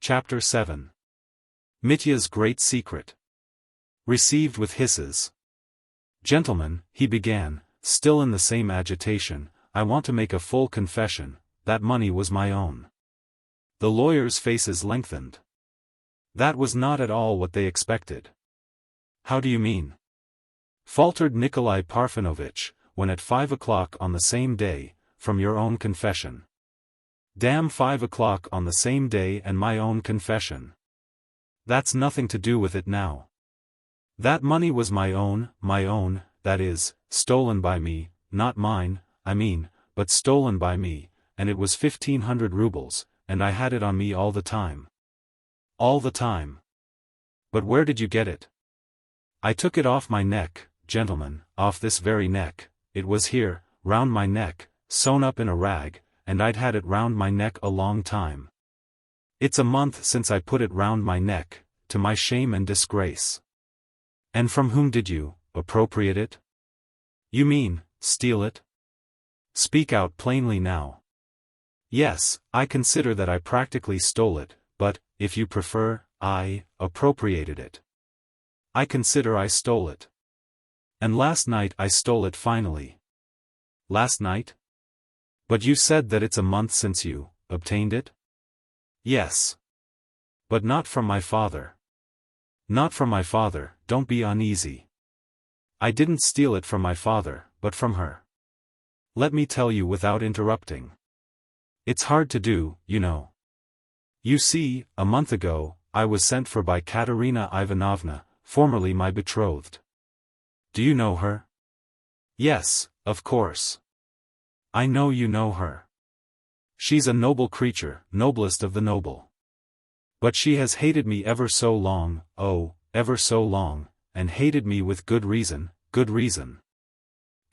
Chapter 7. Mitya's Great Secret. Received with hisses. Gentlemen, he began, still in the same agitation, I want to make a full confession, that money was my own. The lawyers' faces lengthened. That was not at all what they expected. How do you mean? Faltered Nikolai Parfenovitch, when at 5 o'clock on the same day, from your own confession. Damn, 5 o'clock on the same day and my own confession. That's nothing to do with it now. That money was my own, that is, stolen by me, not mine, but stolen by me, and it was 1,500 rubles, and I had it on me all the time. All the time. But where did you get it? I took it off my neck, gentlemen, off this very neck, it was here, round my neck, sewn up in a rag, and I'd had it round my neck a long time. It's a month since I put it round my neck, to my shame and disgrace. And from whom did you appropriate it? You mean, steal it? Speak out plainly now. Yes, I consider that I practically stole it, but, if you prefer, I appropriated it. I consider I stole it. And last night I stole it finally. Last night? But you said that it's a month since you obtained it? Yes. But not from my father. Not from my father, don't be uneasy. I didn't steal it from my father, but from her. Let me tell you without interrupting. It's hard to do, you know. You see, a month ago, I was sent for by Katerina Ivanovna, formerly my betrothed. Do you know her? Yes, of course. I know you know her. She's a noble creature, noblest of the noble. But she has hated me ever so long, oh, ever so long, and hated me with good reason, good reason.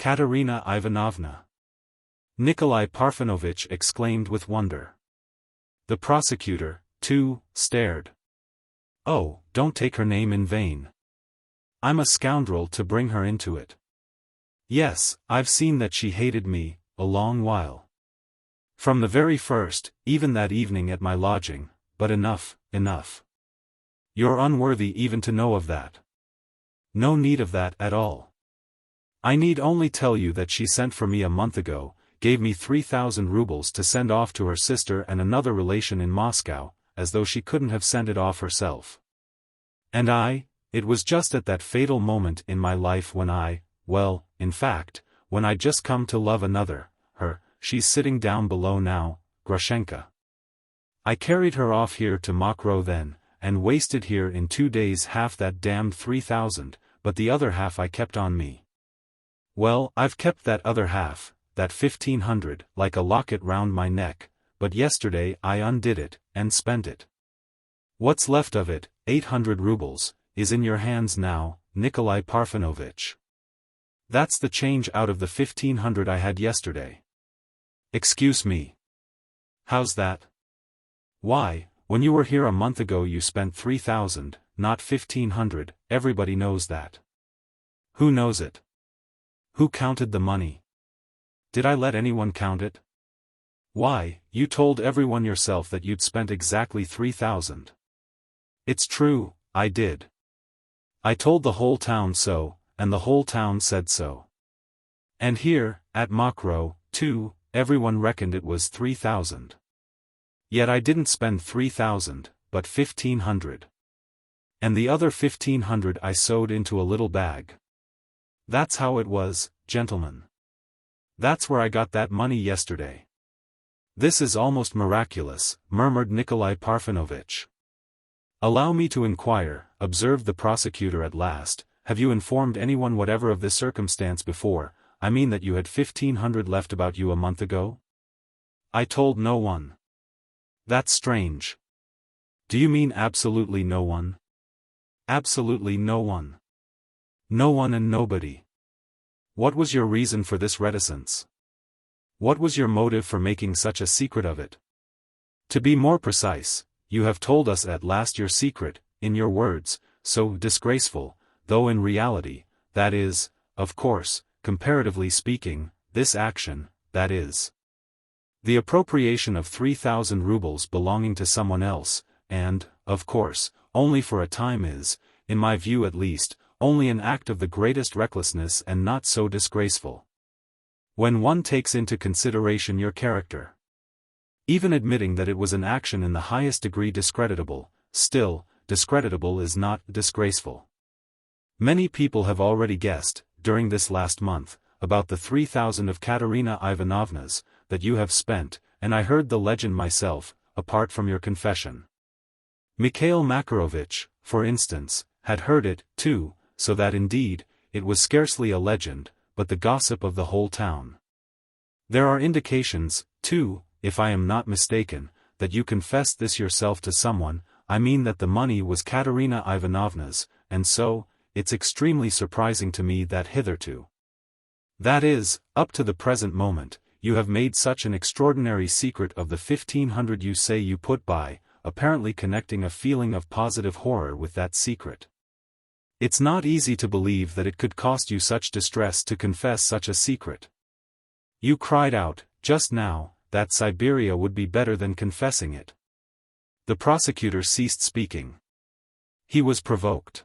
Katerina Ivanovna. Nikolai Parfenovitch exclaimed with wonder. The prosecutor, too, stared. Oh, don't take her name in vain. I'm a scoundrel to bring her into it. Yes, I've seen that she hated me, a long while. From the very first, even that evening at my lodging, but enough, enough. You're unworthy even to know of that. No need of that at all. I need only tell you that she sent for me a month ago, gave me 3,000 rubles to send off to her sister and another relation in Moscow, as though she couldn't have sent it off herself. And it was just at that fatal moment in my life when in fact, when I'd just come to love another, her, she's sitting down below now, Grushenka. I carried her off here to Mokroe then, and wasted here in 2 days half that damned 3,000, but the other half I kept on me. Well, I've kept that other half, that 1,500, like a locket round my neck, but yesterday I undid it, and spent it. What's left of it, 800 rubles, is in your hands now, Nikolai Parfenovitch. That's the change out of the 1,500 I had yesterday. Excuse me. How's that? Why, when you were here a month ago you spent 3,000, not 1,500, everybody knows that. Who knows it? Who counted the money? Did I let anyone count it? Why, you told everyone yourself that you'd spent exactly 3,000. It's true, I did. I told the whole town so, and the whole town said so. And here, at Mokroe, too, everyone reckoned it was 3,000. Yet I didn't spend 3,000, but 1,500. And the other 1,500 I sewed into a little bag. That's how it was, gentlemen. That's where I got that money yesterday. This is almost miraculous, murmured Nikolai Parfenovitch. Allow me to inquire, observed the prosecutor at last, have you informed anyone whatever of this circumstance before, I mean that you had 1,500 left about you a month ago? I told no one. That's strange. Do you mean absolutely no one? Absolutely no one. No one and nobody. What was your reason for this reticence? What was your motive for making such a secret of it? To be more precise, you have told us at last your secret, in your words, so disgraceful, though in reality, that is, of course, comparatively speaking, this action, that is, the appropriation of 3,000 rubles belonging to someone else, and, of course, only for a time is, in my view at least, only an act of the greatest recklessness and not so disgraceful. When one takes into consideration your character. Even admitting that it was an action in the highest degree discreditable, still, discreditable is not disgraceful. Many people have already guessed, during this last month, about the 3,000 of Katerina Ivanovna's, that you have spent, and I heard the legend myself, apart from your confession. Mikhail Makarovich, for instance, had heard it, too, so that indeed, it was scarcely a legend, but the gossip of the whole town. There are indications, too, if I am not mistaken, that you confessed this yourself to someone. I mean that the money was Katerina Ivanovna's, and so, it's extremely surprising to me that hitherto, that is, up to the present moment, you have made such an extraordinary secret of the 1,500 you say you put by, apparently connecting a feeling of positive horror with that secret. It's not easy to believe that it could cost you such distress to confess such a secret. You cried out, just now, that Siberia would be better than confessing it. The prosecutor ceased speaking. He was provoked.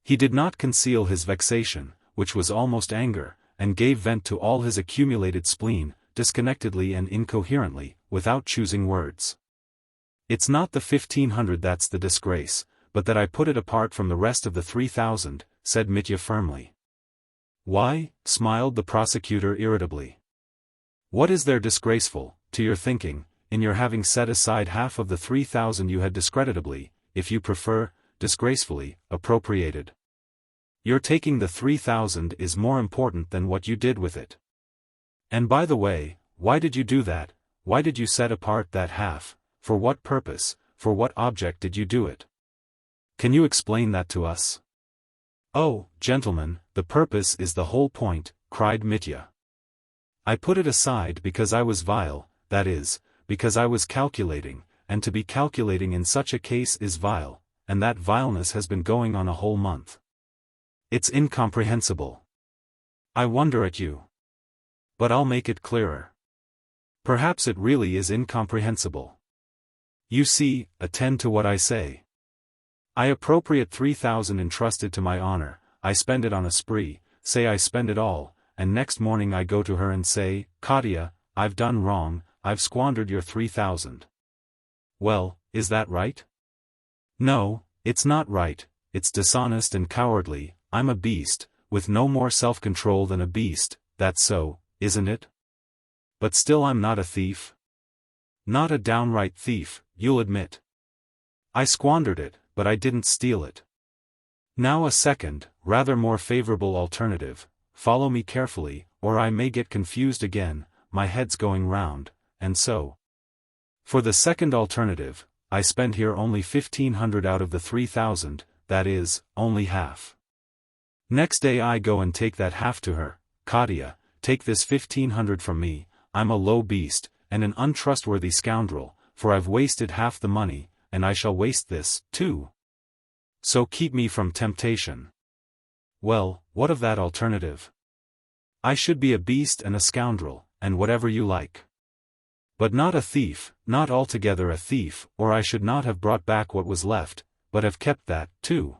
He did not conceal his vexation, which was almost anger, and gave vent to all his accumulated spleen, disconnectedly and incoherently, without choosing words. It's not the 1,500 that's the disgrace, but that I put it apart from the rest of the 3,000, said Mitya firmly. Why? Smiled the prosecutor irritably. What is there disgraceful, to your thinking, in your having set aside half of the 3,000 you had discreditably, if you prefer, disgracefully, appropriated? Your taking the 3,000 is more important than what you did with it. And by the way, why did you do that? Why did you set apart that half? For what purpose, for what object did you do it? Can you explain that to us? Oh, gentlemen, the purpose is the whole point, cried Mitya. I put it aside because I was vile, that is, because I was calculating, and to be calculating in such a case is vile, and that vileness has been going on a whole month. It's incomprehensible. I wonder at you. But I'll make it clearer. Perhaps it really is incomprehensible. You see, attend to what I say. I appropriate 3,000 entrusted to my honor, I spend it on a spree, say I spend it all, and next morning I go to her and say, Katya, I've done wrong, I've squandered your 3,000. Well, is that right? No, it's not right, it's dishonest and cowardly. I'm a beast, with no more self-control than a beast, that's so, isn't it? But still I'm not a thief. Not a downright thief, you'll admit. I squandered it, but I didn't steal it. Now a second, rather more favorable alternative, follow me carefully, or I may get confused again, my head's going round, and so. For the second alternative, I spend here only 1,500 out of the 3,000, that is, only half. Next day I go and take that half to her. Katya, take this 1,500 from me, I'm a low beast, and an untrustworthy scoundrel, for I've wasted half the money, and I shall waste this, too. So keep me from temptation. Well, what of that alternative? I should be a beast and a scoundrel, and whatever you like. But not a thief, not altogether a thief, or I should not have brought back what was left, but have kept that, too.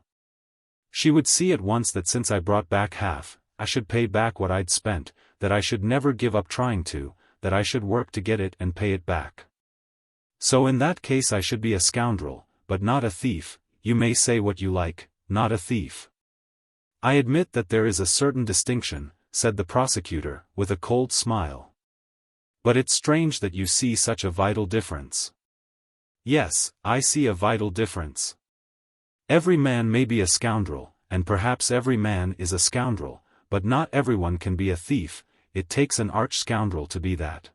She would see at once that since I brought back half, I should pay back what I'd spent, that I should never give up trying to, that I should work to get it and pay it back. So in that case I should be a scoundrel, but not a thief. You may say what you like, not a thief. I admit that there is a certain distinction, said the prosecutor, with a cold smile. But it's strange that you see such a vital difference. Yes, I see a vital difference. Every man may be a scoundrel, and perhaps every man is a scoundrel, but not everyone can be a thief. It takes an arch scoundrel to be that.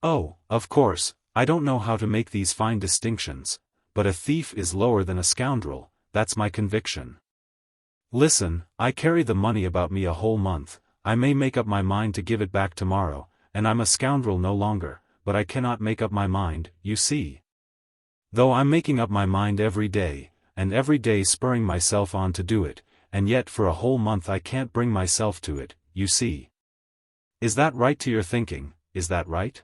Oh, of course, I don't know how to make these fine distinctions, but a thief is lower than a scoundrel, that's my conviction. Listen, I carry the money about me a whole month, I may make up my mind to give it back tomorrow, and I'm a scoundrel no longer, but I cannot make up my mind, you see. Though I'm making up my mind every day, and every day spurring myself on to do it, and yet for a whole month I can't bring myself to it, you see. Is that right to your thinking, is that right?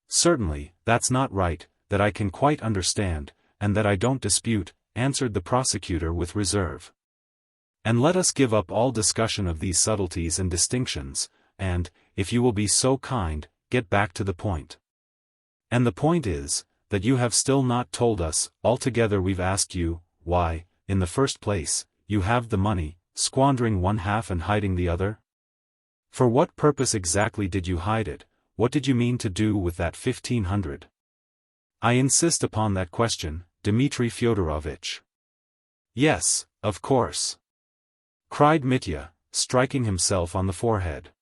Certainly, that's not right, that I can quite understand, and that I don't dispute," answered the prosecutor with reserve. "And let us give up all discussion of these subtleties and distinctions, and, if you will be so kind, get back to the point. And the point is, that you have still not told us. Altogether we've asked you, why, in the first place, you have the money, squandering one half and hiding the other? For what purpose exactly did you hide it? What did you mean to do with that 1,500? I insist upon that question, Dmitri Fyodorovitch." "Yes, of course," cried Mitya, striking himself on the forehead.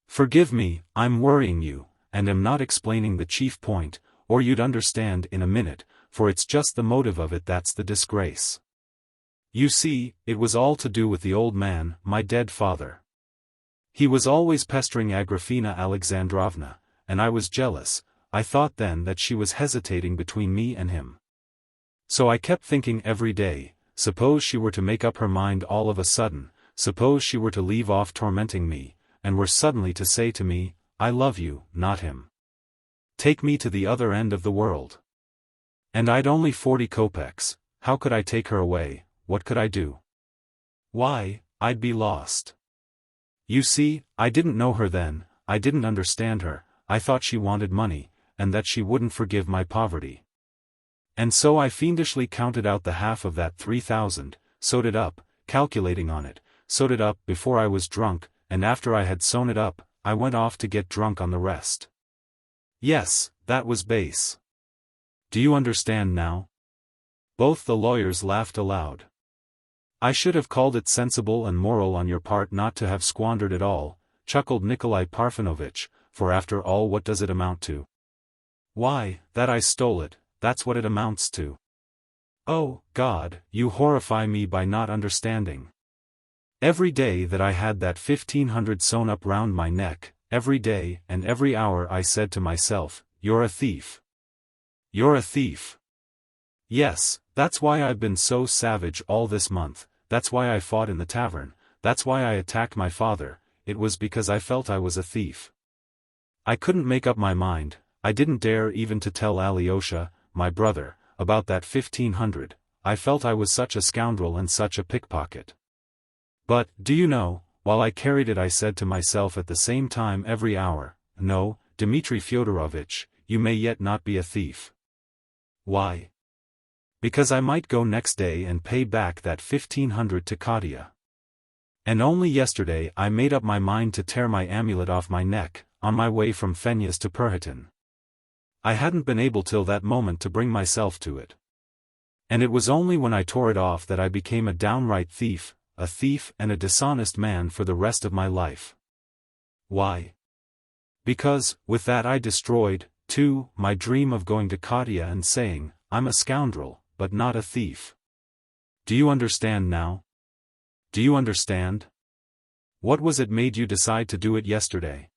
"Forgive me, I'm worrying you, and am not explaining the chief point, or you'd understand in a minute, for it's just the motive of it that's the disgrace. You see, it was all to do with the old man, my dead father. He was always pestering Agrafena Alexandrovna, and I was jealous. I thought then that she was hesitating between me and him. So I kept thinking every day, suppose she were to make up her mind all of a sudden, suppose she were to leave off tormenting me, and were suddenly to say to me, 'I love you, not him. Take me to the other end of the world.' And I'd only 40 kopecks, how could I take her away, what could I do? Why, I'd be lost. You see, I didn't know her then, I didn't understand her, I thought she wanted money, and that she wouldn't forgive my poverty. And so I fiendishly counted out the half of that 3,000, sewed it up, calculating on it, sewed it up before I was drunk, and after I had sewn it up, I went off to get drunk on the rest. Yes, that was base. Do you understand now?" Both the lawyers laughed aloud. "I should have called it sensible and moral on your part not to have squandered it all," chuckled Nikolai Parfenovitch, "for after all what does it amount to? Why, that I stole it, that's what it amounts to. Oh, God, you horrify me by not understanding. Every day that I had that 1,500 sewn up round my neck, every day and every hour I said to myself, 'You're a thief. You're a thief.' Yes, that's why I've been so savage all this month, that's why I fought in the tavern, that's why I attacked my father, it was because I felt I was a thief. I couldn't make up my mind, I didn't dare even to tell Alyosha, my brother, about that 1,500, I felt I was such a scoundrel and such a pickpocket. But, do you know, while I carried it I said to myself at the same time every hour, 'No, Dmitri Fyodorovitch, you may yet not be a thief.' Why? Because I might go next day and pay back that 1,500 to Katya. And only yesterday I made up my mind to tear my amulet off my neck, on my way from Fenyas to Perhotin. I hadn't been able till that moment to bring myself to it. And it was only when I tore it off that I became a downright thief, and a dishonest man for the rest of my life. Why? Because, with that I destroyed, too, my dream of going to Katya and saying, 'I'm a scoundrel, but not a thief.' Do you understand now? Do you understand? What was it made you decide to do it yesterday?"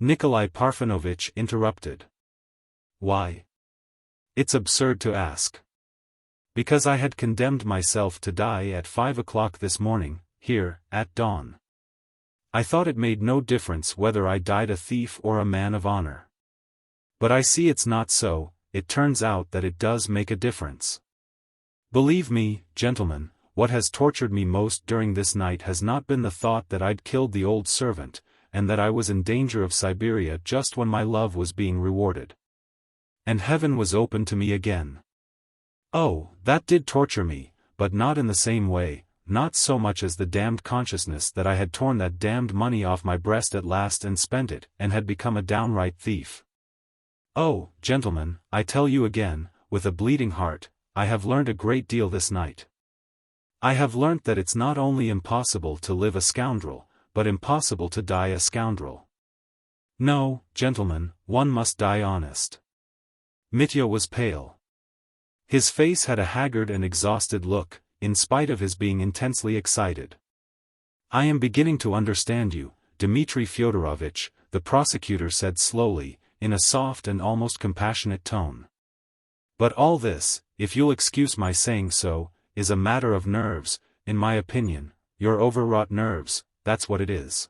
Nikolai Parfenovitch interrupted. "Why? It's absurd to ask. Because I had condemned myself to die at 5 o'clock this morning, here, at dawn. I thought it made no difference whether I died a thief or a man of honor. But I see it's not so, it turns out that it does make a difference. Believe me, gentlemen, what has tortured me most during this night has not been the thought that I'd killed the old servant, and that I was in danger of Siberia just when my love was being rewarded. And heaven was open to me again. Oh, that did torture me, but not in the same way, not so much as the damned consciousness that I had torn that damned money off my breast at last and spent it, and had become a downright thief. Oh, gentlemen, I tell you again, with a bleeding heart, I have learned a great deal this night. I have learnt that it's not only impossible to live a scoundrel, but impossible to die a scoundrel. No, gentlemen, one must die honest." Mitya was pale. His face had a haggard and exhausted look, in spite of his being intensely excited. "I am beginning to understand you, Dmitri Fyodorovitch," the prosecutor said slowly, in a soft and almost compassionate tone. "But all this, if you'll excuse my saying so, is a matter of nerves, in my opinion, your overwrought nerves, that's what it is.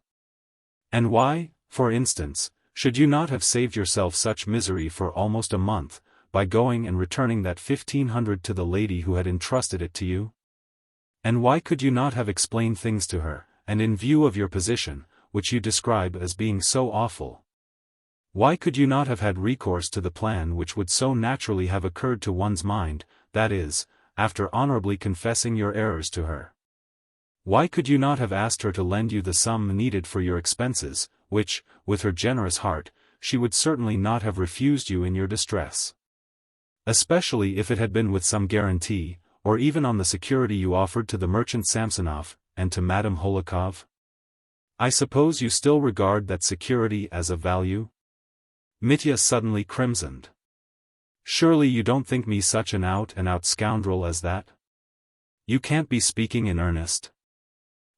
And why, for instance, should you not have saved yourself such misery for almost a month, by going and returning that 1,500 to the lady who had entrusted it to you? And why could you not have explained things to her, and in view of your position, which you describe as being so awful? Why could you not have had recourse to the plan which would so naturally have occurred to one's mind, that is, after honorably confessing your errors to her? Why could you not have asked her to lend you the sum needed for your expenses, which, with her generous heart, she would certainly not have refused you in your distress? Especially if it had been with some guarantee, or even on the security you offered to the merchant Samsonov, and to Madame Holikov? I suppose you still regard that security as of value? Mitya suddenly crimsoned. Surely you don't think me such an out-and-out scoundrel as that? You can't be speaking in earnest?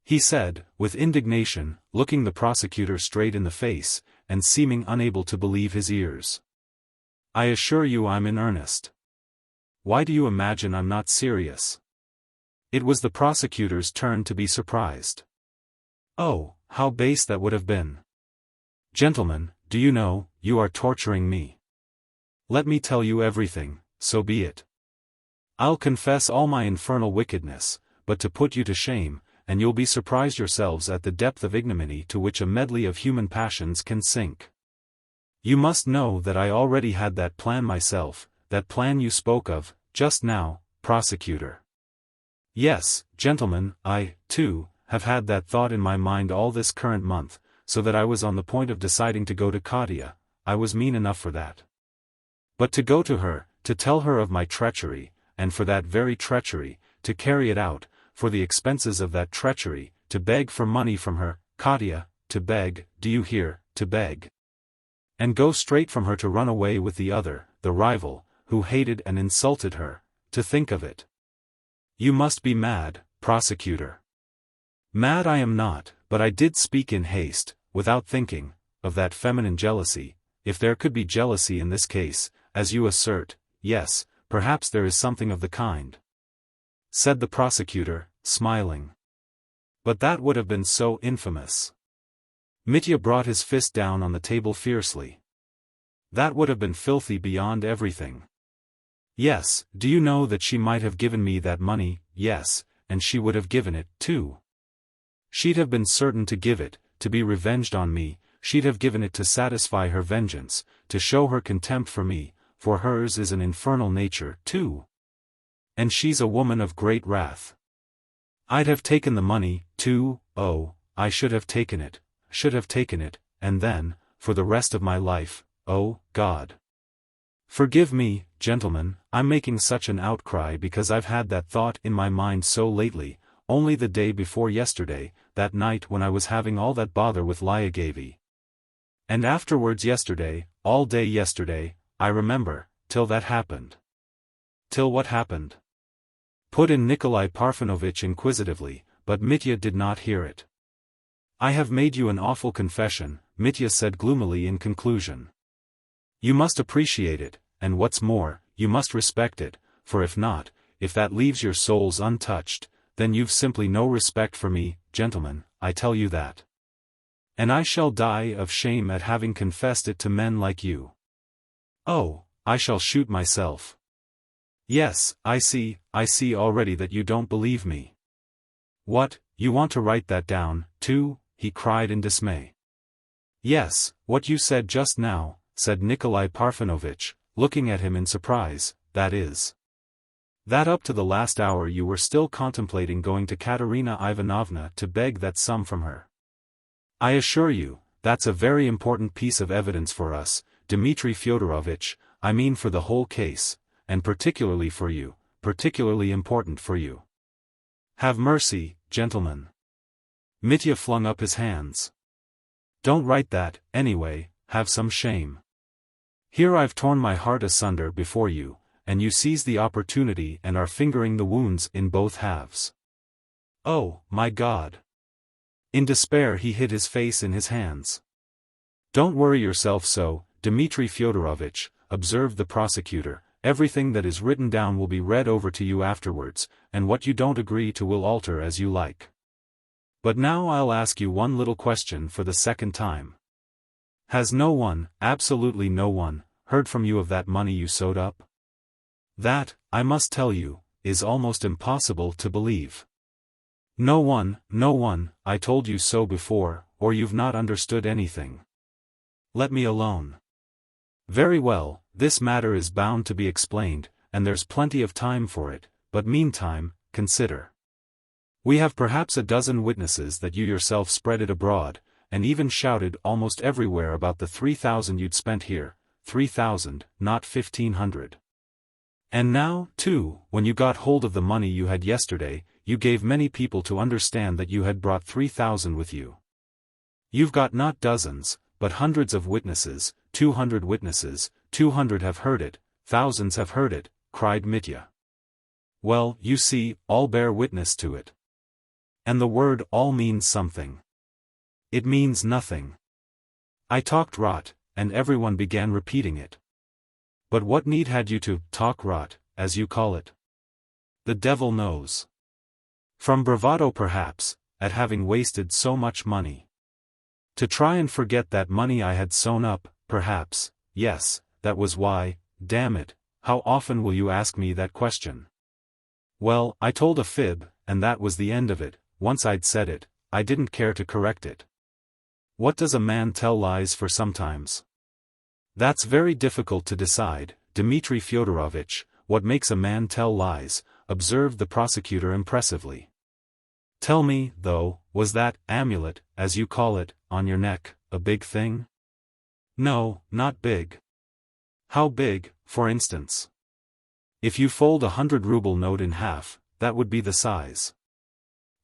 He said, with indignation, looking the prosecutor straight in the face, and seeming unable to believe his ears. I assure you I'm in earnest. Why do you imagine I'm not serious? It was the prosecutor's turn to be surprised. Oh, how base that would have been! Gentlemen, do you know, you are torturing me. Let me tell you everything, so be it. I'll confess all my infernal wickedness, but to put you to shame, and you'll be surprised yourselves at the depth of ignominy to which a medley of human passions can sink. You must know that I already had that plan myself, that plan you spoke of, just now, prosecutor. Yes, gentlemen, I, too, have had that thought in my mind all this current month, so that I was on the point of deciding to go to Katia. I was mean enough for that. But to go to her, to tell her of my treachery, and for that very treachery, to carry it out, for the expenses of that treachery, to beg for money from her, Katia, to beg, do you hear, to beg? And go straight from her to run away with the other, the rival, who hated and insulted her, to think of it. You must be mad, prosecutor. Mad I am not, but I did speak in haste, without thinking, of that feminine jealousy, if there could be jealousy in this case, as you assert. Yes, perhaps there is something of the kind, said the prosecutor, smiling. But that would have been so infamous. Mitya brought his fist down on the table fiercely. That would have been filthy beyond everything. Yes, do you know that she might have given me that money? Yes, and she would have given it, too. She'd have been certain to give it, to be revenged on me. She'd have given it to satisfy her vengeance, to show her contempt for me, for hers is an infernal nature, too. And she's a woman of great wrath. I'd have taken the money, too. Oh, I should have taken it, and then, for the rest of my life, oh, God. Forgive me, gentlemen, I'm making such an outcry because I've had that thought in my mind so lately, only the day before yesterday, that night when I was having all that bother with Lyagavy. And afterwards yesterday, all day yesterday, I remember, till that happened. Till what happened? Put in Nikolai Parfenovitch inquisitively, but Mitya did not hear it. I have made you an awful confession, Mitya said gloomily in conclusion. You must appreciate it, and what's more, you must respect it, for if not, if that leaves your souls untouched, then you've simply no respect for me, gentlemen, I tell you that. And I shall die of shame at having confessed it to men like you. Oh, I shall shoot myself. Yes, I see already that you don't believe me. What, you want to write that down, too? He cried in dismay. Yes, what you said just now, said Nikolai Parfenovitch, looking at him in surprise, that is. That up to the last hour you were still contemplating going to Katerina Ivanovna to beg that sum from her. I assure you, that's a very important piece of evidence for us, Dmitri Fyodorovitch, I mean for the whole case, and particularly for you, particularly important for you. Have mercy, gentlemen. Mitya flung up his hands. Don't write that, anyway, have some shame. Here I've torn my heart asunder before you, and you seize the opportunity and are fingering the wounds in both halves. Oh, my God! In despair he hid his face in his hands. Don't worry yourself so, Dmitri Fyodorovitch, observed the prosecutor, everything that is written down will be read over to you afterwards, and what you don't agree to will alter as you like. But now I'll ask you one little question for the second time. Has no one, absolutely no one, heard from you of that money you sewed up? That, I must tell you, is almost impossible to believe. No one, I told you so before, or you've not understood anything. Let me alone. Very well, this matter is bound to be explained, and there's plenty of time for it, but meantime, consider. We have perhaps a dozen witnesses that you yourself spread it abroad, and even shouted almost everywhere about the 3,000 you'd spent here, 3,000, not 1,500. And now, too, when you got hold of the money you had yesterday, you gave many people to understand that you had brought 3,000 with you. You've got not dozens, but hundreds of witnesses, 200 witnesses, 200 have heard it, thousands have heard it, cried Mitya. Well, you see, all bear witness to it. And the word all means something. It means nothing. I talked rot, and everyone began repeating it. But what need had you to talk rot, as you call it? The devil knows. From bravado perhaps, at having wasted so much money. To try and forget that money I had sewn up, perhaps, yes, that was why. Damn it, how often will you ask me that question? Well, I told a fib, and that was the end of it. Once I'd said it, I didn't care to correct it. What does a man tell lies for sometimes? That's very difficult to decide, Dmitri Fyodorovitch. What makes a man tell lies, observed the prosecutor impressively. Tell me, though, was that amulet, as you call it, on your neck, a big thing? No, not big. How big, for instance? If you fold a 100-ruble note in half, that would be the size.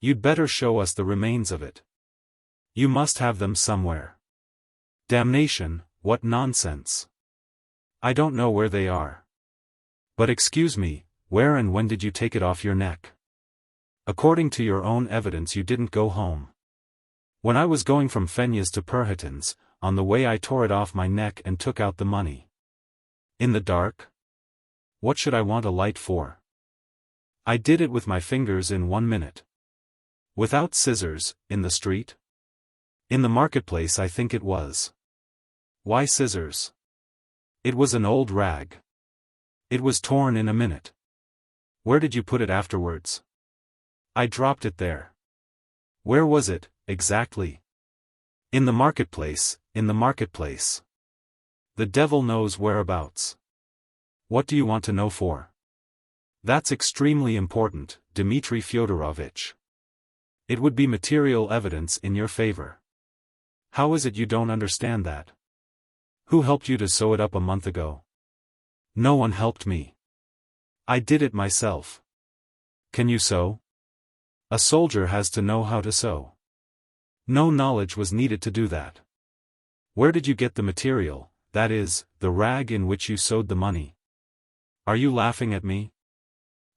You'd better show us the remains of it. You must have them somewhere. Damnation, what nonsense. I don't know where they are. But excuse me, where and when did you take it off your neck? According to your own evidence you didn't go home. When I was going from Fenyas to Perhotin's, on the way I tore it off my neck and took out the money. In the dark? What should I want a light for? I did it with my fingers in 1 minute. Without scissors, in the street? In the marketplace I think it was. Why scissors? It was an old rag. It was torn in a minute. Where did you put it afterwards? I dropped it there. Where was it, exactly? In the marketplace, in the marketplace. The devil knows whereabouts. What do you want to know for? That's extremely important, Dmitri Fyodorovitch. It would be material evidence in your favor. How is it you don't understand that? Who helped you to sew it up a month ago? No one helped me. I did it myself. Can you sew? A soldier has to know how to sew. No knowledge was needed to do that. Where did you get the material, that is, the rag in which you sewed the money? Are you laughing at me?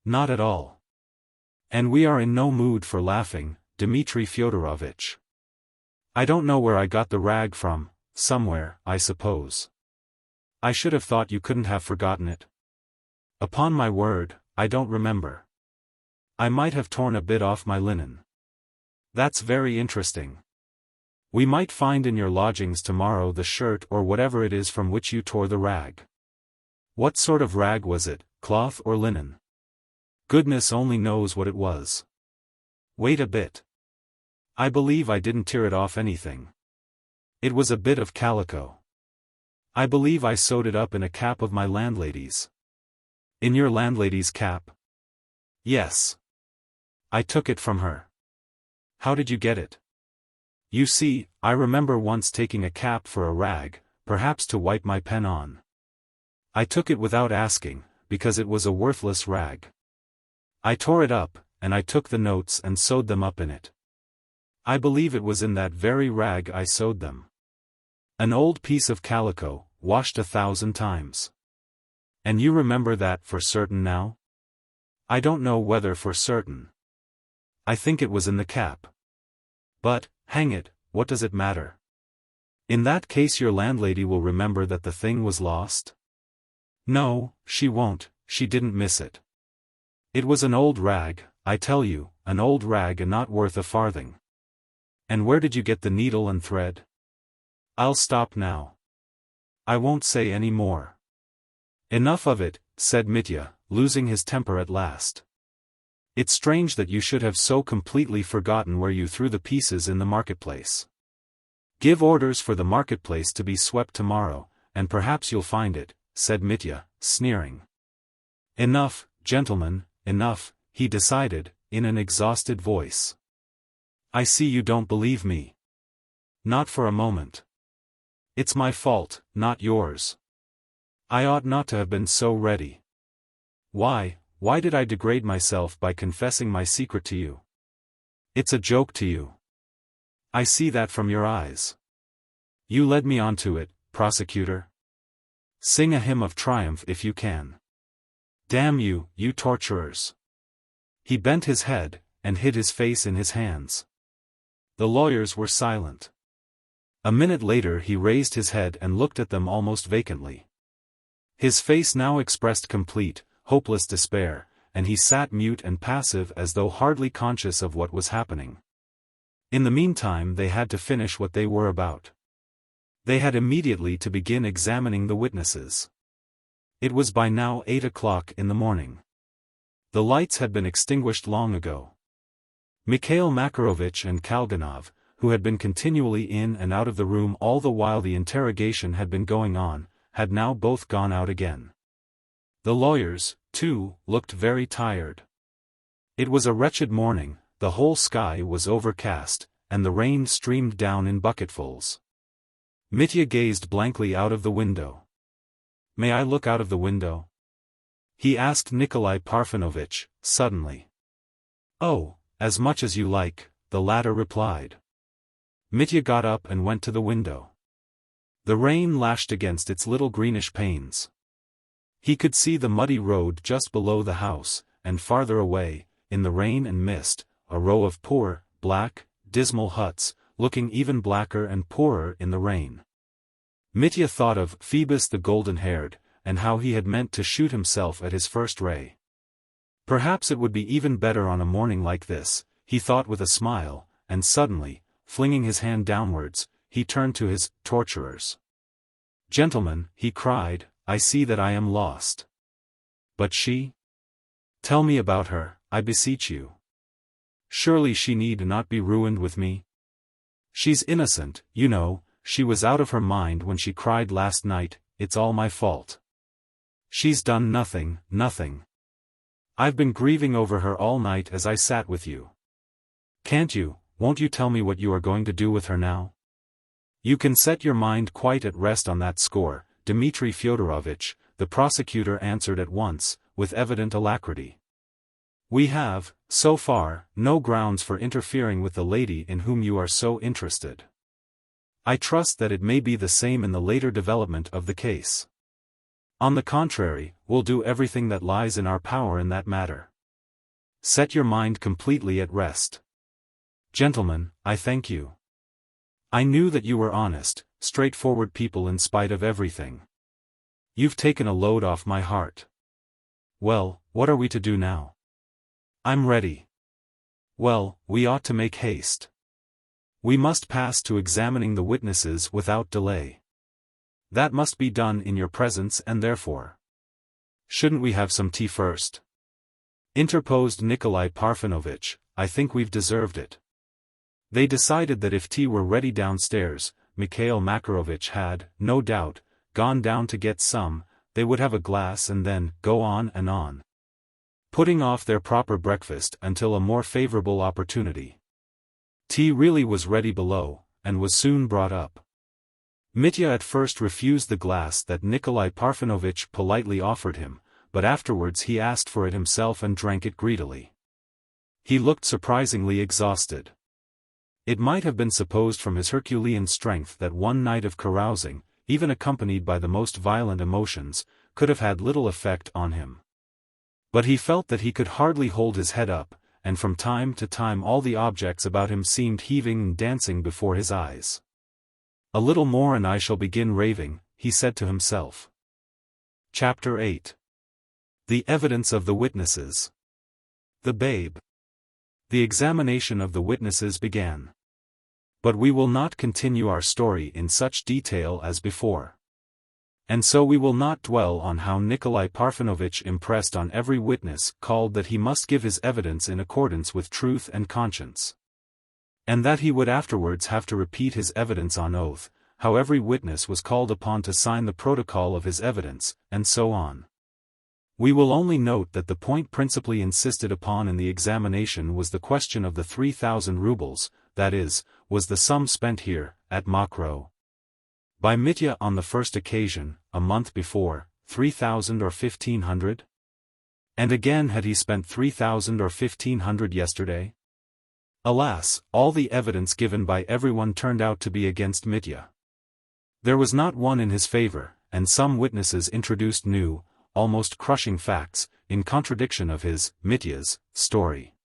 Not at all. And we are in no mood for laughing, Dmitri Fyodorovitch. I don't know where I got the rag from, somewhere, I suppose. I should have thought you couldn't have forgotten it. Upon my word, I don't remember. I might have torn a bit off my linen. That's very interesting. We might find in your lodgings tomorrow the shirt or whatever it is from which you tore the rag. What sort of rag was it, cloth or linen? Goodness only knows what it was. Wait a bit. I believe I didn't tear it off anything. It was a bit of calico. I believe I sewed it up in a cap of my landlady's. In your landlady's cap? Yes. I took it from her. How did you get it? You see, I remember once taking a cap for a rag, perhaps to wipe my pen on. I took it without asking, because it was a worthless rag. I tore it up, and I took the notes and sewed them up in it. I believe it was in that very rag I sewed them. An old piece of calico, washed 1,000 times. And you remember that for certain now? I don't know whether for certain. I think it was in the cap. But, hang it, what does it matter? In that case your landlady will remember that the thing was lost? No, she won't, she didn't miss it. It was an old rag, I tell you, an old rag and not worth a farthing. And where did you get the needle and thread? I'll stop now. I won't say any more. Enough of it, said Mitya, losing his temper at last. It's strange that you should have so completely forgotten where you threw the pieces in the marketplace. Give orders for the marketplace to be swept tomorrow, and perhaps you'll find it, said Mitya, sneering. Enough, gentlemen, enough, he decided, in an exhausted voice. I see you don't believe me. Not for a moment. It's my fault, not yours. I ought not to have been so ready. Why did I degrade myself by confessing my secret to you? It's a joke to you. I see that from your eyes. You led me on to it, prosecutor. Sing a hymn of triumph if you can. Damn you, you torturers. He bent his head, and hid his face in his hands. The lawyers were silent. A minute later he raised his head and looked at them almost vacantly. His face now expressed complete, hopeless despair, and he sat mute and passive as though hardly conscious of what was happening. In the meantime they had to finish what they were about. They had immediately to begin examining the witnesses. It was by now 8 o'clock in the morning. The lights had been extinguished long ago. Mikhail Makarovich and Kalganov, who had been continually in and out of the room all the while the interrogation had been going on, had now both gone out again. The lawyers, too, looked very tired. It was a wretched morning, the whole sky was overcast, and the rain streamed down in bucketfuls. Mitya gazed blankly out of the window. May I look out of the window? He asked Nikolai Parfenovitch, suddenly. Oh, as much as you like, the latter replied. Mitya got up and went to the window. The rain lashed against its little greenish panes. He could see the muddy road just below the house, and farther away, in the rain and mist, a row of poor, black, dismal huts, looking even blacker and poorer in the rain. Mitya thought of Phoebus the golden-haired, and how he had meant to shoot himself at his first ray. Perhaps it would be even better on a morning like this, he thought with a smile, and suddenly, flinging his hand downwards, he turned to his torturers. Gentlemen, he cried, I see that I am lost. But she? Tell me about her, I beseech you. Surely she need not be ruined with me? She's innocent, you know, she was out of her mind when she cried last night, it's all my fault. She's done nothing, nothing. I've been grieving over her all night as I sat with you. Won't you tell me what you are going to do with her now? You can set your mind quite at rest on that score, Dmitri Fyodorovitch, the prosecutor answered at once, with evident alacrity. We have, so far, no grounds for interfering with the lady in whom you are so interested. I trust that it may be the same in the later development of the case. On the contrary, we'll do everything that lies in our power in that matter. Set your mind completely at rest. Gentlemen, I thank you. I knew that you were honest, straightforward people in spite of everything. You've taken a load off my heart. Well, what are we to do now? I'm ready. Well, we ought to make haste. We must pass to examining the witnesses without delay. That must be done in your presence and therefore. Shouldn't we have some tea first? Interposed Nikolai Parfenovitch, I think we've deserved it. They decided that if tea were ready downstairs, Mikhail Makarovich had, no doubt, gone down to get some, they would have a glass and then go on and on, putting off their proper breakfast until a more favorable opportunity. Tea really was ready below, and was soon brought up. Mitya at first refused the glass that Nikolai Parfenovitch politely offered him, but afterwards he asked for it himself and drank it greedily. He looked surprisingly exhausted. It might have been supposed from his Herculean strength that one night of carousing, even accompanied by the most violent emotions, could have had little effect on him. But he felt that he could hardly hold his head up, and from time to time all the objects about him seemed heaving and dancing before his eyes. A little more and I shall begin raving, he said to himself. Chapter 8. The evidence of the witnesses. The babe. The examination of the witnesses began. But we will not continue our story in such detail as before. And so we will not dwell on how Nikolai Parfenovitch impressed on every witness called that he must give his evidence in accordance with truth and conscience. And that he would afterwards have to repeat his evidence on oath, how every witness was called upon to sign the protocol of his evidence, and so on. We will only note that the point principally insisted upon in the examination was the question of the 3,000 rubles, that is, was the sum spent here, at Mokroe, by Mitya on the first occasion, a month before, 3,000 or 1,500? And again had he spent 3,000 or 1,500 yesterday? Alas, all the evidence given by everyone turned out to be against Mitya. There was not one in his favor, and some witnesses introduced new, almost crushing facts, in contradiction of his, Mitya's, story.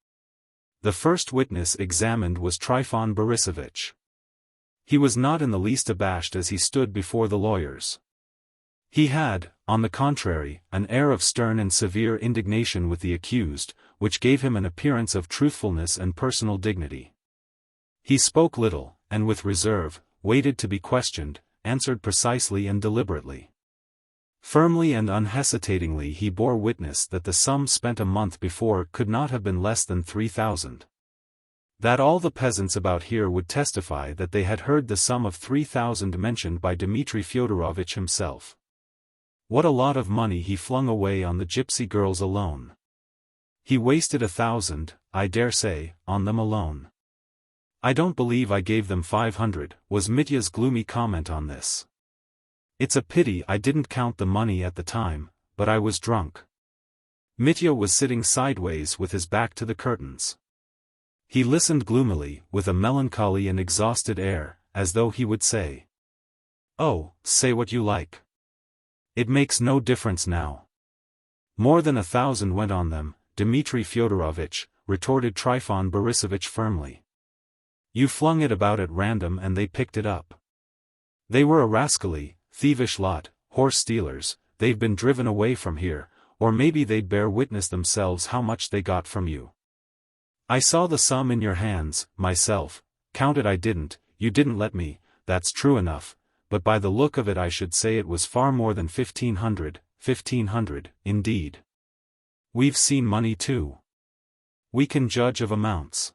The first witness examined was Trifon Borisovich. He was not in the least abashed as he stood before the lawyers. He had, on the contrary, an air of stern and severe indignation with the accused, which gave him an appearance of truthfulness and personal dignity. He spoke little, and with reserve, waited to be questioned, answered precisely and deliberately. Firmly and unhesitatingly he bore witness that the sum spent a month before could not have been less than 3,000. That all the peasants about here would testify that they had heard the sum of 3,000 mentioned by Dmitri Fyodorovitch himself. What a lot of money he flung away on the gypsy girls alone. He wasted 1,000, I dare say, on them alone. I don't believe I gave them 500, was Mitya's gloomy comment on this. It's a pity I didn't count the money at the time, but I was drunk. Mitya was sitting sideways with his back to the curtains. He listened gloomily, with a melancholy and exhausted air, as though he would say, "Oh, say what you like. It makes no difference now." "More than 1,000 went on them, Dmitri Fyodorovitch," retorted Trifon Borisovich firmly. "You flung it about at random and they picked it up. They were a rascally, thievish lot, horse stealers, they've been driven away from here, or maybe they'd bear witness themselves how much they got from you. I saw the sum in your hands, myself, counted I didn't, you didn't let me, that's true enough, but by the look of it I should say it was far more than 1,500, indeed. We've seen money too. We can judge of amounts."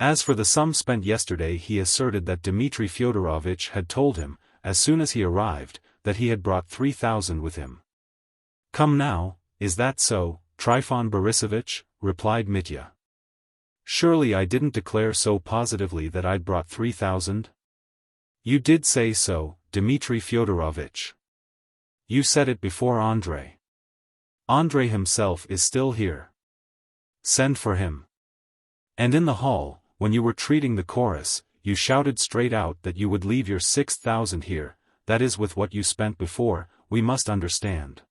As for the sum spent yesterday, he asserted that Dmitri Fyodorovitch had told him, as soon as he arrived, that he had brought 3,000 with him. "Come now, is that so, Trifon Borisovich?" replied Mitya. "Surely I didn't declare so positively that I'd brought 3,000? You did say so, Dmitri Fyodorovitch. You said it before Andrei. Andrei himself is still here. Send for him. And in the hall, when you were treating the chorus, you shouted straight out that you would leave your 6,000 here, that is with what you spent before, we must understand."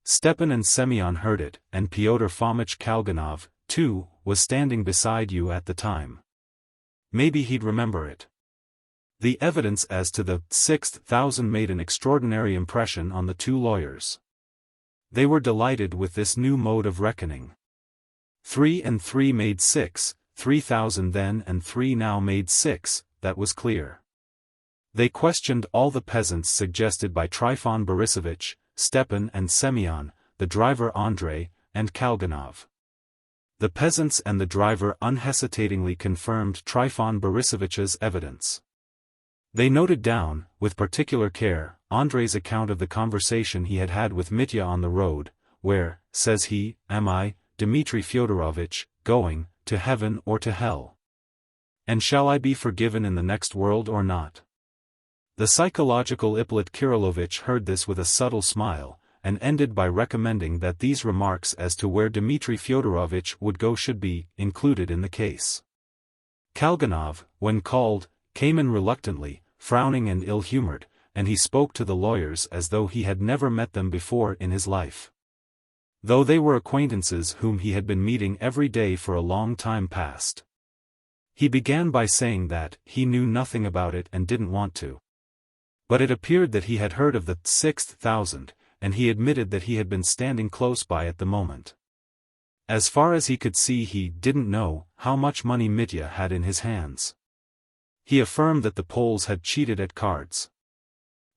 Stepan and Semyon heard it, and Pyotr Fomitch Kalganov, too, was standing beside you at the time. Maybe he'd remember it. The evidence as to the 6,000 made an extraordinary impression on the two lawyers. They were delighted with this new mode of reckoning. 3 and 3 made 6, 3,000 then and 3 now made 6, that was clear. They questioned all the peasants suggested by Trifon Borisovich, Stepan and Semyon, the driver Andrei, and Kalganov. The peasants and the driver unhesitatingly confirmed Trifon Borisovich's evidence. They noted down, with particular care, Andrei's account of the conversation he had had with Mitya on the road, where, says he, "Am I, Dmitri Fyodorovitch, going, to heaven or to hell? And shall I be forgiven in the next world or not?" The psychological Ippolit Kirillovitch heard this with a subtle smile, and ended by recommending that these remarks as to where Dmitri Fyodorovitch would go should be included in the case. Kalganov, when called, came in reluctantly, frowning and ill-humored, and he spoke to the lawyers as though he had never met them before in his life. Though they were acquaintances whom he had been meeting every day for a long time past. He began by saying that he knew nothing about it and didn't want to. But it appeared that he had heard of the 6,000, and he admitted that he had been standing close by at the moment. As far as he could see, he didn't know how much money Mitya had in his hands. He affirmed that the Poles had cheated at cards.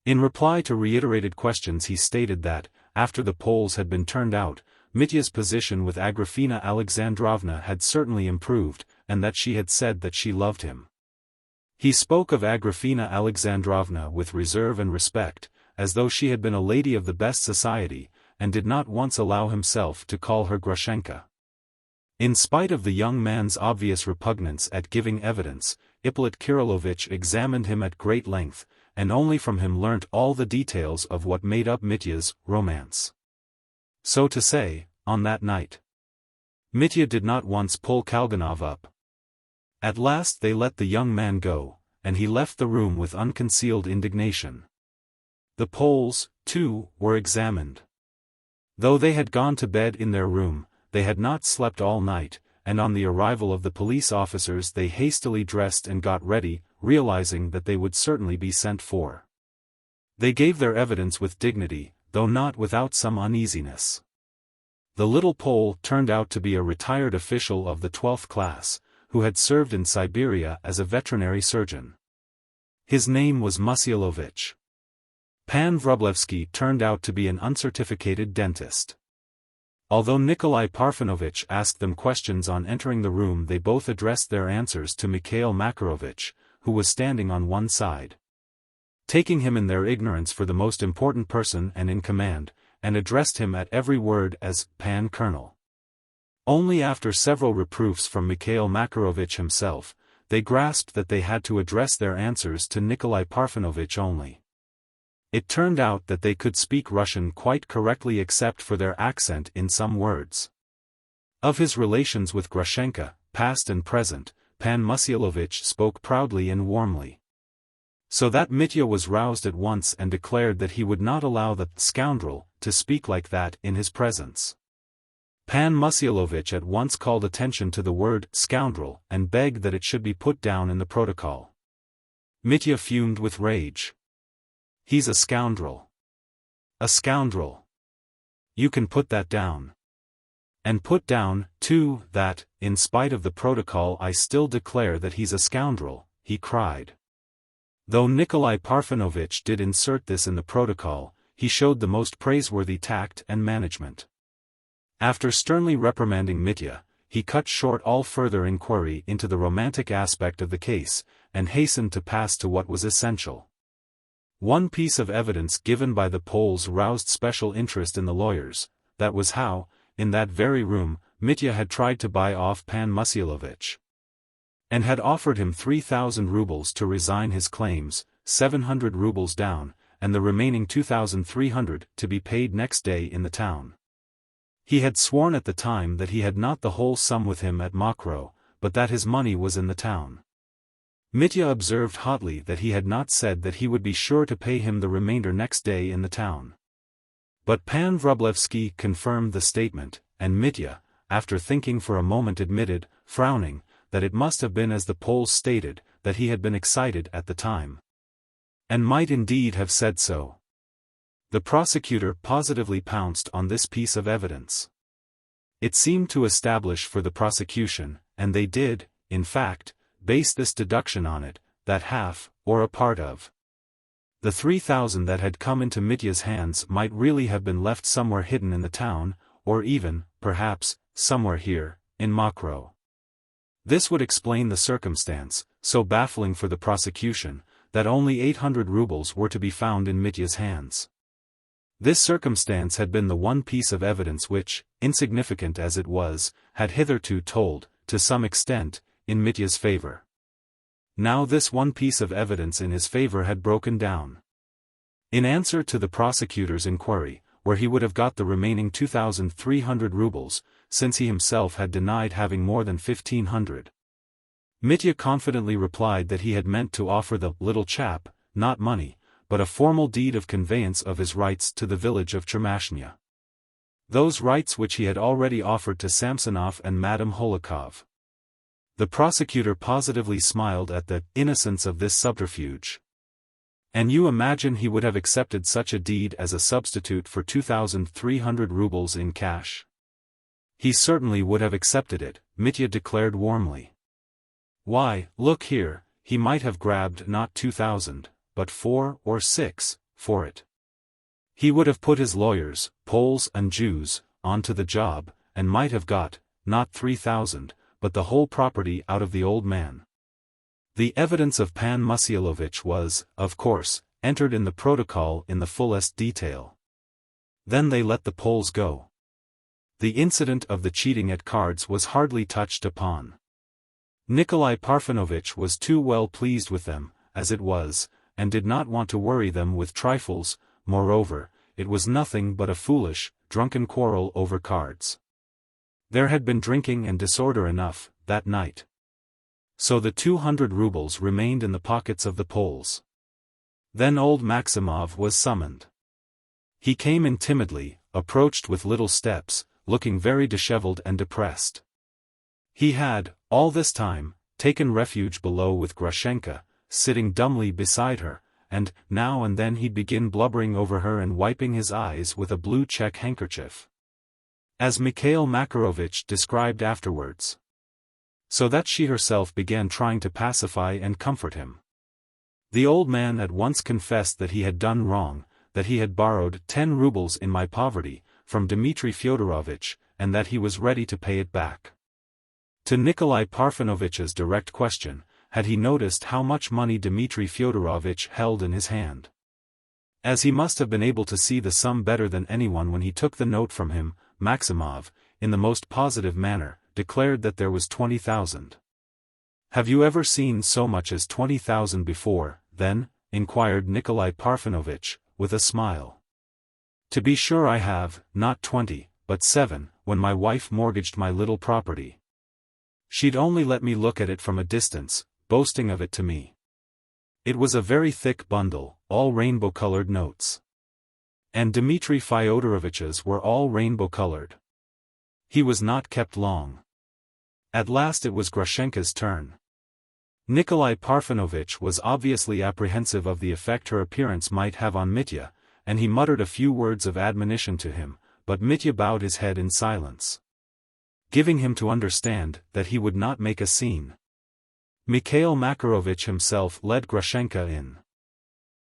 In reply to reiterated questions he stated that, after the Poles had been turned out, Mitya's position with Agrafena Alexandrovna had certainly improved, and that she had said that she loved him. He spoke of Agrafena Alexandrovna with reserve and respect, as though she had been a lady of the best society, and did not once allow himself to call her Grushenka. In spite of the young man's obvious repugnance at giving evidence, Ippolit Kirillovitch examined him at great length, and only from him learnt all the details of what made up Mitya's romance. So to say, on that night, Mitya did not once pull Kalganov up. At last they let the young man go, and he left the room with unconcealed indignation. The Poles, too, were examined. Though they had gone to bed in their room, they had not slept all night, and on the arrival of the police officers they hastily dressed and got ready, realizing that they would certainly be sent for. They gave their evidence with dignity, though not without some uneasiness. The little Pole turned out to be a retired official of the 12th class, who had served in Siberia as a veterinary surgeon. His name was Musyalovich. Pan Vrublevsky turned out to be an uncertificated dentist. Although Nikolai Parfenovitch asked them questions on entering the room, they both addressed their answers to Mikhail Makarovitch, who was standing on one side. Taking him in their ignorance for the most important person and in command, and addressed him at every word as Pan Colonel. Only after several reproofs from Mikhail Makarovitch himself, they grasped that they had to address their answers to Nikolai Parfenovitch only. It turned out that they could speak Russian quite correctly except for their accent in some words. Of his relations with Grushenka, past and present, Pan Musyalovitch spoke proudly and warmly. So that Mitya was roused at once and declared that he would not allow the scoundrel to speak like that in his presence. Pan Musyalovitch at once called attention to the word scoundrel and begged that it should be put down in the protocol. Mitya fumed with rage. "He's a scoundrel. A scoundrel. You can put that down. And put down, too, that, in spite of the protocol I still declare that he's a scoundrel," he cried. Though Nikolai Parfenovitch did insert this in the protocol, he showed the most praiseworthy tact and management. After sternly reprimanding Mitya, he cut short all further inquiry into the romantic aspect of the case, and hastened to pass to what was essential. One piece of evidence given by the Poles roused special interest in the lawyers, that was how, in that very room, Mitya had tried to buy off Pan Musyalovitch. And had offered him 3,000 rubles to resign his claims, 700 rubles down, and the remaining 2,300 to be paid next day in the town. He had sworn at the time that he had not the whole sum with him at Mokroe, but that his money was in the town. Mitya observed hotly that he had not said that he would be sure to pay him the remainder next day in the town. But Pan Vrublevsky confirmed the statement, and Mitya, after thinking for a moment, admitted, frowning, that it must have been as the Poles stated, that he had been excited at the time. And might indeed have said so. The prosecutor positively pounced on this piece of evidence. It seemed to establish for the prosecution, and they did, in fact, base this deduction on it, that half, or a part of, the 3,000 that had come into Mitya's hands might really have been left somewhere hidden in the town, or even, perhaps, somewhere here, in Mokroe. This would explain the circumstance, so baffling for the prosecution, that only 800 rubles were to be found in Mitya's hands. This circumstance had been the one piece of evidence which, insignificant as it was, had hitherto told, to some extent, in Mitya's favor. Now this one piece of evidence in his favor had broken down. In answer to the prosecutor's inquiry, where he would have got the remaining 2,300 rubles, since he himself had denied having more than 1,500. Mitya confidently replied that he had meant to offer the little chap, not money, but a formal deed of conveyance of his rights to the village of Chermashnya. Those rights which he had already offered to Samsonov and Madame Holikov. The prosecutor positively smiled at the innocence of this subterfuge. And you imagine he would have accepted such a deed as a substitute for 2,300 rubles in cash? He certainly would have accepted it, Mitya declared warmly. Why, look here, he might have grabbed not 2,000, but 4 or 6, for it. He would have put his lawyers, Poles and Jews, onto the job, and might have got, not 3,000, but the whole property out of the old man. The evidence of Pan Musyilovich was, of course, entered in the protocol in the fullest detail. Then they let the Poles go. The incident of the cheating at cards was hardly touched upon. Nikolai Parfenovitch was too well pleased with them, as it was, and did not want to worry them with trifles. Moreover, it was nothing but a foolish, drunken quarrel over cards. There had been drinking and disorder enough, that night. So the 200 rubles remained in the pockets of the Poles. Then old Maximov was summoned. He came in timidly, approached with little steps, looking very disheveled and depressed. He had, all this time, taken refuge below with Grushenka, sitting dumbly beside her, and now and then he'd begin blubbering over her and wiping his eyes with a blue check handkerchief. As Mikhail Makarovich described afterwards. So that she herself began trying to pacify and comfort him. The old man at once confessed that he had done wrong, that he had borrowed 10 rubles in my poverty, from Dmitri Fyodorovitch, and that he was ready to pay it back. To Nikolai Parfenovitch's direct question, had he noticed how much money Dmitri Fyodorovitch held in his hand? As he must have been able to see the sum better than anyone when he took the note from him, Maximov, in the most positive manner, declared that there was 20,000. "Have you ever seen so much as 20,000 before, then?" inquired Nikolai Parfenovitch, with a smile. "To be sure I have, not 20, but 7, when my wife mortgaged my little property. She'd only let me look at it from a distance, boasting of it to me. It was a very thick bundle, all rainbow-colored notes. And Dmitri Fyodorovitch's were all rainbow-colored. He was not kept long. At last it was Grushenka's turn. Nikolai Parfenovitch was obviously apprehensive of the effect her appearance might have on Mitya, and he muttered a few words of admonition to him, but Mitya bowed his head in silence, giving him to understand that he would not make a scene. Mikhail Makarovitch himself led Grushenka in.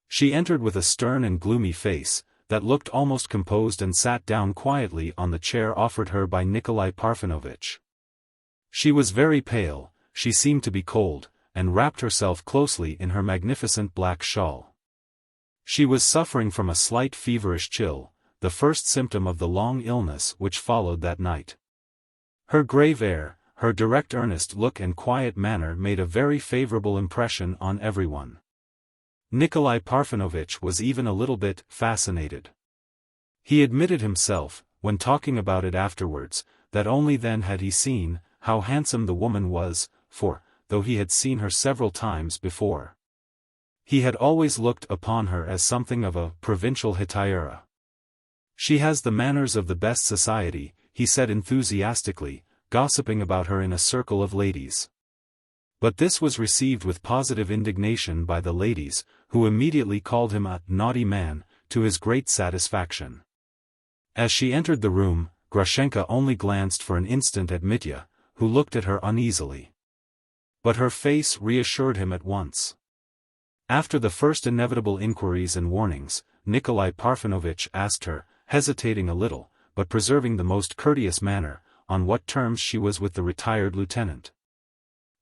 She entered with a stern and gloomy face, that looked almost composed, and sat down quietly on the chair offered her by Nikolai Parfenovitch. She was very pale, she seemed to be cold, and wrapped herself closely in her magnificent black shawl. She was suffering from a slight feverish chill, the first symptom of the long illness which followed that night. Her grave air, her direct earnest look and quiet manner made a very favorable impression on everyone. Nikolai Parfenovitch was even a little bit fascinated. He admitted himself, when talking about it afterwards, that only then had he seen how handsome the woman was, for, though he had seen her several times before, he had always looked upon her as something of a provincial hetaira. "She has the manners of the best society," he said enthusiastically, gossiping about her in a circle of ladies. But this was received with positive indignation by the ladies, who immediately called him a naughty man, to his great satisfaction. As she entered the room, Grushenka only glanced for an instant at Mitya, who looked at her uneasily. But her face reassured him at once. After the first inevitable inquiries and warnings, Nikolai Parfenovitch asked her, hesitating a little, but preserving the most courteous manner, on what terms she was with the retired lieutenant,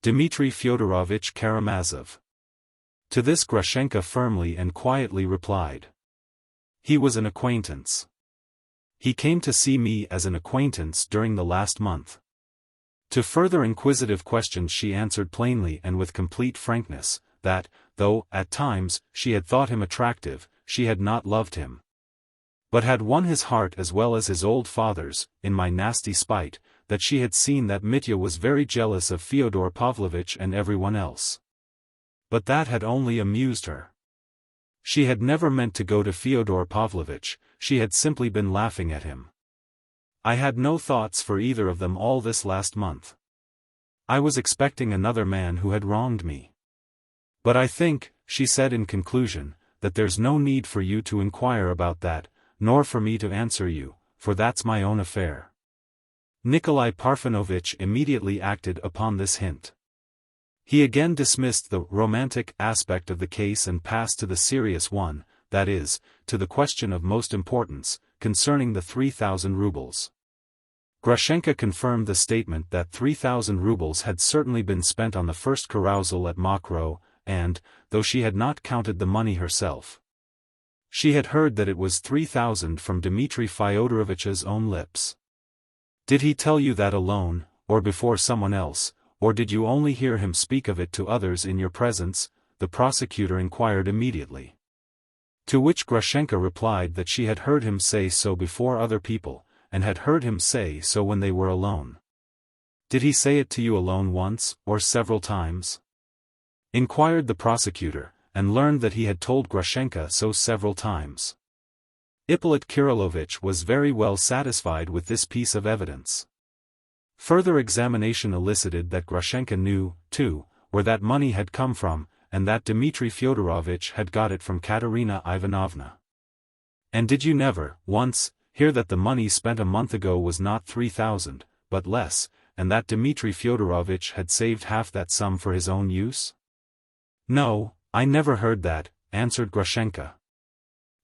Dmitri Fyodorovich Karamazov. To this Grushenka firmly and quietly replied, "He was an acquaintance. He came to see me as an acquaintance during the last month." To further inquisitive questions she answered plainly and with complete frankness, that, though, at times, she had thought him attractive, she had not loved him, but had won his heart as well as his old father's, in my nasty spite, that she had seen that Mitya was very jealous of Fyodor Pavlovitch and everyone else. But that had only amused her. She had never meant to go to Fyodor Pavlovitch, she had simply been laughing at him. I had no thoughts for either of them all this last month. I was expecting another man who had wronged me. But I think, she said in conclusion, that there's no need for you to inquire about that, nor for me to answer you, for that's my own affair. Nikolai Parfenovitch immediately acted upon this hint. He again dismissed the romantic aspect of the case and passed to the serious one, that is, to the question of most importance, concerning the 3,000 rubles. Grushenka confirmed the statement that 3,000 rubles had certainly been spent on the first carousal at Mokroe, and, though she had not counted the money herself, she had heard that it was 3,000 from Dmitri Fyodorovitch's own lips. Did he tell you that alone, or before someone else, or did you only hear him speak of it to others in your presence? The prosecutor inquired immediately. To which Grushenka replied that she had heard him say so before other people, and had heard him say so when they were alone. Did he say it to you alone once, or several times? Inquired the prosecutor, and learned that he had told Grushenka so several times. Ippolit Kirillovitch was very well satisfied with this piece of evidence. Further examination elicited that Grushenka knew, too, where that money had come from, and that Dmitri Fyodorovitch had got it from Katerina Ivanovna. And did you never, once, hear that the money spent a month ago was not 3,000, but less, and that Dmitri Fyodorovitch had saved half that sum for his own use? No, I never heard that, answered Grushenka.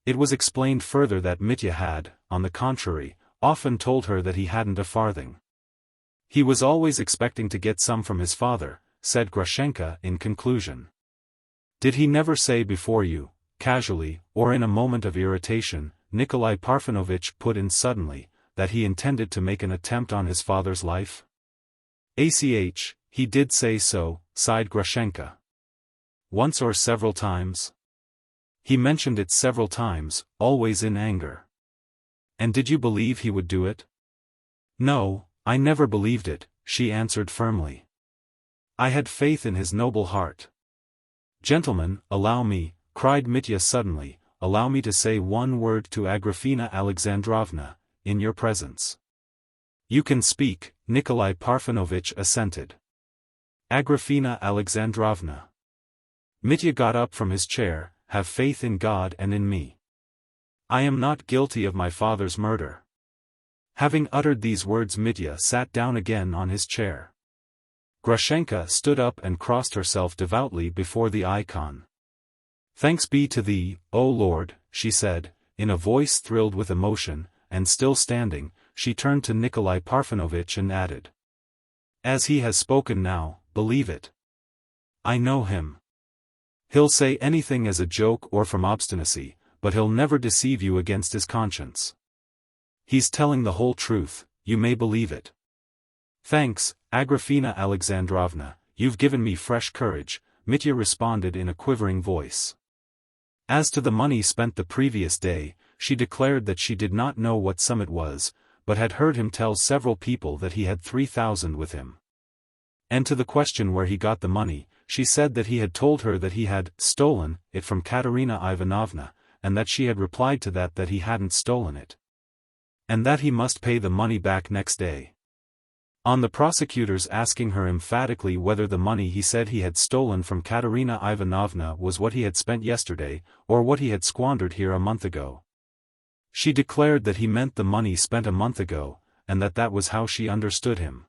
It was explained further that Mitya had, on the contrary, often told her that he hadn't a farthing. He was always expecting to get some from his father, said Grushenka in conclusion. Did he never say before you, casually, or in a moment of irritation, Nikolai Parfenovitch put in suddenly, that he intended to make an attempt on his father's life? Ach, he did say so, sighed Grushenka. Once or several times? He mentioned it several times, always in anger. And did you believe he would do it? No, I never believed it, she answered firmly. I had faith in his noble heart. Gentlemen, allow me, cried Mitya suddenly, allow me to say one word to Agrafena Alexandrovna, in your presence. You can speak, Nikolai Parfenovitch assented. Agrafena Alexandrovna. Mitya got up from his chair, have faith in God and in me. I am not guilty of my father's murder. Having uttered these words, Mitya sat down again on his chair. Grushenka stood up and crossed herself devoutly before the icon. Thanks be to thee, O Lord, she said, in a voice thrilled with emotion, and still standing, she turned to Nikolai Parfenovitch and added. As he has spoken now, believe it. I know him. He'll say anything as a joke or from obstinacy, but he'll never deceive you against his conscience. He's telling the whole truth, you may believe it. Thanks, Agrafena Alexandrovna, you've given me fresh courage, Mitya responded in a quivering voice. As to the money spent the previous day, she declared that she did not know what sum it was, but had heard him tell several people that he had 3,000 with him. And to the question where he got the money, she said that he had told her that he had stolen it from Katerina Ivanovna, and that she had replied to that he hadn't stolen it. And that he must pay the money back next day. On the prosecutor's asking her emphatically whether the money he said he had stolen from Katerina Ivanovna was what he had spent yesterday, or what he had squandered here a month ago, she declared that he meant the money spent a month ago, and that was how she understood him.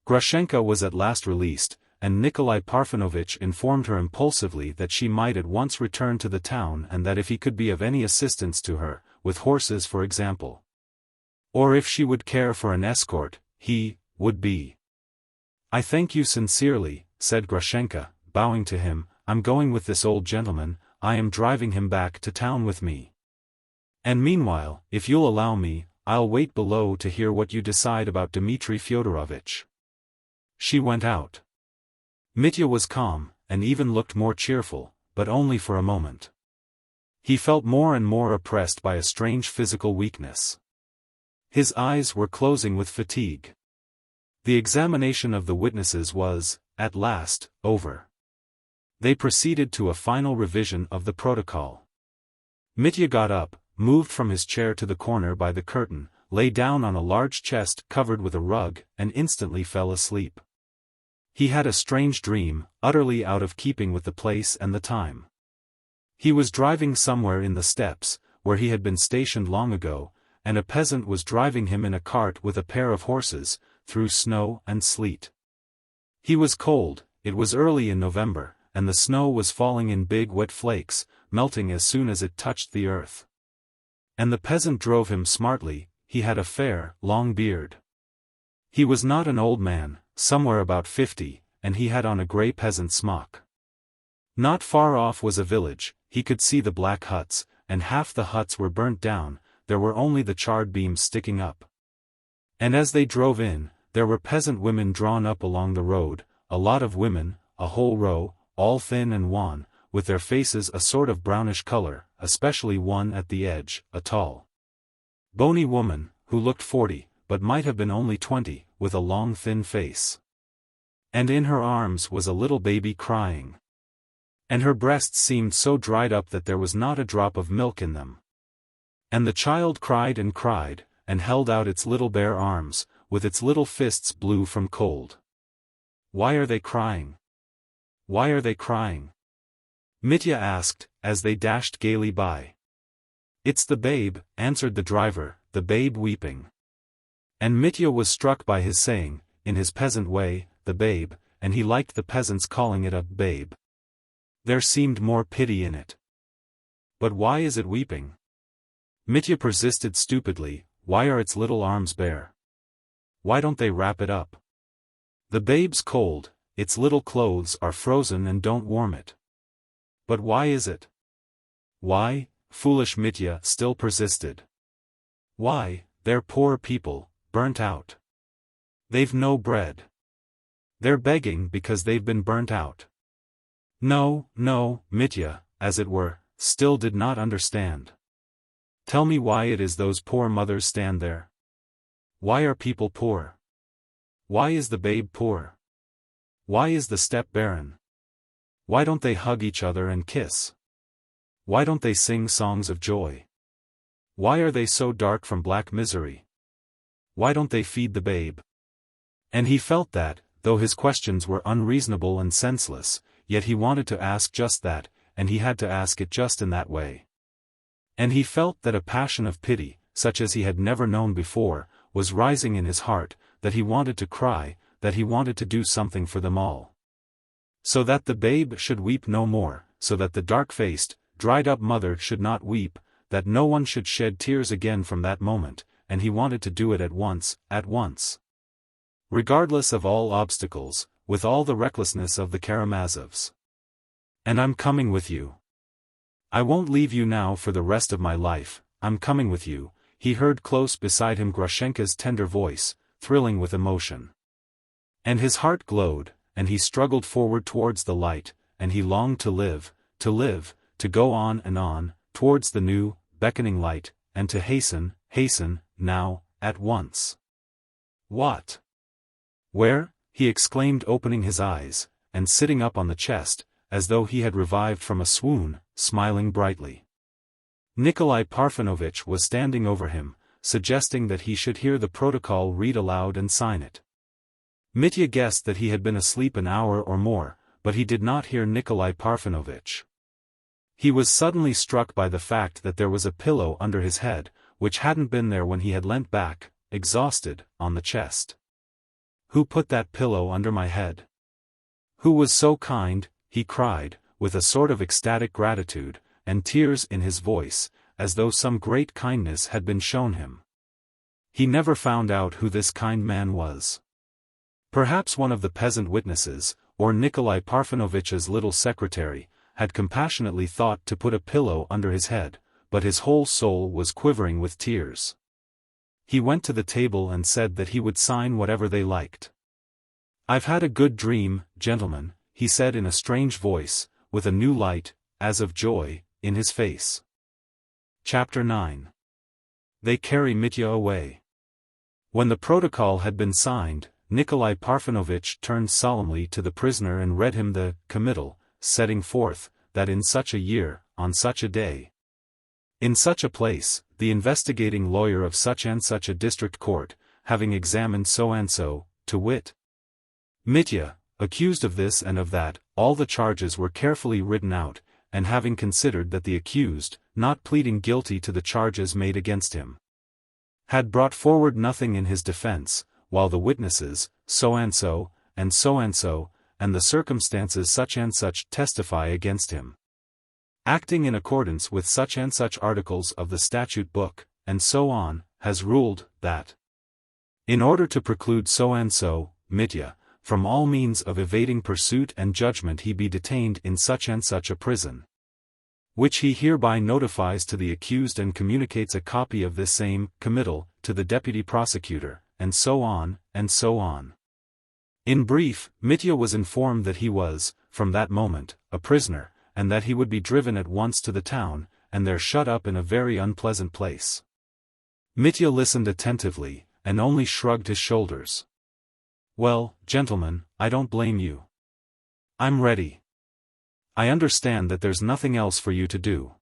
Grushenka was at last released, and Nikolai Parfenovitch informed her impulsively that she might at once return to the town and that if he could be of any assistance to her, with horses for example, or if she would care for an escort, he would be. I thank you sincerely, said Grushenka, bowing to him. I'm going with this old gentleman, I am driving him back to town with me. And meanwhile, if you'll allow me, I'll wait below to hear what you decide about Dmitri Fyodorovitch. She went out. Mitya was calm, and even looked more cheerful, but only for a moment. He felt more and more oppressed by a strange physical weakness. His eyes were closing with fatigue. The examination of the witnesses was, at last, over. They proceeded to a final revision of the protocol. Mitya got up, moved from his chair to the corner by the curtain, lay down on a large chest covered with a rug, and instantly fell asleep. He had a strange dream, utterly out of keeping with the place and the time. He was driving somewhere in the steppes, where he had been stationed long ago, and a peasant was driving him in a cart with a pair of horses, through snow and sleet. He was cold, it was early in November, and the snow was falling in big wet flakes, melting as soon as it touched the earth. And the peasant drove him smartly. He had a fair, long beard. He was not an old man, somewhere about 50, and he had on a grey peasant smock. Not far off was a village. He could see the black huts, and half the huts were burnt down, there were only the charred beams sticking up. And as they drove in, there were peasant women drawn up along the road, a lot of women, a whole row, all thin and wan, with their faces a sort of brownish color, especially one at the edge, a tall, bony woman, who looked 40, but might have been only 20, with a long thin face. And in her arms was a little baby crying. And her breasts seemed so dried up that there was not a drop of milk in them. And the child cried, and held out its little bare arms, with its little fists blue from cold. Why are they crying? Why are they crying? Mitya asked, as they dashed gaily by. It's the babe, answered the driver, the babe weeping. And Mitya was struck by his saying, in his peasant way, the babe, and he liked the peasants calling it a babe. There seemed more pity in it. But why is it weeping? Mitya persisted stupidly, why are its little arms bare? Why don't they wrap it up? The babe's cold, its little clothes are frozen and don't warm it. But why is it? Why? Foolish Mitya still persisted. Why, they're poor people, burnt out. They've no bread. They're begging because they've been burnt out. No, Mitya, as it were, still did not understand. Tell me why it is those poor mothers stand there. Why are people poor? Why is the babe poor? Why is the steppe barren? Why don't they hug each other and kiss? Why don't they sing songs of joy? Why are they so dark from black misery? Why don't they feed the babe? And he felt that, though his questions were unreasonable and senseless, yet he wanted to ask just that, and he had to ask it just in that way. And he felt that a passion of pity, such as he had never known before, was rising in his heart, that he wanted to cry, that he wanted to do something for them all. So that the babe should weep no more, so that the dark-faced, dried-up mother should not weep, that no one should shed tears again from that moment, and he wanted to do it at once. Regardless of all obstacles, with all the recklessness of the Karamazovs. And I'm coming with you. I won't leave you now for the rest of my life, I'm coming with you. He heard close beside him Grushenka's tender voice, thrilling with emotion. And his heart glowed, and he struggled forward towards the light, and he longed to live, to go on and on, towards the new, beckoning light, and to hasten, now, at once. What? Where? He exclaimed, opening his eyes, and sitting up on the chest, as though he had revived from a swoon, smiling brightly. Nikolai Parfenovitch was standing over him, suggesting that he should hear the protocol read aloud and sign it. Mitya guessed that he had been asleep an hour or more, but he did not hear Nikolai Parfenovitch. He was suddenly struck by the fact that there was a pillow under his head, which hadn't been there when he had leant back, exhausted, on the chest. Who put that pillow under my head? Who was so kind? He cried, with a sort of ecstatic gratitude, and tears in his voice, as though some great kindness had been shown him. He never found out who this kind man was. Perhaps one of the peasant witnesses, or Nikolai Parfenovitch's little secretary, had compassionately thought to put a pillow under his head, but his whole soul was quivering with tears. He went to the table and said that he would sign whatever they liked. I've had a good dream, gentlemen, he said in a strange voice, with a new light, as of joy, in his face. Chapter 9. They carry Mitya away. When the protocol had been signed, Nikolai Parfenovitch turned solemnly to the prisoner and read him the committal, setting forth, that in such a year, on such a day, in such a place, the investigating lawyer of such and such a district court, having examined so and so, to wit, Mitya, accused of this and of that, all the charges were carefully written out, and having considered that the accused, not pleading guilty to the charges made against him, had brought forward nothing in his defense, while the witnesses, so and so, and the circumstances such and such testify against him. Acting in accordance with such and such articles of the statute book, and so on, has ruled, that in order to preclude so and so, Mitya, from all means of evading pursuit and judgment he be detained in such and such a prison, which he hereby notifies to the accused and communicates a copy of this same committal to the deputy prosecutor, and so on, and so on. In brief, Mitya was informed that he was, from that moment, a prisoner, and that he would be driven at once to the town, and there shut up in a very unpleasant place. Mitya listened attentively, and only shrugged his shoulders. "Well, gentlemen, I don't blame you. I'm ready. I understand that there's nothing else for you to do."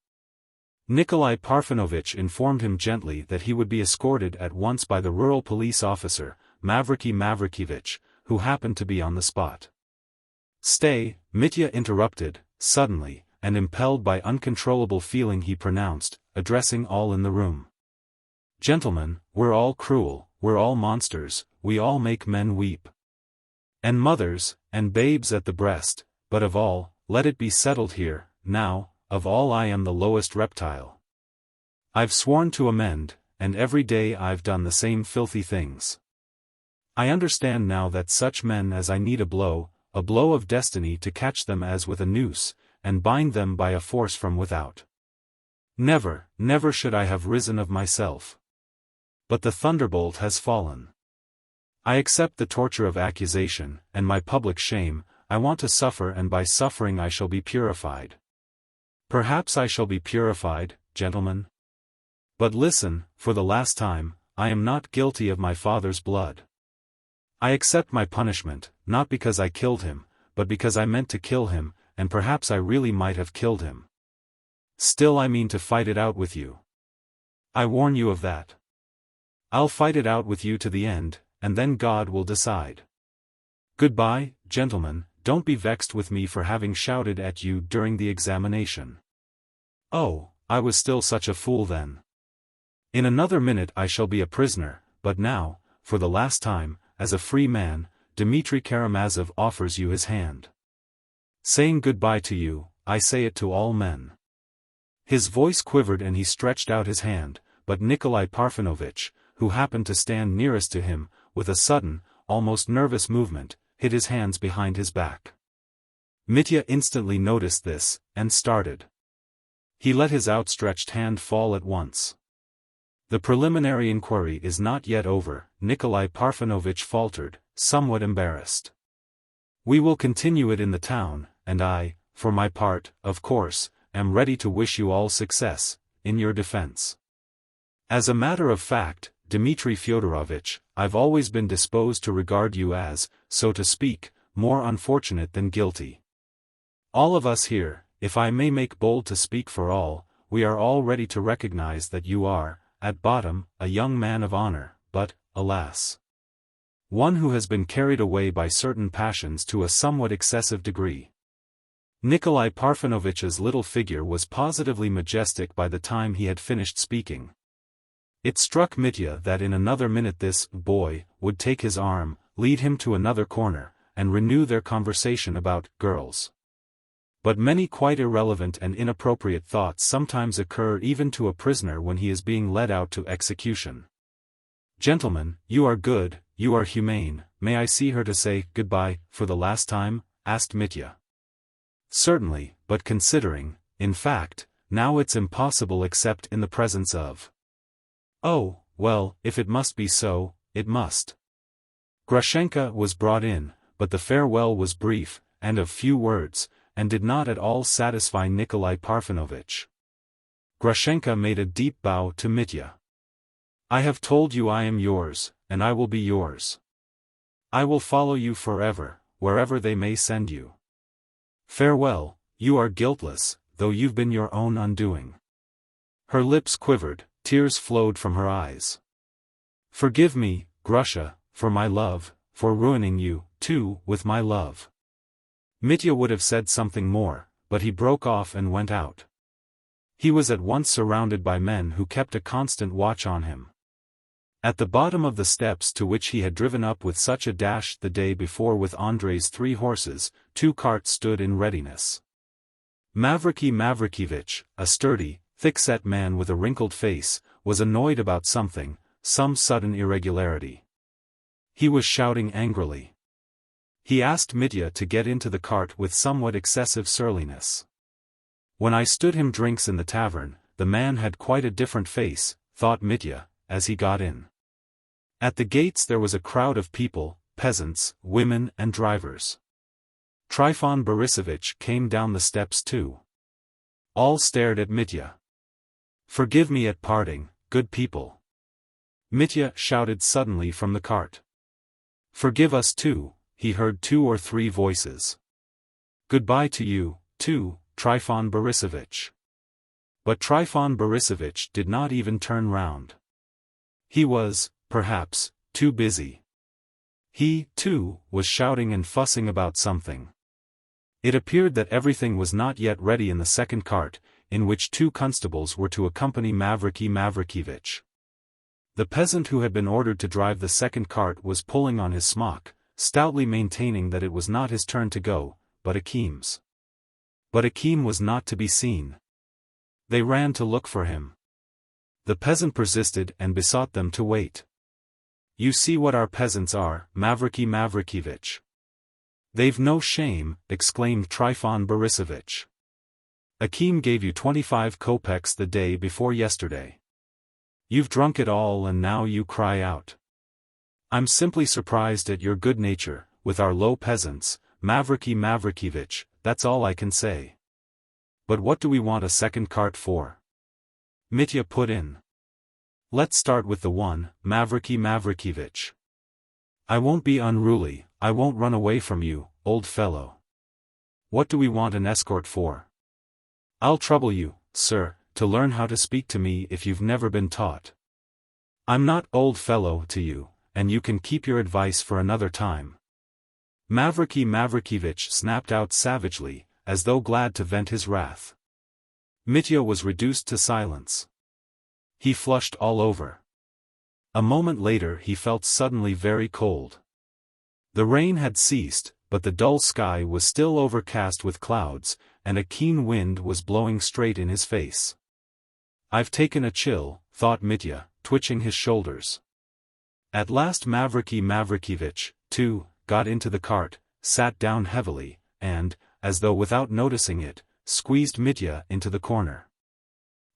Nikolai Parfenovitch informed him gently that he would be escorted at once by the rural police officer, Mavriky Mavrikyevich, who happened to be on the spot. "Stay," Mitya interrupted, suddenly, and impelled by uncontrollable feeling he pronounced, addressing all in the room. "Gentlemen, we're all cruel, we're all monsters, we all make men weep. And mothers, and babes at the breast, but of all, let it be settled here, now, of all I am the lowest reptile. I've sworn to amend, and every day I've done the same filthy things. I understand now that such men as I need a blow of destiny to catch them as with a noose, and bind them by a force from without. Never, never should I have risen of myself. But the thunderbolt has fallen. I accept the torture of accusation, and my public shame. I want to suffer, and by suffering I shall be purified. Perhaps I shall be purified, gentlemen. But listen, for the last time, I am not guilty of my father's blood. I accept my punishment, not because I killed him, but because I meant to kill him, and perhaps I really might have killed him. Still I mean to fight it out with you. I warn you of that. I'll fight it out with you to the end, and then God will decide. Goodbye, gentlemen, don't be vexed with me for having shouted at you during the examination. Oh, I was still such a fool then. In another minute I shall be a prisoner, but now, for the last time, as a free man, Dmitri Karamazov offers you his hand. Saying goodbye to you, I say it to all men." His voice quivered and he stretched out his hand, but Nikolai Parfenovitch, who happened to stand nearest to him, with a sudden, almost nervous movement, hid his hands behind his back. Mitya instantly noticed this, and started. He let his outstretched hand fall at once. "The preliminary inquiry is not yet over," Nikolai Parfenovitch faltered, somewhat embarrassed. "We will continue it in the town, and I, for my part, of course, am ready to wish you all success, in your defense. As a matter of fact, Dmitri Fyodorovitch, I've always been disposed to regard you as, so to speak, more unfortunate than guilty. All of us here, if I may make bold to speak for all, we are all ready to recognize that you are, at bottom, a young man of honor, but, alas, one who has been carried away by certain passions to a somewhat excessive degree." Nikolai Parfenovitch's little figure was positively majestic by the time he had finished speaking. It struck Mitya that in another minute this boy would take his arm, lead him to another corner, and renew their conversation about girls. But many quite irrelevant and inappropriate thoughts sometimes occur even to a prisoner when he is being led out to execution. "Gentlemen, you are good, you are humane, may I see her to say goodbye for the last time?" asked Mitya. "Certainly, but considering, in fact, now it's impossible except in the presence of—" "Oh, well, if it must be so, it must." Grushenka was brought in, but the farewell was brief, and of few words, and did not at all satisfy Nikolai Parfenovitch. Grushenka made a deep bow to Mitya. "I have told you I am yours, and I will be yours. I will follow you forever, wherever they may send you. Farewell, you are guiltless, though you've been your own undoing." Her lips quivered, tears flowed from her eyes. "Forgive me, Grusha, for my love, for ruining you, too, with my love." Mitya would have said something more, but he broke off and went out. He was at once surrounded by men who kept a constant watch on him. At the bottom of the steps to which he had driven up with such a dash the day before with Andrei's 3 horses, 2 carts stood in readiness. Mavriky Mavrikyevich, a sturdy, thick-set man with a wrinkled face, was annoyed about something, some sudden irregularity. He was shouting angrily. He asked Mitya to get into the cart with somewhat excessive surliness. When I stood him drinks in the tavern, the man had quite a different face, thought Mitya, as he got in. At the gates there was a crowd of people, peasants, women and drivers. Trifon Borisovich came down the steps too. All stared at Mitya. "Forgive me at parting, good people," Mitya shouted suddenly from the cart. "Forgive us too," he heard 2 or 3 voices. "Goodbye to you, too, Trifon Borisovich." But Trifon Borisovich did not even turn round. He was, perhaps, too busy. He, too, was shouting and fussing about something. It appeared that everything was not yet ready in the second cart, in which 2 constables were to accompany Mavriky Mavrikyevich. The peasant who had been ordered to drive the second cart was pulling on his smock, stoutly maintaining that it was not his turn to go, but Akim's. But Akim was not to be seen. They ran to look for him. The peasant persisted and besought them to wait. "You see what our peasants are, Mavriky Mavrikyevich. They've no shame," exclaimed Trifon Borisovich. "Akim gave you 25 kopecks the day before yesterday. You've drunk it all and now you cry out. I'm simply surprised at your good nature, with our low peasants, Mavriky Mavrikyevich, that's all I can say." "But what do we want a second cart for?" Mitya put in. "Let's start with the one, Mavriky Mavrikyevich. I won't be unruly, I won't run away from you, old fellow. What do we want an escort for? I'll trouble you, sir, to learn how to speak to me if you've never been taught. I'm not old fellow to you, and you can keep your advice for another time." Mavriky Mavrikyevich snapped out savagely, as though glad to vent his wrath. Mitya was reduced to silence. He flushed all over. A moment later he felt suddenly very cold. The rain had ceased, but the dull sky was still overcast with clouds, and a keen wind was blowing straight in his face. "I've taken a chill," thought Mitya, twitching his shoulders. At last Mavriky Mavrikyevich, too, got into the cart, sat down heavily, and, as though without noticing it, squeezed Mitya into the corner.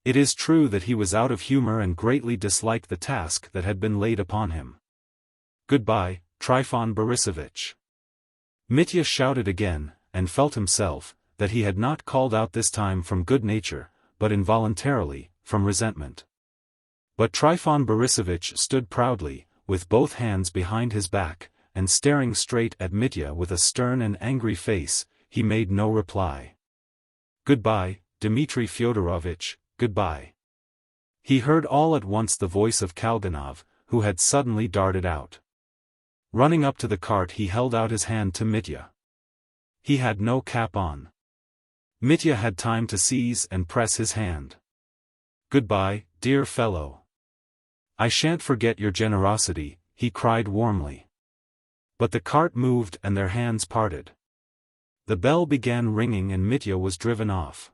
It is true that he was out of humor and greatly disliked the task that had been laid upon him. "Goodbye, Trifon Borisovich." Mitya shouted again, and felt himself, that he had not called out this time from good nature, but involuntarily, from resentment. But Trifon Borisovich stood proudly, with both hands behind his back, and staring straight at Mitya with a stern and angry face. He made no reply. "Goodbye, Dmitri Fyodorovich, goodbye." He heard all at once the voice of Kalganov, who had suddenly darted out. Running up to the cart he held out his hand to Mitya. He had no cap on. Mitya had time to seize and press his hand. "Goodbye, dear fellow. I shan't forget your generosity," he cried warmly. But the cart moved and their hands parted. The bell began ringing and Mitya was driven off.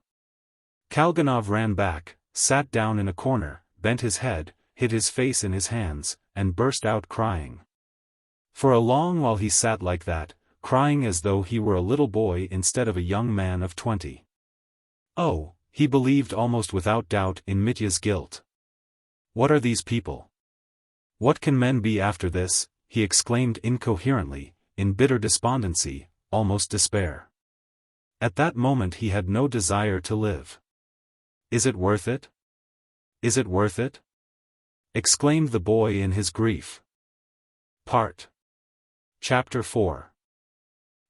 Kalganov ran back, sat down in a corner, bent his head, hid his face in his hands, and burst out crying. For a long while he sat like that, crying as though he were a little boy instead of a young man of 20. Oh, he believed almost without doubt in Mitya's guilt. "What are these people? What can men be after this?" he exclaimed incoherently, in bitter despondency, almost despair. At that moment he had no desire to live. "Is it worth it? Is it worth it?" exclaimed the boy in his grief. Chapter 4.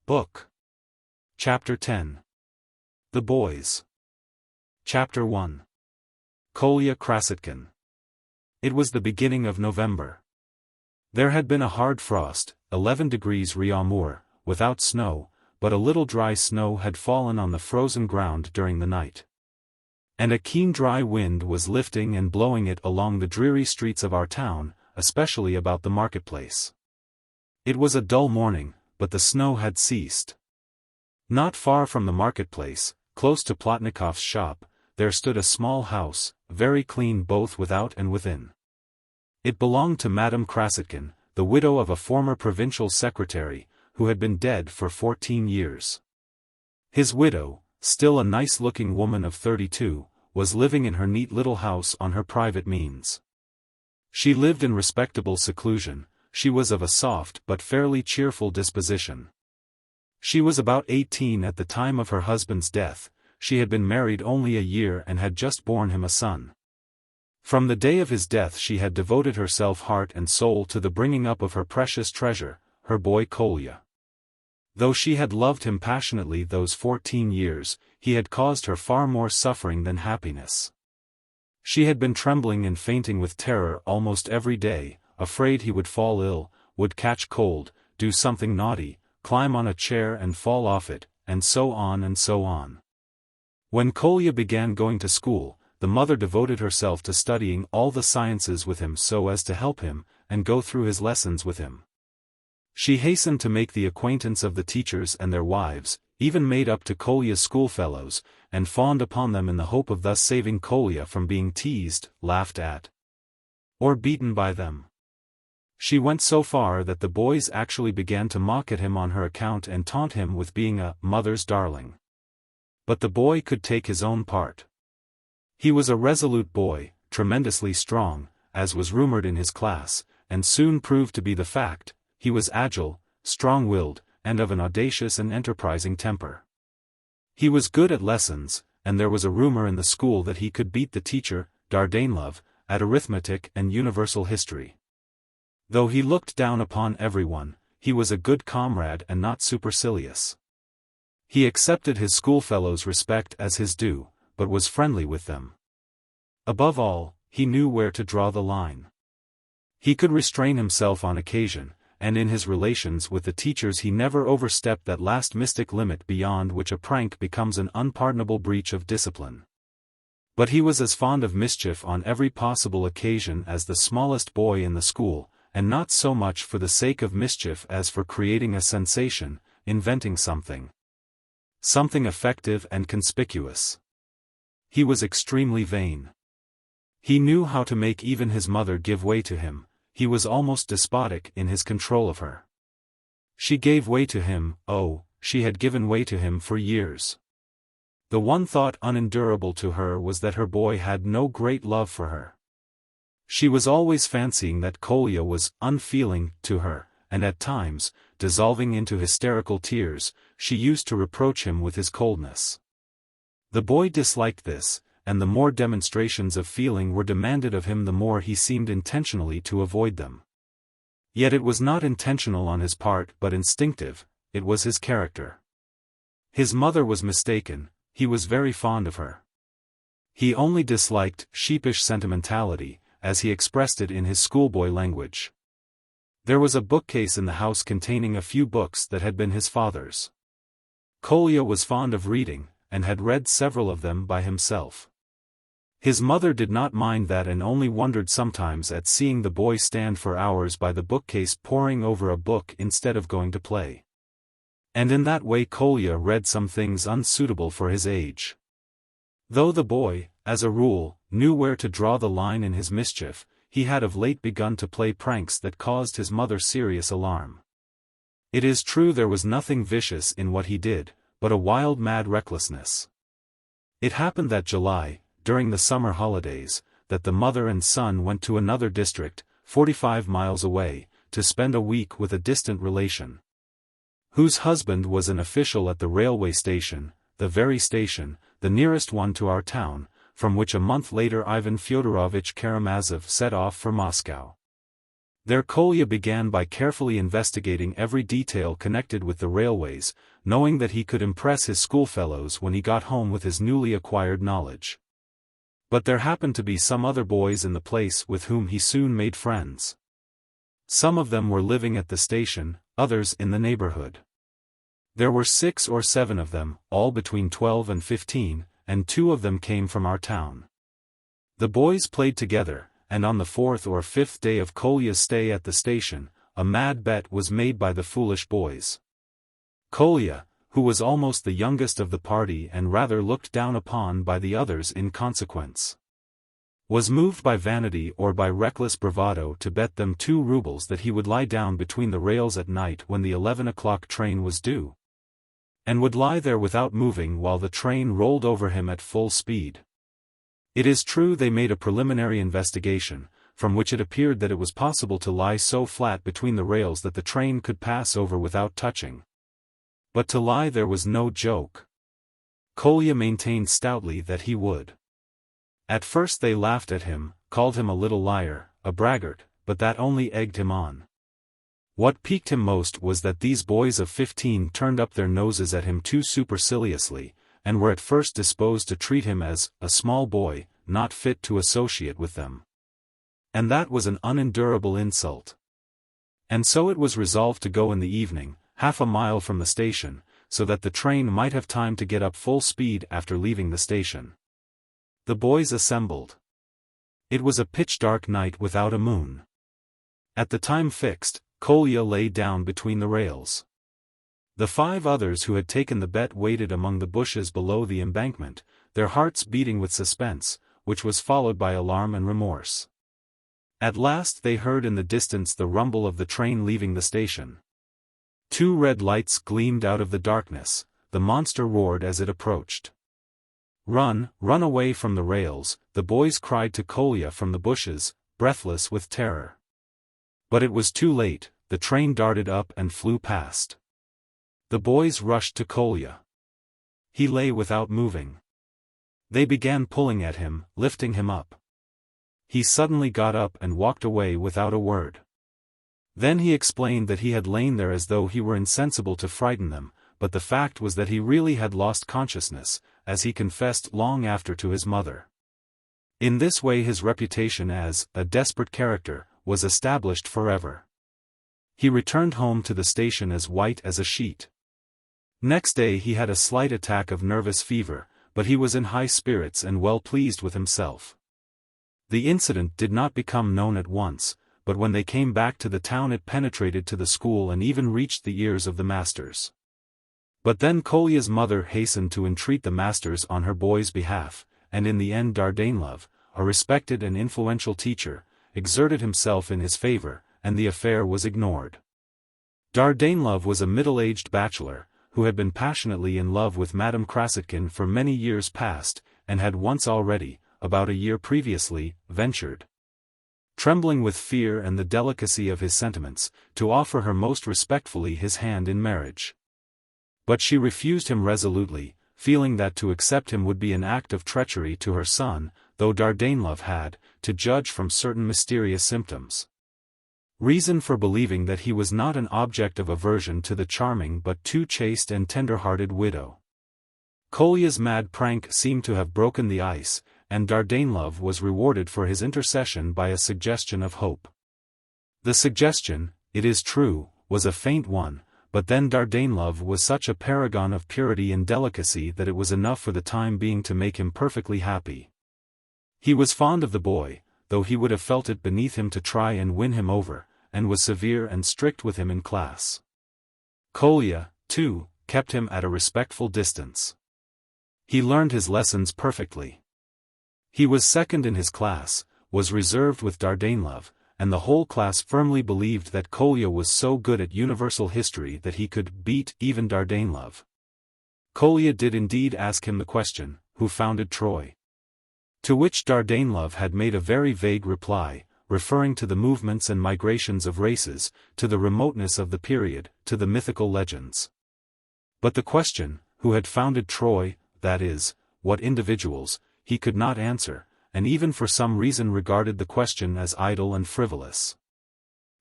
Book. Chapter 10. The Boys. Chapter 1. Kolya Krasotkin. It was the beginning of November. There had been a hard frost, 11 degrees Réaumur, without snow, but a little dry snow had fallen on the frozen ground during the night. And a keen dry wind was lifting and blowing it along the dreary streets of our town, especially about the marketplace. It was a dull morning, but the snow had ceased. Not far from the marketplace, close to Plotnikov's shop, there stood a small house, very clean both without and within. It belonged to Madame Krasotkin, the widow of a former provincial secretary, who had been dead for 14 years. His widow, still a nice-looking woman of 32, was living in her neat little house on her private means. She lived in respectable seclusion. She was of a soft but fairly cheerful disposition. She was about 18 at the time of her husband's death. She had been married only a year and had just borne him a son. From the day of his death she had devoted herself heart and soul to the bringing up of her precious treasure, her boy Kolya. Though she had loved him passionately those 14 years, he had caused her far more suffering than happiness. She had been trembling and fainting with terror almost every day, afraid he would fall ill, would catch cold, do something naughty, climb on a chair and fall off it, and so on and so on. When Kolya began going to school, the mother devoted herself to studying all the sciences with him so as to help him, and go through his lessons with him. She hastened to make the acquaintance of the teachers and their wives, even made up to Kolya's schoolfellows, and fawned upon them in the hope of thus saving Kolya from being teased, laughed at, or beaten by them. She went so far that the boys actually began to mock at him on her account and taunt him with being a mother's darling. But the boy could take his own part. He was a resolute boy, tremendously strong, as was rumored in his class, and soon proved to be the fact. He was agile, strong-willed, and of an audacious and enterprising temper. He was good at lessons, and there was a rumor in the school that he could beat the teacher, Dardanelov, at arithmetic and universal history. Though he looked down upon everyone, he was a good comrade and not supercilious. He accepted his schoolfellows' respect as his due, but was friendly with them. Above all, he knew where to draw the line. He could restrain himself on occasion, and in his relations with the teachers he never overstepped that last mystic limit beyond which a prank becomes an unpardonable breach of discipline. But he was as fond of mischief on every possible occasion as the smallest boy in the school, and not so much for the sake of mischief as for creating a sensation, inventing something effective and conspicuous. He was extremely vain. He knew how to make even his mother give way to him. He was almost despotic in his control of her. She gave way to him. Oh, she had given way to him for years. The one thought unendurable to her was that her boy had no great love for her. She was always fancying that Kolya was unfeeling to her, and at times, dissolving into hysterical tears, she used to reproach him with his coldness. The boy disliked this, and the more demonstrations of feeling were demanded of him the more he seemed intentionally to avoid them. Yet it was not intentional on his part but instinctive, it was his character. His mother was mistaken, he was very fond of her. He only disliked sheepish sentimentality, as he expressed it in his schoolboy language. There was a bookcase in the house containing a few books that had been his father's. Kolya was fond of reading, and had read several of them by himself. His mother did not mind that and only wondered sometimes at seeing the boy stand for hours by the bookcase poring over a book instead of going to play. And in that way Kolya read some things unsuitable for his age. Though the boy, as a rule, knew where to draw the line in his mischief, he had of late begun to play pranks that caused his mother serious alarm. It is true there was nothing vicious in what he did, but a wild mad recklessness. It happened that July, during the summer holidays, that the mother and son went to another district, 45 miles away, to spend a week with a distant relation, whose husband was an official at the railway station, the very station, the nearest one to our town, from which a month later Ivan Fyodorovich Karamazov set off for Moscow. There Kolya began by carefully investigating every detail connected with the railways, knowing that he could impress his schoolfellows when he got home with his newly acquired knowledge. But there happened to be some other boys in the place with whom he soon made friends. Some of them were living at the station, others in the neighborhood. There were 6 or 7 of them, all between 12 and 15, and 2 of them came from our town. The boys played together, and on the 4th or 5th day of Kolya's stay at the station, a mad bet was made by the foolish boys. Kolya, who was almost the youngest of the party and rather looked down upon by the others in consequence, was moved by vanity or by reckless bravado to bet them 2 rubles that he would lie down between the rails at night when the 11 o'clock train was due, and would lie there without moving while the train rolled over him at full speed. It is true they made a preliminary investigation, from which it appeared that it was possible to lie so flat between the rails that the train could pass over without touching. But to lie there was no joke. Kolya maintained stoutly that he would. At first they laughed at him, called him a little liar, a braggart, but that only egged him on. What piqued him most was that these boys of 15 turned up their noses at him too superciliously, and were at first disposed to treat him as a small boy, not fit to associate with them. And that was an unendurable insult. And so it was resolved to go in the evening, half a mile from the station, so that the train might have time to get up full speed after leaving the station. The boys assembled. It was a pitch-dark night without a moon. At the time fixed, Kolya lay down between the rails. The 5 others who had taken the bet waited among the bushes below the embankment, their hearts beating with suspense, which was followed by alarm and remorse. At last they heard in the distance the rumble of the train leaving the station. 2 red lights gleamed out of the darkness, the monster roared as it approached. "Run, run away from the rails," the boys cried to Kolya from the bushes, breathless with terror. But it was too late, the train darted up and flew past. The boys rushed to Kolya. He lay without moving. They began pulling at him, lifting him up. He suddenly got up and walked away without a word. Then he explained that he had lain there as though he were insensible to frighten them, but the fact was that he really had lost consciousness, as he confessed long after to his mother. In this way his reputation as a desperate character was established forever. He returned home to the station as white as a sheet. Next day he had a slight attack of nervous fever, but he was in high spirits and well pleased with himself. The incident did not become known at once, but when they came back to the town it penetrated to the school and even reached the ears of the masters. But then Kolya's mother hastened to entreat the masters on her boy's behalf, and in the end Dardanelov, a respected and influential teacher, exerted himself in his favor, and the affair was ignored. Dardanelov was a middle-aged bachelor, who had been passionately in love with Madame Krasotkin for many years past, and had once already, about a year previously, ventured, trembling with fear and the delicacy of his sentiments, to offer her most respectfully his hand in marriage. But she refused him resolutely, feeling that to accept him would be an act of treachery to her son, though Dardanelov had, to judge from certain mysterious symptoms, reason for believing that he was not an object of aversion to the charming but too chaste and tender-hearted widow. Kolya's mad prank seemed to have broken the ice, and Dardanelov was rewarded for his intercession by a suggestion of hope. The suggestion, it is true, was a faint one, but then Dardanelov was such a paragon of purity and delicacy that it was enough for the time being to make him perfectly happy. He was fond of the boy, though he would have felt it beneath him to try and win him over, and was severe and strict with him in class. Kolya, too, kept him at a respectful distance. He learned his lessons perfectly. He was second in his class, was reserved with Dardanelov, and the whole class firmly believed that Kolya was so good at universal history that he could beat even Dardanelov. Kolya did indeed ask him the question, who founded Troy? To which Dardanelov had made a very vague reply, referring to the movements and migrations of races, to the remoteness of the period, to the mythical legends. But the question, who had founded Troy, that is, what individuals, he could not answer, and even for some reason regarded the question as idle and frivolous.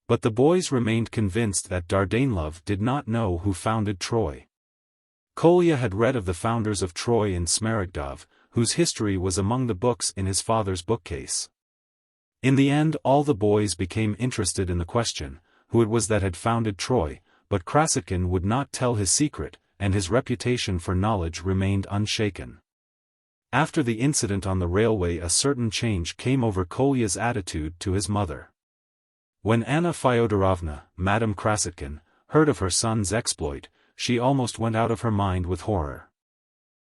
But the boys remained convinced that Dardanelov did not know who founded Troy. Kolya had read of the founders of Troy in Smerdyakov, whose history was among the books in his father's bookcase. In the end all the boys became interested in the question, who it was that had founded Troy, but Krasotkin would not tell his secret, and his reputation for knowledge remained unshaken. After the incident on the railway, a certain change came over Kolya's attitude to his mother. When Anna Fyodorovna, Madame Krasotkin, heard of her son's exploit, she almost went out of her mind with horror.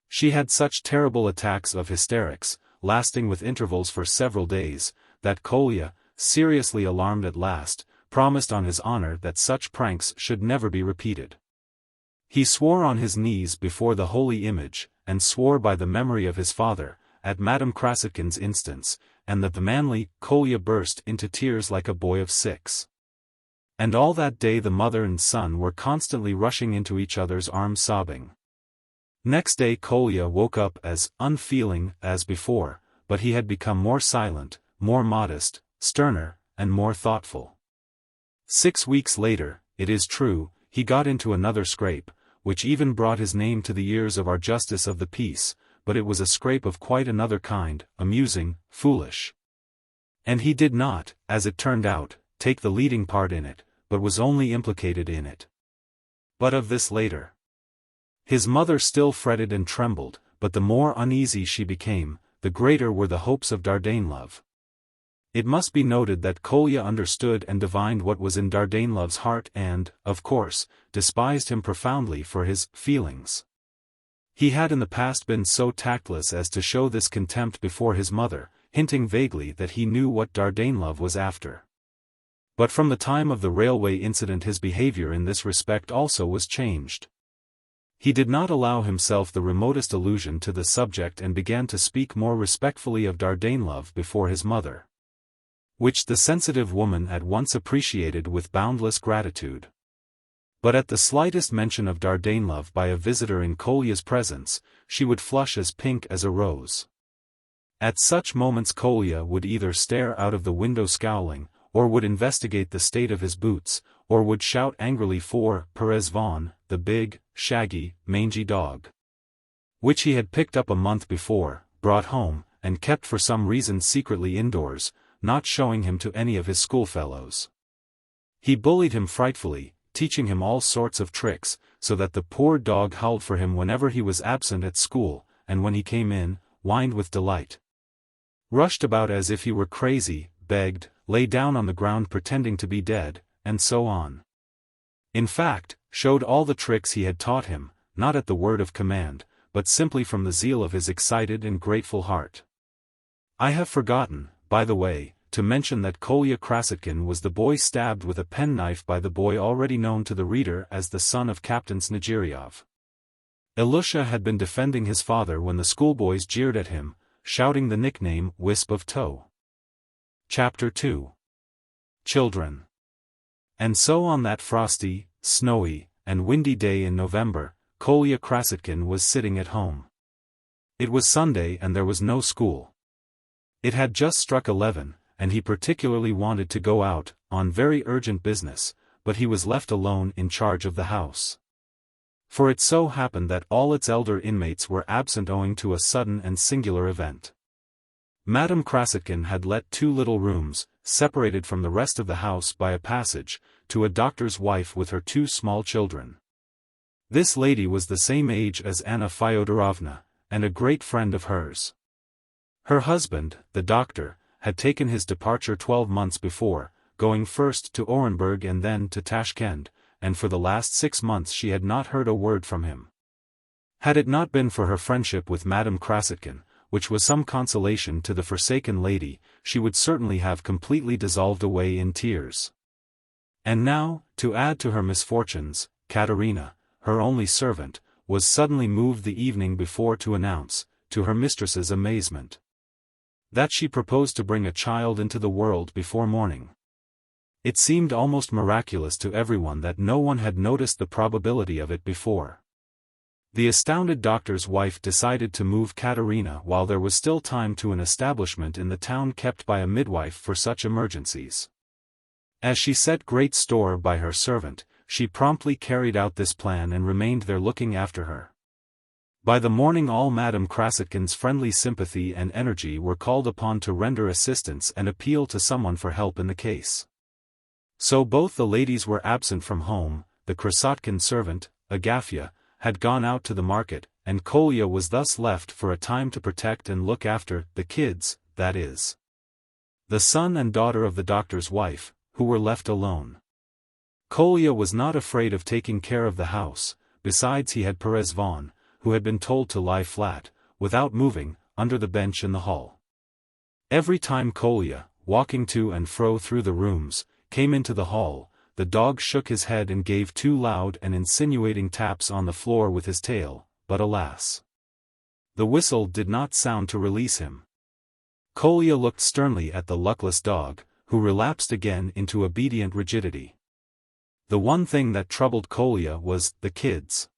She had such terrible attacks of hysterics, lasting with intervals for several days, that Kolya, seriously alarmed at last, promised on his honor that such pranks should never be repeated. He swore on his knees before the holy image, and swore by the memory of his father, at Madame Krasotkin's instance, and that the manly Kolya burst into tears like a boy of 6. And all that day the mother and son were constantly rushing into each other's arms sobbing. Next day Kolya woke up as unfeeling as before, but he had become more silent, more modest, sterner, and more thoughtful. 6 weeks later, it is true, he got into another scrape, which even brought his name to the ears of our justice of the peace, but it was a scrape of quite another kind, amusing, foolish. And he did not, as it turned out, take the leading part in it, but was only implicated in it. But of this later. His mother still fretted and trembled, but the more uneasy she became, the greater were the hopes of Dardanelov's. It must be noted that Kolya understood and divined what was in Dardanelov's heart and, of course, despised him profoundly for his feelings. He had in the past been so tactless as to show this contempt before his mother, hinting vaguely that he knew what Dardanelov was after. But from the time of the railway incident his behavior in this respect also was changed. He did not allow himself the remotest allusion to the subject and began to speak more respectfully of Dardanelov before his mother, which the sensitive woman at once appreciated with boundless gratitude. But at the slightest mention of Dardanelov by a visitor in Kolya's presence, she would flush as pink as a rose. At such moments Kolya would either stare out of the window scowling, or would investigate the state of his boots, or would shout angrily for Perez Vaughan, the big, shaggy, mangy dog, which he had picked up a month before, brought home, and kept for some reason secretly indoors, not showing him to any of his schoolfellows. He bullied him frightfully, teaching him all sorts of tricks, so that the poor dog howled for him whenever he was absent at school, and when he came in, whined with delight, rushed about as if he were crazy, begged, lay down on the ground pretending to be dead, and so on. In fact, showed all the tricks he had taught him, not at the word of command, but simply from the zeal of his excited and grateful heart. I have forgotten, by the way, to mention that Kolya Krasotkin was the boy stabbed with a penknife by the boy already known to the reader as the son of Captain Snegiryov. Ilusha had been defending his father when the schoolboys jeered at him, shouting the nickname Wisp of Tow. Chapter 2. Children. And so on that frosty, snowy, and windy day in November, Kolya Krasotkin was sitting at home. It was Sunday and there was no school. It had just struck 11, and he particularly wanted to go out, on very urgent business, but he was left alone in charge of the house. For it so happened that all its elder inmates were absent owing to a sudden and singular event. Madame Krasotkin had let 2 little rooms, separated from the rest of the house by a passage, to a doctor's wife with her 2 small children. This lady was the same age as Anna Fyodorovna, and a great friend of hers. Her husband, the doctor, had taken his departure 12 months before, going first to Orenburg and then to Tashkent, and for the last 6 months she had not heard a word from him. Had it not been for her friendship with Madame Krasotkin, which was some consolation to the forsaken lady, she would certainly have completely dissolved away in tears. And now, to add to her misfortunes, Katerina, her only servant, was suddenly moved the evening before to announce, to her mistress's amazement, that she proposed to bring a child into the world before morning. It seemed almost miraculous to everyone that no one had noticed the probability of it before. The astounded doctor's wife decided to move Katerina while there was still time to an establishment in the town kept by a midwife for such emergencies. As she set great store by her servant, she promptly carried out this plan and remained there looking after her. By the morning all Madame Krasotkin's friendly sympathy and energy were called upon to render assistance and appeal to someone for help in the case. So both the ladies were absent from home, the Krasotkin servant, Agafya, had gone out to the market, and Kolya was thus left for a time to protect and look after the kids, that is, the son and daughter of the doctor's wife, who were left alone. Kolya was not afraid of taking care of the house, besides he had Perez Vaughan, who had been told to lie flat, without moving, under the bench in the hall. Every time Kolya, walking to and fro through the rooms, came into the hall, the dog shook his head and gave 2 loud and insinuating taps on the floor with his tail, but alas, the whistle did not sound to release him. Kolya looked sternly at the luckless dog, who relapsed again into obedient rigidity. The one thing that troubled Kolya was the kids.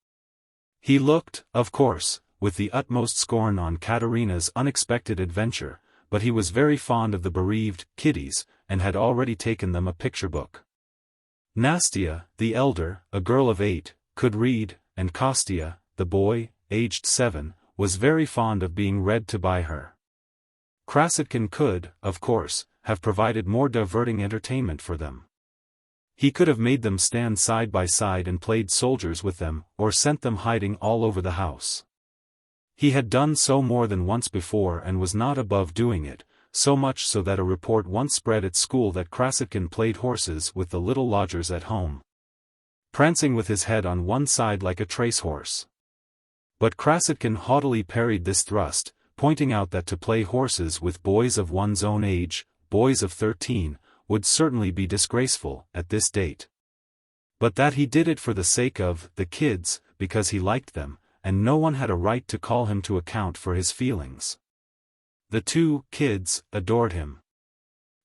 He looked, of course, with the utmost scorn on Katerina's unexpected adventure, but he was very fond of the bereaved kiddies, and had already taken them a picture book. Nastia, the elder, a girl of 8, could read, and Kostya, the boy, aged 7, was very fond of being read to by her. Krasotkin could, of course, have provided more diverting entertainment for them. He could have made them stand side by side and played soldiers with them, or sent them hiding all over the house. He had done so more than once before and was not above doing it, so much so that a report once spread at school that Krasotkin played horses with the little lodgers at home, prancing with his head on one side like a trace horse. But Krasotkin haughtily parried this thrust, pointing out that to play horses with boys of one's own age, boys of 13, would certainly be disgraceful at this date. But that he did it for the sake of the kids, because he liked them, and no one had a right to call him to account for his feelings. The 2 kids adored him.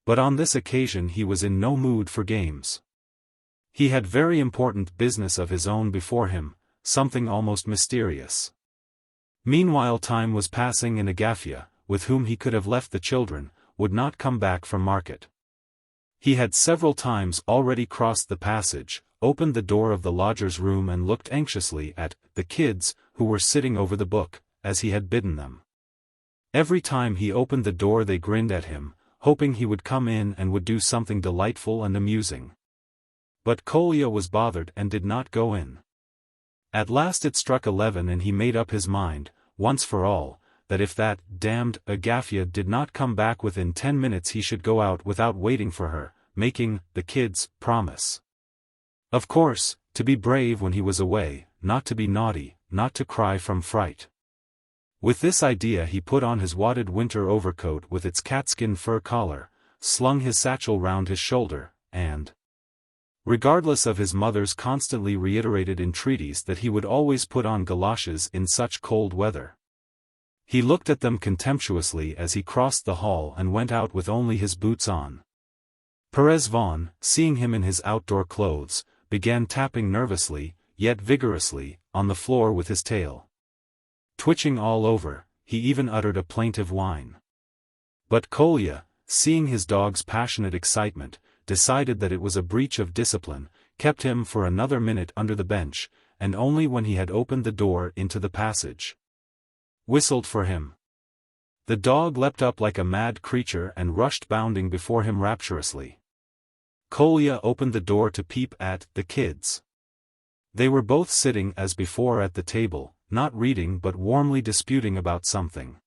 But on this occasion he was in no mood for games. He had very important business of his own before him, something almost mysterious. Meanwhile time was passing and Agafya, with whom he could have left the children, would not come back from market. He had several times already crossed the passage, opened the door of the lodger's room and looked anxiously at the kids, who were sitting over the book, as he had bidden them. Every time he opened the door they grinned at him, hoping he would come in and would do something delightful and amusing. But Kolya was bothered and did not go in. At last it struck 11 and he made up his mind, once for all, that if that damned Agafya did not come back within 10 minutes he should go out without waiting for her, making the kids promise. Of course, to be brave when he was away, not to be naughty, not to cry from fright. With this idea he put on his wadded winter overcoat with its catskin fur collar, slung his satchel round his shoulder, and, regardless of his mother's constantly reiterated entreaties that he would always put on galoshes in such cold weather, he looked at them contemptuously as he crossed the hall and went out with only his boots on. Perez Vaughan, seeing him in his outdoor clothes, began tapping nervously, yet vigorously, on the floor with his tail. Twitching all over, he even uttered a plaintive whine. But Kolya, seeing his dog's passionate excitement, decided that it was a breach of discipline, kept him for another minute under the bench, and only when he had opened the door into the passage, whistled for him. The dog leapt up like a mad creature and rushed bounding before him rapturously. Kolya opened the door to peep at the kids. They were both sitting as before at the table, not reading but warmly disputing about something.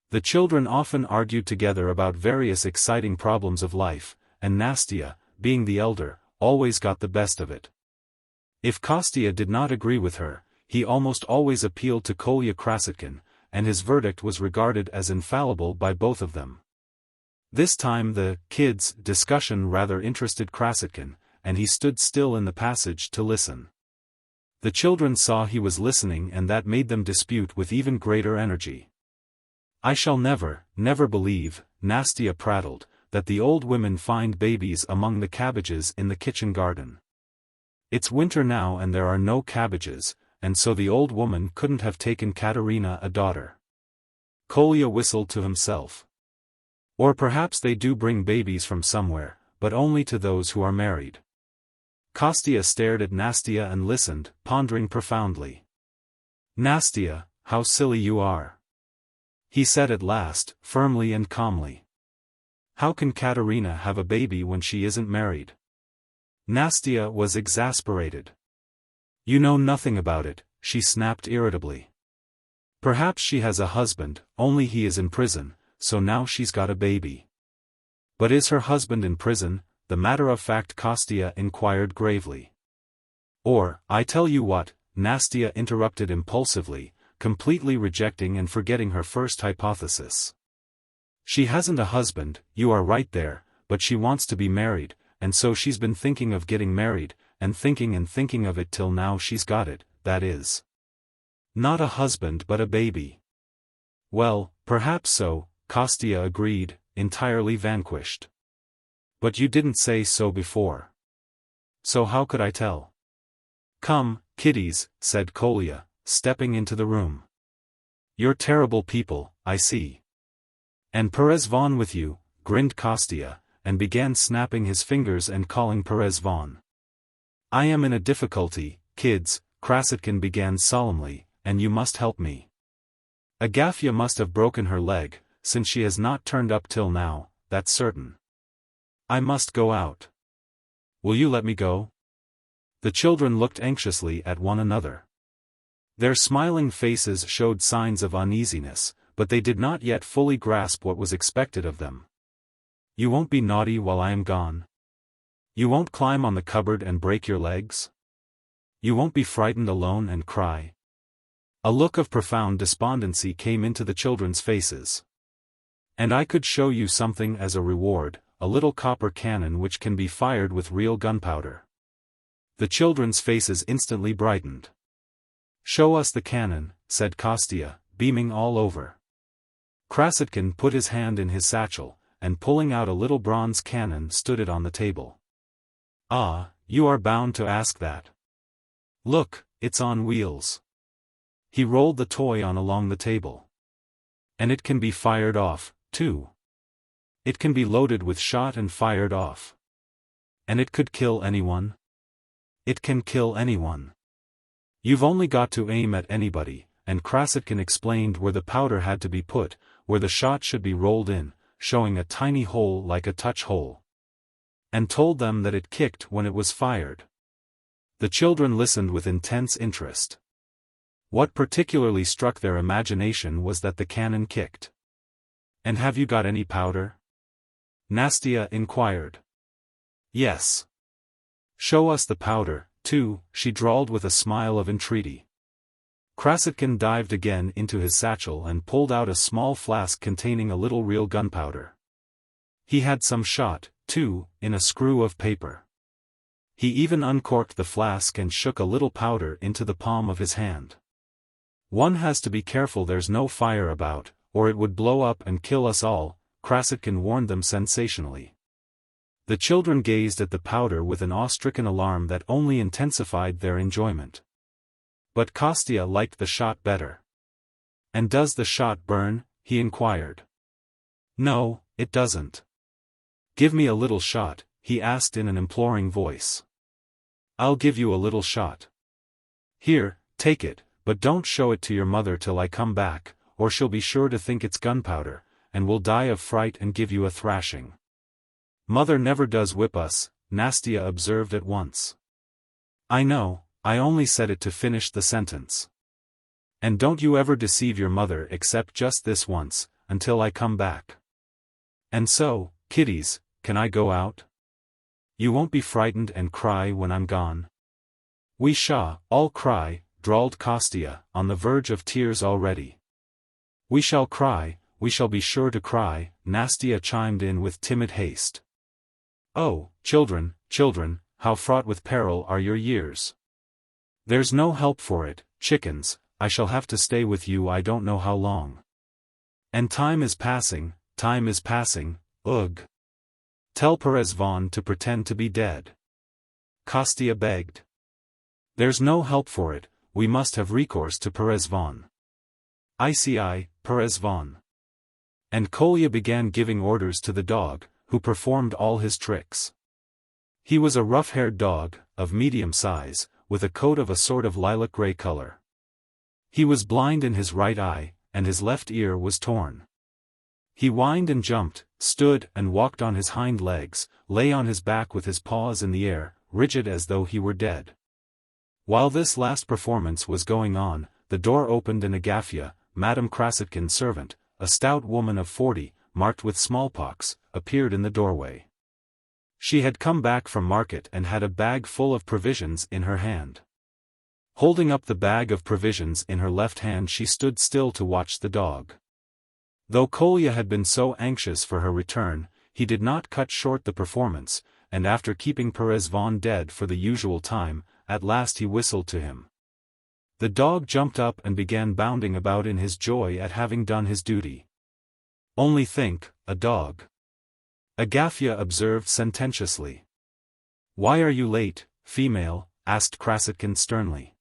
The children often argued together about various exciting problems of life, and Nastia, being the elder, always got the best of it. If Kostya did not agree with her, he almost always appealed to Kolya Krasotkin, and his verdict was regarded as infallible by both of them. This time the kids' discussion rather interested Krasotkin, and he stood still in the passage to listen. The children saw he was listening and that made them dispute with even greater energy. "I shall never, never believe," Nastia prattled, "that the old women find babies among the cabbages in the kitchen garden. It's winter now and there are no cabbages, and so the old woman couldn't have taken Katerina a daughter." Kolya whistled to himself. "Or perhaps they do bring babies from somewhere, but only to those who are married." Kostya stared at Nastia and listened, pondering profoundly. "Nastia, how silly you are," he said at last, firmly and calmly. "How can Katerina have a baby when she isn't married?" Nastia was exasperated. "You know nothing about it," she snapped irritably. Perhaps she has a husband, only he is in prison, so now she's got a baby. But is her husband in prison? The matter-of-fact Kostya inquired gravely. Or, I tell you what, Nastya interrupted impulsively, completely rejecting and forgetting her first hypothesis. She hasn't a husband, you are right there, but she wants to be married, and so she's been thinking of getting married, and thinking of it till now she's got it, that is. Not a husband but a baby. Well, perhaps so, Kostya agreed, entirely vanquished. But you didn't say so before. So how could I tell? Come, kiddies, said Kolya, stepping into the room. You're terrible people, I see. And Perez Vaughan with you, grinned Kostya, and began snapping his fingers and calling Perez Vaughan. I am in a difficulty, kids, Krasotkin began solemnly, and you must help me. Agafya must have broken her leg, since she has not turned up till now, that's certain. I must go out. Will you let me go? The children looked anxiously at one another. Their smiling faces showed signs of uneasiness, but they did not yet fully grasp what was expected of them. You won't be naughty while I am gone? You won't climb on the cupboard and break your legs? You won't be frightened alone and cry? A look of profound despondency came into the children's faces. And I could show you something as a reward, a little copper cannon which can be fired with real gunpowder. The children's faces instantly brightened. Show us the cannon, said Kostya, beaming all over. Krasotkin put his hand in his satchel, and pulling out a little bronze cannon stood it on the table. Ah, you are bound to ask that. Look, it's on wheels. He rolled the toy on along the table. And it can be fired off, too. It can be loaded with shot and fired off. And it could kill anyone. It can kill anyone. You've only got to aim at anybody, and Krasotkin explained where the powder had to be put, where the shot should be rolled in, showing a tiny hole like a touch hole. And told them that it kicked when it was fired. The children listened with intense interest. What particularly struck their imagination was that the cannon kicked. And have you got any powder? Nastya inquired. Yes. Show us the powder, too, she drawled with a smile of entreaty. Krasotkin dived again into his satchel and pulled out a small flask containing a little real gunpowder. He had some shot, too, in a screw of paper. He even uncorked the flask and shook a little powder into the palm of his hand. One has to be careful there's no fire about, or it would blow up and kill us all, Krasotkin warned them sensationally. The children gazed at the powder with an awe-stricken alarm that only intensified their enjoyment. But Kostya liked the shot better. And does the shot burn? He inquired. No, it doesn't. Give me a little shot, he asked in an imploring voice. I'll give you a little shot. Here, take it, but don't show it to your mother till I come back, or she'll be sure to think it's gunpowder, and will die of fright and give you a thrashing. Mother never does whip us, Nastya observed at once. I know, I only said it to finish the sentence. And don't you ever deceive your mother except just this once, until I come back. And so, kiddies, can I go out? You won't be frightened and cry when I'm gone? We shall all cry, drawled Kostya, on the verge of tears already. We shall cry, we shall be sure to cry, Nastya chimed in with timid haste. Oh, children, children, how fraught with peril are your years. There's no help for it, chickens, I shall have to stay with you I don't know how long. And time is passing, ugh. Tell Perez Vaughan to pretend to be dead. Kostya begged. There's no help for it, we must have recourse to Perez Vaughan. ICI, Perez Vaughan. And Kolya began giving orders to the dog, who performed all his tricks. He was a rough-haired dog, of medium size, with a coat of a sort of lilac-gray color. He was blind in his right eye, and his left ear was torn. He whined and jumped, stood and walked on his hind legs, lay on his back with his paws in the air, rigid as though he were dead. While this last performance was going on, the door opened and Agafya, Madame Krasotkin's servant, a stout woman of 40, marked with smallpox, appeared in the doorway. She had come back from market and had a bag full of provisions in her hand. Holding up the bag of provisions in her left hand, she stood still to watch the dog. Though Kolya had been so anxious for her return, he did not cut short the performance, and after keeping Perezvon dead for the usual time, at last he whistled to him. The dog jumped up and began bounding about in his joy at having done his duty. "Only think, a dog," Agafya observed sententiously. "Why are you late, female?" asked Krasotkin sternly.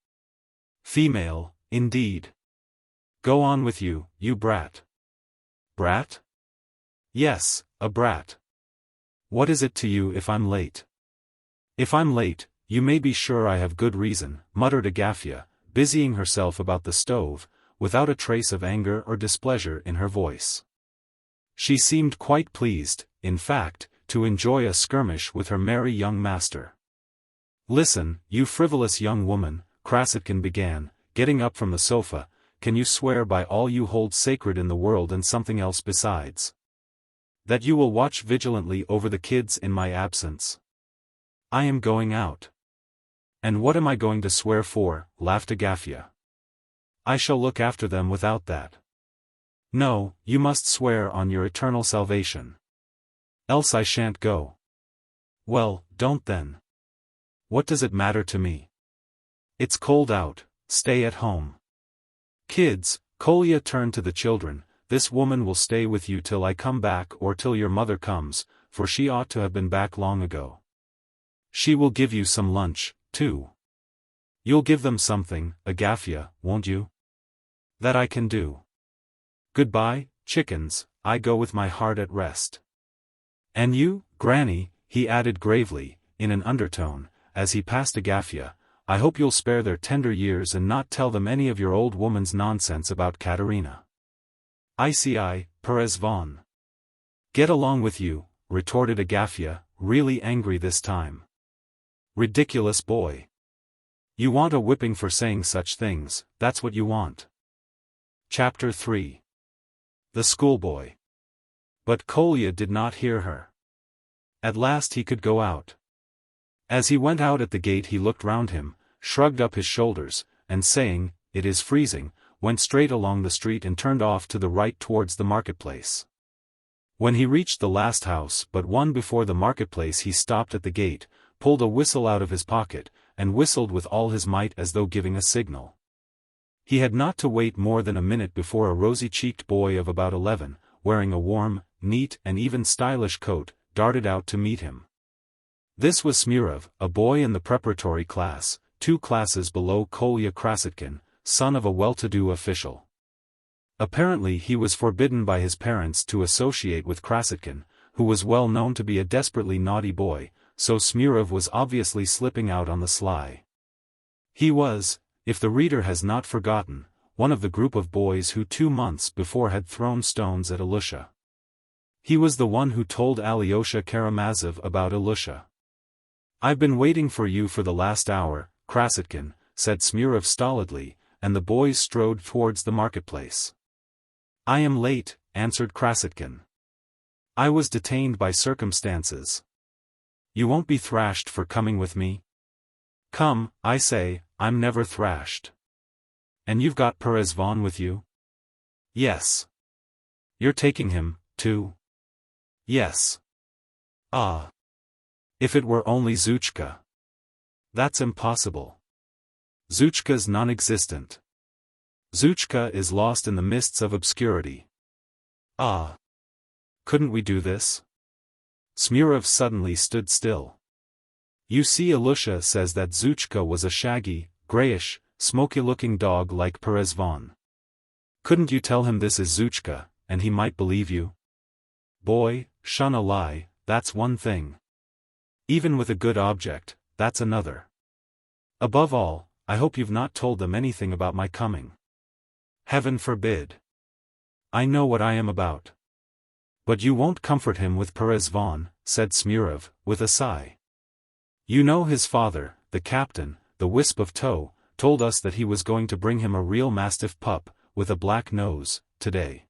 "Female, indeed. Go on with you, you brat." "Brat?" "Yes, a brat. What is it to you if I'm late?" "If I'm late, you may be sure I have good reason," muttered Agafya, busying herself about the stove, without a trace of anger or displeasure in her voice. She seemed quite pleased, in fact, to enjoy a skirmish with her merry young master. "Listen, you frivolous young woman," Krasotkin began, getting up from the sofa, "can you swear by all you hold sacred in the world and something else besides? That you will watch vigilantly over the kids in my absence?" "I am going out." "And what am I going to swear for?" laughed Agafya. "I shall look after them without that." "No, you must swear on your eternal salvation. Else I shan't go." "Well, don't then. What does it matter to me? It's cold out, stay at home." "Kids," Kolya turned to the children, "this woman will stay with you till I come back or till your mother comes, for she ought to have been back long ago. She will give you some lunch, too. You'll give them something, Agafya, won't you?" "That I can do. Goodbye, chickens, I go with my heart at rest. And you, Granny," he added gravely, in an undertone, as he passed Agafya, "I hope you'll spare their tender years and not tell them any of your old woman's nonsense about Katerina." "I, Perezvon." "Get along with you," retorted Agafya, really angry this time. "Ridiculous boy. You want a whipping for saying such things, that's what you want." Chapter 3. The Schoolboy. But Kolya did not hear her. At last he could go out. As he went out at the gate he looked round him, shrugged up his shoulders, and saying, "It is freezing," went straight along the street and turned off to the right towards the marketplace. When he reached the last house but one before the marketplace he stopped at the gate, pulled a whistle out of his pocket, and whistled with all his might as though giving a signal. He had not to wait more than a minute before a rosy-cheeked boy of about 11, wearing a warm, neat and even stylish coat, darted out to meet him. This was Smyrov, a boy in the preparatory class, 2 classes below Kolya Krasotkin, son of a well-to-do official. Apparently he was forbidden by his parents to associate with Krasotkin, who was well known to be a desperately naughty boy, so Smyrov was obviously slipping out on the sly. He was, if the reader has not forgotten, one of the group of boys who 2 months before had thrown stones at Ilusha. He was the one who told Alyosha Karamazov about Ilusha. "I've been waiting for you for the last hour, Krasotkin," said Smyrov stolidly, and the boys strode towards the marketplace. "I am late," answered Krasotkin. "I was detained by circumstances." "You won't be thrashed for coming with me?" "Come, I say, I'm never thrashed." "And you've got Perezvon with you?" "Yes." "You're taking him, too?" "Yes." "Ah. If it were only Zuchka." "That's impossible. Zuchka's non-existent. Zuchka is lost in the mists of obscurity." "Ah. Couldn't we do this?" Smyrov suddenly stood still. "You see, Ilusha says that Zuchka was a shaggy, grayish, smoky-looking dog like Perezvon. Couldn't you tell him this is Zuchka, and he might believe you?" "Boy, shun a lie, that's one thing. Even with a good object, that's another. Above all, I hope you've not told them anything about my coming." "Heaven forbid. I know what I am about." "But you won't comfort him with Perezvon," said Smyrov, with a sigh. "You know his father, the captain, the wisp of tow, told us that he was going to bring him a real mastiff pup, with a black nose, today.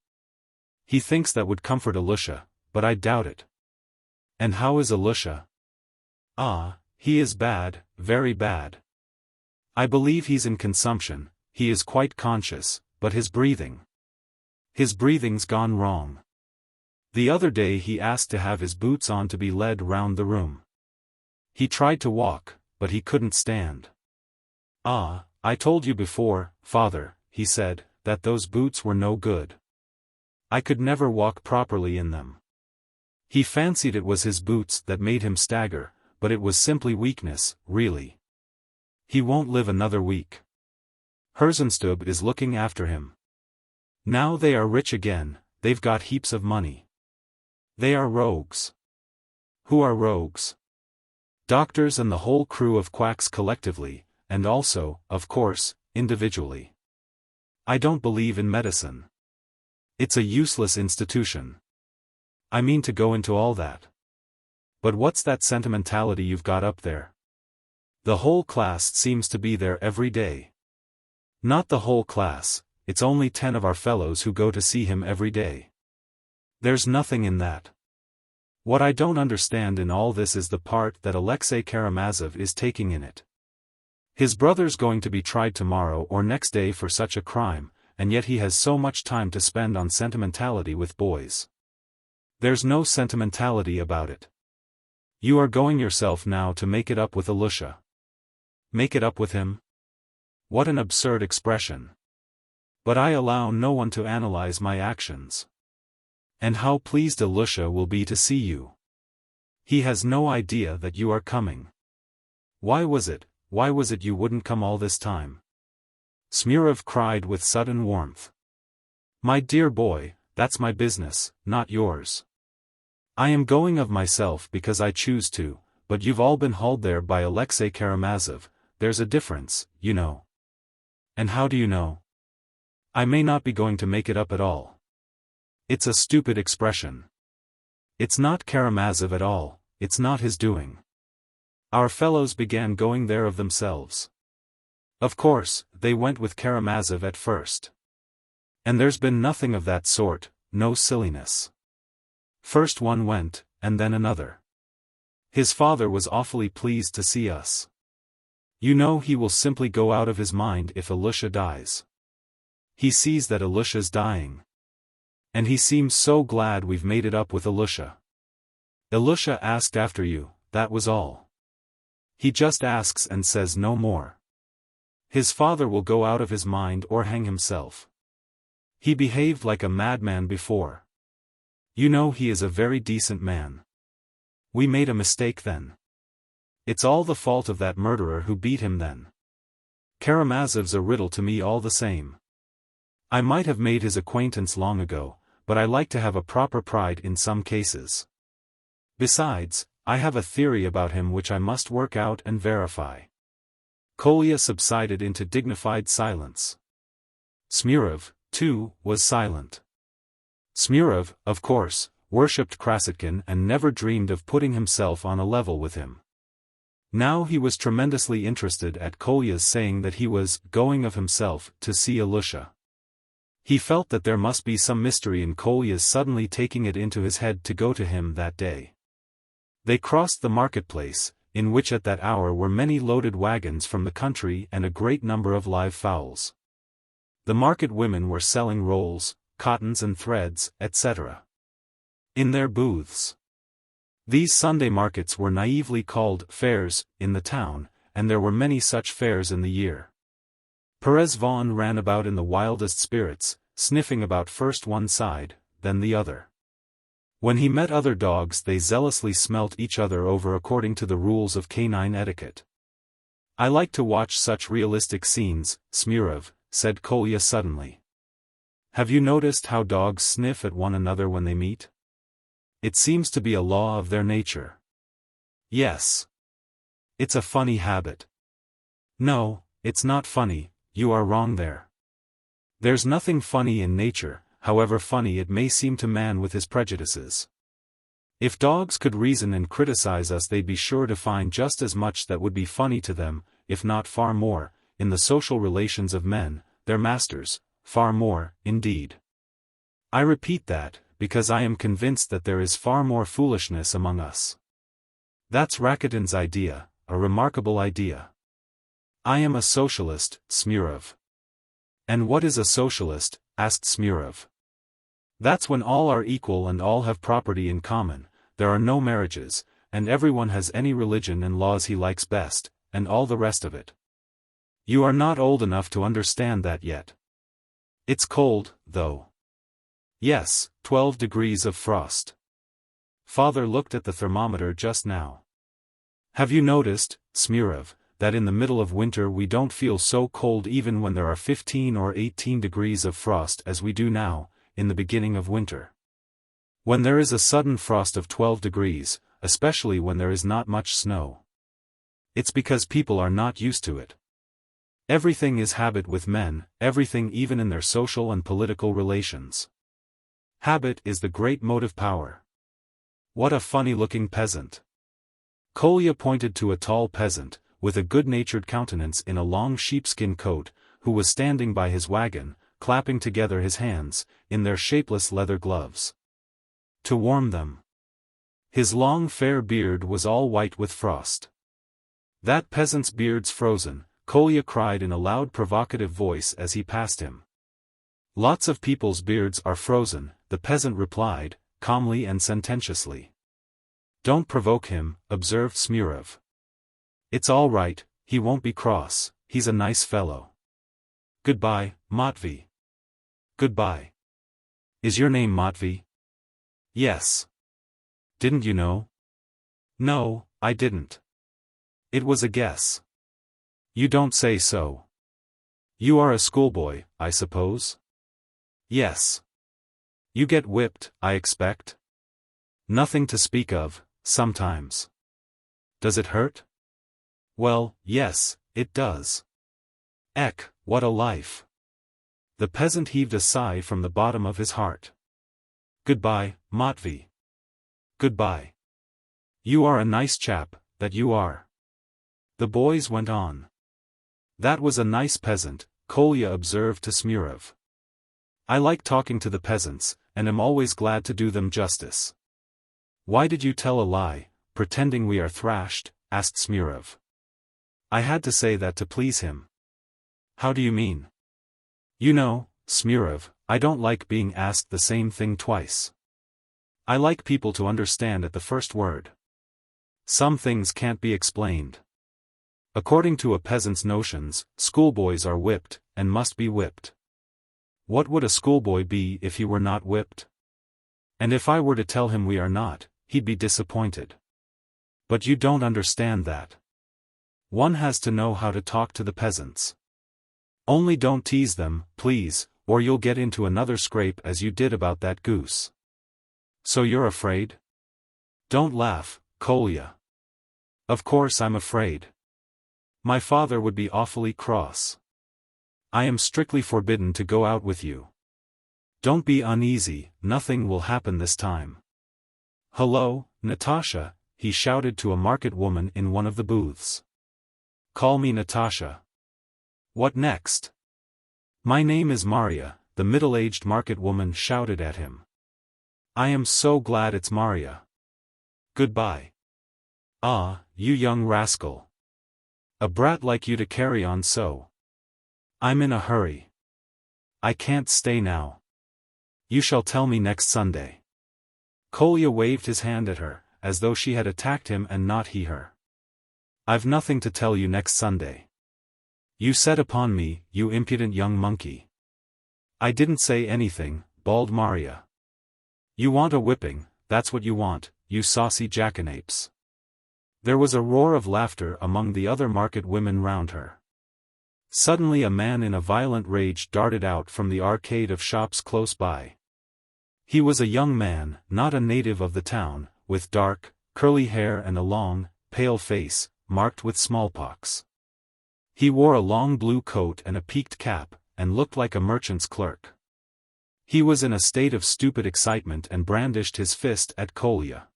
He thinks that would comfort Ilusha, but I doubt it. And how is Ilusha? Ah, he is bad, very bad. I believe he's in consumption, he is quite conscious, but his breathing's gone wrong. The other day he asked to have his boots on to be led round the room. He tried to walk, but he couldn't stand. Ah, I told you before, father, he said, that those boots were no good. I could never walk properly in them. He fancied it was his boots that made him stagger, but it was simply weakness, really. He won't live another week. Herzenstube is looking after him. Now they are rich again, they've got heaps of money. They are rogues. Who are rogues? Doctors and the whole crew of quacks collectively, and also, of course, individually. I don't believe in medicine. It's a useless institution. I mean to go into all that. But what's that sentimentality you've got up there? The whole class seems to be there every day. Not the whole class, it's only 10 of our fellows who go to see him every day. There's nothing in that. What I don't understand in all this is the part that Alexei Karamazov is taking in it. His brother's going to be tried tomorrow or next day for such a crime, and yet he has so much time to spend on sentimentality with boys. There's no sentimentality about it. You are going yourself now to make it up with Ilusha. Make it up with him? What an absurd expression. But I allow no one to analyze my actions. And how pleased Ilusha will be to see you. He has no idea that you are coming. Why was it you wouldn't come all this time? Smerdyakov cried with sudden warmth. My dear boy, that's my business, not yours. I am going of myself because I choose to, but you've all been hauled there by Alexei Karamazov, there's a difference, you know. And how do you know? I may not be going to make it up at all. It's a stupid expression. It's not Karamazov at all, it's not his doing. Our fellows began going there of themselves. Of course, they went with Karamazov at first. And there's been nothing of that sort, no silliness. First one went, and then another. His father was awfully pleased to see us. You know he will simply go out of his mind if Ilusha dies. He sees that Ilusha's dying. And he seems so glad we've made it up with Ilusha. Ilusha asked after you, that was all. He just asks and says no more. His father will go out of his mind or hang himself. He behaved like a madman before. You know he is a very decent man. We made a mistake then. It's all the fault of that murderer who beat him then. Karamazov's a riddle to me all the same. I might have made his acquaintance long ago, but I like to have a proper pride in some cases. Besides, I have a theory about him which I must work out and verify. Kolya subsided into dignified silence. Smerdyakov, too, was silent. Smerdyakov, of course, worshipped Krasotkin and never dreamed of putting himself on a level with him. Now he was tremendously interested at Kolya's saying that he was going of himself to see Ilusha. He felt that there must be some mystery in Kolya's suddenly taking it into his head to go to him that day. They crossed the marketplace, in which at that hour were many loaded wagons from the country and a great number of live fowls. The market women were selling rolls, cottons and threads, etc. in their booths. These Sunday markets were naively called fairs in the town, and there were many such fairs in the year. Perez Vaughan ran about in the wildest spirits, sniffing about first one side, then the other. When he met other dogs they zealously smelt each other over according to the rules of canine etiquette. I like to watch such realistic scenes, Smerdyakov, said Kolya suddenly. Have you noticed how dogs sniff at one another when they meet? It seems to be a law of their nature. Yes. It's a funny habit. No, it's not funny, you are wrong there. There's nothing funny in nature, however funny it may seem to man with his prejudices. If dogs could reason and criticize us they'd be sure to find just as much that would be funny to them, if not far more, in the social relations of men, their masters, far more, indeed. I repeat that, because I am convinced that there is far more foolishness among us. That's Rakitin's idea, a remarkable idea. I am a socialist, Smurov. And what is a socialist? Asked Smurov. That's when all are equal and all have property in common, there are no marriages, and everyone has any religion and laws he likes best, and all the rest of it. You are not old enough to understand that yet. It's cold, though. Yes, 12 degrees of frost. Father looked at the thermometer just now. Have you noticed, Smurov, that in the middle of winter we don't feel so cold even when there are 15 or 18 degrees of frost as we do now, in the beginning of winter? When there is a sudden frost of 12 degrees, especially when there is not much snow. It's because people are not used to it. Everything is habit with men, everything even in their social and political relations. Habit is the great motive power. What a funny-looking peasant. Kolya pointed to a tall peasant, with a good-natured countenance in a long sheepskin coat, who was standing by his wagon, clapping together his hands, in their shapeless leather gloves. To warm them. His long fair beard was all white with frost. That peasant's beard's frozen, Kolya cried in a loud provocative voice as he passed him. Lots of people's beards are frozen, the peasant replied, calmly and sententiously. Don't provoke him, observed Smurov. It's all right, he won't be cross, he's a nice fellow. Goodbye, Matvey. Goodbye. Is your name Matvey? Yes. Didn't you know? No, I didn't. It was a guess. You don't say so. You are a schoolboy, I suppose? Yes. You get whipped, I expect? Nothing to speak of, sometimes. Does it hurt? Well, yes, it does. Ek, what a life. The peasant heaved a sigh from the bottom of his heart. Goodbye, Matvey. Goodbye. You are a nice chap, that you are. The boys went on. That was a nice peasant, Kolya observed to Smurov. I like talking to the peasants, and am always glad to do them justice. Why did you tell a lie, pretending we are thrashed? Asked Smurov. I had to say that to please him. How do you mean? You know, Smurov, I don't like being asked the same thing twice. I like people to understand at the first word. Some things can't be explained. According to a peasant's notions, schoolboys are whipped, and must be whipped. What would a schoolboy be if he were not whipped? And if I were to tell him we are not, he'd be disappointed. But you don't understand that. One has to know how to talk to the peasants. Only don't tease them, please, or you'll get into another scrape as you did about that goose. So you're afraid? Don't laugh, Kolya. Of course I'm afraid. My father would be awfully cross. I am strictly forbidden to go out with you. Don't be uneasy, nothing will happen this time. Hello, Natasha, he shouted to a market woman in one of the booths. Call me Natasha. What next? My name is Maria, the middle-aged market woman shouted at him. I am so glad it's Maria. Goodbye. Ah, you young rascal. A brat like you to carry on so. I'm in a hurry. I can't stay now. You shall tell me next Sunday. Kolya waved his hand at her, as though she had attacked him and not he her. I've nothing to tell you next Sunday. You set upon me, you impudent young monkey. I didn't say anything, bawled Maria. You want a whipping, that's what you want, you saucy jackanapes. There was a roar of laughter among the other market women round her. Suddenly a man in a violent rage darted out from the arcade of shops close by. He was a young man, not a native of the town, with dark, curly hair and a long, pale face, marked with smallpox. He wore a long blue coat and a peaked cap, and looked like a merchant's clerk. He was in a state of stupid excitement and brandished his fist at Kolya.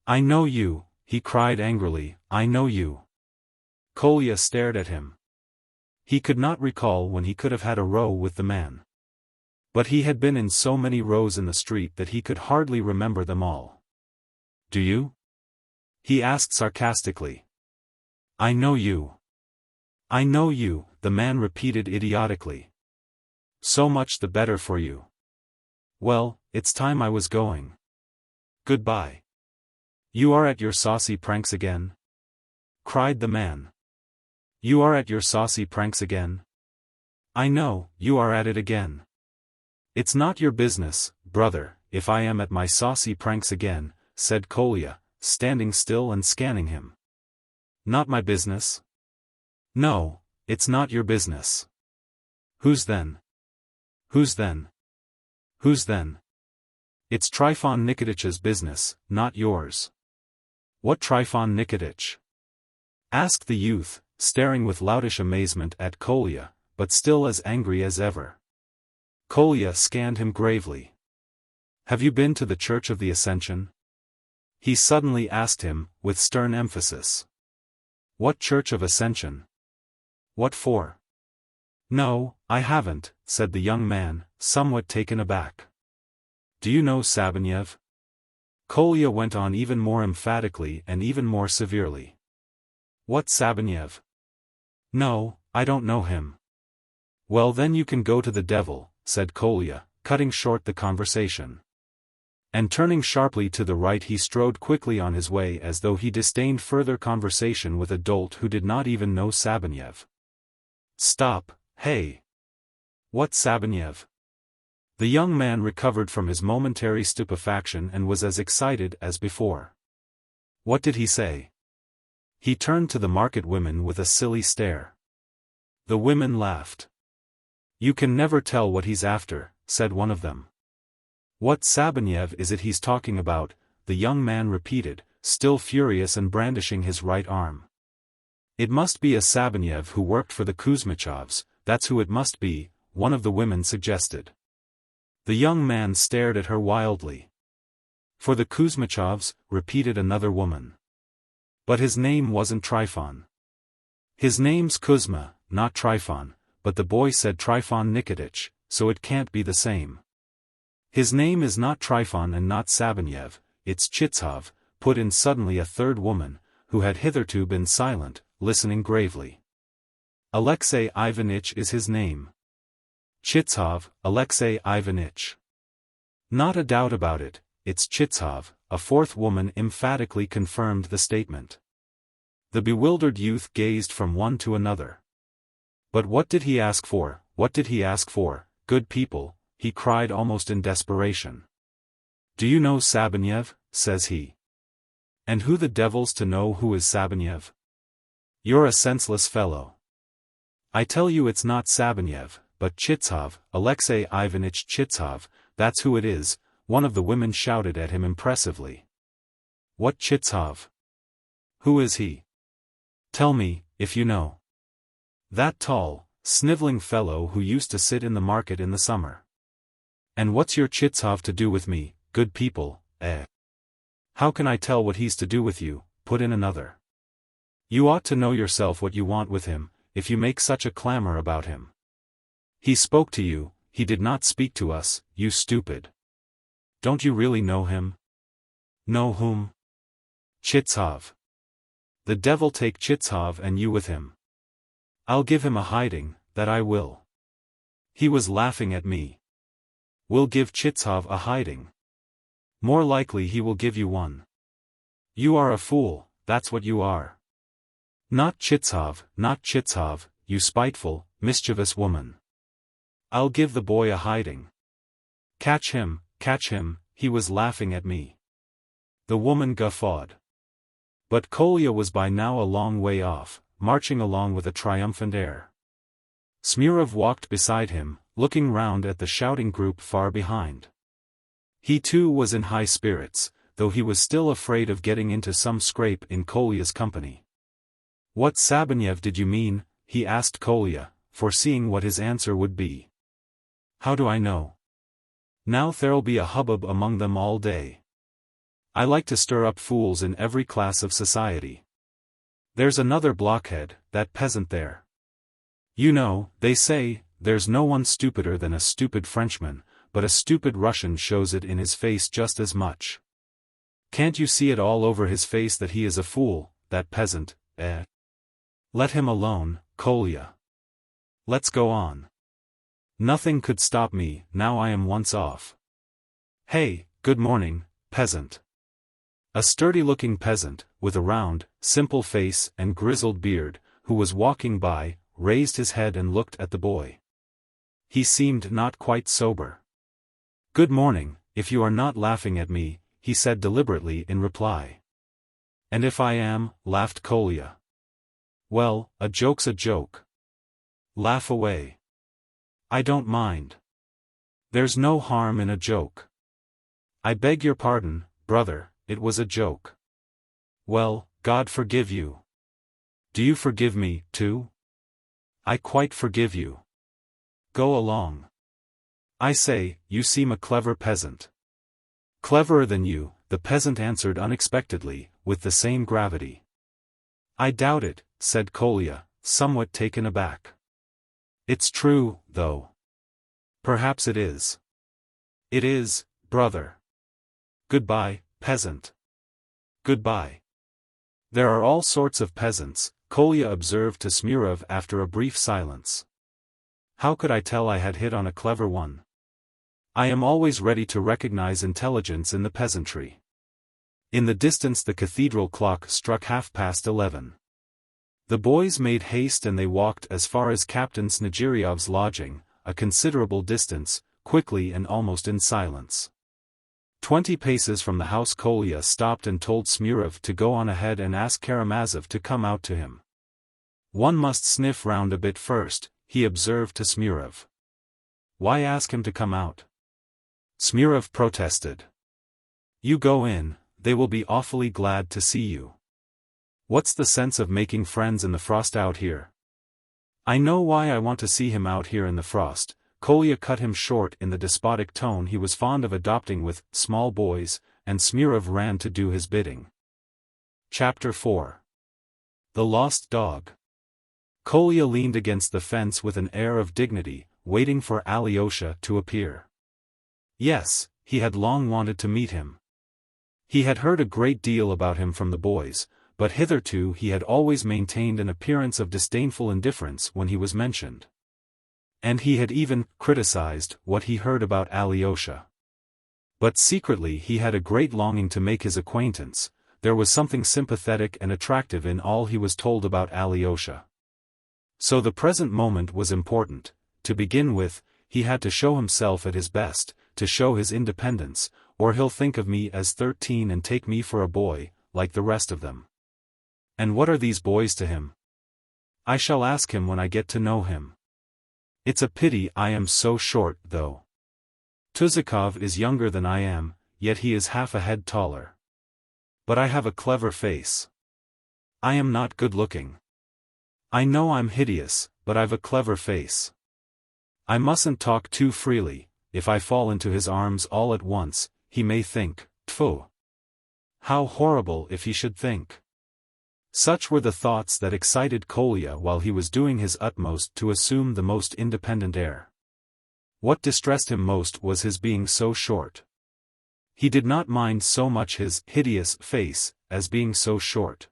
I know you, he cried angrily, I know you. Kolya stared at him. He could not recall when he could have had a row with the man. But he had been in so many rows in the street that he could hardly remember them all. "Do you?" he asked sarcastically. "I know you. I know you," the man repeated idiotically. "So much the better for you. Well, it's time I was going. Goodbye." "You are at your saucy pranks again?" cried the man. "You are at your saucy pranks again? I know, you are at it again." "It's not your business, brother, if I am at my saucy pranks again," said Kolya, standing still and scanning him. "Not my business?" "No, it's not your business." "Whose then? Whose then? Whose then?" "It's Trifon Nikititch's business, not yours." "What Trifon Nikititch?" asked the youth, staring with loutish amazement at Kolya, but still as angry as ever. Kolya scanned him gravely. "Have you been to the Church of the Ascension?" he suddenly asked him, with stern emphasis. "What Church of Ascension? What for?" "No, I haven't," said the young man, somewhat taken aback. "Do you know Sabanev?" Kolya went on even more emphatically and even more severely. "What Sabanev?" "No, I don't know him." "Well then you can go to the devil," said Kolya, cutting short the conversation. And turning sharply to the right he strode quickly on his way as though he disdained further conversation with a dolt who did not even know Sabanev. "Stop, hey! What Sabanev?" The young man recovered from his momentary stupefaction and was as excited as before. "What did he say?" He turned to the market women with a silly stare. The women laughed. "You can never tell what he's after," said one of them. "What Sabanev is it he's talking about?" the young man repeated, still furious and brandishing his right arm. "It must be a Sabanev who worked for the Kuzmichovs, that's who it must be," one of the women suggested. The young man stared at her wildly. "For the Kuzmichovs," repeated another woman. "But his name wasn't Trifon." "His name's Kuzma, not Trifon, but the boy said Trifon Nikititch, so it can't be the same." "His name is not Trifon and not Sabanev, it's Chitsov," put in suddenly a third woman, who had hitherto been silent, listening gravely. "Alexei Ivanitch is his name." "Chitsov, Alexei Ivanitch." "Not a doubt about it, it's Chitsov," a fourth woman emphatically confirmed the statement. The bewildered youth gazed from one to another. "But what did he ask for, what did he ask for, good people?" he cried almost in desperation. "Do you know Sabanev?" says he. "And who the devil's to know who is Sabanev? You're a senseless fellow. I tell you it's not Sabanev, but Chitsov, Alexei Ivanitch Chitsov, that's who it is," one of the women shouted at him impressively. "What Chitsov? Who is he? Tell me, if you know." "That tall, sniveling fellow who used to sit in the market in the summer." "And what's your Chitsov to do with me, good people, eh?" "How can I tell what he's to do with you?" put in another. "You ought to know yourself what you want with him, if you make such a clamor about him. He spoke to you, he did not speak to us, you stupid. Don't you really know him?" "Know whom?" "Chitsov. The devil take Chitsov and you with him. I'll give him a hiding, that I will." He was laughing at me. "We'll give Chitsov a hiding. More likely he will give you one. You are a fool, that's what you are. Not Chitsov, you spiteful, mischievous woman. I'll give the boy a hiding. Catch him, he was laughing at me." The woman guffawed. But Kolya was by now a long way off, marching along with a triumphant air. Smurov walked beside him, looking round at the shouting group far behind. He too was in high spirits, though he was still afraid of getting into some scrape in Kolya's company. "What Sabanev did you mean?" he asked Kolya, foreseeing what his answer would be. "How do I know? Now there'll be a hubbub among them all day. I like to stir up fools in every class of society. There's another blockhead, that peasant there. You know, they say, there's no one stupider than a stupid Frenchman, but a stupid Russian shows it in his face just as much. Can't you see it all over his face that he is a fool, that peasant, eh? Let him alone, Kolya. Let's go on. Nothing could stop me, now I am once off. Hey, good morning, peasant. A sturdy-looking peasant, with a round, simple face and grizzled beard, who was walking by, raised his head and looked at the boy. He seemed not quite sober. Good morning, if you are not laughing at me, he said deliberately in reply. And if I am, laughed Kolya. Well, a joke's a joke. Laugh away. I don't mind. There's no harm in a joke. I beg your pardon, brother, it was a joke. Well, God forgive you. Do you forgive me, too? I quite forgive you. Go along. I say, you seem a clever peasant. Cleverer than you, the peasant answered unexpectedly, with the same gravity. I doubt it, said Kolya, somewhat taken aback. It's true, though. Perhaps it is. It is, brother. Goodbye, peasant. Goodbye. There are all sorts of peasants, Kolya observed to Smurov after a brief silence. How could I tell I had hit on a clever one? I am always ready to recognize intelligence in the peasantry. In the distance the cathedral clock struck 11:30. The boys made haste and they walked as far as Captain Snegiryov's lodging, a considerable distance, quickly and almost in silence. 20 paces from the house Kolya stopped and told Smurov to go on ahead and ask Karamazov to come out to him. One must sniff round a bit first, he observed to Smurov. Why ask him to come out? Smurov protested. You go in, they will be awfully glad to see you. What's the sense of making friends in the frost out here? I know why I want to see him out here in the frost. Kolya cut him short in the despotic tone he was fond of adopting with small boys, and Smurov ran to do his bidding. Chapter 4. The Lost Dog. Kolya leaned against the fence with an air of dignity, waiting for Alyosha to appear. Yes, he had long wanted to meet him. He had heard a great deal about him from the boys, but hitherto he had always maintained an appearance of disdainful indifference when he was mentioned. And he had even criticized what he heard about Alyosha. But secretly he had a great longing to make his acquaintance. There was something sympathetic and attractive in all he was told about Alyosha. So the present moment was important. To begin with, he had to show himself at his best, to show his independence, or he'll think of me as 13 and take me for a boy, like the rest of them. And what are these boys to him? I shall ask him when I get to know him. It's a pity I am so short, though. Tuzikov is younger than I am, yet he is half a head taller. But I have a clever face. I am not good-looking. I know I'm hideous, but I've a clever face. I mustn't talk too freely. If I fall into his arms all at once, he may think, Tfu! How horrible if he should think. Such were the thoughts that excited Kolya while he was doing his utmost to assume the most independent air. What distressed him most was his being so short. He did not mind so much his hideous face, as being so short.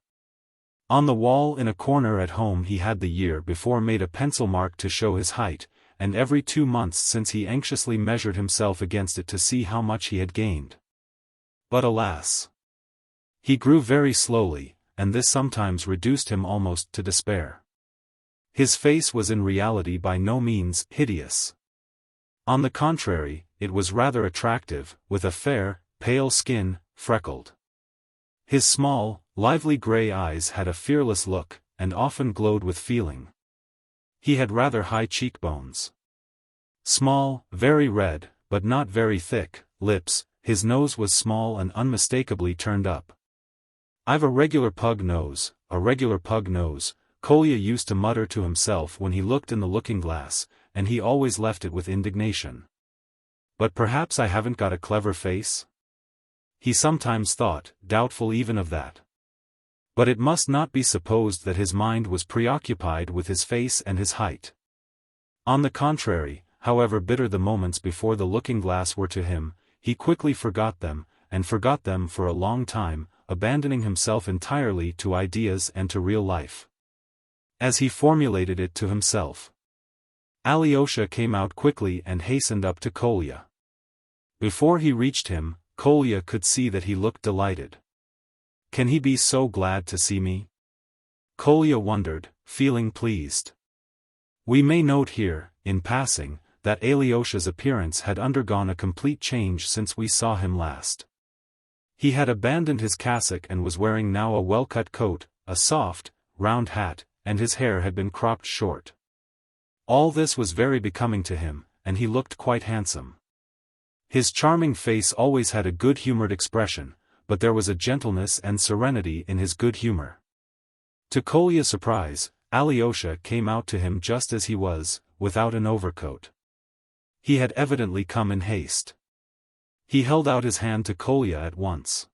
On the wall in a corner at home he had the year before made a pencil mark to show his height, and every 2 months since he anxiously measured himself against it to see how much he had gained. But alas! He grew very slowly, and this sometimes reduced him almost to despair. His face was in reality by no means hideous. On the contrary, it was rather attractive, with a fair, pale skin, freckled. His small, lively grey eyes had a fearless look, and often glowed with feeling. He had rather high cheekbones. Small, very red, but not very thick, lips. His nose was small and unmistakably turned up. I've a regular pug nose, Kolya used to mutter to himself when he looked in the looking-glass, and he always left it with indignation. But perhaps I haven't got a clever face? He sometimes thought, doubtful even of that. But it must not be supposed that his mind was preoccupied with his face and his height. On the contrary, however bitter the moments before the looking-glass were to him, he quickly forgot them, and forgot them for a long time, abandoning himself entirely to ideas and to real life. As he formulated it to himself. Alyosha came out quickly and hastened up to Kolya. Before he reached him, Kolya could see that he looked delighted. Can he be so glad to see me? Kolya wondered, feeling pleased. We may note here, in passing, that Alyosha's appearance had undergone a complete change since we saw him last. He had abandoned his cassock and was wearing now a well-cut coat, a soft, round hat, and his hair had been cropped short. All this was very becoming to him, and he looked quite handsome. His charming face always had a good-humored expression, but there was a gentleness and serenity in his good humor. To Kolya's surprise, Alyosha came out to him just as he was, without an overcoat. He had evidently come in haste. He held out his hand to Kolya at once.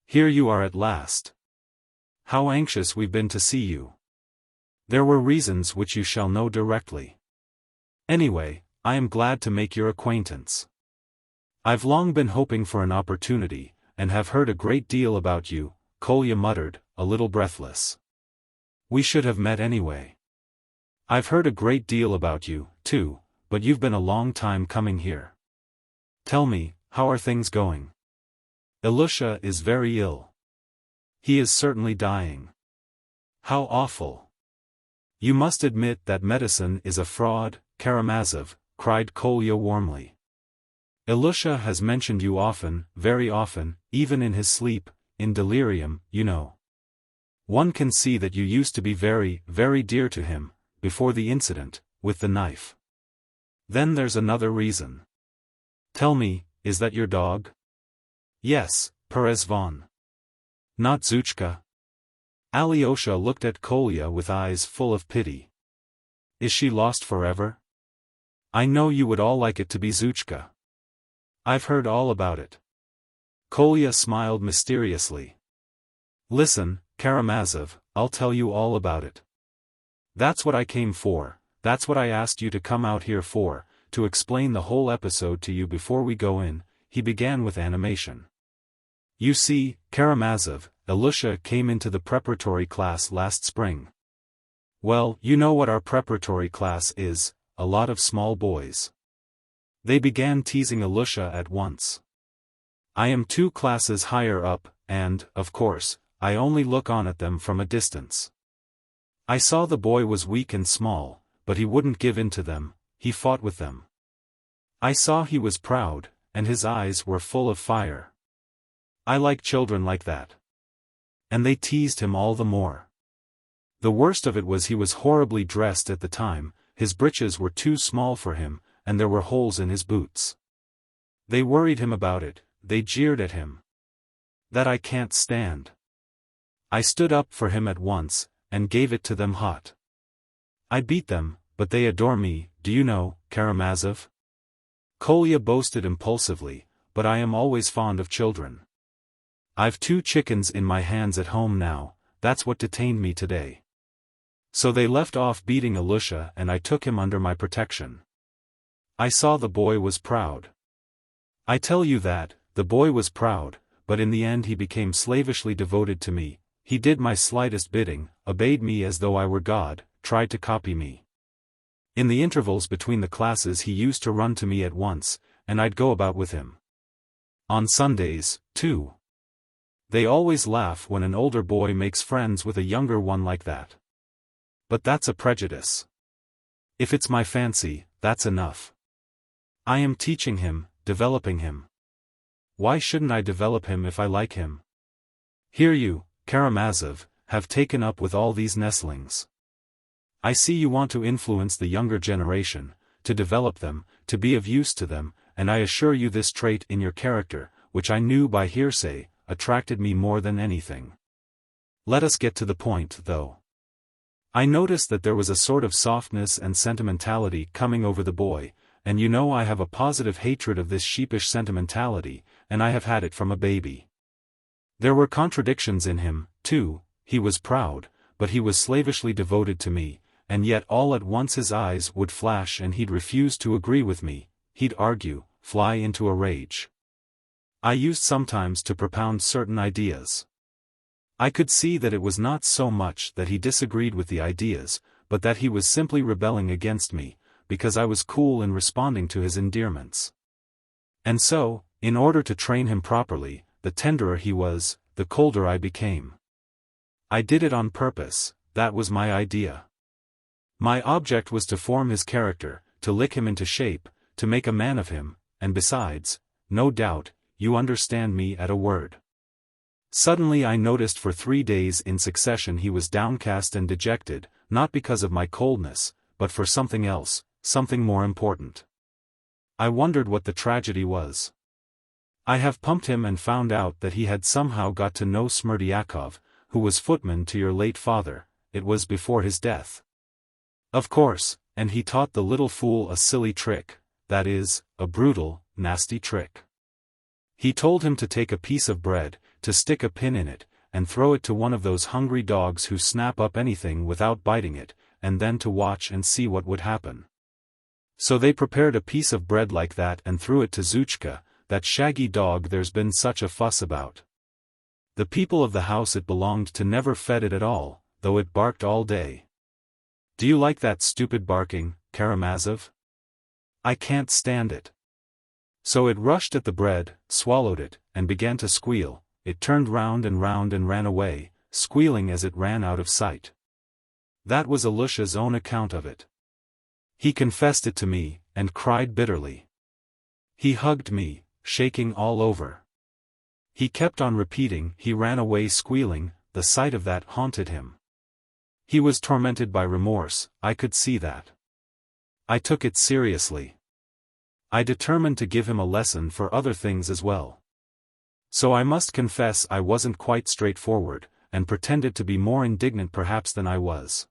Here you are at last. How anxious we've been to see you. There were reasons which you shall know directly. Anyway, I am glad to make your acquaintance. I've long been hoping for an opportunity, and have heard a great deal about you, Kolya muttered, a little breathless. We should have met anyway. I've heard a great deal about you, too, but you've been a long time coming here. Tell me, how are things going? Ilusha is very ill. He is certainly dying. How awful. You must admit that medicine is a fraud, Karamazov, cried Kolya warmly. Ilusha has mentioned you often, very often, even in his sleep, in delirium, you know. One can see that you used to be very, very dear to him, before the incident, with the knife. Then there's another reason. Tell me, is that your dog? Yes, Perezvon. Not Zuchka? Alyosha looked at Kolya with eyes full of pity. Is she lost forever? I know you would all like it to be Zuchka. I've heard all about it. Kolya smiled mysteriously. Listen, Karamazov, I'll tell you all about it. That's what I came for, that's what I asked you to come out here for, to explain the whole episode to you before we go in, he began with animation. You see, Karamazov, Ilusha came into the preparatory class last spring. Well, you know what our preparatory class is, a lot of small boys. They began teasing Ilusha at once. I am 2 classes higher up, and, of course, I only look on at them from a distance. I saw the boy was weak and small, but he wouldn't give in to them, he fought with them. I saw he was proud, and his eyes were full of fire. I like children like that. And they teased him all the more. The worst of it was he was horribly dressed at the time, his breeches were too small for him, and there were holes in his boots. They worried him about it, they jeered at him. That I can't stand. I stood up for him at once, and gave it to them hot. I beat them, but they adore me, do you know, Karamazov? Kolya boasted impulsively, but I am always fond of children. I've 2 chickens in my hands at home now, that's what detained me today. So they left off beating Ilusha and I took him under my protection. I saw the boy was proud. I tell you that, the boy was proud, but in the end he became slavishly devoted to me, he did my slightest bidding, obeyed me as though I were God, tried to copy me. In the intervals between the classes he used to run to me at once, and I'd go about with him. On Sundays, too. They always laugh when an older boy makes friends with a younger one like that. But that's a prejudice. If it's my fancy, that's enough. I am teaching him, developing him. Why shouldn't I develop him if I like him? Here you, Karamazov, have taken up with all these nestlings. I see you want to influence the younger generation, to develop them, to be of use to them, and I assure you this trait in your character, which I knew by hearsay, attracted me more than anything. Let us get to the point, though. I noticed that there was a sort of softness and sentimentality coming over the boy, and you know I have a positive hatred of this sheepish sentimentality, and I have had it from a baby. There were contradictions in him, too, he was proud, but he was slavishly devoted to me, and yet all at once his eyes would flash and he'd refuse to agree with me, he'd argue, fly into a rage. I used sometimes to propound certain ideas. I could see that it was not so much that he disagreed with the ideas, but that he was simply rebelling against me, because I was cool in responding to his endearments. And so, in order to train him properly, the tenderer he was, the colder I became. I did it on purpose, that was my idea. My object was to form his character, to lick him into shape, to make a man of him, and besides, no doubt, you understand me at a word. Suddenly I noticed for 3 days in succession he was downcast and dejected, not because of my coldness, but for something else, something more important. I wondered what the tragedy was. I have pumped him and found out that he had somehow got to know Smerdyakov, who was footman to your late father. It was before his death. Of course, and he taught the little fool a silly trick, that is, a brutal, nasty trick. He told him to take a piece of bread, to stick a pin in it, and throw it to one of those hungry dogs who snap up anything without biting it, and then to watch and see what would happen. So they prepared a piece of bread like that and threw it to Zuchka, that shaggy dog there's been such a fuss about. The people of the house it belonged to never fed it at all, though it barked all day. Do you like that stupid barking, Karamazov? I can't stand it. So it rushed at the bread, swallowed it, and began to squeal. It turned round and ran away, squealing as it ran out of sight. That was Alyosha's own account of it. He confessed it to me, and cried bitterly. He hugged me, shaking all over. He kept on repeating, he ran away squealing, the sight of that haunted him. He was tormented by remorse, I could see that. I took it seriously. I determined to give him a lesson for other things as well. So I must confess I wasn't quite straightforward, and pretended to be more indignant perhaps than I was.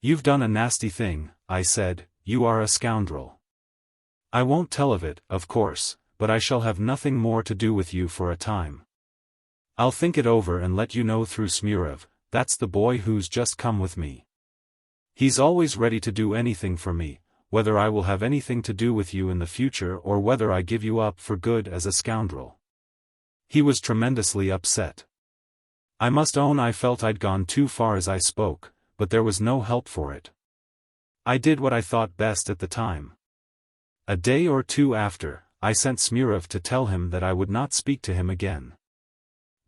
You've done a nasty thing, I said, you are a scoundrel. I won't tell of it, of course, but I shall have nothing more to do with you for a time. I'll think it over and let you know through Smurov, that's the boy who's just come with me. He's always ready to do anything for me, whether I will have anything to do with you in the future or whether I give you up for good as a scoundrel. He was tremendously upset. I must own I felt I'd gone too far as I spoke, but there was no help for it. I did what I thought best at the time. A day or two after, I sent Smurov to tell him that I would not speak to him again.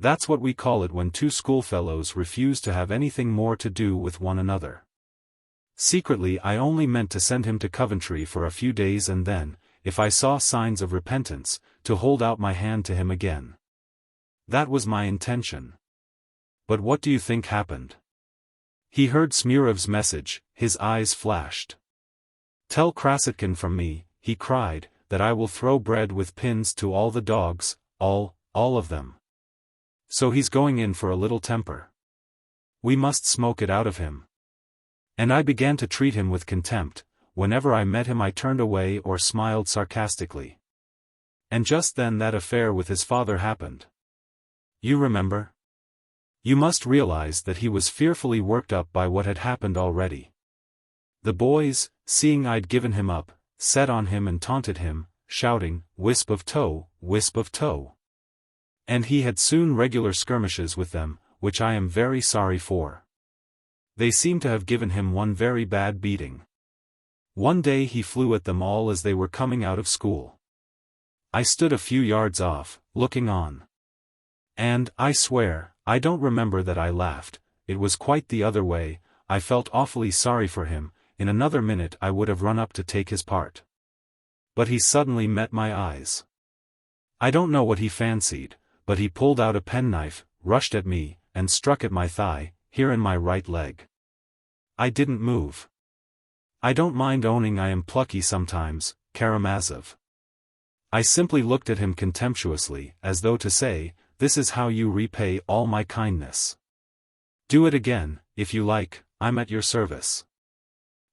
That's what we call it when two schoolfellows refuse to have anything more to do with one another. Secretly I only meant to send him to Coventry for a few days and then, if I saw signs of repentance, to hold out my hand to him again. That was my intention. But what do you think happened? He heard Smurov's message, his eyes flashed. Tell Krasotkin from me, he cried, that I will throw bread with pins to all the dogs, all of them. So he's going in for a little temper. We must smoke it out of him. And I began to treat him with contempt. Whenever I met him I turned away or smiled sarcastically. And just then that affair with his father happened. You remember? You must realize that he was fearfully worked up by what had happened already. The boys, seeing I'd given him up, set on him and taunted him, shouting, wisp of toe, wisp of toe. And he had soon regular skirmishes with them, which I am very sorry for. They seem to have given him one very bad beating. One day he flew at them all as they were coming out of school. I stood a few yards off, looking on. And, I swear, I don't remember that I laughed, it was quite the other way, I felt awfully sorry for him, in another minute I would have run up to take his part. But he suddenly met my eyes. I don't know what he fancied, but he pulled out a penknife, rushed at me, and struck at my thigh, here in my right leg. I didn't move. I don't mind owning I am plucky sometimes, Karamazov. I simply looked at him contemptuously, as though to say, this is how you repay all my kindness. Do it again, if you like, I'm at your service.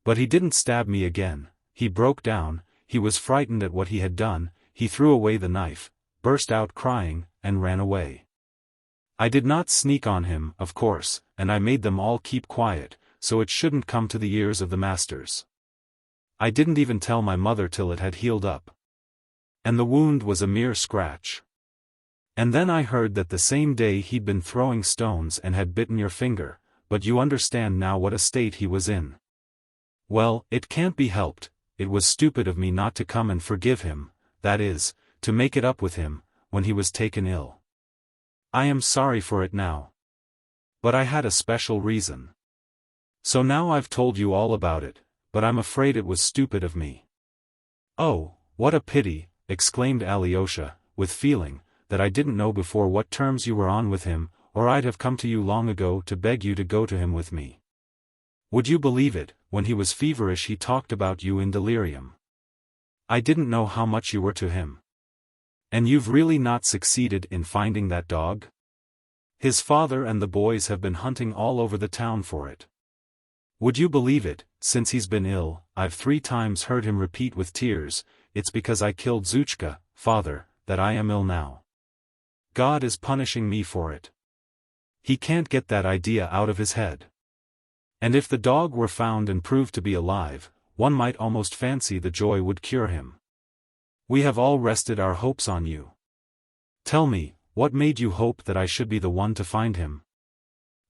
But he didn't stab me again, he broke down, he was frightened at what he had done, he threw away the knife, burst out crying, and ran away. I did not sneak on him, of course, and I made them all keep quiet, so it shouldn't come to the ears of the masters. I didn't even tell my mother till it had healed up. And the wound was a mere scratch. And then I heard that the same day he'd been throwing stones and had bitten your finger, but you understand now what a state he was in. Well, it can't be helped, it was stupid of me not to come and forgive him, that is, to make it up with him, when he was taken ill. I am sorry for it now. But I had a special reason. So now I've told you all about it, but I'm afraid it was stupid of me. Oh, what a pity, exclaimed Alyosha, with feeling, that I didn't know before what terms you were on with him, or I'd have come to you long ago to beg you to go to him with me. Would you believe it, when he was feverish he talked about you in delirium. I didn't know how much you were to him. And you've really not succeeded in finding that dog? His father and the boys have been hunting all over the town for it. Would you believe it, since he's been ill, I've 3 times heard him repeat with tears, it's because I killed Zhuchka, father, that I am ill now. God is punishing me for it. He can't get that idea out of his head. And if the dog were found and proved to be alive, one might almost fancy the joy would cure him. We have all rested our hopes on you. Tell me, what made you hope that I should be the one to find him?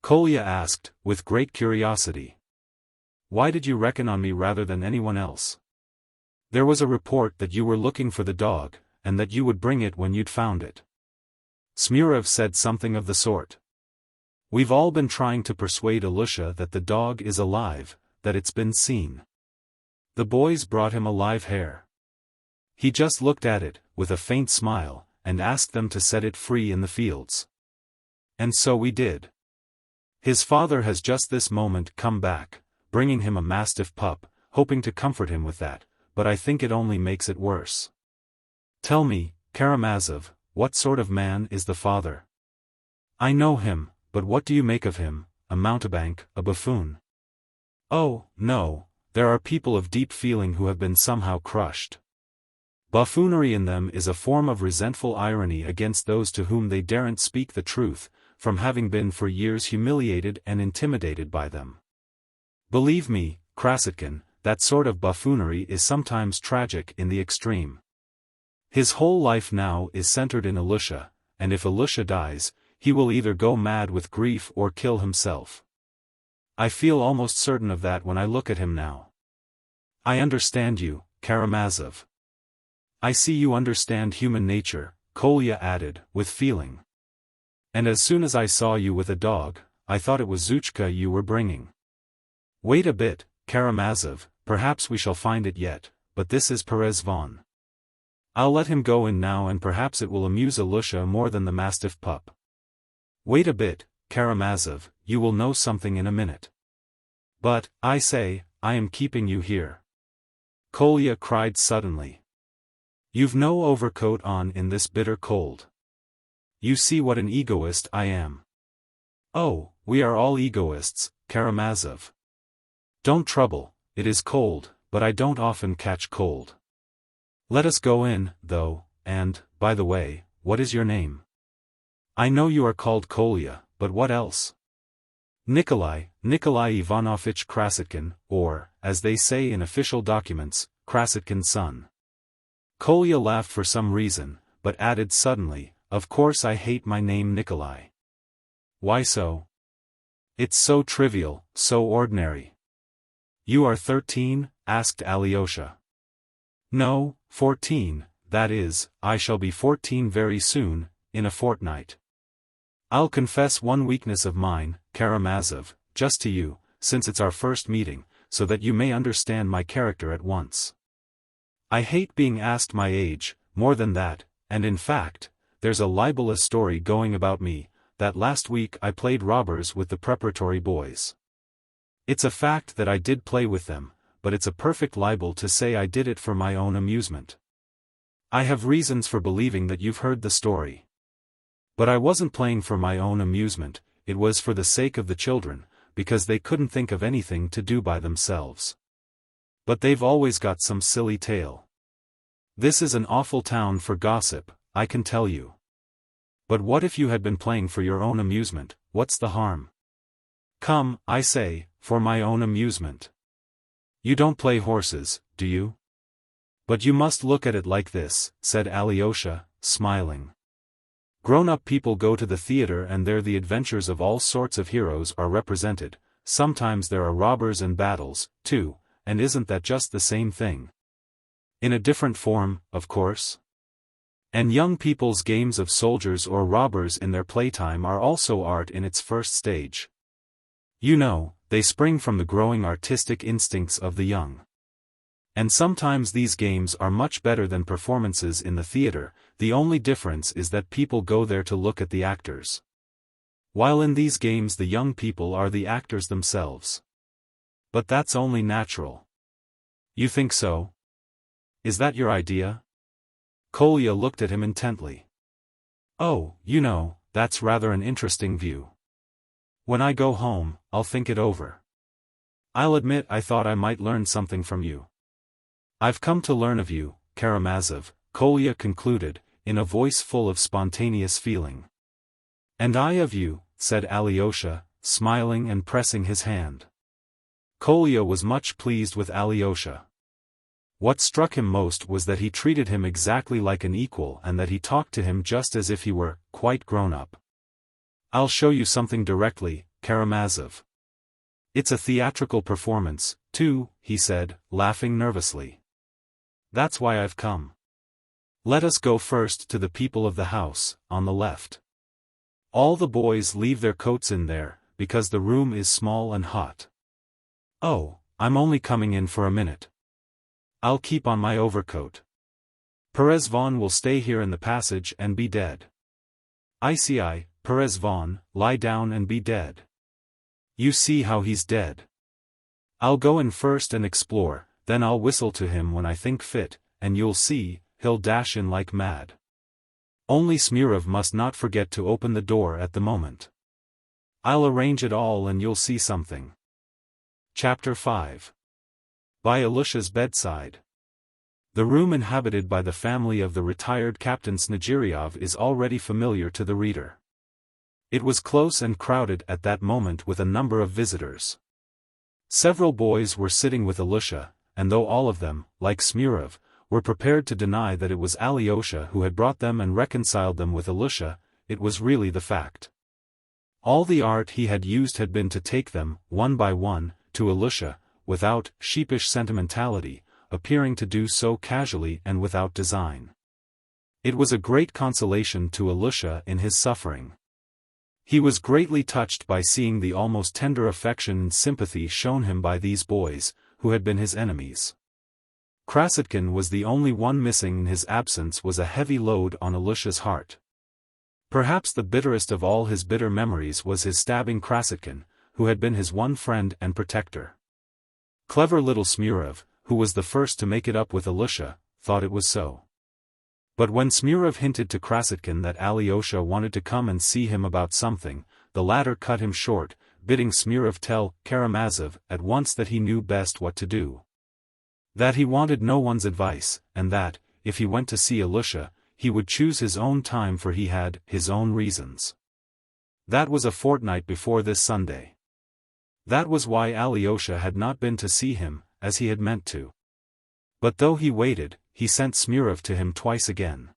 Kolya asked, with great curiosity. Why did you reckon on me rather than anyone else? There was a report that you were looking for the dog, and that you would bring it when you'd found it. Smurov said something of the sort. We've all been trying to persuade Ilusha that the dog is alive, that it's been seen. The boys brought him a live hare. He just looked at it, with a faint smile, and asked them to set it free in the fields. And so we did. His father has just this moment come back, bringing him a mastiff pup, hoping to comfort him with that, but I think it only makes it worse. Tell me, Karamazov, what sort of man is the father? I know him, but what do you make of him, a mountebank, a buffoon? Oh, no, there are people of deep feeling who have been somehow crushed. Buffoonery in them is a form of resentful irony against those to whom they daren't speak the truth, from having been for years humiliated and intimidated by them. Believe me, Krasotkin, that sort of buffoonery is sometimes tragic in the extreme. His whole life now is centered in Ilusha, and if Ilusha dies, he will either go mad with grief or kill himself. I feel almost certain of that when I look at him now. I understand you, Karamazov. I see you understand human nature, Kolya added, with feeling. And as soon as I saw you with a dog, I thought it was Zhuchka you were bringing. Wait a bit, Karamazov, perhaps we shall find it yet, but this is Perez Von. I'll let him go in now and perhaps it will amuse Ilusha more than the mastiff pup. Wait a bit, Karamazov, you will know something in a minute. But, I say, I am keeping you here. Kolya cried suddenly. You've no overcoat on in this bitter cold. You see what an egoist I am. Oh, we are all egoists, Karamazov. Don't trouble, it is cold, but I don't often catch cold. Let us go in, though, and, by the way, what is your name? I know you are called Kolya, but what else? Nikolai Ivanovich Krasotkin, or, as they say in official documents, Krasotkin's son. Kolya laughed for some reason, but added suddenly, of course I hate my name Nikolai. Why so? It's so trivial, so ordinary. You are 13? Asked Alyosha. No, 14, that is, I shall be 14 very soon, in a fortnight. I'll confess one weakness of mine, Karamazov, just to you, since it's our first meeting, so that you may understand my character at once. I hate being asked my age, more than that, and in fact, there's a libelous story going about me, that last week I played robbers with the preparatory boys. It's a fact that I did play with them, but it's a perfect libel to say I did it for my own amusement. I have reasons for believing that you've heard the story. But I wasn't playing for my own amusement, it was for the sake of the children, because they couldn't think of anything to do by themselves. But they've always got some silly tale. This is an awful town for gossip, I can tell you. But what if you had been playing for your own amusement? What's the harm? Come, I say, for my own amusement. You don't play horses, do you? But you must look at it like this, said Alyosha, smiling. Grown-up people go to the theater and there the adventures of all sorts of heroes are represented. Sometimes there are robbers and battles, too, and isn't that just the same thing? In a different form, of course. And young people's games of soldiers or robbers in their playtime are also art in its first stage. You know, they spring from the growing artistic instincts of the young. And sometimes these games are much better than performances in the theater, the only difference is that people go there to look at the actors. While in these games the young people are the actors themselves. But that's only natural. You think so? Is that your idea? Kolya looked at him intently. Oh, you know, that's rather an interesting view. When I go home, I'll think it over. I'll admit I thought I might learn something from you. I've come to learn of you, Karamazov, Kolya concluded, in a voice full of spontaneous feeling. And I of you, said Alyosha, smiling and pressing his hand. Kolya was much pleased with Alyosha. What struck him most was that he treated him exactly like an equal and that he talked to him just as if he were, quite grown up. I'll show you something directly, Karamazov. It's a theatrical performance, too, he said, laughing nervously. That's why I've come. Let us go first to the people of the house, on the left. All the boys leave their coats in there, because the room is small and hot. Oh, I'm only coming in for a minute. I'll keep on my overcoat. Perezvon will stay here in the passage and be dead. ICI, Perezvon, lie down and be dead. You see how he's dead. I'll go in first and explore, then I'll whistle to him when I think fit, and you'll see, he'll dash in like mad. Only Smyrov must not forget to open the door at the moment. I'll arrange it all and you'll see something. Chapter 5. By Ilusha's bedside. The room inhabited by the family of the retired Captain Smerdyakov is already familiar to the reader. It was close and crowded at that moment with a number of visitors. Several boys were sitting with Ilusha, and though all of them, like Smyrov, were prepared to deny that it was Alyosha who had brought them and reconciled them with Ilusha, it was really the fact. All the art he had used had been to take them, one by one, to Ilusha, without sheepish sentimentality, appearing to do so casually and without design. It was a great consolation to Ilusha in his suffering. He was greatly touched by seeing the almost tender affection and sympathy shown him by these boys, who had been his enemies. Krasotkin was the only one missing and his absence was a heavy load on Ilusha's heart. Perhaps the bitterest of all his bitter memories was his stabbing Krasotkin, who had been his one friend and protector. Clever little Smyrov, who was the first to make it up with Ilusha, thought it was so. But when Smyrov hinted to Krasotkin that Alyosha wanted to come and see him about something, the latter cut him short, bidding Smyrov tell Karamazov at once that he knew best what to do. That he wanted no one's advice, and that, if he went to see Ilusha, he would choose his own time for he had his own reasons. That was a fortnight before this Sunday. That was why Alyosha had not been to see him, as he had meant to. But though he waited, he sent Smyrov to him twice again.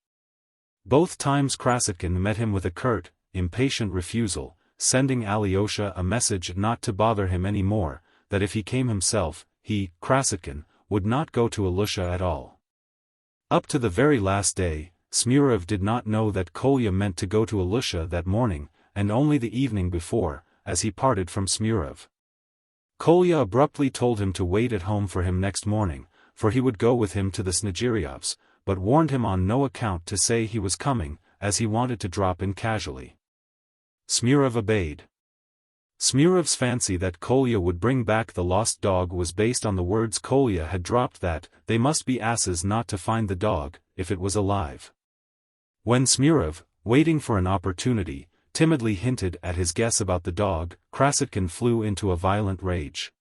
Both times Krasotkin met him with a curt, impatient refusal, sending Alyosha a message not to bother him any more, that if he came himself, he, Krasotkin, would not go to Ilusha at all. Up to the very last day, Smyrov did not know that Kolya meant to go to Ilusha that morning, and only the evening before, as he parted from Smyrov. Kolya abruptly told him to wait at home for him next morning, for he would go with him to the Smerdyakhovs, but warned him on no account to say he was coming, as he wanted to drop in casually. Smyrov obeyed. Smyrov's fancy that Kolya would bring back the lost dog was based on the words Kolya had dropped that they must be asses not to find the dog, if it was alive. When Smyrov, waiting for an opportunity, timidly hinted at his guess about the dog, Krasotkin flew into a violent rage.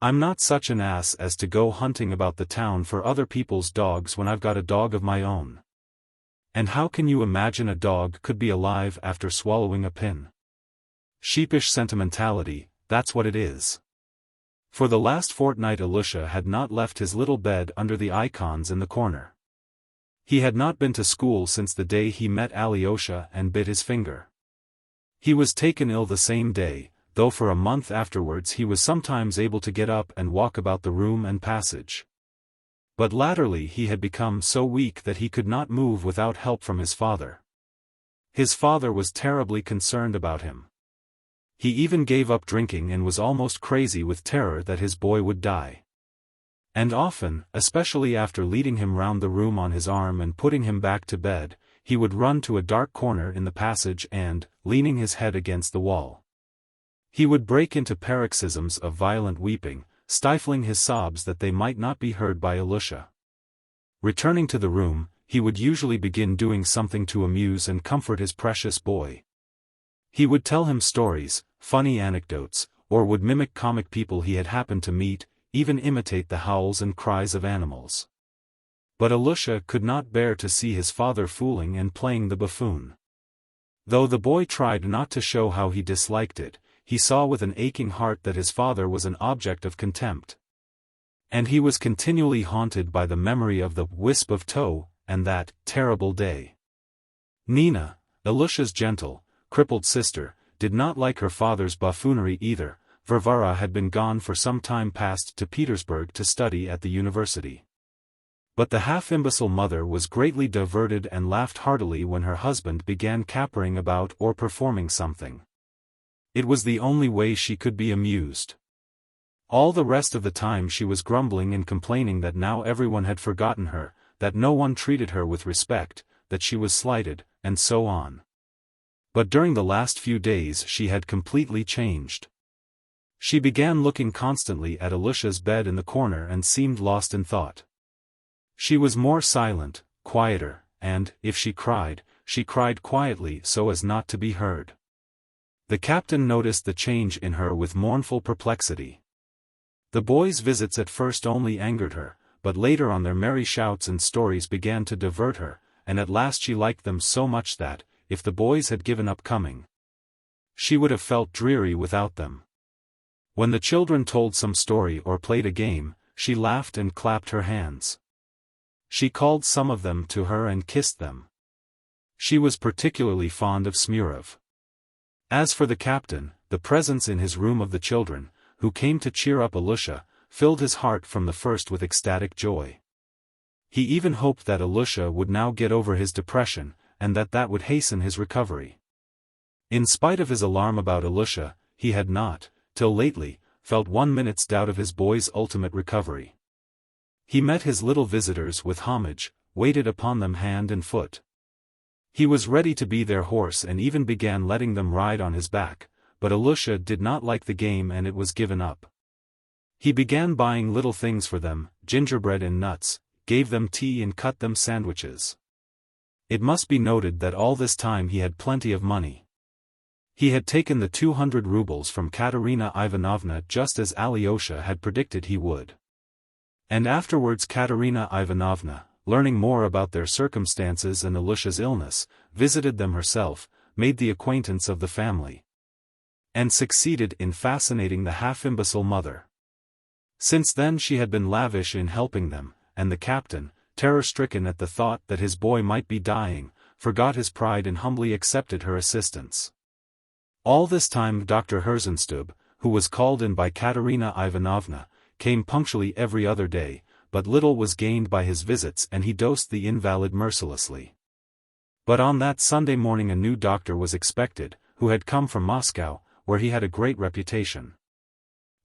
I'm not such an ass as to go hunting about the town for other people's dogs when I've got a dog of my own. And how can you imagine a dog could be alive after swallowing a pin? Sheepish sentimentality, that's what it is. For the last fortnight Ilusha had not left his little bed under the icons in the corner. He had not been to school since the day he met Alyosha and bit his finger. He was taken ill the same day, though for a month afterwards he was sometimes able to get up and walk about the room and passage. But latterly he had become so weak that he could not move without help from his father. His father was terribly concerned about him. He even gave up drinking and was almost crazy with terror that his boy would die. And often, especially after leading him round the room on his arm and putting him back to bed, he would run to a dark corner in the passage and, leaning his head against the wall, he would break into paroxysms of violent weeping, stifling his sobs that they might not be heard by Ilusha. Returning to the room, he would usually begin doing something to amuse and comfort his precious boy. He would tell him stories, funny anecdotes, or would mimic comic people he had happened to meet, even imitate the howls and cries of animals. But Ilusha could not bear to see his father fooling and playing the buffoon. Though the boy tried not to show how he disliked it, he saw with an aching heart that his father was an object of contempt. And he was continually haunted by the memory of the wisp of tow, and that terrible day. Nina, Ilusha's gentle, crippled sister, did not like her father's buffoonery either. Varvara had been gone for some time past to Petersburg to study at the university. But the half-imbecile mother was greatly diverted and laughed heartily when her husband began capering about or performing something. It was the only way she could be amused. All the rest of the time she was grumbling and complaining that now everyone had forgotten her, that no one treated her with respect, that she was slighted, and so on. But during the last few days she had completely changed. She began looking constantly at Ilusha's bed in the corner and seemed lost in thought. She was more silent, quieter, and, if she cried quietly so as not to be heard. The captain noticed the change in her with mournful perplexity. The boys' visits at first only angered her, but later on their merry shouts and stories began to divert her, and at last she liked them so much that, if the boys had given up coming, she would have felt dreary without them. When the children told some story or played a game, she laughed and clapped her hands. She called some of them to her and kissed them. She was particularly fond of Smurov. As for the captain, the presence in his room of the children, who came to cheer up Ilusha, filled his heart from the first with ecstatic joy. He even hoped that Ilusha would now get over his depression, and that would hasten his recovery. In spite of his alarm about Ilusha, he had not, till lately, felt 1 minute's doubt of his boy's ultimate recovery. He met his little visitors with homage, waited upon them hand and foot. He was ready to be their horse and even began letting them ride on his back, but Ilusha did not like the game and it was given up. He began buying little things for them, gingerbread and nuts, gave them tea and cut them sandwiches. It must be noted that all this time he had plenty of money. He had taken the 200 rubles from Katerina Ivanovna just as Alyosha had predicted he would. And afterwards Katerina Ivanovna, learning more about their circumstances and Ilusha's illness, visited them herself, made the acquaintance of the family, and succeeded in fascinating the half-imbecile mother. Since then she had been lavish in helping them, and the captain, terror-stricken at the thought that his boy might be dying, forgot his pride and humbly accepted her assistance. All this time Dr. Herzenstube, who was called in by Katerina Ivanovna, came punctually every other day, but little was gained by his visits and he dosed the invalid mercilessly. But on that Sunday morning a new doctor was expected, who had come from Moscow, where he had a great reputation.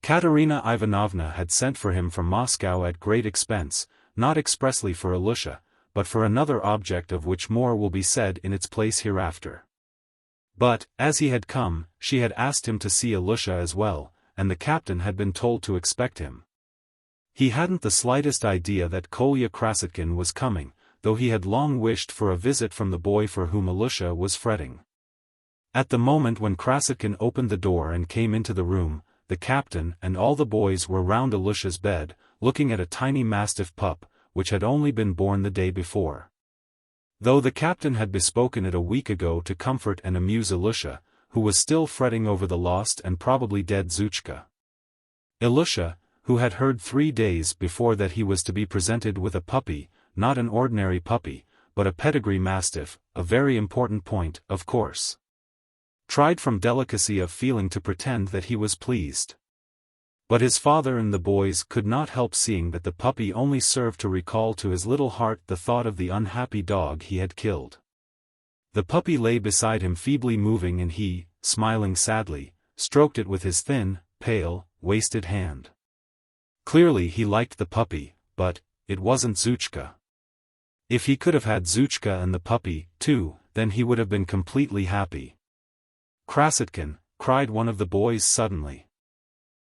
Katerina Ivanovna had sent for him from Moscow at great expense, not expressly for Ilusha, but for another object of which more will be said in its place hereafter. But, as he had come, she had asked him to see Ilusha as well, and the captain had been told to expect him. He hadn't the slightest idea that Kolya Krasotkin was coming, though he had long wished for a visit from the boy for whom Ilusha was fretting. At the moment when Krasotkin opened the door and came into the room, the captain and all the boys were round Ilusha's bed, looking at a tiny mastiff pup, which had only been born the day before. Though the captain had bespoken it a week ago to comfort and amuse Ilusha, who was still fretting over the lost and probably dead Zhuchka. Ilusha, who had heard 3 days before that he was to be presented with a puppy, not an ordinary puppy, but a pedigree mastiff, a very important point, of course. Tried from delicacy of feeling to pretend that he was pleased. But his father and the boys could not help seeing that the puppy only served to recall to his little heart the thought of the unhappy dog he had killed. The puppy lay beside him feebly moving, and he, smiling sadly, stroked it with his thin, pale, wasted hand. Clearly he liked the puppy, but it wasn't Zhuchka. If he could have had Zhuchka and the puppy, too, then he would have been completely happy. "Krasotkin!" cried one of the boys suddenly.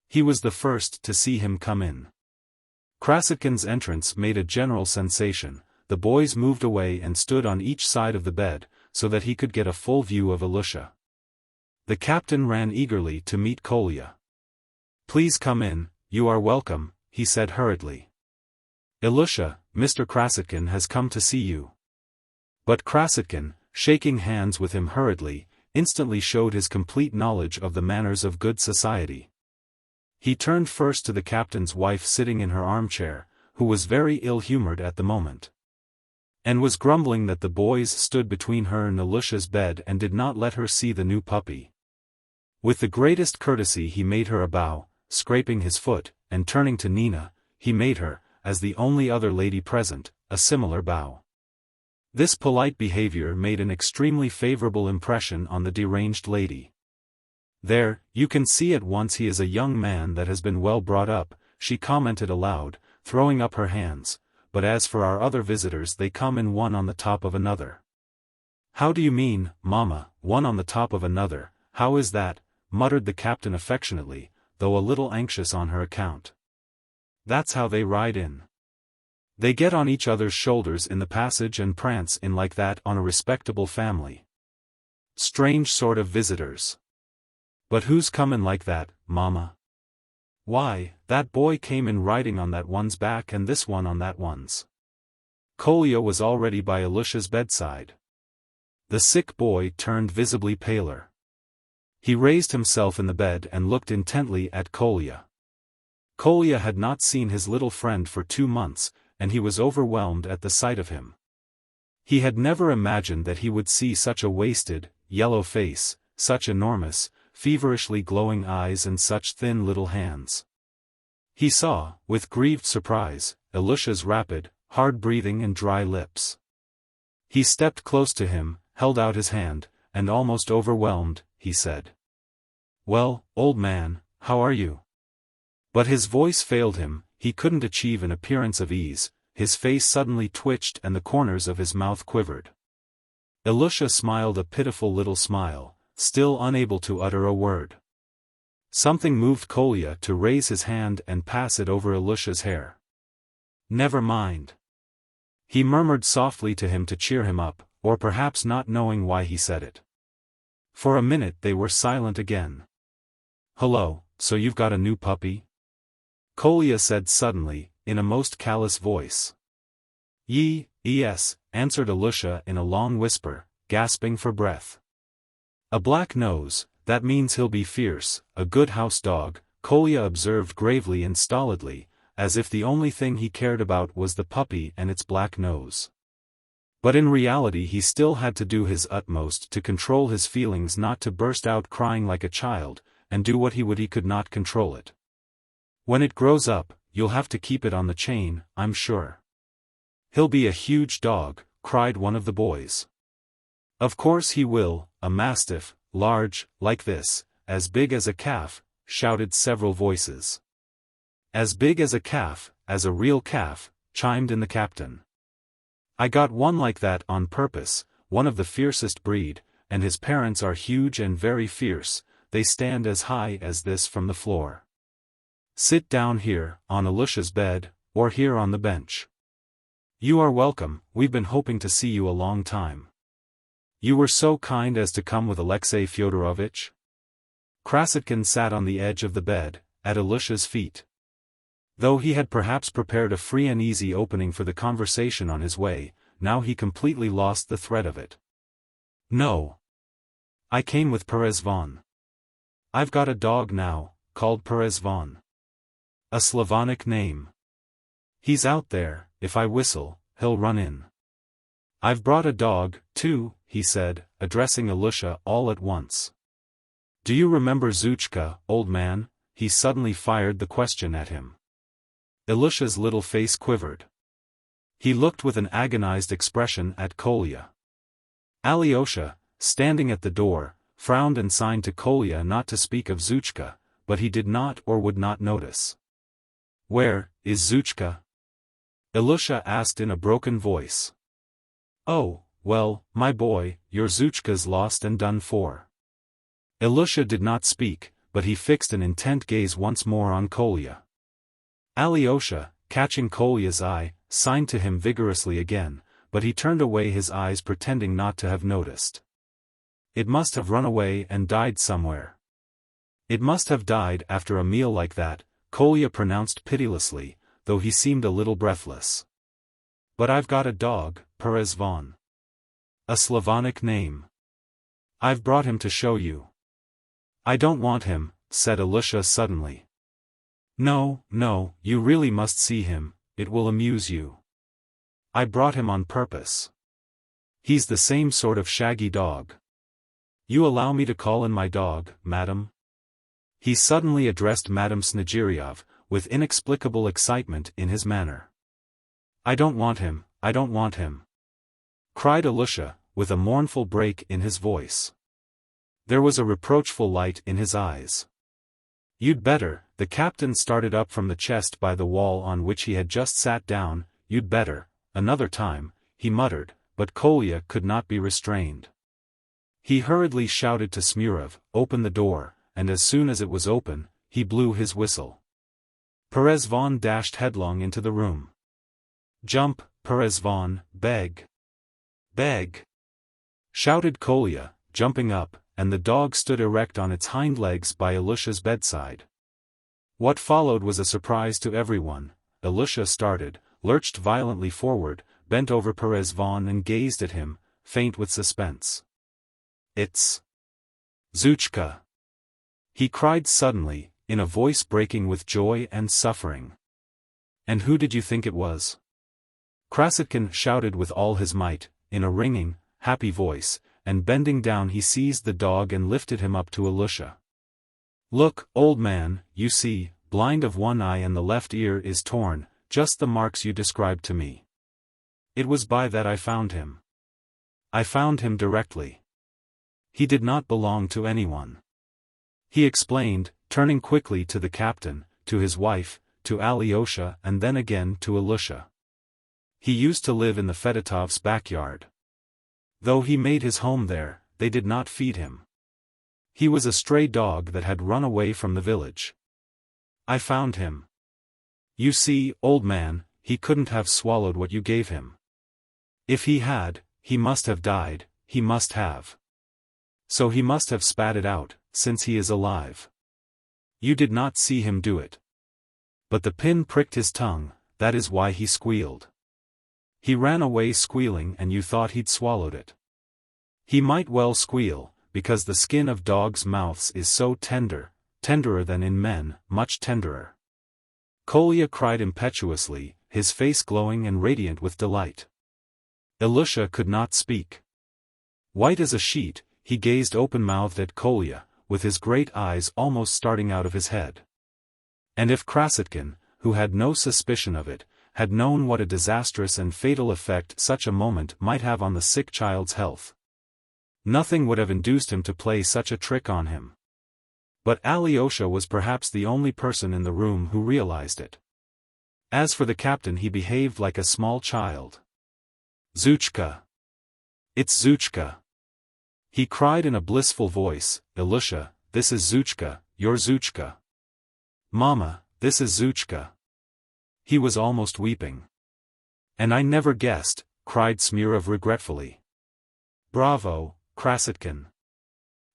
He was the first to see him come in. Krasotkin's entrance made a general sensation. The boys moved away and stood on each side of the bed, so that he could get a full view of Ilusha. The captain ran eagerly to meet Kolya. "Please come in, you are welcome," he said hurriedly. "Ilusha, Mr. Krasotkin has come to see you." But Krasotkin, shaking hands with him hurriedly, instantly showed his complete knowledge of the manners of good society. He turned first to the captain's wife sitting in her armchair, who was very ill-humored at the moment, and was grumbling that the boys stood between her and Ilusha's bed and did not let her see the new puppy. With the greatest courtesy he made her a bow, scraping his foot, and turning to Nina, he made her, as the only other lady present, a similar bow. This polite behavior made an extremely favorable impression on the deranged lady. "There, you can see at once he is a young man that has been well brought up," she commented aloud, throwing up her hands, "but as for our other visitors, they come in one on the top of another." "How do you mean, Mamma, one on the top of another, how is that?" muttered the captain affectionately, though a little anxious on her account. "That's how they ride in. They get on each other's shoulders in the passage and prance in like that on a respectable family. Strange sort of visitors. But who's comin' like that, Mamma?" "Why, that boy came in riding on that one's back and this one on that one's." Kolya was already by Ilusha's bedside. The sick boy turned visibly paler. He raised himself in the bed and looked intently at Kolya. Kolya had not seen his little friend for 2 months, and he was overwhelmed at the sight of him. He had never imagined that he would see such a wasted, yellow face, such enormous, feverishly glowing eyes and such thin little hands. He saw, with grieved surprise, Ilusha's rapid, hard breathing and dry lips. He stepped close to him, held out his hand, and almost overwhelmed, he said, "Well, old man, how are you?" But his voice failed him, he couldn't achieve an appearance of ease, his face suddenly twitched and the corners of his mouth quivered. Ilusha smiled a pitiful little smile, still unable to utter a word. Something moved Kolya to raise his hand and pass it over Ilusha's hair. "Never mind," he murmured softly to him to cheer him up, or perhaps not knowing why he said it. For a minute they were silent again. "Hello, so you've got a new puppy?" Kolya said suddenly, in a most callous voice. Yes," answered Ilusha in a long whisper, gasping for breath. "A black nose, that means he'll be fierce, a good house dog," Kolya observed gravely and stolidly, as if the only thing he cared about was the puppy and its black nose. But in reality he still had to do his utmost to control his feelings, not to burst out crying like a child, and do what he would, he could not control it. "When it grows up, you'll have to keep it on the chain, I'm sure." "He'll be a huge dog," cried one of the boys. "Of course he will, a mastiff, large, like this, as big as a calf," shouted several voices. "As big as a calf, as a real calf," chimed in the captain. "I got one like that on purpose, one of the fiercest breed, and his parents are huge and very fierce, they stand as high as this from the floor. Sit down here, on Ilusha's bed, or here on the bench. You are welcome, we've been hoping to see you a long time. You were so kind as to come with Alexei Fyodorovitch?" Krasotkin sat on the edge of the bed, at Ilusha's feet. Though he had perhaps prepared a free and easy opening for the conversation on his way, now he completely lost the thread of it. No. I came with Perezvon. I've got a dog now, called Perezvon. A Slavonic name. He's out there, if I whistle, he'll run in. I've brought a dog, too, he said, addressing Ilusha all at once. Do you remember Zhuchka, old man? He suddenly fired the question at him. Ilusha's little face quivered. He looked with an agonized expression at Kolya. Alyosha, standing at the door, frowned and signed to Kolya not to speak of Zhuchka, but he did not or would not notice. Where is Zhuchka? Ilusha asked in a broken voice. Oh, well, my boy, your Zhuchka's lost and done for. Ilusha did not speak, but he fixed an intent gaze once more on Kolya. Alyosha, catching Kolya's eye, signed to him vigorously again, but he turned away his eyes pretending not to have noticed. It must have run away and died somewhere. It must have died after a meal like that, Kolya pronounced pitilessly, though he seemed a little breathless. But I've got a dog, Perezvon. A Slavonic name. I've brought him to show you. I don't want him, said Ilusha suddenly. No, no, you really must see him, it will amuse you. I brought him on purpose. He's the same sort of shaggy dog. You allow me to call in my dog, madam? He suddenly addressed Madame Snegiryov, with inexplicable excitement in his manner. I don't want him, I don't want him, cried Ilusha, with a mournful break in his voice. There was a reproachful light in his eyes. You'd better, the captain started up from the chest by the wall on which he had just sat down, you'd better, another time, he muttered, but Kolya could not be restrained. He hurriedly shouted to Smurov, open the door, and as soon as it was open, he blew his whistle. Perezvon dashed headlong into the room. Jump, Perezvon, beg. Beg! Shouted Kolya, jumping up, and the dog stood erect on its hind legs by Ilusha's bedside. What followed was a surprise to everyone. Ilusha started, lurched violently forward, bent over Perezvon and gazed at him, faint with suspense. It's Zhuchka! He cried suddenly, in a voice breaking with joy and suffering. And who did you think it was? Krasotkin shouted with all his might, in a ringing, happy voice, and bending down he seized the dog and lifted him up to Ilusha. Look, old man, you see, blind of one eye and the left ear is torn, just the marks you described to me. It was by that I found him. I found him directly. He did not belong to anyone. He explained, turning quickly to the captain, to his wife, to Alyosha and then again to Ilusha. He used to live in the Fedotovs' backyard. Though he made his home there, they did not feed him. He was a stray dog that had run away from the village. I found him. You see, old man, he couldn't have swallowed what you gave him. If he had, he must have died, he must have. So he must have spat it out, since he is alive. You did not see him do it. But the pin pricked his tongue, that is why he squealed. He ran away squealing and you thought he'd swallowed it. He might well squeal, because the skin of dogs' mouths is so tender, tenderer than in men, much tenderer. Kolya cried impetuously, his face glowing and radiant with delight. Ilusha could not speak. White as a sheet, he gazed open-mouthed at Kolya, with his great eyes almost starting out of his head. And if Krasotkin, who had no suspicion of it, had known what a disastrous and fatal effect such a moment might have on the sick child's health, nothing would have induced him to play such a trick on him. But Alyosha was perhaps the only person in the room who realized it. As for the captain, he behaved like a small child. Zhuchka! It's Zhuchka! He cried in a blissful voice, Ilusha, this is Zhuchka, your Zhuchka. Mama, this is Zhuchka. He was almost weeping. And I never guessed, cried Smurov regretfully. Bravo, Krasotkin.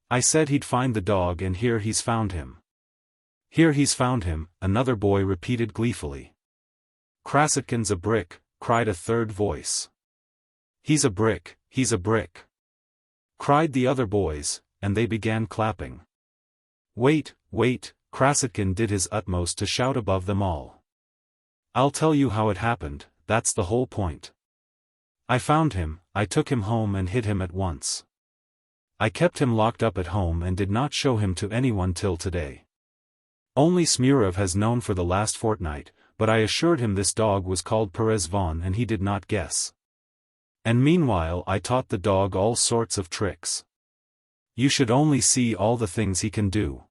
I said he'd find the dog and here he's found him. Here he's found him, another boy repeated gleefully. Krasotkin's a brick, cried a third voice. He's a brick, he's a brick!" cried the other boys, and they began clapping. "Wait, wait," Krasotkin did his utmost to shout above them all. "I'll tell you how it happened, that's the whole point. I found him, I took him home and hid him at once. I kept him locked up at home and did not show him to anyone till today. Only Smurov has known for the last fortnight, but I assured him this dog was called Perezvon and he did not guess. And meanwhile I taught the dog all sorts of tricks. You should only see all the things he can do.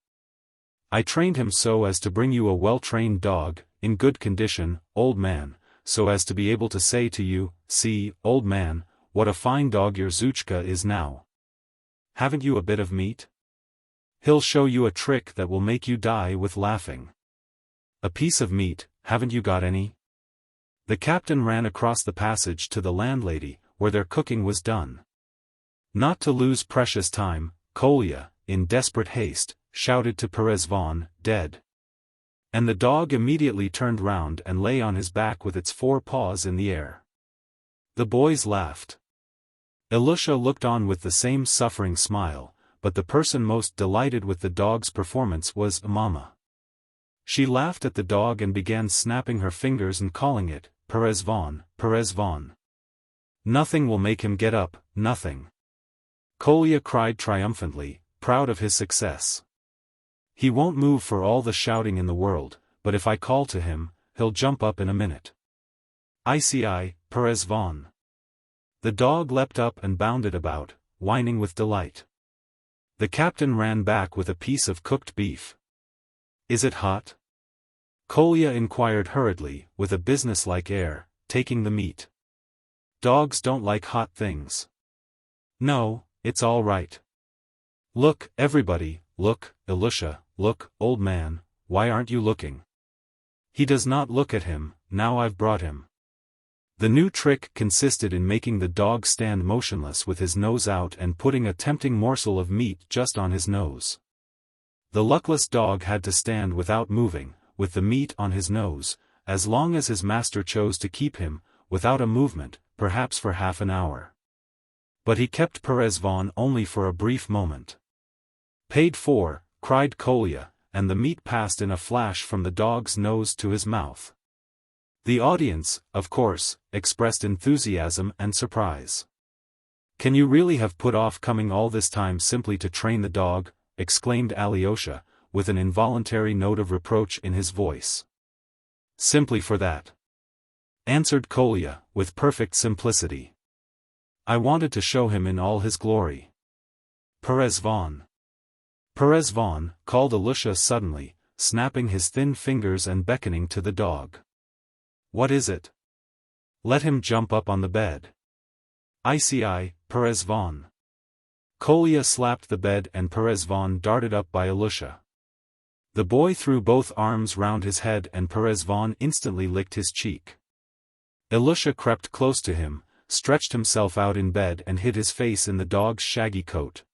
I trained him so as to bring you a well-trained dog, in good condition, old man, so as to be able to say to you, 'See, old man, what a fine dog your Zhuchka is now. Haven't you a bit of meat?' He'll show you a trick that will make you die with laughing. A piece of meat, haven't you got any?" The captain ran across the passage to the landlady, where their cooking was done. Not to lose precious time, Kolya, in desperate haste, shouted to Perezvon, "Dead." And the dog immediately turned round and lay on his back with its 4 paws in the air. The boys laughed. Ilusha looked on with the same suffering smile, but the person most delighted with the dog's performance was Mama. She laughed at the dog and began snapping her fingers and calling it, "Perezvon, Perezvon. Nothing will make him get up, nothing." Kolya cried triumphantly, proud of his success. "He won't move for all the shouting in the world, but if I call to him, he'll jump up in a minute. I, Perezvon." The dog leapt up and bounded about, whining with delight. The captain ran back with a piece of cooked beef. "Is it hot?" Kolya inquired hurriedly, with a businesslike air, taking the meat. "Dogs don't like hot things." "No, it's all right. Look, everybody, look, Ilusha, look, old man, why aren't you looking? He does not look at him, now I've brought him." The new trick consisted in making the dog stand motionless with his nose out and putting a tempting morsel of meat just on his nose. The luckless dog had to stand without moving, with the meat on his nose, as long as his master chose to keep him, without a movement, perhaps for half an hour. But he kept Perezvon only for a brief moment. "Paid for," cried Kolya, and the meat passed in a flash from the dog's nose to his mouth. The audience, of course, expressed enthusiasm and surprise. "Can you really have put off coming all this time simply to train the dog?" exclaimed Alyosha, with an involuntary note of reproach in his voice. "Simply for that," answered Kolya, with perfect simplicity. "I wanted to show him in all his glory." "Perezvon! Perezvon!" called Ilusha suddenly, snapping his thin fingers and beckoning to the dog. "What is it? Let him jump up on the bed." I, Perezvon!" Kolya slapped the bed and Perezvon darted up by Ilusha. The boy threw both arms round his head and Perezvon instantly licked his cheek. Ilusha crept close to him, stretched himself out in bed and hid his face in the dog's shaggy coat.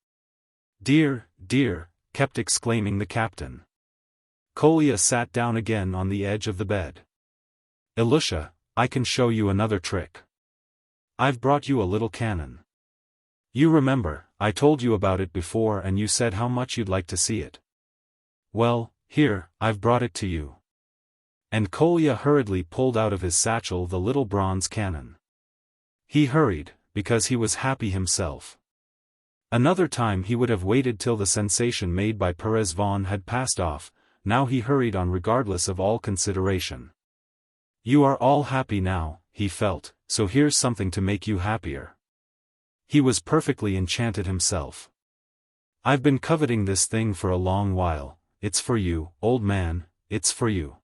"Dear, dear," kept exclaiming the captain. Kolya sat down again on the edge of the bed. "Ilusha, I can show you another trick. I've brought you a little cannon. You remember, I told you about it before and you said how much you'd like to see it. Well, here, I've brought it to you." And Kolya hurriedly pulled out of his satchel the little bronze cannon. He hurried, because he was happy himself. Another time he would have waited till the sensation made by Perezvon had passed off, now he hurried on regardless of all consideration. "You are all happy now," he felt, "so here's something to make you happier." He was perfectly enchanted himself. "I've been coveting this thing for a long while, it's for you, old man, it's for you.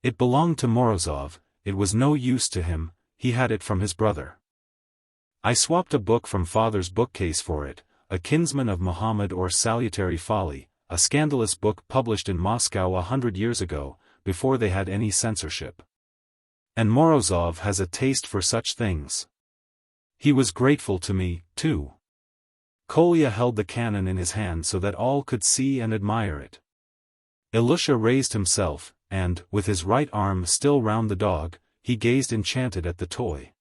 It belonged to Morozov, it was no use to him, he had it from his brother. I swapped a book from father's bookcase for it, a kinsman of Muhammad or Salutary Folly, a scandalous book published in Moscow 100 years ago, before they had any censorship. And Morozov has a taste for such things. He was grateful to me, too." Kolya held the cannon in his hand so that all could see and admire it. Ilusha raised himself, and, with his right arm still round the dog, he gazed enchanted at the toy.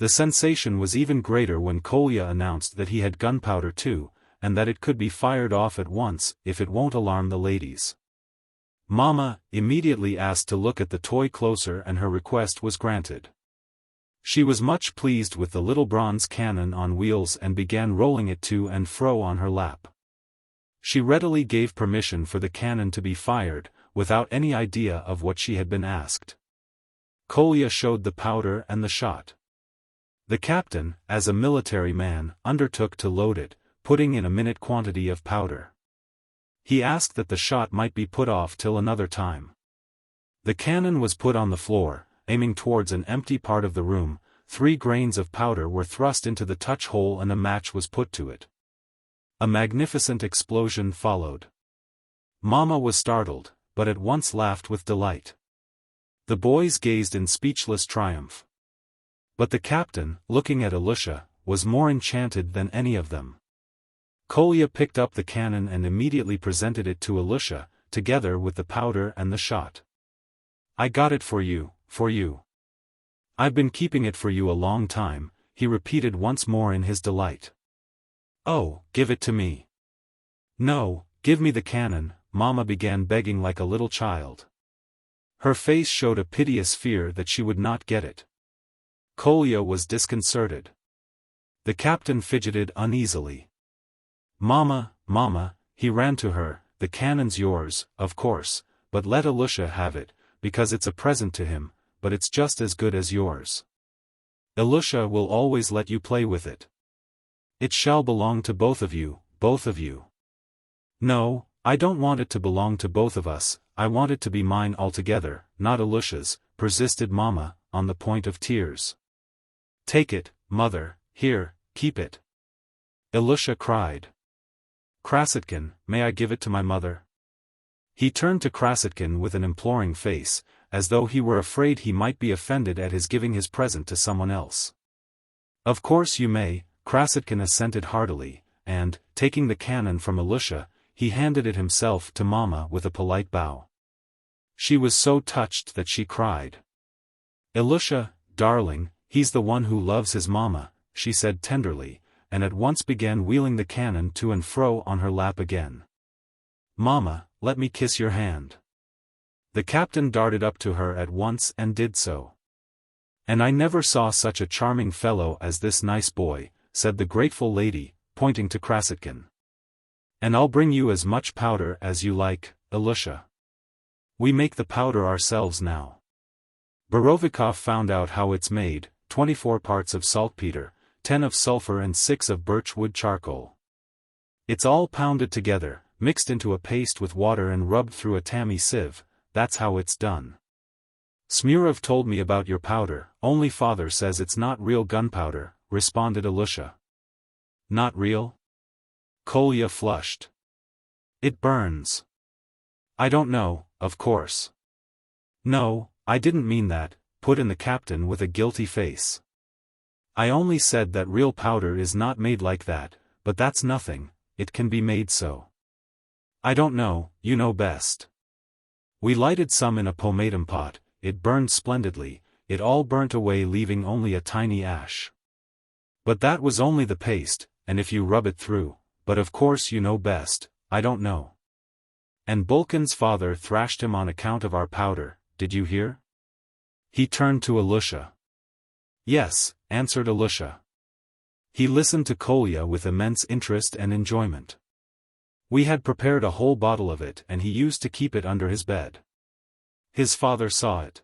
The sensation was even greater when Kolya announced that he had gunpowder too, and that it could be fired off at once if it won't alarm the ladies. Mama immediately asked to look at the toy closer, and her request was granted. She was much pleased with the little bronze cannon on wheels and began rolling it to and fro on her lap. She readily gave permission for the cannon to be fired, without any idea of what she had been asked. Kolya showed the powder and the shot. The captain, as a military man, undertook to load it, putting in a minute quantity of powder. He asked that the shot might be put off till another time. The cannon was put on the floor, aiming towards an empty part of the room. 3 grains of powder were thrust into the touch hole and a match was put to it. A magnificent explosion followed. Mama was startled, but at once laughed with delight. The boys gazed in speechless triumph. But the captain, looking at Ilusha, was more enchanted than any of them. Kolya picked up the cannon and immediately presented it to Ilusha, together with the powder and the shot. "I got it for you, for you. I've been keeping it for you a long time," he repeated once more in his delight. "Oh, give it to me." "No, give me the cannon," Mama began begging like a little child. Her face showed a piteous fear that she would not get it. Kolya was disconcerted. The captain fidgeted uneasily. "Mama, Mama," he ran to her, "the cannon's yours, of course, but let Ilusha have it, because it's a present to him, but it's just as good as yours. Ilusha will always let you play with it. It shall belong to both of you, both of you." "No, I don't want it to belong to both of us, I want it to be mine altogether, not Ilusha's," persisted Mama, on the point of tears. "Take it, mother, here, keep it," Ilusha cried. "Krasotkin, may I give it to my mother?" He turned to Krasotkin with an imploring face, as though he were afraid he might be offended at his giving his present to someone else. "Of course you may," Krasotkin assented heartily, and, taking the cannon from Ilusha, he handed it himself to Mama with a polite bow. She was so touched that she cried. "Ilusha, darling, he's the one who loves his Mama," she said tenderly, and at once began wheeling the cannon to and fro on her lap again. "Mama, let me kiss your hand." The captain darted up to her at once and did so. "And I never saw such a charming fellow as this nice boy," said the grateful lady, pointing to Krasotkin. "And I'll bring you as much powder as you like, Ilusha. We make the powder ourselves now. Borovikov found out how it's made, 24 parts of saltpeter, 10 of sulfur and 6 of birchwood charcoal. It's all pounded together, mixed into a paste with water and rubbed through a tammy sieve, that's how it's done. Smurov told me about your powder, only father says it's not real gunpowder," responded Ilusha. "Not real?" Kolya flushed. "It burns." "I don't know, of course." "No, I didn't mean that," put in the captain with a guilty face. "I only said that real powder is not made like that, but that's nothing, it can be made so." "I don't know, you know best." "We lighted some in a pomatum pot, it burned splendidly, it all burnt away leaving only a tiny ash. But that was only the paste, and if you rub it through, but of course you know best, I don't know. And Bulkin's father thrashed him on account of our powder, did you hear?" He turned to Ilusha. "Yes," answered Ilusha. He listened to Kolya with immense interest and enjoyment. "We had prepared a whole bottle of it and he used to keep it under his bed. His father saw it.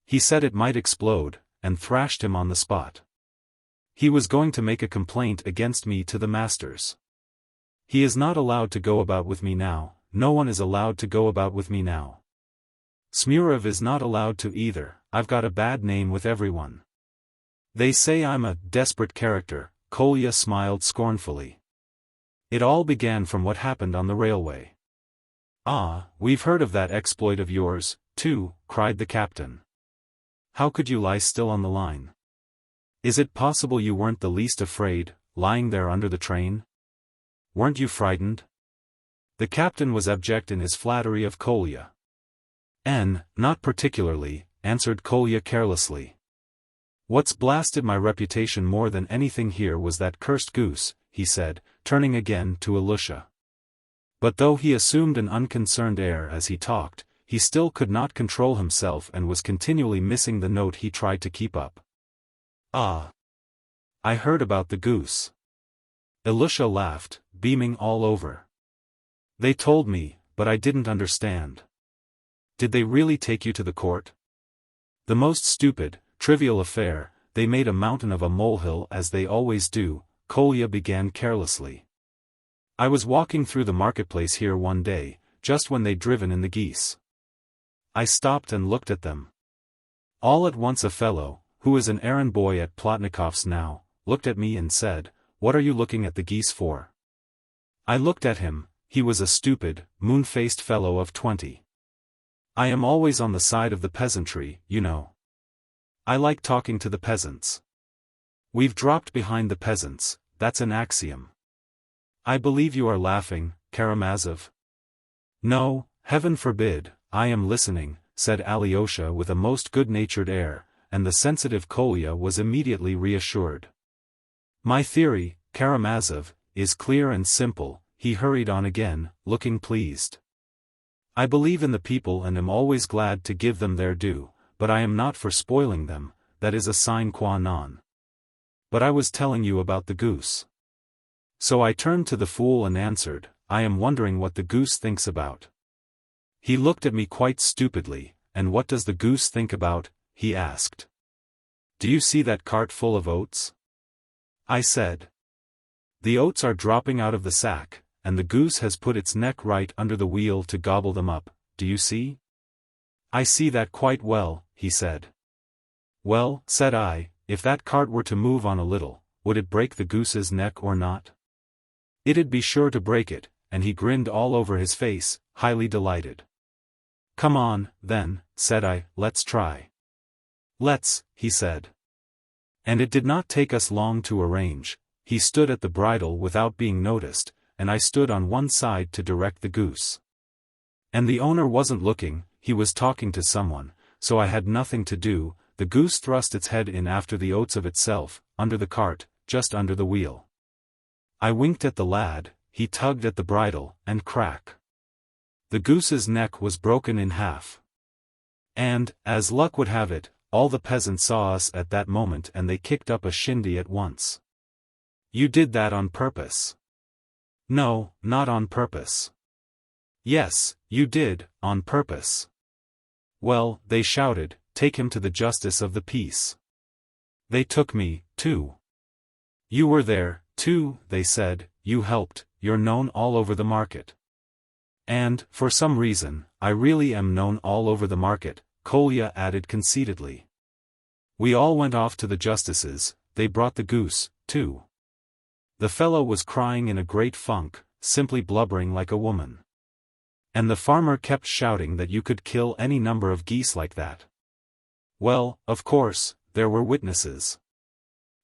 He said it might explode, and thrashed him on the spot. He was going to make a complaint against me to the masters. He is not allowed to go about with me now, no one is allowed to go about with me now. Smurov is not allowed to either, I've got a bad name with everyone. They say I'm a desperate character," Kolya smiled scornfully. "It all began from what happened on the railway." "Ah, we've heard of that exploit of yours, too," cried the captain. "How could you lie still on the line? Is it possible you weren't the least afraid, lying there under the train? Weren't you frightened?" The captain was abject in his flattery of Kolya. "Not particularly," answered Kolya carelessly. What's blasted my reputation more than anything here was that cursed goose, he said, turning again to Ilusha. But though he assumed an unconcerned air as he talked, he still could not control himself and was continually missing the note he tried to keep up. Ah! I heard about the goose. Ilusha laughed, beaming all over. They told me, but I didn't understand. Did they really take you to the court? The most stupid, trivial affair, they made a mountain of a molehill as they always do, Kolya began carelessly. I was walking through the marketplace here one day, just when they'd driven in the geese. I stopped and looked at them. All at once a fellow, who is an errand boy at Plotnikov's now, looked at me and said, "What are you looking at the geese for?" I looked at him. He was a stupid, moon-faced fellow of 20. I am always on the side of the peasantry, you know. I like talking to the peasants. We've dropped behind the peasants, that's an axiom. I believe you are laughing, Karamazov. No, heaven forbid, I am listening, said Alyosha with a most good-natured air, and the sensitive Kolya was immediately reassured. My theory, Karamazov, is clear and simple, he hurried on again, looking pleased. I believe in the people and am always glad to give them their due, but I am not for spoiling them, that is a sine qua non. But I was telling you about the goose. So I turned to the fool and answered, I am wondering what the goose thinks about. He looked at me quite stupidly, and what does the goose think about, he asked. Do you see that cart full of oats? I said. The oats are dropping out of the sack, and the goose has put its neck right under the wheel to gobble them up, do you see? I see that quite well, he said. Well, said I, if that cart were to move on a little, would it break the goose's neck or not? It'd be sure to break it, and he grinned all over his face, highly delighted. Come on, then, said I, let's try. Let's, he said. And it did not take us long to arrange. He stood at the bridle without being noticed, and I stood on one side to direct the goose. And the owner wasn't looking, he was talking to someone, so I had nothing to do. The goose thrust its head in after the oats of itself, under the cart, just under the wheel. I winked at the lad, he tugged at the bridle, and crack. The goose's neck was broken in half. And, as luck would have it, all the peasants saw us at that moment and they kicked up a shindy at once. You did that on purpose. No, not on purpose. Yes, you did, on purpose. Well, they shouted, take him to the justice of the peace. They took me, too. You were there, too, they said, you helped, you're known all over the market. And, for some reason, I really am known all over the market, Kolya added conceitedly. We all went off to the justices, they brought the goose, too. The fellow was crying in a great funk, simply blubbering like a woman. And the farmer kept shouting that you could kill any number of geese like that. Well, of course, there were witnesses.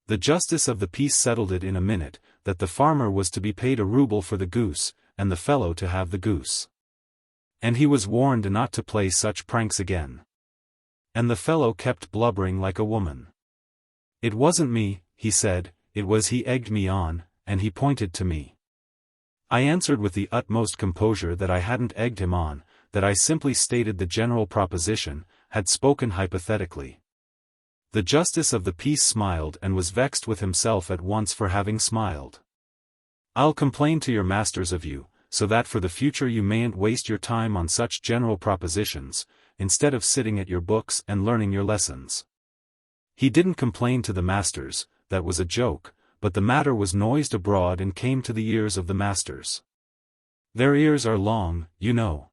The justice of the peace settled it in a minute, that the farmer was to be paid a ruble for the goose, and the fellow to have the goose. And he was warned not to play such pranks again. And the fellow kept blubbering like a woman. It wasn't me, he said, it was he egged me on, and he pointed to me. I answered with the utmost composure that I hadn't egged him on, that I simply stated the general proposition, had spoken hypothetically. The justice of the peace smiled and was vexed with himself at once for having smiled. I'll complain to your masters of you, so that for the future you mayn't waste your time on such general propositions, instead of sitting at your books and learning your lessons. He didn't complain to the masters, that was a joke, but the matter was noised abroad and came to the ears of the masters. Their ears are long, you know.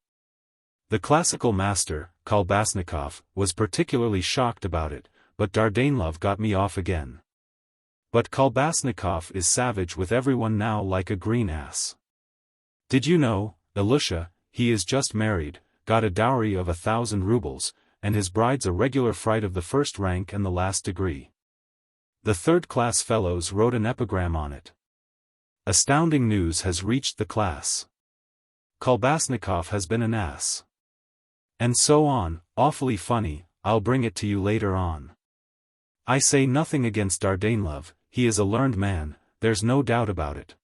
The classical master, Kolbasnikov, was particularly shocked about it, but Dardanelov got me off again. But Kolbasnikov is savage with everyone now like a green ass. Did you know, Ilusha, he is just married, got a dowry of 1,000 rubles, and his bride's a regular fright of the first rank and the last degree. The third-class fellows wrote an epigram on it. Astounding news has reached the class. Kolbasnikov has been an ass. And so on, awfully funny, I'll bring it to you later on. I say nothing against Dardanelov, he is a learned man, there's no doubt about it.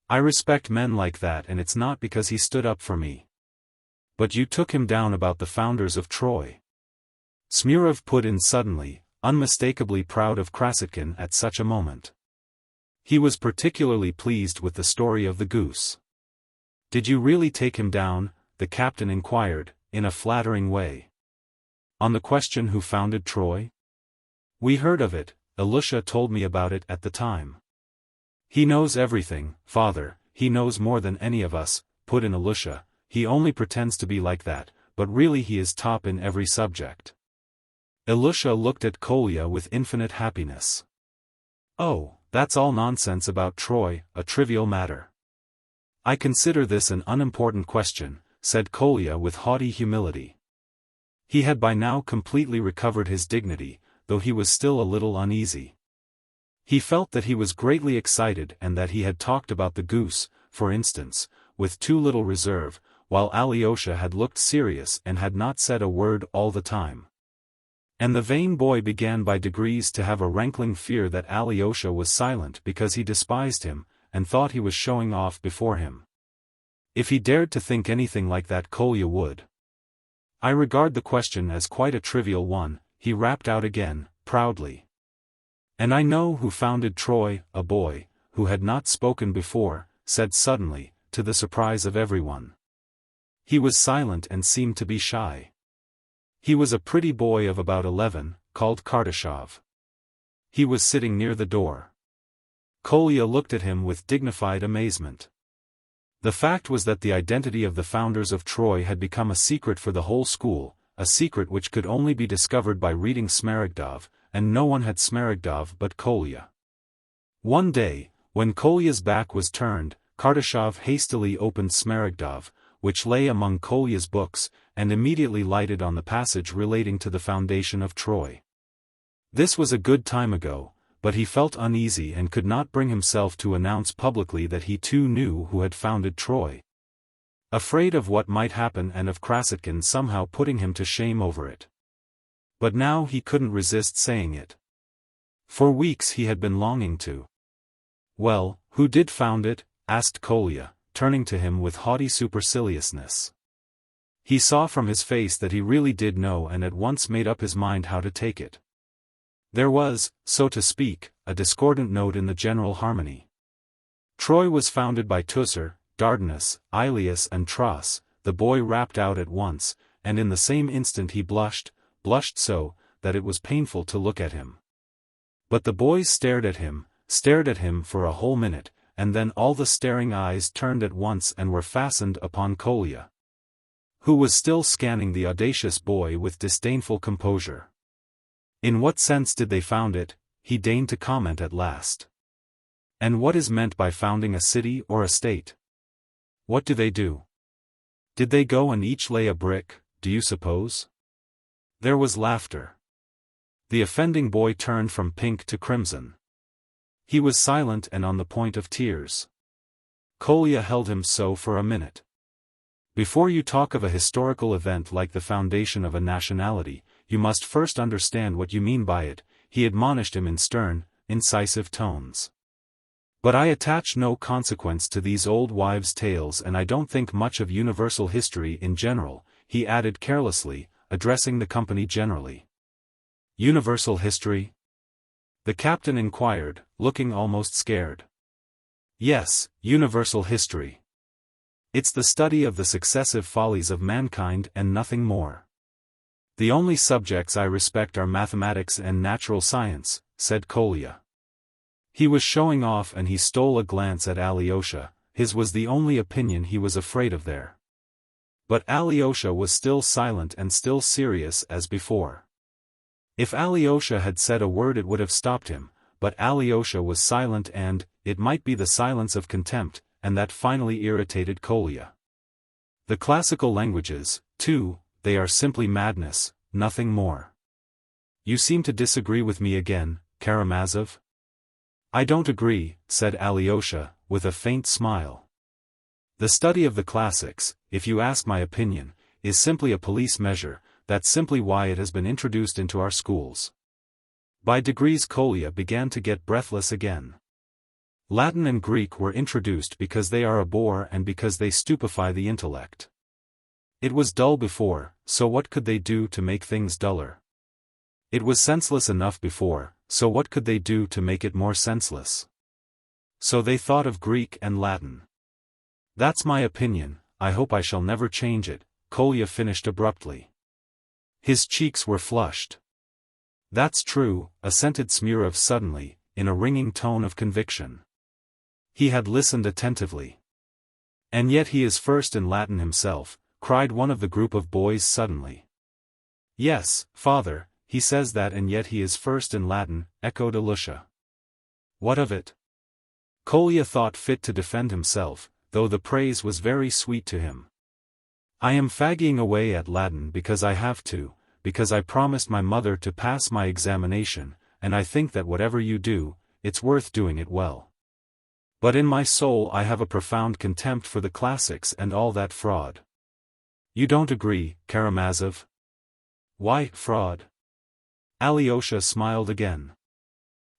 I respect men like that, and it's not because he stood up for me. But you took him down about the founders of Troy. Smurov put in suddenly, unmistakably proud of Krasotkin at such a moment. He was particularly pleased with the story of the goose. Did you really take him down? The captain inquired, in a flattering way. On the question who founded Troy? We heard of it, Ilusha told me about it at the time. He knows everything, father, he knows more than any of us, put in Ilusha. He only pretends to be like that, but really he is top in every subject. Ilusha looked at Kolya with infinite happiness. Oh, that's all nonsense about Troy, a trivial matter. I consider this an unimportant question, said Kolya with haughty humility. He had by now completely recovered his dignity, though he was still a little uneasy. He felt that he was greatly excited and that he had talked about the goose, for instance, with too little reserve, while Alyosha had looked serious and had not said a word all the time. And the vain boy began by degrees to have a rankling fear that Alyosha was silent because he despised him, and thought he was showing off before him. If he dared to think anything like that, Kolya would. I regard the question as quite a trivial one, he rapped out again, proudly. And I know who founded Troy. A boy, who had not spoken before, said suddenly, to the surprise of everyone. He was silent and seemed to be shy. He was a pretty boy of about 11, called Kardashov. He was sitting near the door. Kolya looked at him with dignified amazement. The fact was that the identity of the founders of Troy had become a secret for the whole school, a secret which could only be discovered by reading Smerdyakov, and no one had Smerdyakov but Kolya. One day, when Kolya's back was turned, Kardashov hastily opened Smerdyakov, which lay among Kolya's books, and immediately lighted on the passage relating to the foundation of Troy. This was a good time ago, but he felt uneasy and could not bring himself to announce publicly that he too knew who had founded Troy. Afraid of what might happen and of Krasotkin somehow putting him to shame over it. But now he couldn't resist saying it. For weeks he had been longing to. Well, who did found it? Asked Kolya, turning to him with haughty superciliousness. He saw from his face that he really did know and at once made up his mind how to take it. There was, so to speak, a discordant note in the general harmony. Troy was founded by Tusser, Dardanus, Ilias and Tras, the boy rapped out at once, and in the same instant he blushed so, that it was painful to look at him. But the boys stared at him for a whole minute, and then all the staring eyes turned at once and were fastened upon Kolya, who was still scanning the audacious boy with disdainful composure. In what sense did they found it? He deigned to comment at last. And what is meant by founding a city or a state? What do they do? Did they go and each lay a brick, do you suppose? There was laughter. The offending boy turned from pink to crimson. He was silent and on the point of tears. Kolya held him so for a minute. Before you talk of a historical event like the foundation of a nationality, you must first understand what you mean by it, he admonished him in stern, incisive tones. But I attach no consequence to these old wives' tales, and I don't think much of universal history in general, he added carelessly, addressing the company generally. Universal history? The captain inquired, looking almost scared. Yes, universal history. It's the study of the successive follies of mankind and nothing more. The only subjects I respect are mathematics and natural science, said Kolya. He was showing off and he stole a glance at Alyosha, his was the only opinion he was afraid of there. But Alyosha was still silent and still serious as before. If Alyosha had said a word it would have stopped him, but Alyosha was silent and, it might be the silence of contempt, and that finally irritated Kolya. The classical languages, too, they are simply madness, nothing more. You seem to disagree with me again, Karamazov? I don't agree, said Alyosha, with a faint smile. The study of the classics, if you ask my opinion, is simply a police measure, that's simply why it has been introduced into our schools. By degrees Kolya began to get breathless again. Latin and Greek were introduced because they are a bore and because they stupefy the intellect. It was dull before, so what could they do to make things duller? It was senseless enough before, so what could they do to make it more senseless? So they thought of Greek and Latin. That's my opinion, I hope I shall never change it, Kolya finished abruptly. His cheeks were flushed. That's true, assented Smirnov suddenly, in a ringing tone of conviction. He had listened attentively. And yet he is first in Latin himself, cried one of the group of boys suddenly. Yes, father, he says that, and yet he is first in Latin, echoed Ilusha. What of it? Kolya thought fit to defend himself, though the praise was very sweet to him. I am fagging away at Latin because I have to, because I promised my mother to pass my examination, and I think that whatever you do, it's worth doing it well. But in my soul I have a profound contempt for the classics and all that fraud. You don't agree, Karamazov? Why, fraud? Alyosha smiled again.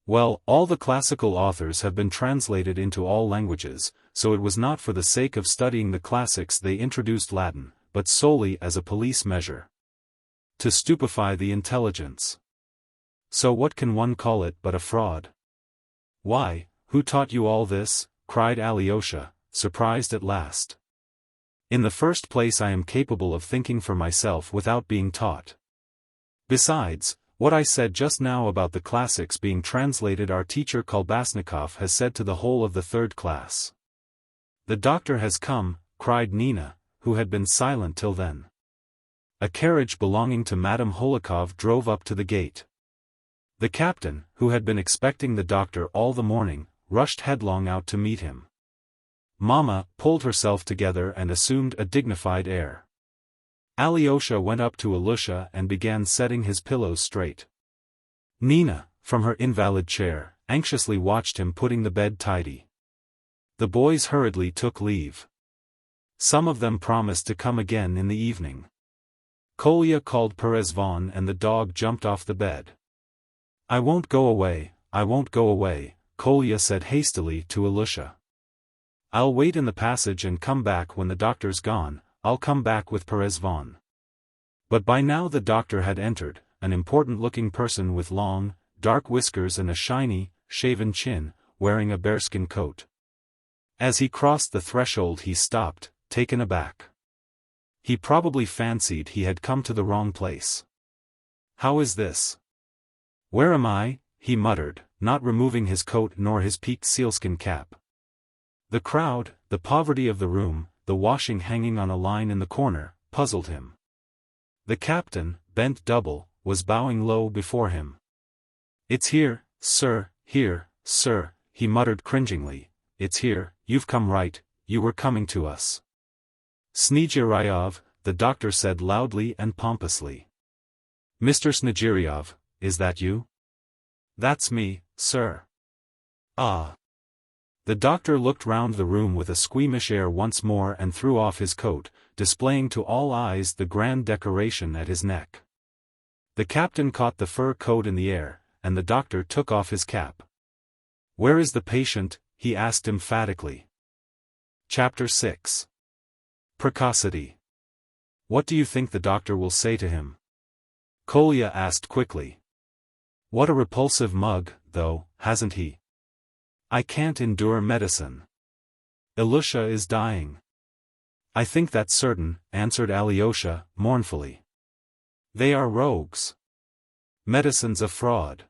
Well, all the classical authors have been translated into all languages, so it was not for the sake of studying the classics they introduced Latin, but solely as a police measure. To stupefy the intelligence. So what can one call it but a fraud? Why, who taught you all this? Cried Alyosha, surprised at last. In the first place, I am capable of thinking for myself without being taught. Besides, what I said just now about the classics being translated, our teacher Kolbasnikov has said to the whole of the third class. The doctor has come, cried Nina, who had been silent till then. A carriage belonging to Madame Holikov drove up to the gate. The captain, who had been expecting the doctor all the morning, rushed headlong out to meet him. Mamma pulled herself together and assumed a dignified air. Alyosha went up to Ilusha and began setting his pillows straight. Nina, from her invalid chair, anxiously watched him putting the bed tidy. The boys hurriedly took leave. Some of them promised to come again in the evening. Kolya called Perezvon and the dog jumped off the bed. I won't go away, Kolya said hastily to Ilusha. I'll wait in the passage and come back when the doctor's gone, I'll come back with Perezvon. But by now the doctor had entered, an important-looking person with long, dark whiskers and a shiny, shaven chin, wearing a bearskin coat. As he crossed the threshold he stopped, taken aback. He probably fancied he had come to the wrong place. How is this? Where am I? He muttered, not removing his coat nor his peaked sealskin cap. The crowd, the poverty of the room, the washing hanging on a line in the corner, puzzled him. The captain, bent double, was bowing low before him. It's here, sir, he muttered cringingly, it's here, you've come right, you were coming to us. Snegiryov, the doctor said loudly and pompously. Mr. Snegiryov, is that you? That's me, sir. Ah. The doctor looked round the room with a squeamish air once more and threw off his coat, displaying to all eyes the grand decoration at his neck. The captain caught the fur coat in the air, and the doctor took off his cap. Where is the patient? He asked emphatically. Chapter 6. Precocity. What do you think the doctor will say to him? Kolya asked quickly. What a repulsive mug, though, hasn't he? I can't endure medicine. Ilusha is dying. I think that's certain, answered Alyosha, mournfully. They are rogues. Medicine's a fraud.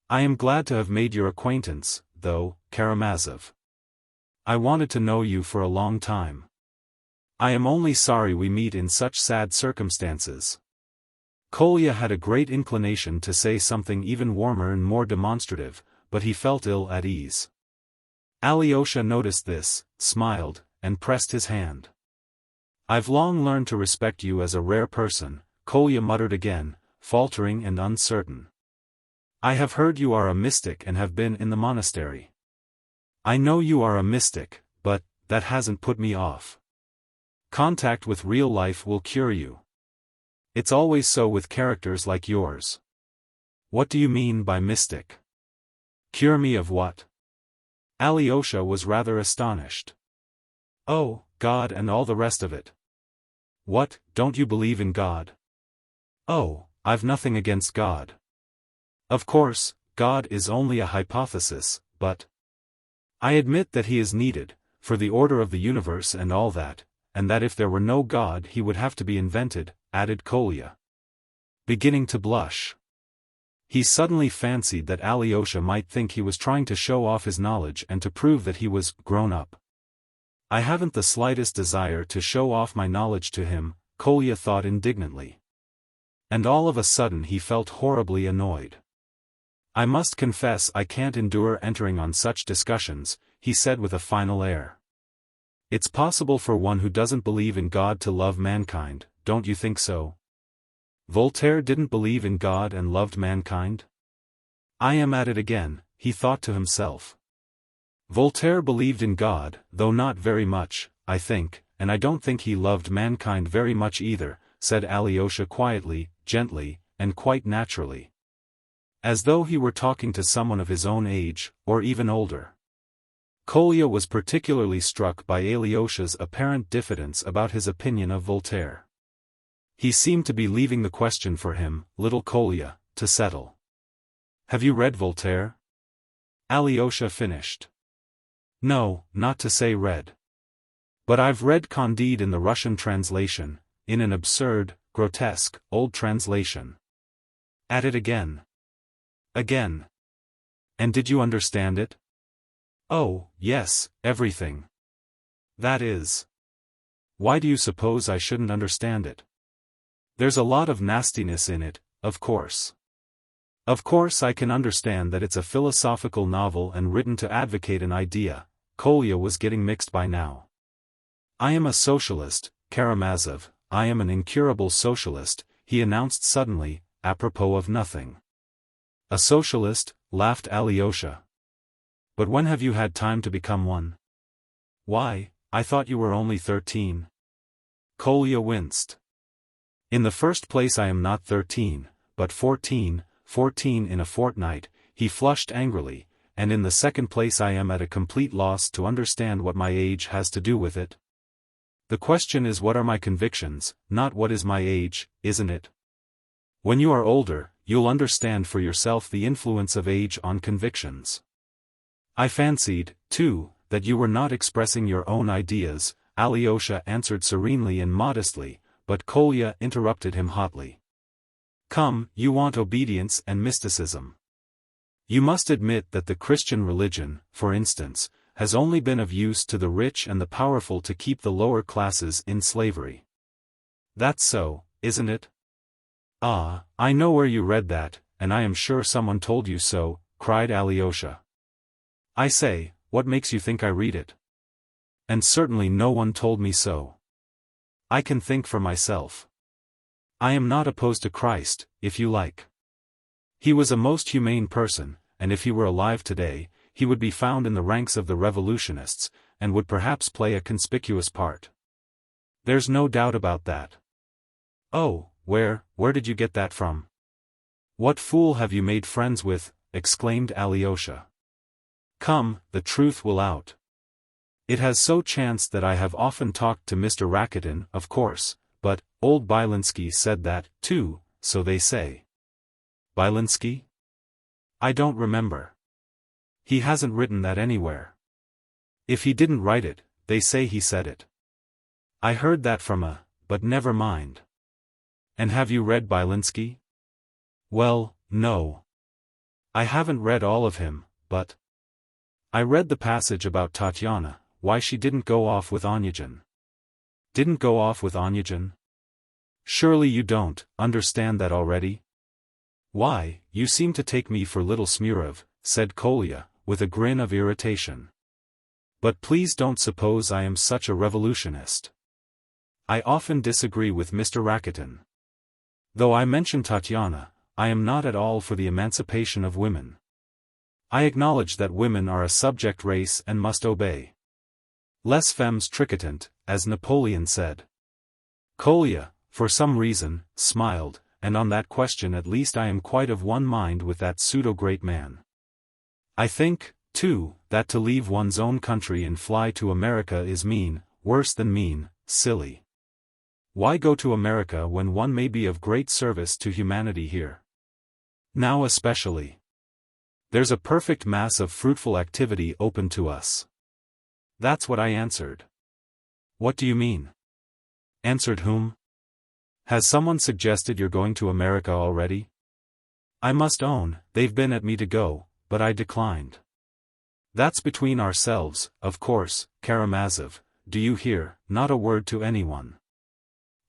I am glad to have made your acquaintance, though, Karamazov. I wanted to know you for a long time. I am only sorry we meet in such sad circumstances. Kolya had a great inclination to say something even warmer and more demonstrative, but he felt ill at ease. Alyosha noticed this, smiled, and pressed his hand. I've long learned to respect you as a rare person, Kolya muttered again, faltering and uncertain. I have heard you are a mystic and have been in the monastery. I know you are a mystic, but that hasn't put me off. Contact with real life will cure you. It's always so with characters like yours. What do you mean by mystic? Cure me of what? Alyosha was rather astonished. Oh, God and all the rest of it. What, don't you believe in God? Oh, I've nothing against God. Of course, God is only a hypothesis, but I admit that he is needed, for the order of the universe and all that, and that if there were no God he would have to be invented, added Kolya, beginning to blush. He suddenly fancied that Alyosha might think he was trying to show off his knowledge and to prove that he was grown up. I haven't the slightest desire to show off my knowledge to him, Kolya thought indignantly. And all of a sudden he felt horribly annoyed. I must confess I can't endure entering on such discussions, he said with a final air. It's possible for one who doesn't believe in God to love mankind, don't you think so? Voltaire didn't believe in God and loved mankind? I am at it again, he thought to himself. Voltaire believed in God, though not very much, I think, and I don't think he loved mankind very much either, said Alyosha quietly, gently, and quite naturally. As though he were talking to someone of his own age, or even older. Kolya was particularly struck by Alyosha's apparent diffidence about his opinion of Voltaire. He seemed to be leaving the question for him, little Kolya, to settle. Have you read Voltaire? Alyosha finished. No, not to say read. But I've read Candide in the Russian translation, in an absurd, grotesque, old translation. At it again. Again. And did you understand it? Oh, yes, everything. That is. Why do you suppose I shouldn't understand it? There's a lot of nastiness in it, of course. Of course I can understand that it's a philosophical novel and written to advocate an idea. Kolya was getting mixed by now. I am a socialist, Karamazov, I am an incurable socialist, he announced suddenly, apropos of nothing. A socialist, laughed Alyosha. But when have you had time to become one? Why, I thought you were only 13. Kolya winced. In the first place I am not 13, but 14 in a fortnight, he flushed angrily, and in the second place I am at a complete loss to understand what my age has to do with it. The question is what are my convictions, not what is my age, isn't it? When you are older, you'll understand for yourself the influence of age on convictions. I fancied, too, that you were not expressing your own ideas, Alyosha answered serenely and modestly, but Kolya interrupted him hotly. Come, you want obedience and mysticism. You must admit that the Christian religion, for instance, has only been of use to the rich and the powerful to keep the lower classes in slavery. That's so, isn't it? Ah, I know where you read that, and I am sure someone told you so, cried Alyosha. I say, what makes you think I read it? And certainly no one told me so. I can think for myself. I am not opposed to Christ, if you like. He was a most humane person, and if he were alive today, he would be found in the ranks of the revolutionists, and would perhaps play a conspicuous part. There's no doubt about that. Oh, where did you get that from? What fool have you made friends with? Exclaimed Alyosha. Come, the truth will out. It has so chanced that I have often talked to Mr. Rakitin, of course, but, old Byelinsky said that, too, so they say. Byelinsky? I don't remember. He hasn't written that anywhere. If he didn't write it, they say he said it. I heard that from but never mind. And have you read Byelinsky? Well, no. I haven't read all of him, but I read the passage about Tatyana, why she didn't go off with Onyegin. Didn't go off with Onyegin? Surely you don't understand that already? Why, you seem to take me for little Smurov, said Kolya, with a grin of irritation. But please don't suppose I am such a revolutionist. I often disagree with Mr. Rakitin. Though I mention Tatyana, I am not at all for the emancipation of women. I acknowledge that women are a subject race and must obey. Les femmes tricotant, as Napoleon said. Kolya, for some reason, smiled, and on that question at least I am quite of one mind with that pseudo-great man. I think, too, that to leave one's own country and fly to America is mean, worse than mean, silly. Why go to America when one may be of great service to humanity here? Now especially. There's a perfect mass of fruitful activity open to us. That's what I answered. What do you mean? Answered whom? Has someone suggested you're going to America already? I must own, they've been at me to go, but I declined. That's between ourselves, of course, Karamazov, do you hear? Not a word to anyone.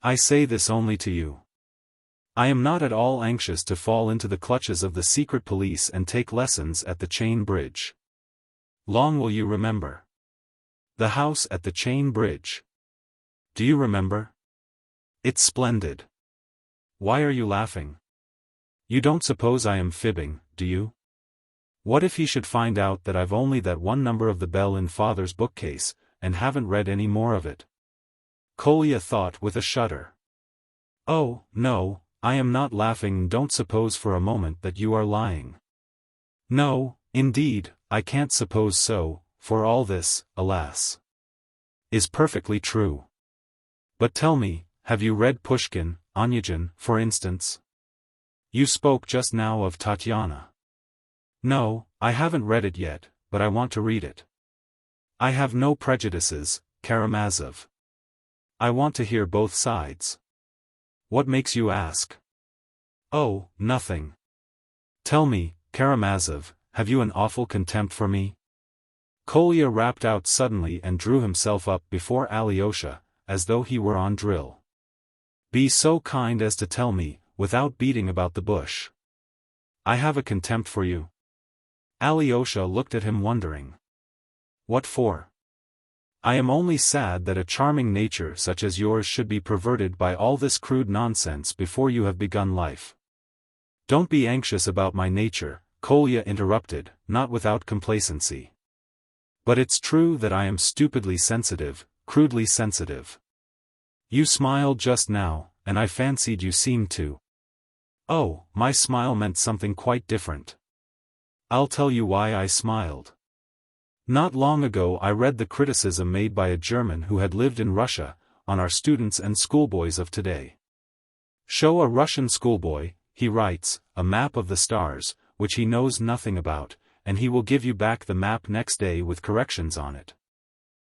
I say this only to you. I am not at all anxious to fall into the clutches of the secret police and take lessons at the Chain Bridge. Long will you remember? The house at the Chain Bridge. Do you remember? It's splendid. Why are you laughing? You don't suppose I am fibbing, do you? What if he should find out that I've only that one number of the Bell in father's bookcase, and haven't read any more of it? Kolya thought with a shudder. Oh, no, I am not laughing. Don't suppose for a moment that you are lying. No, indeed, I can't suppose so, for all this, alas, is perfectly true. But tell me, have you read Pushkin, Onyegin, for instance? You spoke just now of Tatyana. No, I haven't read it yet, but I want to read it. I have no prejudices, Karamazov. I want to hear both sides. What makes you ask? Oh, nothing. Tell me, Karamazov, have you an awful contempt for me? Kolya rapped out suddenly and drew himself up before Alyosha, as though he were on drill. Be so kind as to tell me, without beating about the bush. I have a contempt for you. Alyosha looked at him wondering. What for? I am only sad that a charming nature such as yours should be perverted by all this crude nonsense before you have begun life. Don't be anxious about my nature, Kolya interrupted, not without complacency. But it's true that I am stupidly sensitive, crudely sensitive. You smiled just now, and I fancied you seemed to. Oh, my smile meant something quite different. I'll tell you why I smiled. Not long ago I read the criticism made by a German who had lived in Russia, on our students and schoolboys of today. Show a Russian schoolboy, he writes, a map of the stars, which he knows nothing about, and he will give you back the map next day with corrections on it.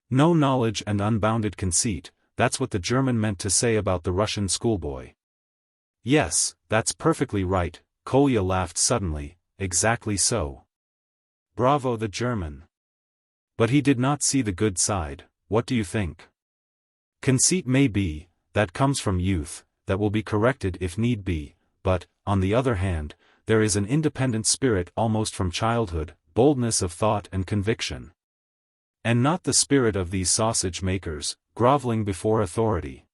No knowledge and unbounded conceit, that's what the German meant to say about the Russian schoolboy. Yes, that's perfectly right, Kolya laughed suddenly, exactly so. Bravo the German. But he did not see the good side, what do you think? Conceit may be, that comes from youth, that will be corrected if need be, but, on the other hand, there is an independent spirit almost from childhood, boldness of thought and conviction. And not the spirit of these sausage-makers, groveling before authority.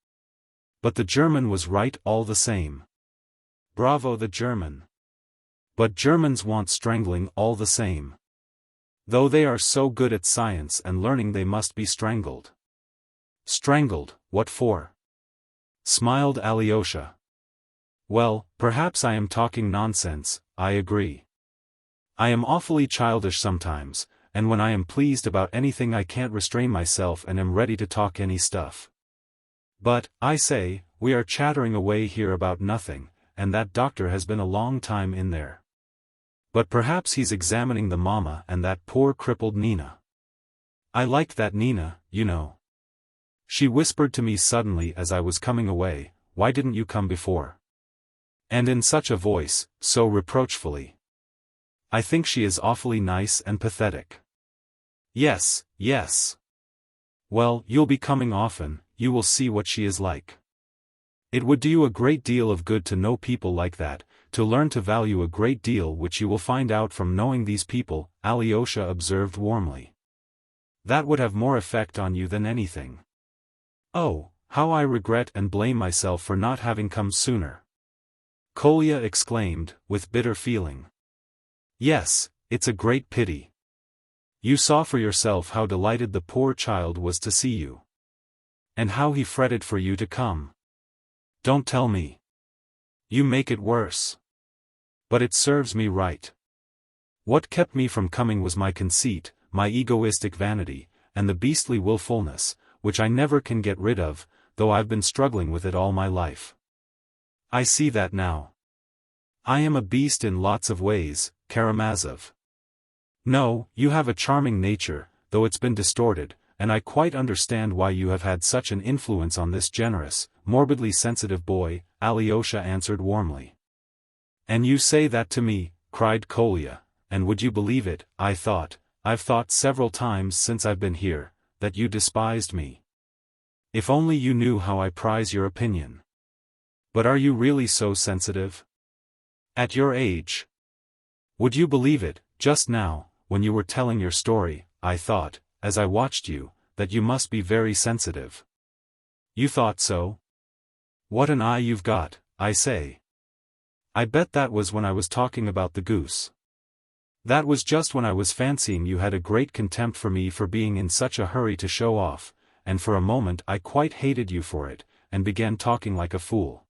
But the German was right all the same. Bravo the German. But Germans want strangling all the same. Though they are so good at science and learning they must be strangled. Strangled, what for? Smiled Alyosha. Well, perhaps I am talking nonsense, I agree. I am awfully childish sometimes, and when I am pleased about anything I can't restrain myself and am ready to talk any stuff. But, I say, we are chattering away here about nothing, and that doctor has been a long time in there. But perhaps he's examining the mama and that poor crippled Nina. I liked that Nina, you know. She whispered to me suddenly as I was coming away, why didn't you come before? And in such a voice, so reproachfully. I think she is awfully nice and pathetic. Yes, yes. Well, you'll be coming often, you will see what she is like. It would do you a great deal of good to know people like that, to learn to value a great deal which you will find out from knowing these people, Alyosha observed warmly. That would have more effect on you than anything. Oh, how I regret and blame myself for not having come sooner. Kolya exclaimed, with bitter feeling. Yes, it's a great pity. You saw for yourself how delighted the poor child was to see you. And how he fretted for you to come. Don't tell me. You make it worse. But it serves me right. What kept me from coming was my conceit, my egoistic vanity, and the beastly willfulness, which I never can get rid of, though I've been struggling with it all my life. I see that now. I am a beast in lots of ways, Karamazov. No, you have a charming nature, though it's been distorted, and I quite understand why you have had such an influence on this generous, morbidly sensitive boy, Alyosha answered warmly. And you say that to me, cried Kolya, and would you believe it, I've thought several times since I've been here, that you despised me. If only you knew how I prize your opinion. But are you really so sensitive? At your age? Would you believe it, just now, when you were telling your story, I thought, as I watched you, that you must be very sensitive. You thought so? What an eye you've got, I say. I bet that was when I was talking about the goose. That was just when I was fancying you had a great contempt for me for being in such a hurry to show off, and for a moment I quite hated you for it, and began talking like a fool.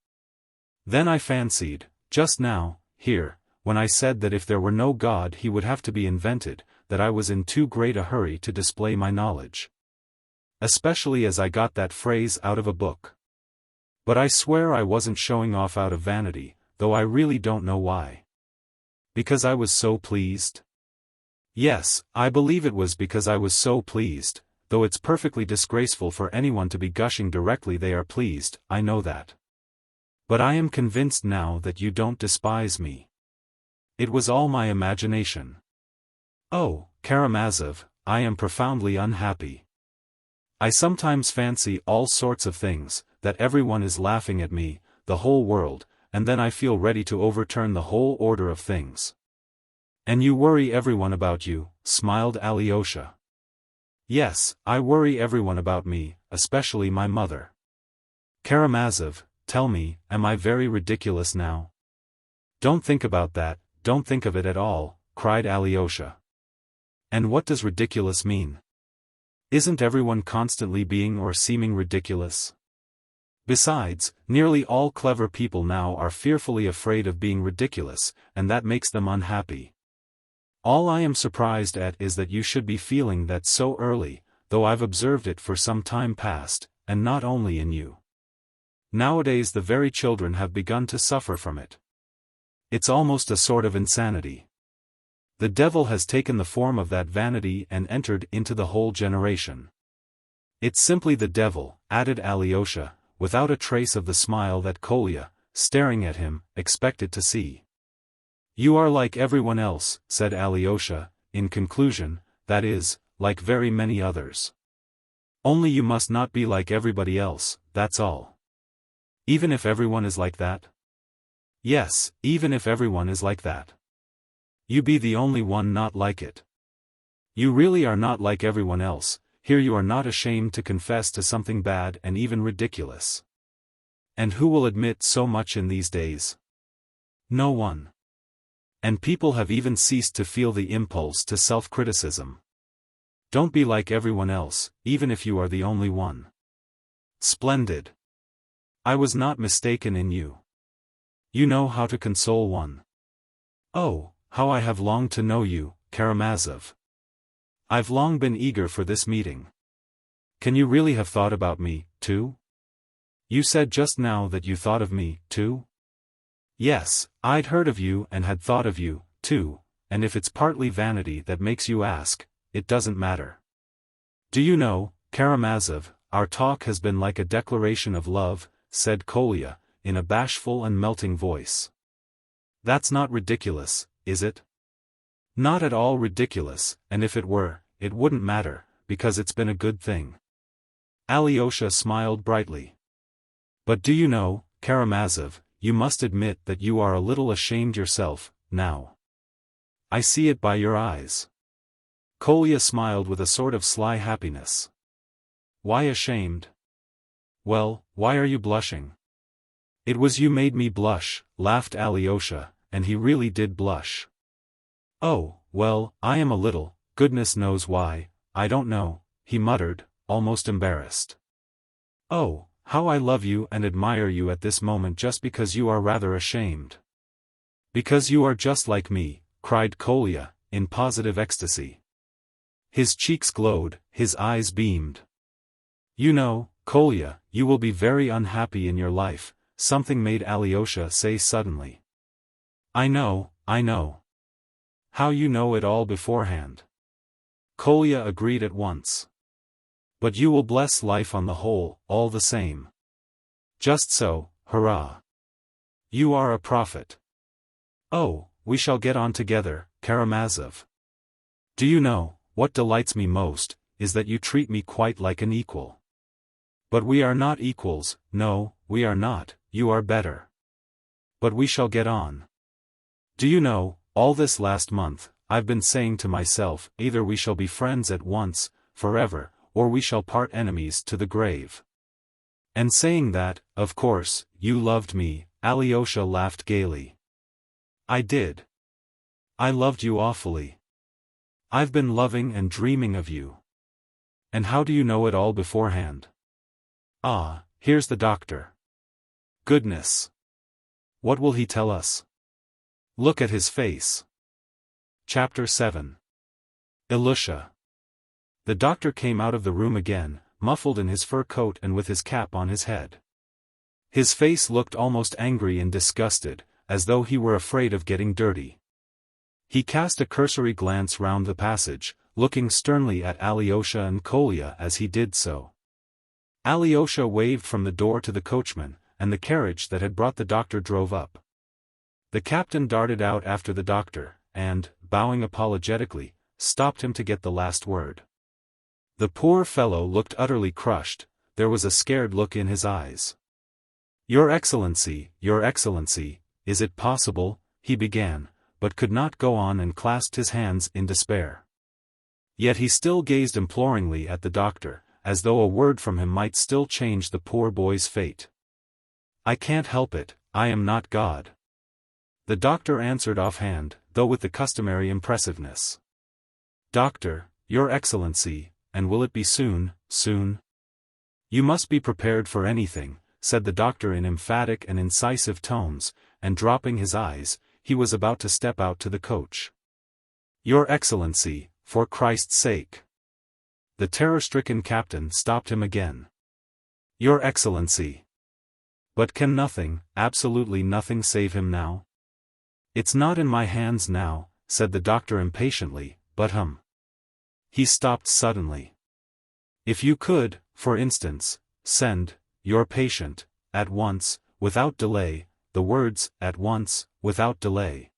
Then I fancied, just now, here, when I said that if there were no God he would have to be invented, that I was in too great a hurry to display my knowledge. Especially as I got that phrase out of a book. But I swear I wasn't showing off out of vanity, though I really don't know why. Because I was so pleased? Yes, I believe it was because I was so pleased, though it's perfectly disgraceful for anyone to be gushing directly they are pleased, I know that. But I am convinced now that you don't despise me. It was all my imagination. Oh, Karamazov, I am profoundly unhappy. I sometimes fancy all sorts of things, that everyone is laughing at me, the whole world, and then I feel ready to overturn the whole order of things. And you worry everyone about you, smiled Alyosha. Yes, I worry everyone about me, especially my mother. Karamazov, tell me, am I very ridiculous now? Don't think about that, don't think of it at all, cried Alyosha. And what does ridiculous mean? Isn't everyone constantly being or seeming ridiculous? Besides, nearly all clever people now are fearfully afraid of being ridiculous, and that makes them unhappy. All I am surprised at is that you should be feeling that so early, though I've observed it for some time past, and not only in you. Nowadays the very children have begun to suffer from it. It's almost a sort of insanity. The devil has taken the form of that vanity and entered into the whole generation. It's simply the devil, added Alyosha, without a trace of the smile that Kolya, staring at him, expected to see. You are like everyone else, said Alyosha, in conclusion, that is, like very many others. Only you must not be like everybody else, that's all. Even if everyone is like that? Yes, even if everyone is like that. You be the only one not like it. You really are not like everyone else, here you are not ashamed to confess to something bad and even ridiculous. And who will admit so much in these days? No one. And people have even ceased to feel the impulse to self-criticism. Don't be like everyone else, even if you are the only one. Splendid. I was not mistaken in you. You know how to console one. Oh, how I have longed to know you, Karamazov. I've long been eager for this meeting. Can you really have thought about me, too? You said just now that you thought of me, too? Yes, I'd heard of you and had thought of you, too, and if it's partly vanity that makes you ask, it doesn't matter. Do you know, Karamazov, our talk has been like a declaration of love, said Kolya, in a bashful and melting voice. That's not ridiculous, is it? Not at all ridiculous, and if it were, it wouldn't matter, because it's been a good thing. Alyosha smiled brightly. But do you know, Karamazov, you must admit that you are a little ashamed yourself, now. I see it by your eyes. Kolya smiled with a sort of sly happiness. Why ashamed? Well, why are you blushing? It was you made me blush, laughed Alyosha, and he really did blush. Oh, well, I am a little, goodness knows why, I don't know, he muttered, almost embarrassed. Oh, how I love you and admire you at this moment just because you are rather ashamed. Because you are just like me, cried Kolya, in positive ecstasy. His cheeks glowed, his eyes beamed. You know, Kolya, you will be very unhappy in your life, something made Alyosha say suddenly. I know, I know. How you know it all beforehand? Kolya agreed at once. But you will bless life on the whole, all the same. Just so, hurrah. You are a prophet. Oh, we shall get on together, Karamazov. Do you know, what delights me most, is that you treat me quite like an equal. But we are not equals, no, we are not, you are better. But we shall get on. Do you know, all this last month, I've been saying to myself, either we shall be friends at once, forever, or we shall part enemies to the grave. And saying that, of course, you loved me, Alyosha laughed gaily. I did. I loved you awfully. I've been loving and dreaming of you. And how do you know it all beforehand? Ah, here's the doctor. Goodness. What will he tell us? Look at his face. Chapter 7. Ilusha. The doctor came out of the room again, muffled in his fur coat and with his cap on his head. His face looked almost angry and disgusted, as though he were afraid of getting dirty. He cast a cursory glance round the passage, looking sternly at Alyosha and Kolya as he did so. Alyosha waved from the door to the coachman, and the carriage that had brought the doctor drove up. The captain darted out after the doctor, and, bowing apologetically, stopped him to get the last word. The poor fellow looked utterly crushed, there was a scared look in his eyes. Your Excellency, is it possible, he began, but could not go on and clasped his hands in despair. Yet he still gazed imploringly at the doctor, as though a word from him might still change the poor boy's fate. I can't help it, I am not God. The doctor answered offhand, though with the customary impressiveness. Doctor, Your Excellency, and will it be soon, soon? You must be prepared for anything, said the doctor in emphatic and incisive tones, and dropping his eyes, he was about to step out to the coach. Your Excellency, for Christ's sake. The terror-stricken captain stopped him again. Your Excellency. But can nothing, absolutely nothing save him now? It's not in my hands now, said the doctor impatiently, but He stopped suddenly. If you could, for instance, send your patient, at once, without delay, the words, at once, without delay.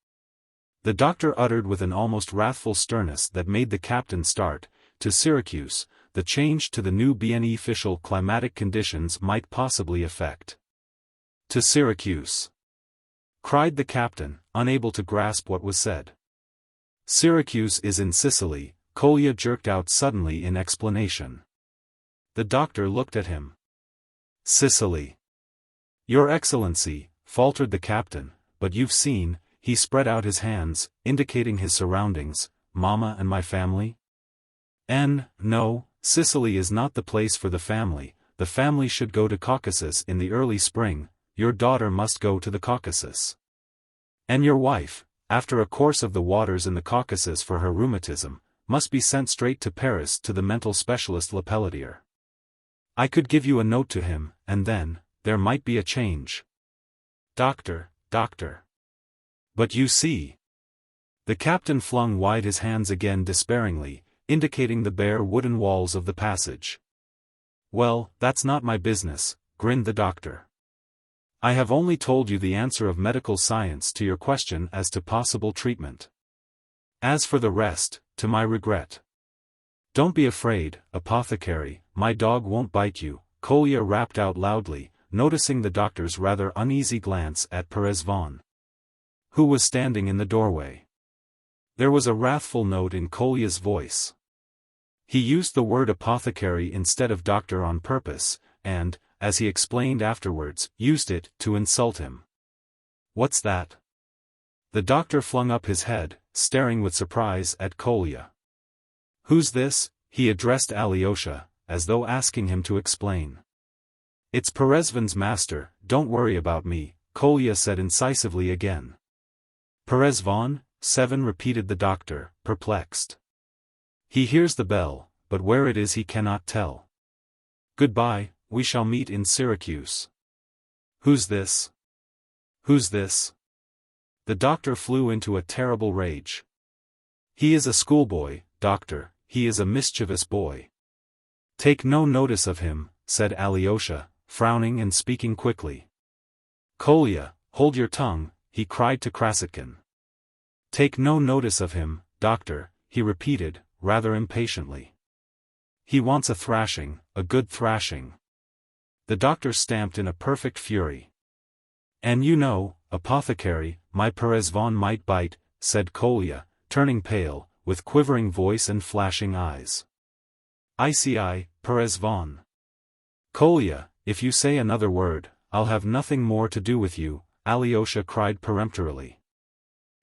The doctor uttered with an almost wrathful sternness that made the captain start, to Syracuse, the change to the new beneficial climatic conditions might possibly affect. To Syracuse, cried the captain, unable to grasp what was said. Syracuse is in Sicily, Kolya jerked out suddenly in explanation. The doctor looked at him. Sicily. Your Excellency, faltered the captain, but you've seen, he spread out his hands, indicating his surroundings, Mama and my family? No, Sicily is not the place for the family should go to Caucasus in the early spring, your daughter must go to the Caucasus. And your wife, after a course of the waters in the Caucasus for her rheumatism, must be sent straight to Paris to the mental specialist Lepelletier. I could give you a note to him, and then, there might be a change. Doctor. But you see. The captain flung wide his hands again despairingly, indicating the bare wooden walls of the passage. Well, that's not my business, grinned the doctor. I have only told you the answer of medical science to your question as to possible treatment. As for the rest, to my regret. Don't be afraid, apothecary, my dog won't bite you, Kolya rapped out loudly, noticing the doctor's rather uneasy glance at Perezvon, who was standing in the doorway. There was a wrathful note in Kolya's voice. He used the word apothecary instead of doctor on purpose, and, as he explained afterwards, used it to insult him. What's that? The doctor flung up his head, staring with surprise at Kolya. Who's this? He addressed Alyosha, as though asking him to explain. It's Perezvan's master, don't worry about me, Kolya said incisively again. Perezvan, 7 repeated the doctor, perplexed. He hears the bell, but where it is he cannot tell. Goodbye, we shall meet in Syracuse. Who's this? Who's this? The doctor flew into a terrible rage. He is a schoolboy, doctor, he is a mischievous boy. Take no notice of him, said Alyosha, frowning and speaking quickly. Kolya, hold your tongue, he cried to Krasotkin. Take no notice of him, doctor, he repeated, rather impatiently. He wants a thrashing, a good thrashing. The doctor stamped in a perfect fury. And you know, apothecary, my Perezvan might bite, said Kolya, turning pale, with quivering voice and flashing eyes. I see Perezvan. Kolya, if you say another word, I'll have nothing more to do with you, Alyosha cried peremptorily.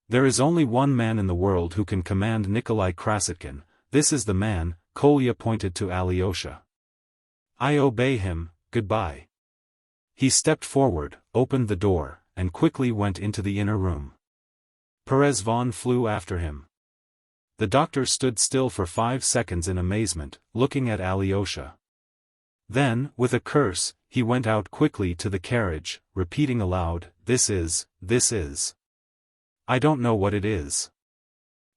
There is only one man in the world who can command Nikolai Krasotkin, this is the man, Kolya pointed to Alyosha. I obey him, goodbye. He stepped forward, opened the door, and quickly went into the inner room. Perezvan flew after him. The doctor stood still for 5 seconds in amazement, looking at Alyosha. Then, with a curse, he went out quickly to the carriage, repeating aloud, This is. I don't know what it is.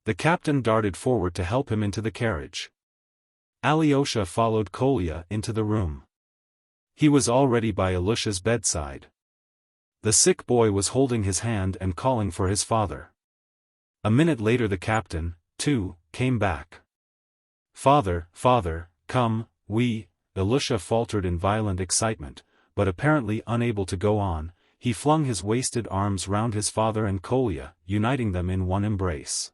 The captain darted forward to help him into the carriage. Alyosha followed Kolya into the room. He was already by Ilusha's bedside. The sick boy was holding his hand and calling for his father. A minute later the captain, too, came back. Father, come, Ilusha faltered in violent excitement, but apparently unable to go on, he flung his wasted arms round his father and Kolya, uniting them in one embrace.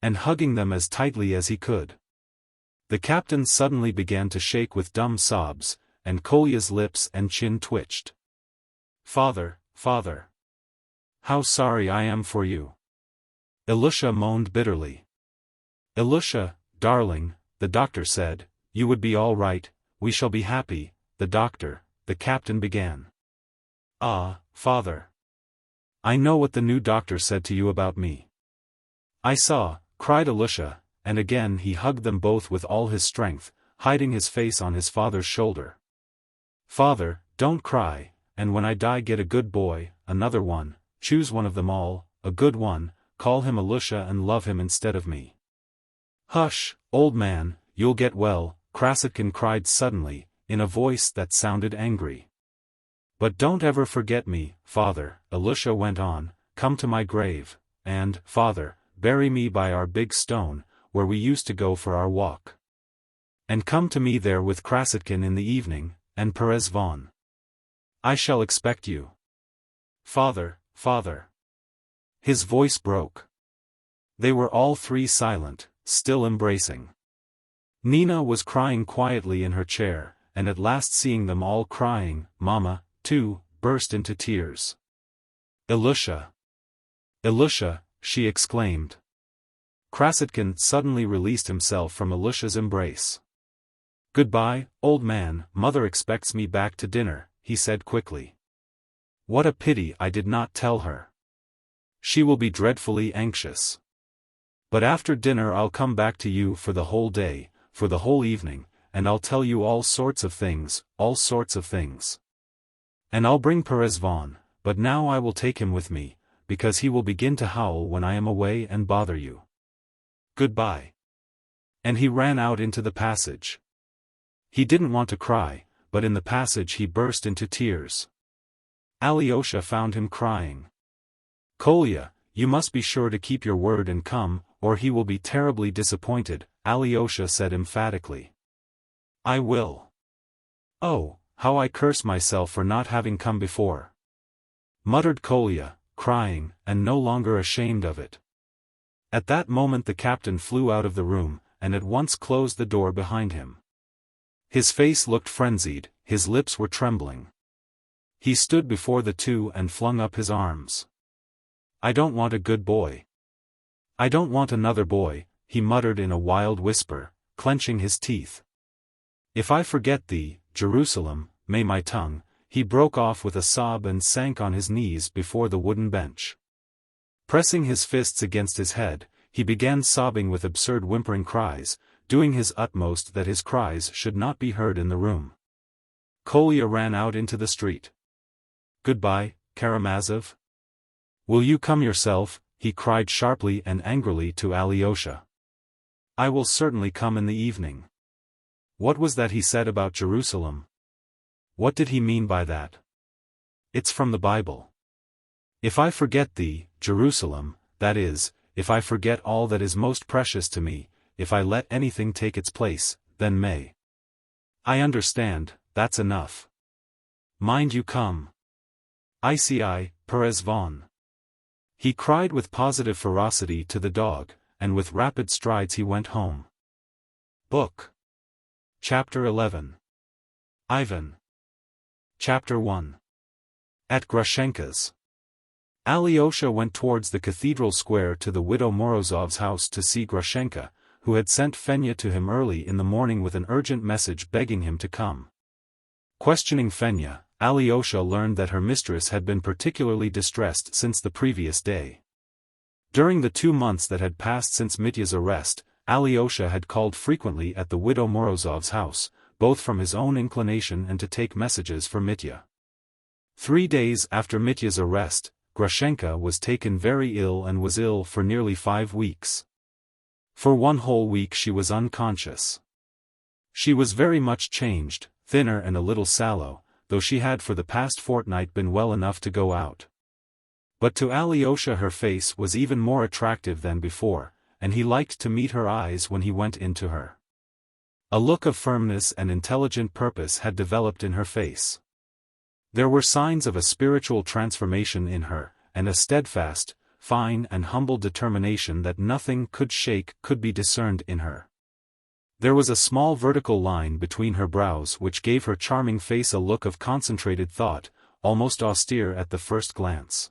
And hugging them as tightly as he could. The captain suddenly began to shake with dumb sobs, and Kolya's lips and chin twitched. Father. How sorry I am for you. Ilusha moaned bitterly. Ilusha, darling, the doctor said, you would be all right, we shall be happy, the captain began. Ah, father. I know what the new doctor said to you about me. I saw, cried Ilusha, and again he hugged them both with all his strength, hiding his face on his father's shoulder. Father, don't cry, and when I die get a good boy, another one, choose one of them all, a good one, call him Ilusha and love him instead of me. Hush, old man, you'll get well, Krasotkin cried suddenly, in a voice that sounded angry. But don't ever forget me, father, Ilusha went on, come to my grave, and, father, bury me by our big stone, where we used to go for our walk. And come to me there with Krasotkin in the evening, and Perezvan. I shall expect you. Father. His voice broke. They were all three silent, still embracing. Nina was crying quietly in her chair, and at last seeing them all crying, Mama, too, burst into tears. Ilusha, she exclaimed. Krasotkin suddenly released himself from Ilusha's embrace. Goodbye, old man, mother expects me back to dinner, he said quickly. What a pity I did not tell her. She will be dreadfully anxious. But after dinner I'll come back to you for the whole day, for the whole evening, and I'll tell you all sorts of things. And I'll bring Perezvan, but now I will take him with me, because he will begin to howl when I am away and bother you. Goodbye. And he ran out into the passage. He didn't want to cry, but in the passage he burst into tears. Alyosha found him crying. Kolya, you must be sure to keep your word and come, or he will be terribly disappointed, Alyosha said emphatically. I will. Oh, how I curse myself for not having come before. Muttered Kolya, crying, and no longer ashamed of it. At that moment the captain flew out of the room, and at once closed the door behind him. His face looked frenzied, his lips were trembling. He stood before the two and flung up his arms. I don't want a good boy. I don't want another boy, he muttered in a wild whisper, clenching his teeth. If I forget thee, Jerusalem, may my tongue," he broke off with a sob and sank on his knees before the wooden bench. Pressing his fists against his head, he began sobbing with absurd whimpering cries, doing his utmost that his cries should not be heard in the room. Kolya ran out into the street. "Goodbye, Karamazov. Will you come yourself?" he cried sharply and angrily to Alyosha. "I will certainly come in the evening." What was that he said about Jerusalem? What did he mean by that? It's from the Bible. "If I forget thee, Jerusalem, that is, if I forget all that is most precious to me, if I let anything take its place, then may I understand, that's enough. Mind you come. Ici, Perez von." He cried with positive ferocity to the dog, and with rapid strides he went home. Book. Chapter 11. Ivan. Chapter 1. At Grushenka's. Alyosha went towards the cathedral square to the widow Morozov's house to see Grushenka, who had sent Fenya to him early in the morning with an urgent message begging him to come. Questioning Fenya, Alyosha learned that her mistress had been particularly distressed since the previous day. During the 2 months that had passed since Mitya's arrest, Alyosha had called frequently at the widow Morozov's house, both from his own inclination and to take messages for Mitya. 3 days after Mitya's arrest, Grushenka was taken very ill and was ill for nearly 5 weeks. For 1 whole week she was unconscious. She was very much changed, thinner and a little sallow, though she had for the past fortnight been well enough to go out. But to Alyosha her face was even more attractive than before, and he liked to meet her eyes when he went in to her. A look of firmness and intelligent purpose had developed in her face. There were signs of a spiritual transformation in her, and a steadfast, fine and humble determination that nothing could shake could be discerned in her. There was a small vertical line between her brows which gave her charming face a look of concentrated thought, almost austere at the first glance.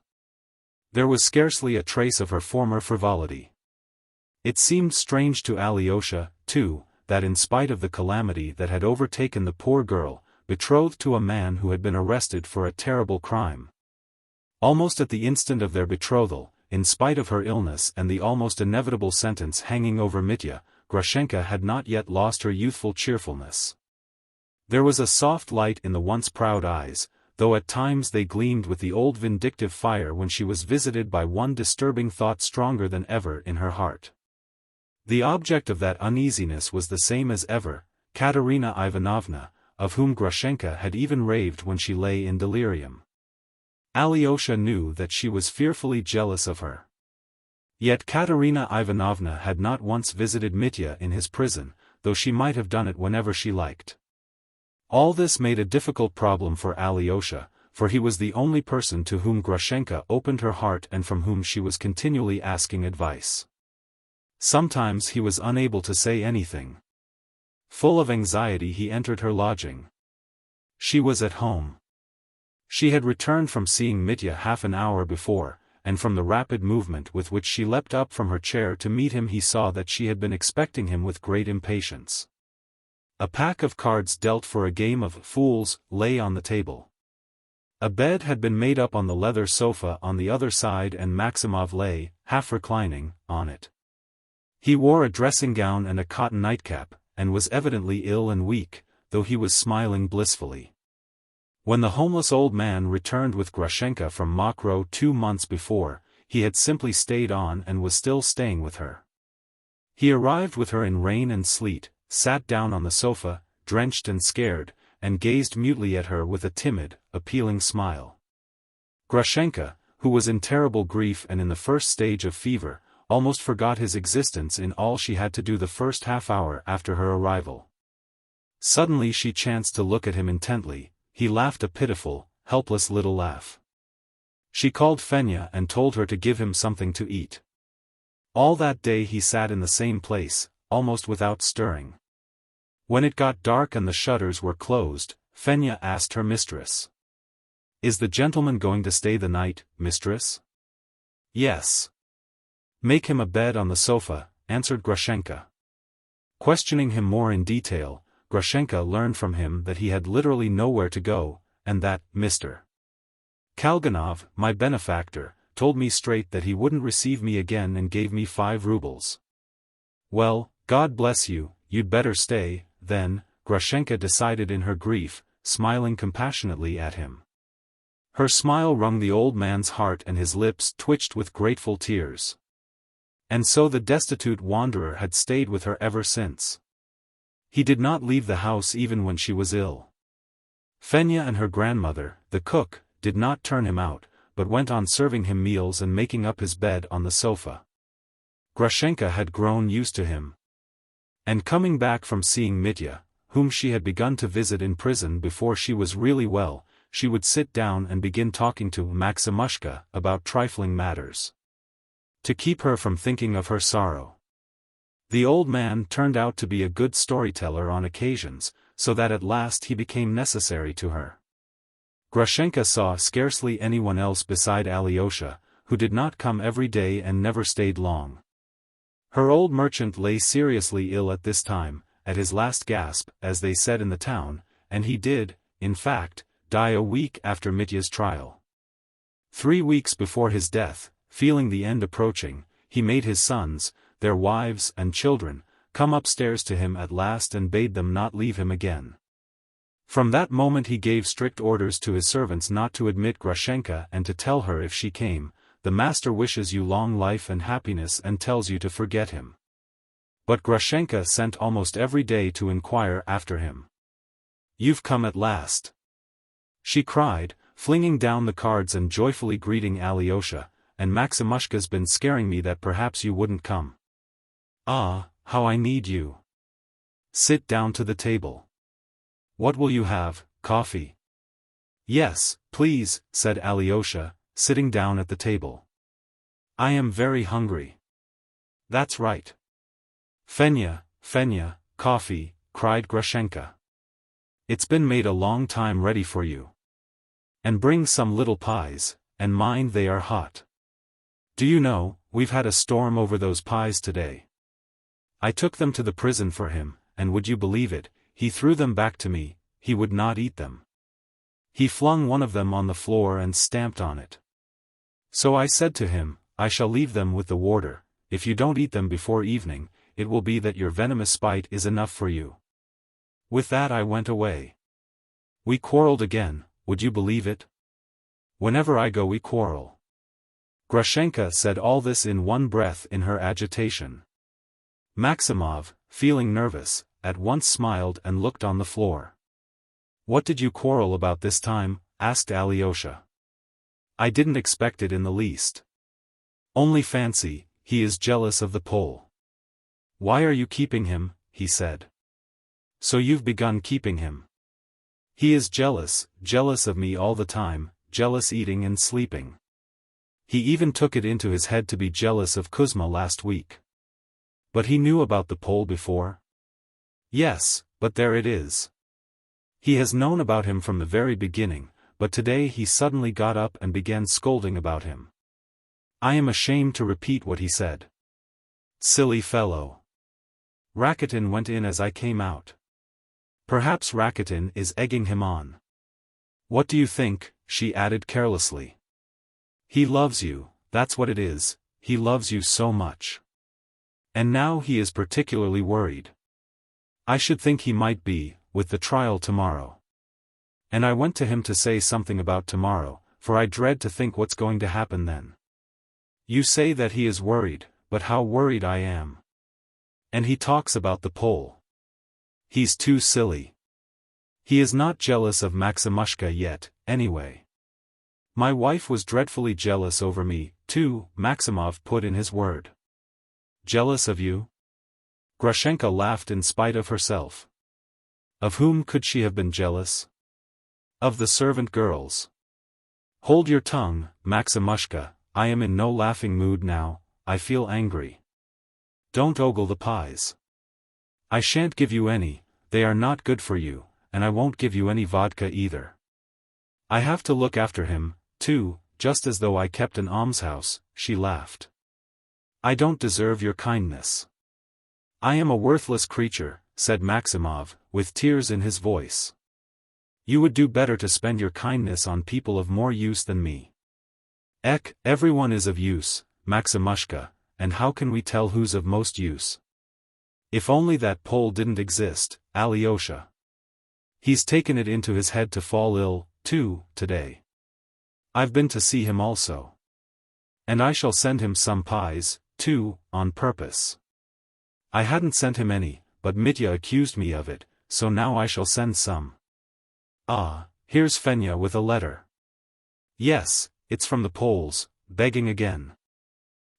There was scarcely a trace of her former frivolity. It seemed strange to Alyosha, too, that in spite of the calamity that had overtaken the poor girl, betrothed to a man who had been arrested for a terrible crime. Almost at the instant of their betrothal, in spite of her illness and the almost inevitable sentence hanging over Mitya, Grushenka had not yet lost her youthful cheerfulness. There was a soft light in the once proud eyes, though at times they gleamed with the old vindictive fire when she was visited by one disturbing thought stronger than ever in her heart. The object of that uneasiness was the same as ever, Katerina Ivanovna, of whom Grushenka had even raved when she lay in delirium. Alyosha knew that she was fearfully jealous of her. Yet Katerina Ivanovna had not once visited Mitya in his prison, though she might have done it whenever she liked. All this made a difficult problem for Alyosha, for he was the only person to whom Grushenka opened her heart and from whom she was continually asking advice. Sometimes he was unable to say anything. Full of anxiety he entered her lodging. She was at home. She had returned from seeing Mitya half an hour before, and from the rapid movement with which she leapt up from her chair to meet him he saw that she had been expecting him with great impatience. A pack of cards dealt for a game of fools lay on the table. A bed had been made up on the leather sofa on the other side and Maximov lay, half reclining, on it. He wore a dressing gown and a cotton nightcap, and was evidently ill and weak, though he was smiling blissfully. When the homeless old man returned with Grushenka from Mokroe 2 months before, he had simply stayed on and was still staying with her. He arrived with her in rain and sleet, sat down on the sofa, drenched and scared, and gazed mutely at her with a timid, appealing smile. Grushenka, who was in terrible grief and in the first stage of fever, almost forgot his existence in all she had to do the first half-hour after her arrival. Suddenly she chanced to look at him intently. He laughed a pitiful, helpless little laugh. She called Fenya and told her to give him something to eat. All that day he sat in the same place, almost without stirring. When it got dark and the shutters were closed, Fenya asked her mistress. "Is the gentleman going to stay the night, mistress?" "Yes." "Make him a bed on the sofa," answered Grushenka. Questioning him more in detail, Grushenka learned from him that he had literally nowhere to go, and that Mr. Kalganov, my benefactor, told me straight that he wouldn't receive me again and gave me 5 rubles. Well, God bless you, you'd better stay, then, Grushenka decided in her grief, smiling compassionately at him. Her smile wrung the old man's heart and his lips twitched with grateful tears. And so the destitute wanderer had stayed with her ever since. He did not leave the house even when she was ill. Fenya and her grandmother, the cook, did not turn him out, but went on serving him meals and making up his bed on the sofa. Grushenka had grown used to him. And coming back from seeing Mitya, whom she had begun to visit in prison before she was really well, she would sit down and begin talking to Maximushka about trifling matters, to keep her from thinking of her sorrow. The old man turned out to be a good storyteller on occasions, so that at last he became necessary to her. Grushenka saw scarcely anyone else beside Alyosha, who did not come every day and never stayed long. Her old merchant lay seriously ill at this time, at his last gasp, as they said in the town, and he did, in fact, die a week after Mitya's trial. 3 weeks before his death, feeling the end approaching, he made his sons, their wives and children, come upstairs to him at last and bade them not leave him again. From that moment he gave strict orders to his servants not to admit Grushenka and to tell her if she came, "The master wishes you long life and happiness and tells you to forget him." But Grushenka sent almost every day to inquire after him. "You've come at last," she cried, flinging down the cards and joyfully greeting Alyosha, "and Maximushka's been scaring me that perhaps you wouldn't come. Ah, how I need you. Sit down to the table. What will you have, coffee?" "Yes, please," said Alyosha, sitting down at the table. "I am very hungry." "That's right. Fenya, coffee," cried Grushenka. "It's been made a long time ready for you. And bring some little pies, and mind they are hot. Do you know, we've had a storm over those pies today. I took them to the prison for him, and would you believe it, he threw them back to me, he would not eat them. He flung one of them on the floor and stamped on it. So I said to him, I shall leave them with the warder, if you don't eat them before evening, it will be that your venomous spite is enough for you. With that I went away. We quarreled again, would you believe it? Whenever I go we quarrel." Grushenka said all this in one breath in her agitation. Maximov, feeling nervous, at once smiled and looked on the floor. "What did you quarrel about this time?" asked Alyosha. "I didn't expect it in the least. Only fancy, he is jealous of the Pole." "Why are you keeping him?" he said. "So you've begun keeping him." "He is jealous of me all the time, jealous eating and sleeping. He even took it into his head to be jealous of Kuzma last week." "But he knew about the Pole before?" "Yes, but there it is. He has known about him from the very beginning, but today he suddenly got up and began scolding about him. I am ashamed to repeat what he said. Silly fellow. Rakitin went in as I came out. Perhaps Rakitin is egging him on. What do you think?" she added carelessly. "He loves you, that's what it is, he loves you so much. And now he is particularly worried. I should think he might be, with the trial tomorrow. And I went to him to say something about tomorrow, for I dread to think what's going to happen then. You say that he is worried, but how worried I am. And he talks about the Pole. He's too silly. He is not jealous of Maximushka yet, anyway. My wife was dreadfully jealous over me, too," Maximov put in his word. "Jealous of you?" Grushenka laughed in spite of herself. Of whom could she have been jealous? Of the servant girls. "Hold your tongue, Maximushka, I am in no laughing mood now, I feel angry. Don't ogle the pies. I shan't give you any, they are not good for you, and I won't give you any vodka either. I have to look after him, too, just as though I kept an almshouse," she laughed. "I don't deserve your kindness. I am a worthless creature, said Maximov, with tears in his voice. You would do better to spend your kindness on people of more use than me. Everyone is of use, Maximushka, and how can we tell who's of most use? If only that Pole didn't exist, Alyosha. He's taken it into his head to fall ill, too, today. I've been to see him also. And I shall send him some pies, too, on purpose. I hadn't sent him any, but Mitya accused me of it, so now I shall send some. Ah, here's Fenya with a letter. Yes, it's from the Poles, begging again.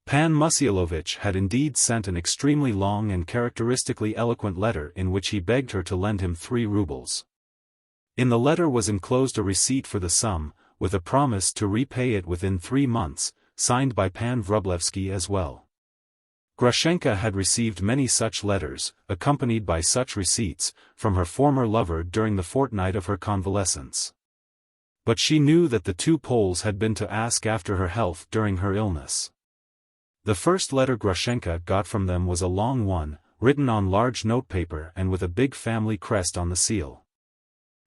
Pan Musyilovich had indeed sent an extremely long and characteristically eloquent letter in which he begged her to lend him 3 rubles. In the letter was enclosed a receipt for the sum, with a promise to repay it within 3 months, signed by Pan Vrublevsky as well. Grushenka had received many such letters, accompanied by such receipts, from her former lover during the fortnight of her convalescence. But she knew that the 2 Poles had been to ask after her health during her illness. The first letter Grushenka got from them was a long one, written on large notepaper and with a big family crest on the seal.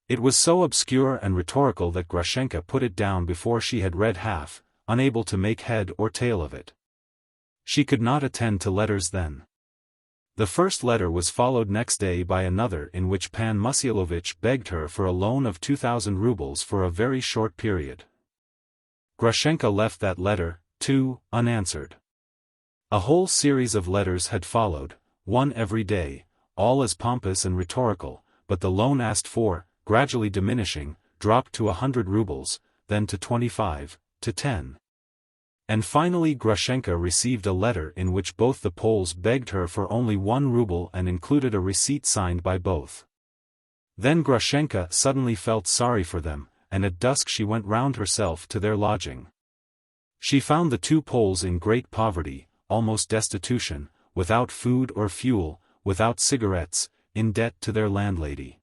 It was so obscure and rhetorical that Grushenka put it down before she had read half, unable to make head or tail of it. She could not attend to letters then. The first letter was followed next day by another in which Pan Musyilovich begged her for a loan of 2,000 rubles for a very short period. Grushenka left that letter, too, unanswered. A whole series of letters had followed, one every day, all as pompous and rhetorical, but the loan asked for, gradually diminishing, dropped to 100 rubles, then to 25, to 10. And finally Grushenka received a letter in which both the Poles begged her for only 1 ruble and included a receipt signed by both. Then Grushenka suddenly felt sorry for them, and at dusk she went round herself to their lodging. She found the 2 Poles in great poverty, almost destitution, without food or fuel, without cigarettes, in debt to their landlady.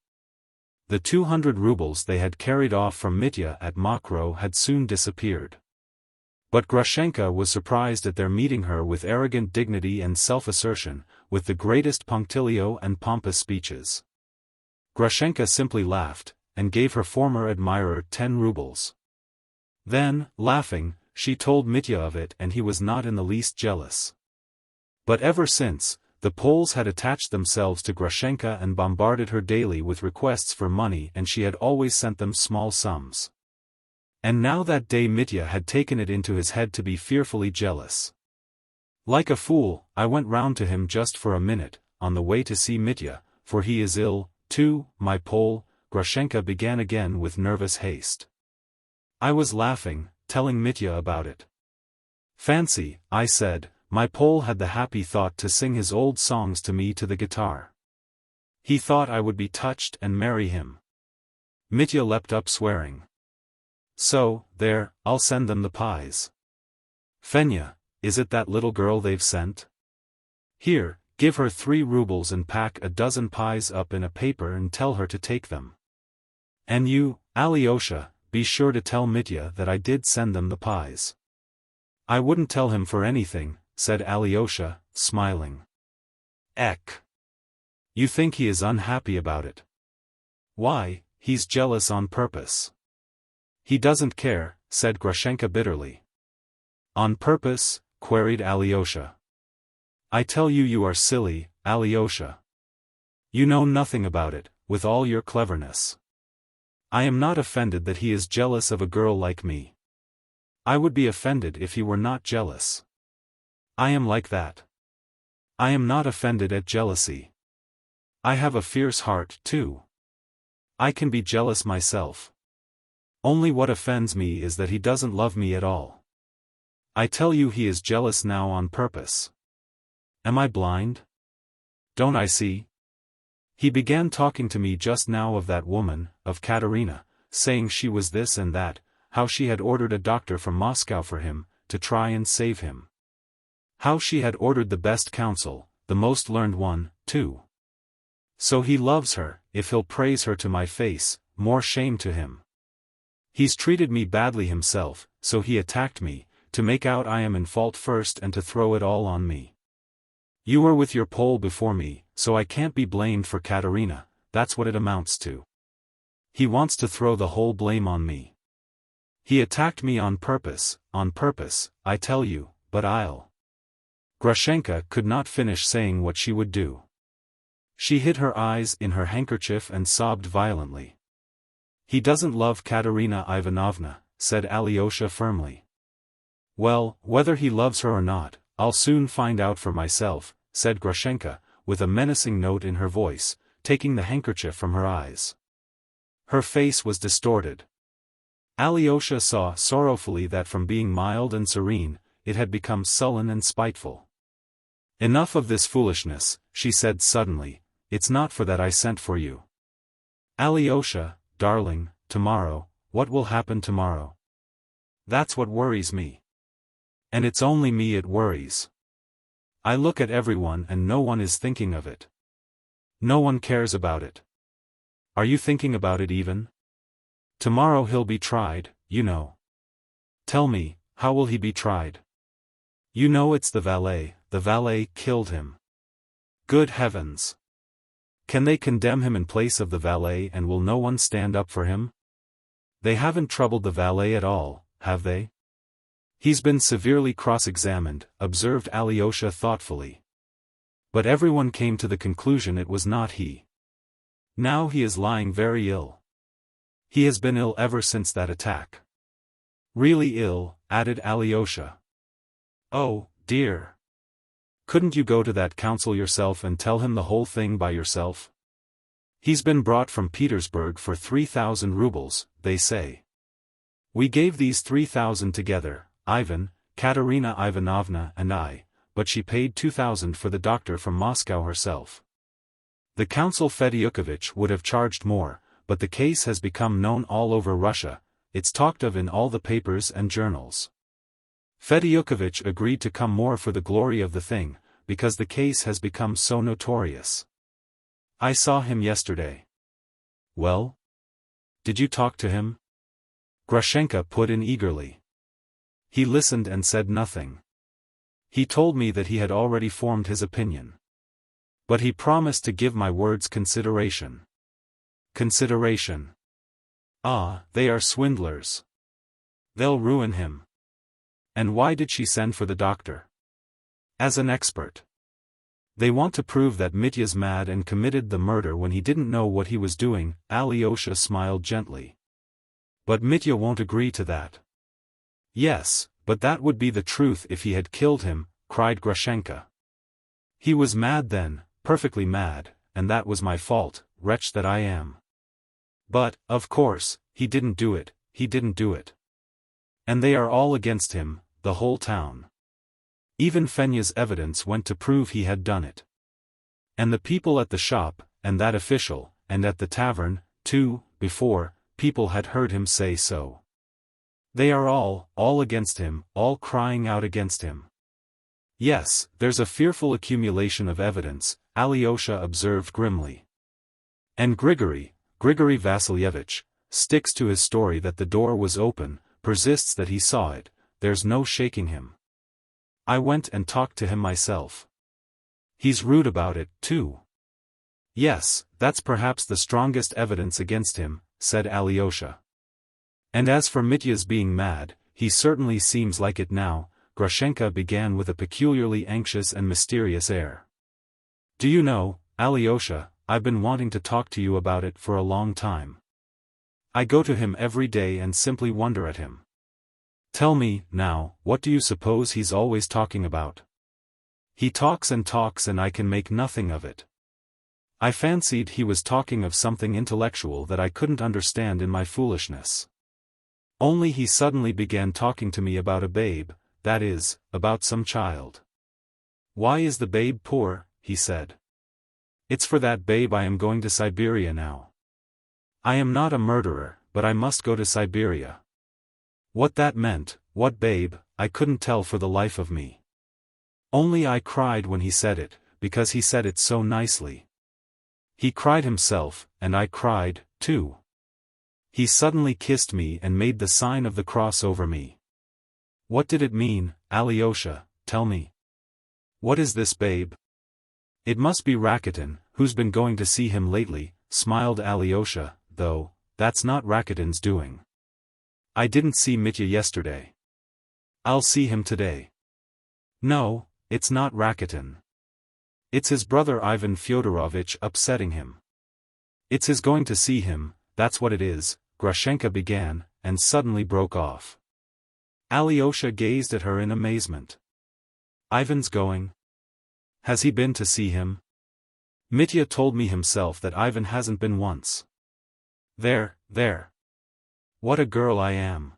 The 200 rubles they had carried off from Mitya at Mokroe had soon disappeared. But Grushenka was surprised at their meeting her with arrogant dignity and self-assertion, with the greatest punctilio and pompous speeches. Grushenka simply laughed, and gave her former admirer 10 rubles. Then, laughing, she told Mitya of it and he was not in the least jealous. But ever since, the Poles had attached themselves to Grushenka and bombarded her daily with requests for money and she had always sent them small sums. And now that day Mitya had taken it into his head to be fearfully jealous. Like a fool, I went round to him just for a minute, on the way to see Mitya, for he is ill, too, my Pole, Grushenka began again with nervous haste. I was laughing, telling Mitya about it. Fancy, I said, my Pole had the happy thought to sing his old songs to me to the guitar. He thought I would be touched and marry him. Mitya leapt up swearing. So, there, I'll send them the pies. Fenya, is it that little girl they've sent? Here, give her 3 rubles and pack a dozen pies up in a paper and tell her to take them. And you, Alyosha, be sure to tell Mitya that I did send them the pies. I wouldn't tell him for anything, said Alyosha, smiling. You think he is unhappy about it? Why, he's jealous on purpose. He doesn't care, said Grushenka bitterly. On purpose? Queried Alyosha. I tell you you are silly, Alyosha. You know nothing about it, with all your cleverness. I am not offended that he is jealous of a girl like me. I would be offended if he were not jealous. I am like that. I am not offended at jealousy. I have a fierce heart, too. I can be jealous myself. Only what offends me is that he doesn't love me at all. I tell you he is jealous now on purpose. Am I blind? Don't I see? He began talking to me just now of that woman, of Katerina, saying she was this and that, how she had ordered a doctor from Moscow for him, to try and save him. How she had ordered the best counsel, the most learned one, too. So he loves her, if he'll praise her to my face, more shame to him. He's treated me badly himself, so he attacked me, to make out I am in fault first and to throw it all on me. You were with your Pole before me, so I can't be blamed for Katerina, that's what it amounts to. He wants to throw the whole blame on me. He attacked me on purpose, I tell you, but I'll. Grushenka could not finish saying what she would do. She hid her eyes in her handkerchief and sobbed violently. He doesn't love Katerina Ivanovna, said Alyosha firmly. Well, whether he loves her or not, I'll soon find out for myself, said Grushenka, with a menacing note in her voice, taking the handkerchief from her eyes. Her face was distorted. Alyosha saw sorrowfully that from being mild and serene, it had become sullen and spiteful. Enough of this foolishness, she said suddenly, it's not for that I sent for you. Alyosha, darling, tomorrow, what will happen tomorrow? That's what worries me. And it's only me it worries. I look at everyone and no one is thinking of it. No one cares about it. Are you thinking about it even? Tomorrow he'll be tried, you know. Tell me, how will he be tried? You know it's the valet killed him. Good heavens! Can they condemn him in place of the valet and will no one stand up for him? They haven't troubled the valet at all, have they? He's been severely cross-examined, observed Alyosha thoughtfully. But everyone came to the conclusion it was not he. Now he is lying very ill. He has been ill ever since that attack. Really ill, added Alyosha. Oh, dear. Couldn't you go to that council yourself and tell him the whole thing by yourself? He's been brought from Petersburg for 3,000 rubles, they say. We gave these 3,000 together, Ivan, Katerina Ivanovna and I, but she paid 2,000 for the doctor from Moscow herself. The counsel Fedyukovich would have charged more, but the case has become known all over Russia, it's talked of in all the papers and journals. Fedyukovich agreed to come more for the glory of the thing, because the case has become so notorious. I saw him yesterday. Well? Did you talk to him? Grushenka put in eagerly. He listened and said nothing. He told me that he had already formed his opinion. But he promised to give my words consideration. Consideration. Ah, they are swindlers. They'll ruin him. And why did she send for the doctor? As an expert. They want to prove that Mitya's mad and committed the murder when he didn't know what he was doing, Alyosha smiled gently. But Mitya won't agree to that. Yes, but that would be the truth if he had killed him, cried Grushenka. He was mad then, perfectly mad, and that was my fault, wretch that I am. But, of course, he didn't do it. And they are all against him, the whole town. Even Fenya's evidence went to prove he had done it. And the people at the shop, and that official, and at the tavern, too, before, people had heard him say so. They are all against him, all crying out against him. Yes, there's a fearful accumulation of evidence, Alyosha observed grimly. And Grigory Vassilyevich, sticks to his story that the door was open, persists that he saw it, there's no shaking him. I went and talked to him myself. He's rude about it, too. Yes, that's perhaps the strongest evidence against him, said Alyosha. And as for Mitya's being mad, he certainly seems like it now, Grushenka began with a peculiarly anxious and mysterious air. Do you know, Alyosha, I've been wanting to talk to you about it for a long time. I go to him every day and simply wonder at him. Tell me, now, what do you suppose he's always talking about? He talks and I can make nothing of it. I fancied he was talking of something intellectual that I couldn't understand in my foolishness. Only he suddenly began talking to me about a babe, that is, about some child. Why is the babe poor, he said. It's for that babe I am going to Siberia now. I am not a murderer, but I must go to Siberia. What that meant, what babe, I couldn't tell for the life of me. Only I cried when he said it, because he said it so nicely. He cried himself, and I cried, too. He suddenly kissed me and made the sign of the cross over me. What did it mean, Alyosha, tell me? What is this babe? It must be Rakitin, who's been going to see him lately, smiled Alyosha, though, that's not Rakitin's doing. I didn't see Mitya yesterday. I'll see him today. No, it's not Rakitin. It's his brother Ivan Fyodorovitch upsetting him. It's his going to see him, that's what it is, Grushenka began, and suddenly broke off. Alyosha gazed at her in amazement. Ivan's going? Has he been to see him? Mitya told me himself that Ivan hasn't been once. There. What a girl I am.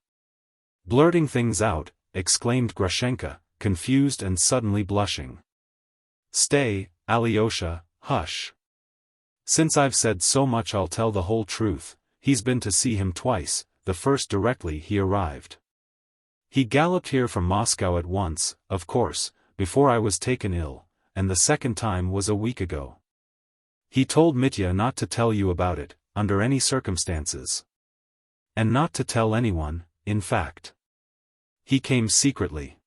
Blurting things out, exclaimed Grushenka, confused and suddenly blushing. Stay, Alyosha, hush. Since I've said so much I'll tell the whole truth. He's been to see him twice, the first directly he arrived. He galloped here from Moscow at once, of course, before I was taken ill, and the second time was a week ago. He told Mitya not to tell you about it, under any circumstances. And not to tell anyone, in fact. He came secretly.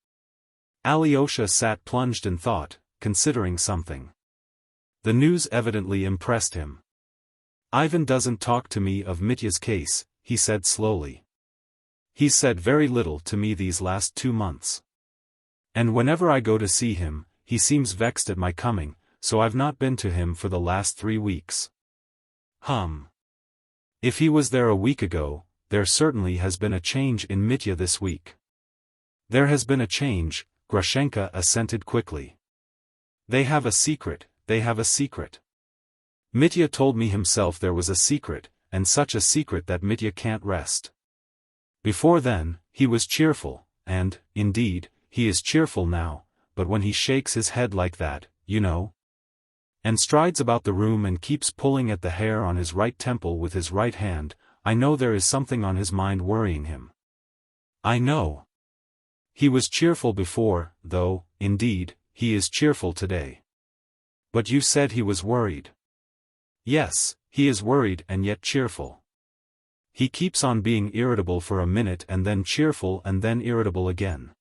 Alyosha sat plunged in thought, considering something. The news evidently impressed him. Ivan doesn't talk to me of Mitya's case, he said slowly. He's said very little to me these last 2 months. And whenever I go to see him, he seems vexed at my coming, so I've not been to him for the last 3 weeks. If he was there a week ago, there certainly has been a change in Mitya this week. There has been a change, Grushenka assented quickly. They have a secret. Mitya told me himself there was a secret, and such a secret that Mitya can't rest. Before then, he was cheerful, and, indeed, he is cheerful now, but when he shakes his head like that, you know, and strides about the room and keeps pulling at the hair on his right temple with his right hand, I know there is something on his mind worrying him. I know. He was cheerful before, though, indeed, he is cheerful today. But you said he was worried. Yes, he is worried and yet cheerful. He keeps on being irritable for a minute and then cheerful and then irritable again.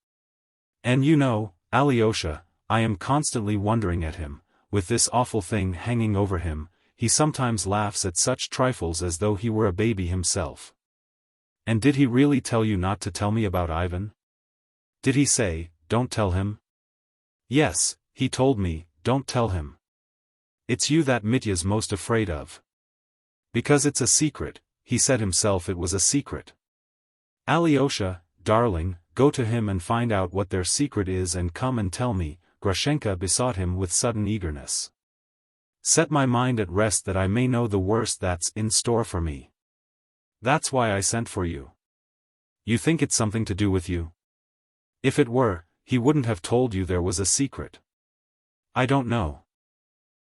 And you know, Alyosha, I am constantly wondering at him, with this awful thing hanging over him, he sometimes laughs at such trifles as though he were a baby himself. And did he really tell you not to tell me about Ivan? Did he say, don't tell him? Yes, he told me, don't tell him. It's you that Mitya's most afraid of. Because it's a secret, he said himself it was a secret. Alyosha, darling, go to him and find out what their secret is and come and tell me, Grushenka besought him with sudden eagerness. Set my mind at rest that I may know the worst that's in store for me. That's why I sent for you. You think it's something to do with you? If it were, he wouldn't have told you there was a secret. I don't know.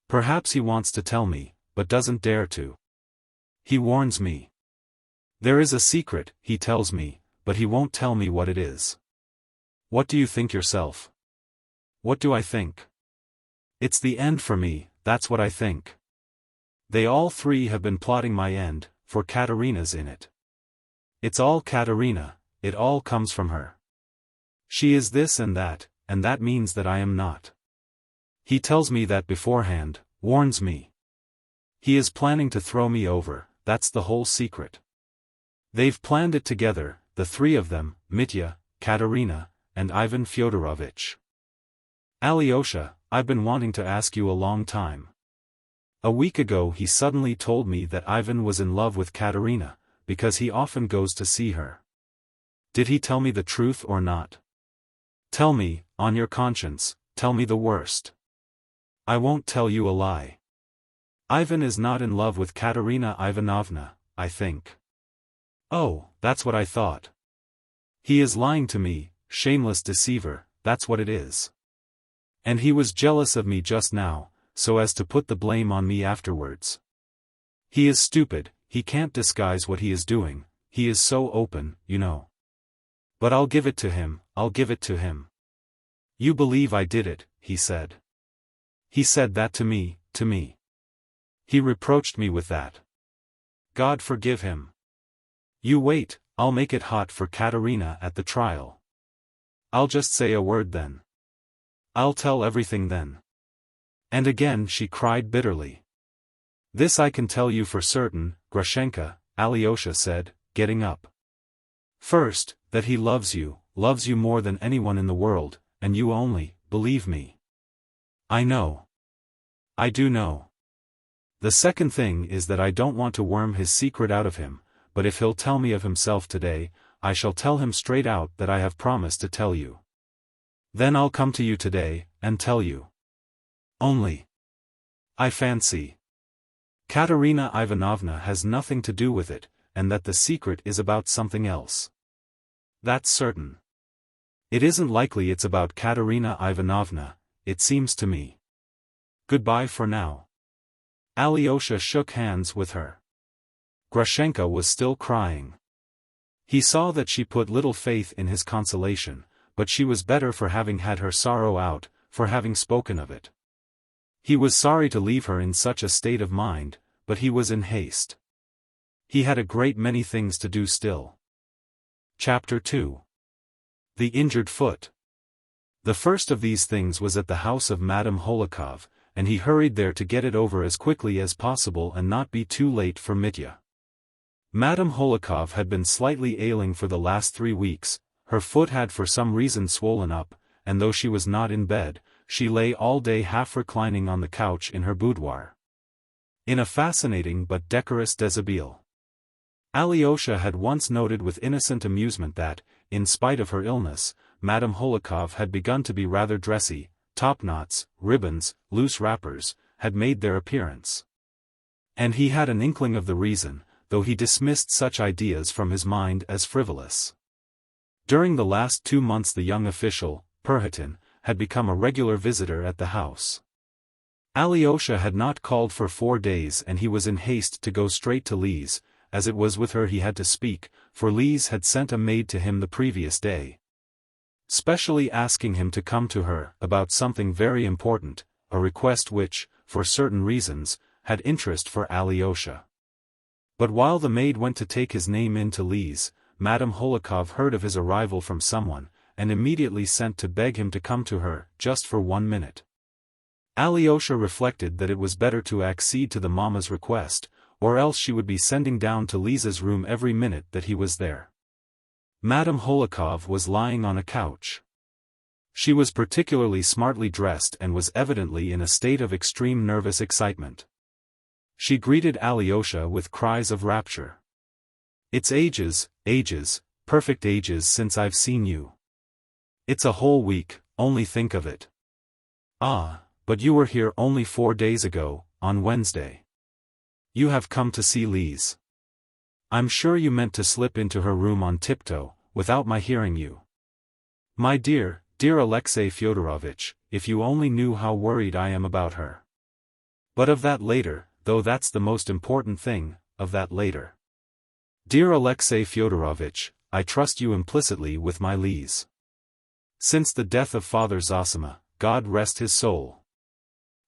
Perhaps he wants to tell me, but doesn't dare to. He warns me. There is a secret, he tells me, but he won't tell me what it is. What do you think yourself? What do I think? It's the end for me, that's what I think. They all 3 have been plotting my end, for Katerina's in it. It's all Katerina, it all comes from her. She is this and that means that I am not. He tells me that beforehand, warns me. He is planning to throw me over, that's the whole secret. They've planned it together, the 3 of them, Mitya, Katerina, and Ivan Fyodorovitch. Alyosha, I've been wanting to ask you a long time. A week ago he suddenly told me that Ivan was in love with Katerina, because he often goes to see her. Did he tell me the truth or not? Tell me, on your conscience, tell me the worst. I won't tell you a lie. Ivan is not in love with Katerina Ivanovna, I think. Oh, that's what I thought. He is lying to me, shameless deceiver, that's what it is. And he was jealous of me just now, so as to put the blame on me afterwards. He is stupid, he can't disguise what he is doing, he is so open, you know. But I'll give it to him, I'll give it to him. You believe I did it, he said. He said that to me. He reproached me with that. God forgive him. You wait, I'll make it hot for Katerina at the trial. I'll just say a word then. I'll tell everything then. And again she cried bitterly. This I can tell you for certain, Grushenka, Alyosha said, getting up. First, that he loves you more than anyone in the world, and you only, believe me. I know. I do know. The second thing is that I don't want to worm his secret out of him, but if he'll tell me of himself today, I shall tell him straight out that I have promised to tell you. Then I'll come to you today, and tell you. Only. I fancy Katerina Ivanovna has nothing to do with it, and that the secret is about something else. That's certain. It isn't likely it's about Katerina Ivanovna, it seems to me. Goodbye for now. Alyosha shook hands with her. Grushenka was still crying. He saw that she put little faith in his consolation, but she was better for having had her sorrow out, for having spoken of it. He was sorry to leave her in such a state of mind, but he was in haste. He had a great many things to do still. Chapter 2. The Injured Foot. The first of these things was at the house of Madame Holikov, and he hurried there to get it over as quickly as possible and not be too late for Mitya. Madame Holikov had been slightly ailing for the last 3 weeks, her foot had for some reason swollen up, and though she was not in bed, she lay all day half reclining on the couch in her boudoir. In a fascinating but decorous deshabille. Alyosha had once noted with innocent amusement that, in spite of her illness, Madame Holikov had begun to be rather dressy, topknots, ribbons, loose wrappers, had made their appearance. And he had an inkling of the reason, though he dismissed such ideas from his mind as frivolous. During the last 2 months the young official, Perhotin, had become a regular visitor at the house. Alyosha had not called for 4 days and he was in haste to go straight to Lise, as it was with her he had to speak, for Lise had sent a maid to him the previous day, specially asking him to come to her about something very important, a request which, for certain reasons, had interest for Alyosha. But while the maid went to take his name in to Lise, Madame Holikov heard of his arrival from someone, and immediately sent to beg him to come to her, just for 1 minute. Alyosha reflected that it was better to accede to the mamma's request, or else she would be sending down to Lisa's room every minute that he was there. Madame Holikov was lying on a couch. She was particularly smartly dressed and was evidently in a state of extreme nervous excitement. She greeted Alyosha with cries of rapture. "It's ages, perfect ages since I've seen you. It's a whole week, only think of it. Ah, but you were here only 4 days ago, on Wednesday. You have come to see Lise. I'm sure you meant to slip into her room on tiptoe, without my hearing you. My dear Alexei Fyodorovitch, if you only knew how worried I am about her. But of that later, though that's the most important thing, of that later. Dear Alexei Fyodorovitch, I trust you implicitly with my Lise. Since the death of Father Zosima, God rest his soul.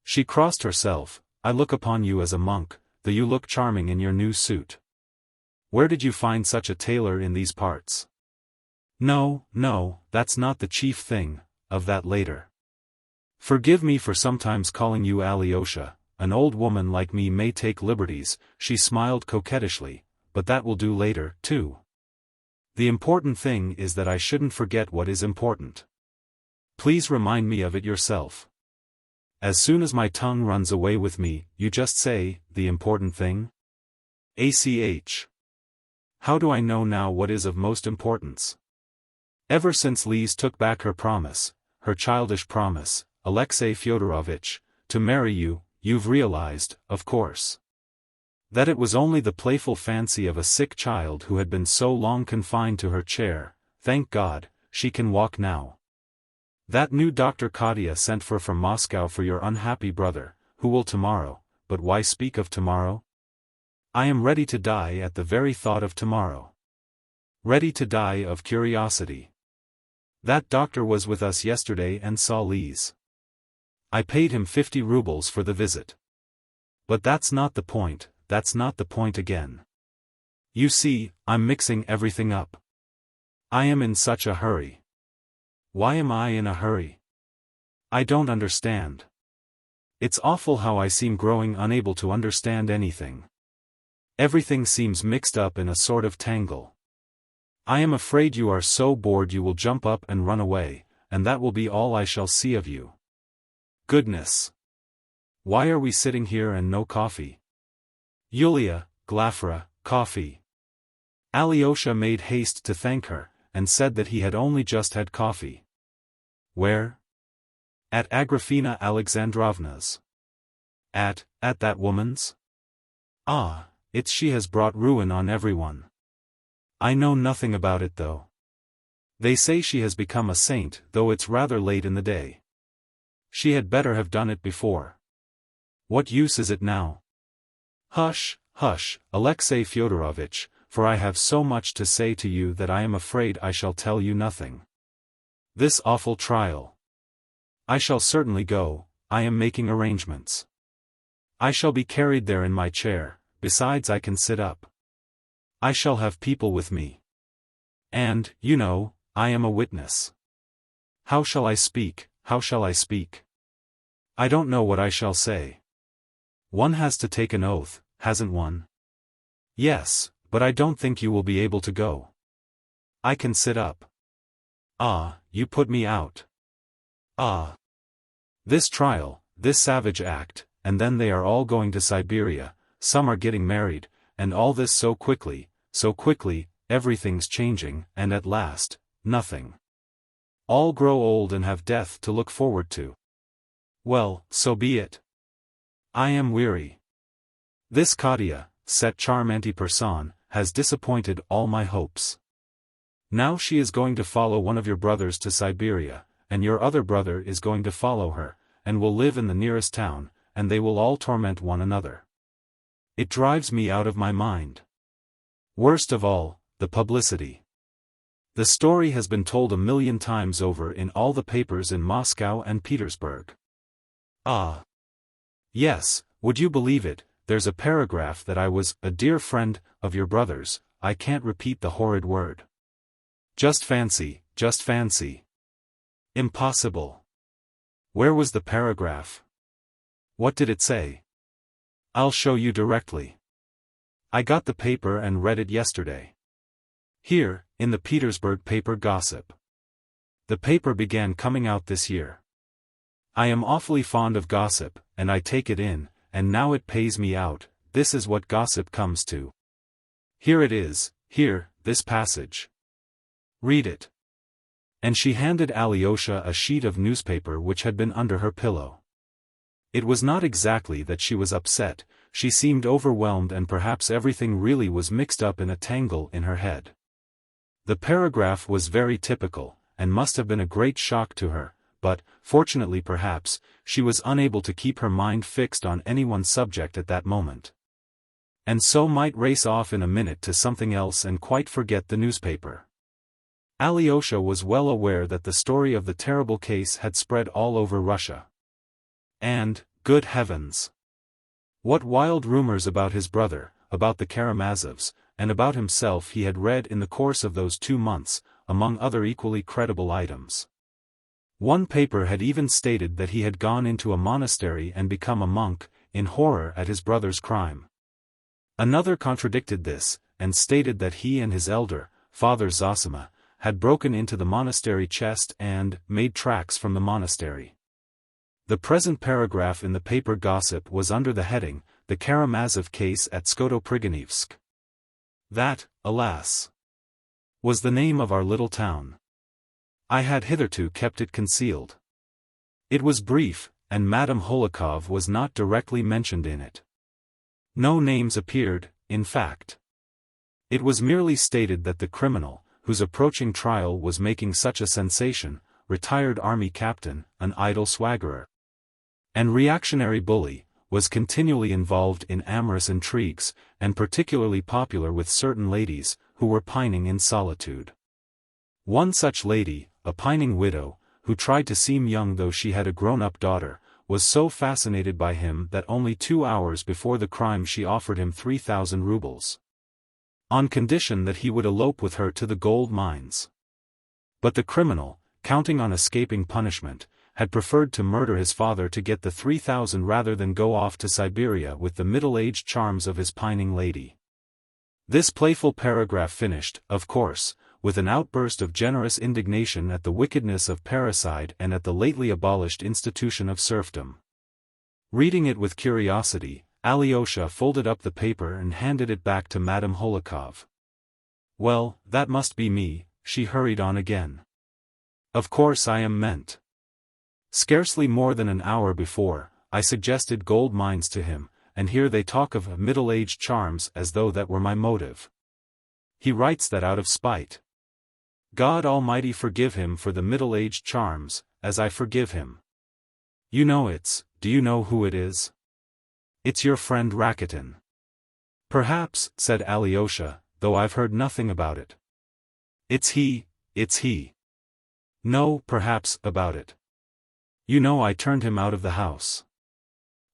She crossed herself, I look upon you as a monk, though you look charming in your new suit. Where did you find such a tailor in these parts? No, that's not the chief thing, of that later. Forgive me for sometimes calling you Alyosha, an old woman like me may take liberties, she smiled coquettishly, but that will do later, too. The important thing is that I shouldn't forget what is important. Please remind me of it yourself. As soon as my tongue runs away with me, you just say, the important thing? ACH. How do I know now what is of most importance? Ever since Lise took back her promise, her childish promise, Alexei Fyodorovitch, to marry you, you've realized, of course, that it was only the playful fancy of a sick child who had been so long confined to her chair. Thank God, she can walk now. That new Dr. Katya sent for from Moscow for your unhappy brother, who will tomorrow, but why speak of tomorrow? I am ready to die at the very thought of tomorrow. Ready to die of curiosity. That doctor was with us yesterday and saw Lise. I paid him 50 rubles for the visit. But that's not the point again. You see, I'm mixing everything up. I am in such a hurry. Why am I in a hurry? I don't understand. It's awful how I seem growing unable to understand anything. Everything seems mixed up in a sort of tangle. I am afraid you are so bored you will jump up and run away, and that will be all I shall see of you. Goodness! Why are we sitting here and no coffee? Yulia, Glafra, coffee. Alyosha made haste to thank her, and said that he had only just had coffee. Where? At Agrafena Alexandrovna's. At that woman's? Ah, it's she has brought ruin on everyone. I know nothing about it though. They say she has become a saint, though it's rather late in the day. She had better have done it before. What use is it now? Hush, hush, Alexei Fyodorovitch, for I have so much to say to you that I am afraid I shall tell you nothing. This awful trial. I shall certainly go, I am making arrangements. I shall be carried there in my chair, besides I can sit up. I shall have people with me. And, you know, I am a witness. How shall I speak, how shall I speak? I don't know what I shall say. One has to take an oath, hasn't one? Yes, but I don't think you will be able to go. I can sit up. Ah, you put me out. Ah. This trial, this savage act, and then they are all going to Siberia, some are getting married, and all this so quickly, everything's changing, and at last, nothing. All grow old and have death to look forward to. Well, so be it. I am weary. This Katya, cette charmante personne, has disappointed all my hopes. Now she is going to follow one of your brothers to Siberia, and your other brother is going to follow her, and will live in the nearest town, and they will all torment one another. It drives me out of my mind. Worst of all, the publicity. The story has been told 1,000,000 times over in all the papers in Moscow and Petersburg. Ah! Yes, would you believe it, there's a paragraph that I was a dear friend of your brother's, I can't repeat the horrid word. Just fancy, just fancy. Impossible. Where was the paragraph? What did it say? I'll show you directly. I got the paper and read it yesterday. Here, in the Petersburg paper Gossip. The paper began coming out this year. I am awfully fond of gossip, and I take it in, and now it pays me out, this is what gossip comes to. Here it is, here, this passage. Read it. And she handed Alyosha a sheet of newspaper which had been under her pillow. It was not exactly that she was upset, she seemed overwhelmed and perhaps everything really was mixed up in a tangle in her head. The paragraph was very typical, and must have been a great shock to her, but, fortunately perhaps, she was unable to keep her mind fixed on any one subject at that moment. And so might race off in a minute to something else and quite forget the newspaper. Alyosha was well aware that the story of the terrible case had spread all over Russia. And, good heavens! What wild rumors about his brother, about the Karamazovs, and about himself he had read in the course of those 2 months, among other equally credible items. One paper had even stated that he had gone into a monastery and become a monk, in horror at his brother's crime. Another contradicted this, and stated that he and his elder, Father Zosima, had broken into the monastery chest and made tracks from the monastery. The present paragraph in the paper Gossip was under the heading, The Karamazov Case at Skotoprigonyevsk. That, alas, was the name of our little town. I had hitherto kept it concealed. It was brief, and Madame Holikov was not directly mentioned in it. No names appeared, in fact. It was merely stated that the criminal, whose approaching trial was making such a sensation, retired army captain, an idle swaggerer, and reactionary bully, was continually involved in amorous intrigues, and particularly popular with certain ladies, who were pining in solitude. One such lady, a pining widow, who tried to seem young though she had a grown-up daughter, was so fascinated by him that only 2 hours before the crime she offered him 3,000 rubles. On condition that he would elope with her to the gold mines. But the criminal, counting on escaping punishment, had preferred to murder his father to get the 3,000 rather than go off to Siberia with the middle-aged charms of his pining lady. This playful paragraph finished, of course, with an outburst of generous indignation at the wickedness of parricide and at the lately abolished institution of serfdom. Reading it with curiosity, Alyosha folded up the paper and handed it back to Madame Holikov. "Well, that must be me," she hurried on again. "Of course I am meant." Scarcely more than an hour before, I suggested gold mines to him, and here they talk of middle-aged charms as though that were my motive. He writes that out of spite. God Almighty forgive him for the middle-aged charms, as I forgive him. Do you know who it is? It's your friend Rakitin. Perhaps, said Alyosha, though I've heard nothing about it. It's he. No, perhaps, about it. I turned him out of the house.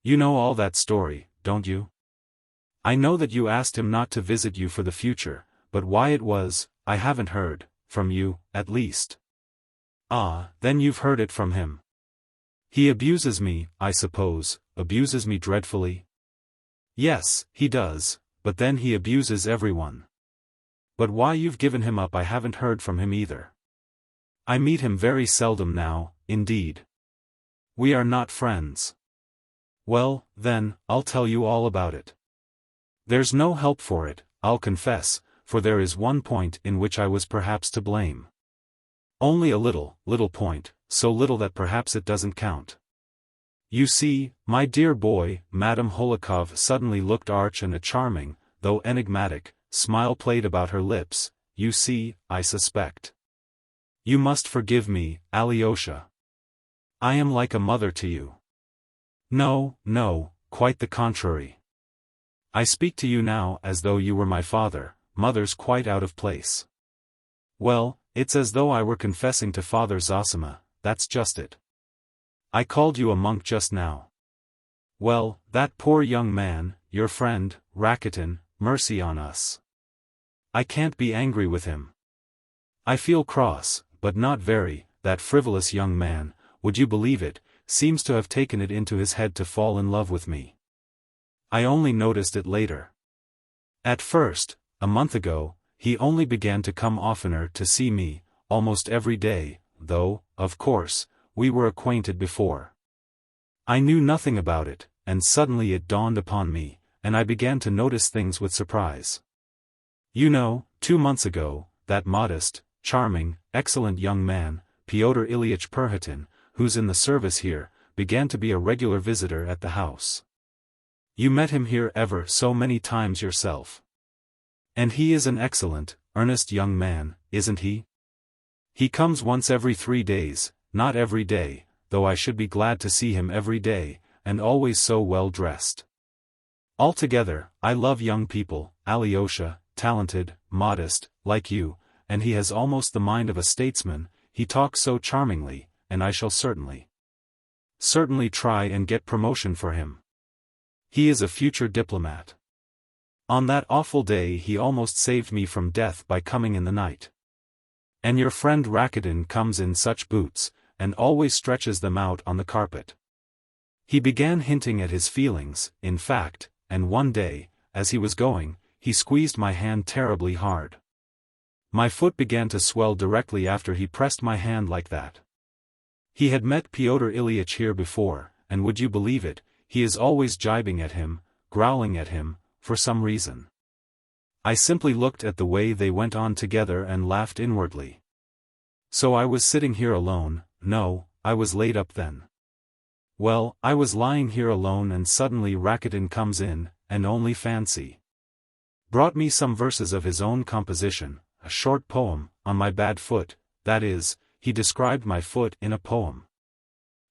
You know all that story, don't you? I know that you asked him not to visit you for the future, but why it was, I haven't heard, from you, at least. Ah, then you've heard it from him. He abuses me, I suppose, abuses me dreadfully? Yes, he does, but then he abuses everyone. But why you've given him up I haven't heard from him either. I meet him very seldom now, indeed. We are not friends. Well, then, I'll tell you all about it. There's no help for it, I'll confess, for there is one point in which I was perhaps to blame. Only a little point, so little that perhaps it doesn't count. You see, my dear boy, Madame Holikov suddenly looked arch and a charming, though enigmatic, smile played about her lips. You see, I suspect. You must forgive me, Alyosha. I am like a mother to you. No, quite the contrary. I speak to you now as though you were my father. Mother's quite out of place. Well, it's as though I were confessing to Father Zosima, that's just it. I called you a monk just now. Well, that poor young man, your friend, Rakitin, mercy on us. I can't be angry with him. I feel cross, but not very. That frivolous young man, would you believe it, seems to have taken it into his head to fall in love with me. I only noticed it later. At first, a month ago, he only began to come oftener to see me, almost every day, though, of course, we were acquainted before. I knew nothing about it, and suddenly it dawned upon me, and I began to notice things with surprise. 2 months ago, that modest, charming, excellent young man, Pyotr Ilyich Perhotin, who's in the service here, began to be a regular visitor at the house. You met him here ever so many times yourself. And he is an excellent, earnest young man, isn't he? He comes once every 3 days, not every day, though I should be glad to see him every day, and always so well dressed. Altogether, I love young people, Alyosha, talented, modest, like you, and he has almost the mind of a statesman. He talks so charmingly, and I shall certainly try and get promotion for him. He is a future diplomat. On that awful day he almost saved me from death by coming in the night. And your friend Rakitin comes in such boots, and always stretches them out on the carpet. He began hinting at his feelings, in fact, and one day, as he was going, he squeezed my hand terribly hard. My foot began to swell directly after he pressed my hand like that. He had met Pyotr Ilyich here before, and would you believe it, he is always jibing at him, growling at him, for some reason. I simply looked at the way they went on together and laughed inwardly. So I was sitting here alone. No, I was laid up then. Well, I was lying here alone and suddenly Rakitin comes in, and only fancy. Brought me some verses of his own composition, a short poem, on my bad foot, that is, he described my foot in a poem.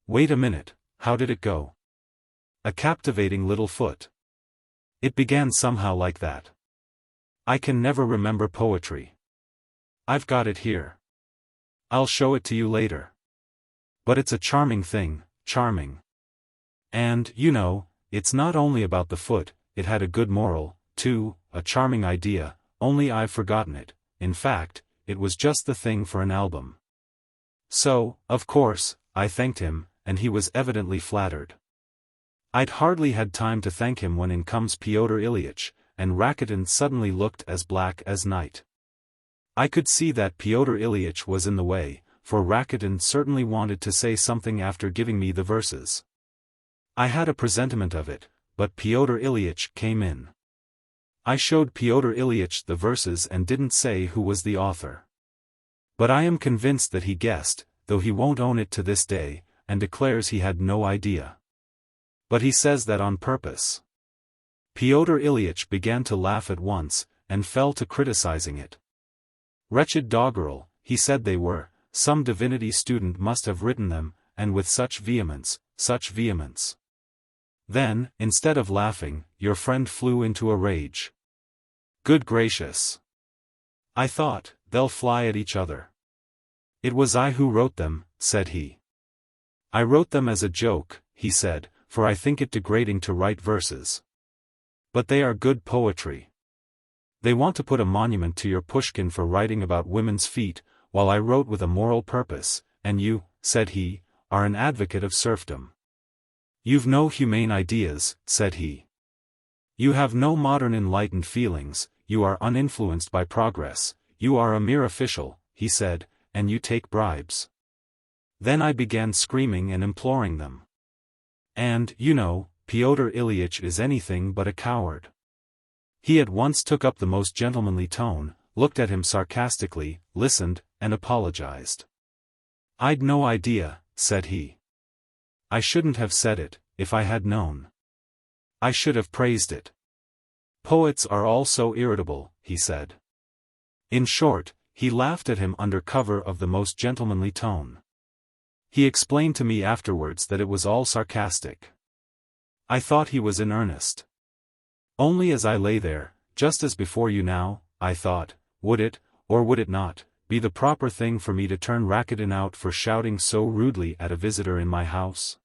Wait a minute, how did it go? A captivating little foot. It began somehow like that. I can never remember poetry. I've got it here. I'll show it to you later. But it's a charming thing, charming. And, it's not only about the foot, it had a good moral, too, a charming idea, only I've forgotten it. In fact, it was just the thing for an album. So, of course, I thanked him, and he was evidently flattered. I'd hardly had time to thank him when in comes Pyotr Ilyitch, and Rakitin suddenly looked as black as night. I could see that Pyotr Ilyitch was in the way, for Rakitin certainly wanted to say something after giving me the verses. I had a presentiment of it, but Pyotr Ilyitch came in. I showed Pyotr Ilyitch the verses and didn't say who was the author. But I am convinced that he guessed, though he won't own it to this day, and declares he had no idea. But he says that on purpose. Pyotr Ilyitch began to laugh at once, and fell to criticizing it. Wretched doggerel, he said they were, some divinity student must have written them, and with such vehemence, such vehemence. Then, instead of laughing, your friend flew into a rage. Good gracious! I thought, they'll fly at each other. It was I who wrote them, said he. I wrote them as a joke, he said, for I think it degrading to write verses. But they are good poetry. They want to put a monument to your Pushkin for writing about women's feet, while I wrote with a moral purpose, and you, said he, are an advocate of serfdom. You've no humane ideas, said he. You have no modern enlightened feelings, you are uninfluenced by progress, you are a mere official, he said, and you take bribes. Then I began screaming and imploring them. And, you know, Pyotr Ilyitch is anything but a coward. He at once took up the most gentlemanly tone, looked at him sarcastically, listened, and apologized. I'd no idea, said he. I shouldn't have said it, if I had known. I should have praised it. Poets are all so irritable, he said. In short, he laughed at him under cover of the most gentlemanly tone. He explained to me afterwards that it was all sarcastic. I thought he was in earnest. Only as I lay there, just as before you now, I thought, would it, or would it not, be the proper thing for me to turn Rakitin out for shouting so rudely at a visitor in my house?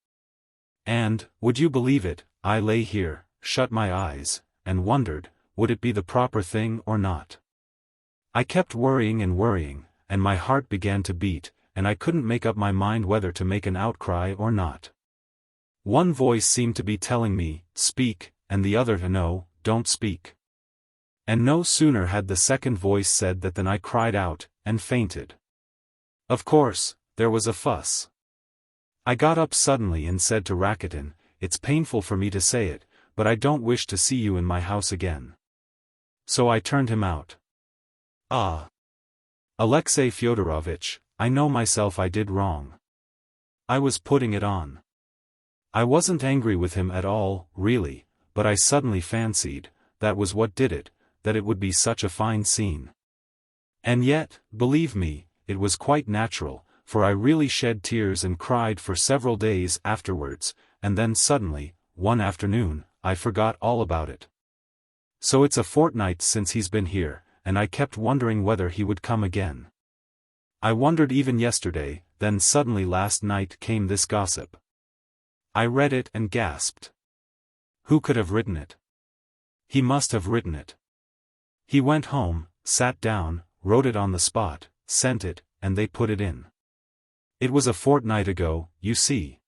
And, would you believe it, I lay here, shut my eyes, and wondered, would it be the proper thing or not? I kept worrying, and my heart began to beat, and I couldn't make up my mind whether to make an outcry or not. One voice seemed to be telling me, speak, and the other, no, don't speak. And no sooner had the second voice said that than I cried out, and fainted. Of course, there was a fuss. I got up suddenly and said to Rakitin, it's painful for me to say it, but I don't wish to see you in my house again. So I turned him out. Ah! Alexei Fyodorovitch, I know myself I did wrong. I was putting it on. I wasn't angry with him at all, really, but I suddenly fancied, that was what did it, that it would be such a fine scene. And yet, believe me, it was quite natural, for I really shed tears and cried for several days afterwards, and then suddenly, one afternoon, I forgot all about it. So it's a fortnight since he's been here, and I kept wondering whether he would come again. I wondered even yesterday, then suddenly last night came this gossip. I read it and gasped. Who could have written it? He must have written it. He went home, sat down, wrote it on the spot, sent it, and they put it in. It was a fortnight ago, you see.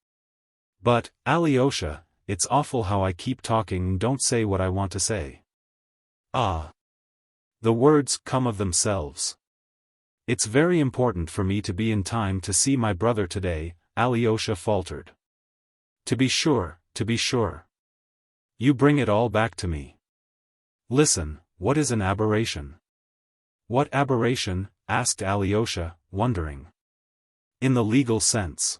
But, Alyosha, it's awful how I keep talking and don't say what I want to say. Ah! The words come of themselves. It's very important for me to be in time to see my brother today, Alyosha faltered. To be sure, to be sure. You bring it all back to me. Listen, what is an aberration? What aberration? Asked Alyosha, wondering. In the legal sense.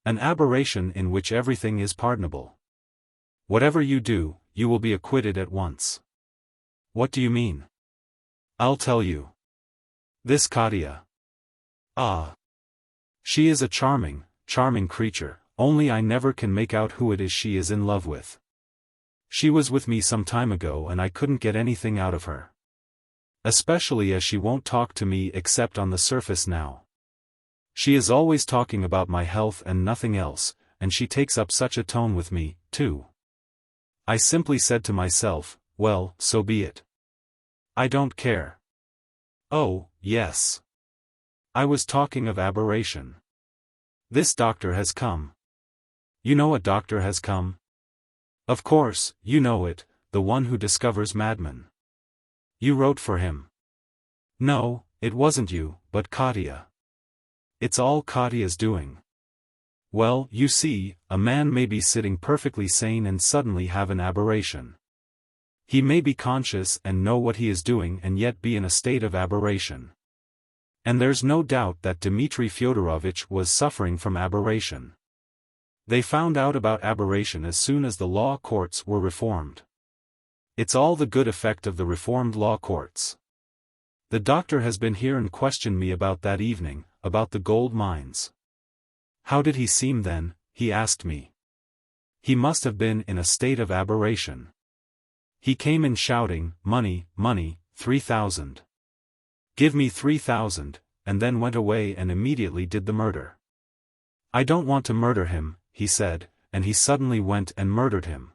An aberration in which everything is pardonable. Whatever you do, you will be acquitted at once. What do you mean? I'll tell you. This Katya. Ah. She is a charming, charming creature, only I never can make out who it is she is in love with. She was with me some time ago and I couldn't get anything out of her. Especially as she won't talk to me except on the surface now. She is always talking about my health and nothing else, and she takes up such a tone with me, too. I simply said to myself, well, so be it. I don't care. Oh, yes. I was talking of aberration. This doctor has come. You know a doctor has come? Of course, you know it, the one who discovers madmen. You wrote for him. No, it wasn't you, but Katya. It's all Katya's doing. Well, you see, a man may be sitting perfectly sane and suddenly have an aberration. He may be conscious and know what he is doing and yet be in a state of aberration. And there's no doubt that Dmitri Fyodorovich was suffering from aberration. They found out about aberration as soon as the law courts were reformed. It's all the good effect of the reformed law courts. The doctor has been here and questioned me about that evening, about the gold mines. How did he seem then, he asked me. He must have been in a state of aberration. He came in shouting, money, money, 3,000. Give me 3,000, and then went away and immediately did the murder. I don't want to murder him, he said, and he suddenly went and murdered him.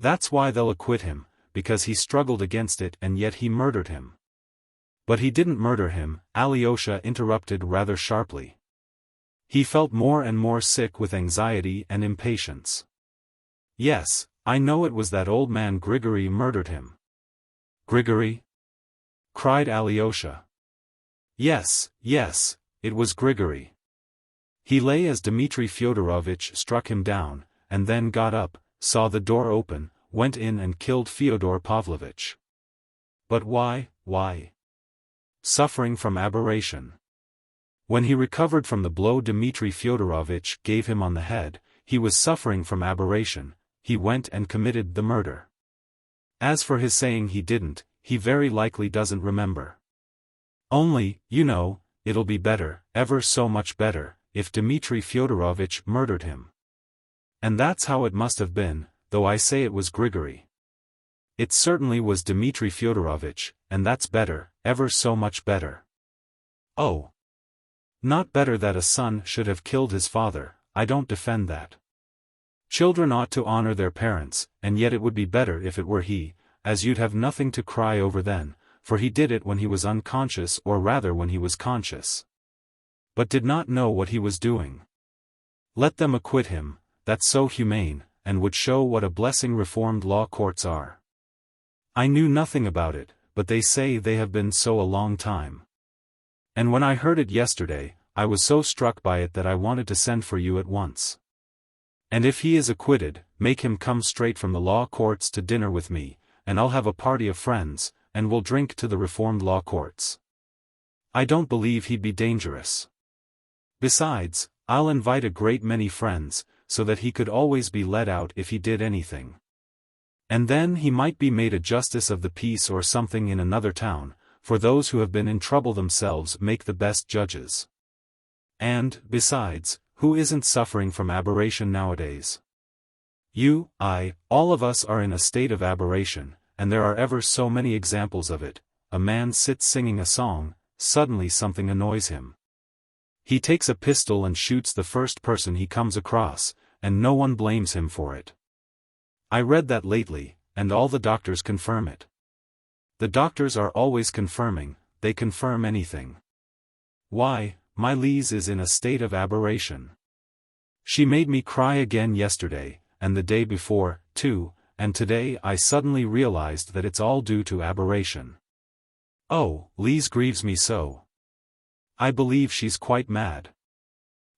That's why they'll acquit him, because he struggled against it and yet he murdered him. But he didn't murder him, Alyosha interrupted rather sharply. He felt more and more sick with anxiety and impatience. Yes, I know it was that old man Grigory murdered him. Grigory? Cried Alyosha. Yes, yes, it was Grigory. He lay as Dmitri Fyodorovich struck him down, and then got up, saw the door open, went in and killed Fyodor Pavlovich. But why? Suffering from aberration. When he recovered from the blow Dmitri Fyodorovich gave him on the head, he was suffering from aberration, he went and committed the murder. As for his saying he didn't, he very likely doesn't remember. Only, you know, it'll be better, ever so much better, if Dmitri Fyodorovich murdered him. And that's how it must have been, though I say it was Grigory. It certainly was Dmitri Fyodorovich, and that's better, ever so much better. Oh! Not better that a son should have killed his father, I don't defend that. Children ought to honor their parents, and yet it would be better if it were he, as you'd have nothing to cry over then, for he did it when he was unconscious or rather when he was conscious. But did not know what he was doing. Let them acquit him, that's so humane, and would show what a blessing reformed law courts are. I knew nothing about it, but they say they have been so a long time. And when I heard it yesterday, I was so struck by it that I wanted to send for you at once. And if he is acquitted, make him come straight from the law courts to dinner with me, and I'll have a party of friends, and we'll drink to the reformed law courts. I don't believe he'd be dangerous. Besides, I'll invite a great many friends, so that he could always be let out if he did anything. And then he might be made a justice of the peace or something in another town, for those who have been in trouble themselves make the best judges. And, besides, who isn't suffering from aberration nowadays? You, I, all of us are in a state of aberration, and there are ever so many examples of it. A man sits singing a song, suddenly something annoys him. He takes a pistol and shoots the first person he comes across, and no one blames him for it. I read that lately, and all the doctors confirm it. The doctors are always confirming, they confirm anything. Why, my Lise is in a state of aberration. She made me cry again yesterday, and the day before, too, and today I suddenly realized that it's all due to aberration. Oh, Lise grieves me so. I believe she's quite mad.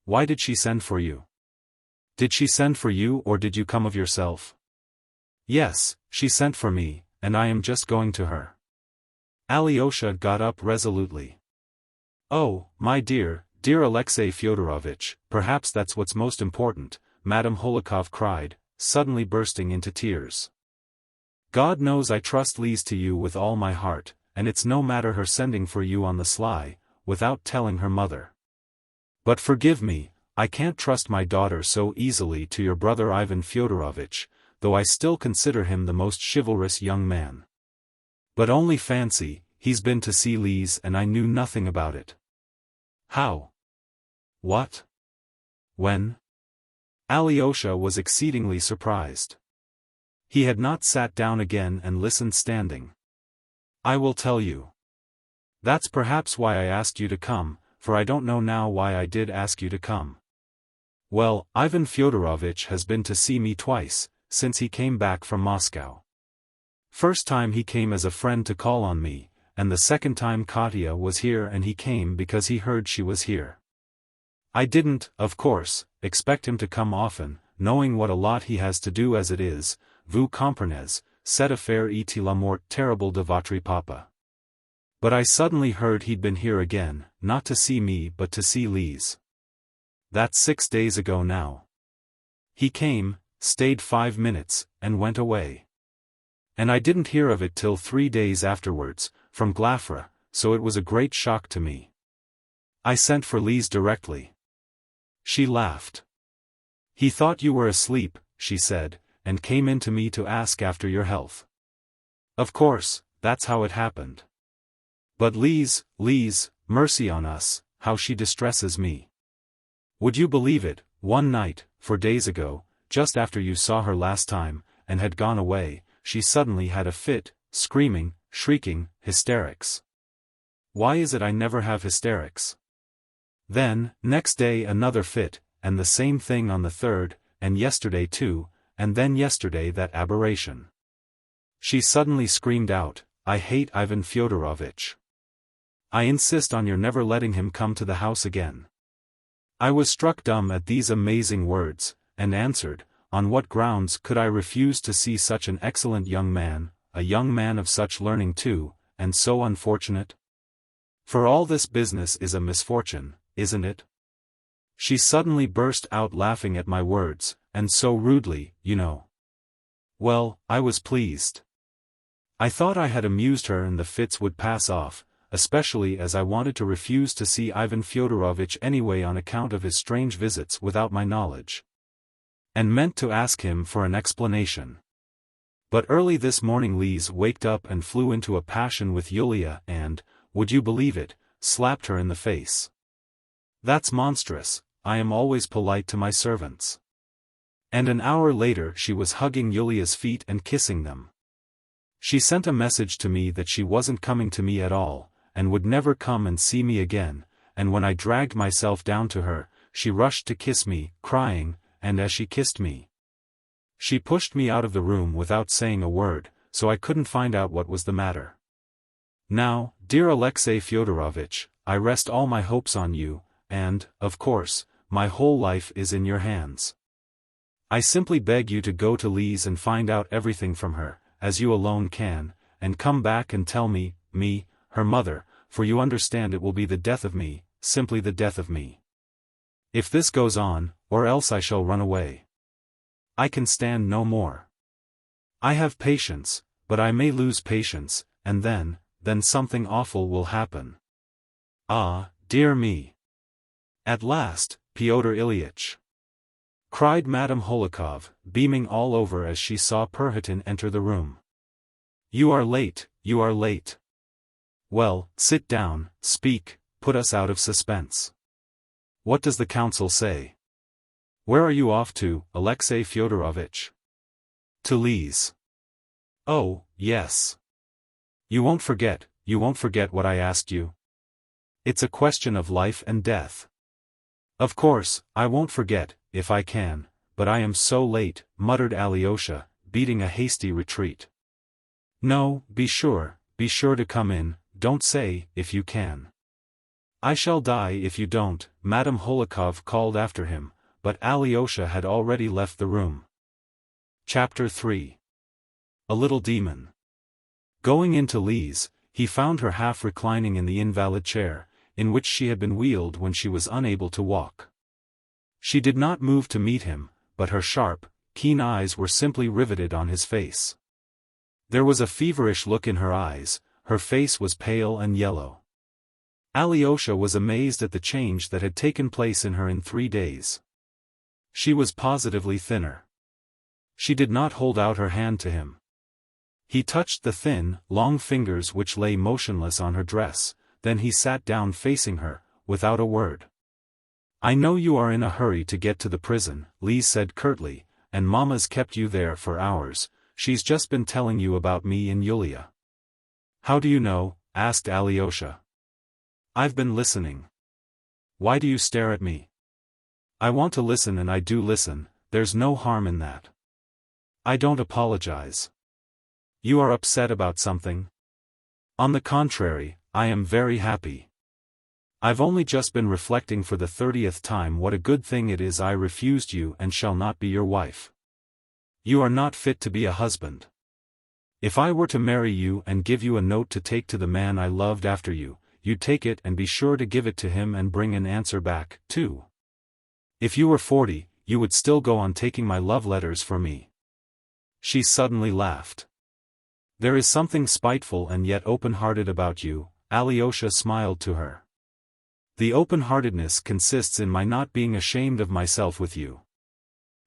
Why did she send for you? Did she send for you or did you come of yourself? Yes, she sent for me, and I am just going to her. Alyosha got up resolutely. Oh, my dear Alexei Fyodorovich, perhaps that's what's most important, Madame Holikov cried, suddenly bursting into tears. God knows I trust Lise to you with all my heart, and it's no matter her sending for you on the sly, without telling her mother. But forgive me, I can't trust my daughter so easily to your brother Ivan Fyodorovich, though I still consider him the most chivalrous young man. But only fancy, he's been to see Lise and I knew nothing about it. How? What? When? Alyosha was exceedingly surprised. He had not sat down again and listened standing. I will tell you. That's perhaps why I asked you to come, for I don't know now why I did ask you to come. Well, Ivan Fyodorovitch has been to see me twice, since he came back from Moscow. First time he came as a friend to call on me, and the second time Katya was here and he came because he heard she was here. I didn't, of course, expect him to come often, knowing what a lot he has to do as it is. Vous comprenez, cette affaire est la mort terrible de votre papa. But I suddenly heard he'd been here again, not to see me but to see Lise. That's 6 days ago now. He came, stayed 5 minutes, and went away. And I didn't hear of it till 3 days afterwards, from Glafra, so it was a great shock to me. I sent for Lise directly. She laughed. He thought you were asleep, she said, and came in to me to ask after your health. Of course, that's how it happened. But Lise, mercy on us, how she distresses me. Would you believe it, one night, 4 days ago, just after you saw her last time, and had gone away, she suddenly had a fit, screaming, shrieking, hysterics. Why is it I never have hysterics? Then, next day another fit, and the same thing on the third, and yesterday too, and then yesterday that aberration. She suddenly screamed out, I hate Ivan Fyodorovitch. I insist on your never letting him come to the house again. I was struck dumb at these amazing words, and answered, on what grounds could I refuse to see such an excellent young man, a young man of such learning too, and so unfortunate? For all this business is a misfortune, isn't it? She suddenly burst out laughing at my words, and so rudely, you know. Well, I was pleased. I thought I had amused her and the fits would pass off, especially as I wanted to refuse to see Ivan Fyodorovitch anyway on account of his strange visits without my knowledge. And meant to ask him for an explanation. But early this morning Lise waked up and flew into a passion with Yulia and, would you believe it, slapped her in the face. That's monstrous, I am always polite to my servants. And an hour later she was hugging Yulia's feet and kissing them. She sent a message to me that she wasn't coming to me at all, and would never come and see me again, and when I dragged myself down to her, she rushed to kiss me, crying, and as she kissed me, she pushed me out of the room without saying a word, so I couldn't find out what was the matter. Now, dear Alexei Fyodorovitch, I rest all my hopes on you, and, of course, my whole life is in your hands. I simply beg you to go to Lise and find out everything from her, as you alone can, and come back and tell me, her mother, for you understand it will be the death of me, simply the death of me. If this goes on, or else I shall run away. I can stand no more. I have patience, but I may lose patience, and then something awful will happen. Ah, dear me. At last, Pyotr Ilyitch, cried Madame Holikov, beaming all over as she saw Perhotin enter the room. You are late, you are late. Well, sit down, speak, put us out of suspense. What does the council say? Where are you off to, Alexei Fyodorovitch? To Lise. Oh, yes. You won't forget what I asked you? It's a question of life and death. Of course, I won't forget, if I can, but I am so late, muttered Alyosha, beating a hasty retreat. No, be sure to come in, don't say, if you can. I shall die if you don't, Madame Holikov called after him, but Alyosha had already left the room. Chapter 3. A Little Demon. Going into Lise, he found her half reclining in the invalid chair, in which she had been wheeled when she was unable to walk. She did not move to meet him, but her sharp, keen eyes were simply riveted on his face. There was a feverish look in her eyes, her face was pale and yellow. Alyosha was amazed at the change that had taken place in her in 3 days. She was positively thinner. She did not hold out her hand to him. He touched the thin, long fingers which lay motionless on her dress, then he sat down facing her, without a word. I know you are in a hurry to get to the prison, Lise said curtly, and Mama's kept you there for hours, she's just been telling you about me and Yulia. How do you know? Asked Alyosha. I've been listening. Why do you stare at me? I want to listen and I do listen, there's no harm in that. I don't apologize. You are upset about something? On the contrary, I am very happy. I've only just been reflecting for the 30th time what a good thing it is I refused you and shall not be your wife. You are not fit to be a husband. If I were to marry you and give you a note to take to the man I loved after you, you'd take it and be sure to give it to him and bring an answer back, too. If you were 40, you would still go on taking my love letters for me. She suddenly laughed. There is something spiteful and yet open-hearted about you, Alyosha smiled to her. The open-heartedness consists in my not being ashamed of myself with you.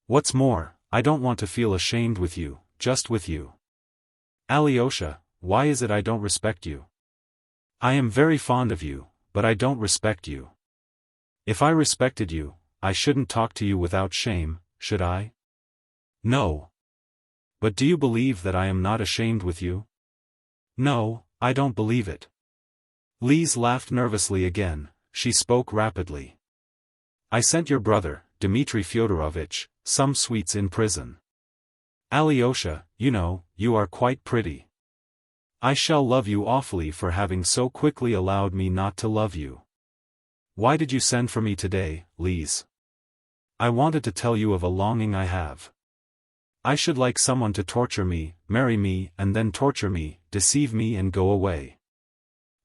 What's more, I don't want to feel ashamed with you, just with you. Alyosha, why is it I don't respect you? I am very fond of you, but I don't respect you. If I respected you, I shouldn't talk to you without shame, should I? No. But do you believe that I am not ashamed with you? No, I don't believe it. Lise laughed nervously again, she spoke rapidly. I sent your brother, Dmitri Fyodorovitch, some sweets in prison. Alyosha, you know, you are quite pretty. I shall love you awfully for having so quickly allowed me not to love you. Why did you send for me today, Lise? I wanted to tell you of a longing I have. I should like someone to torture me, marry me and then torture me, deceive me and go away.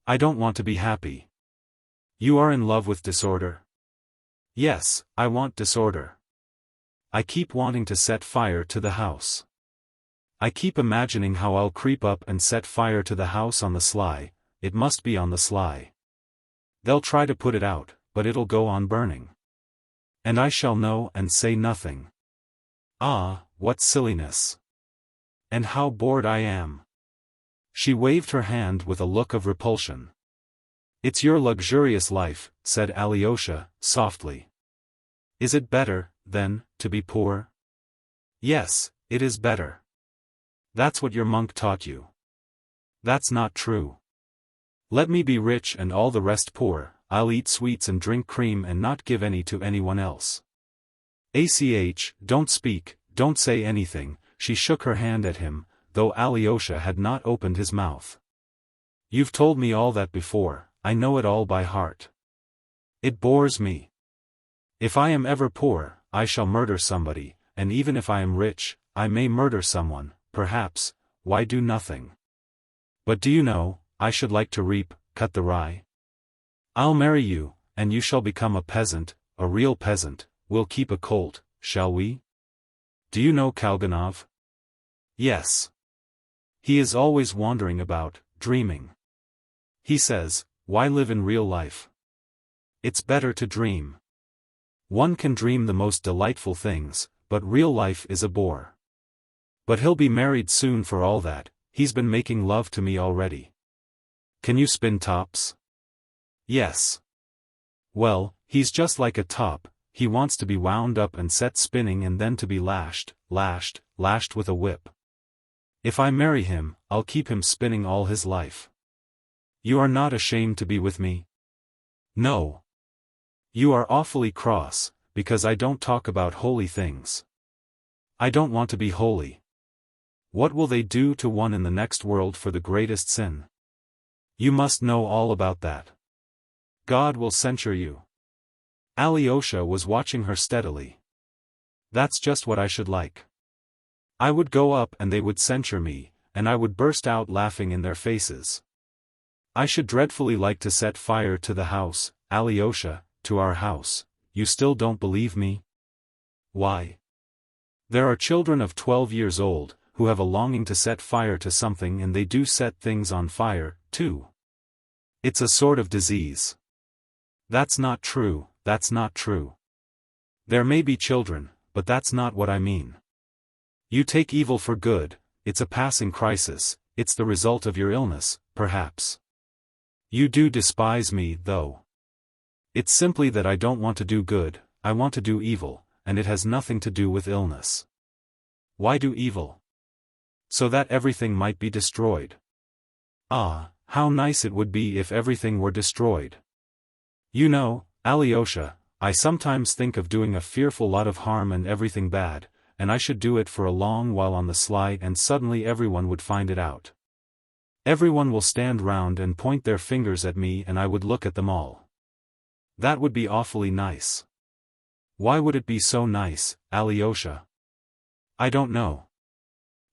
I don't want to be happy. You are in love with disorder? Yes, I want disorder. I keep wanting to set fire to the house. I keep imagining how I'll creep up and set fire to the house on the sly, it must be on the sly. They'll try to put it out, but it'll go on burning. And I shall know and say nothing. Ah, what silliness. And how bored I am. She waved her hand with a look of repulsion. It's your luxurious life, said Alyosha, softly. Is it better, then, to be poor? Yes, it is better. That's what your monk taught you. That's not true. Let me be rich and all the rest poor, I'll eat sweets and drink cream and not give any to anyone else. Don't speak, don't say anything, she shook her hand at him, though Alyosha had not opened his mouth. You've told me all that before, I know it all by heart. It bores me. If I am ever poor, I shall murder somebody, and even if I am rich, I may murder someone, perhaps, why do nothing? But do you know, I should like to reap, cut the rye. I'll marry you, and you shall become a peasant, a real peasant, we'll keep a colt, shall we? Do you know Kalganov? Yes. He is always wandering about, dreaming. He says, why live in real life? It's better to dream. One can dream the most delightful things, but real life is a bore. But he'll be married soon for all that, he's been making love to me already. Can you spin tops? Yes. Well, he's just like a top, he wants to be wound up and set spinning and then to be lashed with a whip. If I marry him, I'll keep him spinning all his life. You are not ashamed to be with me? No. You are awfully cross, because I don't talk about holy things. I don't want to be holy. What will they do to one in the next world for the greatest sin? You must know all about that. God will censure you. Alyosha was watching her steadily. That's just what I should like. I would go up and they would censure me, and I would burst out laughing in their faces. I should dreadfully like to set fire to the house, Alyosha, to our house. You still don't believe me? Why? There are children of 12 years old, who have a longing to set fire to something and they do set things on fire, too. It's a sort of disease. That's not true, that's not true. There may be children, but that's not what I mean. You take evil for good, it's a passing crisis, it's the result of your illness, perhaps. You do despise me, though. It's simply that I don't want to do good, I want to do evil, and it has nothing to do with illness. Why do evil? So that everything might be destroyed. Ah, how nice it would be if everything were destroyed. You know, Alyosha, I sometimes think of doing a fearful lot of harm and everything bad, and I should do it for a long while on the sly and suddenly everyone would find it out. Everyone will stand round and point their fingers at me and I would look at them all. That would be awfully nice. Why would it be so nice, Alyosha? I don't know.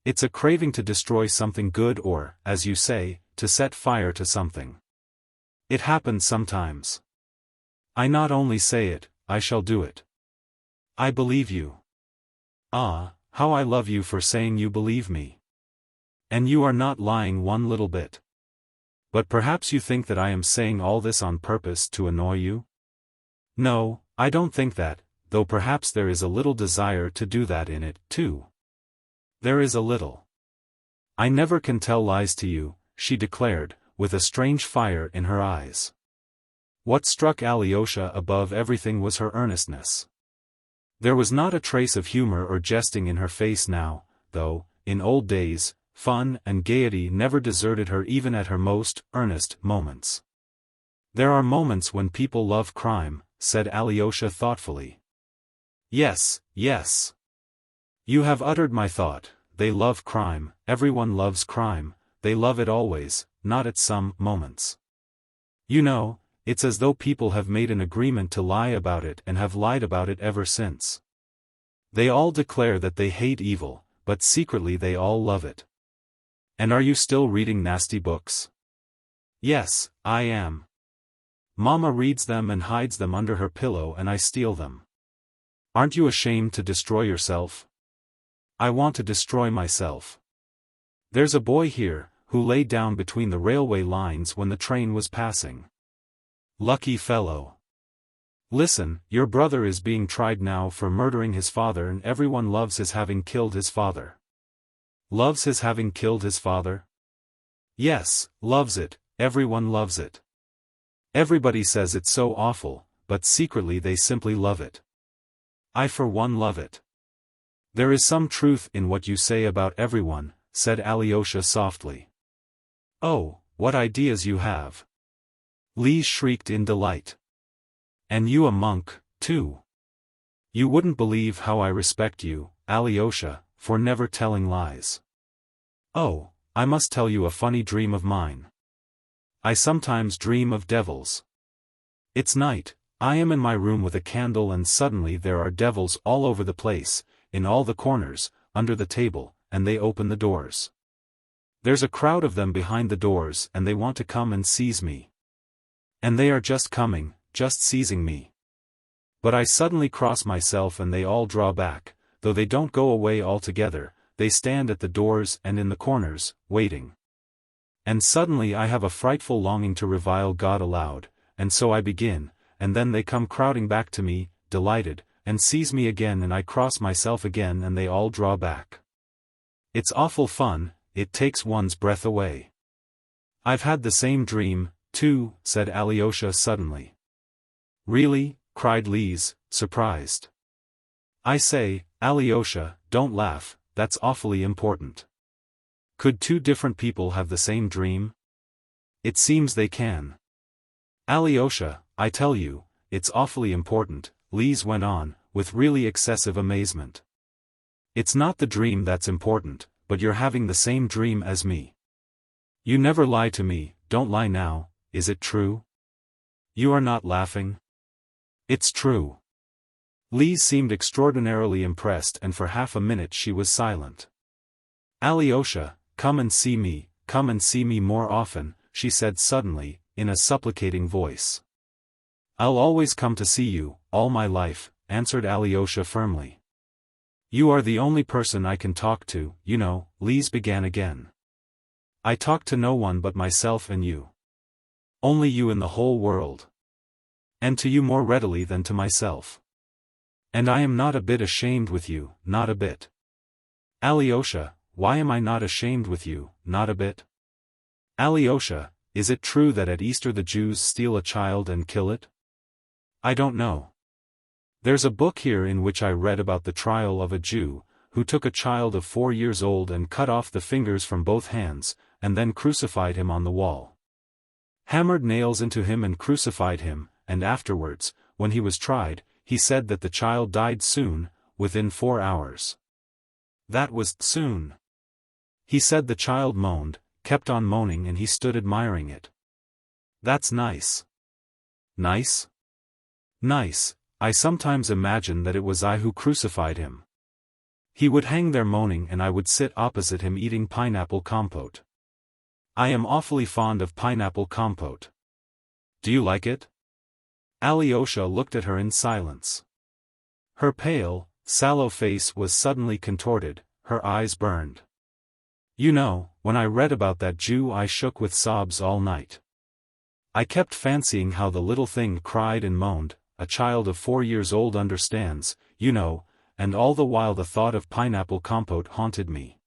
It's a craving to destroy something good or, as you say, to set fire to something. It happens sometimes. I not only say it, I shall do it. I believe you. Ah, how I love you for saying you believe me. And you are not lying one little bit. But perhaps you think that I am saying all this on purpose to annoy you? No, I don't think that, though perhaps there is a little desire to do that in it, too. There is a little. I never can tell lies to you, she declared, with a strange fire in her eyes. What struck Alyosha above everything was her earnestness. There was not a trace of humor or jesting in her face now, though, in old days, fun and gaiety never deserted her even at her most earnest moments. There are moments when people love crime, said Alyosha thoughtfully. Yes, yes. You have uttered my thought, they love crime, everyone loves crime, they love it always, not at some moments. You know, it's as though people have made an agreement to lie about it and have lied about it ever since. They all declare that they hate evil, but secretly they all love it. And are you still reading nasty books? Yes, I am. Mama reads them and hides them under her pillow and I steal them. Aren't you ashamed to destroy yourself? I want to destroy myself. There's a boy here, who lay down between the railway lines when the train was passing. Lucky fellow. Listen, your brother is being tried now for murdering his father and everyone loves his having killed his father. Loves his having killed his father? Yes, loves it, everyone loves it. Everybody says it's so awful, but secretly they simply love it. I for one love it. There is some truth in what you say about everyone, said Alyosha softly. Oh, what ideas you have! Lise shrieked in delight. And you a monk, too. You wouldn't believe how I respect you, Alyosha, for never telling lies. Oh, I must tell you a funny dream of mine. I sometimes dream of devils. It's night, I am in my room with a candle and suddenly there are devils all over the place, in all the corners, under the table, and they open the doors. There's a crowd of them behind the doors and they want to come and seize me. And they are just coming, just seizing me. But I suddenly cross myself and they all draw back, though they don't go away altogether, they stand at the doors and in the corners, waiting. And suddenly I have a frightful longing to revile God aloud, and so I begin, and then they come crowding back to me, delighted, and seize me again and I cross myself again and they all draw back. It's awful fun, it takes one's breath away. I've had the same dream, too, said Alyosha suddenly. Really? Cried Lise, surprised. I say, Alyosha, don't laugh, that's awfully important. Could two different people have the same dream? It seems they can. Alyosha, I tell you, it's awfully important, Lise went on, with really excessive amazement. It's not the dream that's important, but you're having the same dream as me. You never lie to me, don't lie now, is it true? You are not laughing? It's true. Lise seemed extraordinarily impressed and for half a minute she was silent. Alyosha, come and see me more often, she said suddenly, in a supplicating voice. I'll always come to see you, all my life, answered Alyosha firmly. You are the only person I can talk to, you know, Lise began again. I talk to no one but myself and you. Only you in the whole world. And to you more readily than to myself. And I am not a bit ashamed with you, not a bit. Alyosha, why am I not ashamed with you, not a bit? Alyosha, is it true that at Easter the Jews steal a child and kill it? I don't know. There's a book here in which I read about the trial of a Jew, who took a child of 4 years old and cut off the fingers from both hands, and then crucified him on the wall. Hammered nails into him and crucified him, and afterwards, when he was tried, he said that the child died soon, within 4 hours. That was soon. He said the child moaned, kept on moaning, and he stood admiring it. That's nice. Nice? Nice. I sometimes imagine that it was I who crucified him. He would hang there moaning and I would sit opposite him eating pineapple compote. I am awfully fond of pineapple compote. Do you like it? Alyosha looked at her in silence. Her pale, sallow face was suddenly contorted, her eyes burned. You know, when I read about that Jew I shook with sobs all night. I kept fancying how the little thing cried and moaned, a child of 4 years old understands, you know, and all the while the thought of pineapple compote haunted me.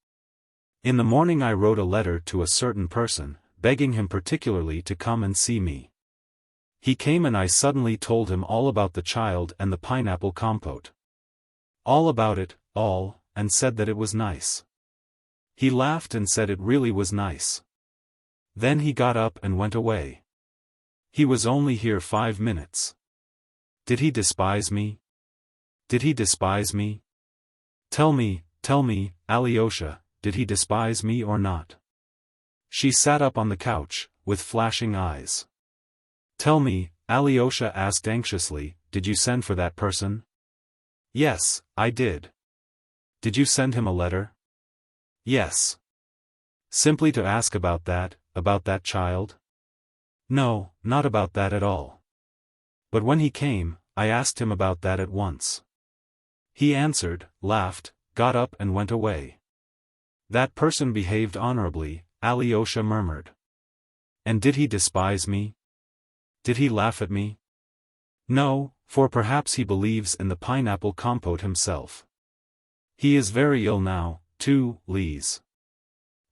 In the morning I wrote a letter to a certain person, begging him particularly to come and see me. He came and I suddenly told him all about the child and the pineapple compote. All about it, all, and said that it was nice. He laughed and said it really was nice. Then he got up and went away. He was only here 5 minutes. Did he despise me? Did he despise me? Tell me, Alyosha, did he despise me or not? She sat up on the couch, with flashing eyes. Tell me, Alyosha asked anxiously, did you send for that person? Yes, I did. Did you send him a letter? Yes. Simply to ask about that child? No, not about that at all. But when he came, I asked him about that at once. He answered, laughed, got up and went away. That person behaved honorably, Alyosha murmured. And did he despise me? Did he laugh at me? No, for perhaps he believes in the pineapple compote himself. He is very ill now, too, Lise.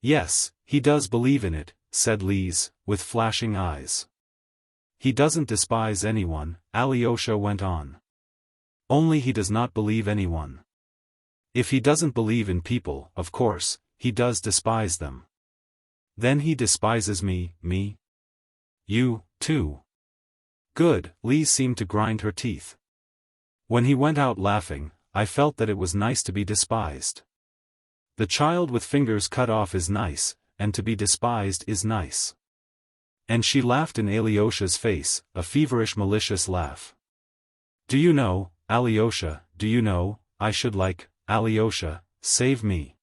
Yes, he does believe in it, said Lise, with flashing eyes. He doesn't despise anyone, Alyosha went on. Only he does not believe anyone. If he doesn't believe in people, of course, he does despise them. Then he despises me. You, too. Good, Lise seemed to grind her teeth. When he went out laughing, I felt that it was nice to be despised. The child with fingers cut off is nice, and to be despised is nice. And she laughed in Alyosha's face, a feverish malicious laugh. Do you know, Alyosha, do you know, I should like, Alyosha, save me.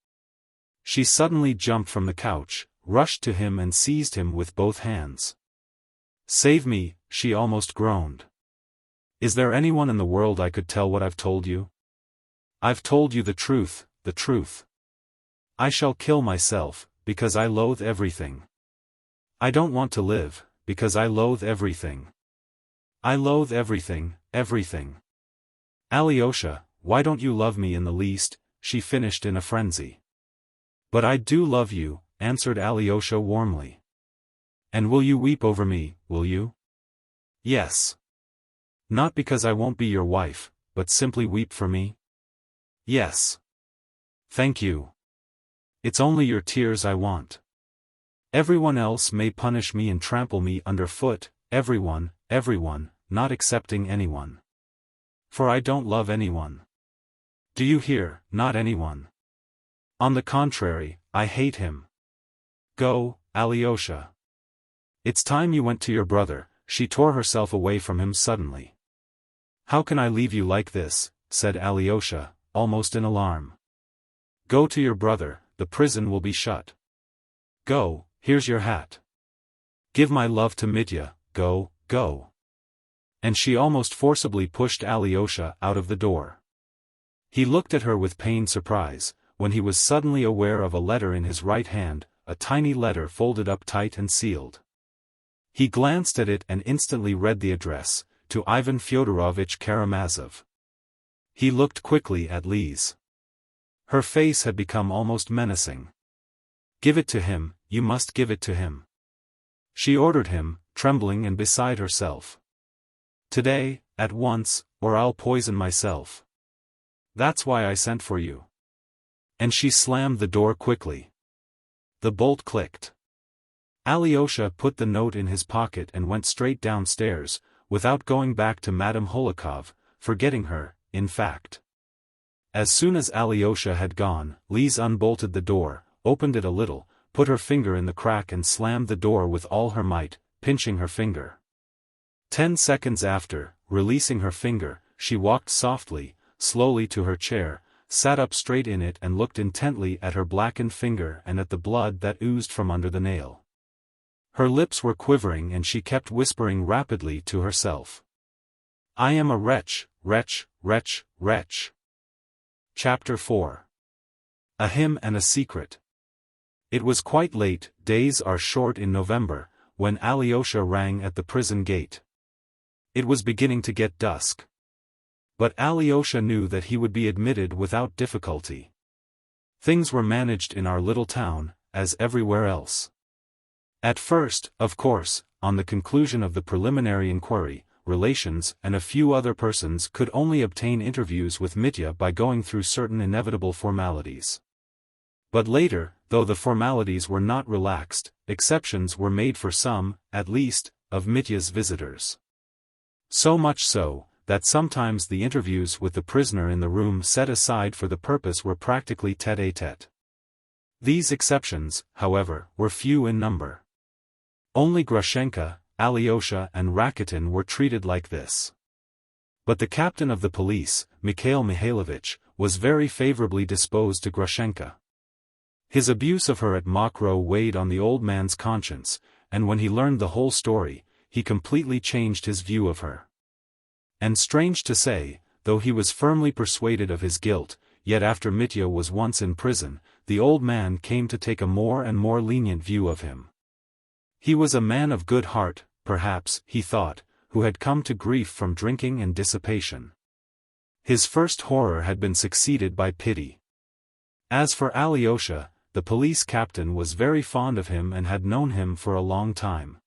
She suddenly jumped from the couch, rushed to him and seized him with both hands. Save me, she almost groaned. Is there anyone in the world I could tell what I've told you? I've told you the truth, the truth. I shall kill myself, because I loathe everything. I don't want to live, because I loathe everything. I loathe everything, everything. Alyosha, why don't you love me in the least? She finished in a frenzy. But I do love you, answered Alyosha warmly. And will you weep over me, will you? Yes. Not because I won't be your wife, but simply weep for me? Yes. Thank you. It's only your tears I want. Everyone else may punish me and trample me underfoot, everyone, not excepting anyone. For I don't love anyone. Do you hear, not anyone. On the contrary, I hate him. Go, Alyosha. It's time you went to your brother. She tore herself away from him suddenly. How can I leave you like this, said Alyosha, almost in alarm. Go to your brother, the prison will be shut. Go, here's your hat. Give my love to Mitya, go. And she almost forcibly pushed Alyosha out of the door. He looked at her with pained surprise, when he was suddenly aware of a letter in his right hand, a tiny letter folded up tight and sealed. He glanced at it and instantly read the address, to Ivan Fyodorovich Karamazov. He looked quickly at Lise. Her face had become almost menacing. Give it to him, you must give it to him. She ordered him, trembling and beside herself. Today, at once, or I'll poison myself. That's why I sent for you. And she slammed the door quickly. The bolt clicked. Alyosha put the note in his pocket and went straight downstairs, without going back to Madame Holikov, forgetting her, in fact. As soon as Alyosha had gone, Lise unbolted the door, opened it a little, put her finger in the crack and slammed the door with all her might, pinching her finger. 10 seconds after, releasing her finger, she walked softly, slowly to her chair, sat up straight in it and looked intently at her blackened finger and at the blood that oozed from under the nail. Her lips were quivering and she kept whispering rapidly to herself. I am a wretch, wretch, wretch, wretch. Chapter 4. A Hymn and a Secret. It was quite late, days are short in November, when Alyosha rang at the prison gate. It was beginning to get dusk. But Alyosha knew that he would be admitted without difficulty. Things were managed in our little town, as everywhere else. At first, of course, on the conclusion of the preliminary inquiry, relations and a few other persons could only obtain interviews with Mitya by going through certain inevitable formalities. But later, though the formalities were not relaxed, exceptions were made for some, at least, of Mitya's visitors. So much so, that sometimes the interviews with the prisoner in the room set aside for the purpose were practically tête-à-tête. These exceptions, however, were few in number. Only Grushenka, Alyosha and Rakitin were treated like this. But the captain of the police, Mikhail Mihailovich, was very favorably disposed to Grushenka. His abuse of her at Mokroe weighed on the old man's conscience, and when he learned the whole story, he completely changed his view of her. And strange to say, though he was firmly persuaded of his guilt, yet after Mitya was once in prison, the old man came to take a more and more lenient view of him. He was a man of good heart, perhaps, he thought, who had come to grief from drinking and dissipation. His first horror had been succeeded by pity. As for Alyosha, the police captain was very fond of him and had known him for a long time.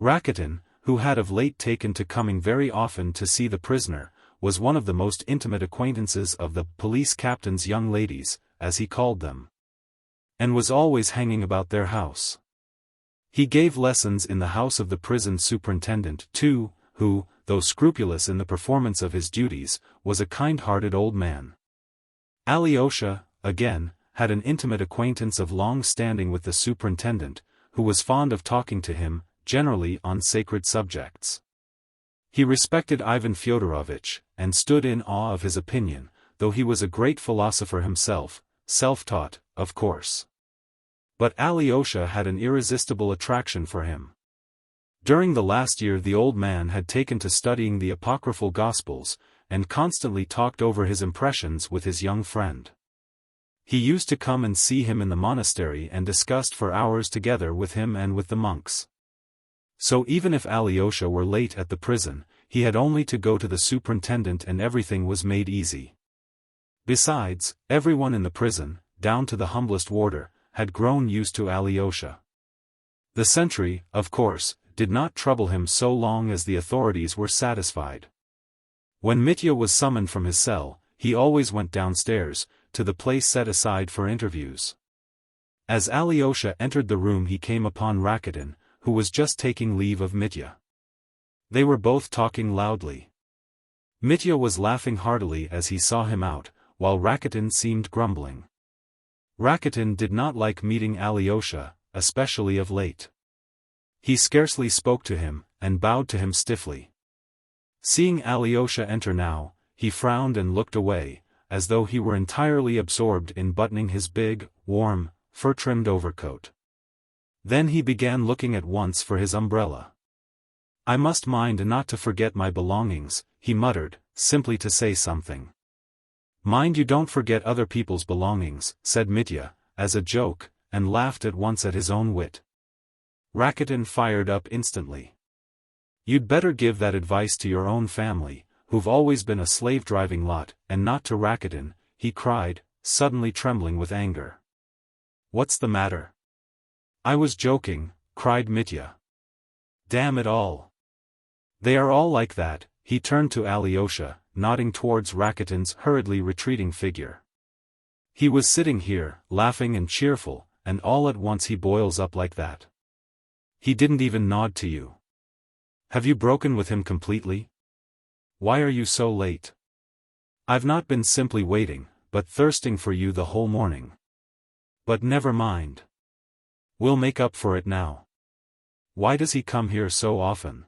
Rakitin, who had of late taken to coming very often to see the prisoner, was one of the most intimate acquaintances of the police captain's young ladies, as he called them, and was always hanging about their house. He gave lessons in the house of the prison superintendent, too, who, though scrupulous in the performance of his duties, was a kind-hearted old man. Alyosha, again, had an intimate acquaintance of long standing with the superintendent, who was fond of talking to him, generally on sacred subjects. He respected Ivan Fyodorovitch, and stood in awe of his opinion, though he was a great philosopher himself, self-taught, of course. But Alyosha had an irresistible attraction for him. During the last year the old man had taken to studying the apocryphal Gospels, and constantly talked over his impressions with his young friend. He used to come and see him in the monastery and discussed for hours together with him and with the monks. So even if Alyosha were late at the prison, he had only to go to the superintendent and everything was made easy. Besides, everyone in the prison, down to the humblest warder, had grown used to Alyosha. The sentry, of course, did not trouble him so long as the authorities were satisfied. When Mitya was summoned from his cell, he always went downstairs, to the place set aside for interviews. As Alyosha entered the room he came upon Rakitin, who was just taking leave of Mitya. They were both talking loudly. Mitya was laughing heartily as he saw him out, while Rakitin seemed grumbling. Rakitin did not like meeting Alyosha, especially of late. He scarcely spoke to him, and bowed to him stiffly. Seeing Alyosha enter now, he frowned and looked away, as though he were entirely absorbed in buttoning his big, warm, fur-trimmed overcoat. Then he began looking at once for his umbrella. I must mind not to forget my belongings, he muttered, simply to say something. Mind you don't forget other people's belongings, said Mitya, as a joke, and laughed at once at his own wit. Rakitin fired up instantly. You'd better give that advice to your own family, who've always been a slave-driving lot, and not to Rakitin, he cried, suddenly trembling with anger. What's the matter? I was joking, cried Mitya. Damn it all. They are all like that, he turned to Alyosha, nodding towards Rakitin's hurriedly retreating figure. He was sitting here, laughing and cheerful, and all at once he boils up like that. He didn't even nod to you. Have you broken with him completely? Why are you so late? I've not been simply waiting, but thirsting for you the whole morning. But never mind. We'll make up for it now. Why does he come here so often?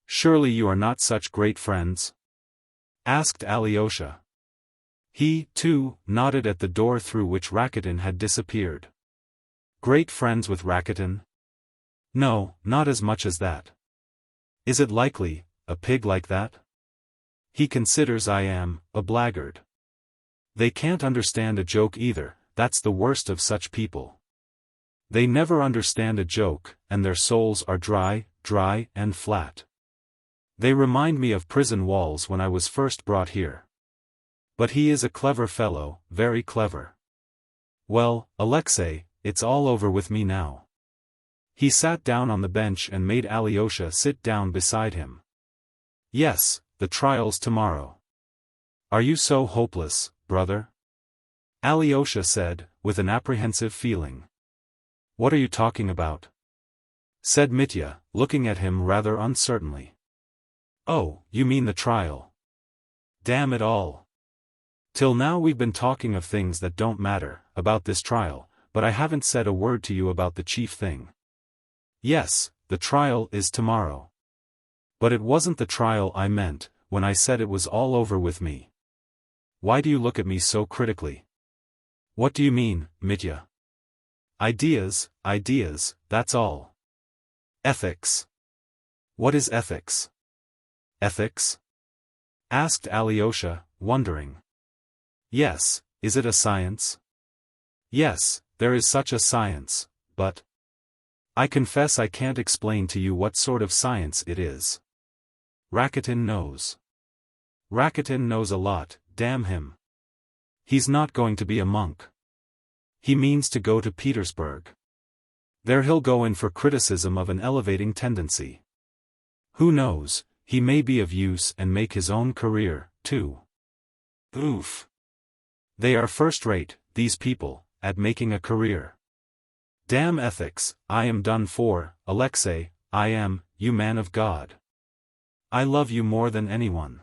Surely you are not such great friends? Asked Alyosha. He, too, nodded at the door through which Rakitin had disappeared. Great friends with Rakitin? No, not as much as that. Is it likely, a pig like that? He considers I am a blackguard. They can't understand a joke either, that's the worst of such people. They never understand a joke, and their souls are dry and flat. They remind me of prison walls when I was first brought here. But he is a clever fellow, very clever. Well, Alexei, it's all over with me now. He sat down on the bench and made Alyosha sit down beside him. Yes, the trial's tomorrow. Are you so hopeless, brother? Alyosha said, with an apprehensive feeling. What are you talking about? Said Mitya, looking at him rather uncertainly. Oh, you mean the trial. Damn it all. Till now we've been talking of things that don't matter, about this trial, but I haven't said a word to you about the chief thing. Yes, the trial is tomorrow. But it wasn't the trial I meant, when I said it was all over with me. Why do you look at me so critically? What do you mean, Mitya? Ideas, that's all. Ethics. What is ethics? Ethics? Asked Alyosha, wondering. Yes, is it a science? Yes, there is such a science, but I confess I can't explain to you what sort of science it is. Rakitin knows. Rakitin knows a lot, damn him. He's not going to be a monk. He means to go to Petersburg. There he'll go in for criticism of an elevating tendency. Who knows, he may be of use and make his own career, too. Oof. They are first-rate, these people, at making a career. Damn ethics, I am done for, Alexei, I am, you man of God. I love you more than anyone.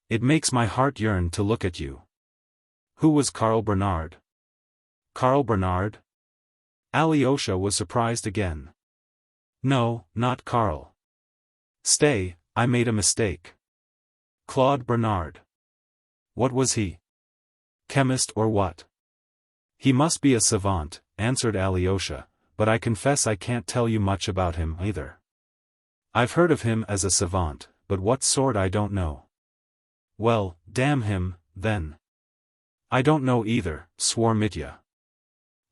It makes my heart yearn to look at you. Who was Karl Bernard? Karl Bernard? Alyosha was surprised again. No, not Karl. Stay, I made a mistake. Claude Bernard. What was he? Chemist or what? He must be a savant, answered Alyosha, but I confess I can't tell you much about him either. I've heard of him as a savant, but what sort I don't know. Well, damn him, then. I don't know either, swore Mitya.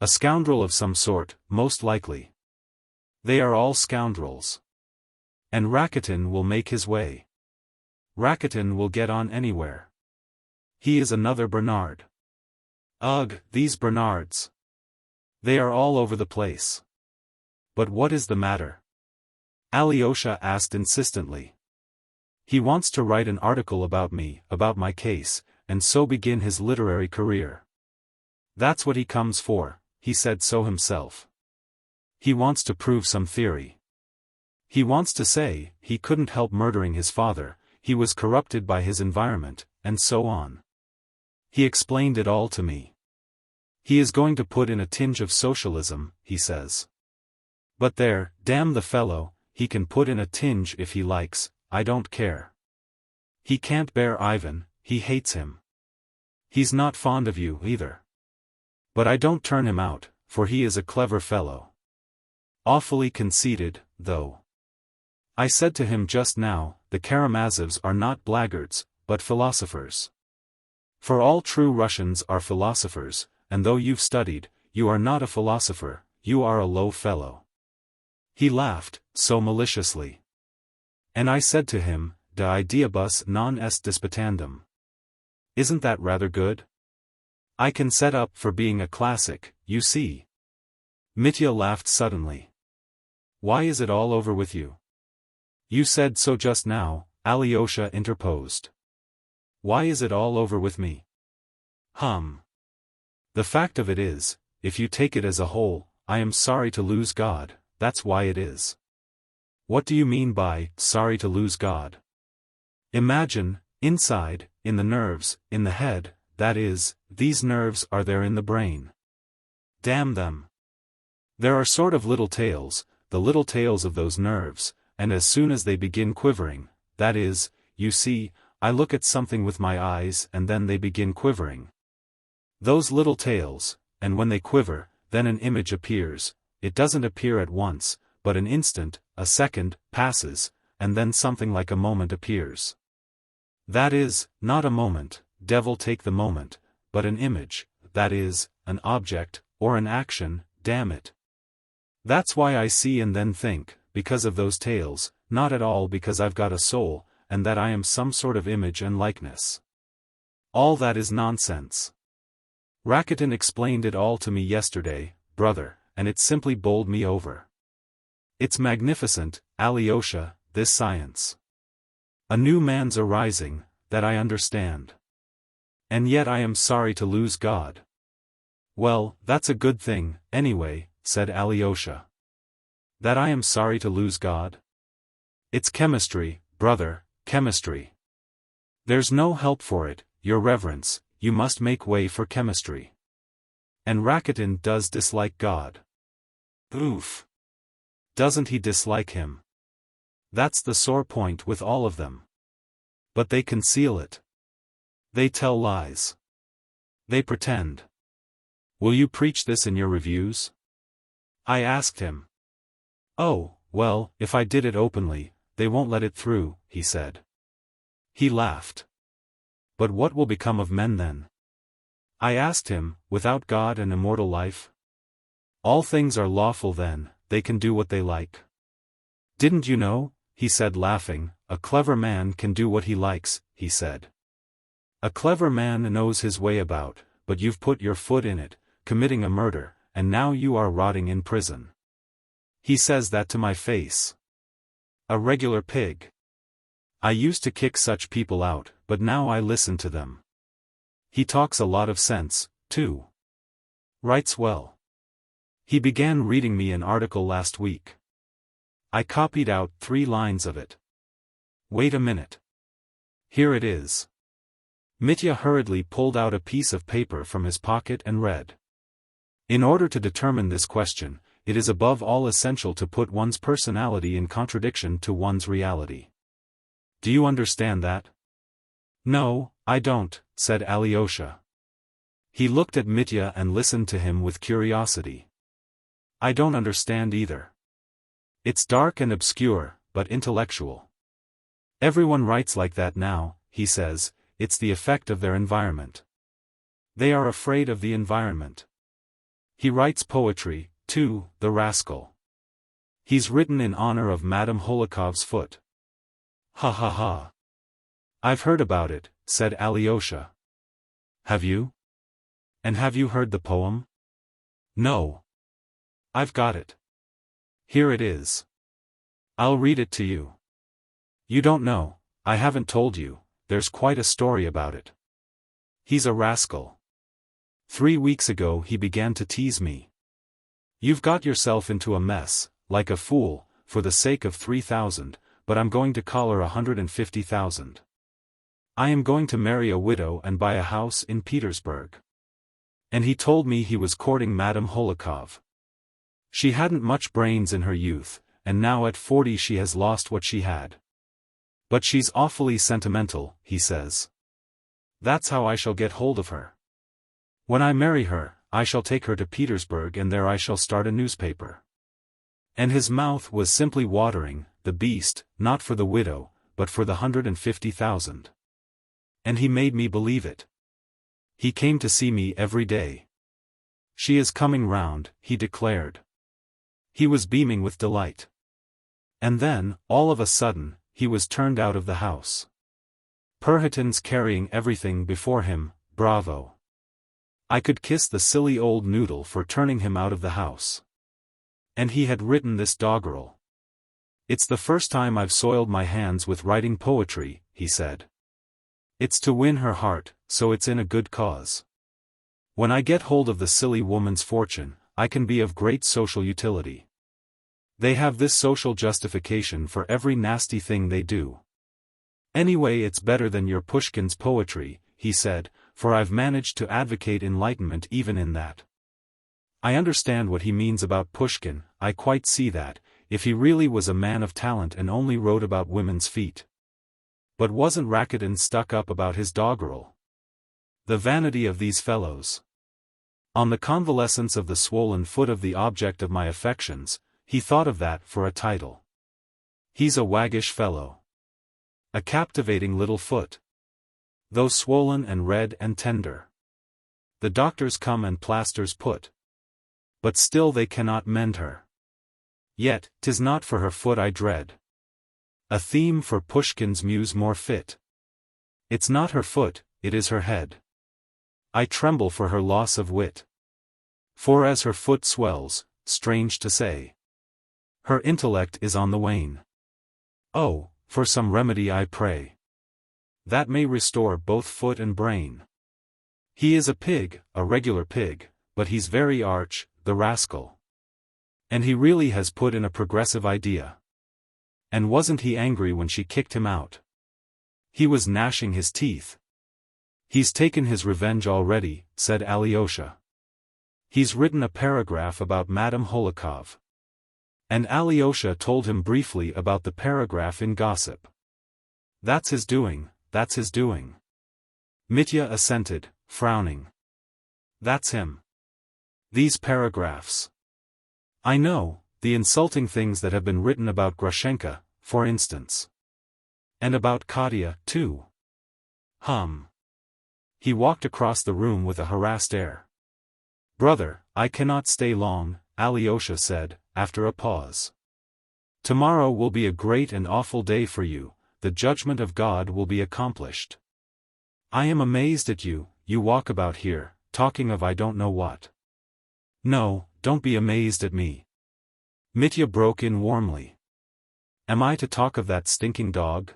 A scoundrel of some sort, most likely. They are all scoundrels. And Rakitin will make his way. Rakitin will get on anywhere. He is another Bernard. Ugh, these Bernards. They are all over the place. But what is the matter? Alyosha asked insistently. He wants to write an article about me, about my case, and so begin his literary career. That's what he comes for, he said so himself. He wants to prove some theory. He wants to say, he couldn't help murdering his father, he was corrupted by his environment, and so on. He explained it all to me. He is going to put in a tinge of socialism, he says. But there, damn the fellow, he can put in a tinge if he likes, I don't care. He can't bear Ivan, he hates him. He's not fond of you either. But I don't turn him out, for he is a clever fellow. Awfully conceited, though. I said to him just now, the Karamazovs are not blackguards, but philosophers. For all true Russians are philosophers, and though you've studied, you are not a philosopher, you are a low fellow. He laughed, so maliciously. And I said to him, de ideabus non est disputandum. Isn't that rather good? I can set up for being a classic, you see. Mitya laughed suddenly. Why is it all over with you? You said so just now, Alyosha interposed. Why is it all over with me? The fact of it is, if you take it as a whole, I am sorry to lose God, that's why it is. What do you mean by, sorry to lose God? Imagine, inside, in the nerves, in the head, that is, these nerves are there in the brain. Damn them. There are sort of little tails, the little tails of those nerves, and as soon as they begin quivering, that is, you see, I look at something with my eyes and then they begin quivering. Those little tails, and when they quiver, then an image appears. It doesn't appear at once, but an instant, a second, passes, and then something like a moment appears. That is, not a moment, devil take the moment, but an image, that is, an object, or an action, damn it. That's why I see and then think, because of those tails, not at all because I've got a soul, and that I am some sort of image and likeness. All that is nonsense. Rakitin explained it all to me yesterday, brother, and it simply bowled me over. It's magnificent, Alyosha, this science. A new man's arising, that I understand. And yet I am sorry to lose God. Well, that's a good thing, anyway, said Alyosha. That I am sorry to lose God? It's chemistry, brother, chemistry. There's no help for it, your reverence, you must make way for chemistry. And Rakitin does dislike God. Oof. Doesn't he dislike him? That's the sore point with all of them. But they conceal it. They tell lies. They pretend. Will you preach this in your reviews? I asked him. Oh, well, if I did it openly, they won't let it through, he said. He laughed. But what will become of men then? I asked him, without God and immortal life? All things are lawful then, they can do what they like. Didn't you know, he said laughing, a clever man can do what he likes, he said. A clever man knows his way about, but you've put your foot in it, committing a murder, and now you are rotting in prison. He says that to my face. A regular pig. I used to kick such people out, but now I listen to them. He talks a lot of sense, too. Writes well. He began reading me an article last week. I copied out 3 lines of it. Wait a minute. Here it is. Mitya hurriedly pulled out a piece of paper from his pocket and read. In order to determine this question, it is above all essential to put one's personality in contradiction to one's reality. Do you understand that? No, I don't, said Alyosha. He looked at Mitya and listened to him with curiosity. I don't understand either. It's dark and obscure, but intellectual. Everyone writes like that now, he says, it's the effect of their environment. They are afraid of the environment. He writes poetry, too, the rascal. He's written in honor of Madame Holokov's foot. Ha ha ha. I've heard about it, said Alyosha. Have you? And have you heard the poem? No. I've got it. Here it is. I'll read it to you. You don't know, I haven't told you, there's quite a story about it. He's a rascal. 3 weeks ago he began to tease me. You've got yourself into a mess, like a fool, for the sake of 3,000, but I'm going to collar 150,000. I am going to marry a widow and buy a house in Petersburg. And he told me he was courting Madame Holokov. She hadn't much brains in her youth, and now at 40 she has lost what she had. But she's awfully sentimental, he says. That's how I shall get hold of her. When I marry her, I shall take her to Petersburg and there I shall start a newspaper. And his mouth was simply watering, the beast, not for the widow, but for the 150,000. And he made me believe it. He came to see me every day. She is coming round, he declared. He was beaming with delight. And then, all of a sudden, he was turned out of the house. Perhatin's carrying everything before him, bravo. I could kiss the silly old noodle for turning him out of the house. And he had written this doggerel. It's the first time I've soiled my hands with writing poetry, he said. It's to win her heart, so it's in a good cause. When I get hold of the silly woman's fortune, I can be of great social utility. They have this social justification for every nasty thing they do. Anyway, it's better than your Pushkin's poetry, he said, for I've managed to advocate enlightenment even in that. I understand what he means about Pushkin, I quite see that, if he really was a man of talent and only wrote about women's feet. But wasn't Rakitin stuck up about his doggerel? The vanity of these fellows. On the convalescence of the swollen foot of the object of my affections, he thought of that for a title. He's a waggish fellow. A captivating little foot. Though swollen and red and tender. The doctors come and plasters put. But still they cannot mend her. Yet, 'tis not for her foot I dread. A theme for Pushkin's muse more fit. It's not her foot, it is her head. I tremble for her loss of wit. For as her foot swells, strange to say, her intellect is on the wane. Oh, for some remedy I pray, that may restore both foot and brain. He is a pig, a regular pig, but he's very arch, the rascal. And he really has put in a progressive idea. And wasn't he angry when she kicked him out? He was gnashing his teeth. He's taken his revenge already, said Alyosha. He's written a paragraph about Madame Holikov. And Alyosha told him briefly about the paragraph in Gossip. That's his doing, that's his doing. Mitya assented, frowning. That's him. These paragraphs. I know, the insulting things that have been written about Grushenka, for instance. And about Katya, too. He walked across the room with a harassed air. Brother, I cannot stay long, Alyosha said, after a pause. Tomorrow will be a great and awful day for you, the judgment of God will be accomplished. I am amazed at you, you walk about here, talking of I don't know what. No, don't be amazed at me. Mitya broke in warmly. Am I to talk of that stinking dog?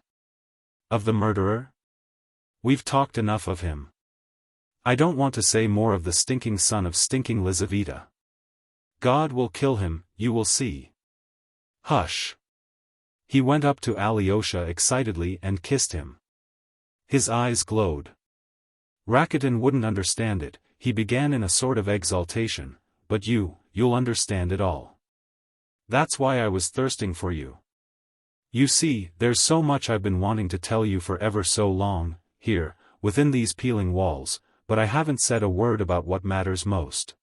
Of the murderer? We've talked enough of him. I don't want to say more of the stinking son of stinking Lizaveta. God will kill him, you will see. Hush. He went up to Alyosha excitedly and kissed him. His eyes glowed. Rakitin wouldn't understand it, he began in a sort of exaltation, but you'll understand it all. That's why I was thirsting for you. You see, there's so much I've been wanting to tell you for ever so long, here, within these peeling walls, but I haven't said a word about what matters most.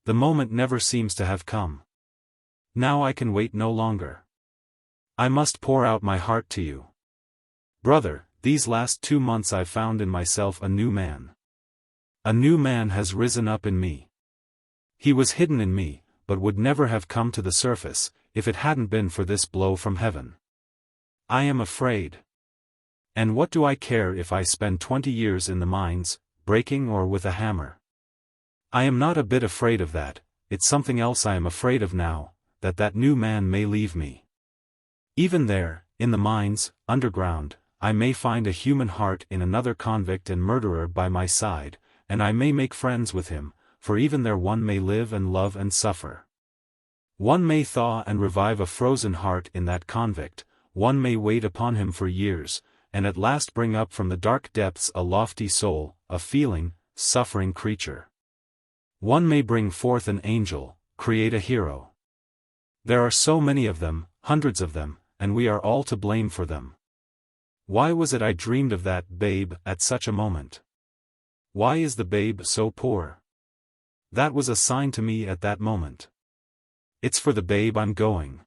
The moment never seems to have come. Now I can wait no longer. I must pour out my heart to you. Brother, these last 2 months I've found in myself a new man. A new man has risen up in me. He was hidden in me, but would never have come to the surface, if it hadn't been for this blow from heaven. I am afraid. And what do I care if I spend 20 years in the mines, breaking or with a hammer? I am not a bit afraid of that, it's something else I am afraid of now, that new man may leave me. Even there, in the mines, underground, I may find a human heart in another convict and murderer by my side, and I may make friends with him, for even there one may live and love and suffer. One may thaw and revive a frozen heart in that convict, one may wait upon him for years, and at last bring up from the dark depths a lofty soul, a feeling, suffering creature. One may bring forth an angel, create a hero. There are so many of them, hundreds of them, and we are all to blame for them. Why was it I dreamed of that babe at such a moment? Why is the babe so poor? That was a sign to me at that moment. It's for the babe I'm going.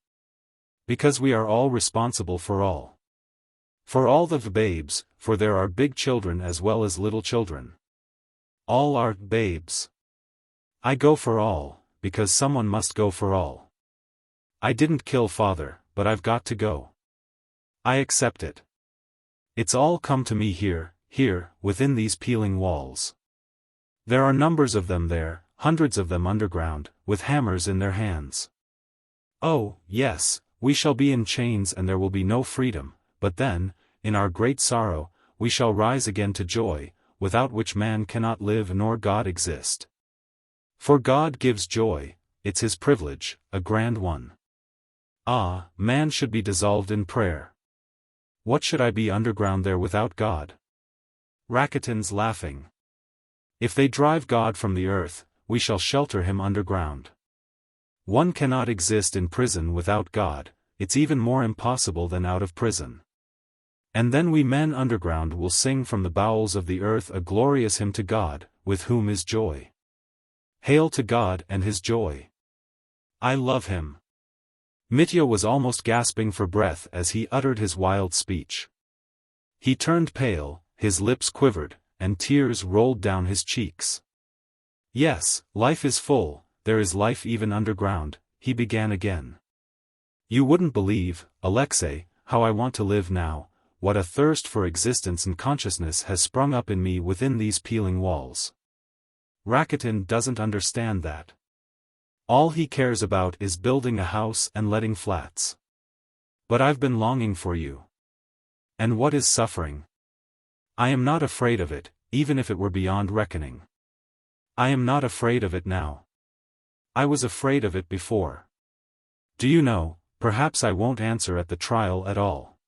Because we are all responsible for all. For all the babes, for there are big children as well as little children. All are babes. I go for all, because someone must go for all. I didn't kill father, but I've got to go. I accept it. It's all come to me here, within these peeling walls. There are numbers of them there, hundreds of them underground, with hammers in their hands. Oh, yes, we shall be in chains and there will be no freedom, but then, in our great sorrow, we shall rise again to joy, without which man cannot live nor God exist. For God gives joy, it's his privilege, a grand one. Ah, man should be dissolved in prayer. What should I be underground there without God? Rakitin's laughing. If they drive God from the earth, we shall shelter him underground. One cannot exist in prison without God, it's even more impossible than out of prison. And then we men underground will sing from the bowels of the earth a glorious hymn to God, with whom is joy. Hail to God and his joy. I love him. Mitya was almost gasping for breath as he uttered his wild speech. He turned pale, his lips quivered, and tears rolled down his cheeks. Yes, life is full, there is life even underground, he began again. You wouldn't believe, Alexei, how I want to live now, what a thirst for existence and consciousness has sprung up in me within these peeling walls. Rakitin doesn't understand that. All he cares about is building a house and letting flats. But I've been longing for you. And what is suffering? I am not afraid of it, even if it were beyond reckoning. I am not afraid of it now. I was afraid of it before. Do you know, perhaps I won't answer at the trial at all.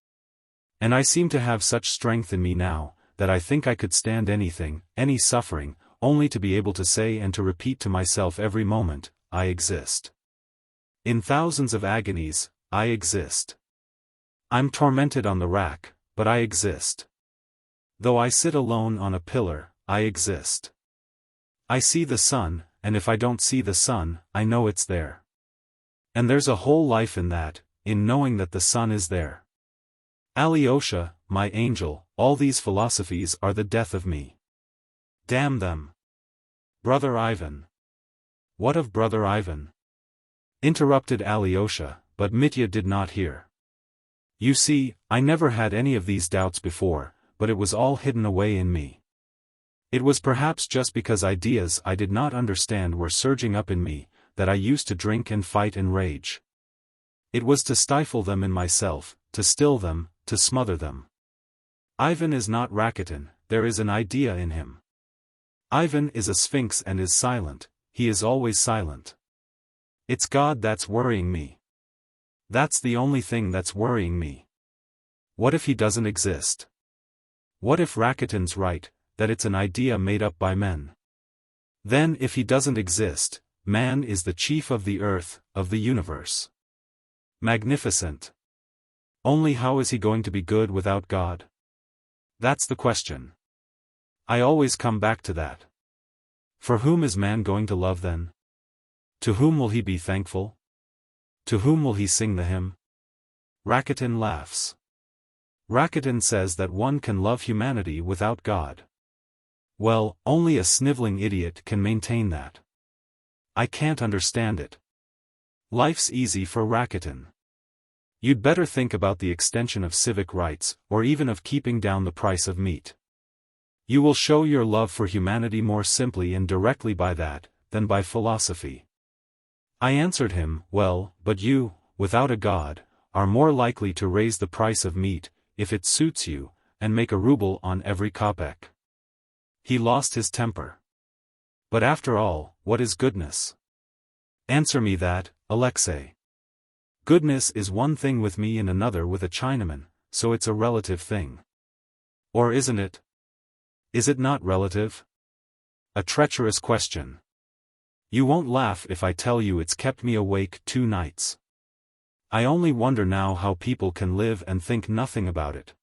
And I seem to have such strength in me now, that I think I could stand anything, any suffering, only to be able to say and to repeat to myself every moment, I exist. In thousands of agonies, I exist. I'm tormented on the rack, but I exist. Though I sit alone on a pillar, I exist. I see the sun, and if I don't see the sun, I know it's there. And there's a whole life in that, in knowing that the sun is there. Alyosha, my angel, all these philosophies are the death of me. Damn them. Brother Ivan. What of Brother Ivan? Interrupted Alyosha, but Mitya did not hear. You see, I never had any of these doubts before, but it was all hidden away in me. It was perhaps just because ideas I did not understand were surging up in me, that I used to drink and fight and rage. It was to stifle them in myself, to still them, to smother them. Ivan is not Rakitin, there is an idea in him. Ivan is a sphinx and is silent, he is always silent. It's God that's worrying me. That's the only thing that's worrying me. What if he doesn't exist? What if Rakitin's right, that it's an idea made up by men? Then if he doesn't exist, man is the chief of the earth, of the universe. Magnificent. Only how is he going to be good without God? That's the question. I always come back to that. For whom is man going to love then? To whom will he be thankful? To whom will he sing the hymn? Rakitin laughs. Rakitin says that one can love humanity without God. Well, only a sniveling idiot can maintain that. I can't understand it. Life's easy for Rakitin. You'd better think about the extension of civic rights, or even of keeping down the price of meat. You will show your love for humanity more simply and directly by that, than by philosophy. I answered him, well, but you, without a God, are more likely to raise the price of meat, if it suits you, and make a ruble on every kopeck. He lost his temper. But after all, what is goodness? Answer me that, Alexei. Goodness is one thing with me and another with a Chinaman, so it's a relative thing. Or isn't it? Is it not relative? A treacherous question. You won't laugh if I tell you it's kept me awake 2 nights. I only wonder now how people can live and think nothing about it.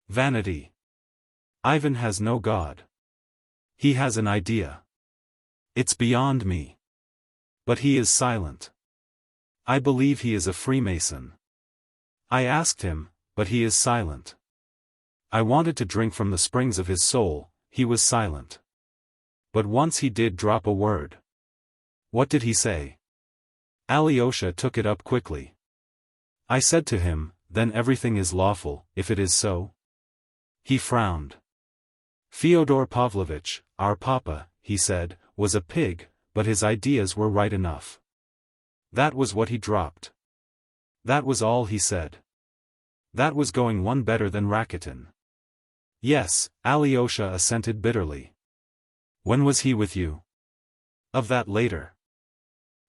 Vanity. Ivan has no God. He has an idea. It's beyond me. But he is silent. I believe he is a Freemason. I asked him, but he is silent. I wanted to drink from the springs of his soul, he was silent. But once he did drop a word. What did he say? Alyosha took it up quickly. I said to him, then everything is lawful, if it is so? He frowned. Fyodor Pavlovitch, our papa, he said, was a pig, but his ideas were right enough. That was what he dropped. That was all he said. That was going one better than Rakitin. Yes, Alyosha assented bitterly. When was he with you? Of that later.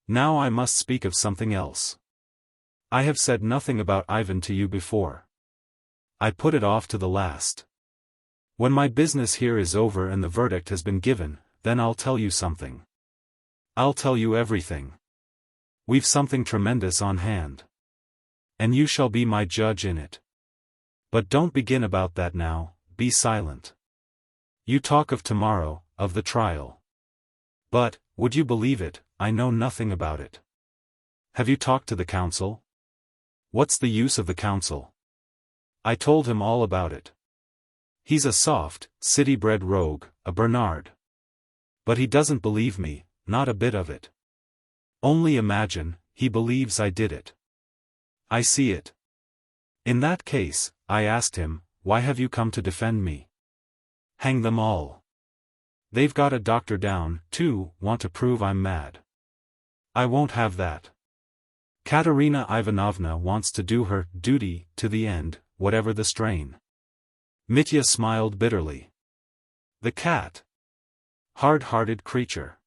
Now I must speak of something else. I have said nothing about Ivan to you before. I put it off to the last. When my business here is over and the verdict has been given, then I'll tell you something. I'll tell you everything. We've something tremendous on hand. And you shall be my judge in it. But don't begin about that now, be silent. You talk of tomorrow, of the trial. But, would you believe it, I know nothing about it. Have you talked to the council? What's the use of the council? I told him all about it. He's a soft, city-bred rogue, a Bernard. But he doesn't believe me, not a bit of it. Only imagine, he believes I did it. I see it. In that case, I asked him, why have you come to defend me? Hang them all. They've got a doctor down, too, want to prove I'm mad. I won't have that. Katerina Ivanovna wants to do her duty to the end, whatever the strain. Mitya smiled bitterly. The cat. Hard-hearted creature.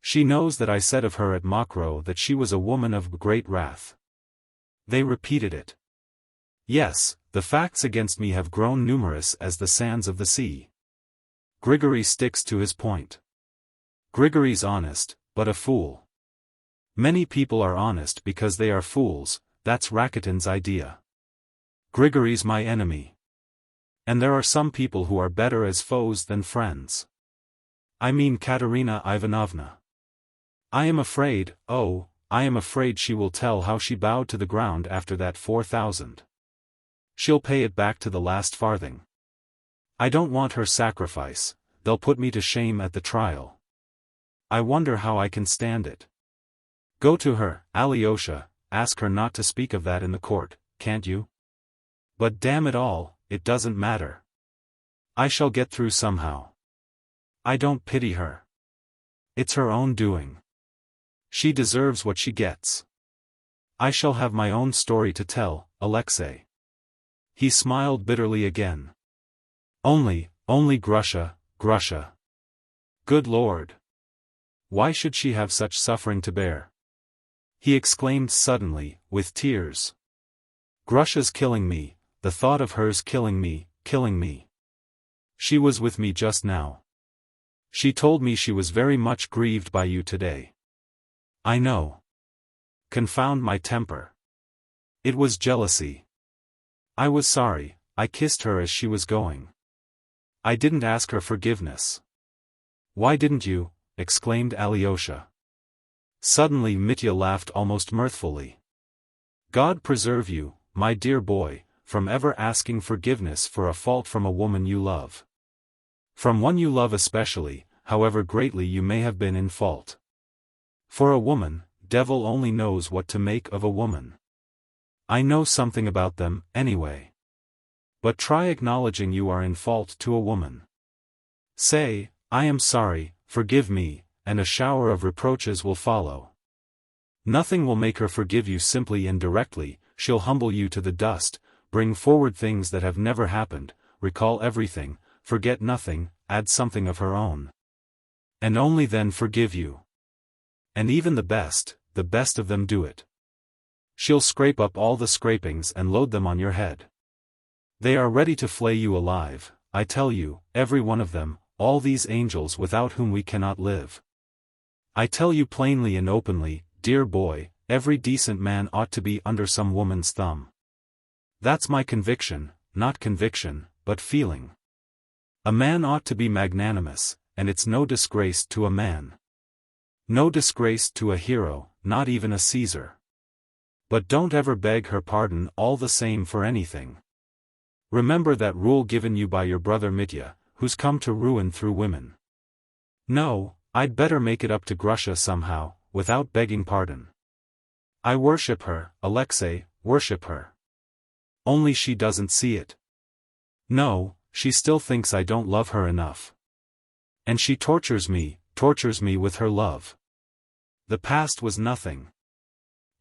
She knows that I said of her at Mokroe that she was a woman of great wrath. They repeated it. Yes, the facts against me have grown numerous as the sands of the sea. Grigory sticks to his point. Grigory's honest, but a fool. Many people are honest because they are fools, that's Rakitin's idea. Grigory's my enemy. And there are some people who are better as foes than friends. I mean Katerina Ivanovna. I am afraid, oh, I am afraid she will tell how she bowed to the ground after that 4,000. She'll pay it back to the last farthing. I don't want her sacrifice, they'll put me to shame at the trial. I wonder how I can stand it. Go to her, Alyosha, ask her not to speak of that in the court, can't you? But damn it all, it doesn't matter. I shall get through somehow. I don't pity her. It's her own doing. She deserves what she gets. I shall have my own story to tell, Alexei. He smiled bitterly again. Only Grusha. Good Lord. Why should she have such suffering to bear? He exclaimed suddenly, with tears. Grusha's killing me, the thought of hers killing me. She was with me just now. She told me she was very much grieved by you today. I know. Confound my temper. It was jealousy. I was sorry, I kissed her as she was going. I didn't ask her forgiveness. Why didn't you? Exclaimed Alyosha. Suddenly Mitya laughed almost mirthfully. God preserve you, my dear boy, from ever asking forgiveness for a fault from a woman you love. From one you love especially, however greatly you may have been in fault. For a woman, devil only knows what to make of a woman. I know something about them, anyway. But try acknowledging you are in fault to a woman. Say, I am sorry, forgive me, and a shower of reproaches will follow. Nothing will make her forgive you simply and directly, she'll humble you to the dust, bring forward things that have never happened, recall everything, forget nothing, add something of her own. And only then forgive you. And even the best of them do it. She'll scrape up all the scrapings and load them on your head. They are ready to flay you alive, I tell you, every one of them, all these angels without whom we cannot live. I tell you plainly and openly, dear boy, every decent man ought to be under some woman's thumb. That's my conviction, not conviction, but feeling. A man ought to be magnanimous, and it's no disgrace to a man. No disgrace to a hero, not even a Caesar. But don't ever beg her pardon all the same for anything. Remember that rule given you by your brother Mitya, who's come to ruin through women. No, I'd better make it up to Grusha somehow, without begging pardon. I worship her, Alexei, worship her. Only she doesn't see it. No, she still thinks I don't love her enough. And she tortures me with her love. The past was nothing.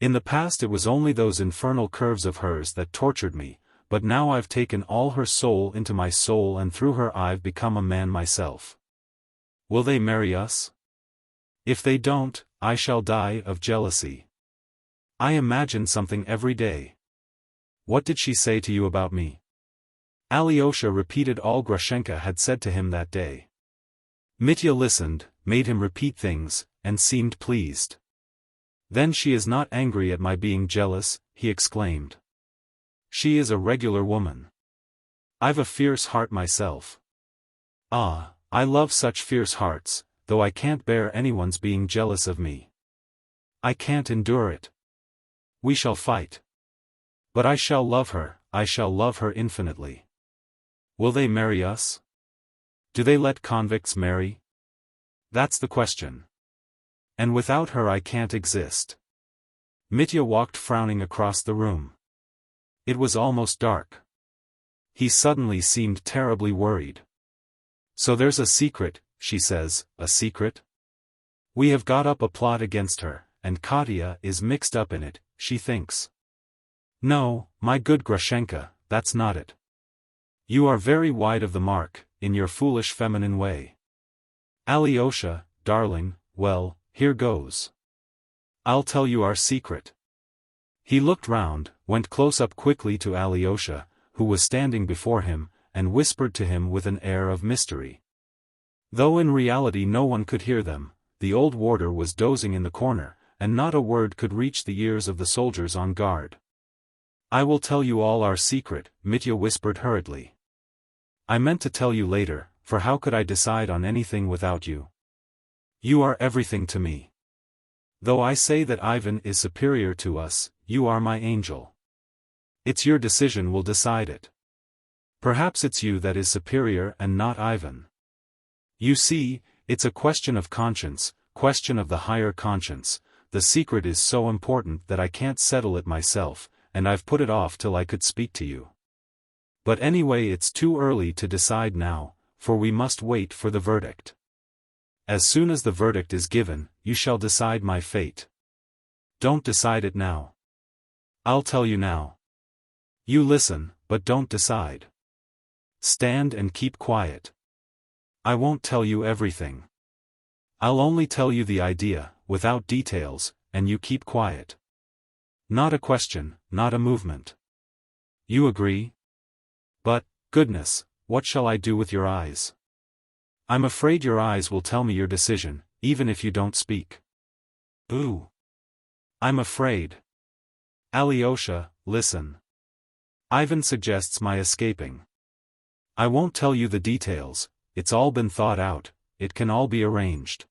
In the past it was only those infernal curves of hers that tortured me, but now I've taken all her soul into my soul and through her I've become a man myself. Will they marry us? If they don't, I shall die of jealousy. I imagine something every day. What did she say to you about me? Alyosha repeated all Grushenka had said to him that day. Mitya listened, made him repeat things, and seemed pleased. Then she is not angry at my being jealous, he exclaimed. She is a regular woman. I've a fierce heart myself. Ah, I love such fierce hearts, though I can't bear anyone's being jealous of me. I can't endure it. We shall fight. But I shall love her infinitely. Will they marry us? Do they let convicts marry? That's the question. And without her I can't exist. Mitya walked frowning across the room. It was almost dark. He suddenly seemed terribly worried. So there's a secret, she says, a secret? We have got up a plot against her, and Katya is mixed up in it, she thinks. No, my good Grushenka, that's not it. You are very wide of the mark, in your foolish feminine way. Alyosha, darling, well, here goes. I'll tell you our secret. He looked round, went close up quickly to Alyosha, who was standing before him, and whispered to him with an air of mystery. Though in reality no one could hear them, the old warder was dozing in the corner, and not a word could reach the ears of the soldiers on guard. I will tell you all our secret, Mitya whispered hurriedly. I meant to tell you later, for how could I decide on anything without you? You are everything to me. Though I say that Ivan is superior to us, you are my angel. It's your decision will decide it. Perhaps it's you that is superior and not Ivan. You see, it's a question of conscience, question of the higher conscience. The secret is so important that I can't settle it myself, and I've put it off till I could speak to you. But anyway, it's too early to decide now, for we must wait for the verdict. As soon as the verdict is given, you shall decide my fate. Don't decide it now. I'll tell you now. You listen, but don't decide. Stand and keep quiet. I won't tell you everything. I'll only tell you the idea, without details, and you keep quiet. Not a question, not a movement. You agree? But, goodness, what shall I do with your eyes? I'm afraid your eyes will tell me your decision, even if you don't speak. Ooh. I'm afraid. Alyosha, listen. Ivan suggests my escaping. I won't tell you the details, it's all been thought out, it can all be arranged.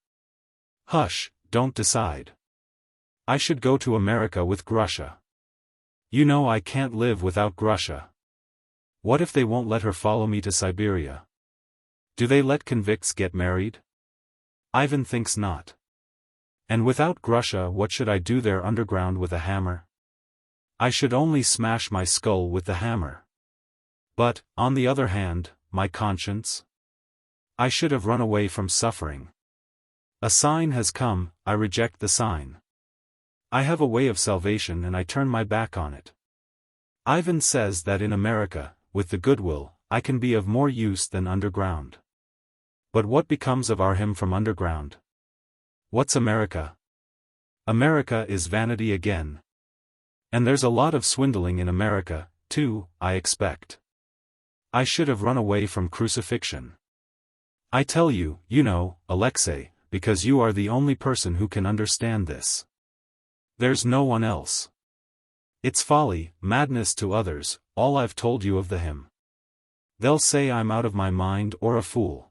Hush, don't decide. I should go to America with Grusha. You know I can't live without Grusha. What if they won't let her follow me to Siberia? Do they let convicts get married? Ivan thinks not. And without Grusha, what should I do there underground with a hammer? I should only smash my skull with the hammer. But, on the other hand, my conscience? I should have run away from suffering. A sign has come, I reject the sign. I have a way of salvation and I turn my back on it. Ivan says that in America, with the goodwill, I can be of more use than underground. But what becomes of our him from underground? What's America? America is vanity again. And there's a lot of swindling in America, too, I expect. I should have run away from crucifixion. I tell you, you know, Alexei, because you are the only person who can understand this. There's no one else. It's folly, madness to others, all I've told you of the hymn. They'll say I'm out of my mind or a fool.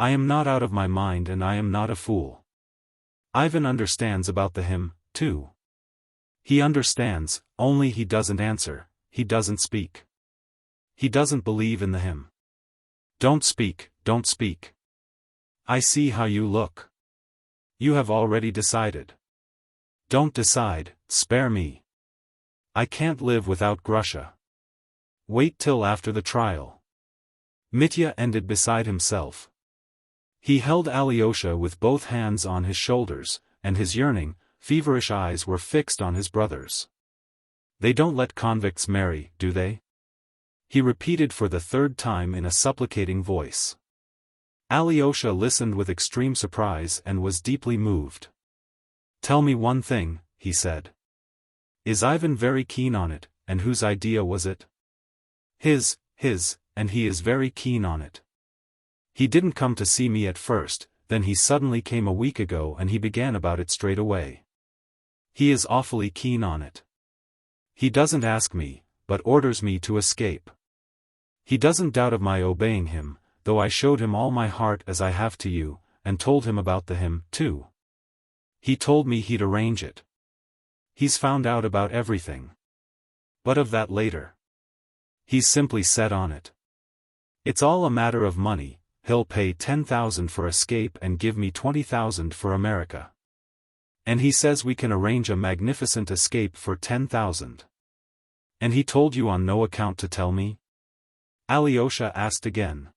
I am not out of my mind and I am not a fool. Ivan understands about the hymn, too. He understands, only he doesn't answer, he doesn't speak. He doesn't believe in the hymn. Don't speak, don't speak. I see how you look. You have already decided. Don't decide, spare me. I can't live without Grusha. Wait till after the trial. Mitya ended beside himself. He held Alyosha with both hands on his shoulders, and his yearning, feverish eyes were fixed on his brothers. They don't let convicts marry, do they? He repeated for the third time in a supplicating voice. Alyosha listened with extreme surprise and was deeply moved. Tell me one thing, he said. Is Ivan very keen on it, and whose idea was it? His, and he is very keen on it. He didn't come to see me at first, then he suddenly came a week ago and he began about it straight away. He is awfully keen on it. He doesn't ask me, but orders me to escape. He doesn't doubt of my obeying him, though I showed him all my heart as I have to you, and told him about the hymn, too. He told me he'd arrange it. He's found out about everything. But of that later. He's simply set on it. It's all a matter of money. He'll pay 10,000 for escape and give me 20,000 for America. And he says we can arrange a magnificent escape for 10,000. And he told you on no account to tell me? Alyosha asked again.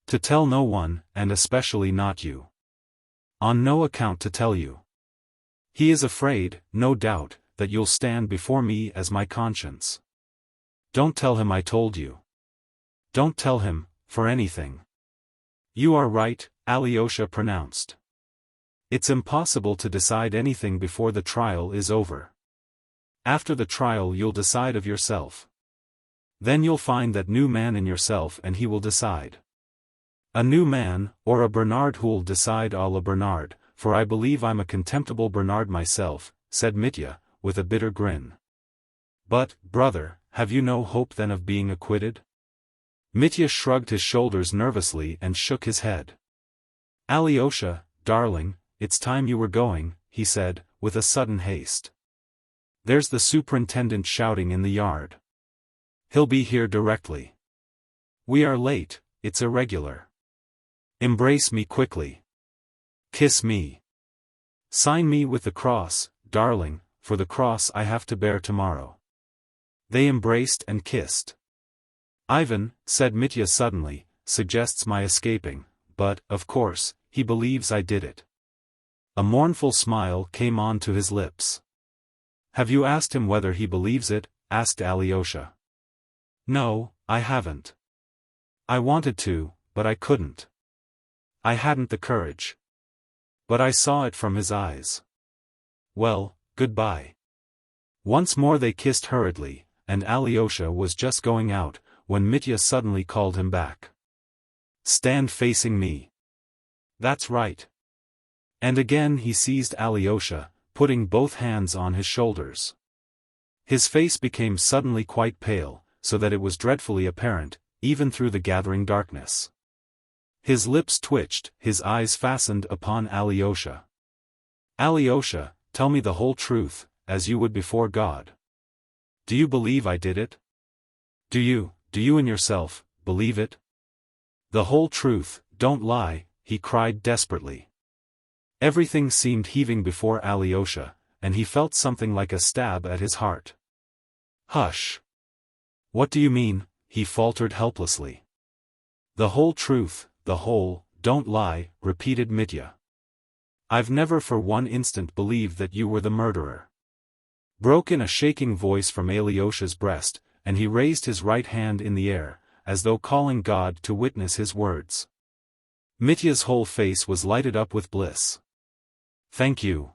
To tell no one, and especially not you. On no account to tell you. He is afraid, no doubt, that you'll stand before me as my conscience. Don't tell him I told you. Don't tell him, for anything. You are right, Alyosha pronounced. It's impossible to decide anything before the trial is over. After the trial you'll decide of yourself. Then you'll find that new man in yourself and he will decide. A new man, or a Bernard who'll decide a la Bernard, for I believe I'm a contemptible Bernard myself, said Mitya, with a bitter grin. But, brother, have you no hope then of being acquitted? Mitya shrugged his shoulders nervously and shook his head. Alyosha, darling, it's time you were going, he said, with a sudden haste. There's the superintendent shouting in the yard. He'll be here directly. We are late, it's irregular. Embrace me quickly. Kiss me. Sign me with the cross, darling, for the cross I have to bear tomorrow. They embraced and kissed. Ivan, said Mitya suddenly, suggests my escaping, but, of course, he believes I did it. A mournful smile came on to his lips. Have you asked him whether he believes it? Asked Alyosha. No, I haven't. I wanted to, but I couldn't. I hadn't the courage. But I saw it from his eyes. Well, goodbye. Once more they kissed hurriedly, and Alyosha was just going out, when Mitya suddenly called him back. Stand facing me. That's right. And again he seized Alyosha, putting both hands on his shoulders. His face became suddenly quite pale, so that it was dreadfully apparent, even through the gathering darkness. His lips twitched, his eyes fastened upon Alyosha. Alyosha, tell me the whole truth, as you would before God. Do you believe I did it? Do you in yourself, believe it? The whole truth, don't lie, he cried desperately. Everything seemed heaving before Alyosha, and he felt something like a stab at his heart. Hush. What do you mean? He faltered helplessly. The whole truth, the whole, don't lie, repeated Mitya. I've never for one instant believed that you were the murderer. Broke in a shaking voice from Alyosha's breast, and he raised his right hand in the air, as though calling God to witness his words. Mitya's whole face was lighted up with bliss. Thank you.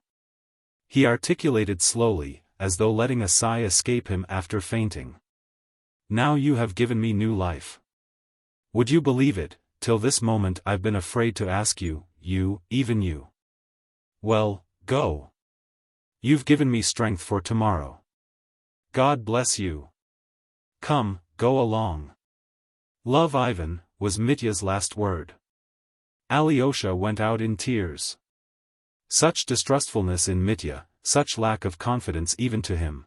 He articulated slowly, as though letting a sigh escape him after fainting. Now you have given me new life. Would you believe it, till this moment I've been afraid to ask you, even you. Well, go. You've given me strength for tomorrow. God bless you. Come, go along. Love Ivan, was Mitya's last word. Alyosha went out in tears. Such distrustfulness in Mitya, such lack of confidence even to him.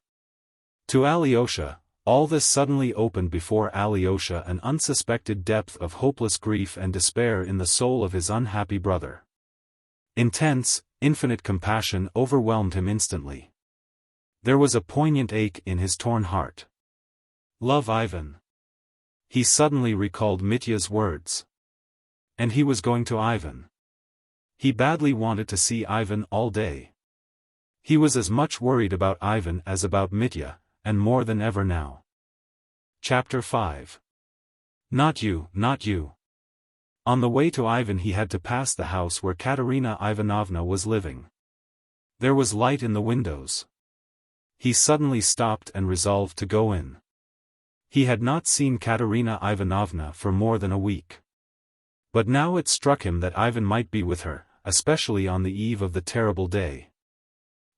To Alyosha, all this suddenly opened before Alyosha an unsuspected depth of hopeless grief and despair in the soul of his unhappy brother. Intense, infinite compassion overwhelmed him instantly. There was a poignant ache in his torn heart. Love Ivan. He suddenly recalled Mitya's words. And he was going to Ivan. He badly wanted to see Ivan all day. He was as much worried about Ivan as about Mitya, and more than ever now. Chapter 5. Not you, not you. On the way to Ivan he had to pass the house where Katerina Ivanovna was living. There was light in the windows. He suddenly stopped and resolved to go in. He had not seen Katerina Ivanovna for more than a week. But now it struck him that Ivan might be with her, especially on the eve of the terrible day.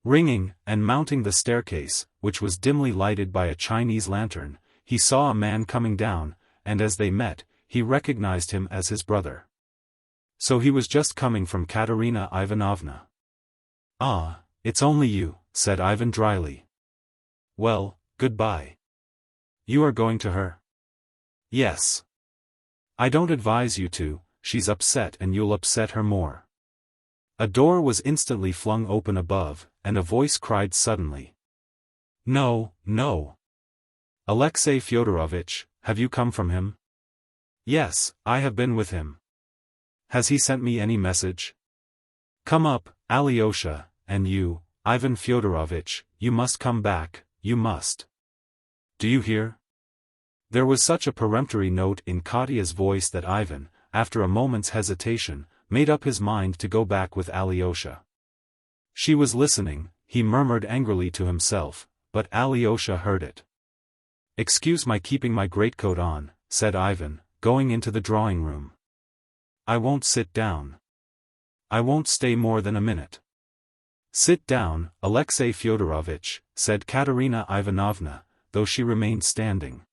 Ringing, and mounting the staircase, which was dimly lighted by a Chinese lantern, he saw a man coming down, and as they met, he recognized him as his brother. So he was just coming from Katerina Ivanovna. "Ah, it's only you," said Ivan dryly. "Well, goodbye. You are going to her?" "Yes. I don't advise you to, she's upset and you'll upset her more." A door was instantly flung open above, and a voice cried suddenly. "No, no. Alexei Fyodorovitch, have you come from him?" "Yes, I have been with him." "Has he sent me any message?" "Come up, Alyosha, and you, Ivan Fyodorovitch, you must come back, you must. Do you hear?" There was such a peremptory note in Katya's voice that Ivan, after a moment's hesitation, made up his mind to go back with Alyosha. She was listening, he murmured angrily to himself, but Alyosha heard it. "Excuse my keeping my greatcoat on," said Ivan, going into the drawing room. "I won't sit down. I won't stay more than a minute." "Sit down, Alexei Fyodorovitch," said Katerina Ivanovna, though she remained standing.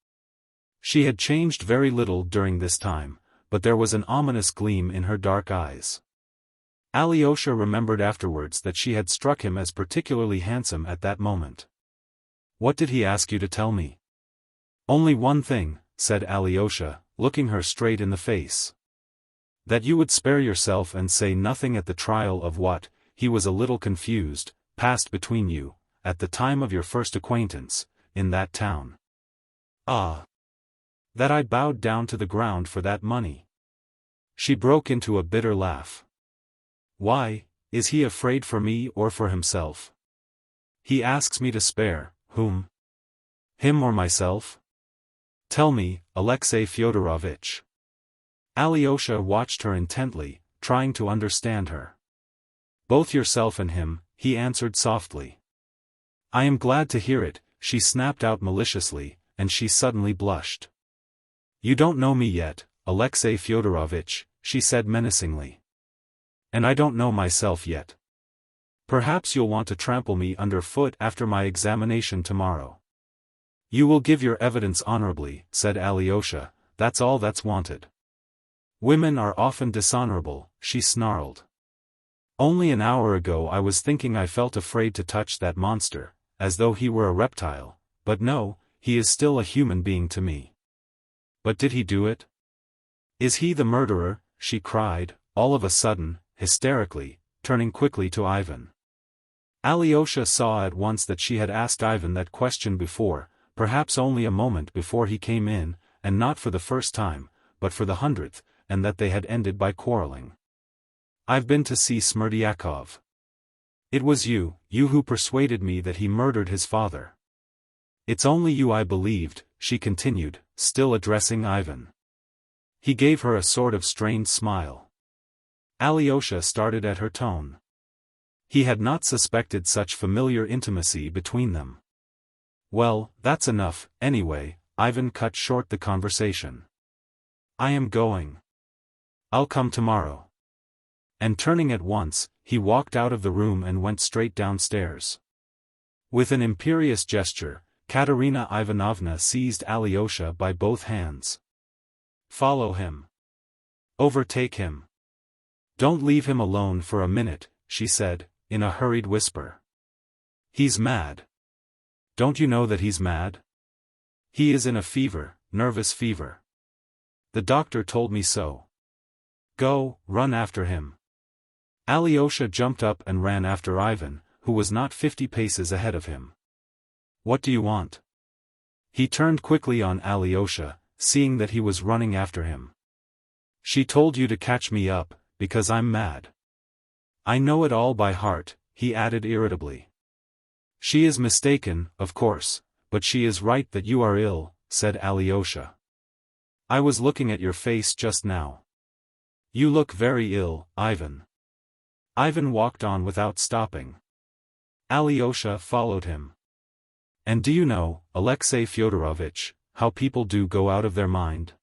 She had changed very little during this time, but there was an ominous gleam in her dark eyes. Alyosha remembered afterwards that she had struck him as particularly handsome at that moment. "What did he ask you to tell me?" "Only one thing," said Alyosha, looking her straight in the face. "That you would spare yourself and say nothing at the trial of what," he was a little confused, "passed between you, at the time of your first acquaintance, in that town." "Ah! That I bowed down to the ground for that money." She broke into a bitter laugh. "Why, is he afraid for me or for himself? He asks me to spare, whom? Him or myself? Tell me, Alexei Fyodorovitch." Alyosha watched her intently, trying to understand her. "Both yourself and him," he answered softly. "I am glad to hear it," she snapped out maliciously, and she suddenly blushed. "You don't know me yet, Alexei Fyodorovitch," she said menacingly. "And I don't know myself yet. Perhaps you'll want to trample me underfoot after my examination tomorrow." "You will give your evidence honorably," said Alyosha, "that's all that's wanted." "Women are often dishonorable," she snarled. "Only an hour ago I was thinking I felt afraid to touch that monster, as though he were a reptile, but no, he is still a human being to me." "But did he do it? Is he the murderer?" she cried, all of a sudden, hysterically, turning quickly to Ivan. Alyosha saw at once that she had asked Ivan that question before, perhaps only a moment before he came in, and not for the first time, but for the 100th, and that they had ended by quarreling. "I've been to see Smerdyakov. It was you who persuaded me that he murdered his father." "It's only you I believed," she continued, still addressing Ivan. He gave her a sort of strained smile. Alyosha started at her tone. He had not suspected such familiar intimacy between them. "Well, that's enough, anyway," Ivan cut short the conversation. "I am going. I'll come tomorrow." And turning at once, he walked out of the room and went straight downstairs. With an imperious gesture, Katerina Ivanovna seized Alyosha by both hands. "Follow him. Overtake him. Don't leave him alone for a minute," she said, in a hurried whisper. "He's mad. Don't you know that he's mad? He is in a fever, nervous fever. The doctor told me so. Go, run after him." Alyosha jumped up and ran after Ivan, who was not 50 paces ahead of him. "What do you want?" He turned quickly on Alyosha, seeing that he was running after him. "She told you to catch me up, because I'm mad. I know it all by heart," he added irritably. "She is mistaken, of course, but she is right that you are ill," said Alyosha. "I was looking at your face just now. You look very ill, Ivan." Ivan walked on without stopping. Alyosha followed him. And do you know, Alexei Fyodorovitch, how people do go out of their mind?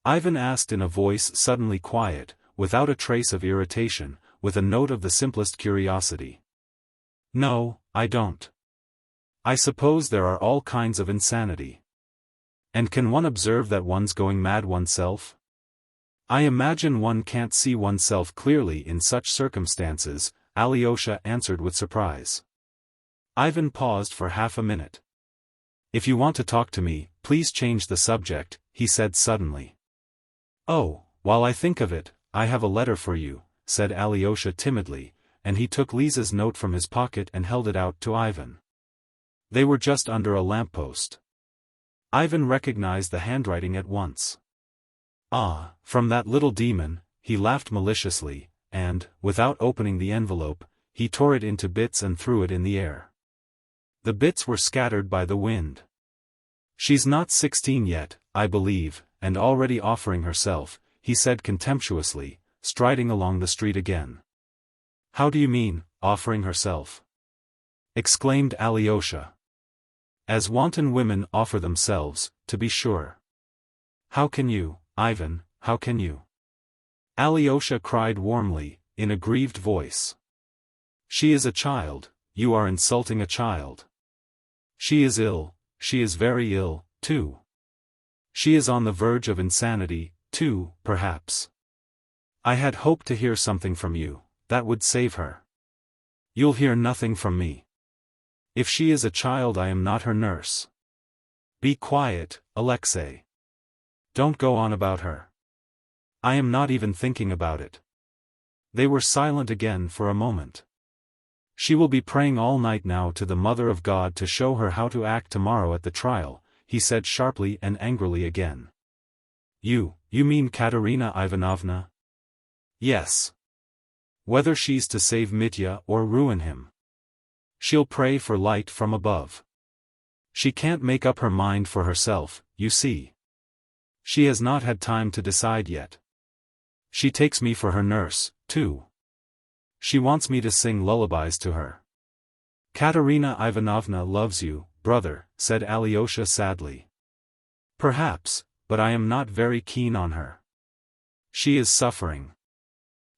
Ivan asked in a voice suddenly quiet, without a trace of irritation, with a note of the simplest curiosity. No, I don't. I suppose there are all kinds of insanity. And can one observe that one's going mad oneself? I imagine one can't see oneself clearly in such circumstances, Alyosha answered with surprise. Ivan paused for half a minute. If you want to talk to me, please change the subject, he said suddenly. Oh, while I think of it, I have a letter for you, said Alyosha timidly, and he took Lisa's note from his pocket and held it out to Ivan. They were just under a lamppost. Ivan recognized the handwriting at once. Ah, from that little demon, he laughed maliciously, and, without opening the envelope, he tore it into bits and threw it in the air. The bits were scattered by the wind. She's not 16 yet, I believe, and already offering herself, he said contemptuously, striding along the street again. How do you mean, offering herself? Exclaimed Alyosha. As wanton women offer themselves, to be sure. How can you, Ivan, how can you? Alyosha cried warmly, in a grieved voice. She is a child, you are insulting a child. She is ill, she is very ill, too. She is on the verge of insanity, too, perhaps. I had hoped to hear something from you, that would save her. You'll hear nothing from me. If she is a child, I am not her nurse. Be quiet, Alexei. Don't go on about her. I am not even thinking about it. They were silent again for a moment. She will be praying all night now to the Mother of God to show her how to act tomorrow at the trial, he said sharply and angrily again. You mean Katerina Ivanovna? Yes. Whether she's to save Mitya or ruin him. She'll pray for light from above. She can't make up her mind for herself, you see. She has not had time to decide yet. She takes me for her nurse, too. She wants me to sing lullabies to her. Katerina Ivanovna loves you, brother, said Alyosha sadly. Perhaps, but I am not very keen on her. She is suffering.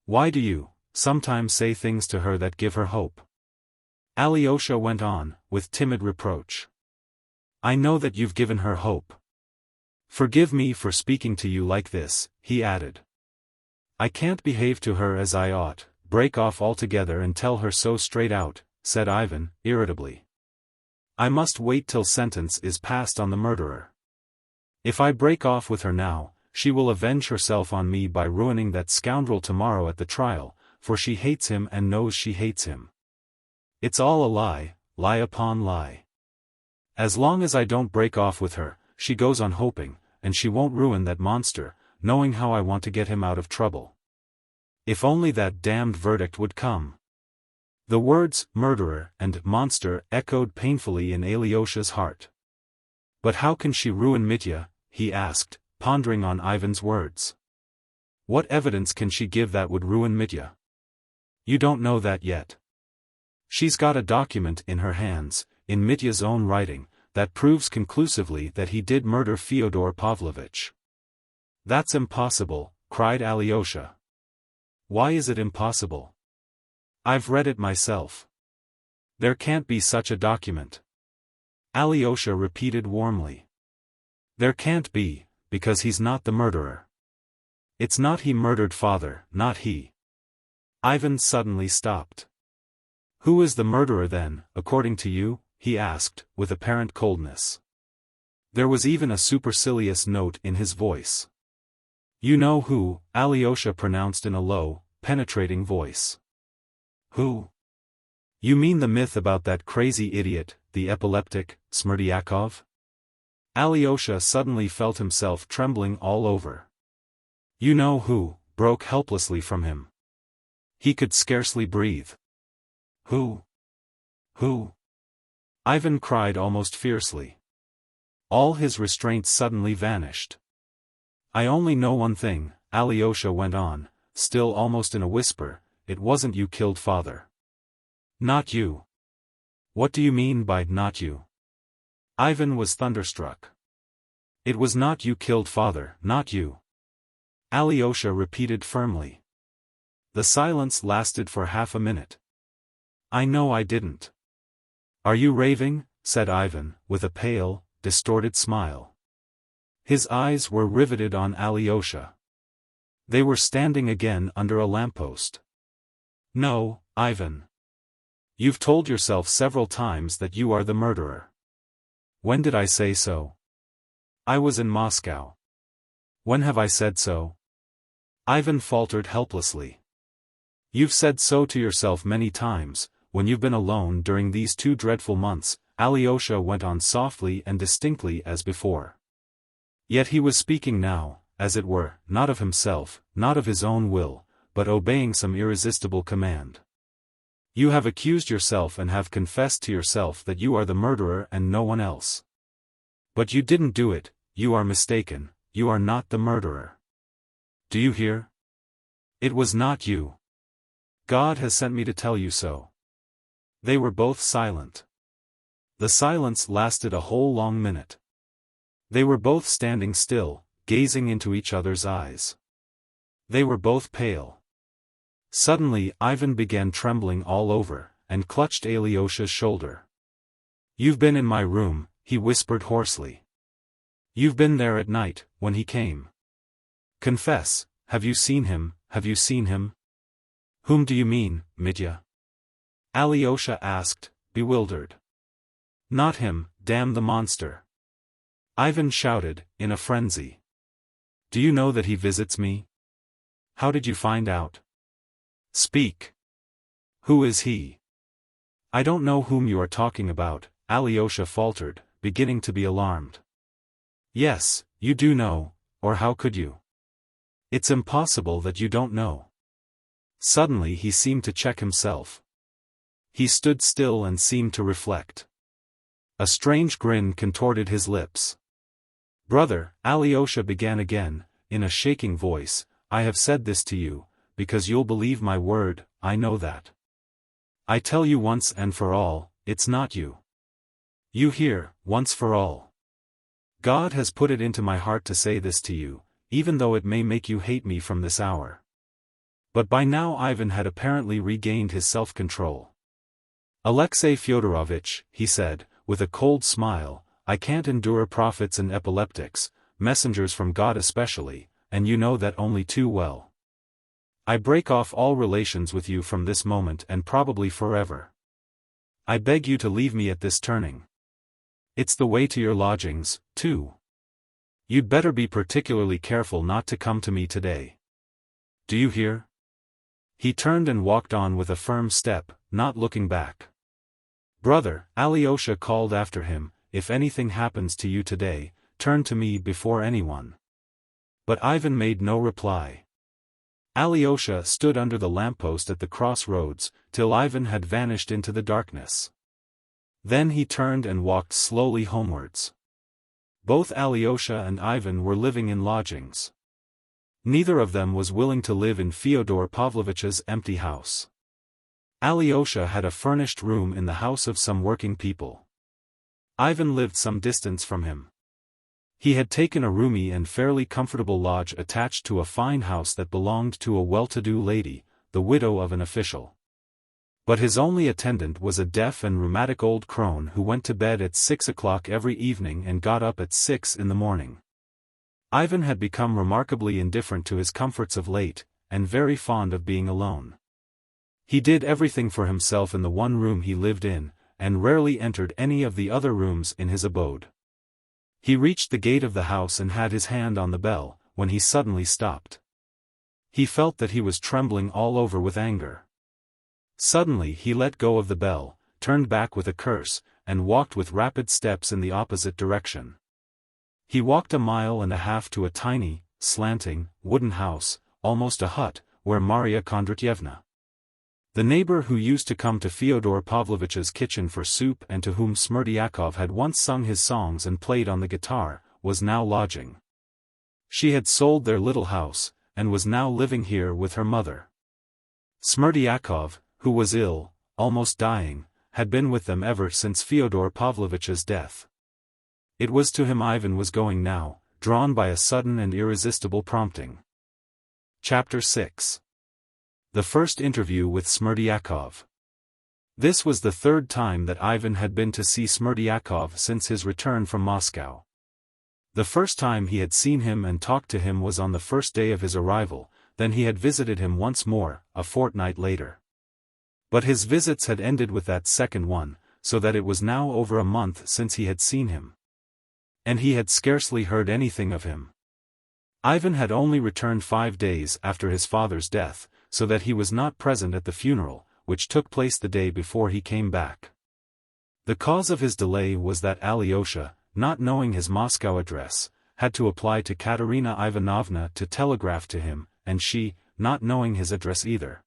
Why do you, sometimes say things to her that give her hope? Alyosha went on, with timid reproach. I know that you've given her hope. Forgive me for speaking to you like this, he added. I can't behave to her as I ought, break off altogether and tell her so straight out, said Ivan, irritably. I must wait till sentence is passed on the murderer. If I break off with her now, she will avenge herself on me by ruining that scoundrel tomorrow at the trial, for she hates him and knows she hates him. It's all a lie, lie upon lie. As long as I don't break off with her, she goes on hoping, and she won't ruin that monster, knowing how I want to get him out of trouble. If only that damned verdict would come. The words, murderer and monster, echoed painfully in Alyosha's heart. But how can she ruin Mitya, he asked, pondering on Ivan's words. What evidence can she give that would ruin Mitya? You don't know that yet. She's got a document in her hands, in Mitya's own writing, that proves conclusively that he did murder Fyodor Pavlovitch. That's impossible, cried Alyosha. Why is it impossible? I've read it myself. There can't be such a document. Alyosha repeated warmly. There can't be, because he's not the murderer. It's not he murdered father, not he. Ivan suddenly stopped. Who is the murderer then, according to you? He asked, with apparent coldness. There was even a supercilious note in his voice. You know who, Alyosha pronounced in a low, penetrating voice. Who? You mean the myth about that crazy idiot, the epileptic, Smerdyakov? Alyosha suddenly felt himself trembling all over. You know who, broke helplessly from him. He could scarcely breathe. Who? Who? Ivan cried almost fiercely. All his restraint suddenly vanished. I only know one thing, Alyosha went on, still almost in a whisper, it wasn't you killed father. Not you. What do you mean by not you? Ivan was thunderstruck. It was not you killed father, not you. Alyosha repeated firmly. The silence lasted for half a minute. I know I didn't. Are you raving? Said Ivan, with a pale, distorted smile. His eyes were riveted on Alyosha. They were standing again under a lamppost. No, Ivan. You've told yourself several times that you are the murderer. When did I say so? I was in Moscow. When have I said so? Ivan faltered helplessly. You've said so to yourself many times, when you've been alone during these 2 dreadful months, Alyosha went on softly and distinctly as before. Yet he was speaking now, as it were, not of himself, not of his own will, but obeying some irresistible command. You have accused yourself and have confessed to yourself that you are the murderer and no one else. But you didn't do it, you are mistaken, you are not the murderer. Do you hear? It was not you. God has sent me to tell you so. They were both silent. The silence lasted a whole long minute. They were both standing still, gazing into each other's eyes. They were both pale. Suddenly Ivan began trembling all over, and clutched Alyosha's shoulder. You've been in my room, he whispered hoarsely. You've been there at night, when he came. Confess, have you seen him, have you seen him? Whom do you mean, Mitya? Alyosha asked, bewildered. Not him, damn the monster. Ivan shouted, in a frenzy. Do you know that he visits me? How did you find out? Speak. Who is he? I don't know whom you are talking about, Alyosha faltered, beginning to be alarmed. Yes, you do know, or how could you? It's impossible that you don't know. Suddenly he seemed to check himself. He stood still and seemed to reflect. A strange grin contorted his lips. Brother, Alyosha began again, in a shaking voice, I have said this to you, because you'll believe my word, I know that. I tell you once and for all, it's not you. You hear, once for all. God has put it into my heart to say this to you, even though it may make you hate me from this hour. But by now Ivan had apparently regained his self-control. Alexei Fyodorovitch, he said, with a cold smile, I can't endure prophets and epileptics, messengers from God especially, and you know that only too well. I break off all relations with you from this moment and probably forever. I beg you to leave me at this turning. It's the way to your lodgings, too. You'd better be particularly careful not to come to me today. Do you hear? He turned and walked on with a firm step, not looking back. Brother, Alyosha called after him, if anything happens to you today, turn to me before anyone. But Ivan made no reply. Alyosha stood under the lamppost at the crossroads, till Ivan had vanished into the darkness. Then he turned and walked slowly homewards. Both Alyosha and Ivan were living in lodgings. Neither of them was willing to live in Fyodor Pavlovitch's empty house. Alyosha had a furnished room in the house of some working people. Ivan lived some distance from him. He had taken a roomy and fairly comfortable lodge attached to a fine house that belonged to a well-to-do lady, the widow of an official. But his only attendant was a deaf and rheumatic old crone who went to bed at 6 o'clock every evening and got up at 6 in the morning. Ivan had become remarkably indifferent to his comforts of late, and very fond of being alone. He did everything for himself in the one room he lived in, and rarely entered any of the other rooms in his abode. He reached the gate of the house and had his hand on the bell, when he suddenly stopped. He felt that he was trembling all over with anger. Suddenly he let go of the bell, turned back with a curse, and walked with rapid steps in the opposite direction. He walked 1.5 miles to a tiny, slanting, wooden house, almost a hut, where Marya Kondratyevna, the neighbor who used to come to Fyodor Pavlovitch's kitchen for soup and to whom Smerdyakov had once sung his songs and played on the guitar, was now lodging. She had sold their little house, and was now living here with her mother. Smerdyakov, who was ill, almost dying, had been with them ever since Fyodor Pavlovitch's death. It was to him Ivan was going now, drawn by a sudden and irresistible prompting. Chapter 6. The first interview with Smerdyakov. This was the third time that Ivan had been to see Smerdyakov since his return from Moscow. The first time he had seen him and talked to him was on the first day of his arrival, then he had visited him once more, a fortnight later. But his visits had ended with that second one, so that it was now over a month since he had seen him. And he had scarcely heard anything of him. Ivan had only returned 5 days after his father's death, so that he was not present at the funeral, which took place the day before he came back. The cause of his delay was that Alyosha, not knowing his Moscow address, had to apply to Katerina Ivanovna to telegraph to him, and she, not knowing his address either,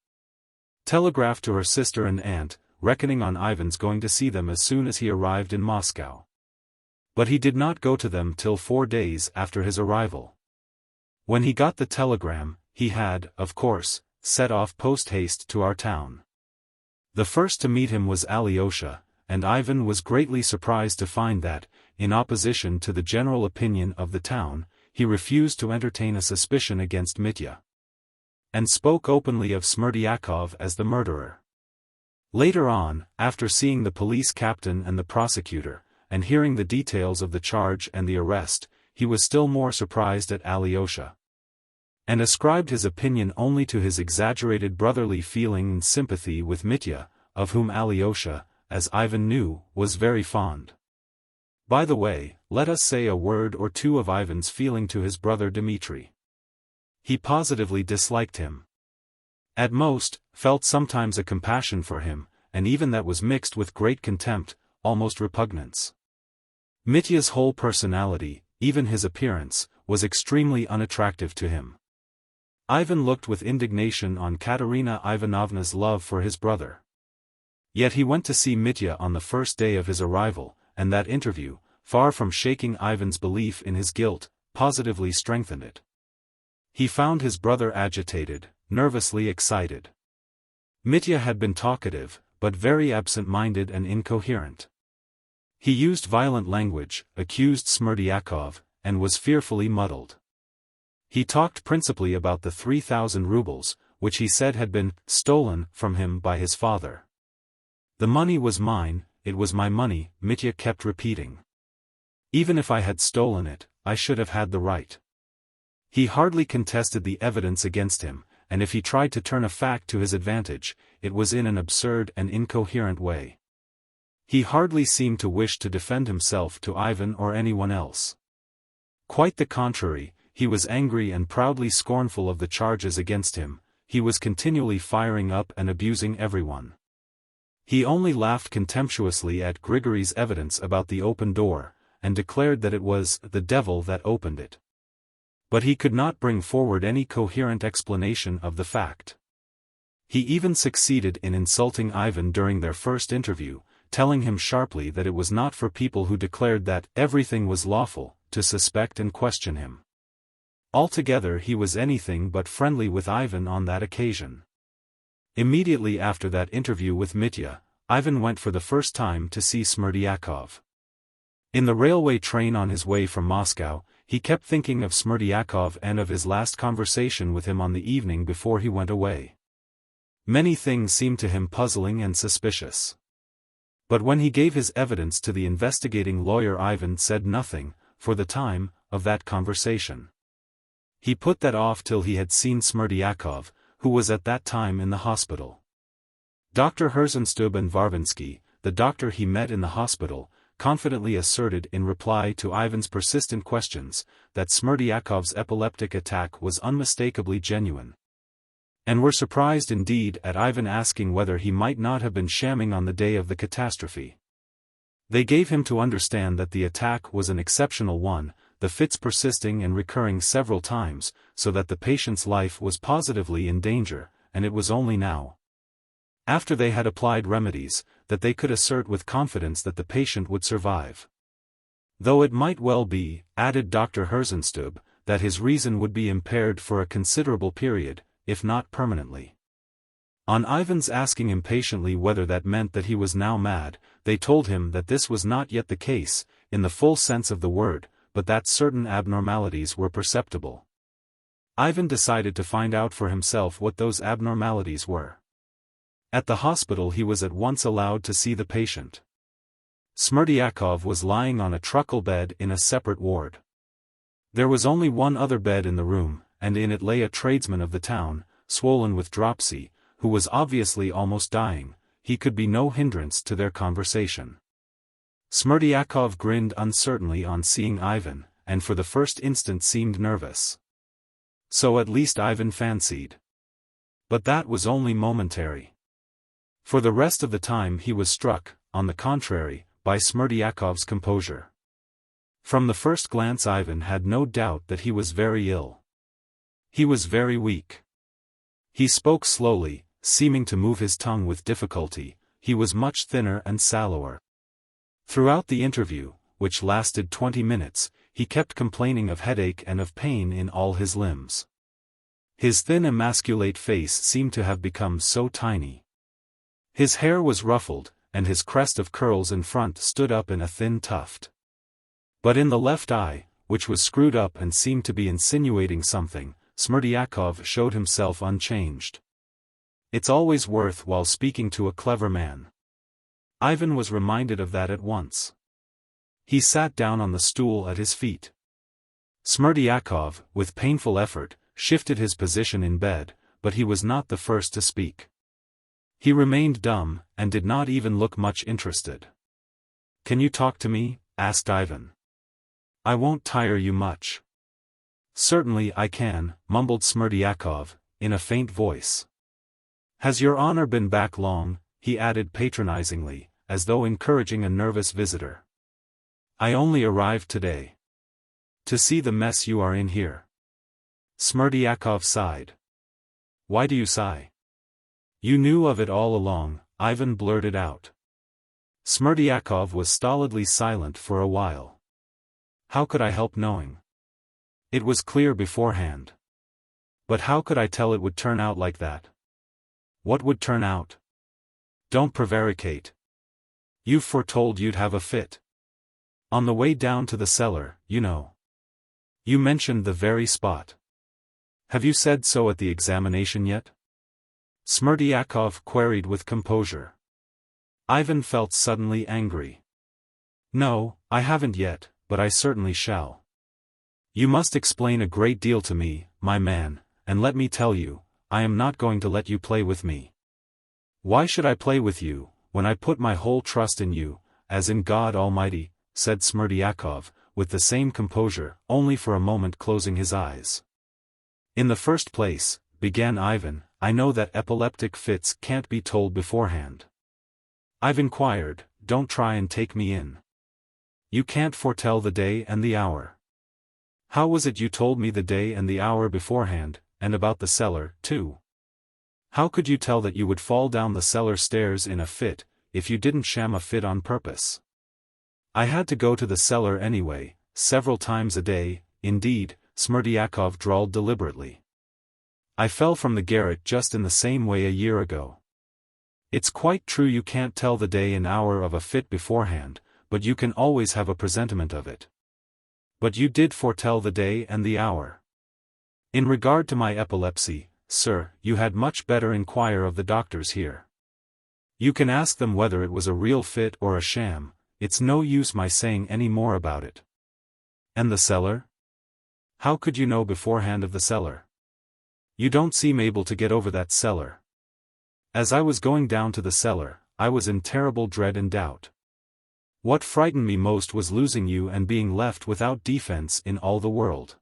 telegraphed to her sister and aunt, reckoning on Ivan's going to see them as soon as he arrived in Moscow. But he did not go to them till 4 days after his arrival. When he got the telegram, he had, of course, set off post-haste to our town. The first to meet him was Alyosha, and Ivan was greatly surprised to find that, in opposition to the general opinion of the town, he refused to entertain a suspicion against Mitya, and spoke openly of Smerdyakov as the murderer. Later on, after seeing the police captain and the prosecutor, and hearing the details of the charge and the arrest, he was still more surprised at Alyosha, and ascribed his opinion only to his exaggerated brotherly feeling and sympathy with Mitya, of whom Alyosha, as Ivan knew, was very fond. By the way, let us say a word or two of Ivan's feeling to his brother Dmitri. He positively disliked him. At most, felt sometimes a compassion for him, and even that was mixed with great contempt, almost repugnance. Mitya's whole personality, even his appearance, was extremely unattractive to him. Ivan looked with indignation on Katerina Ivanovna's love for his brother. Yet he went to see Mitya on the first day of his arrival, and that interview, far from shaking Ivan's belief in his guilt, positively strengthened it. He found his brother agitated, nervously excited. Mitya had been talkative, but very absent-minded and incoherent. He used violent language, accused Smerdyakov, and was fearfully muddled. He talked principally about the 3,000 rubles, which he said had been stolen from him by his father. The money was mine, it was my money, Mitya kept repeating. Even if I had stolen it, I should have had the right. He hardly contested the evidence against him, and if he tried to turn a fact to his advantage, it was in an absurd and incoherent way. He hardly seemed to wish to defend himself to Ivan or anyone else. Quite the contrary, he was angry and proudly scornful of the charges against him, he was continually firing up and abusing everyone. He only laughed contemptuously at Grigory's evidence about the open door, and declared that it was the devil that opened it. But he could not bring forward any coherent explanation of the fact. He even succeeded in insulting Ivan during their first interview, telling him sharply that it was not for people who declared that everything was lawful, to suspect and question him. Altogether he was anything but friendly with Ivan on that occasion. Immediately after that interview with Mitya, Ivan went for the first time to see Smerdyakov. In the railway train on his way from Moscow, he kept thinking of Smerdyakov and of his last conversation with him on the evening before he went away. Many things seemed to him puzzling and suspicious. But when he gave his evidence to the investigating lawyer, Ivan said nothing, for the time, of that conversation. He put that off till he had seen Smerdyakov, who was at that time in the hospital. Dr. Herzenstube and Varvinsky, the doctor he met in the hospital, confidently asserted in reply to Ivan's persistent questions, that Smerdyakov's epileptic attack was unmistakably genuine, and were surprised indeed at Ivan asking whether he might not have been shamming on the day of the catastrophe. They gave him to understand that the attack was an exceptional one, the fits persisting and recurring several times, so that the patient's life was positively in danger, and it was only now, after they had applied remedies, that they could assert with confidence that the patient would survive. Though it might well be, added Dr. Herzenstube, that his reason would be impaired for a considerable period, if not permanently. On Ivan's asking impatiently whether that meant that he was now mad, they told him that this was not yet the case, in the full sense of the word, but that certain abnormalities were perceptible. Ivan decided to find out for himself what those abnormalities were. At the hospital he was at once allowed to see the patient. Smerdyakov was lying on a truckle bed in a separate ward. There was only one other bed in the room, and in it lay a tradesman of the town, swollen with dropsy, who was obviously almost dying. He could be no hindrance to their conversation. Smerdyakov grinned uncertainly on seeing Ivan, and for the first instant seemed nervous. So at least Ivan fancied. But that was only momentary. For the rest of the time he was struck, on the contrary, by Smerdyakov's composure. From the first glance Ivan had no doubt that he was very ill. He was very weak. He spoke slowly, seeming to move his tongue with difficulty. He was much thinner and sallower. Throughout the interview, which lasted 20 minutes, he kept complaining of headache and of pain in all his limbs. His thin emasculate face seemed to have become so tiny. His hair was ruffled, and his crest of curls in front stood up in a thin tuft. But in the left eye, which was screwed up and seemed to be insinuating something, Smerdyakov showed himself unchanged. It's always worth while speaking to a clever man. Ivan was reminded of that at once. He sat down on the stool at his feet. Smerdyakov, with painful effort, shifted his position in bed, but he was not the first to speak. He remained dumb, and did not even look much interested. "Can you talk to me?" asked Ivan. "I won't tire you much." "Certainly I can," mumbled Smerdyakov, in a faint voice. "Has your honor been back long?" he added patronizingly, as though encouraging a nervous visitor. "I only arrived today. To see the mess you are in here." Smerdyakov sighed. "Why do you sigh?" "You knew of it all along," Ivan blurted out. Smerdyakov was stolidly silent for a while. "How could I help knowing? It was clear beforehand. But how could I tell it would turn out like that?" "What would turn out?" "Don't prevaricate. You've foretold you'd have a fit. On the way down to the cellar, you know. You mentioned the very spot. Have you said so at the examination yet?" Smerdyakov queried with composure. Ivan felt suddenly angry. "No, I haven't yet, but I certainly shall. You must explain a great deal to me, my man, and let me tell you, I am not going to let you play with me." "Why should I play with you, when I put my whole trust in you, as in God Almighty?" said Smerdyakov, with the same composure, only for a moment closing his eyes. "In the first place," began Ivan, "I know that epileptic fits can't be told beforehand. I've inquired, don't try and take me in. You can't foretell the day and the hour. How was it you told me the day and the hour beforehand, and about the cellar, too? How could you tell that you would fall down the cellar stairs in a fit, if you didn't sham a fit on purpose? I had to go to the cellar anyway, several times a day, indeed," Smerdyakov drawled deliberately. "I fell from the garret just in the same way a year ago. It's quite true you can't tell the day and hour of a fit beforehand, but you can always have a presentiment of it. But you did foretell the day and the hour. In regard to my epilepsy, sir, you had much better inquire of the doctors here. You can ask them whether it was a real fit or a sham. It's no use my saying any more about it." "And the cellar? How could you know beforehand of the cellar? You don't seem able to get over that cellar." "As I was going down to the cellar, I was in terrible dread and doubt. What frightened me most was losing you and being left without defense in all the world.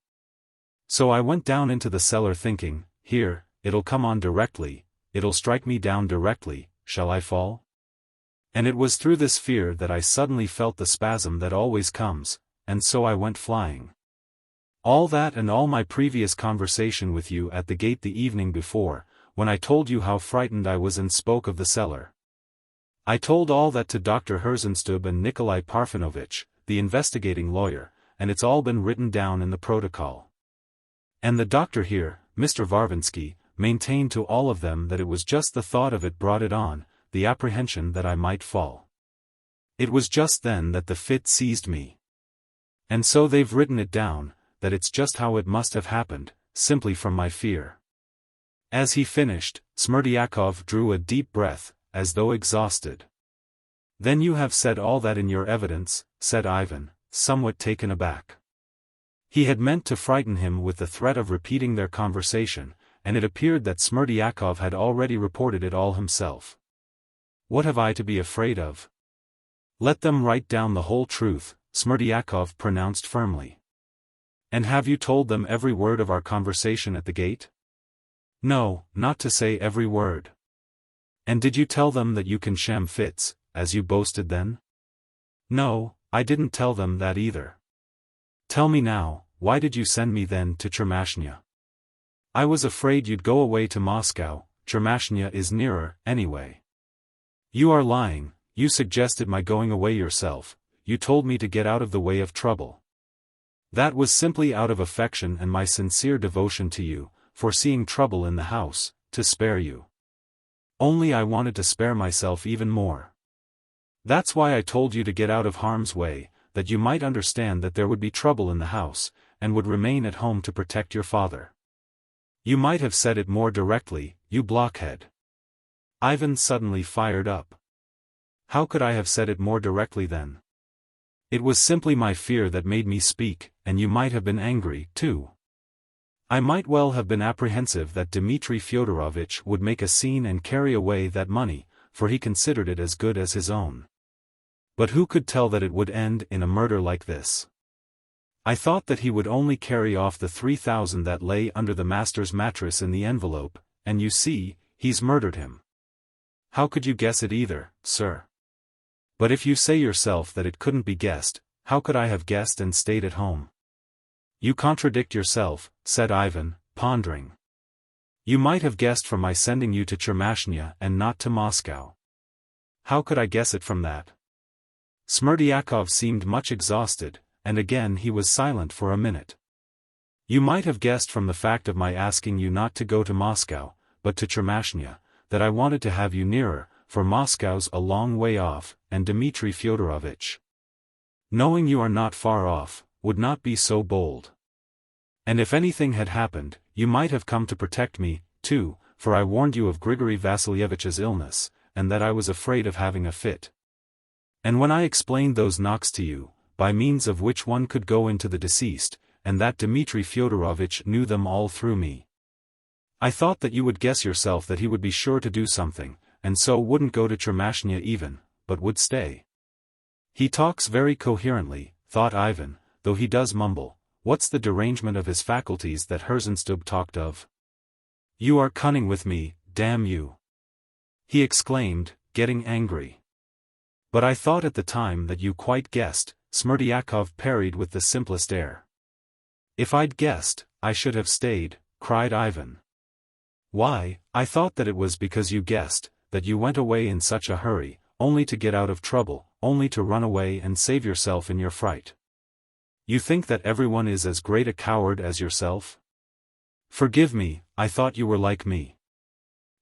So I went down into the cellar thinking, here, it'll come on directly, it'll strike me down directly, shall I fall? And it was through this fear that I suddenly felt the spasm that always comes, and so I went flying. All that and all my previous conversation with you at the gate the evening before, when I told you how frightened I was and spoke of the cellar. I told all that to Dr. Herzenstube and Nikolai Parfenovitch, the investigating lawyer, and it's all been written down in the protocol. And the doctor here, Mr. Varvinsky, maintained to all of them that it was just the thought of it brought it on, the apprehension that I might fall. It was just then that the fit seized me. And so they've written it down, that it's just how it must have happened, simply from my fear." As he finished, Smerdyakov drew a deep breath, as though exhausted. "Then you have said all that in your evidence," said Ivan, somewhat taken aback. He had meant to frighten him with the threat of repeating their conversation, and it appeared that Smerdyakov had already reported it all himself. "What have I to be afraid of? Let them write down the whole truth," Smerdyakov pronounced firmly. "And have you told them every word of our conversation at the gate?" "No, not to say every word." "And did you tell them that you can sham fits, as you boasted then?" "No, I didn't tell them that either." "Tell me now, why did you send me then to Chermashnya?" "I was afraid you'd go away to Moscow. Chermashnya is nearer, anyway." "You are lying, you suggested my going away yourself, you told me to get out of the way of trouble." "That was simply out of affection and my sincere devotion to you, foreseeing trouble in the house, to spare you. Only I wanted to spare myself even more. That's why I told you to get out of harm's way, that you might understand that there would be trouble in the house, and would remain at home to protect your father. You might have said it more directly, you blockhead." Ivan suddenly fired up. "How could I have said it more directly then? It was simply my fear that made me speak, and you might have been angry, too. I might well have been apprehensive that Dmitri Fyodorovitch would make a scene and carry away that money, for he considered it as good as his own. But who could tell that it would end in a murder like this? I thought that he would only carry off the 3,000 that lay under the master's mattress in the envelope, and you see, he's murdered him. How could you guess it either, sir? But if you say yourself that it couldn't be guessed, how could I have guessed and stayed at home?" "You contradict yourself," said Ivan, pondering. "You might have guessed from my sending you to Chermashnya and not to Moscow." "How could I guess it from that?" Smerdyakov seemed much exhausted, and again he was silent for a minute. "You might have guessed from the fact of my asking you not to go to Moscow, but to Chermashnya, that I wanted to have you nearer, for Moscow's a long way off, and Dmitri Fyodorovitch, knowing you are not far off, would not be so bold. And if anything had happened, you might have come to protect me, too, for I warned you of Grigory Vasilyevich's illness, and that I was afraid of having a fit. And when I explained those knocks to you, by means of which one could go into the deceased, and that Dmitri Fyodorovitch knew them all through me, I thought that you would guess yourself that he would be sure to do something, and so wouldn't go to Chermashnya even, but would stay. He talks very coherently," thought Ivan, "though he does mumble. What's the derangement of his faculties that Herzenstube talked of?" "You are cunning with me, damn you!" he exclaimed, getting angry. "But I thought at the time that you quite guessed," Smerdyakov parried with the simplest air. "If I'd guessed, I should have stayed," cried Ivan. "Why, I thought that it was because you guessed, that you went away in such a hurry, only to get out of trouble, only to run away and save yourself in your fright. You think that everyone is as great a coward as yourself? Forgive me, I thought you were like me."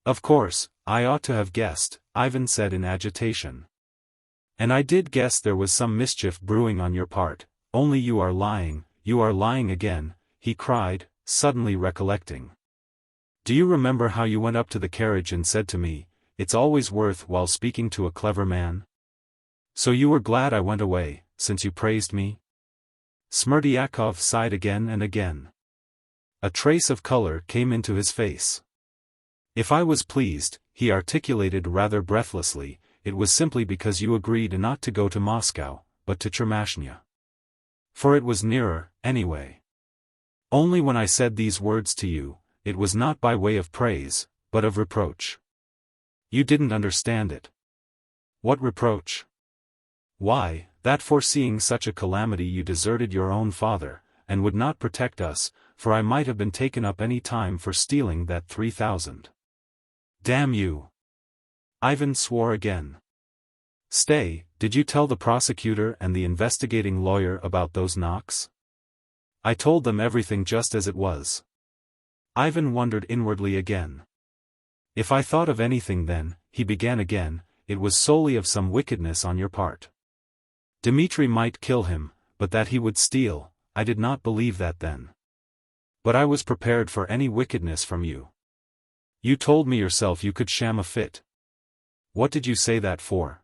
"Of course, I ought to have guessed," Ivan said in agitation. "And I did guess there was some mischief brewing on your part, only you are lying again," he cried, suddenly recollecting. "Do you remember how you went up to the carriage and said to me, 'It's always worth while speaking to a clever man'? So you were glad I went away, since you praised me?" Smerdyakov sighed again and again. A trace of color came into his face. "If I was pleased," he articulated rather breathlessly, "it was simply because you agreed not to go to Moscow, but to Chermashnya. For it was nearer, anyway. Only when I said these words to you, it was not by way of praise, but of reproach. You didn't understand it." "What reproach?" "Why, that foreseeing such a calamity you deserted your own father, and would not protect us, for I might have been taken up any time for stealing that 3,000. Damn you!" Ivan swore again. "Stay, did you tell the prosecutor and the investigating lawyer about those knocks?" "I told them everything just as it was." Ivan wondered inwardly again. "If I thought of anything then," he began again, "it was solely of some wickedness on your part. Dmitri might kill him, but that he would steal, I did not believe that then. But I was prepared for any wickedness from you. You told me yourself you could sham a fit. What did you say that for?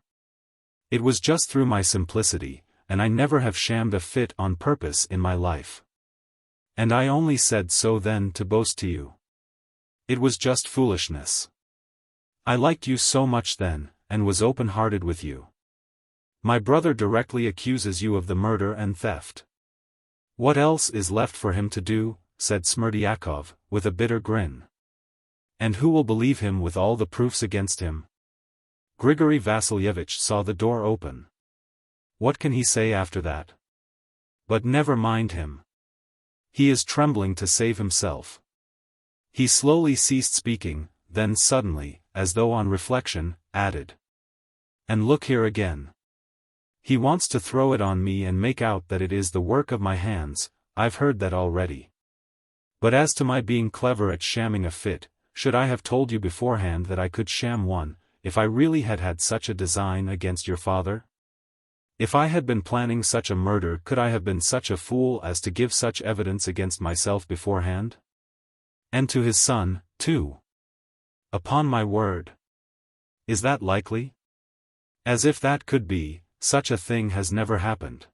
It was just through my simplicity, and I never have shammed a fit on purpose in my life. And I only said so then to boast to you. It was just foolishness. I liked you so much then, and was open-hearted with you. My brother directly accuses you of the murder and theft. What else is left for him to do? Said Smerdyakov, with a bitter grin. And who will believe him with all the proofs against him? Grigory Vassilyevich saw the door open. What can he say after that? But never mind him. He is trembling to save himself. He slowly ceased speaking, then suddenly, as though on reflection, added. And look here again. He wants to throw it on me and make out that it is the work of my hands. I've heard that already. But as to my being clever at shamming a fit, should I have told you beforehand that I could sham one, if I really had had such a design against your father? If I had been planning such a murder, could I have been such a fool as to give such evidence against myself beforehand? And to his son, too. Upon my word. Is that likely? As if that could be, such a thing has never happened.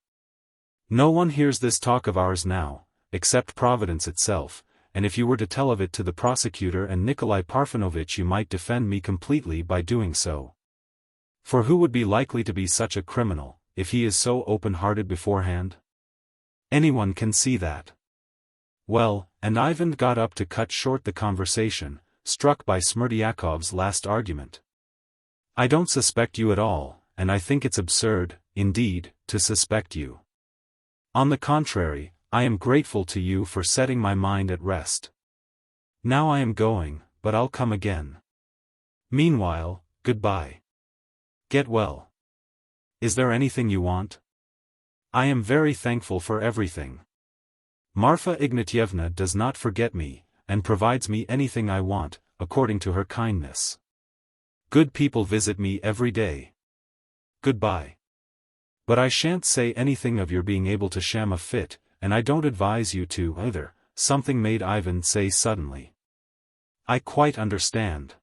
No one hears this talk of ours now, except Providence itself, and if you were to tell of it to the prosecutor and Nikolai Parfenovitch, you might defend me completely by doing so. For who would be likely to be such a criminal, if he is so open-hearted beforehand? Anyone can see that. Well, and Ivan got up to cut short the conversation, struck by Smerdyakov's last argument. I don't suspect you at all, and I think it's absurd, indeed, to suspect you. On the contrary, I am grateful to you for setting my mind at rest. Now I am going, but I'll come again. Meanwhile, goodbye. Get well. Is there anything you want? I am very thankful for everything. Marfa Ignatyevna does not forget me, and provides me anything I want, according to her kindness. Good people visit me every day. Goodbye. But I shan't say anything of your being able to sham a fit, and I don't advise you to either. Something made Ivan say suddenly. I quite understand.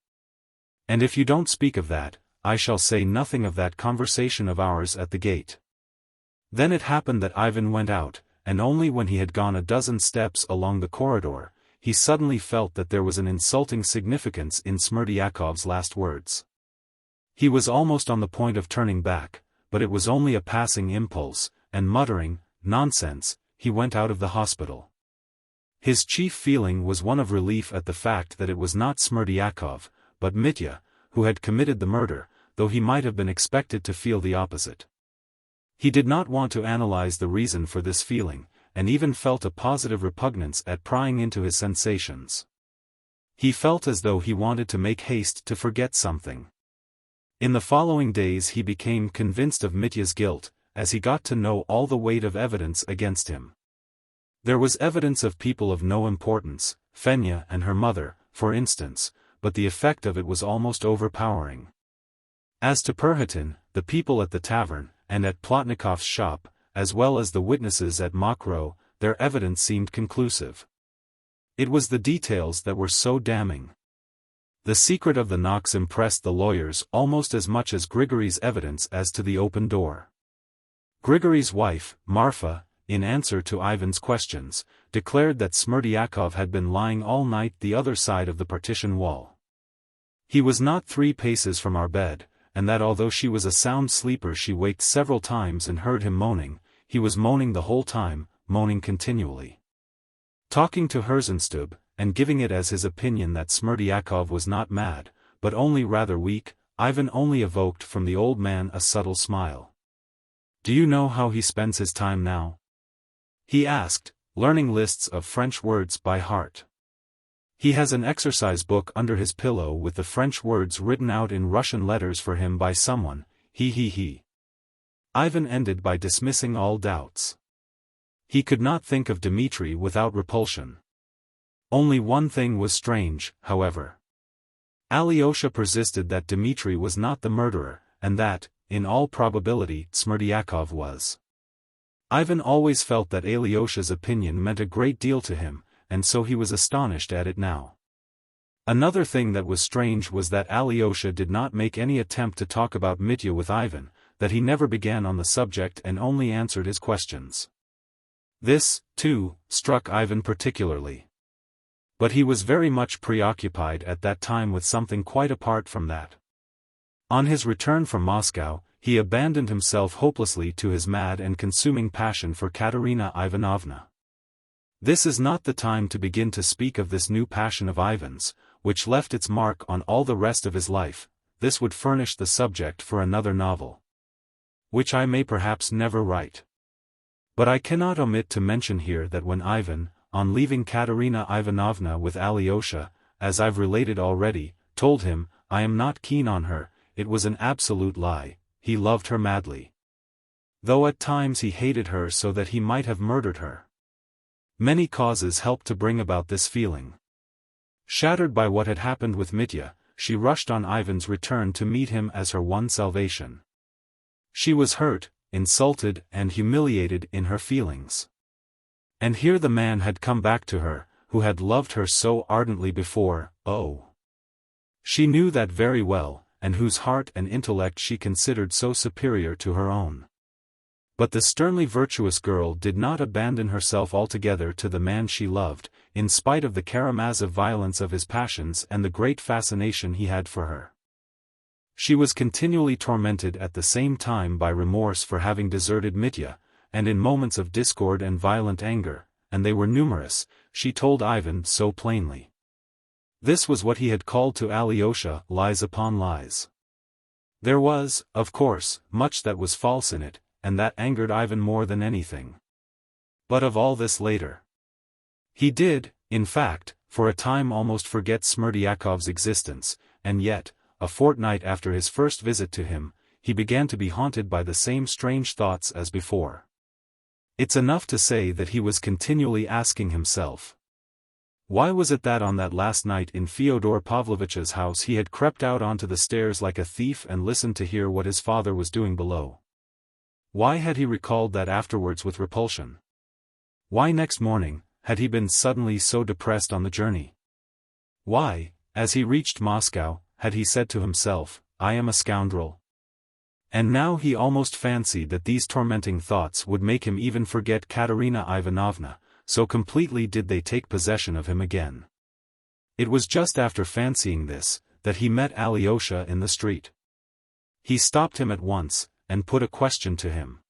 And if you don't speak of that, I shall say nothing of that conversation of ours at the gate. Then it happened that Ivan went out, and only when he had gone a dozen steps along the corridor, he suddenly felt that there was an insulting significance in Smerdyakov's last words. He was almost on the point of turning back, but it was only a passing impulse, and muttering, "Nonsense," he went out of the hospital. His chief feeling was one of relief at the fact that it was not Smerdyakov, but Mitya, who had committed the murder, though he might have been expected to feel the opposite. He did not want to analyze the reason for this feeling, and even felt a positive repugnance at prying into his sensations. He felt as though he wanted to make haste to forget something. In the following days he became convinced of Mitya's guilt, as he got to know all the weight of evidence against him. There was evidence of people of no importance, Fenya and her mother, for instance, but the effect of it was almost overpowering. As to Perhotin, the people at the tavern, and at Plotnikov's shop, as well as the witnesses at Mokroe, their evidence seemed conclusive. It was the details that were so damning. The secret of the knocks impressed the lawyers almost as much as Grigory's evidence as to the open door. Grigory's wife, Marfa, in answer to Ivan's questions, declared that Smerdyakov had been lying all night the other side of the partition wall. He was not 3 paces from our bed, and that although she was a sound sleeper she waked several times and heard him moaning. He was moaning the whole time, moaning continually. Talking to Herzenstube, and giving it as his opinion that Smerdyakov was not mad, but only rather weak, Ivan only evoked from the old man a subtle smile. Do you know how he spends his time now? He asked, learning lists of French words by heart. He has an exercise book under his pillow with the French words written out in Russian letters for him by someone. He. Ivan ended by dismissing all doubts. He could not think of Dmitri without repulsion. Only one thing was strange, however. Alyosha persisted that Dmitri was not the murderer, and that, in all probability, Smerdyakov was. Ivan always felt that Alyosha's opinion meant a great deal to him, and so he was astonished at it now. Another thing that was strange was that Alyosha did not make any attempt to talk about Mitya with Ivan, that he never began on the subject and only answered his questions. This, too, struck Ivan particularly. But he was very much preoccupied at that time with something quite apart from that. On his return from Moscow, he abandoned himself hopelessly to his mad and consuming passion for Katerina Ivanovna. This is not the time to begin to speak of this new passion of Ivan's, which left its mark on all the rest of his life. This would furnish the subject for another novel, which I may perhaps never write. But I cannot omit to mention here that when Ivan, on leaving Katerina Ivanovna with Alyosha, as I've related already, told him, "I am not keen on her," it was an absolute lie. He loved her madly, though at times he hated her so that he might have murdered her. Many causes helped to bring about this feeling. Shattered by what had happened with Mitya, she rushed on Ivan's return to meet him as her one salvation. She was hurt, insulted and humiliated in her feelings. And here the man had come back to her, who had loved her so ardently before, oh! She knew that very well, and whose heart and intellect she considered so superior to her own. But the sternly virtuous girl did not abandon herself altogether to the man she loved, in spite of the Karamazov violence of his passions and the great fascination he had for her. She was continually tormented at the same time by remorse for having deserted Mitya, and in moments of discord and violent anger, and they were numerous, she told Ivan so plainly. This was what he had called to Alyosha, lies upon lies. There was, of course, much that was false in it, and that angered Ivan more than anything. But of all this later. He did, in fact, for a time almost forget Smerdyakov's existence, and yet, a fortnight after his first visit to him, he began to be haunted by the same strange thoughts as before. It's enough to say that he was continually asking himself, why was it that on that last night in Fyodor Pavlovitch's house he had crept out onto the stairs like a thief and listened to hear what his father was doing below? Why had he recalled that afterwards with repulsion? Why next morning, had he been suddenly so depressed on the journey? Why, as he reached Moscow, had he said to himself, "I am a scoundrel"? And now he almost fancied that these tormenting thoughts would make him even forget Katerina Ivanovna, so completely did they take possession of him again. It was just after fancying this, that he met Alyosha in the street. He stopped him at once, and put a question to him.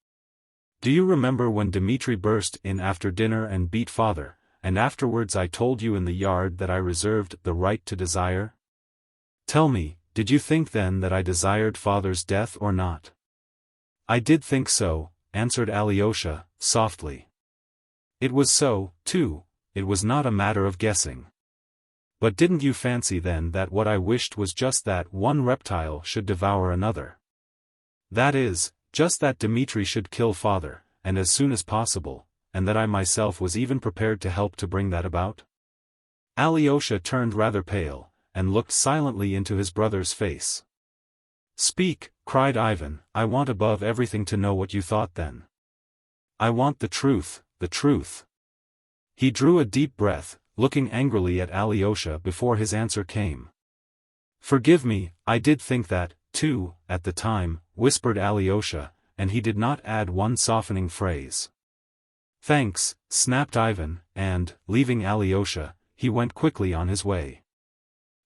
"Do you remember when Dmitri burst in after dinner and beat father, and afterwards I told you in the yard that I reserved the right to desire? Tell me, did you think then that I desired father's death or not?" "I did think so," answered Alyosha, softly. "It was so, too, it was not a matter of guessing. But didn't you fancy then that what I wished was just that one reptile should devour another? That is, just that Dmitri should kill father, and as soon as possible, and that I myself was even prepared to help to bring that about?" Alyosha turned rather pale, and looked silently into his brother's face. "Speak," cried Ivan, "I want above everything to know what you thought then. I want the truth, the truth." He drew a deep breath, looking angrily at Alyosha before his answer came. "Forgive me, I did think that, too, at the time," whispered Alyosha, and he did not add one softening phrase. "Thanks," snapped Ivan, and, leaving Alyosha, he went quickly on his way.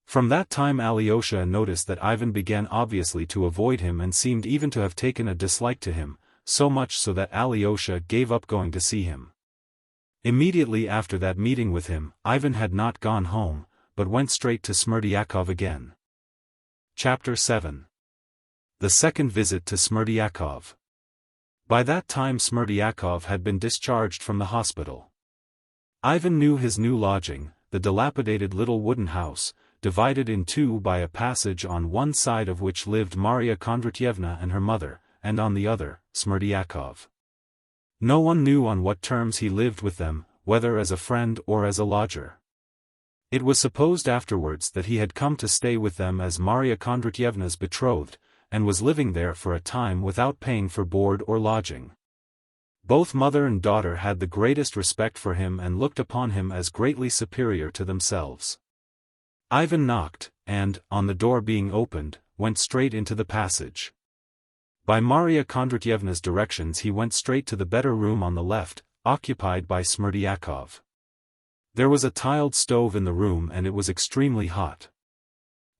From that time Alyosha noticed that Ivan began obviously to avoid him and seemed even to have taken a dislike to him, so much so that Alyosha gave up going to see him. Immediately after that meeting with him, Ivan had not gone home, but went straight to Smerdyakov again. Chapter 7. The second visit to Smerdyakov. By that time Smerdyakov had been discharged from the hospital. Ivan knew his new lodging, the dilapidated little wooden house, divided in two by a passage on one side of which lived Marya Kondratyevna and her mother, and on the other, Smerdyakov. No one knew on what terms he lived with them, whether as a friend or as a lodger. It was supposed afterwards that he had come to stay with them as Marya Kondratyevna's betrothed, and was living there for a time without paying for board or lodging. Both mother and daughter had the greatest respect for him and looked upon him as greatly superior to themselves. Ivan knocked, and, on the door being opened, went straight into the passage. By Maria Kondratyevna's directions he went straight to the better room on the left, occupied by Smerdyakov. There was a tiled stove in the room and it was extremely hot.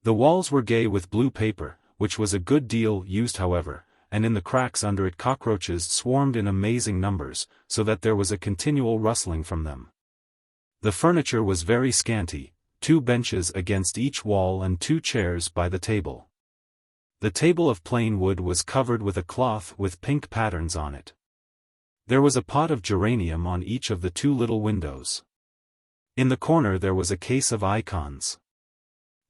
The walls were gay with blue paper, which was a good deal used however, and in the cracks under it cockroaches swarmed in amazing numbers, so that there was a continual rustling from them. The furniture was very scanty, 2 benches against each wall and 2 chairs by the table. The table of plain wood was covered with a cloth with pink patterns on it. There was a pot of geranium on each of the 2 little windows. In the corner there was a case of icons.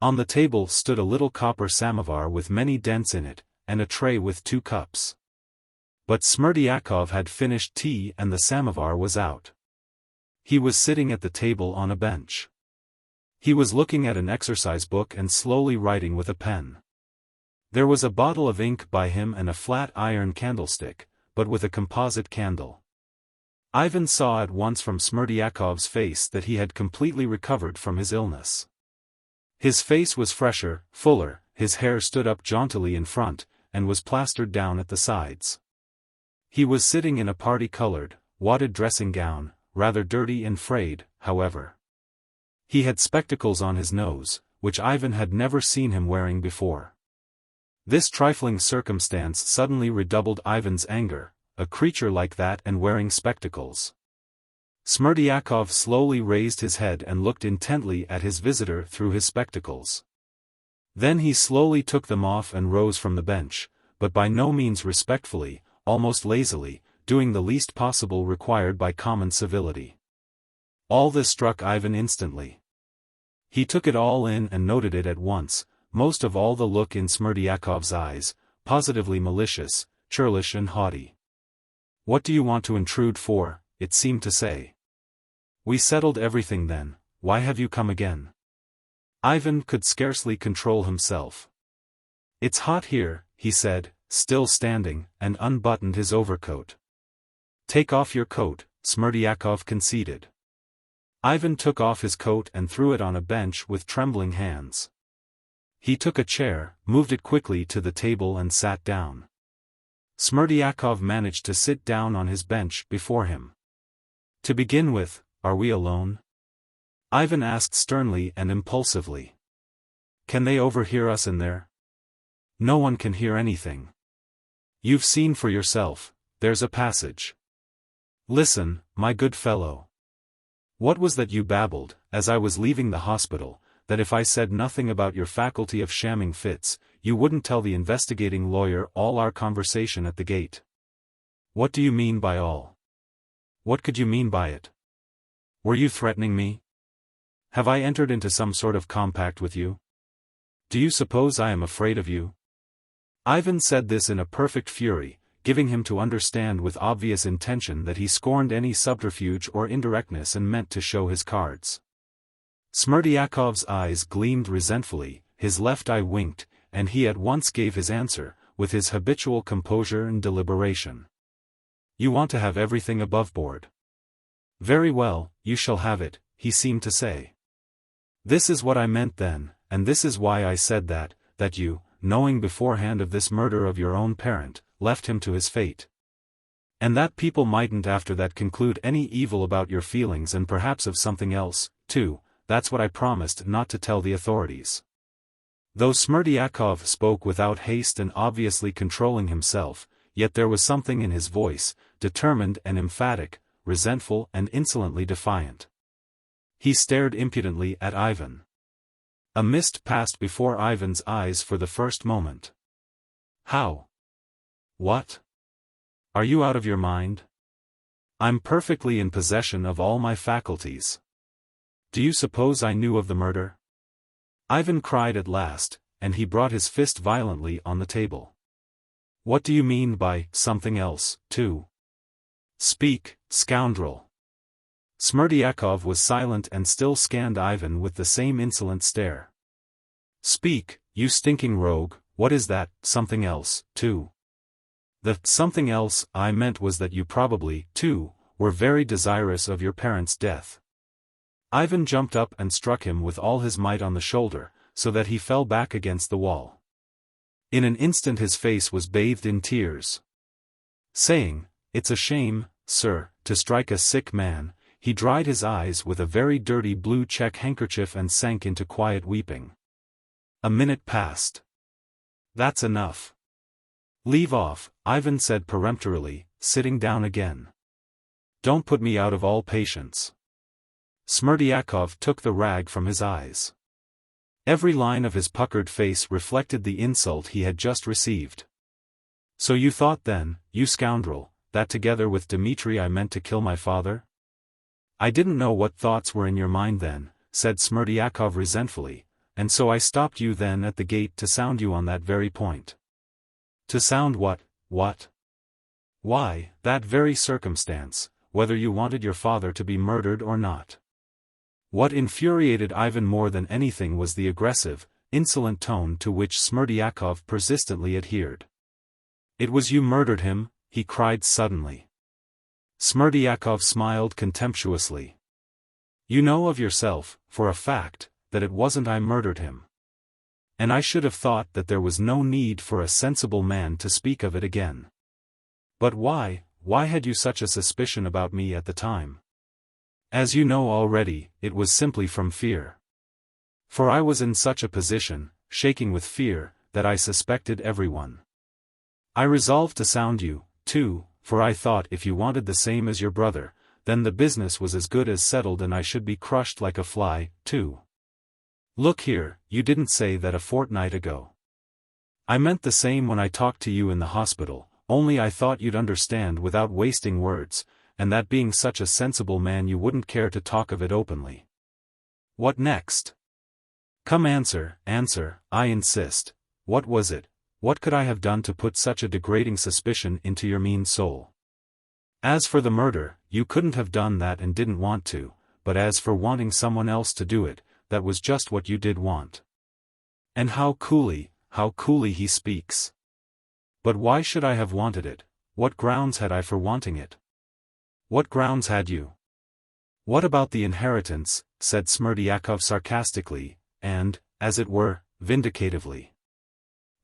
On the table stood a little copper samovar with many dents in it, and a tray with 2 cups. But Smerdyakov had finished tea and the samovar was out. He was sitting at the table on a bench. He was looking at an exercise book and slowly writing with a pen. There was a bottle of ink by him and a flat iron candlestick, but with a composite candle. Ivan saw at once from Smerdyakov's face that he had completely recovered from his illness. His face was fresher, fuller, his hair stood up jauntily in front, and was plastered down at the sides. He was sitting in a party-colored, wadded dressing gown, rather dirty and frayed, however. He had spectacles on his nose, which Ivan had never seen him wearing before. This trifling circumstance suddenly redoubled Ivan's anger, a creature like that and wearing spectacles. Smerdyakov slowly raised his head and looked intently at his visitor through his spectacles. Then he slowly took them off and rose from the bench, but by no means respectfully, almost lazily, doing the least possible required by common civility. All this struck Ivan instantly. He took it all in and noted it at once, most of all the look in Smerdyakov's eyes, positively malicious, churlish and haughty. "What do you want to intrude for?" it seemed to say. "We settled everything then, why have you come again?" Ivan could scarcely control himself. "It's hot here," he said, still standing, and unbuttoned his overcoat. "Take off your coat," Smerdyakov conceded. Ivan took off his coat and threw it on a bench with trembling hands. He took a chair, moved it quickly to the table and sat down. Smerdyakov managed to sit down on his bench before him. "To begin with, are we alone?" Ivan asked sternly and impulsively. "Can they overhear us in there?" "No one can hear anything. You've seen for yourself, there's a passage. Listen, my good fellow. What was that you babbled, as I was leaving the hospital, that if I said nothing about your faculty of shamming fits, you wouldn't tell the investigating lawyer all our conversation at the gate? What do you mean by all? What could you mean by it? Were you threatening me? Have I entered into some sort of compact with you? Do you suppose I am afraid of you?" Ivan said this in a perfect fury, giving him to understand with obvious intention that he scorned any subterfuge or indirectness and meant to show his cards. Smerdyakov's eyes gleamed resentfully, his left eye winked, and he at once gave his answer, with his habitual composure and deliberation. "You want to have everything above board. Very well, you shall have it," he seemed to say. "This is what I meant then, and this is why I said that you, knowing beforehand of this murder of your own parent, left him to his fate. And that people mightn't after that conclude any evil about your feelings and perhaps of something else, too. That's what I promised not to tell the authorities." Though Smerdyakov spoke without haste and obviously controlling himself, yet there was something in his voice, determined and emphatic, resentful and insolently defiant. He stared impudently at Ivan. A mist passed before Ivan's eyes for the first moment. "How? What? Are you out of your mind? I'm perfectly in possession of all my faculties. Do you suppose I knew of the murder?" Ivan cried at last, and he brought his fist violently on the table. "What do you mean by something else, too? Speak, scoundrel." Smerdyakov was silent and still scanned Ivan with the same insolent stare. "Speak, you stinking rogue," What is that, something else, too? The something else I meant was that you probably, too, were very desirous of your parents' death. Ivan jumped up and struck him with all his might on the shoulder, so that he fell back against the wall. In an instant his face was bathed in tears. Saying, "It's a shame, sir, to strike a sick man," he dried his eyes with a very dirty blue check handkerchief and sank into quiet weeping. A minute passed. "That's enough. Leave off," Ivan said peremptorily, sitting down again. "Don't put me out of all patience." Smerdyakov took the rag from his eyes. Every line of his puckered face reflected the insult he had just received. "So you thought then, you scoundrel, that together with Dmitri I meant to kill my father?" "I didn't know what thoughts were in your mind then," said Smerdyakov resentfully, "and so I stopped you then at the gate to sound you on that very point." "To sound what? What?" "Why, that very circumstance, whether you wanted your father to be murdered or not." What infuriated Ivan more than anything was the aggressive, insolent tone to which Smerdyakov persistently adhered. "It was you murdered him," he cried suddenly. Smerdyakov smiled contemptuously. "You know of yourself, for a fact, that it wasn't I murdered him. And I should have thought that there was no need for a sensible man to speak of it again. But why had you such a suspicion about me at the time? As you know already, it was simply from fear. For I was in such a position, shaking with fear, that I suspected everyone. I resolved to sound you, too, for I thought if you wanted the same as your brother, then the business was as good as settled and I should be crushed like a fly, too. Look here, you didn't say that a fortnight ago. I meant the same when I talked to you in the hospital, only I thought you'd understand without wasting words, and that being such a sensible man you wouldn't care to talk of it openly. What next? Come answer, I insist. What was it? What could I have done to put such a degrading suspicion into your mean soul? As for the murder, you couldn't have done that and didn't want to, but as for wanting someone else to do it, that was just what you did want. And how coolly he speaks. But why should I have wanted it? What grounds had I for wanting it? What grounds had you? What about the inheritance, said Smerdyakov sarcastically, and, as it were, vindicatively.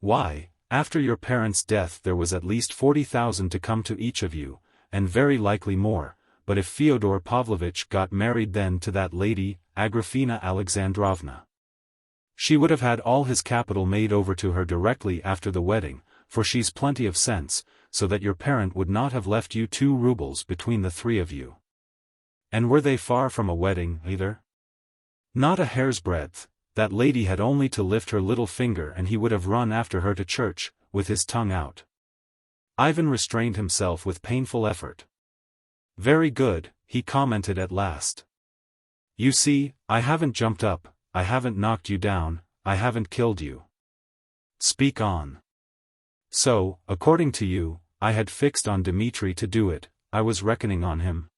Why, after your parents' death there was at least 40,000 to come to each of you, and very likely more, but if Fyodor Pavlovitch got married then to that lady, Agrafena Alexandrovna, she would have had all his capital made over to her directly after the wedding, for she's plenty of sense, so that your parent would not have left you 2 rubles between the 3 of you. And were they far from a wedding, either? Not a hair's breadth. That lady had only to lift her little finger and he would have run after her to church, with his tongue out. Ivan restrained himself with painful effort. Very good, he commented at last. You see, I haven't jumped up, I haven't knocked you down, I haven't killed you. Speak on. So, according to you, I had fixed on Dmitri to do it, I was reckoning on him.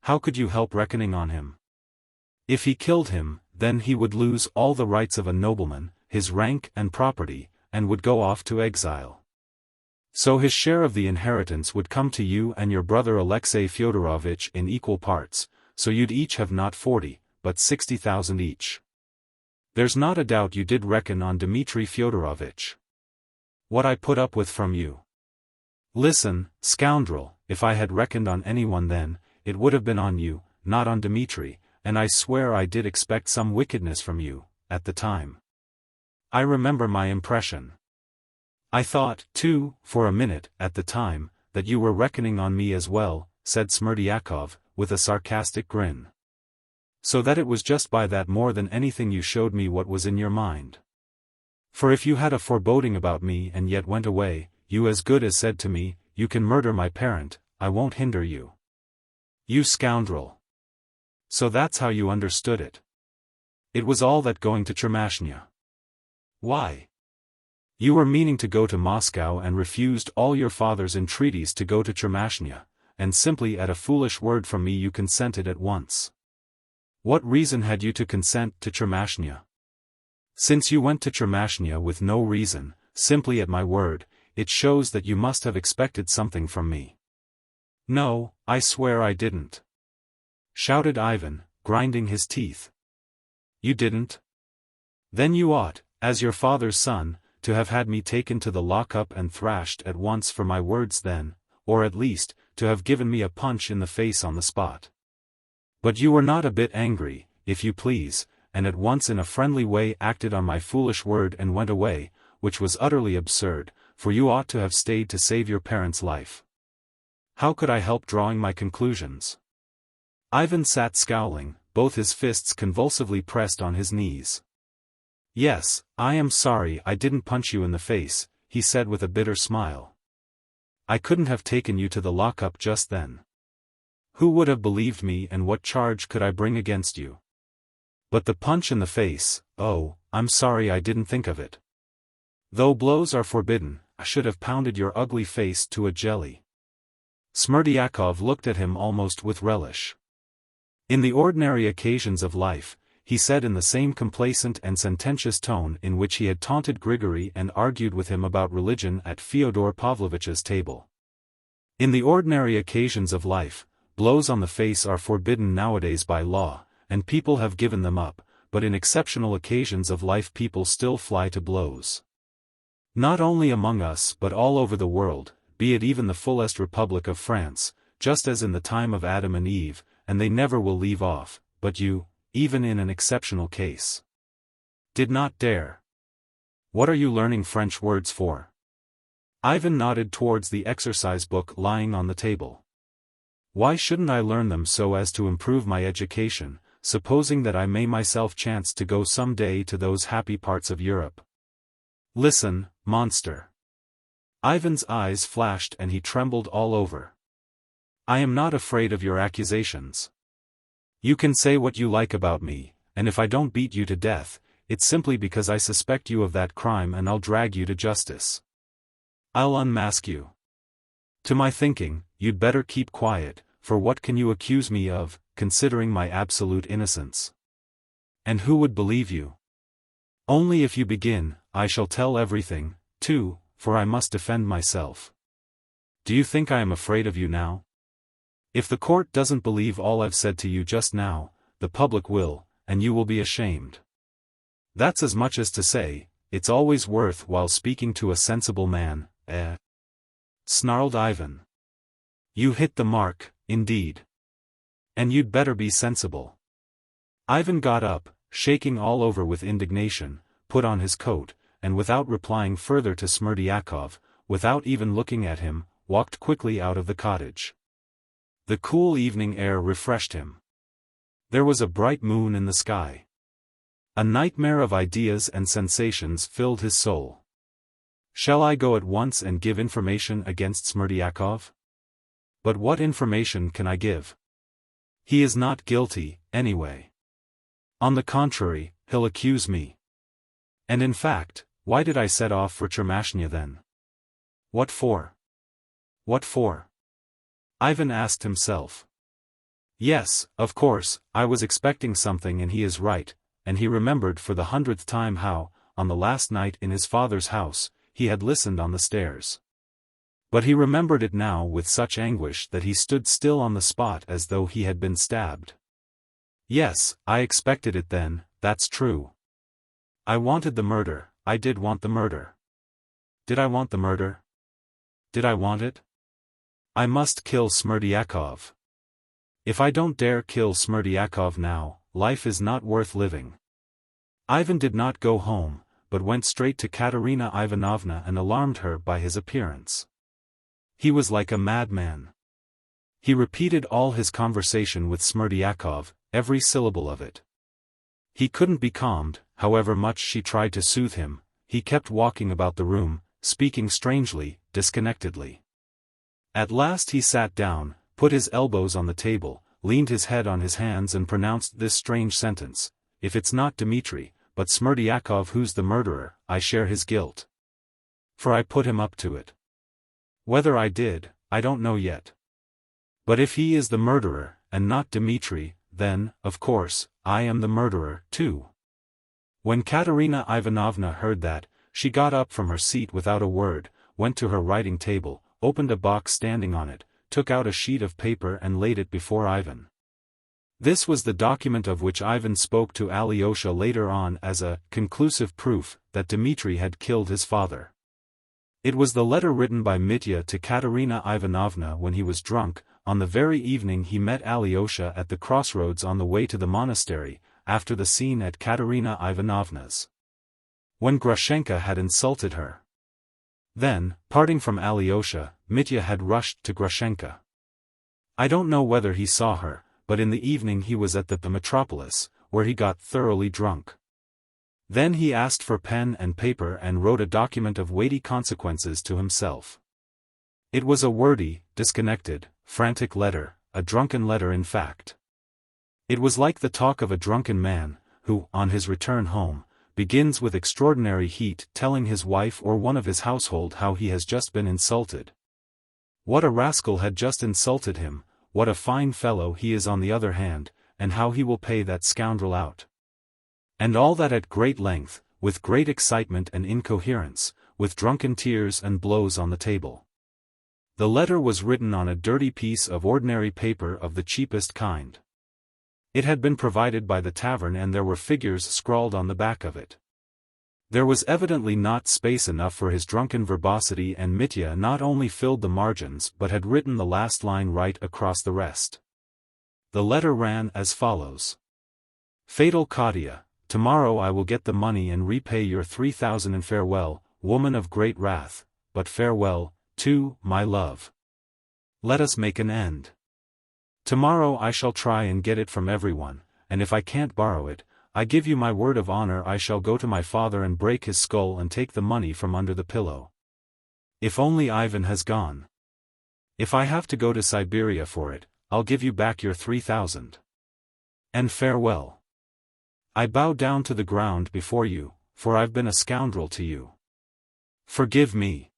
How could you help reckoning on him? If he killed him, then he would lose all the rights of a nobleman, his rank and property, and would go off to exile. So his share of the inheritance would come to you and your brother Alexei Fyodorovitch in equal parts, so you'd each have not 40, but 60,000 each. There's not a doubt you did reckon on Dmitri Fyodorovitch. What I put up with from you. Listen, scoundrel, if I had reckoned on anyone then, it would have been on you, not on Dmitri, and I swear I did expect some wickedness from you, at the time. I remember my impression. I thought, too, for a minute, at the time, that you were reckoning on me as well, said Smerdyakov, with a sarcastic grin. So that it was just by that more than anything you showed me what was in your mind. For if you had a foreboding about me and yet went away, you as good as said to me, you can murder my parent, I won't hinder you. You scoundrel. So that's how you understood it. It was all that going to Chermashnya. Why? You were meaning to go to Moscow and refused all your father's entreaties to go to Chermashnya, and simply at a foolish word from me you consented at once. What reason had you to consent to Chermashnya? Since you went to Chermashnya with no reason, simply at my word, it shows that you must have expected something from me." "No, I swear I didn't," shouted Ivan, grinding his teeth. "You didn't? Then you ought, as your father's son, to have had me taken to the lock-up and thrashed at once for my words then, or at least, to have given me a punch in the face on the spot. But you were not a bit angry, if you please, and at once in a friendly way acted on my foolish word and went away, which was utterly absurd, for you ought to have stayed to save your parents' life." How could I help drawing my conclusions? Ivan sat scowling, both his fists convulsively pressed on his knees. "Yes, I am sorry I didn't punch you in the face," he said with a bitter smile. "I couldn't have taken you to the lock-up just then. Who would have believed me, and what charge could I bring against you? But the punch in the face, oh, I'm sorry I didn't think of it. Though blows are forbidden, I should have pounded your ugly face to a jelly." Smerdyakov looked at him almost with relish. "In the ordinary occasions of life," he said in the same complacent and sententious tone in which he had taunted Grigory and argued with him about religion at Fyodor Pavlovitch's table. "In the ordinary occasions of life, blows on the face are forbidden nowadays by law, and people have given them up, but in exceptional occasions of life people still fly to blows. Not only among us but all over the world, be it even the fullest Republic of France, just as in the time of Adam and Eve, and they never will leave off, but you, even in an exceptional case, did not dare. What are you learning French words for?" Ivan nodded towards the exercise book lying on the table. "Why shouldn't I learn them so as to improve my education, supposing that I may myself chance to go some day to those happy parts of Europe? Listen, monster." Ivan's eyes flashed and he trembled all over. "I am not afraid of your accusations. You can say what you like about me, and if I don't beat you to death, it's simply because I suspect you of that crime and I'll drag you to justice. I'll unmask you. To my thinking, you'd better keep quiet, for what can you accuse me of, considering my absolute innocence? And who would believe you? Only if you begin, I shall tell everything, too, for I must defend myself. Do you think I am afraid of you now? If the court doesn't believe all I've said to you just now, the public will, and you will be ashamed. That's as much as to say, it's always worth while speaking to a sensible man, eh?" snarled Ivan. "You hit the mark, indeed. And you'd better be sensible." Ivan got up, shaking all over with indignation, put on his coat, and without replying further to Smerdyakov, without even looking at him, walked quickly out of the cottage. The cool evening air refreshed him. There was a bright moon in the sky. A nightmare of ideas and sensations filled his soul. Shall I go at once and give information against Smerdyakov? But what information can I give? He is not guilty, anyway. On the contrary, he'll accuse me. And in fact, why did I set off for Chermashnya then? What for? What for? Ivan asked himself. Yes, of course, I was expecting something and he is right, and he remembered for the 100th time how, on the last night in his father's house, he had listened on the stairs. But he remembered it now with such anguish that he stood still on the spot as though he had been stabbed. Yes, I expected it then, that's true. I wanted the murder, I did want the murder. Did I want the murder? Did I want it? I must kill Smerdyakov. If I don't dare kill Smerdyakov now, life is not worth living. Ivan did not go home, but went straight to Katerina Ivanovna and alarmed her by his appearance. He was like a madman. He repeated all his conversation with Smerdyakov, every syllable of it. He couldn't be calmed, however much she tried to soothe him. He kept walking about the room, speaking strangely, disconnectedly. At last he sat down, put his elbows on the table, leaned his head on his hands and pronounced this strange sentence: "If it's not Dmitri, but Smerdyakov who's the murderer, I share his guilt. For I put him up to it. Whether I did, I don't know yet. But if he is the murderer, and not Dmitri, then, of course, I am the murderer, too." When Katerina Ivanovna heard that, She got up from her seat without a word, went to her writing table, opened a box standing on it, took out a sheet of paper and laid it before Ivan. This was the document of which Ivan spoke to Alyosha later on as a conclusive proof that Dmitri had killed his father. It was the letter written by Mitya to Katerina Ivanovna when he was drunk, on the very evening he met Alyosha at the crossroads on the way to the monastery, after the scene at Katerina Ivanovna's. When Grushenka had insulted her. Then, parting from Alyosha, Mitya had rushed to Grushenka. I don't know whether he saw her, but in the evening he was at the metropolis, where he got thoroughly drunk. Then he asked for pen and paper and wrote a document of weighty consequences to himself. It was a wordy, disconnected, frantic letter, a drunken letter in fact. It was like the talk of a drunken man, who, on his return home, begins with extraordinary heat telling his wife or one of his household how he has just been insulted. What a rascal had just insulted him, what a fine fellow he is on the other hand, and how he will pay that scoundrel out. And all that at great length, with great excitement and incoherence, with drunken tears and blows on the table. The letter was written on a dirty piece of ordinary paper of the cheapest kind. It had been provided by the tavern and there were figures scrawled on the back of it. There was evidently not space enough for his drunken verbosity, and Mitya not only filled the margins but had written the last line right across the rest. The letter ran as follows. Fatal Katya, tomorrow I will get the money and repay your 3,000 and farewell, woman of great wrath, but farewell, too, my love. Let us make an end. Tomorrow I shall try and get it from everyone, and if I can't borrow it, I give you my word of honor I shall go to my father and break his skull and take the money from under the pillow. If only Ivan has gone. If I have to go to Siberia for it, I'll give you back your 3,000. And farewell. I bow down to the ground before you, for I've been a scoundrel to you. Forgive me.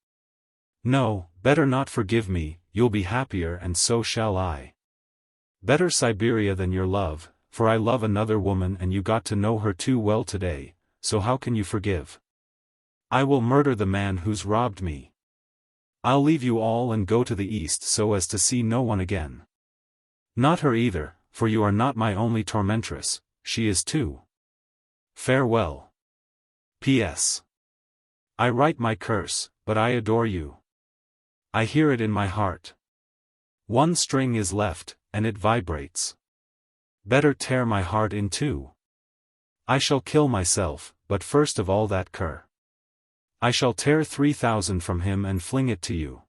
No, better not forgive me, you'll be happier and so shall I. Better Siberia than your love, for I love another woman and you got to know her too well today, so how can you forgive? I will murder the man who's robbed me. I'll leave you all and go to the east so as to see no one again. Not her either, for you are not my only tormentress, she is too. Farewell. P.S. I write my curse, but I adore you. I hear it in my heart. One string is left, and it vibrates. Better tear my heart in two. I shall kill myself, but first of all that cur. I shall tear 3,000 from him and fling it to you.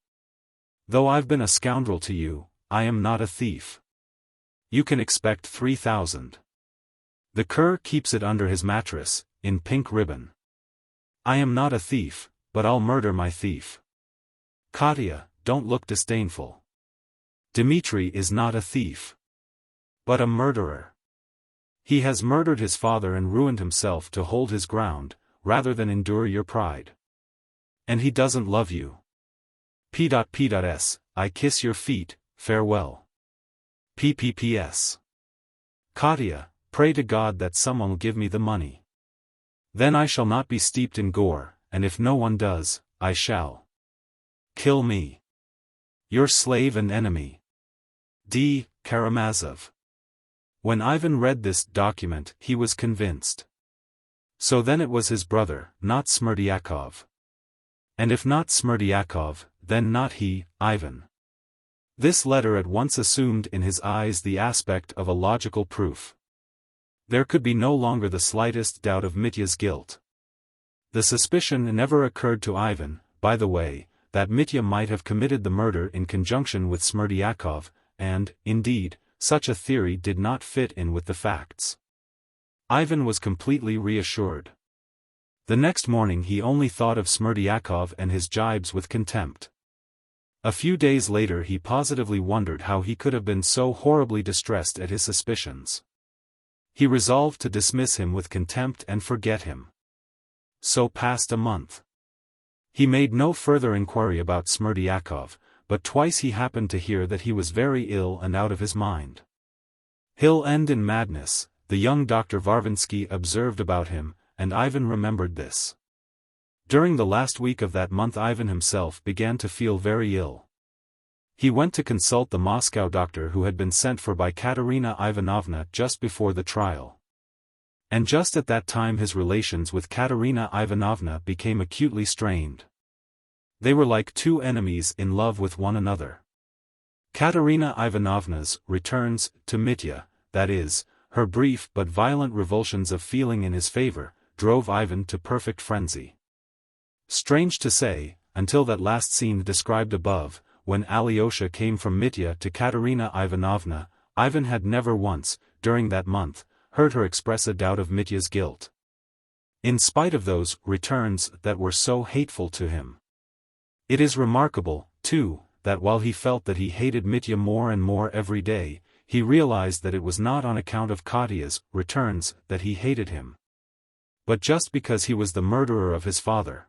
Though I've been a scoundrel to you, I am not a thief. You can expect 3,000. The cur keeps it under his mattress, in pink ribbon. I am not a thief, but I'll murder my thief. Katya, don't look disdainful. Dmitri is not a thief, but a murderer. He has murdered his father and ruined himself to hold his ground, rather than endure your pride. And he doesn't love you. P.P.S. I kiss your feet, farewell. P.P.P.S. Katya, pray to God that someone will give me the money. Then I shall not be steeped in gore, and if no one does, I shall. Kill me. Your slave and enemy. D. Karamazov. When Ivan read this document, he was convinced. So then it was his brother, not Smerdyakov. And if not Smerdyakov, then not he, Ivan. This letter at once assumed in his eyes the aspect of a logical proof. There could be no longer the slightest doubt of Mitya's guilt. The suspicion never occurred to Ivan, by the way, that Mitya might have committed the murder in conjunction with Smerdyakov, and, indeed, such a theory did not fit in with the facts. Ivan was completely reassured. The next morning he only thought of Smerdyakov and his jibes with contempt. A few days later he positively wondered how he could have been so horribly distressed at his suspicions. He resolved to dismiss him with contempt and forget him. So passed a month. He made no further inquiry about Smerdyakov, but twice he happened to hear that he was very ill and out of his mind. He'll end in madness, the young Dr. Varvinsky observed about him, and Ivan remembered this. During the last week of that month Ivan himself began to feel very ill. He went to consult the Moscow doctor who had been sent for by Katerina Ivanovna just before the trial. And just at that time his relations with Katerina Ivanovna became acutely strained. They were like two enemies in love with one another. Katerina Ivanovna's returns to Mitya, that is, her brief but violent revulsions of feeling in his favor, drove Ivan to perfect frenzy. Strange to say, until that last scene described above, when Alyosha came from Mitya to Katerina Ivanovna, Ivan had never once, during that month, heard her express a doubt of Mitya's guilt. In spite of those returns that were so hateful to him. It is remarkable, too, that while he felt that he hated Mitya more and more every day, he realized that it was not on account of Katya's returns that he hated him, but just because he was the murderer of his father.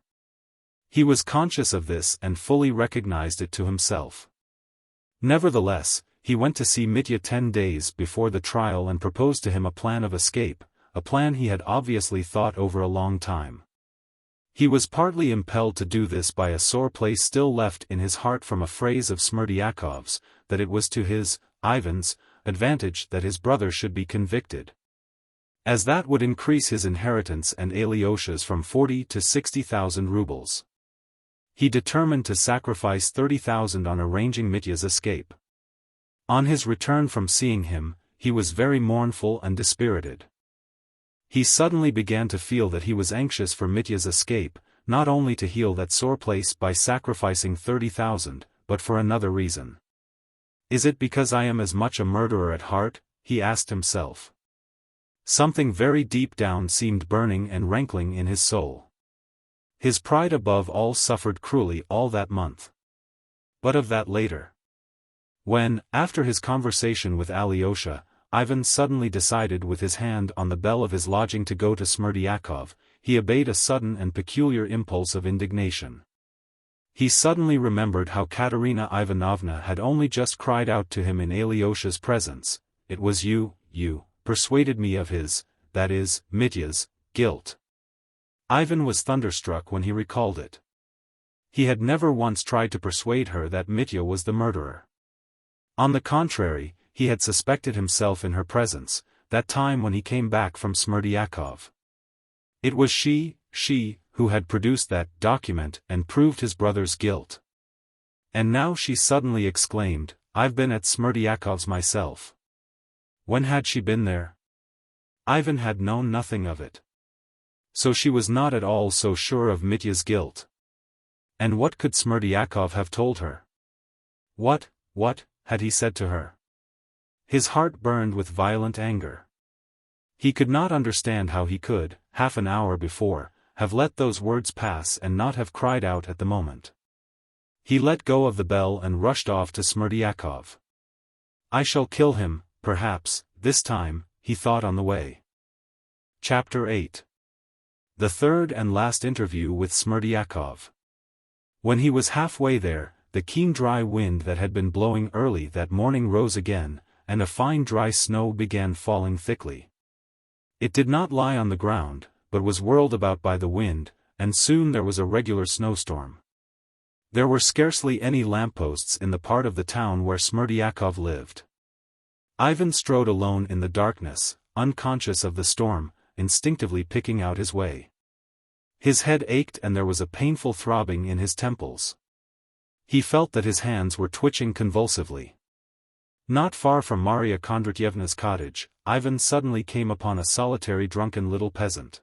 He was conscious of this and fully recognized it to himself. Nevertheless, he went to see Mitya 10 days before the trial and proposed to him a plan of escape, a plan he had obviously thought over a long time. He was partly impelled to do this by a sore place still left in his heart from a phrase of Smerdyakov's, that it was to his, Ivan's, advantage that his brother should be convicted, as that would increase his inheritance and Alyosha's from 40 to 60,000 rubles. He determined to sacrifice 30,000 on arranging Mitya's escape. On his return from seeing him, he was very mournful and dispirited. He suddenly began to feel that he was anxious for Mitya's escape, not only to heal that sore place by sacrificing 30,000, but for another reason. Is it because I am as much a murderer at heart? He asked himself. Something very deep down seemed burning and rankling in his soul. His pride above all suffered cruelly all that month. But of that later. When, after his conversation with Alyosha, Ivan suddenly decided with his hand on the bell of his lodging to go to Smerdyakov, he obeyed a sudden and peculiar impulse of indignation. He suddenly remembered how Katerina Ivanovna had only just cried out to him in Alyosha's presence, "It was you persuaded me of his, that is, Mitya's, guilt." Ivan was thunderstruck when he recalled it. He had never once tried to persuade her that Mitya was the murderer. On the contrary, he had suspected himself in her presence, that time when he came back from Smerdyakov. It was she who had produced that document and proved his brother's guilt. And now she suddenly exclaimed, "I've been at Smerdyakov's myself." When had she been there? Ivan had known nothing of it. So she was not at all so sure of Mitya's guilt. And what could Smerdyakov have told her? What had he said to her? His heart burned with violent anger. He could not understand how he could, half an hour before, have let those words pass and not have cried out at the moment. He let go of the bell and rushed off to Smerdyakov. I shall kill him, perhaps, this time, he thought on the way. Chapter 8. The third and last interview with Smerdyakov. When he was halfway there, the keen dry wind that had been blowing early that morning rose again, and a fine dry snow began falling thickly. It did not lie on the ground, but was whirled about by the wind, and soon there was a regular snowstorm. There were scarcely any lampposts in the part of the town where Smerdyakov lived. Ivan strode alone in the darkness, unconscious of the storm, instinctively picking out his way. His head ached and there was a painful throbbing in his temples. He felt that his hands were twitching convulsively. Not far from Maria Kondratyevna's cottage, Ivan suddenly came upon a solitary drunken little peasant.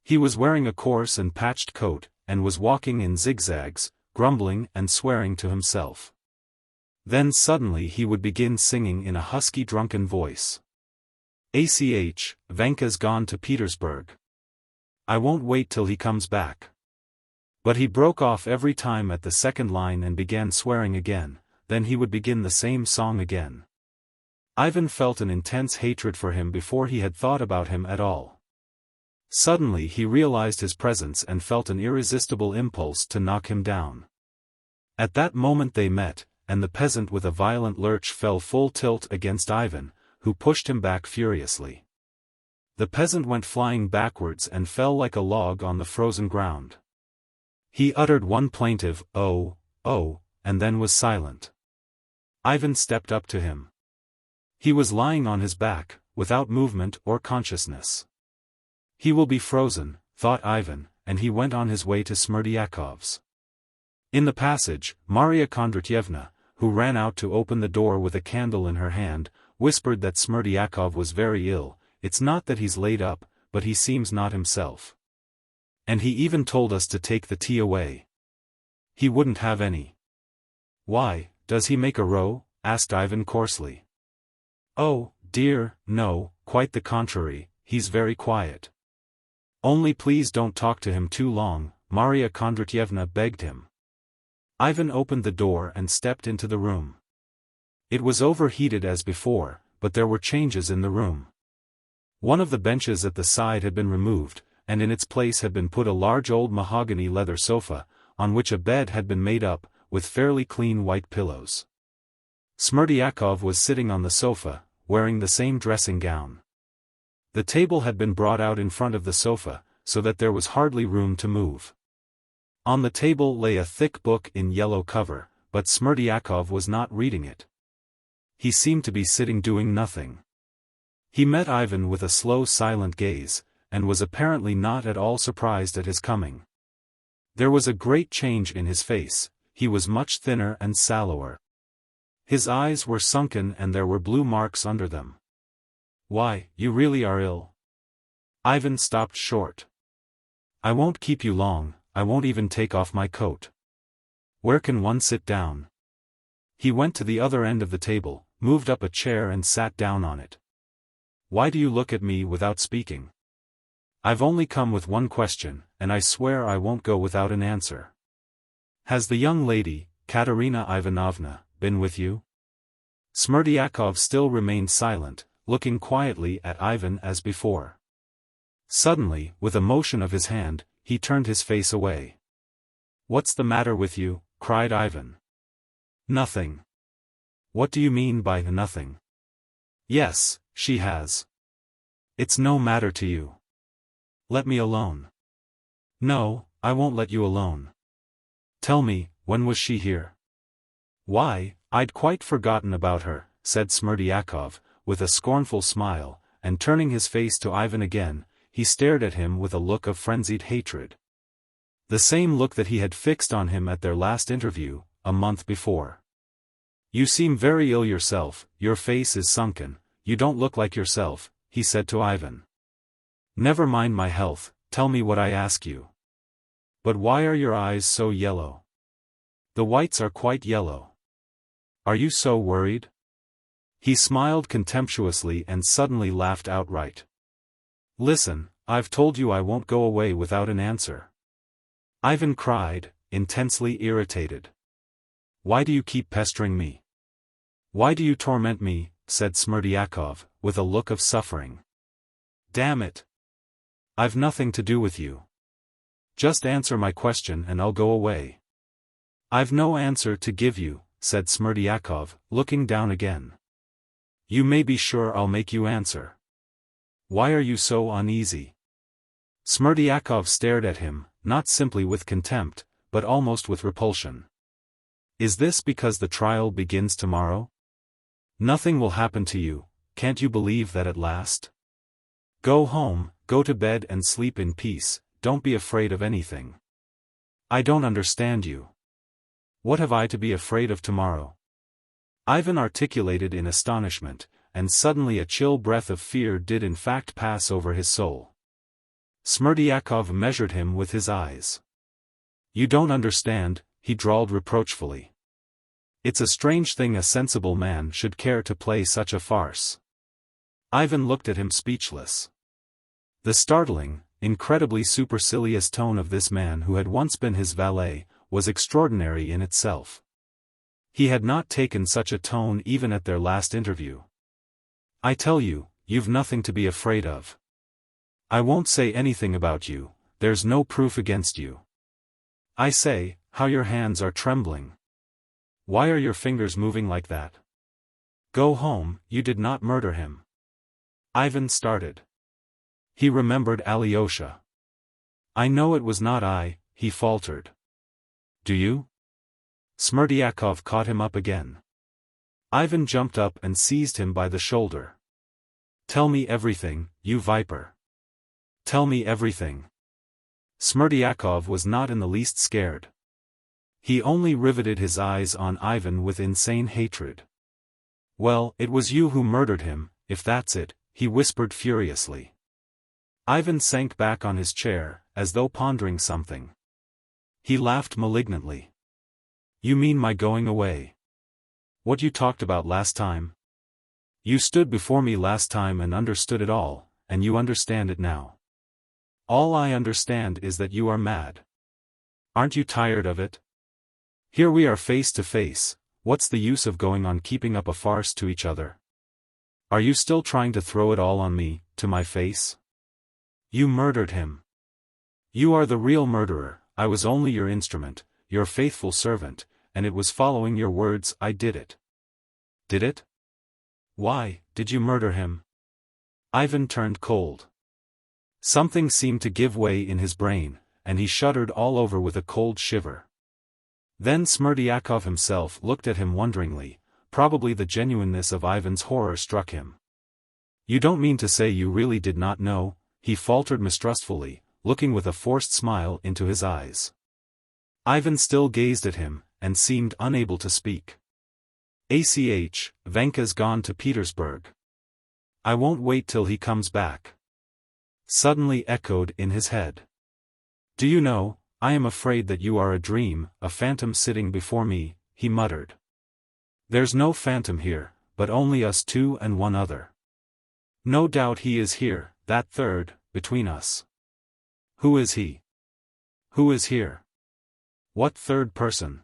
He was wearing a coarse and patched coat, and was walking in zigzags, grumbling and swearing to himself. Then suddenly he would begin singing in a husky drunken voice. Vanka's gone to Petersburg. I won't wait till he comes back. But he broke off every time at the second line and began swearing again, then he would begin the same song again. Ivan felt an intense hatred for him before he had thought about him at all. Suddenly he realized his presence and felt an irresistible impulse to knock him down. At that moment they met, and the peasant with a violent lurch fell full tilt against Ivan, who pushed him back furiously. The peasant went flying backwards and fell like a log on the frozen ground. He uttered one plaintive, "Oh, oh," and then was silent. Ivan stepped up to him. He was lying on his back, without movement or consciousness. He will be frozen, thought Ivan, and he went on his way to Smerdyakov's. In the passage, Maria Kondratyevna, who ran out to open the door with a candle in her hand, whispered that Smerdyakov was very ill. It's not that he's laid up, but he seems not himself. And he even told us to take the tea away. He wouldn't have any. Why, does he make a row? Asked Ivan coarsely. Oh, dear, no, quite the contrary, he's very quiet. Only please don't talk to him too long, Maria Kondratyevna begged him. Ivan opened the door and stepped into the room. It was overheated as before, but there were changes in the room. One of the benches at the side had been removed, and in its place had been put a large old mahogany leather sofa, on which a bed had been made up, with fairly clean white pillows. Smerdyakov was sitting on the sofa, wearing the same dressing gown. The table had been brought out in front of the sofa, so that there was hardly room to move. On the table lay a thick book in yellow cover, but Smerdyakov was not reading it. He seemed to be sitting doing nothing. He met Ivan with a slow silent gaze, and was apparently not at all surprised at his coming. There was a great change in his face, he was much thinner and sallower. His eyes were sunken and there were blue marks under them. Why, you really are ill? Ivan stopped short. I won't keep you long, I won't even take off my coat. Where can one sit down? He went to the other end of the table, moved up a chair and sat down on it. Why do you look at me without speaking? I've only come with one question, and I swear I won't go without an answer. Has the young lady, Katerina Ivanovna, been with you? Smerdyakov still remained silent, looking quietly at Ivan as before. Suddenly, with a motion of his hand, he turned his face away. What's the matter with you? Cried Ivan. Nothing. What do you mean by nothing? Yes, she has. It's no matter to you. Let me alone. No, I won't let you alone. Tell me, when was she here? Why, I'd quite forgotten about her, said Smerdyakov, with a scornful smile, and turning his face to Ivan again, he stared at him with a look of frenzied hatred. The same look that he had fixed on him at their last interview, a month before. You seem very ill yourself, your face is sunken, you don't look like yourself, he said to Ivan. Never mind my health, tell me what I ask you. But why are your eyes so yellow? The whites are quite yellow. Are you so worried? He smiled contemptuously and suddenly laughed outright. Listen, I've told you I won't go away without an answer. Ivan cried, intensely irritated. Why do you keep pestering me? Why do you torment me? Said Smerdyakov, with a look of suffering. Damn it! I've nothing to do with you. Just answer my question and I'll go away. I've no answer to give you, said Smerdyakov, looking down again. You may be sure I'll make you answer. Why are you so uneasy? Smerdyakov stared at him, not simply with contempt, but almost with repulsion. Is this because the trial begins tomorrow? Nothing will happen to you, can't you believe that at last? Go home, go to bed and sleep in peace, don't be afraid of anything. I don't understand you. What have I to be afraid of tomorrow? Ivan articulated in astonishment, and suddenly a chill breath of fear did in fact pass over his soul. Smerdyakov measured him with his eyes. You don't understand, he drawled reproachfully. It's a strange thing a sensible man should care to play such a farce. Ivan looked at him speechless. The startling, incredibly supercilious tone of this man who had once been his valet, was extraordinary in itself. He had not taken such a tone even at their last interview. I tell you, you've nothing to be afraid of. I won't say anything about you, there's no proof against you. I say, how your hands are trembling. Why are your fingers moving like that? Go home, you did not murder him. Ivan started. He remembered Alyosha. I know it was not I, he faltered. do you? Smerdyakov caught him up again. Ivan jumped up and seized him by the shoulder. Tell me everything, you viper. Tell me everything. Smerdyakov was not in the least scared. He only riveted his eyes on Ivan with insane hatred. Well, it was you who murdered him, if that's it, he whispered furiously. Ivan sank back on his chair, as though pondering something. He laughed malignantly. You mean my going away? What you talked about last time? You stood before me last time and understood it all, and you understand it now. All I understand is that you are mad. Aren't you tired of it? Here we are face to face, what's the use of going on keeping up a farce to each other? Are you still trying to throw it all on me, to my face? You murdered him. You are the real murderer, I was only your instrument, your faithful servant, and it was following your words I did it. Did it? Why, did you murder him? Ivan turned cold. Something seemed to give way in his brain, and he shuddered all over with a cold shiver. Then Smerdyakov himself looked at him wonderingly, probably the genuineness of Ivan's horror struck him. You don't mean to say you really did not know, he faltered mistrustfully, looking with a forced smile into his eyes. Ivan still gazed at him, and seemed unable to speak. Venka's gone to Petersburg. I won't wait till he comes back. Suddenly echoed in his head. Do you know, I am afraid that you are a dream, a phantom sitting before me, he muttered. There's no phantom here, but only us two and one other. No doubt he is here, that third, between us. Who is he? Who is here? What third person?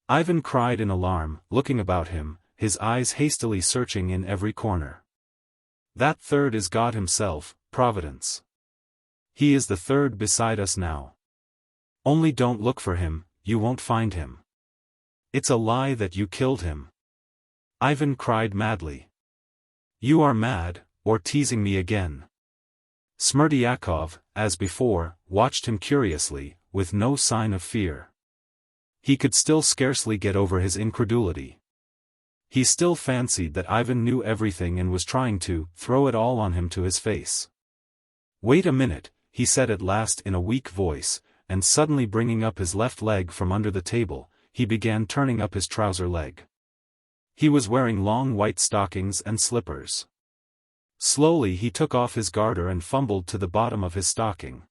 Ivan cried in alarm, looking about him, his eyes hastily searching in every corner. That third is God himself, Providence. He is the third beside us now. Only don't look for him, you won't find him. It's a lie that you killed him. Ivan cried madly. You are mad, or teasing me again. Smerdyakov, as before, watched him curiously, with no sign of fear. He could still scarcely get over his incredulity. He still fancied that Ivan knew everything and was trying to throw it all on him to his face. Wait a minute, he said at last in a weak voice, and suddenly bringing up his left leg from under the table, he began turning up his trouser leg. He was wearing long white stockings and slippers. Slowly he took off his garter and fumbled to the bottom of his stocking.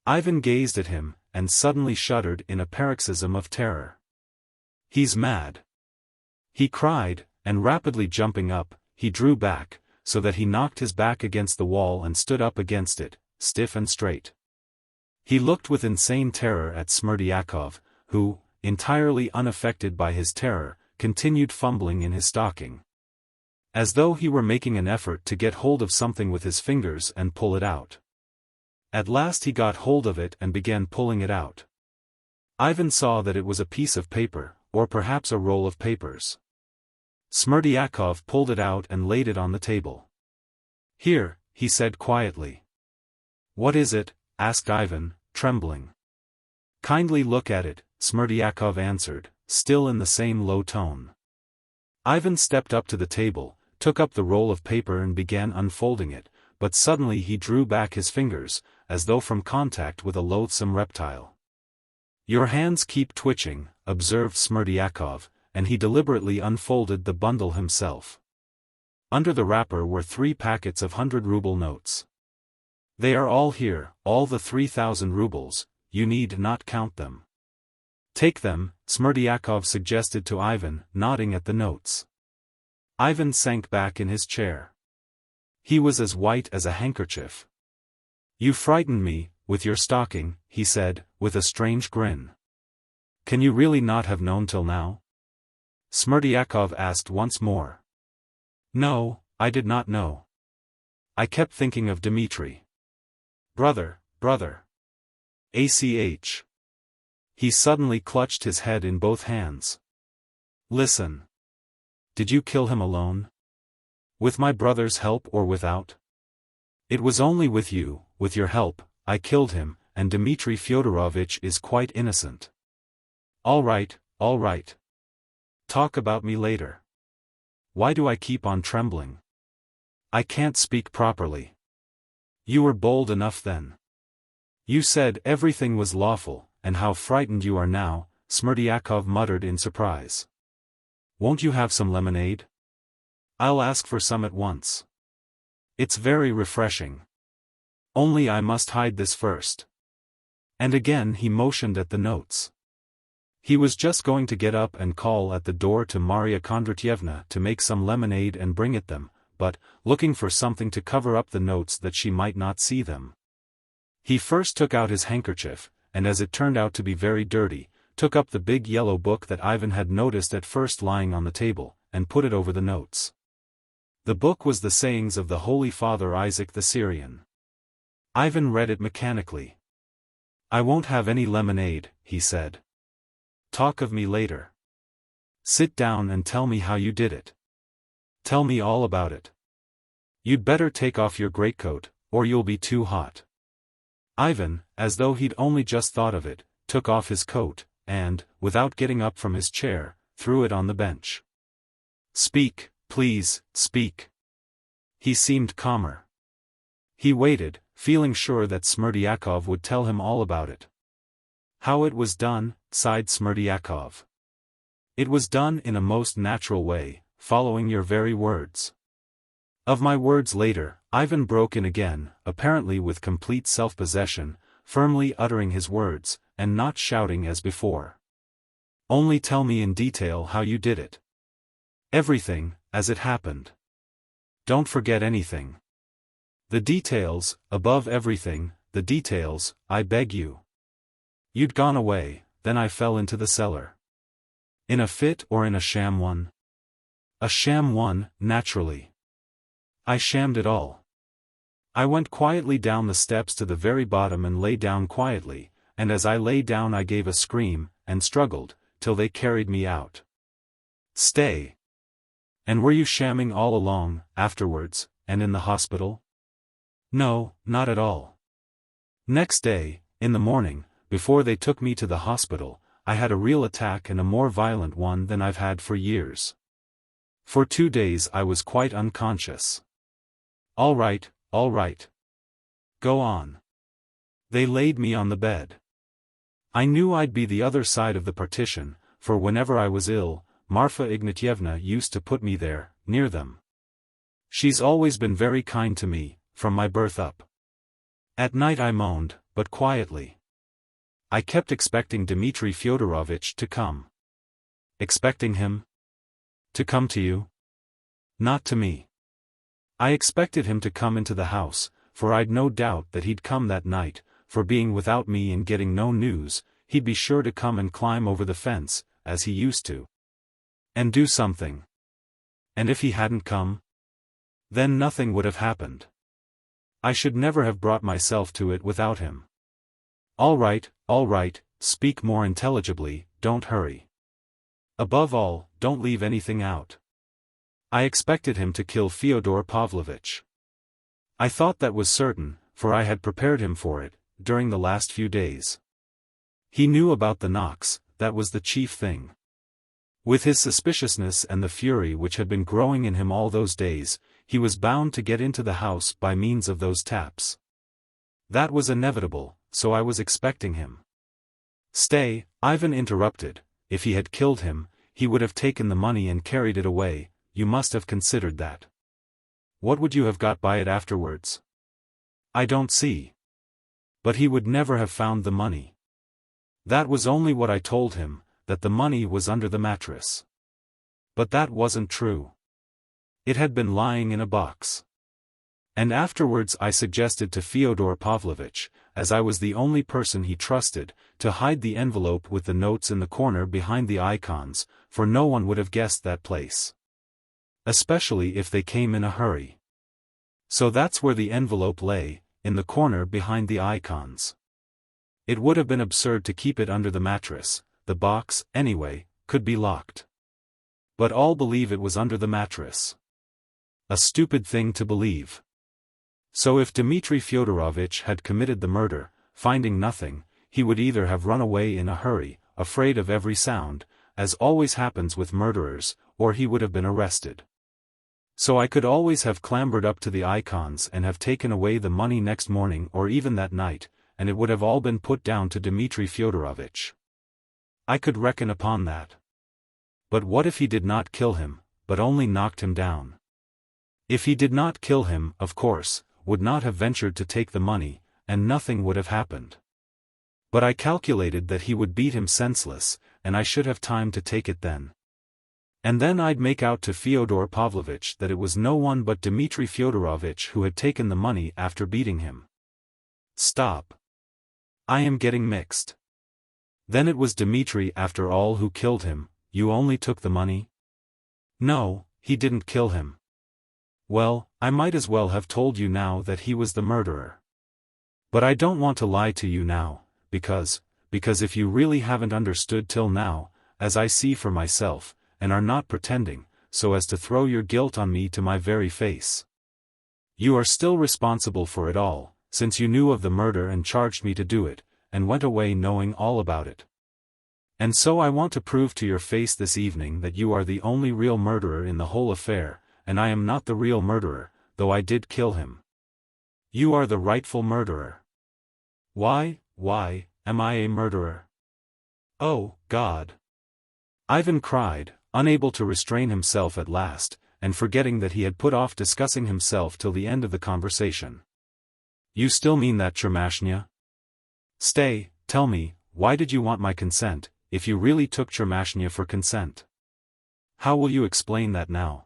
Ivan gazed at him, and suddenly shuddered in a paroxysm of terror. He's mad! He cried, and rapidly jumping up, he drew back, so that he knocked his back against the wall and stood up against it, stiff and straight. He looked with insane terror at Smerdyakov, who, entirely unaffected by his terror, continued fumbling in his stocking. As though he were making an effort to get hold of something with his fingers and pull it out. At last he got hold of it and began pulling it out. Ivan saw that it was a piece of paper, or perhaps a roll of papers. Smerdyakov pulled it out and laid it on the table. Here, he said quietly. What is it? Asked Ivan, trembling. Kindly look at it, Smerdyakov answered, still in the same low tone. Ivan stepped up to the table, took up the roll of paper and began unfolding it, but suddenly he drew back his fingers, as though from contact with a loathsome reptile. Your hands keep twitching, observed Smerdyakov, and he deliberately unfolded the bundle himself. Under the wrapper were 3 packets of 100-ruble notes. They are all here, all the 3,000 rubles, you need not count them. Take them, Smerdyakov suggested to Ivan, nodding at the notes. Ivan sank back in his chair. He was as white as a handkerchief. You frightened me, with your stocking, he said, with a strange grin. Can you really not have known till now? Smerdyakov asked once more. No, I did not know. I kept thinking of Dmitri. Brother. ACH. He suddenly clutched his head in both hands. Listen. Did you kill him alone? With my brother's help or without? It was only with you, with your help, I killed him, and Dmitri Fyodorovitch is quite innocent. All right, all right. Talk about me later. Why do I keep on trembling? I can't speak properly. You were bold enough then. You said everything was lawful, and how frightened you are now, Smerdyakov muttered in surprise. Won't you have some lemonade? I'll ask for some at once. It's very refreshing. Only I must hide this first. And again he motioned at the notes. He was just going to get up and call at the door to Marya Kondratyevna to make some lemonade and bring it them, but, looking for something to cover up the notes that she might not see them. He first took out his handkerchief, and as it turned out to be very dirty, took up the big yellow book that Ivan had noticed at first lying on the table, and put it over the notes. The book was the sayings of the Holy Father Isaac the Syrian. Ivan read it mechanically. I won't have any lemonade, he said. Talk of me later. Sit down and tell me how you did it. Tell me all about it. You'd better take off your greatcoat, or you'll be too hot. Ivan, as though he'd only just thought of it, took off his coat, and, without getting up from his chair, threw it on the bench. Speak, please, speak. He seemed calmer. He waited, feeling sure that Smerdyakov would tell him all about it. How it was done, sighed Smerdyakov. It was done in a most natural way, following your very words. Of my words later, Ivan broke in again, apparently with complete self-possession, firmly uttering his words, and not shouting as before. Only tell me in detail how you did it. Everything, as it happened. Don't forget anything. The details, above everything, the details, I beg you. You'd gone away, then I fell into the cellar. In a fit or in a sham one? A sham one, naturally. I shammed it all. I went quietly down the steps to the very bottom and lay down quietly, and as I lay down I gave a scream, and struggled, till they carried me out. Stay. And were you shamming all along, afterwards, and in the hospital? No, not at all. Next day, in the morning, before they took me to the hospital, I had a real attack and a more violent one than I've had for years. For 2 days I was quite unconscious. All right, all right. Go on. They laid me on the bed. I knew I'd be the other side of the partition, for whenever I was ill, Marfa Ignatyevna used to put me there, near them. She's always been very kind to me, from my birth up. At night I moaned, but quietly. I kept expecting Dmitri Fyodorovitch to come. Expecting him? To come to you? Not to me. I expected him to come into the house, for I'd no doubt that he'd come that night, for being without me and getting no news, he'd be sure to come and climb over the fence, as he used to. And do something. And if he hadn't come? Then nothing would have happened. I should never have brought myself to it without him. All right, speak more intelligibly, don't hurry. Above all, don't leave anything out. I expected him to kill Fyodor Pavlovitch. I thought that was certain, for I had prepared him for it, during the last few days. He knew about the knocks, that was the chief thing. With his suspiciousness and the fury which had been growing in him all those days, he was bound to get into the house by means of those taps. That was inevitable, so I was expecting him. Stay, Ivan interrupted, if he had killed him, he would have taken the money and carried it away, you must have considered that. What would you have got by it afterwards? I don't see. But he would never have found the money. That was only what I told him, that the money was under the mattress. But that wasn't true. It had been lying in a box. And afterwards I suggested to Fyodor Pavlovitch, as I was the only person he trusted, to hide the envelope with the notes in the corner behind the icons, for no one would have guessed that place. Especially if they came in a hurry. So that's where the envelope lay, in the corner behind the icons. It would have been absurd to keep it under the mattress, the box, anyway, could be locked. But all believe it was under the mattress. A stupid thing to believe. So if Dmitri Fyodorovitch had committed the murder, finding nothing, he would either have run away in a hurry, afraid of every sound, as always happens with murderers, or he would have been arrested. So I could always have clambered up to the icons and have taken away the money next morning or even that night, and it would have all been put down to Dmitri Fyodorovich. I could reckon upon that. But what if he did not kill him, but only knocked him down? If he did not kill him, of course, would not have ventured to take the money, and nothing would have happened. But I calculated that he would beat him senseless, and I should have time to take it then. And then I'd make out to Fyodor Pavlovitch that it was no one but Dmitri Fyodorovich who had taken the money after beating him. Stop. I am getting mixed. Then it was Dmitri after all who killed him. You only took the money? No, he didn't kill him. Well, I might as well have told you now that he was the murderer. But I don't want to lie to you now, because if you really haven't understood till now, as I see for myself, and are not pretending, so as to throw your guilt on me to my very face. You are still responsible for it all, since you knew of the murder and charged me to do it, and went away knowing all about it. And so I want to prove to your face this evening that you are the only real murderer in the whole affair, and I am not the real murderer, though I did kill him. You are the rightful murderer. Why, am I a murderer? Oh, God! Ivan cried, unable to restrain himself at last, and forgetting that he had put off discussing himself till the end of the conversation. You still mean that, Chermashnya? Stay, tell me, why did you want my consent, if you really took Chermashnya for consent? How will you explain that now?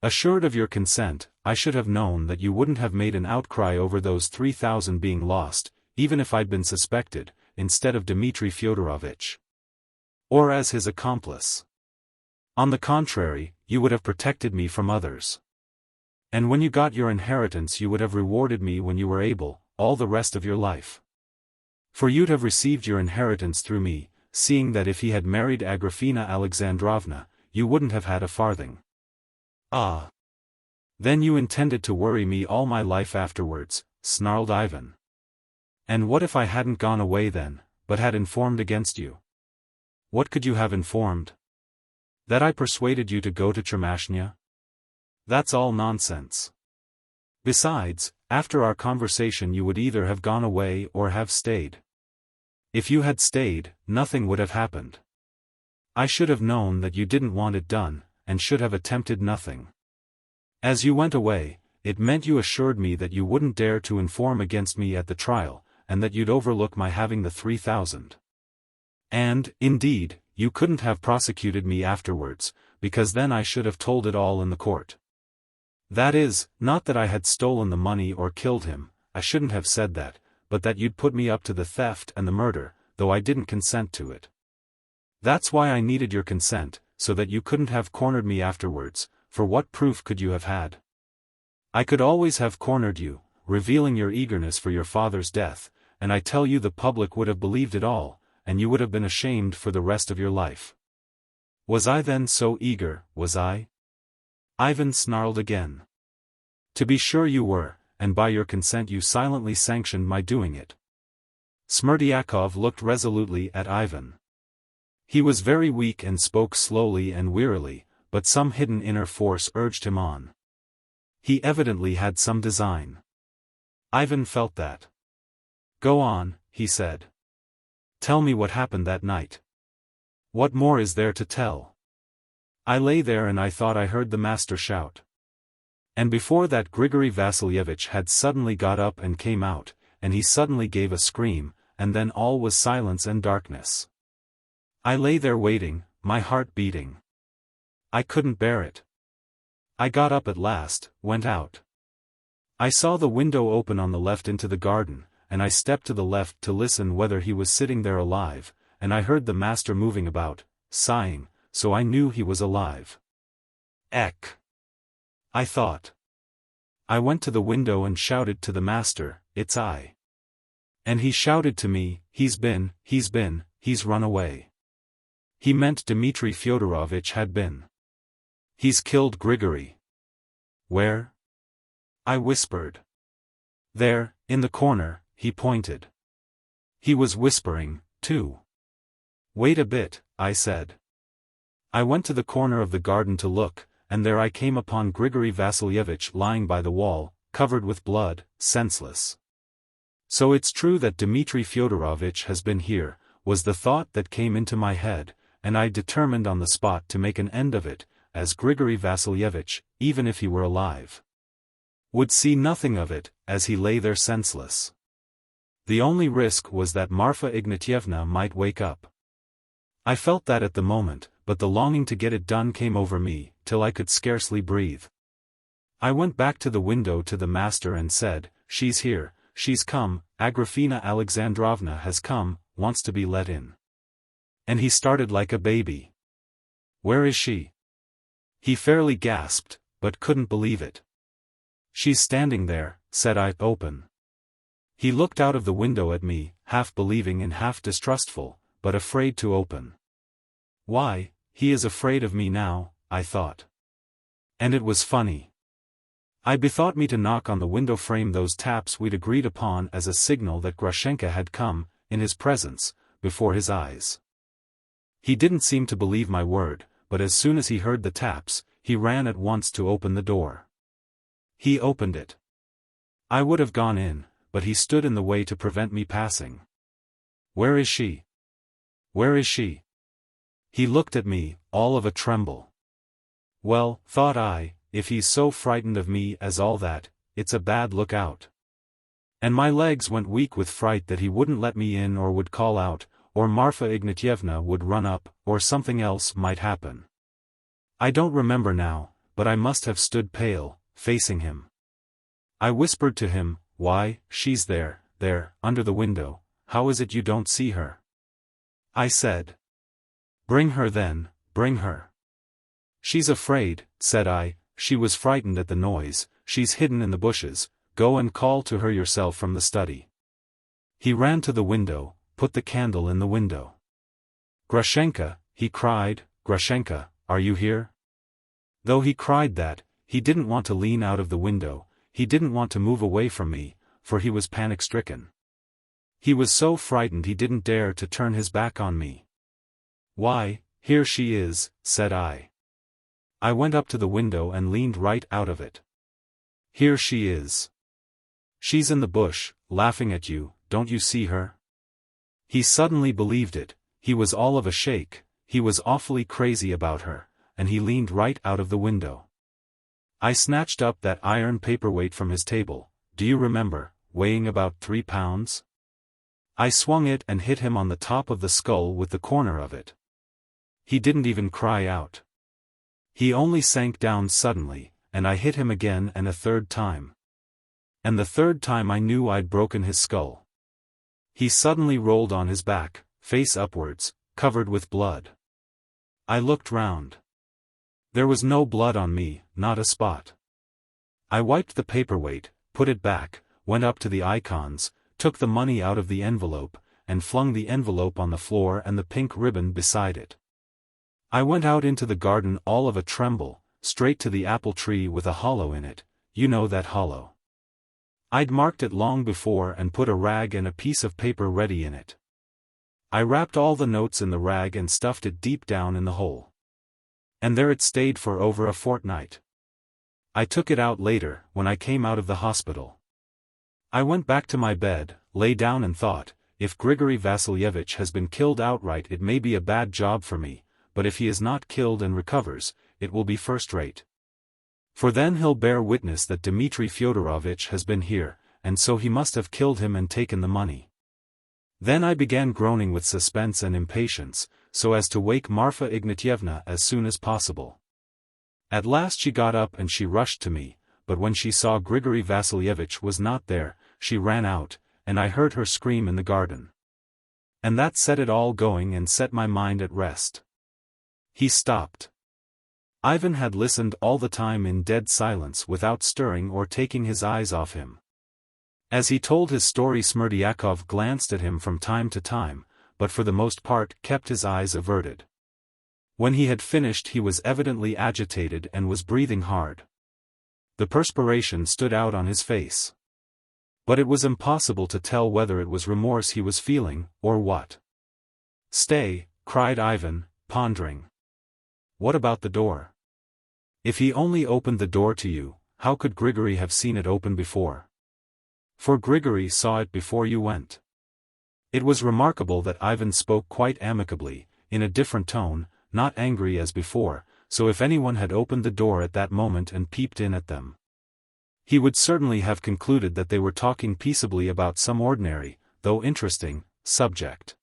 Assured of your consent, I should have known that you wouldn't have made an outcry over those 3,000 being lost, even if I'd been suspected, instead of Dmitri Fyodorovich. Or as his accomplice. On the contrary, you would have protected me from others. And when you got your inheritance you would have rewarded me when you were able, all the rest of your life. For you'd have received your inheritance through me, seeing that if he had married Agrafena Alexandrovna, you wouldn't have had a farthing. Ah! Then you intended to worry me all my life afterwards, snarled Ivan. And what if I hadn't gone away then, but had informed against you? What could you have informed? That I persuaded you to go to Chermashnya? That's all nonsense. Besides, after our conversation you would either have gone away or have stayed. If you had stayed, nothing would have happened. I should have known that you didn't want it done, and should have attempted nothing. As you went away, it meant you assured me that you wouldn't dare to inform against me at the trial, and that you'd overlook my having the 3,000. And, indeed, you couldn't have prosecuted me afterwards, because then I should have told it all in the court. That is, not that I had stolen the money or killed him, I shouldn't have said that, but that you'd put me up to the theft and the murder, though I didn't consent to it. That's why I needed your consent, so that you couldn't have cornered me afterwards, for what proof could you have had? I could always have cornered you, revealing your eagerness for your father's death, and I tell you the public would have believed it all, and you would have been ashamed for the rest of your life. Was I then so eager, was I? Ivan snarled again. To be sure you were, and by your consent you silently sanctioned my doing it. Smerdyakov looked resolutely at Ivan. He was very weak and spoke slowly and wearily, but some hidden inner force urged him on. He evidently had some design. Ivan felt that. Go on, he said. Tell me what happened that night. What more is there to tell? I lay there and I thought I heard the master shout. And before that Grigory Vassilyevich had suddenly got up and came out, and he suddenly gave a scream, and then all was silence and darkness. I lay there waiting, my heart beating. I couldn't bear it. I got up at last, went out. I saw the window open on the left into the garden, and I stepped to the left to listen whether he was sitting there alive, and I heard the master moving about, sighing, so I knew he was alive. Eck! I thought. I went to the window and shouted to the master, it's I. And he shouted to me, he's run away. He meant Dmitri Fyodorovich had been. He's killed Grigory. Where? I whispered. There, in the corner, he pointed. He was whispering, too. Wait a bit, I said. I went to the corner of the garden to look, and there I came upon Grigory Vassilyevich lying by the wall, covered with blood, senseless. So it's true that Dmitri Fyodorovich has been here, was the thought that came into my head, and I determined on the spot to make an end of it, as Grigory Vassilyevich, even if he were alive, would see nothing of it, as he lay there senseless. The only risk was that Marfa Ignatyevna might wake up. I felt that at the moment, but the longing to get it done came over me, till I could scarcely breathe. I went back to the window to the master and said, "She's here, she's come, Agrafena Alexandrovna has come, wants to be let in." And he started like a baby. "Where is she?" He fairly gasped, but couldn't believe it. "She's standing there," said I, "open." He looked out of the window at me, half believing and half distrustful, but afraid to open. Why, he is afraid of me now, I thought. And it was funny. I bethought me to knock on the window frame those taps we'd agreed upon as a signal that Grushenka had come, in his presence, before his eyes. He didn't seem to believe my word, but as soon as he heard the taps, he ran at once to open the door. He opened it. I would have gone in, but he stood in the way to prevent me passing. "Where is she? Where is she?" He looked at me, all of a tremble. Well, thought I, if he's so frightened of me as all that, it's a bad lookout. And my legs went weak with fright that he wouldn't let me in or would call out, or Marfa Ignatyevna would run up, or something else might happen. I don't remember now, but I must have stood pale, facing him. I whispered to him, "Why, she's there, under the window, how is it you don't see her?" I said. "Bring her then, bring her." "She's afraid," said I, "she was frightened at the noise, she's hidden in the bushes, go and call to her yourself from the study." He ran to the window, put the candle in the window. "Grushenka," he cried, "Grushenka, are you here?" Though he cried that, he didn't want to lean out of the window, he didn't want to move away from me, for he was panic-stricken. He was so frightened he didn't dare to turn his back on me. "Why, here she is," said I. I went up to the window and leaned right out of it. "Here she is. She's in the bush, laughing at you, don't you see her?" He suddenly believed it, he was all of a shake, he was awfully crazy about her, and he leaned right out of the window. I snatched up that iron paperweight from his table, do you remember, weighing about 3 pounds? I swung it and hit him on the top of the skull with the corner of it. He didn't even cry out. He only sank down suddenly, and I hit him again and a third time. And the third time I knew I'd broken his skull. He suddenly rolled on his back, face upwards, covered with blood. I looked round. There was no blood on me, not a spot. I wiped the paperweight, put it back, went up to the icons, took the money out of the envelope, and flung the envelope on the floor and the pink ribbon beside it. I went out into the garden all of a tremble, straight to the apple tree with a hollow in it, you know that hollow. I'd marked it long before and put a rag and a piece of paper ready in it. I wrapped all the notes in the rag and stuffed it deep down in the hole. And there it stayed for over a fortnight. I took it out later, when I came out of the hospital. I went back to my bed, lay down and thought, if Grigory Vassilyevich has been killed outright it may be a bad job for me, but if he is not killed and recovers, it will be first-rate. For then he'll bear witness that Dmitri Fyodorovich has been here, and so he must have killed him and taken the money. Then I began groaning with suspense and impatience, so as to wake Marfa Ignatyevna as soon as possible. At last she got up and she rushed to me, but when she saw Grigory Vassilyevich was not there, she ran out, and I heard her scream in the garden. And that set it all going and set my mind at rest. He stopped. Ivan had listened all the time in dead silence without stirring or taking his eyes off him. As he told his story Smerdyakov glanced at him from time to time, but for the most part kept his eyes averted. When he had finished he was evidently agitated and was breathing hard. The perspiration stood out on his face. But it was impossible to tell whether it was remorse he was feeling, or what. "Stay," cried Ivan, pondering. What about the door? If he only opened the door to you, how could Grigory have seen it open before? For Grigory saw it before you went. It was remarkable that Ivan spoke quite amicably, in a different tone, not angry as before, so if anyone had opened the door at that moment and peeped in at them, he would certainly have concluded that they were talking peaceably about some ordinary, though interesting, subject.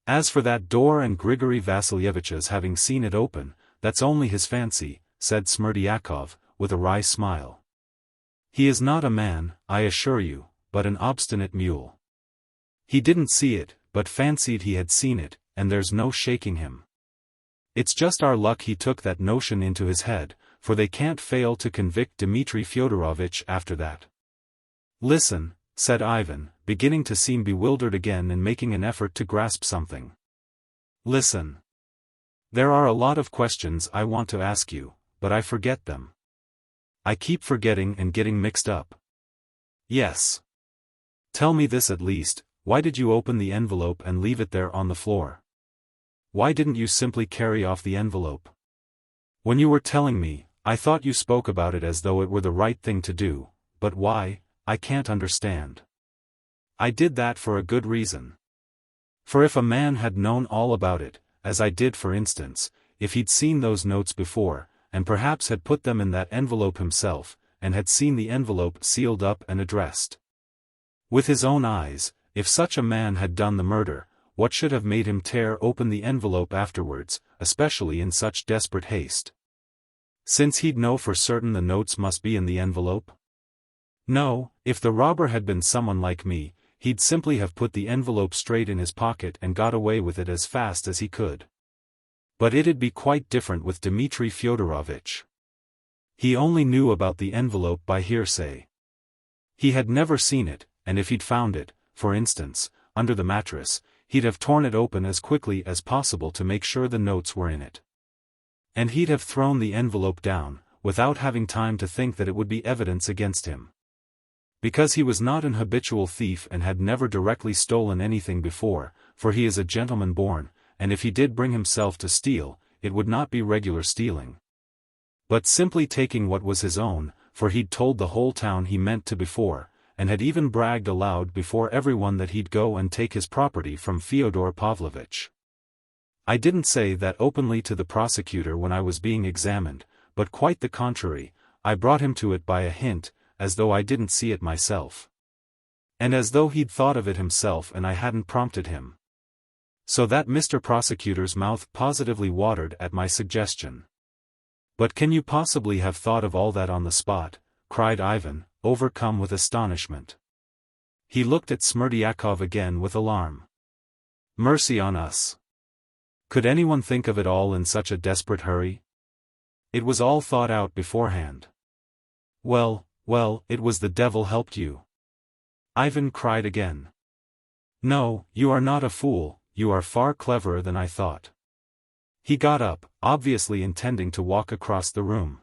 As for that door and Grigory Vasilyevich's having seen it open, that's only his fancy, said Smerdyakov, with a wry smile. He is not a man, I assure you, but an obstinate mule. He didn't see it, but fancied he had seen it, and there's no shaking him. It's just our luck he took that notion into his head, for they can't fail to convict Dmitri Fyodorovitch after that. Listen, said Ivan, beginning to seem bewildered again and making an effort to grasp something. Listen. There are a lot of questions I want to ask you, but I forget them. I keep forgetting and getting mixed up. Yes. Tell me this at least, why did you open the envelope and leave it there on the floor? Why didn't you simply carry off the envelope? When you were telling me, I thought you spoke about it as though it were the right thing to do, but why, I can't understand. I did that for a good reason. For if a man had known all about it, as I did for instance, if he'd seen those notes before, and perhaps had put them in that envelope himself, and had seen the envelope sealed up and addressed with his own eyes, if such a man had done the murder, what should have made him tear open the envelope afterwards, especially in such desperate haste? Since he'd know for certain the notes must be in the envelope? No, if the robber had been someone like me, he'd simply have put the envelope straight in his pocket and got away with it as fast as he could. But it'd be quite different with Dmitri Fyodorovitch. He only knew about the envelope by hearsay. He had never seen it, and if he'd found it, for instance, under the mattress, he'd have torn it open as quickly as possible to make sure the notes were in it. And he'd have thrown the envelope down, without having time to think that it would be evidence against him. Because he was not an habitual thief and had never directly stolen anything before, for he is a gentleman born, and if he did bring himself to steal, it would not be regular stealing, but simply taking what was his own, for he'd told the whole town he meant to before, and had even bragged aloud before everyone that he'd go and take his property from Fyodor Pavlovitch. I didn't say that openly to the prosecutor when I was being examined, but quite the contrary, I brought him to it by a hint, as though I didn't see it myself. And as though he'd thought of it himself and I hadn't prompted him. So that Mr. Prosecutor's mouth positively watered at my suggestion. But can you possibly have thought of all that on the spot? Cried Ivan, overcome with astonishment. He looked at Smerdyakov again with alarm. Mercy on us! Could anyone think of it all in such a desperate hurry? It was all thought out beforehand. Well, it was the devil helped you. Ivan cried again. No, you are not a fool, you are far cleverer than I thought. He got up, obviously intending to walk across the room.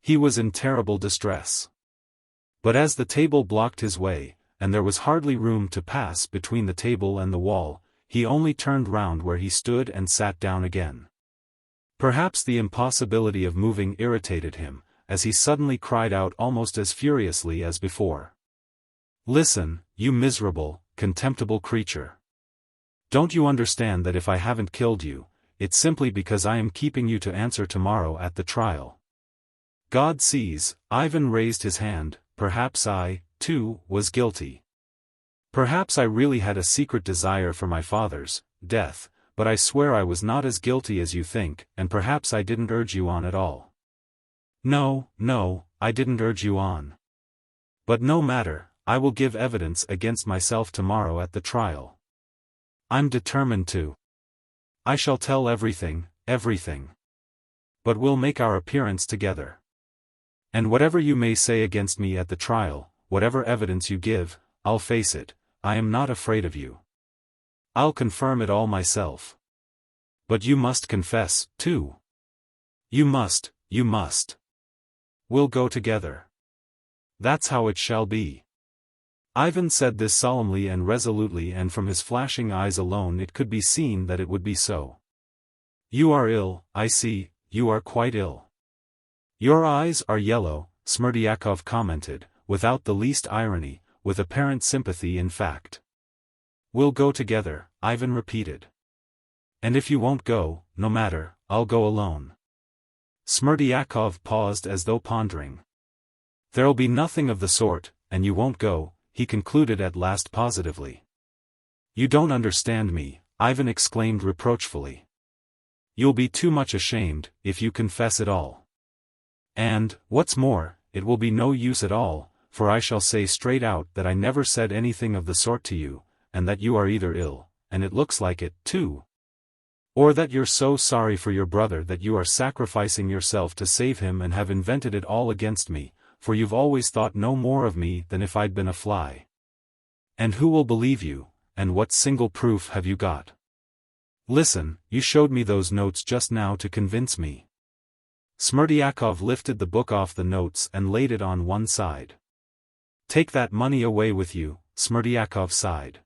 He was in terrible distress. But as the table blocked his way, and there was hardly room to pass between the table and the wall, he only turned round where he stood and sat down again. Perhaps the impossibility of moving irritated him, as he suddenly cried out almost as furiously as before. Listen, you miserable, contemptible creature. Don't you understand that if I haven't killed you, it's simply because I am keeping you to answer tomorrow at the trial? God sees, Ivan raised his hand, perhaps I, too, was guilty. Perhaps I really had a secret desire for my father's death, but I swear I was not as guilty as you think, and perhaps I didn't urge you on at all. No, I didn't urge you on. But no matter, I will give evidence against myself tomorrow at the trial. I'm determined to. I shall tell everything. But we'll make our appearance together. And whatever you may say against me at the trial, whatever evidence you give, I'll face it, I am not afraid of you. I'll confirm it all myself. But you must confess, too. You must. We'll go together. That's how it shall be. Ivan said this solemnly and resolutely, and from his flashing eyes alone it could be seen that it would be so. You are ill, I see, you are quite ill. Your eyes are yellow, Smerdyakov commented, without the least irony, with apparent sympathy in fact. We'll go together, Ivan repeated. And if you won't go, no matter, I'll go alone. Smerdyakov paused as though pondering. There'll be nothing of the sort, and you won't go, he concluded at last positively. You don't understand me, Ivan exclaimed reproachfully. You'll be too much ashamed, if you confess it all. And, what's more, it will be no use at all, for I shall say straight out that I never said anything of the sort to you, and that you are either ill, and it looks like it, too. Or that you're so sorry for your brother that you are sacrificing yourself to save him and have invented it all against me, for you've always thought no more of me than if I'd been a fly. And who will believe you, and what single proof have you got? Listen, you showed me those notes just now to convince me. Smerdyakov lifted the book off the notes and laid it on one side. Take that money away with you, Smerdyakov sighed.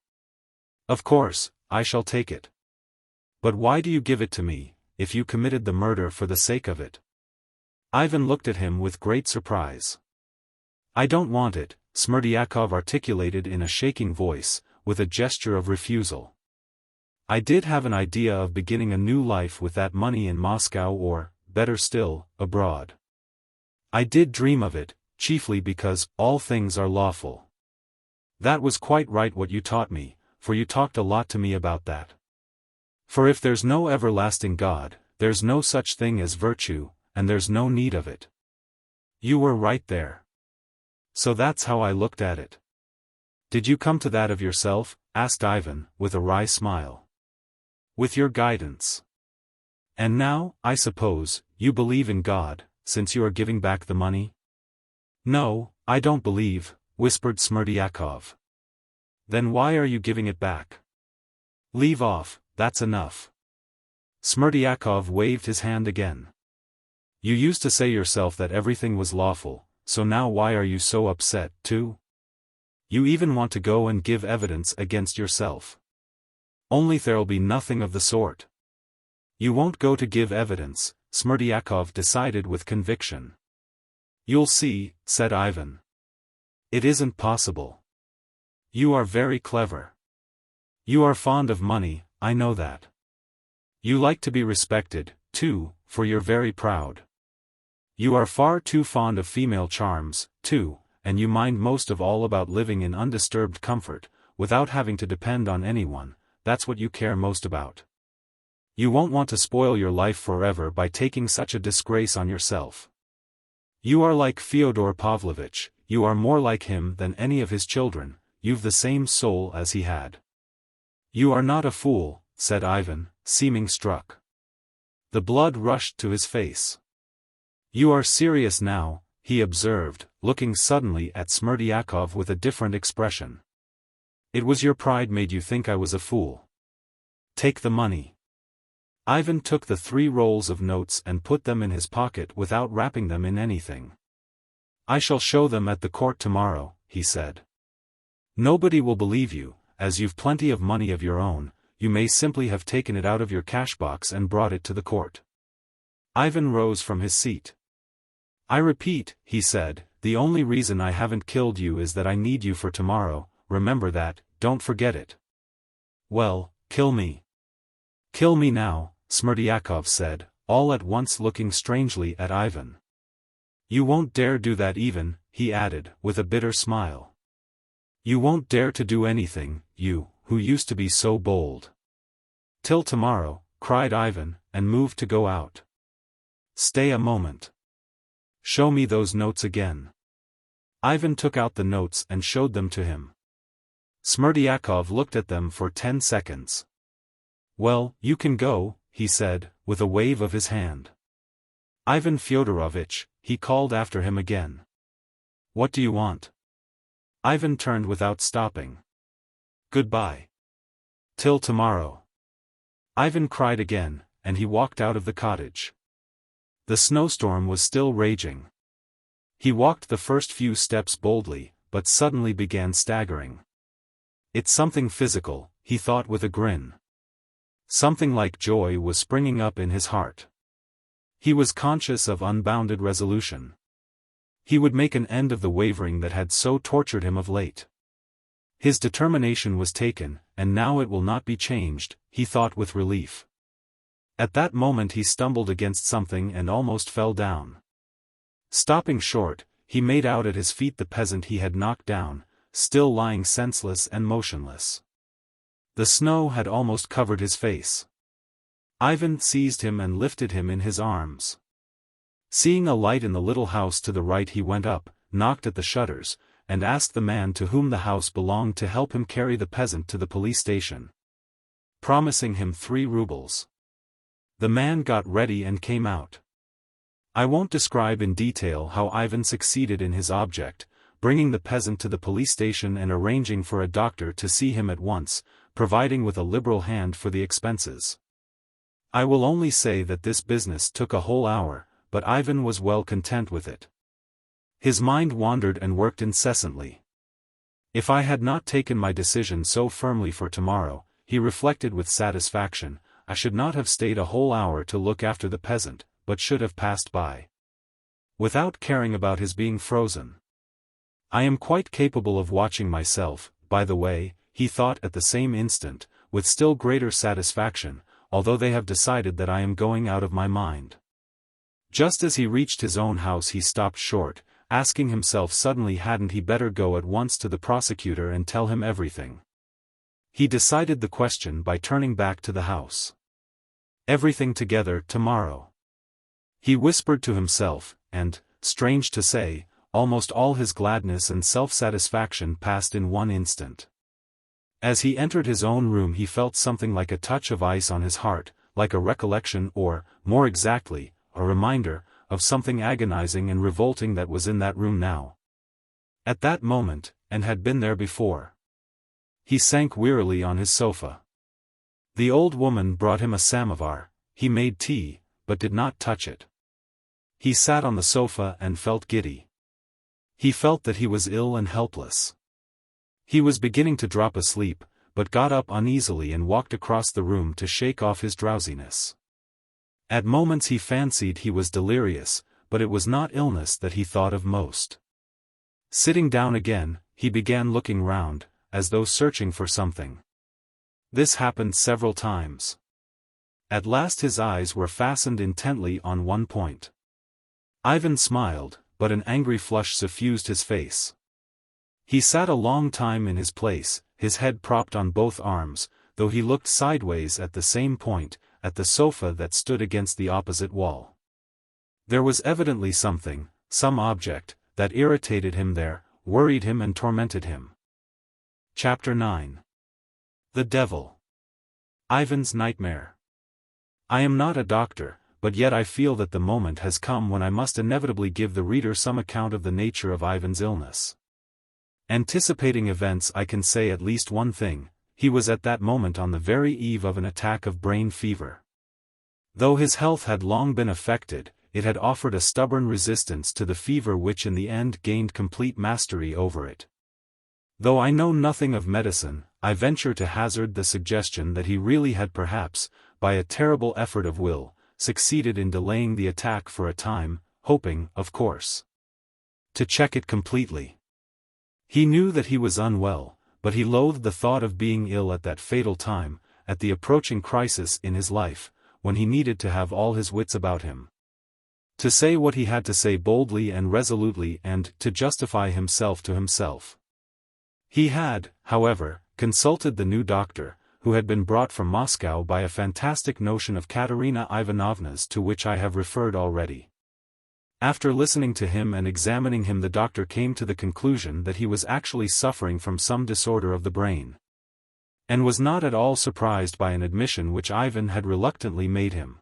Of course, I shall take it. But why do you give it to me, if you committed the murder for the sake of it? Ivan looked at him with great surprise. I don't want it, Smerdyakov articulated in a shaking voice, with a gesture of refusal. I did have an idea of beginning a new life with that money in Moscow or, better still, abroad. I did dream of it, chiefly because all things are lawful. That was quite right what you taught me, for you talked a lot to me about that. For if there's no everlasting God, there's no such thing as virtue, and there's no need of it. You were right there. So that's how I looked at it. Did you come to that of yourself? Asked Ivan, with a wry smile. With your guidance. And now, I suppose, you believe in God, since you are giving back the money? No, I don't believe, whispered Smerdyakov. Then why are you giving it back? Leave off, that's enough. Smerdyakov waved his hand again. You used to say yourself that everything was lawful, so now why are you so upset, too? You even want to go and give evidence against yourself. Only there'll be nothing of the sort. You won't go to give evidence, Smerdyakov decided with conviction. You'll see, said Ivan. It isn't possible. You are very clever. You are fond of money, I know that. You like to be respected, too, for you're very proud. You are far too fond of female charms, too, and you mind most of all about living in undisturbed comfort, without having to depend on anyone, that's what you care most about. You won't want to spoil your life forever by taking such a disgrace on yourself. You are like Fyodor Pavlovitch, you are more like him than any of his children, you've the same soul as he had. You are not a fool, said Ivan, seeming struck. The blood rushed to his face. You are serious now, he observed, looking suddenly at Smerdyakov with a different expression. It was your pride made you think I was a fool. Take the money. Ivan took the 3 rolls of notes and put them in his pocket without wrapping them in anything. I shall show them at the court tomorrow, he said. Nobody will believe you, as you've plenty of money of your own, you may simply have taken it out of your cash box and brought it to the court. Ivan rose from his seat. I repeat, he said, the only reason I haven't killed you is that I need you for tomorrow, remember that, don't forget it. Well, kill me. Kill me now, Smerdyakov said, all at once looking strangely at Ivan. You won't dare do that even, he added, with a bitter smile. You won't dare to do anything, you, who used to be so bold. Till tomorrow, cried Ivan, and moved to go out. Stay a moment. Show me those notes again. Ivan took out the notes and showed them to him. Smerdyakov looked at them for 10 seconds. Well, you can go, he said, with a wave of his hand. Ivan Fyodorovitch, he called after him again. What do you want? Ivan turned without stopping. Goodbye. Till tomorrow. Ivan cried again, and he walked out of the cottage. The snowstorm was still raging. He walked the first few steps boldly, but suddenly began staggering. It's something physical, he thought with a grin. Something like joy was springing up in his heart. He was conscious of unbounded resolution. He would make an end of the wavering that had so tortured him of late. His determination was taken, and now it will not be changed, he thought with relief. At that moment he stumbled against something and almost fell down. Stopping short, he made out at his feet the peasant he had knocked down, still lying senseless and motionless. The snow had almost covered his face. Ivan seized him and lifted him in his arms. Seeing a light in the little house to the right, he went up, knocked at the shutters, and asked the man to whom the house belonged to help him carry the peasant to the police station, promising him 3 rubles. The man got ready and came out. I won't describe in detail how Ivan succeeded in his object, bringing the peasant to the police station and arranging for a doctor to see him at once, providing with a liberal hand for the expenses. I will only say that this business took a whole hour, but Ivan was well content with it. His mind wandered and worked incessantly. If I had not taken my decision so firmly for tomorrow, he reflected with satisfaction, I should not have stayed a whole hour to look after the peasant, but should have passed by, without caring about his being frozen. I am quite capable of watching myself, by the way, he thought at the same instant, with still greater satisfaction, although they have decided that I am going out of my mind. Just as he reached his own house he stopped short, asking himself suddenly hadn't he better go at once to the prosecutor and tell him everything. He decided the question by turning back to the house. Everything together tomorrow, he whispered to himself, and, strange to say, almost all his gladness and self-satisfaction passed in one instant. As he entered his own room he felt something like a touch of ice on his heart, like a recollection or, more exactly, a reminder, of something agonizing and revolting that was in that room now. At that moment, and had been there before. He sank wearily on his sofa. The old woman brought him a samovar, he made tea, but did not touch it. He sat on the sofa and felt giddy. He felt that he was ill and helpless. He was beginning to drop asleep, but got up uneasily and walked across the room to shake off his drowsiness. At moments he fancied he was delirious, but it was not illness that he thought of most. Sitting down again, he began looking round, as though searching for something. This happened several times. At last his eyes were fastened intently on one point. Ivan smiled, but an angry flush suffused his face. He sat a long time in his place, his head propped on both arms, though he looked sideways at the same point, at the sofa that stood against the opposite wall. There was evidently something, some object, that irritated him there, worried him and tormented him. Chapter 9. The Devil. Ivan's Nightmare. I am not a doctor, but yet I feel that the moment has come when I must inevitably give the reader some account of the nature of Ivan's illness. Anticipating events, I can say at least one thing: he was at that moment on the very eve of an attack of brain fever. Though his health had long been affected, it had offered a stubborn resistance to the fever which in the end gained complete mastery over it. Though I know nothing of medicine, I venture to hazard the suggestion that he really had perhaps, by a terrible effort of will, succeeded in delaying the attack for a time, hoping, of course, to check it completely. He knew that he was unwell, but he loathed the thought of being ill at that fatal time, at the approaching crisis in his life, when he needed to have all his wits about him, to say what he had to say boldly and resolutely, and to justify himself to himself. He had, however, consulted the new doctor, who had been brought from Moscow by a fantastic notion of Katerina Ivanovna's to which I have referred already. After listening to him and examining him, the doctor came to the conclusion that he was actually suffering from some disorder of the brain, and was not at all surprised by an admission which Ivan had reluctantly made him.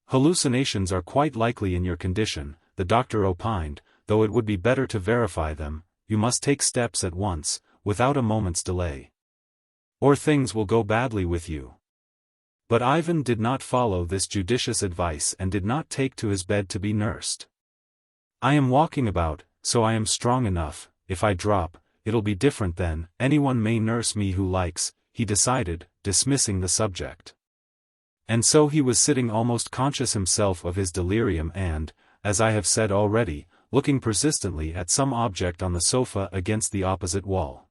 Hallucinations are quite likely in your condition, the doctor opined, though it would be better to verify them. You must take steps at once, without a moment's delay, or things will go badly with you. But Ivan did not follow this judicious advice and did not take to his bed to be nursed. I am walking about, so I am strong enough, if I drop, it'll be different then, anyone may nurse me who likes, he decided, dismissing the subject. And so he was sitting almost conscious himself of his delirium and, as I have said already, looking persistently at some object on the sofa against the opposite wall.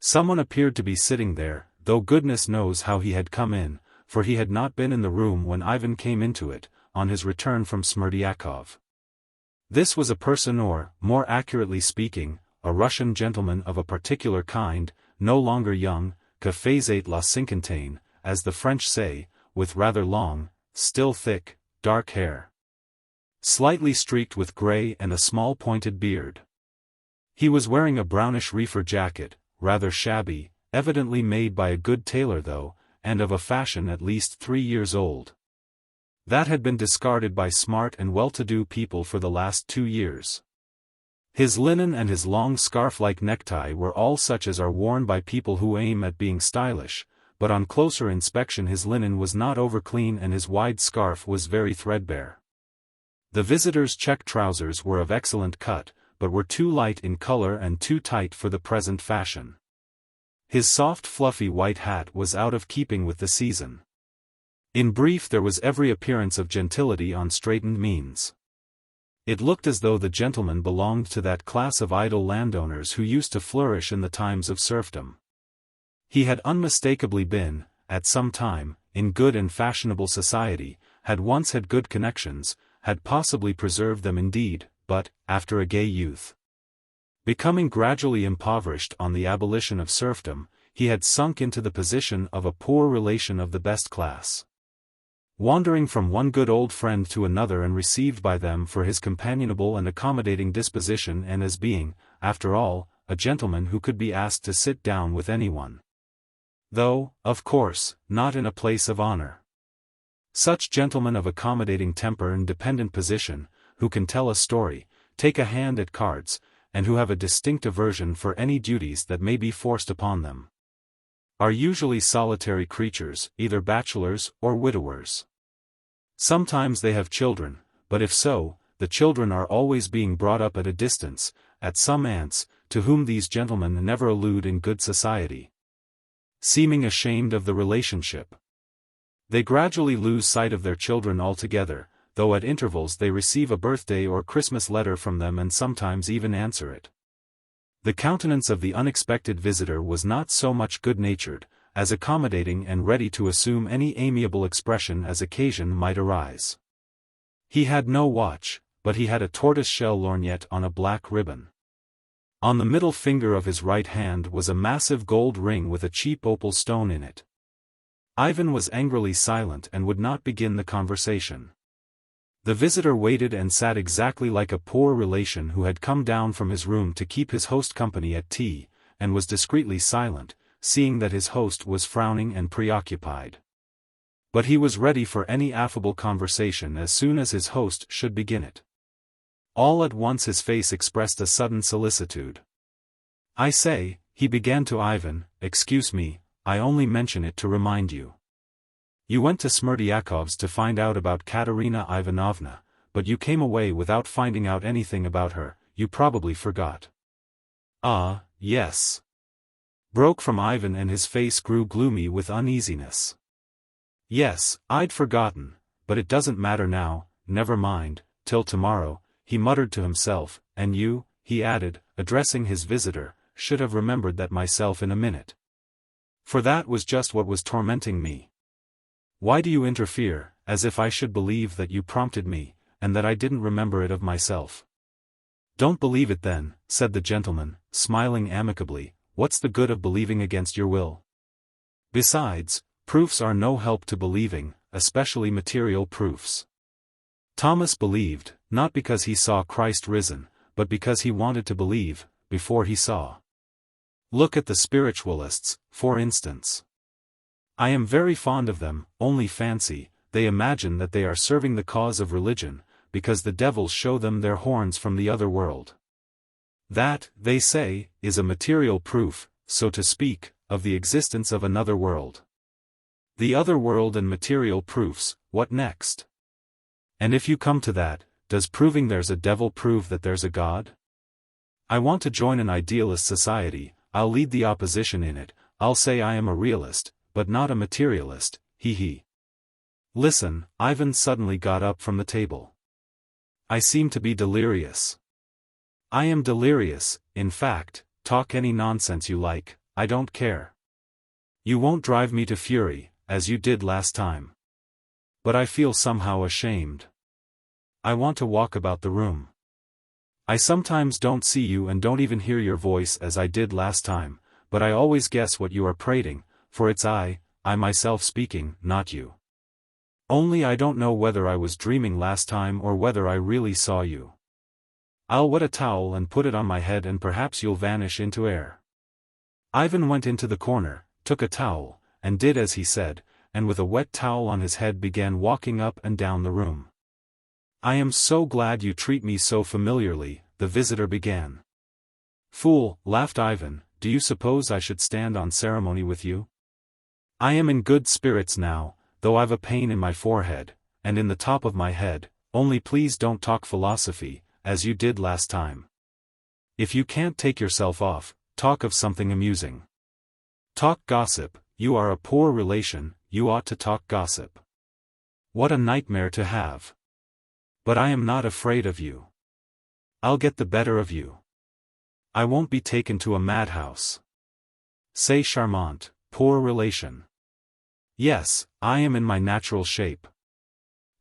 Someone appeared to be sitting there, though goodness knows how he had come in, for he had not been in the room when Ivan came into it, on his return from Smerdyakov. This was a person or, more accurately speaking, a Russian gentleman of a particular kind, no longer young, que faisait la cinquantaine, as the French say, with rather long, still thick, dark hair. Slightly streaked with grey and a small pointed beard. He was wearing a brownish reefer jacket, rather shabby, evidently made by a good tailor though, and of a fashion at least 3 years old. That had been discarded by smart and well-to-do people for the last 2 years. His linen and his long scarf-like necktie were all such as are worn by people who aim at being stylish, but on closer inspection his linen was not over-clean and his wide scarf was very threadbare. The visitor's check trousers were of excellent cut, but were too light in color and too tight for the present fashion. His soft fluffy white hat was out of keeping with the season. In brief, there was every appearance of gentility on straightened means. It looked as though the gentleman belonged to that class of idle landowners who used to flourish in the times of serfdom. He had unmistakably been, at some time, in good and fashionable society, had once had good connections, had possibly preserved them indeed, but, after a gay youth, becoming gradually impoverished on the abolition of serfdom, he had sunk into the position of a poor relation of the best class. Wandering from one good old friend to another and received by them for his companionable and accommodating disposition and as being, after all, a gentleman who could be asked to sit down with anyone. Though, of course, not in a place of honor. Such gentlemen of accommodating temper and dependent position, who can tell a story, take a hand at cards, and who have a distinct aversion for any duties that may be forced upon them, are usually solitary creatures, either bachelors or widowers. Sometimes they have children, but if so, the children are always being brought up at a distance, at some aunt's, to whom these gentlemen never allude in good society, seeming ashamed of the relationship. They gradually lose sight of their children altogether, though at intervals they receive a birthday or Christmas letter from them and sometimes even answer it. The countenance of the unexpected visitor was not so much good-natured, as accommodating and ready to assume any amiable expression as occasion might arise. He had no watch, but he had a tortoise-shell lorgnette on a black ribbon. On the middle finger of his right hand was a massive gold ring with a cheap opal stone in it. Ivan was angrily silent and would not begin the conversation. The visitor waited and sat exactly like a poor relation who had come down from his room to keep his host company at tea, and was discreetly silent, seeing that his host was frowning and preoccupied. But he was ready for any affable conversation as soon as his host should begin it. All at once his face expressed a sudden solicitude. "I say," he began to Ivan, "excuse me, I only mention it to remind you. You went to Smerdyakov's to find out about Katerina Ivanovna, but you came away without finding out anything about her, you probably forgot." "Ah, yes," broke from Ivan, and his face grew gloomy with uneasiness. "Yes, I'd forgotten, but it doesn't matter now, never mind, till tomorrow," he muttered to himself, "and you," he added, addressing his visitor, "should have remembered that myself in a minute. For that was just what was tormenting me. Why do you interfere, as if I should believe that you prompted me, and that I didn't remember it of myself?" "Don't believe it then," said the gentleman, smiling amicably, "what's the good of believing against your will? Besides, proofs are no help to believing, especially material proofs. Thomas believed, not because he saw Christ risen, but because he wanted to believe, before he saw. Look at the spiritualists, for instance. I am very fond of them, only fancy, they imagine that they are serving the cause of religion, because the devils show them their horns from the other world. That, they say, is a material proof, so to speak, of the existence of another world. The other world and material proofs, what next? And if you come to that, does proving there's a devil prove that there's a God? I want to join an idealist society, I'll lead the opposition in it, I'll say I am a realist, but not a materialist, he. Listen, Ivan suddenly got up from the table. I seem to be delirious. I am delirious, in fact, talk any nonsense you like, I don't care. You won't drive me to fury, as you did last time. But I feel somehow ashamed. I want to walk about the room. I sometimes don't see you and don't even hear your voice as I did last time, but I always guess what you are prating, for it's I myself speaking, not you. Only I don't know whether I was dreaming last time or whether I really saw you. I'll wet a towel and put it on my head and perhaps you'll vanish into air. Ivan went into the corner, took a towel, and did as he said, and with a wet towel on his head began walking up and down the room. I am so glad you treat me so familiarly, the visitor began. Fool, laughed Ivan, do you suppose I should stand on ceremony with you? I am in good spirits now, though I've a pain in my forehead, and in the top of my head, only please don't talk philosophy, as you did last time. If you can't take yourself off, talk of something amusing. Talk gossip, you are a poor relation, you ought to talk gossip. What a nightmare to have. But I am not afraid of you. I'll get the better of you. I won't be taken to a madhouse. C'est charmant, poor relation. Yes, I am in my natural shape.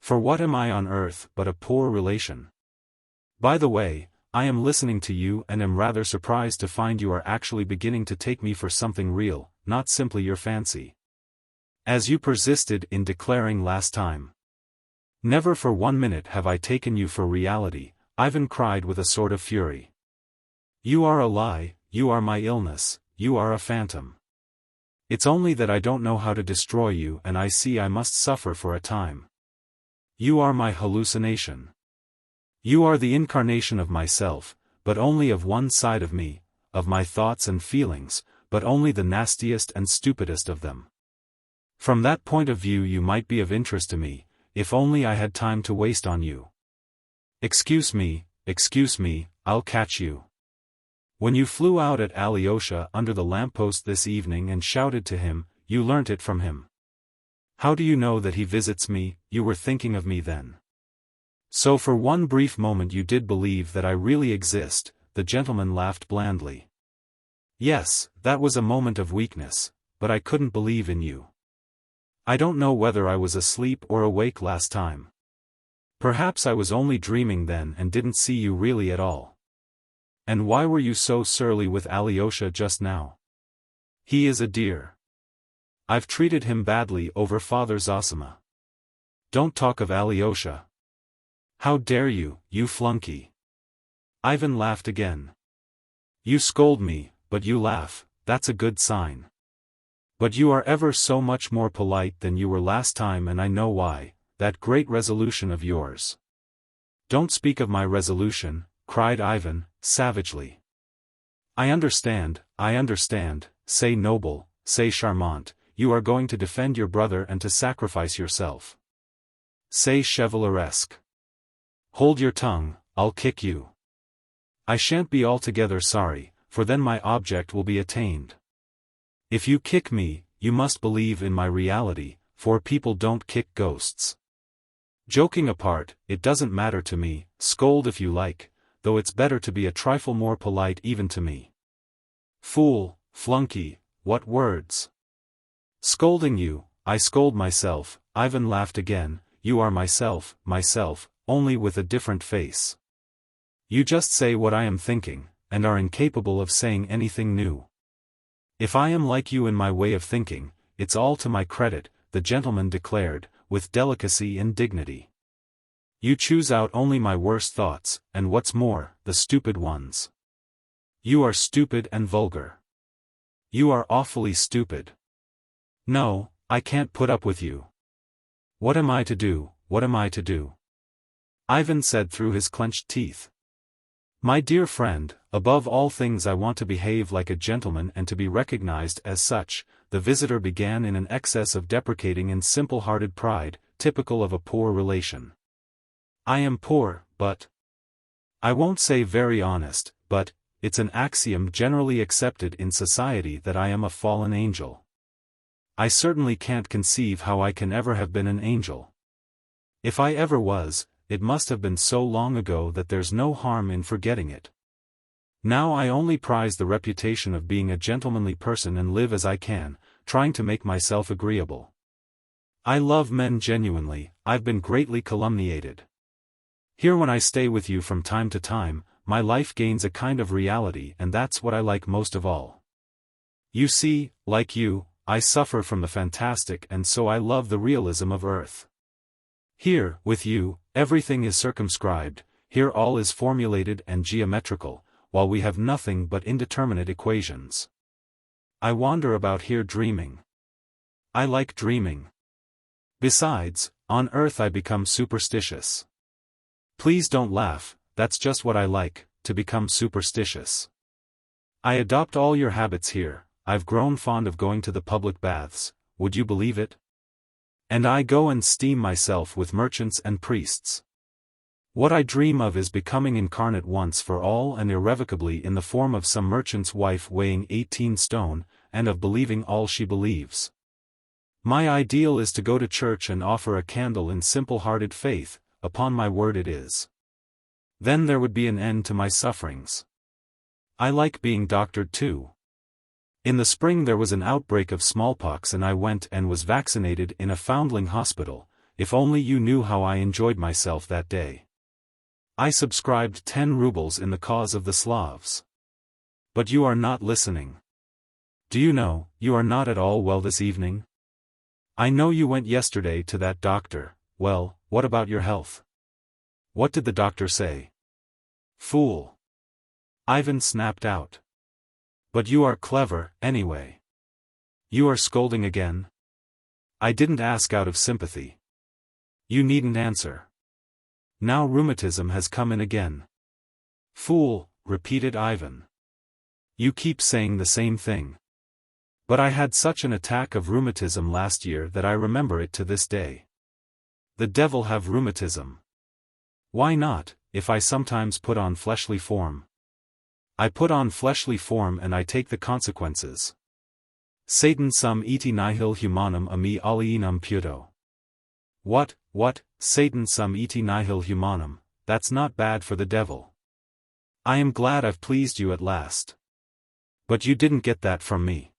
For what am I on earth but a poor relation? By the way, I am listening to you and am rather surprised to find you are actually beginning to take me for something real, not simply your fancy. As you persisted in declaring last time. Never for 1 minute have I taken you for reality, Ivan cried with a sort of fury. You are a lie, you are my illness, you are a phantom. It's only that I don't know how to destroy you and I see I must suffer for a time. You are my hallucination. You are the incarnation of myself, but only of one side of me, of my thoughts and feelings, but only the nastiest and stupidest of them. From that point of view you might be of interest to me, if only I had time to waste on you. Excuse me, I'll catch you. When you flew out at Alyosha under the lamppost this evening and shouted to him, you learnt it from him. How do you know that he visits me? You were thinking of me then. So for one brief moment you did believe that I really exist, the gentleman laughed blandly. Yes, that was a moment of weakness, but I couldn't believe in you. I don't know whether I was asleep or awake last time. Perhaps I was only dreaming then and didn't see you really at all. And why were you so surly with Alyosha just now? He is a dear. I've treated him badly over Father Zosima. Don't talk of Alyosha. How dare you, you flunky? Ivan laughed again. You scold me, but you laugh, that's a good sign. But you are ever so much more polite than you were last time and I know why, that great resolution of yours. Don't speak of my resolution, cried Ivan, savagely. I understand, say noble, say charmant, you are going to defend your brother and to sacrifice yourself. Say chevaleresque. Hold your tongue, I'll kick you. I shan't be altogether sorry, for then my object will be attained. If you kick me, you must believe in my reality, for people don't kick ghosts. Joking apart, it doesn't matter to me, scold if you like, though it's better to be a trifle more polite even to me. Fool, flunky, what words? Scolding you, I scold myself, Ivan laughed again, you are myself, only with a different face. You just say what I am thinking, and are incapable of saying anything new. If I am like you in my way of thinking, it's all to my credit, the gentleman declared, with delicacy and dignity. You choose out only my worst thoughts, and what's more, the stupid ones. You are stupid and vulgar. You are awfully stupid. No, I can't put up with you. What am I to do, what am I to do? Ivan said through his clenched teeth. My dear friend, above all things I want to behave like a gentleman and to be recognized as such, the visitor began in an excess of deprecating and simple-hearted pride, typical of a poor relation. I am poor, but I won't say very honest, but it's an axiom generally accepted in society that I am a fallen angel. I certainly can't conceive how I can ever have been an angel. If I ever was, it must have been so long ago that there's no harm in forgetting it. Now I only prize the reputation of being a gentlemanly person and live as I can, trying to make myself agreeable. I love men genuinely. I've been greatly calumniated. Here when I stay with you from time to time, my life gains a kind of reality, and that's what I like most of all. You see, like you, I suffer from the fantastic, and so I love the realism of earth. Here, with you, everything is circumscribed, here all is formulated and geometrical, while we have nothing but indeterminate equations. I wander about here dreaming. I like dreaming. Besides, on earth I become superstitious. Please don't laugh, that's just what I like, to become superstitious. I adopt all your habits here. I've grown fond of going to the public baths, would you believe it? And I go and steam myself with merchants and priests. What I dream of is becoming incarnate once for all and irrevocably in the form of some merchant's wife weighing 18 stone, and of believing all she believes. My ideal is to go to church and offer a candle in simple-hearted faith, upon my word it is. Then there would be an end to my sufferings. I like being doctored too. In the spring there was an outbreak of smallpox and I went and was vaccinated in a foundling hospital. If only you knew how I enjoyed myself that day. I subscribed 10 rubles in the cause of the Slavs. But you are not listening. Do you know, you are not at all well this evening? I know you went yesterday to that doctor. Well, what about your health? What did the doctor say? Fool! Ivan snapped out. But you are clever, anyway. You are scolding again? I didn't ask out of sympathy. You needn't answer. Now rheumatism has come in again. Fool, repeated Ivan. You keep saying the same thing. But I had such an attack of rheumatism last year that I remember it to this day. The devil have rheumatism. Why not, if I sometimes put on fleshly form? I put on fleshly form and I take the consequences. Satan sum eti nihil humanum a me alienum puto. What, Satan sum eti nihil humanum, that's not bad for the devil. I am glad I've pleased you at last. But you didn't get that from me.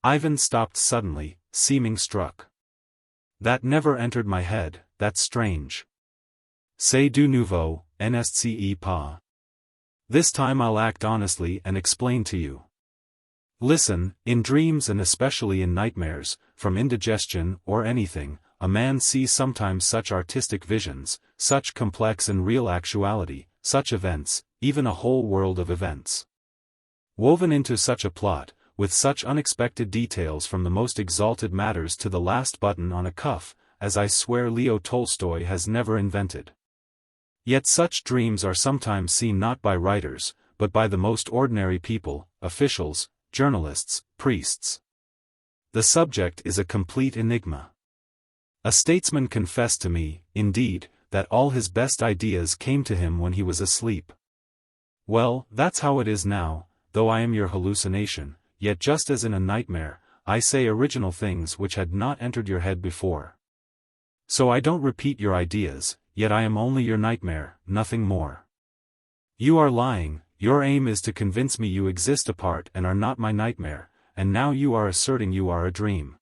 Ivan stopped suddenly, seeming struck. That never entered my head, that's strange. C'est du nouveau, nestce pas. This time I'll act honestly and explain to you. Listen, in dreams and especially in nightmares, from indigestion or anything, a man sees sometimes such artistic visions, such complex and real actuality, such events, even a whole world of events. Woven into such a plot, with such unexpected details from the most exalted matters to the last button on a cuff, as I swear Leo Tolstoy has never invented. Yet such dreams are sometimes seen not by writers, but by the most ordinary people, officials, journalists, priests. The subject is a complete enigma. A statesman confessed to me, indeed, that all his best ideas came to him when he was asleep. Well, that's how it is now, though I am your hallucination, yet just as in a nightmare, I say original things which had not entered your head before. So I don't repeat your ideas, yet I am only your nightmare, nothing more. You are lying, your aim is to convince me you exist apart and are not my nightmare, and now you are asserting you are a dream.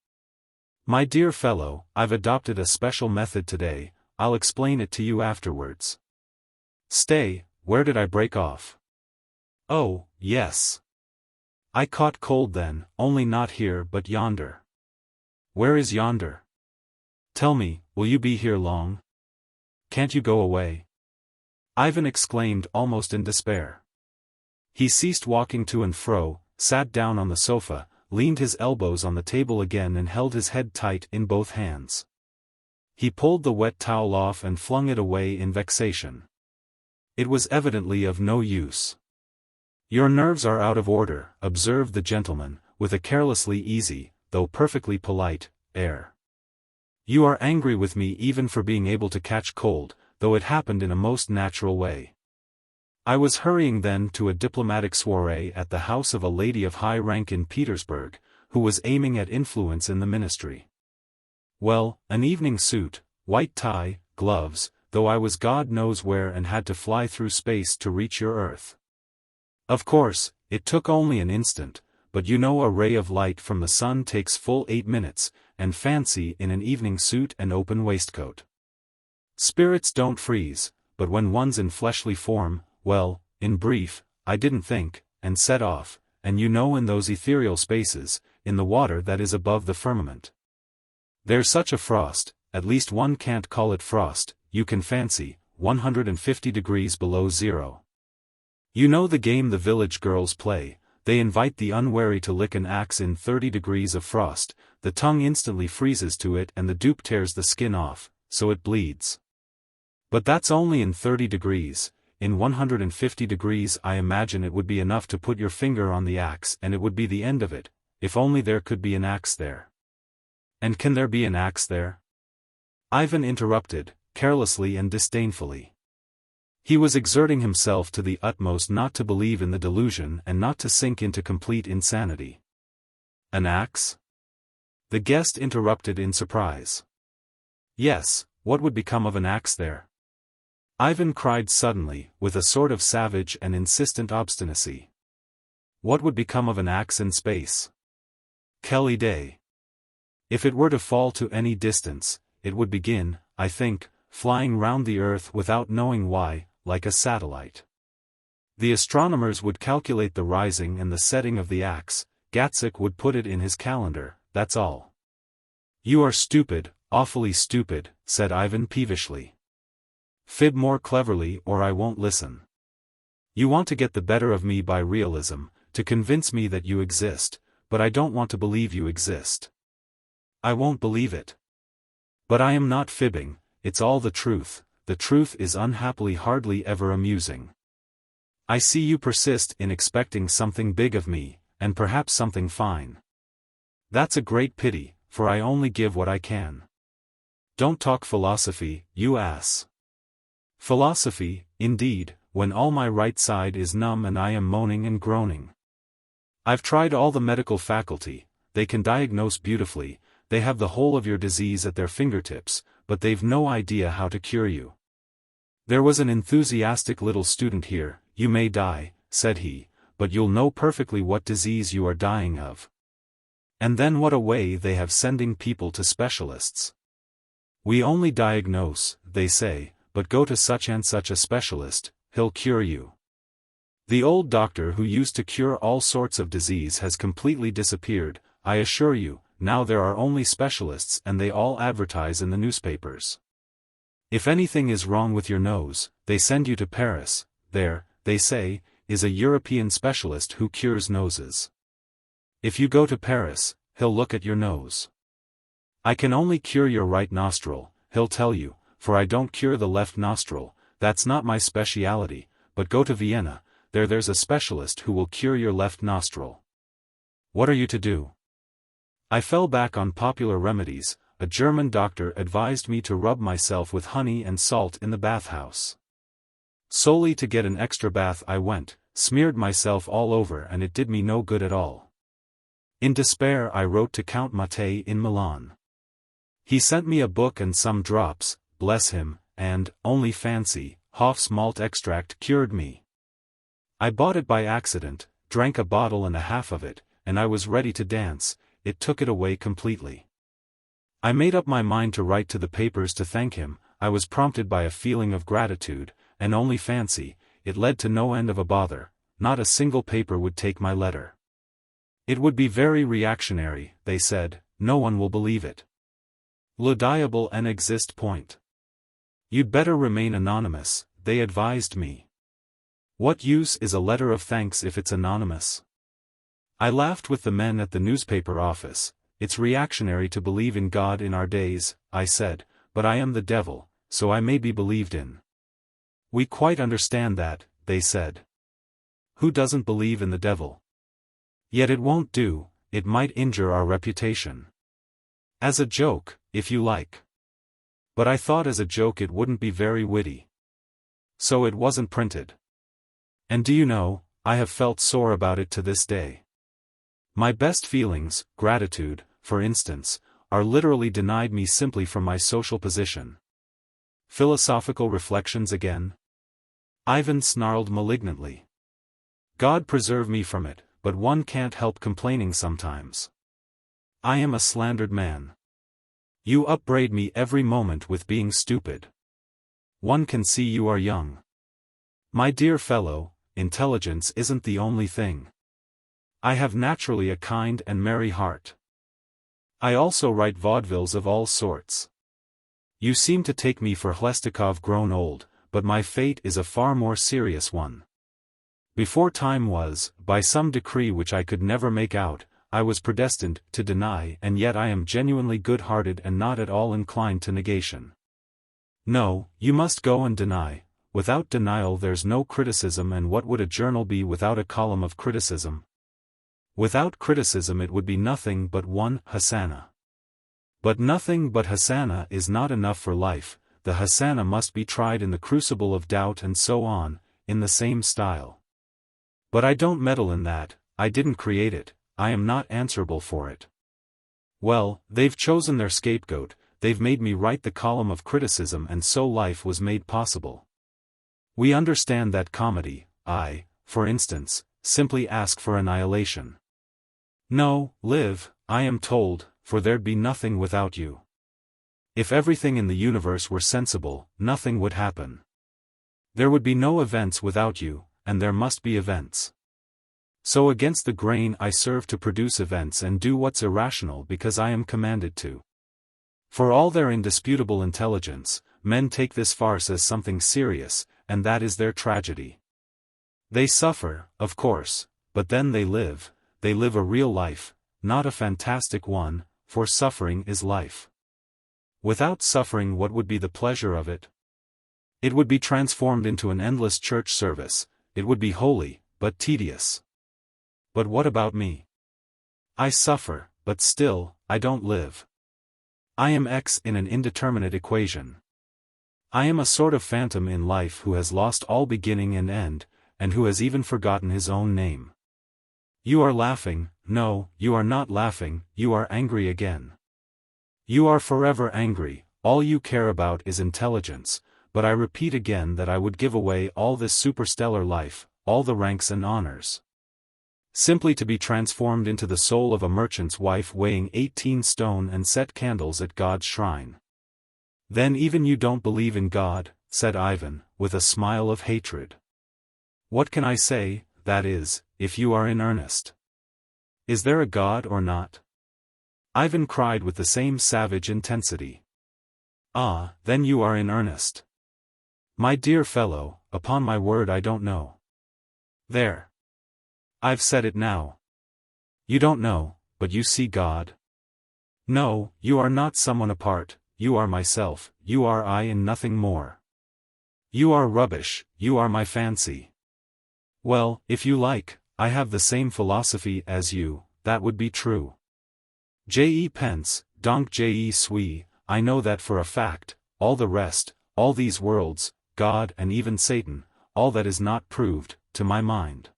My dear fellow, I've adopted a special method today, I'll explain it to you afterwards. Stay, where did I break off? Oh, yes. I caught cold then, only not here but yonder. Where is yonder? Tell me, will you be here long? Can't you go away? Ivan exclaimed almost in despair. He ceased walking to and fro, sat down on the sofa, leaned his elbows on the table again and held his head tight in both hands. He pulled the wet towel off and flung it away in vexation. It was evidently of no use. Your nerves are out of order, observed the gentleman, with a carelessly easy, though perfectly polite, air. You are angry with me even for being able to catch cold, though it happened in a most natural way. I was hurrying then to a diplomatic soirée at the house of a lady of high rank in Petersburg, who was aiming at influence in the ministry. Well, an evening suit, white tie, gloves, though I was God knows where and had to fly through space to reach your Earth. Of course, it took only an instant, but you know a ray of light from the sun takes full 8 minutes, and fancy in an evening suit and open waistcoat. Spirits don't freeze, but when one's in fleshly form, well, in brief, I didn't think, and set off, and you know in those ethereal spaces, in the water that is above the firmament. There's such a frost, at least one can't call it frost, you can fancy, 150 degrees below zero. You know the game the village girls play, they invite the unwary to lick an axe in 30 degrees of frost, the tongue instantly freezes to it and the dupe tears the skin off, so it bleeds. But that's only in 30 degrees, in 150 degrees I imagine it would be enough to put your finger on the axe and it would be the end of it, if only there could be an axe there. And can there be an axe there? Ivan interrupted, carelessly and disdainfully. He was exerting himself to the utmost not to believe in the delusion and not to sink into complete insanity. An axe? The guest interrupted in surprise. Yes, what would become of an axe there? Ivan cried suddenly, with a sort of savage and insistent obstinacy. What would become of an axe in space? Quelle idée! If it were to fall to any distance, it would begin, I think, flying round the earth without knowing why, like a satellite. The astronomers would calculate the rising and the setting of the axe, Gatzik would put it in his calendar, that's all. You are stupid, awfully stupid, said Ivan peevishly. Fib more cleverly or I won't listen. You want to get the better of me by realism, to convince me that you exist, but I don't want to believe you exist. I won't believe it. But I am not fibbing, it's all the truth is unhappily hardly ever amusing. I see you persist in expecting something big of me, and perhaps something fine. That's a great pity, for I only give what I can. Don't talk philosophy, you ass. Philosophy, indeed, when all my right side is numb and I am moaning and groaning. I've tried all the medical faculty, they can diagnose beautifully, they have the whole of your disease at their fingertips, but they've no idea how to cure you. There was an enthusiastic little student here, you may die, said he, but you'll know perfectly what disease you are dying of. And then what a way they have sending people to specialists. We only diagnose, they say, but go to such and such a specialist, he'll cure you. The old doctor who used to cure all sorts of disease has completely disappeared, I assure you. Now there are only specialists and they all advertise in the newspapers. If anything is wrong with your nose, they send you to Paris, there, they say, is a European specialist who cures noses. If you go to Paris, he'll look at your nose. I can only cure your right nostril, he'll tell you, for I don't cure the left nostril, that's not my speciality, but go to Vienna, there's a specialist who will cure your left nostril. What are you to do? I fell back on popular remedies, a German doctor advised me to rub myself with honey and salt in the bathhouse. Solely to get an extra bath I went, smeared myself all over and it did me no good at all. In despair I wrote to Count Mattei in Milan. He sent me a book and some drops, bless him, and, only fancy, Hoff's malt extract cured me. I bought it by accident, drank a bottle and a half of it, and I was ready to dance. It took it away completely. I made up my mind to write to the papers to thank him, I was prompted by a feeling of gratitude, and only fancy, it led to no end of a bother, not a single paper would take my letter. It would be very reactionary, they said, no one will believe it. Le diable en existe point. You'd better remain anonymous, they advised me. What use is a letter of thanks if it's anonymous? I laughed with the men at the newspaper office. It's reactionary to believe in God in our days, I said, but I am the devil, so I may be believed in. We quite understand that, they said. Who doesn't believe in the devil? Yet it won't do, it might injure our reputation. As a joke, if you like. But I thought as a joke it wouldn't be very witty. So it wasn't printed. And do you know, I have felt sore about it to this day. My best feelings, gratitude, for instance, are literally denied me simply from my social position. Philosophical reflections again? Ivan snarled malignantly. God preserve me from it, but one can't help complaining sometimes. I am a slandered man. You upbraid me every moment with being stupid. One can see you are young. My dear fellow, intelligence isn't the only thing. I have naturally a kind and merry heart. I also write vaudevilles of all sorts. You seem to take me for Hlestakov grown old, but my fate is a far more serious one. Before time was, by some decree which I could never make out, I was predestined to deny, and yet I am genuinely good-hearted and not at all inclined to negation. No, you must go and deny. Without denial there's no criticism, and what would a journal be without a column of criticism? Without criticism it would be nothing but one Hosanna. But nothing but Hosanna is not enough for life, the Hosanna must be tried in the crucible of doubt and so on, in the same style. But I don't meddle in that, I didn't create it, I am not answerable for it. Well, they've chosen their scapegoat, they've made me write the column of criticism, and so life was made possible. We understand that comedy, I, for instance, simply ask for annihilation. No, live, I am told, for there'd be nothing without you. If everything in the universe were sensible, nothing would happen. There would be no events without you, and there must be events. So against the grain I serve to produce events and do what's irrational because I am commanded to. For all their indisputable intelligence, men take this farce as something serious, and that is their tragedy. They suffer, of course, but then they live a real life, not a fantastic one, for suffering is life. Without suffering, what would be the pleasure of it? It would be transformed into an endless church service, it would be holy, but tedious. But what about me? I suffer, but still, I don't live. I am X in an indeterminate equation. I am a sort of phantom in life who has lost all beginning and end, and who has even forgotten his own name. You are laughing. No, you are not laughing, you are angry again. You are forever angry, all you care about is intelligence, but I repeat again that I would give away all this superstellar life, all the ranks and honors, simply to be transformed into the soul of a merchant's wife weighing 18 stone and set candles at God's shrine. Then even you don't believe in God, said Ivan, with a smile of hatred. What can I say, that is, if you are in earnest? Is there a God or not? Ivan cried with the same savage intensity. Ah, then you are in earnest. My dear fellow, upon my word I don't know. There. I've said it now. You don't know, but you see God? No, you are not someone apart, you are myself, you are I and nothing more. You are rubbish, you are my fancy. Well, if you like, I have the same philosophy as you, that would be true. Je pense, donc je suis, I know that for a fact, all the rest, all these worlds, God and even Satan, all that is not proved, to my mind.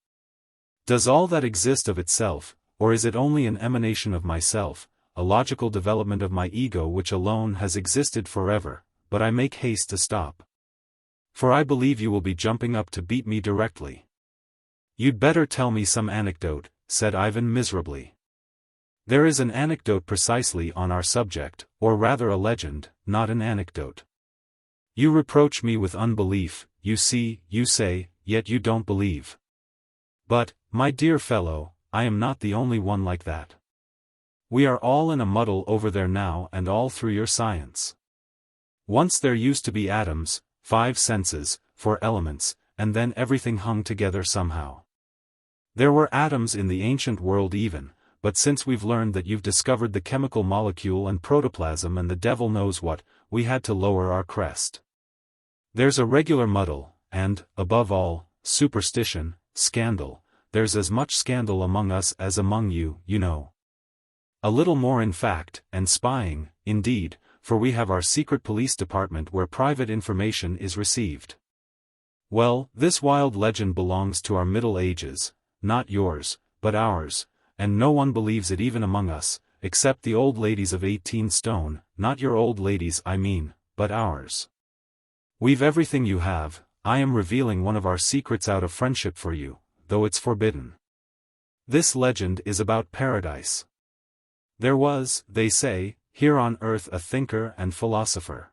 Does all that exist of itself, or is it only an emanation of myself, a logical development of my ego which alone has existed forever, but I make haste to stop. For I believe you will be jumping up to beat me directly. You'd better tell me some anecdote, said Ivan miserably. There is an anecdote precisely on our subject, or rather a legend, not an anecdote. You reproach me with unbelief, you see, you say, yet you don't believe. But, my dear fellow, I am not the only one like that. We are all in a muddle over there now, and all through your science. Once there used to be atoms, 5 senses, 4 elements, and then everything hung together somehow. There were atoms in the ancient world even, but since we've learned that you've discovered the chemical molecule and protoplasm and the devil knows what, we had to lower our crest. There's a regular muddle, and, above all, superstition, scandal. There's as much scandal among us as among you, you know. A little more in fact, and spying, indeed, for we have our secret police department where private information is received. Well, this wild legend belongs to our Middle Ages, not yours, but ours, and no one believes it even among us, except the old ladies of 18 stone, not your old ladies I mean, but ours. We've everything you have. I am revealing one of our secrets out of friendship for you, though it's forbidden. This legend is about paradise. There was, they say, here on earth a thinker and philosopher.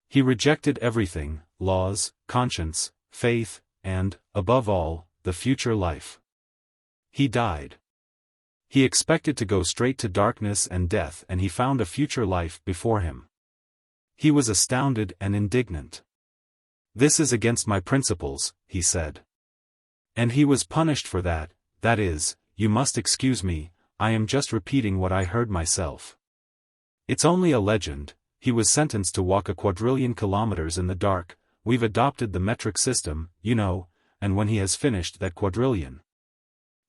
He rejected everything, laws, conscience, faith, and, above all, the future life. He died. He expected to go straight to darkness and death, and he found a future life before him. He was astounded and indignant. This is against my principles, he said. And he was punished for that. That is, you must excuse me, I am just repeating what I heard myself. It's only a legend. He was sentenced to walk a quadrillion kilometers in the dark. We've adopted the metric system, you know, and when he has finished that quadrillion,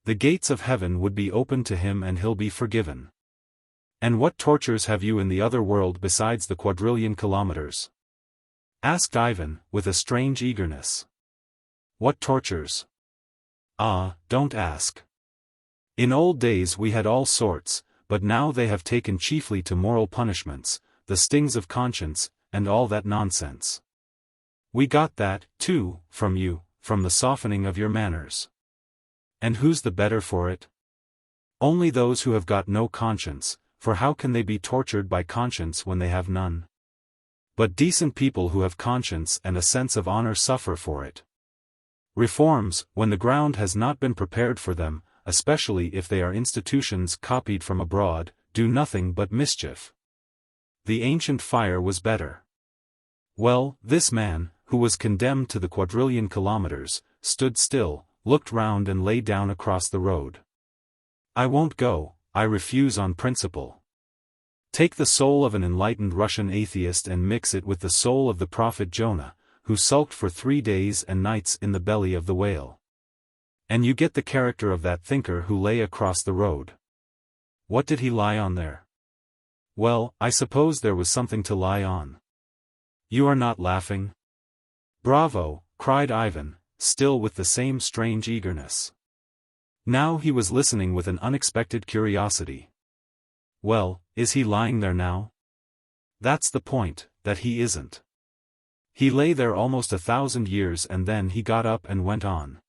the gates of heaven would be opened to him and he'll be forgiven. And what tortures have you in the other world besides the quadrillion kilometers? Asked Ivan, with a strange eagerness. What tortures? Ah, don't ask. In old days we had all sorts, but now they have taken chiefly to moral punishments, the stings of conscience, and all that nonsense. We got that, too, from you, from the softening of your manners. And who's the better for it? Only those who have got no conscience, for how can they be tortured by conscience when they have none? But decent people who have conscience and a sense of honor suffer for it. Reforms, when the ground has not been prepared for them, especially if they are institutions copied from abroad, do nothing but mischief. The ancient fire was better. Well, this man, who was condemned to the quadrillion kilometers, stood still, looked round and lay down across the road. I won't go, I refuse on principle. Take the soul of an enlightened Russian atheist and mix it with the soul of the prophet Jonah, who sulked for 3 days and nights in the belly of the whale. And you get the character of that thinker who lay across the road. What did he lie on there? Well, I suppose there was something to lie on. You are not laughing? Bravo, cried Ivan, still with the same strange eagerness. Now he was listening with an unexpected curiosity. Well, is he lying there now? That's the point, that he isn't. He lay there almost 1,000 years and then he got up and went on.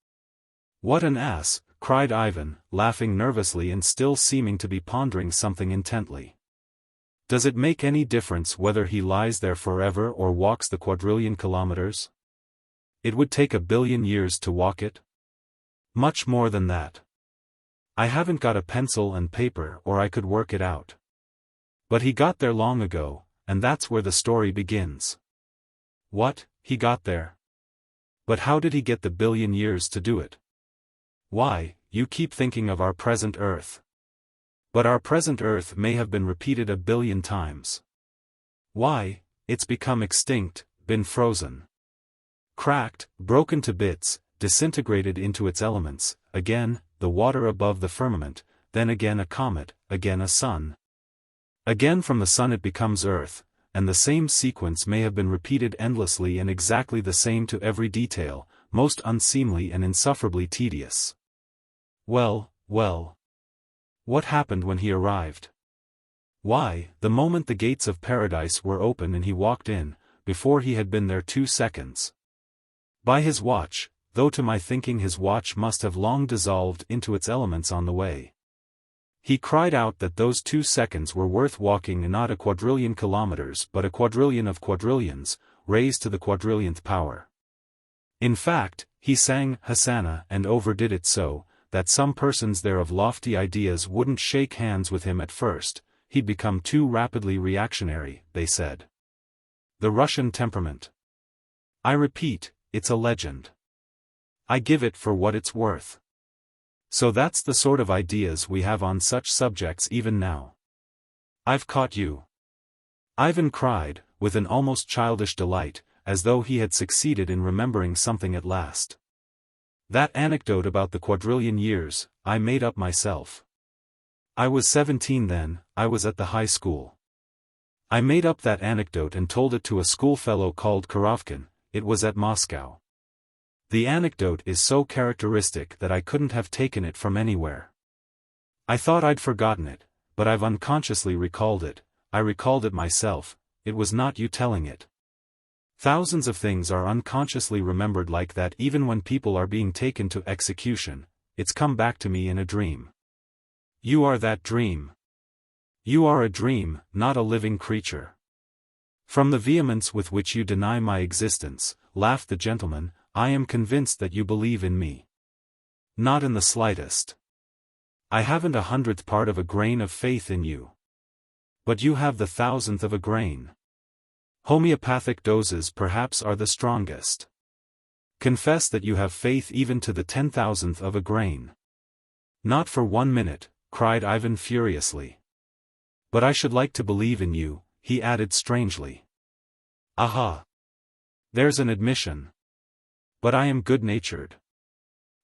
What an ass, cried Ivan, laughing nervously and still seeming to be pondering something intently. Does it make any difference whether he lies there forever or walks the quadrillion kilometers? It would take 1 billion years to walk it. Much more than that. I haven't got a pencil and paper or I could work it out. But he got there long ago, and that's where the story begins. What, he got there? But how did he get the 1 billion years to do it? Why, you keep thinking of our present Earth. But our present Earth may have been repeated 1 billion times. Why, it's become extinct, been frozen. Cracked, broken to bits, disintegrated into its elements, again, the water above the firmament, then again a comet, again a sun. Again from the sun it becomes Earth, and the same sequence may have been repeated endlessly and exactly the same to every detail, most unseemly and insufferably tedious. Well, well. What happened when he arrived? Why, the moment the gates of paradise were open and he walked in, before he had been there 2 seconds. By his watch, though to my thinking his watch must have long dissolved into its elements on the way. He cried out that those 2 seconds were worth walking not a quadrillion kilometers but a quadrillion of quadrillions, raised to the quadrillionth power. In fact, he sang Hosanna and overdid it so, that some persons there of lofty ideas wouldn't shake hands with him at first, he'd become too rapidly reactionary, they said. The Russian temperament. I repeat, it's a legend. I give it for what it's worth. So that's the sort of ideas we have on such subjects even now. I've caught you. Ivan cried, with an almost childish delight, as though he had succeeded in remembering something at last. That anecdote about the quadrillion years, I made up myself. I was 17 then, I was at the high school. I made up that anecdote and told it to a schoolfellow called Korovkin, it was at Moscow. The anecdote is so characteristic that I couldn't have taken it from anywhere. I thought I'd forgotten it, but I've unconsciously recalled it. I recalled it myself, it was not you telling it. Thousands of things are unconsciously remembered like that even when people are being taken to execution. It's come back to me in a dream. You are that dream. You are a dream, not a living creature. From the vehemence with which you deny my existence, laughed the gentleman, I am convinced that you believe in me. Not in the slightest. I haven't 100th part of a grain of faith in you. But you have the 1,000th of a grain. Homeopathic doses perhaps are the strongest. Confess that you have faith even to the 10,000th of a grain. Not for 1 minute, cried Ivan furiously. But I should like to believe in you, he added strangely. Aha! There's an admission. But I am good-natured.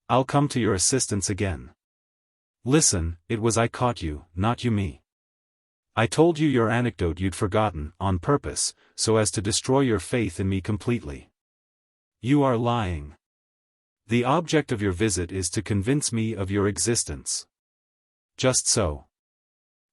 I'll come to your assistance again. Listen, it was I caught you, not you me. I told you your anecdote you'd forgotten, on purpose, so as to destroy your faith in me completely. You are lying. The object of your visit is to convince me of your existence. Just so.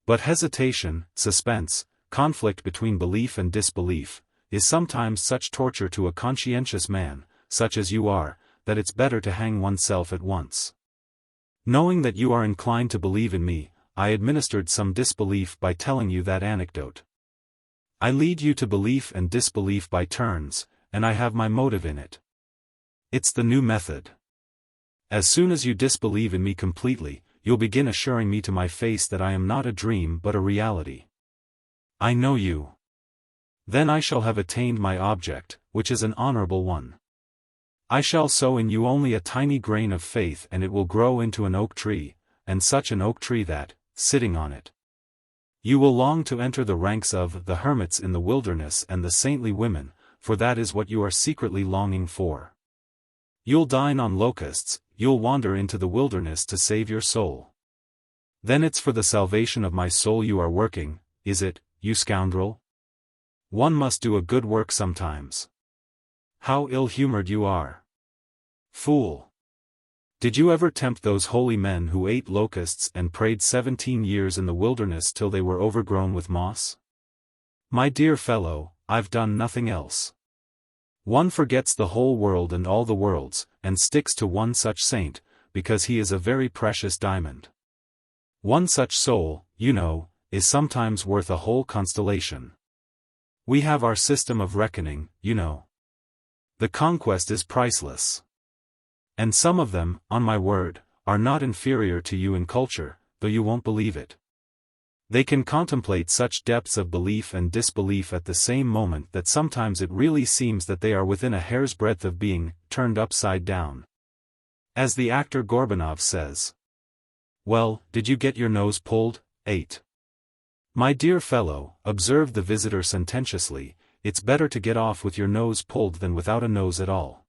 But hesitation, suspense, conflict between belief and disbelief, is sometimes such torture to a conscientious man, such as you are, that it's better to hang oneself at once. Knowing that you are inclined to believe in me, I administered some disbelief by telling you that anecdote. I lead you to belief and disbelief by turns, and I have my motive in it. It's the new method. As soon as you disbelieve in me completely, you'll begin assuring me to my face that I am not a dream but a reality. I know you. Then I shall have attained my object, which is an honorable one. I shall sow in you only a tiny grain of faith and it will grow into an oak tree, and such an oak tree that, sitting on it, you will long to enter the ranks of the hermits in the wilderness and the saintly women, for that is what you are secretly longing for. You'll dine on locusts, you'll wander into the wilderness to save your soul. Then it's for the salvation of my soul you are working, is it, you scoundrel? One must do a good work sometimes. How ill-humored you are. Fool! Did you ever tempt those holy men who ate locusts and prayed 17 years in the wilderness till they were overgrown with moss? My dear fellow, I've done nothing else. One forgets the whole world and all the worlds, and sticks to one such saint, because he is a very precious diamond. One such soul, you know, is sometimes worth a whole constellation. We have our system of reckoning, you know. The conquest is priceless. And some of them, on my word, are not inferior to you in culture, though you won't believe it. They can contemplate such depths of belief and disbelief at the same moment that sometimes it really seems that they are within a hair's breadth of being turned upside down. As the actor Gorbanov says. Well, did you get your nose pulled? 8. My dear fellow, observed the visitor sententiously, it's better to get off with your nose pulled than without a nose at all.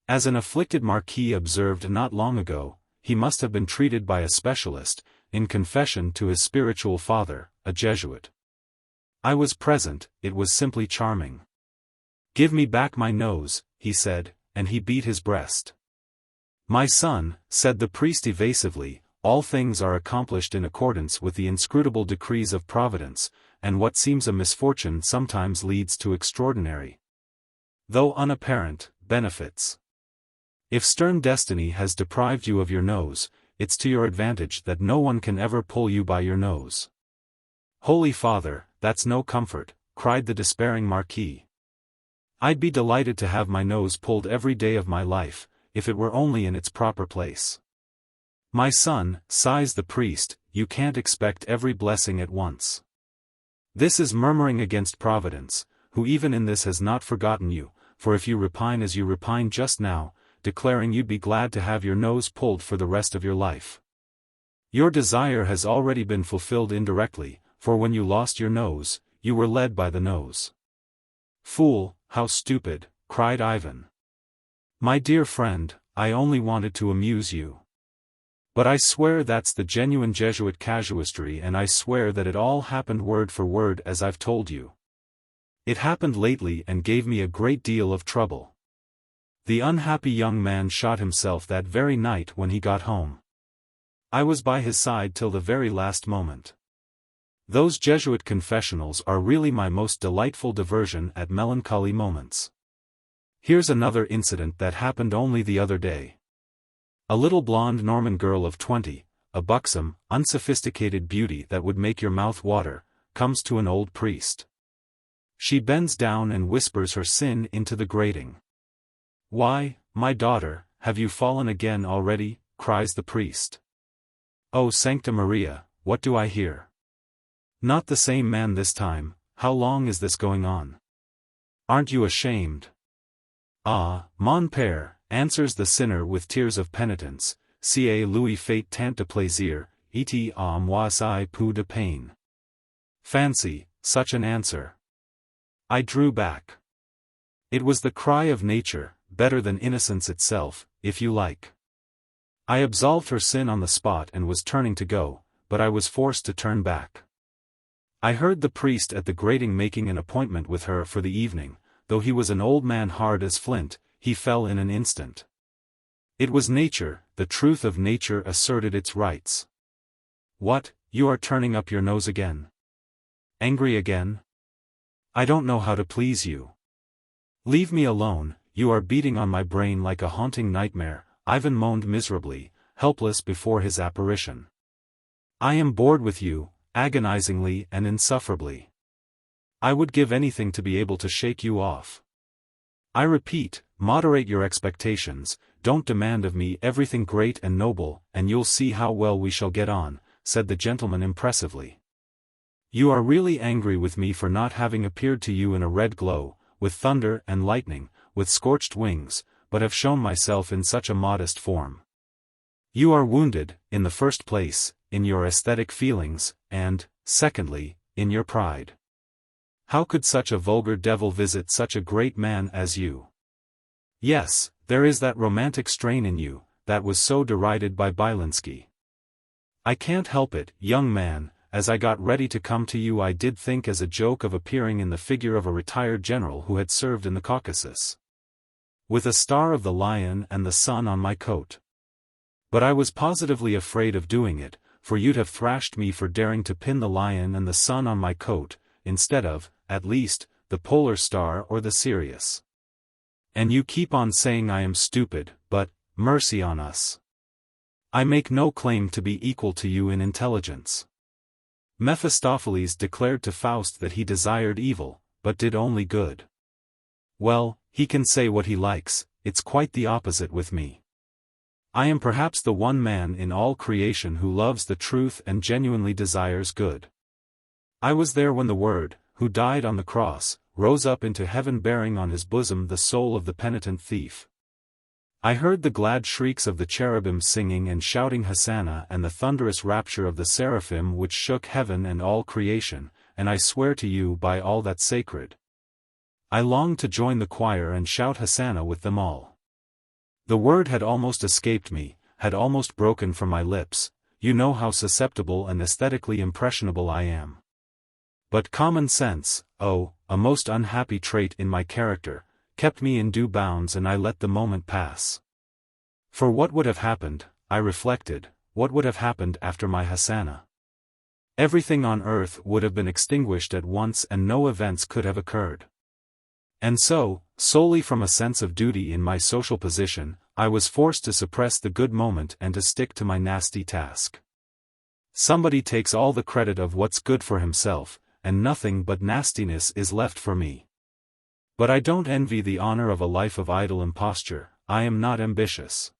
As an afflicted marquis observed not long ago, he must have been treated by a specialist, in confession to his spiritual father, a Jesuit. I was present, it was simply charming. Give me back my nose, he said, and he beat his breast. My son, said the priest evasively, all things are accomplished in accordance with the inscrutable decrees of Providence, and what seems a misfortune sometimes leads to extraordinary, though unapparent, benefits. If stern destiny has deprived you of your nose, it's to your advantage that no one can ever pull you by your nose. Holy Father, that's no comfort, cried the despairing marquis. I'd be delighted to have my nose pulled every day of my life, if it were only in its proper place. My son, sighs the priest, you can't expect every blessing at once. This is murmuring against Providence, who even in this has not forgotten you, for if you repine as you repine just now, declaring you'd be glad to have your nose pulled for the rest of your life, your desire has already been fulfilled indirectly, for when you lost your nose, you were led by the nose. Fool, how stupid, cried Ivan. My dear friend, I only wanted to amuse you. But I swear that's the genuine Jesuit casuistry, and I swear that it all happened word for word as I've told you. It happened lately and gave me a great deal of trouble. The unhappy young man shot himself that very night when he got home. I was by his side till the very last moment. Those Jesuit confessionals are really my most delightful diversion at melancholy moments. Here's another incident that happened only the other day. A little blonde Norman girl of 20, a buxom, unsophisticated beauty that would make your mouth water, comes to an old priest. She bends down and whispers her sin into the grating. "Why, my daughter, have you fallen again already?" cries the priest. "Oh Sancta Maria, what do I hear? Not the same man this time, how long is this going on? Aren't you ashamed?" "Ah, mon père," answers the sinner with tears of penitence, "si lui fait tant de plaisir, et à moi si peu de peine." Fancy, such an answer. I drew back. It was the cry of nature, better than innocence itself, if you like. I absolved her sin on the spot and was turning to go, but I was forced to turn back. I heard the priest at the grating making an appointment with her for the evening. Though he was an old man hard as flint, he fell in an instant. It was nature, the truth of nature asserted its rights. "What, you are turning up your nose again? Angry again? I don't know how to please you. Leave me alone, you are beating on my brain like a haunting nightmare," Ivan moaned miserably, helpless before his apparition. "I am bored with you, agonizingly and insufferably. I would give anything to be able to shake you off. I repeat, moderate your expectations, don't demand of me everything great and noble, and you'll see how well we shall get on," said the gentleman impressively. "You are really angry with me for not having appeared to you in a red glow, with thunder and lightning, with scorched wings, but have shown myself in such a modest form. You are wounded, in the first place, in your aesthetic feelings, and, secondly, in your pride. How could such a vulgar devil visit such a great man as you? Yes, there is that romantic strain in you, that was so derided by Byelinsky. I can't help it, young man. As I got ready to come to you I did think as a joke of appearing in the figure of a retired general who had served in the Caucasus, with a star of the lion and the sun on my coat. But I was positively afraid of doing it, for you'd have thrashed me for daring to pin the lion and the sun on my coat, instead of, at least, the polar star or the Sirius. And you keep on saying I am stupid, but, mercy on us, I make no claim to be equal to you in intelligence." Mephistopheles declared to Faust that he desired evil, but did only good. Well, he can say what he likes, it's quite the opposite with me. I am perhaps the one man in all creation who loves the truth and genuinely desires good. I was there when the Word, who died on the cross, rose up into heaven bearing on his bosom the soul of the penitent thief. I heard the glad shrieks of the cherubim singing and shouting Hosanna and the thunderous rapture of the seraphim which shook heaven and all creation, and I swear to you by all that's sacred, I longed to join the choir and shout Hosanna with them all. The word had almost escaped me, had almost broken from my lips. You know how susceptible and aesthetically impressionable I am. But common sense, oh, a most unhappy trait in my character, kept me in due bounds and I let the moment pass. For what would have happened, I reflected, what would have happened after my Hosanna? Everything on earth would have been extinguished at once and no events could have occurred. And so, solely from a sense of duty in my social position, I was forced to suppress the good moment and to stick to my nasty task. Somebody takes all the credit of what's good for himself, and nothing but nastiness is left for me. But I don't envy the honor of a life of idle imposture. I am not ambitious.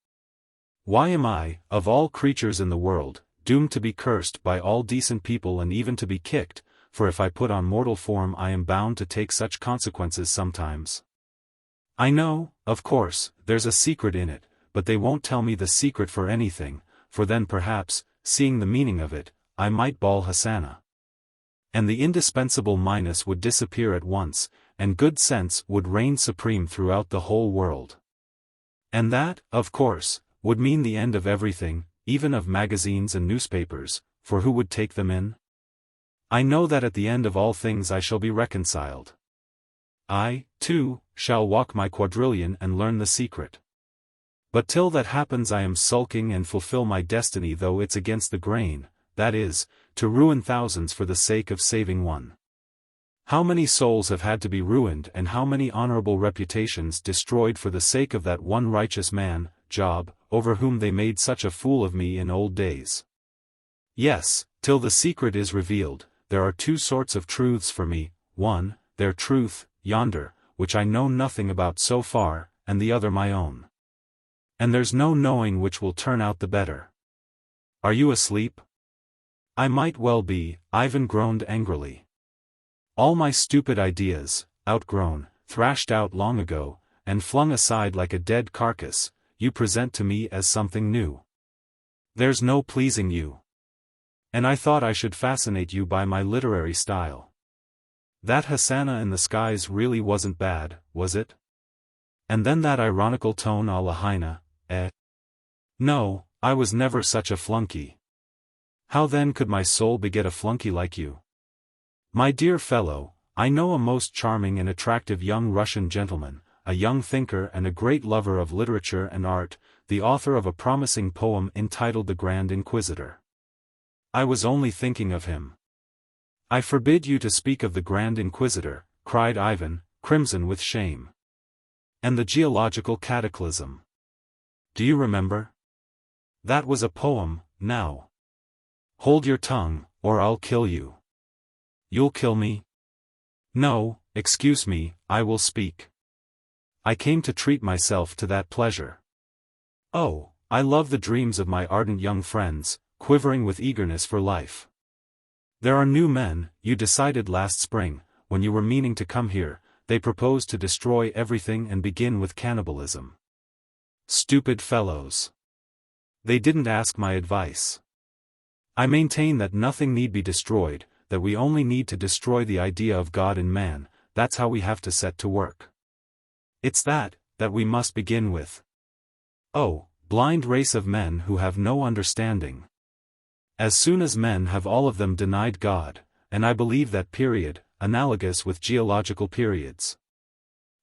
Why am I, of all creatures in the world, doomed to be cursed by all decent people and even to be kicked, for if I put on mortal form I am bound to take such consequences sometimes. I know, of course, there's a secret in it, but they won't tell me the secret for anything, for then perhaps, seeing the meaning of it, I might bawl Hosanna. And the indispensable minus would disappear at once, and good sense would reign supreme throughout the whole world. And that, of course, would mean the end of everything, even of magazines and newspapers, for who would take them in? I know that at the end of all things I shall be reconciled. I, too, shall walk my quadrillion and learn the secret. But till that happens I am sulking and fulfill my destiny though it's against the grain, that is, to ruin thousands for the sake of saving one. How many souls have had to be ruined and how many honorable reputations destroyed for the sake of that one righteous man, Job, over whom they made such a fool of me in old days. Yes, till the secret is revealed, there are two sorts of truths for me, one, their truth, yonder, which I know nothing about so far, and the other my own. And there's no knowing which will turn out the better. Are you asleep? I might well be, Ivan groaned angrily. All my stupid ideas, outgrown, thrashed out long ago, and flung aside like a dead carcass, you present to me as something new. There's no pleasing you. And I thought I should fascinate you by my literary style. That Hosanna in the skies really wasn't bad, was it? And then that ironical tone a la Heine, eh? No, I was never such a flunky. How then could my soul beget a flunky like you? My dear fellow, I know a most charming and attractive young Russian gentleman, a young thinker and a great lover of literature and art, the author of a promising poem entitled The Grand Inquisitor. I was only thinking of him. I forbid you to speak of the Grand Inquisitor, cried Ivan, crimson with shame. And the geological cataclysm. Do you remember? That was a poem, now. Hold your tongue, or I'll kill you. You'll kill me? No, excuse me, I will speak. I came to treat myself to that pleasure. Oh, I love the dreams of my ardent young friends, quivering with eagerness for life. There are new men, you decided last spring, when you were meaning to come here, they propose to destroy everything and begin with cannibalism. Stupid fellows. They didn't ask my advice. I maintain that nothing need be destroyed, that we only need to destroy the idea of God in man, that's how we have to set to work. It's that we must begin with. Oh, blind race of men who have no understanding. As soon as men have all of them denied God, and I believe that period, analogous with geological periods,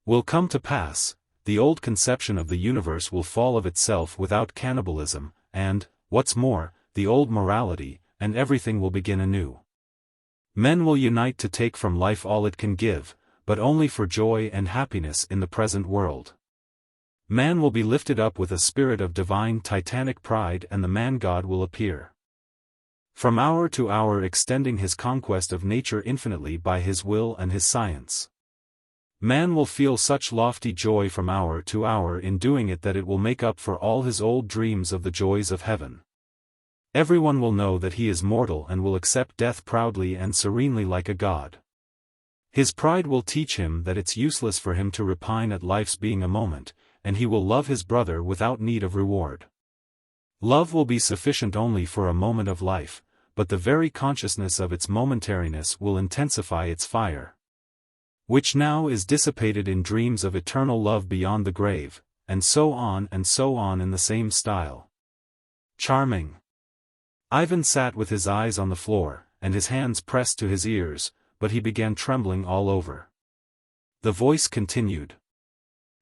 will come to pass, the old conception of the universe will fall of itself without cannibalism, and, what's more, the old morality, and everything will begin anew. Men will unite to take from life all it can give, but only for joy and happiness in the present world. Man will be lifted up with a spirit of divine titanic pride and the man-God will appear. From hour to hour extending his conquest of nature infinitely by his will and his science. Man will feel such lofty joy from hour to hour in doing it that it will make up for all his old dreams of the joys of heaven. Everyone will know that he is mortal and will accept death proudly and serenely like a god. His pride will teach him that it's useless for him to repine at life's being a moment, and he will love his brother without need of reward. Love will be sufficient only for a moment of life, but the very consciousness of its momentariness will intensify its fire, which now is dissipated in dreams of eternal love beyond the grave, and so on in the same style. Charming. Ivan sat with his eyes on the floor, and his hands pressed to his ears, but he began trembling all over. The voice continued.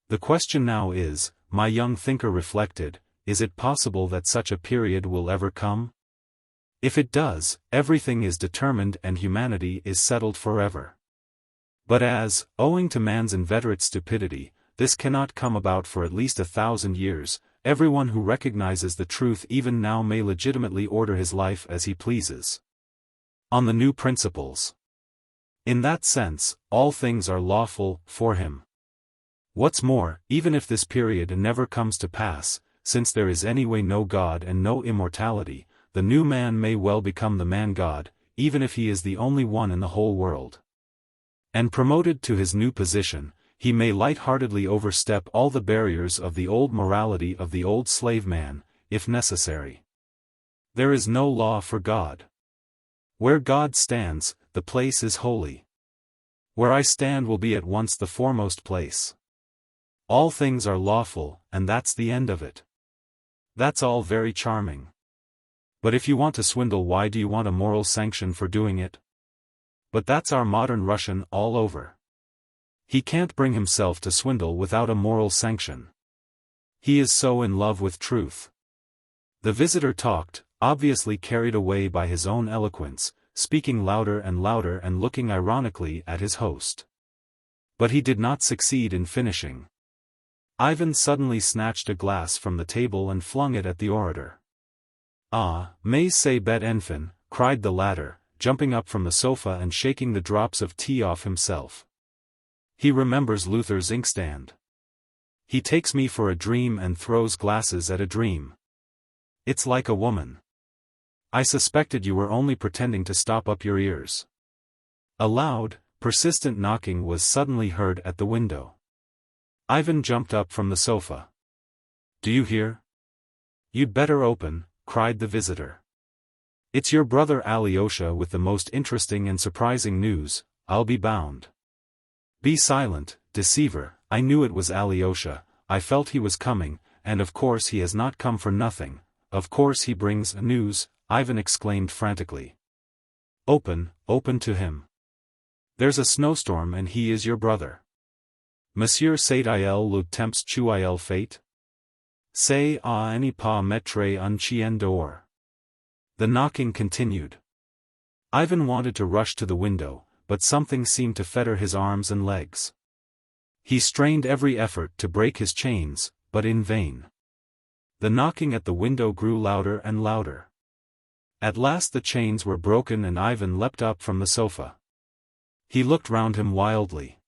The question now is, my young thinker reflected, is it possible that such a period will ever come? If it does, everything is determined and humanity is settled forever. But as, owing to man's inveterate stupidity, this cannot come about for at least 1,000 years, everyone who recognizes the truth even now may legitimately order his life as he pleases. On the new principles. In that sense, all things are lawful, for him. What's more, even if this period never comes to pass, since there is anyway no God and no immortality, the new man may well become the man-God, even if he is the only one in the whole world. And promoted to his new position, he may light-heartedly overstep all the barriers of the old morality of the old slave man, if necessary. There is no law for God. Where God stands, the place is holy. Where I stand will be at once the foremost place. All things are lawful, and that's the end of it. That's all very charming. But if you want to swindle, why do you want a moral sanction for doing it? But that's our modern Russian all over. He can't bring himself to swindle without a moral sanction. He is so in love with truth. The visitor talked, obviously carried away by his own eloquence, speaking louder and looking ironically at his host. But he did not succeed in finishing. Ivan suddenly snatched a glass from the table and flung it at the orator. "Ah, mais c'est bête enfin," cried the latter, jumping up from the sofa and shaking the drops of tea off himself. He remembers Luther's inkstand. He takes me for a dream and throws glasses at a dream. It's like a woman. I suspected you were only pretending to stop up your ears. A loud, persistent knocking was suddenly heard at the window. Ivan jumped up from the sofa. "Do you hear?" "You'd better open," cried the visitor. "It's your brother Alyosha with the most interesting and surprising news, I'll be bound." "Be silent, deceiver, I knew it was Alyosha, I felt he was coming, and of course he has not come for nothing, of course he brings news," Ivan exclaimed frantically. "Open, open to him. There's a snowstorm and he is your brother. Monsieur sait-il le temps qu'il fait? C'est à ne pas mettre un chien dehors." The knocking continued. Ivan wanted to rush to the window, but something seemed to fetter his arms and legs. He strained every effort to break his chains, but in vain. The knocking at the window grew louder and louder. At last the chains were broken and Ivan leapt up from the sofa. He looked round him wildly.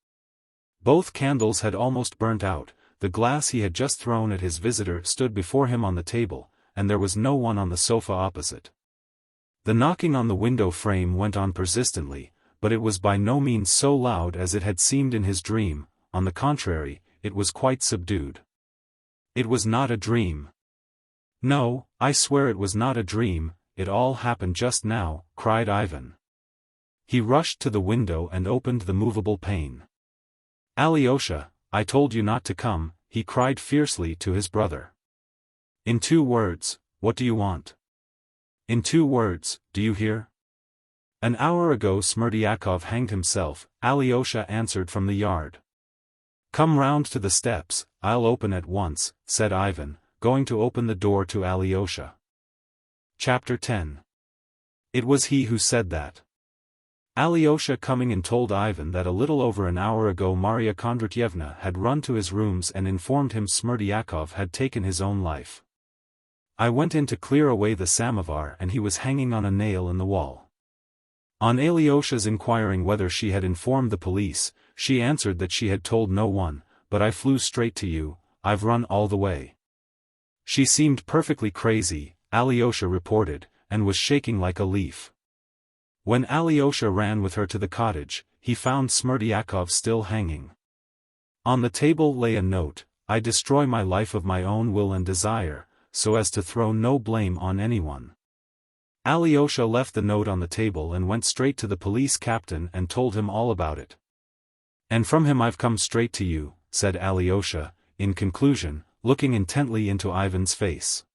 Both candles had almost burnt out, the glass he had just thrown at his visitor stood before him on the table, and there was no one on the sofa opposite. The knocking on the window frame went on persistently, but it was by no means so loud as it had seemed in his dream, on the contrary, it was quite subdued. It was not a dream. "No, I swear it was not a dream, it all happened just now," cried Ivan. He rushed to the window and opened the movable pane. "Alyosha, I told you not to come," he cried fiercely to his brother. "In 2 words, what do you want? In 2 words, do you hear?" "An hour ago Smerdyakov hanged himself," Alyosha answered from the yard. "Come round to the steps, I'll open at once," said Ivan, going to open the door to Alyosha. Chapter 10. It was he who said that. Alyosha coming in told Ivan that a little over an hour ago Marya Kondratyevna had run to his rooms and informed him Smerdyakov had taken his own life. "I went in to clear away the samovar and he was hanging on a nail in the wall." On Alyosha's inquiring whether she had informed the police, she answered that she had told no one, "But I flew straight to you, I've run all the way." She seemed perfectly crazy, Alyosha reported, and was shaking like a leaf. When Alyosha ran with her to the cottage, he found Smerdyakov still hanging. On the table lay a note, "I destroy my life of my own will and desire, so as to throw no blame on anyone." Alyosha left the note on the table and went straight to the police captain and told him all about it. "And from him I've come straight to you," said Alyosha, in conclusion, looking intently into Ivan's face.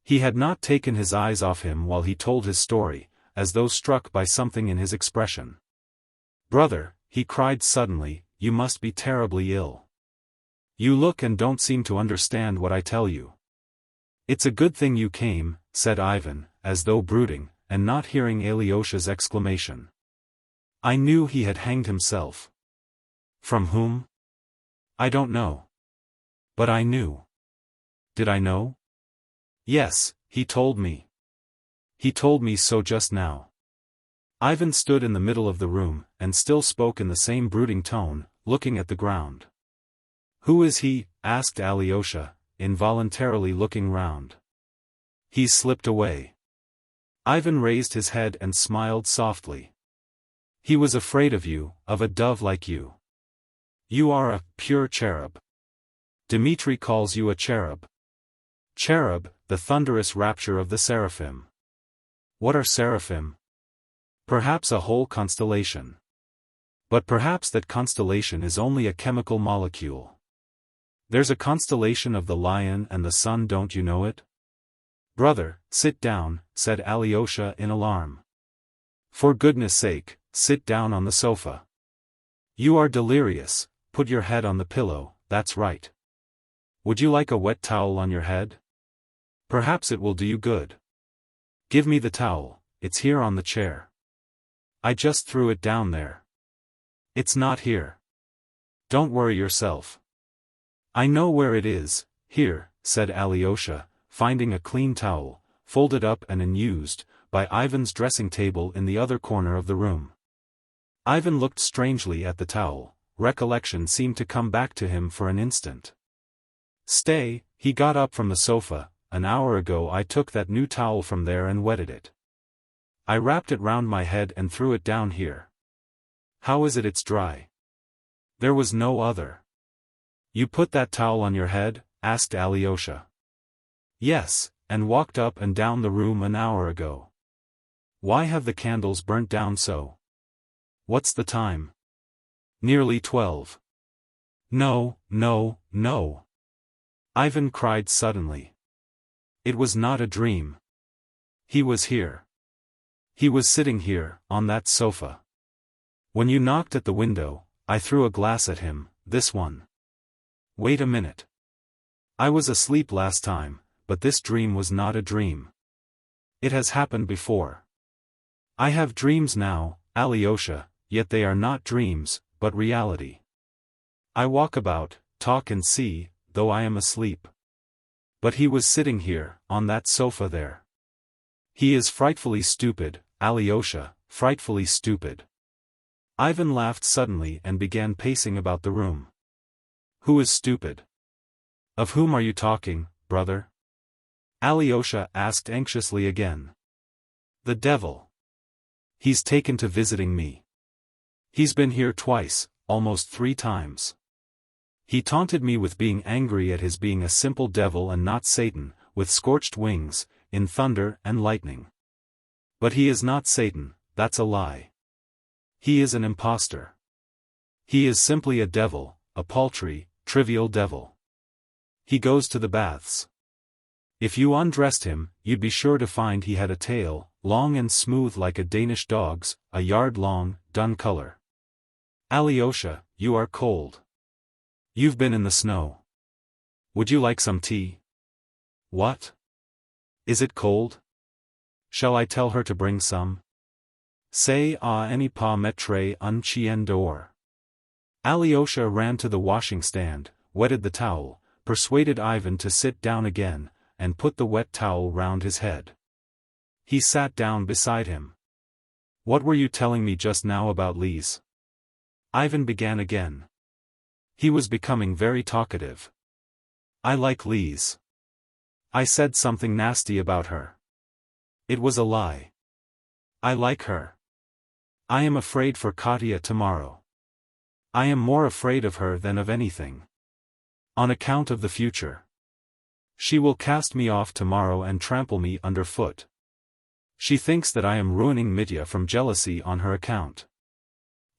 He had not taken his eyes off him while he told his story, as though struck by something in his expression. "Brother," he cried suddenly, "you must be terribly ill. You look and don't seem to understand what I tell you." "It's a good thing you came," said Ivan, as though brooding, and not hearing Alyosha's exclamation. "I knew he had hanged himself." "From whom?" "I don't know. But I knew." "Did I know?" "Yes, he told me. He told me so just now." Ivan stood in the middle of the room, and still spoke in the same brooding tone, looking at the ground. "Who is he?" asked Alyosha, involuntarily looking round. "He's slipped away." Ivan raised his head and smiled softly. "He was afraid of you, of a dove like you. You are a pure cherub. Dmitri calls you a cherub. Cherub, the thunderous rapture of the seraphim. What are seraphim? Perhaps a whole constellation. But perhaps that constellation is only a chemical molecule. There's a constellation of the lion and the sun, don't you know it?" "Brother, sit down," said Alyosha in alarm. "For goodness sake, sit down on the sofa. You are delirious, put your head on the pillow, that's right. Would you like a wet towel on your head? Perhaps it will do you good. Give me the towel, it's here on the chair. I just threw it down there. It's not here. Don't worry yourself. I know where it is, here, said Alyosha, finding a clean towel, folded up and unused, by Ivan's dressing table in the other corner of the room. Ivan looked strangely at the towel, recollection seemed to come back to him for an instant. Stay, he got up from the sofa, an hour ago I took that new towel from there and wetted it. I wrapped it round my head and threw it down here. How is it it's dry? There was no other. You put that towel on your head? Asked Alyosha. Yes, and walked up and down the room an hour ago. Why have the candles burnt down so? What's the time? Nearly 12. No, no, no. Ivan cried suddenly. It was not a dream. He was here. He was sitting here, on that sofa. When you knocked at the window, I threw a glass at him, this one. Wait a minute. I was asleep last time, but this dream was not a dream. It has happened before. I have dreams now, Alyosha, yet they are not dreams, but reality. I walk about, talk and see, though I am asleep. But he was sitting here, on that sofa there. He is frightfully stupid, Alyosha, frightfully stupid. Ivan laughed suddenly and began pacing about the room. Who is stupid? Of whom are you talking, brother? Alyosha asked anxiously again. The devil. He's taken to visiting me. He's been here twice, almost 3 times. He taunted me with being angry at his being a simple devil and not Satan, with scorched wings, in thunder and lightning. But he is not Satan, that's a lie. He is an impostor. He is simply a devil, a paltry, trivial devil. He goes to the baths. If you undressed him, you'd be sure to find he had a tail, long and smooth like a Danish dog's, a yard long, dun color. Alyosha, you are cold. You've been in the snow. Would you like some tea? What? Is it cold? Shall I tell her to bring some? C'est à ne pas mettre un chien dehors. Alyosha ran to the washing stand, wetted the towel, persuaded Ivan to sit down again, and put the wet towel round his head. He sat down beside him. What were you telling me just now about Lise? Ivan began again. He was becoming very talkative. I like Lise. I said something nasty about her. It was a lie. I like her. I am afraid for Katya tomorrow. I am more afraid of her than of anything. On account of the future. She will cast me off tomorrow and trample me underfoot. She thinks that I am ruining Mitya from jealousy on her account.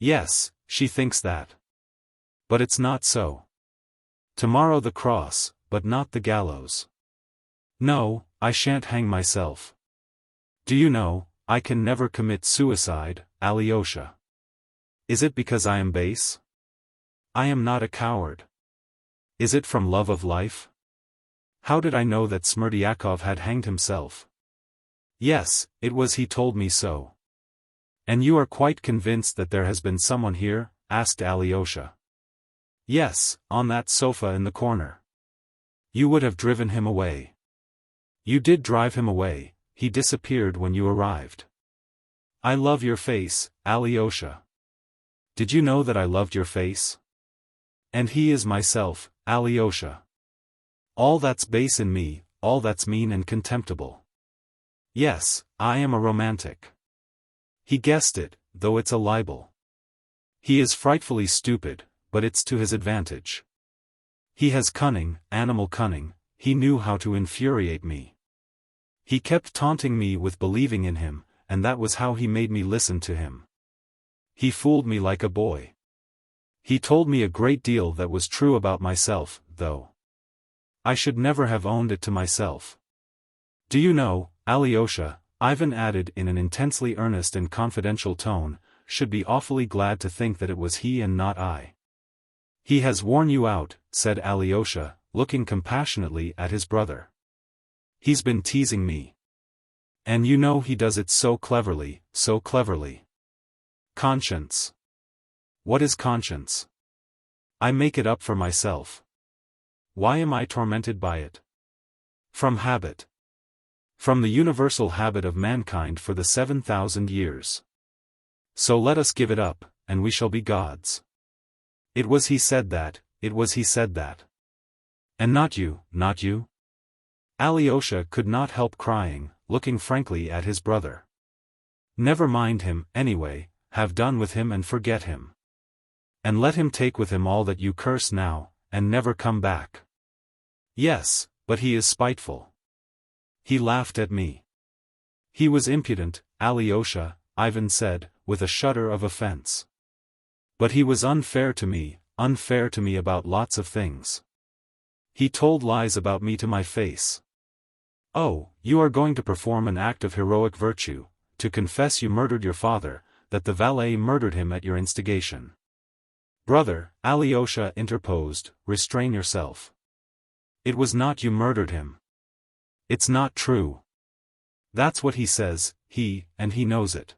Yes, she thinks that. But it's not so. Tomorrow the cross, but not the gallows. No, I shan't hang myself. Do you know, I can never commit suicide, Alyosha. Is it because I am base? I am not a coward. Is it from love of life? How did I know that Smerdyakov had hanged himself? Yes, it was he told me so. And you are quite convinced that there has been someone here? Asked Alyosha. Yes, on that sofa in the corner. You would have driven him away. You did drive him away, he disappeared when you arrived. I love your face, Alyosha. Did you know that I loved your face? And he is myself, Alyosha. All that's base in me, all that's mean and contemptible. Yes, I am a romantic. He guessed it, though it's a libel. He is frightfully stupid, but it's to his advantage. He has cunning, animal cunning, he knew how to infuriate me. He kept taunting me with believing in him, and that was how he made me listen to him. He fooled me like a boy. He told me a great deal that was true about myself, though. I should never have owned it to myself. Do you know, Alyosha, Ivan added in an intensely earnest and confidential tone, should be awfully glad to think that it was he and not I. He has worn you out, said Alyosha, looking compassionately at his brother. He's been teasing me. And you know he does it so cleverly, so cleverly. Conscience. What is conscience? I make it up for myself. Why am I tormented by it? From habit. From the universal habit of mankind for the 7,000 years. So let us give it up, and we shall be gods. It was he said that, it was he said that. And not you, not you? Alyosha could not help crying, looking frankly at his brother. Never mind him, anyway, have done with him and forget him. And let him take with him all that you curse now, and never come back. Yes, but he is spiteful. He laughed at me. He was impudent, Alyosha, Ivan said, with a shudder of offense. But he was unfair to me about lots of things. He told lies about me to my face. Oh, you are going to perform an act of heroic virtue, to confess you murdered your father, that the valet murdered him at your instigation. Brother, Alyosha interposed, restrain yourself. It was not you murdered him. It's not true. That's what he says, and he knows it.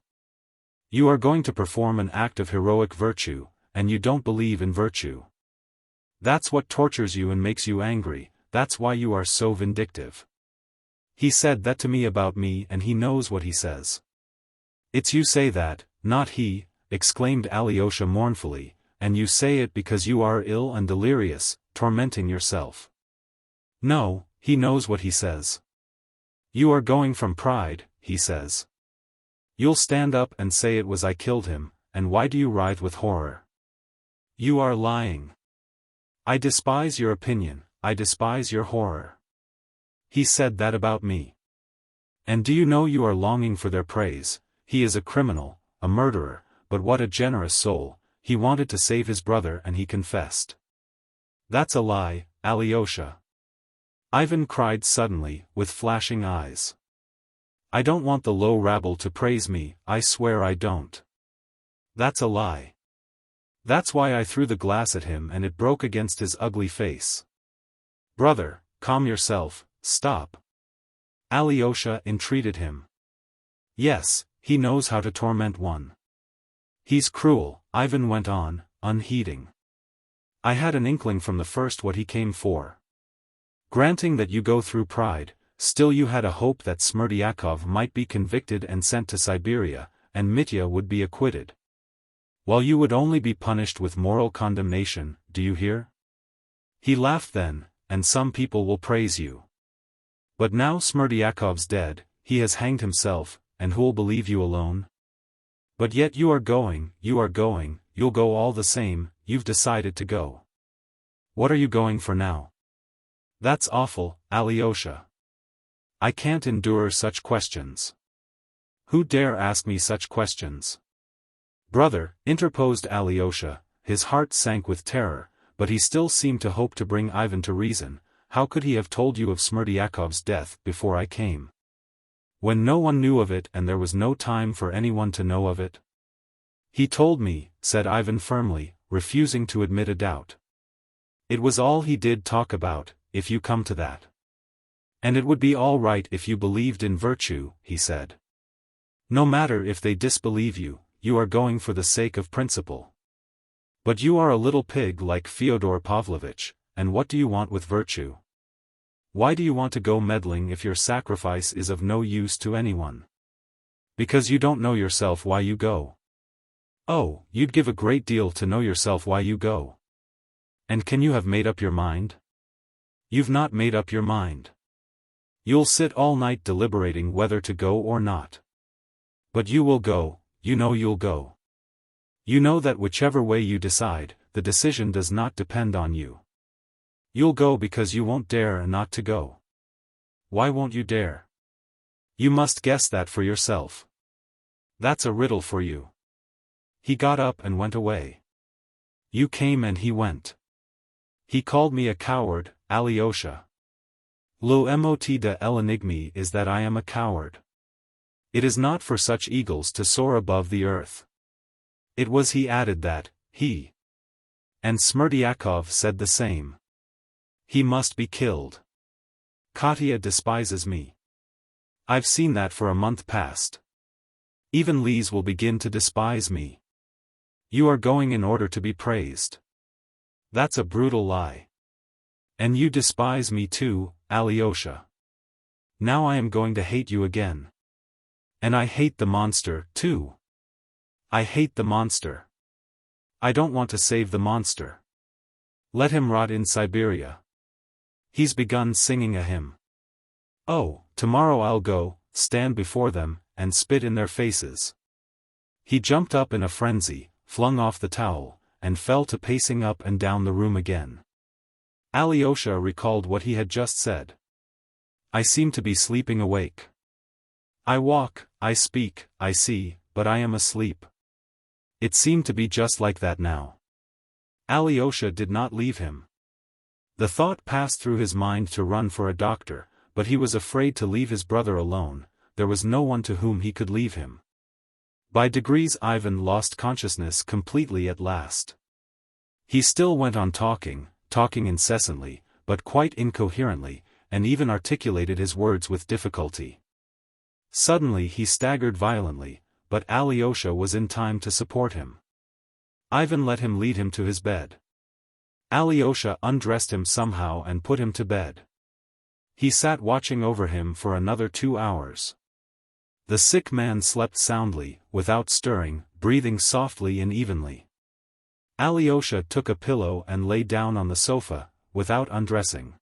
You are going to perform an act of heroic virtue, and you don't believe in virtue. That's what tortures you and makes you angry, that's why you are so vindictive. He said that to me about me and he knows what he says. It's you say that, not he, exclaimed Alyosha mournfully, and you say it because you are ill and delirious, tormenting yourself. No, he knows what he says. You are going from pride, he says. You'll stand up and say it was I killed him, and why do you writhe with horror? You are lying. I despise your opinion, I despise your horror. He said that about me. And do you know you are longing for their praise? He is a criminal, a murderer, but what a generous soul, he wanted to save his brother and he confessed. That's a lie, Alyosha. Ivan cried suddenly, with flashing eyes. I don't want the low rabble to praise me, I swear I don't. That's a lie. That's why I threw the glass at him and it broke against his ugly face. Brother, calm yourself, stop. Alyosha entreated him. Yes, he knows how to torment one. He's cruel, Ivan went on, unheeding. I had an inkling from the first what he came for. Granting that you go through pride, still you had a hope that Smerdyakov might be convicted and sent to Siberia, and Mitya would be acquitted. While you would only be punished with moral condemnation, do you hear? He laughed then, and some people will praise you. But now Smerdyakov's dead, he has hanged himself, and who'll believe you alone? But yet you are going, you'll go all the same, you've decided to go. What are you going for now? That's awful, Alyosha. I can't endure such questions. Who dare ask me such questions? Brother, interposed Alyosha, his heart sank with terror, but he still seemed to hope to bring Ivan to reason. How could he have told you of Smerdyakov's death before I came? When no one knew of it and there was no time for anyone to know of it? He told me, said Ivan firmly, refusing to admit a doubt. It was all he did talk about, if you come to that. And it would be all right if you believed in virtue, he said. No matter if they disbelieve you, you are going for the sake of principle. But you are a little pig like Fyodor Pavlovitch, and what do you want with virtue? Why do you want to go meddling if your sacrifice is of no use to anyone? Because you don't know yourself why you go. Oh, you'd give a great deal to know yourself why you go. And can you have made up your mind? You've not made up your mind. You'll sit all night deliberating whether to go or not. But you will go, you know you'll go. You know that whichever way you decide, the decision does not depend on you. You'll go because you won't dare not to go. Why won't you dare? You must guess that for yourself. That's a riddle for you. He got up and went away. You came and he went. He called me a coward, Alyosha. Le mot de l'enigme is that I am a coward. It is not for such eagles to soar above the earth. It was he added that, he. And Smerdyakov said the same. He must be killed. Katya despises me. I've seen that for a month past. Even Lise will begin to despise me. You are going in order to be praised. That's a brutal lie. And you despise me too, Alyosha. Now I am going to hate you again. And I hate the monster, too. I hate the monster. I don't want to save the monster. Let him rot in Siberia. He's begun singing a hymn. Oh, tomorrow I'll go, stand before them, and spit in their faces. He jumped up in a frenzy, flung off the towel, and fell to pacing up and down the room again. Alyosha recalled what he had just said. I seem to be sleeping awake. I walk, I speak, I see, but I am asleep. It seemed to be just like that now. Alyosha did not leave him. The thought passed through his mind to run for a doctor, but he was afraid to leave his brother alone. There was no one to whom he could leave him. By degrees Ivan lost consciousness completely at last. He still went on talking incessantly, but quite incoherently, and even articulated his words with difficulty. Suddenly he staggered violently, but Alyosha was in time to support him. Ivan let him lead him to his bed. Alyosha undressed him somehow and put him to bed. He sat watching over him for another 2 hours. The sick man slept soundly, without stirring, breathing softly and evenly. Alyosha took a pillow and lay down on the sofa, without undressing.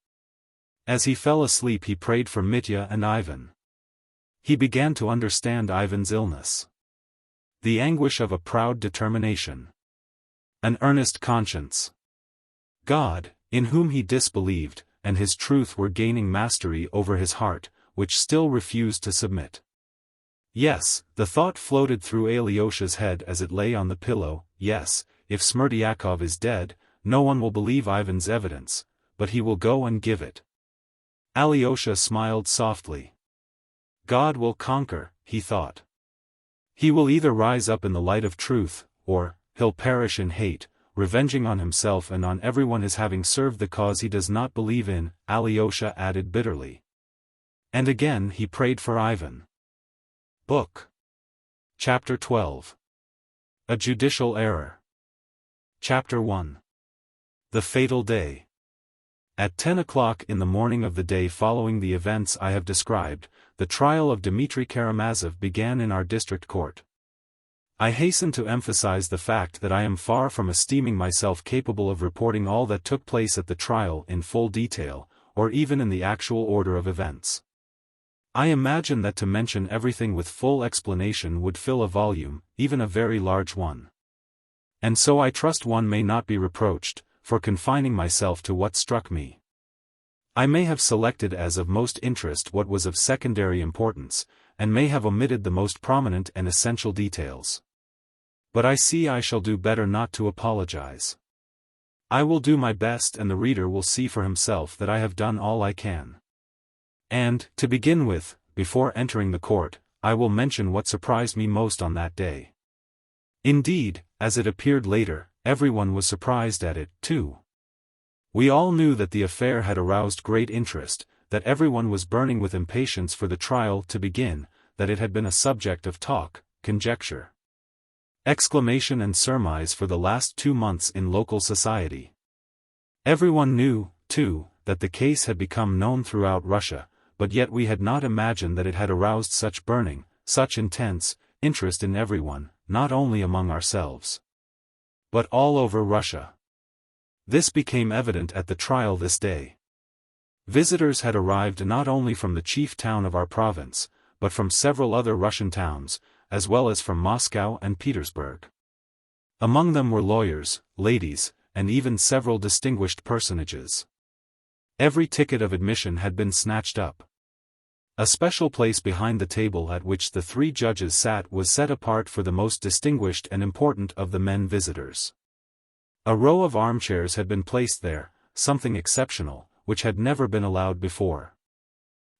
As he fell asleep he prayed for Mitya and Ivan. He began to understand Ivan's illness. The anguish of a proud determination. An earnest conscience. God, in whom he disbelieved, and his truth were gaining mastery over his heart, which still refused to submit. Yes, the thought floated through Alyosha's head as it lay on the pillow, yes, if Smerdyakov is dead, no one will believe Ivan's evidence, but he will go and give it. Alyosha smiled softly. God will conquer, he thought. He will either rise up in the light of truth, or he'll perish in hate, revenging on himself and on everyone as having served the cause he does not believe in, Alyosha added bitterly. And again he prayed for Ivan. Book. Chapter 12. A Judicial Error. Chapter 1. The Fatal Day. At 10 o'clock in the morning of the day following the events I have described, the trial of Dmitri Karamazov began in our district court. I hasten to emphasize the fact that I am far from esteeming myself capable of reporting all that took place at the trial in full detail, or even in the actual order of events. I imagine that to mention everything with full explanation would fill a volume, even a very large one. And so I trust one may not be reproached for confining myself to what struck me. I may have selected as of most interest what was of secondary importance, and may have omitted the most prominent and essential details. But I see I shall do better not to apologize. I will do my best and the reader will see for himself that I have done all I can. And, to begin with, before entering the court, I will mention what surprised me most on that day. Indeed, as it appeared later, everyone was surprised at it, too. We all knew that the affair had aroused great interest, that everyone was burning with impatience for the trial to begin, that it had been a subject of talk, conjecture, exclamation and surmise for the last 2 months in local society. Everyone knew, too, that the case had become known throughout Russia, but yet we had not imagined that it had aroused such burning, such intense, interest in everyone, not only among ourselves, but all over Russia. This became evident at the trial this day. Visitors had arrived not only from the chief town of our province, but from several other Russian towns, as well as from Moscow and Petersburg. Among them were lawyers, ladies, and even several distinguished personages. Every ticket of admission had been snatched up. A special place behind the table at which the 3 judges sat was set apart for the most distinguished and important of the men visitors. A row of armchairs had been placed there, something exceptional, which had never been allowed before.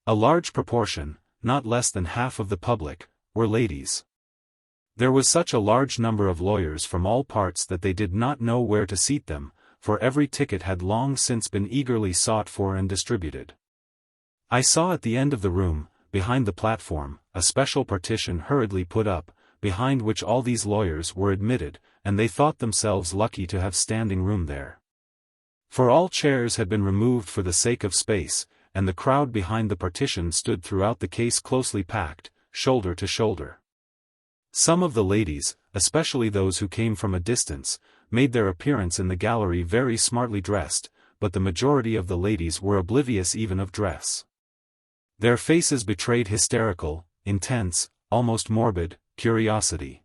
A large proportion, not less than half of the public, were ladies. There was such a large number of lawyers from all parts that they did not know where to seat them, for every ticket had long since been eagerly sought for and distributed. I saw at the end of the room, behind the platform, a special partition hurriedly put up, behind which all these lawyers were admitted, and they thought themselves lucky to have standing room there. For all chairs had been removed for the sake of space, and the crowd behind the partition stood throughout the case closely packed, shoulder to shoulder. Some of the ladies, especially those who came from a distance, made their appearance in the gallery very smartly dressed, but the majority of the ladies were oblivious even of dress. Their faces betrayed hysterical, intense, almost morbid, curiosity.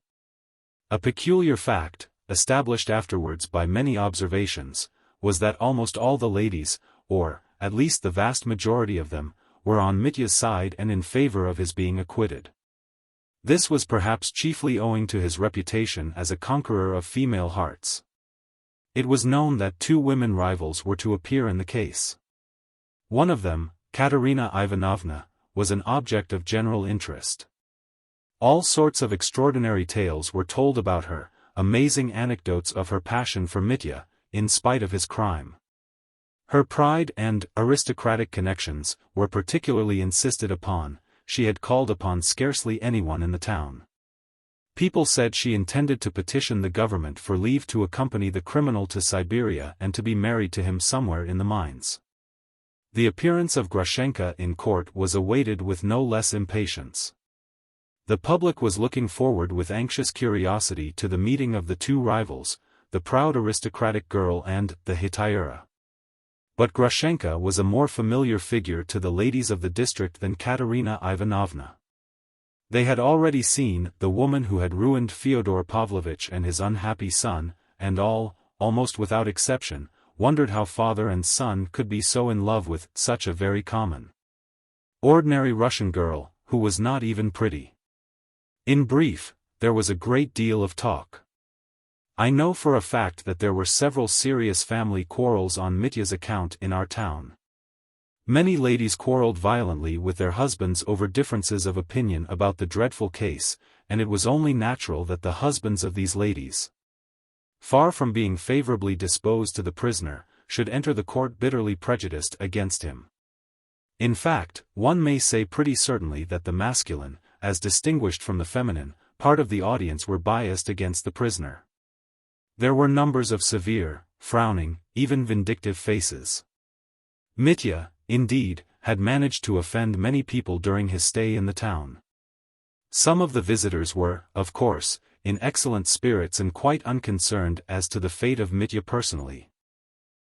A peculiar fact, established afterwards by many observations, was that almost all the ladies, or, at least the vast majority of them, were on Mitya's side and in favor of his being acquitted. This was perhaps chiefly owing to his reputation as a conqueror of female hearts. It was known that 2 women rivals were to appear in the case. One of them, Katerina Ivanovna, was an object of general interest. All sorts of extraordinary tales were told about her, amazing anecdotes of her passion for Mitya, in spite of his crime. Her pride and aristocratic connections were particularly insisted upon. She had called upon scarcely anyone in the town. People said she intended to petition the government for leave to accompany the criminal to Siberia and to be married to him somewhere in the mines. The appearance of Grushenka in court was awaited with no less impatience. The public was looking forward with anxious curiosity to the meeting of the 2 rivals, the proud aristocratic girl and the hetaira. But Grushenka was a more familiar figure to the ladies of the district than Katerina Ivanovna. They had already seen the woman who had ruined Fyodor Pavlovitch and his unhappy son, and all, almost without exception, wondered how father and son could be so in love with such a very common, ordinary Russian girl, who was not even pretty. In brief, there was a great deal of talk. I know for a fact that there were several serious family quarrels on Mitya's account in our town. Many ladies quarreled violently with their husbands over differences of opinion about the dreadful case, and it was only natural that the husbands of these ladies, far from being favorably disposed to the prisoner, should enter the court bitterly prejudiced against him. In fact, one may say pretty certainly that the masculine, as distinguished from the feminine, part of the audience were biased against the prisoner. There were numbers of severe, frowning, even vindictive faces. Mitya, indeed, had managed to offend many people during his stay in the town. Some of the visitors were, of course, in excellent spirits and quite unconcerned as to the fate of Mitya personally.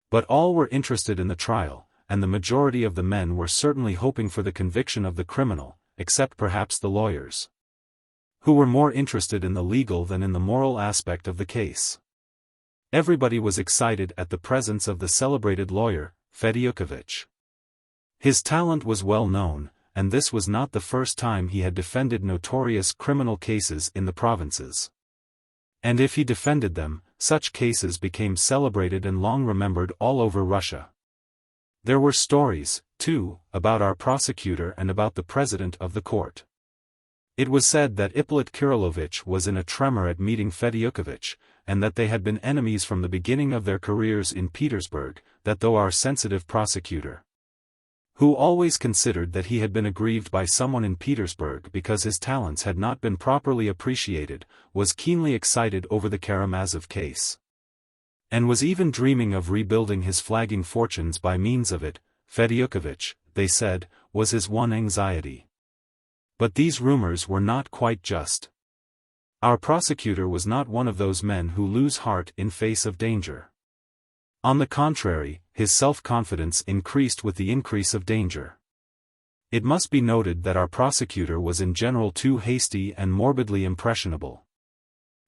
But all were interested in the trial, and the majority of the men were certainly hoping for the conviction of the criminal, except perhaps the lawyers, who were more interested in the legal than in the moral aspect of the case. Everybody was excited at the presence of the celebrated lawyer, Fedyukovich. His talent was well known, and this was not the first time he had defended notorious criminal cases in the provinces. And if he defended them, such cases became celebrated and long remembered all over Russia. There were stories, too, about our prosecutor and about the president of the court. It was said that Ippolit Kirillovich was in a tremor at meeting Fedyukovich, and that they had been enemies from the beginning of their careers in Petersburg, that though our sensitive prosecutor, who always considered that he had been aggrieved by someone in Petersburg because his talents had not been properly appreciated, was keenly excited over the Karamazov case, and was even dreaming of rebuilding his flagging fortunes by means of it. Fedyukovich, they said, was his one anxiety. But these rumors were not quite just. Our prosecutor was not one of those men who lose heart in face of danger. On the contrary, his self-confidence increased with the increase of danger. It must be noted that our prosecutor was in general too hasty and morbidly impressionable.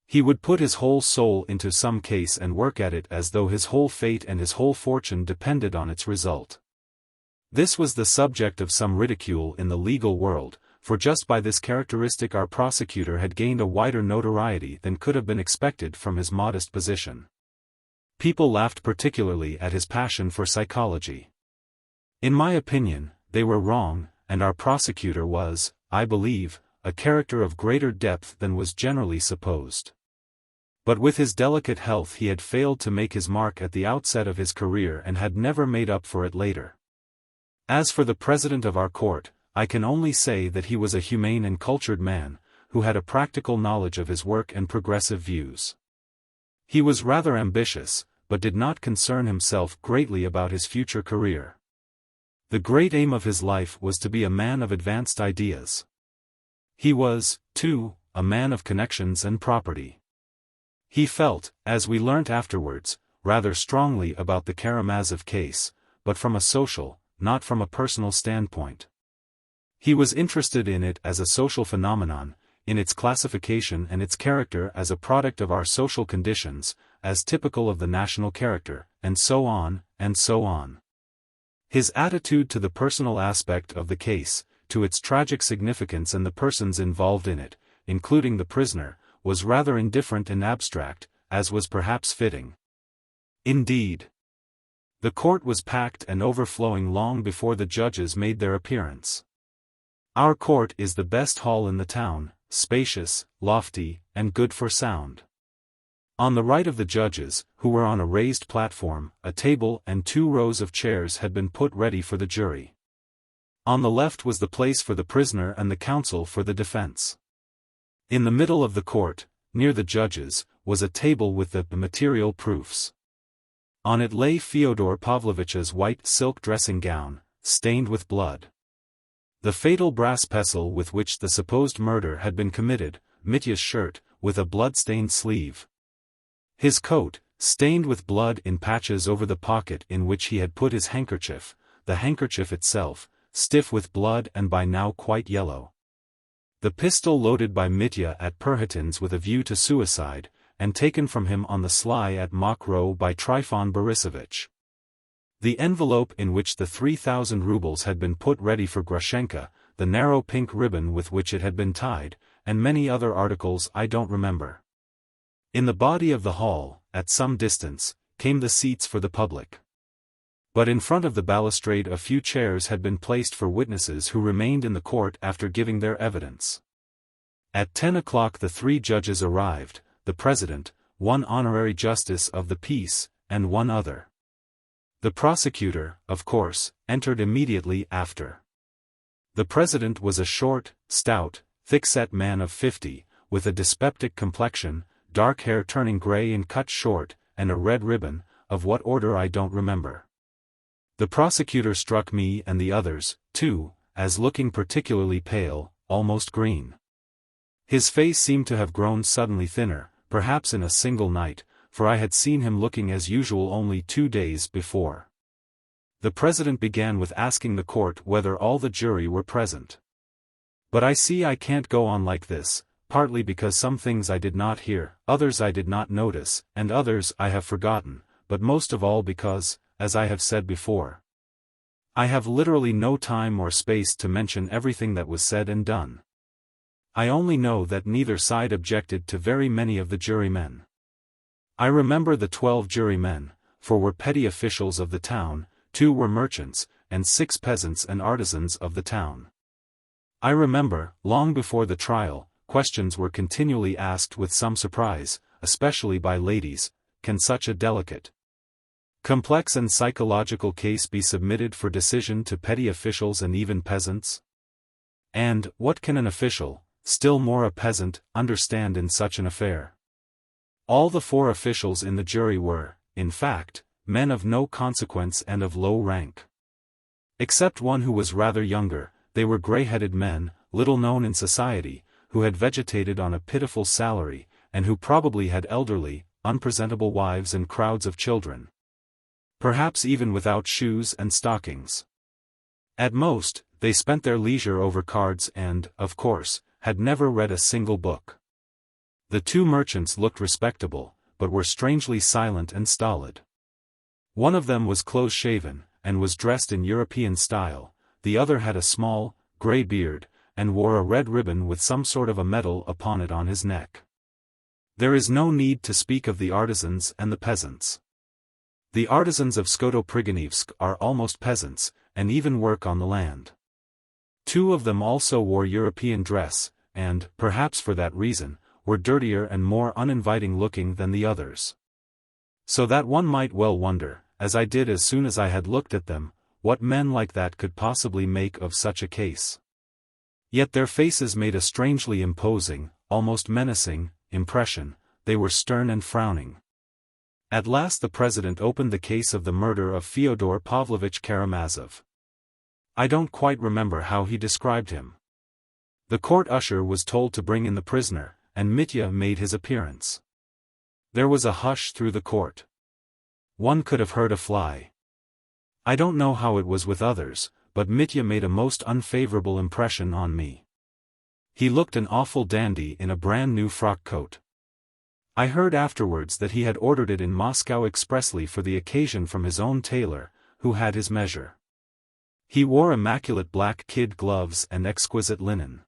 He would put his whole soul into some case and work at it as though his whole fate and his whole fortune depended on its result. This was the subject of some ridicule in the legal world, for just by this characteristic our prosecutor had gained a wider notoriety than could have been expected from his modest position. People laughed particularly at his passion for psychology. In my opinion, they were wrong, and our prosecutor was, I believe, a character of greater depth than was generally supposed. But with his delicate health he had failed to make his mark at the outset of his career and had never made up for it later. As for the president of our court, I can only say that he was a humane and cultured man, who had a practical knowledge of his work and progressive views. He was rather ambitious, but did not concern himself greatly about his future career. The great aim of his life was to be a man of advanced ideas. He was, too, a man of connections and property. He felt, as we learnt afterwards, rather strongly about the Karamazov case, but from a social, not from a personal standpoint. He was interested in it as a social phenomenon, in its classification and its character as a product of our social conditions, as typical of the national character, and so on, and so on. His attitude to the personal aspect of the case, to its tragic significance and the persons involved in it, including the prisoner, was rather indifferent and abstract, as was perhaps fitting. Indeed, the court was packed and overflowing long before the judges made their appearance. Our court is the best hall in the town, spacious, lofty, and good for sound. On the right of the judges, who were on a raised platform, a table and 2 rows of chairs had been put ready for the jury. On the left was the place for the prisoner and the counsel for the defense. In the middle of the court, near the judges, was a table with the material proofs. On it lay Fyodor Pavlovitch's white silk dressing gown, stained with blood. The fatal brass pestle with which the supposed murder had been committed, Mitya's shirt, with a blood-stained sleeve. His coat, stained with blood in patches over the pocket in which he had put his handkerchief, the handkerchief itself, stiff with blood and by now quite yellow. The pistol loaded by Mitya at Perhotin's with a view to suicide, and taken from him on the sly at Mokroe by Trifon Borisovich. The envelope in which the 3,000 rubles had been put ready for Grushenka, the narrow pink ribbon with which it had been tied, and many other articles I don't remember. In the body of the hall, at some distance, came the seats for the public. But in front of the balustrade a few chairs had been placed for witnesses who remained in the court after giving their evidence. At 10 o'clock the 3 judges arrived, the president, 1 honorary justice of the peace, and 1 other. The prosecutor, of course, entered immediately after. The president was a short, stout, thick-set man of 50, with a dyspeptic complexion, dark hair turning grey and cut short, and a red ribbon, of what order I don't remember. The prosecutor struck me and the others, too, as looking particularly pale, almost green. His face seemed to have grown suddenly thinner, perhaps in a single night, for I had seen him looking as usual only 2 days before. The president began with asking the court whether all the jury were present. But I see I can't go on like this, partly because some things I did not hear, others I did not notice, and others I have forgotten, but most of all because, as I have said before, I have literally no time or space to mention everything that was said and done. I only know that neither side objected to very many of the jurymen. I remember the 12 jurymen, 4 were petty officials of the town, 2 were merchants, and 6 peasants and artisans of the town. I remember, long before the trial, questions were continually asked with some surprise, especially by ladies: can such a delicate, complex and psychological case be submitted for decision to petty officials and even peasants? And, what can an official, still more a peasant, understand in such an affair? All the 4 officials in the jury were, in fact, men of no consequence and of low rank. Except one who was rather younger, they were grey-headed men, little known in society, who had vegetated on a pitiful salary, and who probably had elderly, unpresentable wives and crowds of children. Perhaps even without shoes and stockings. At most, they spent their leisure over cards and, of course, had never read a single book. The 2 merchants looked respectable, but were strangely silent and stolid. One of them was close-shaven, and was dressed in European style, the other had a small, grey beard, and wore a red ribbon with some sort of a medal upon it on his neck. There is no need to speak of the artisans and the peasants. The artisans of Skotoprigonyevsk are almost peasants, and even work on the land. 2 of them also wore European dress, and, perhaps for that reason, were dirtier and more uninviting looking than the others. So that one might well wonder, as I did as soon as I had looked at them, what men like that could possibly make of such a case. Yet their faces made a strangely imposing, almost menacing, impression. They were stern and frowning. At last the president opened the case of the murder of Fyodor Pavlovich Karamazov. I don't quite remember how he described him. The court usher was told to bring in the prisoner, and Mitya made his appearance. There was a hush through the court. One could have heard a fly. I don't know how it was with others, but Mitya made a most unfavorable impression on me. He looked an awful dandy in a brand new frock coat. I heard afterwards that he had ordered it in Moscow expressly for the occasion from his own tailor, who had his measure. He wore immaculate black kid gloves and exquisite linen.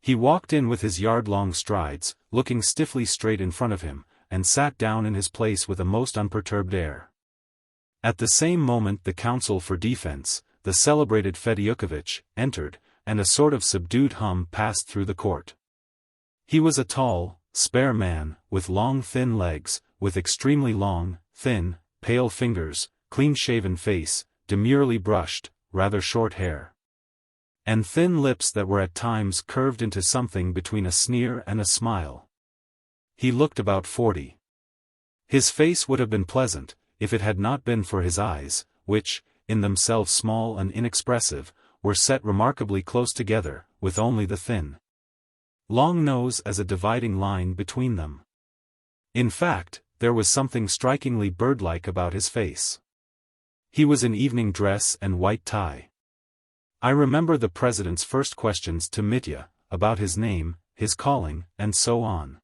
He walked in with his yard-long strides, looking stiffly straight in front of him, and sat down in his place with a most unperturbed air. At the same moment the counsel for defense, the celebrated Fedyukovitch, entered, and a sort of subdued hum passed through the court. He was a tall, spare man, with long thin legs, with extremely long, thin, pale fingers, clean-shaven face, demurely brushed, rather short hair, and thin lips that were at times curved into something between a sneer and a smile. He looked about 40. His face would have been pleasant, if it had not been for his eyes, which, in themselves small and inexpressive, were set remarkably close together, with only the thin, long nose as a dividing line between them. In fact, there was something strikingly bird-like about his face. He was in evening dress and white tie. I remember the president's first questions to Mitya, about his name, his calling, and so on.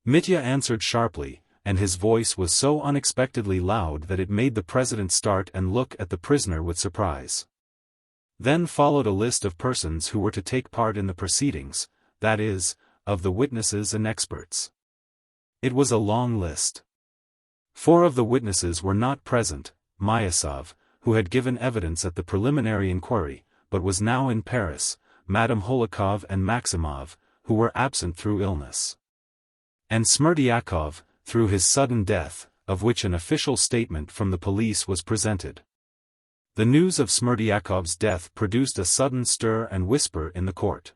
Mitya answered sharply, and his voice was so unexpectedly loud that it made the president start and look at the prisoner with surprise. Then followed a list of persons who were to take part in the proceedings, that is, of the witnesses and experts. It was a long list. 4 of the witnesses were not present: Myasov, who had given evidence at the preliminary inquiry, but was now in Paris, Madame Holikov and Maximov, who were absent through illness, and Smerdyakov, through his sudden death, of which an official statement from the police was presented. The news of Smerdyakov's death produced a sudden stir and whisper in the court.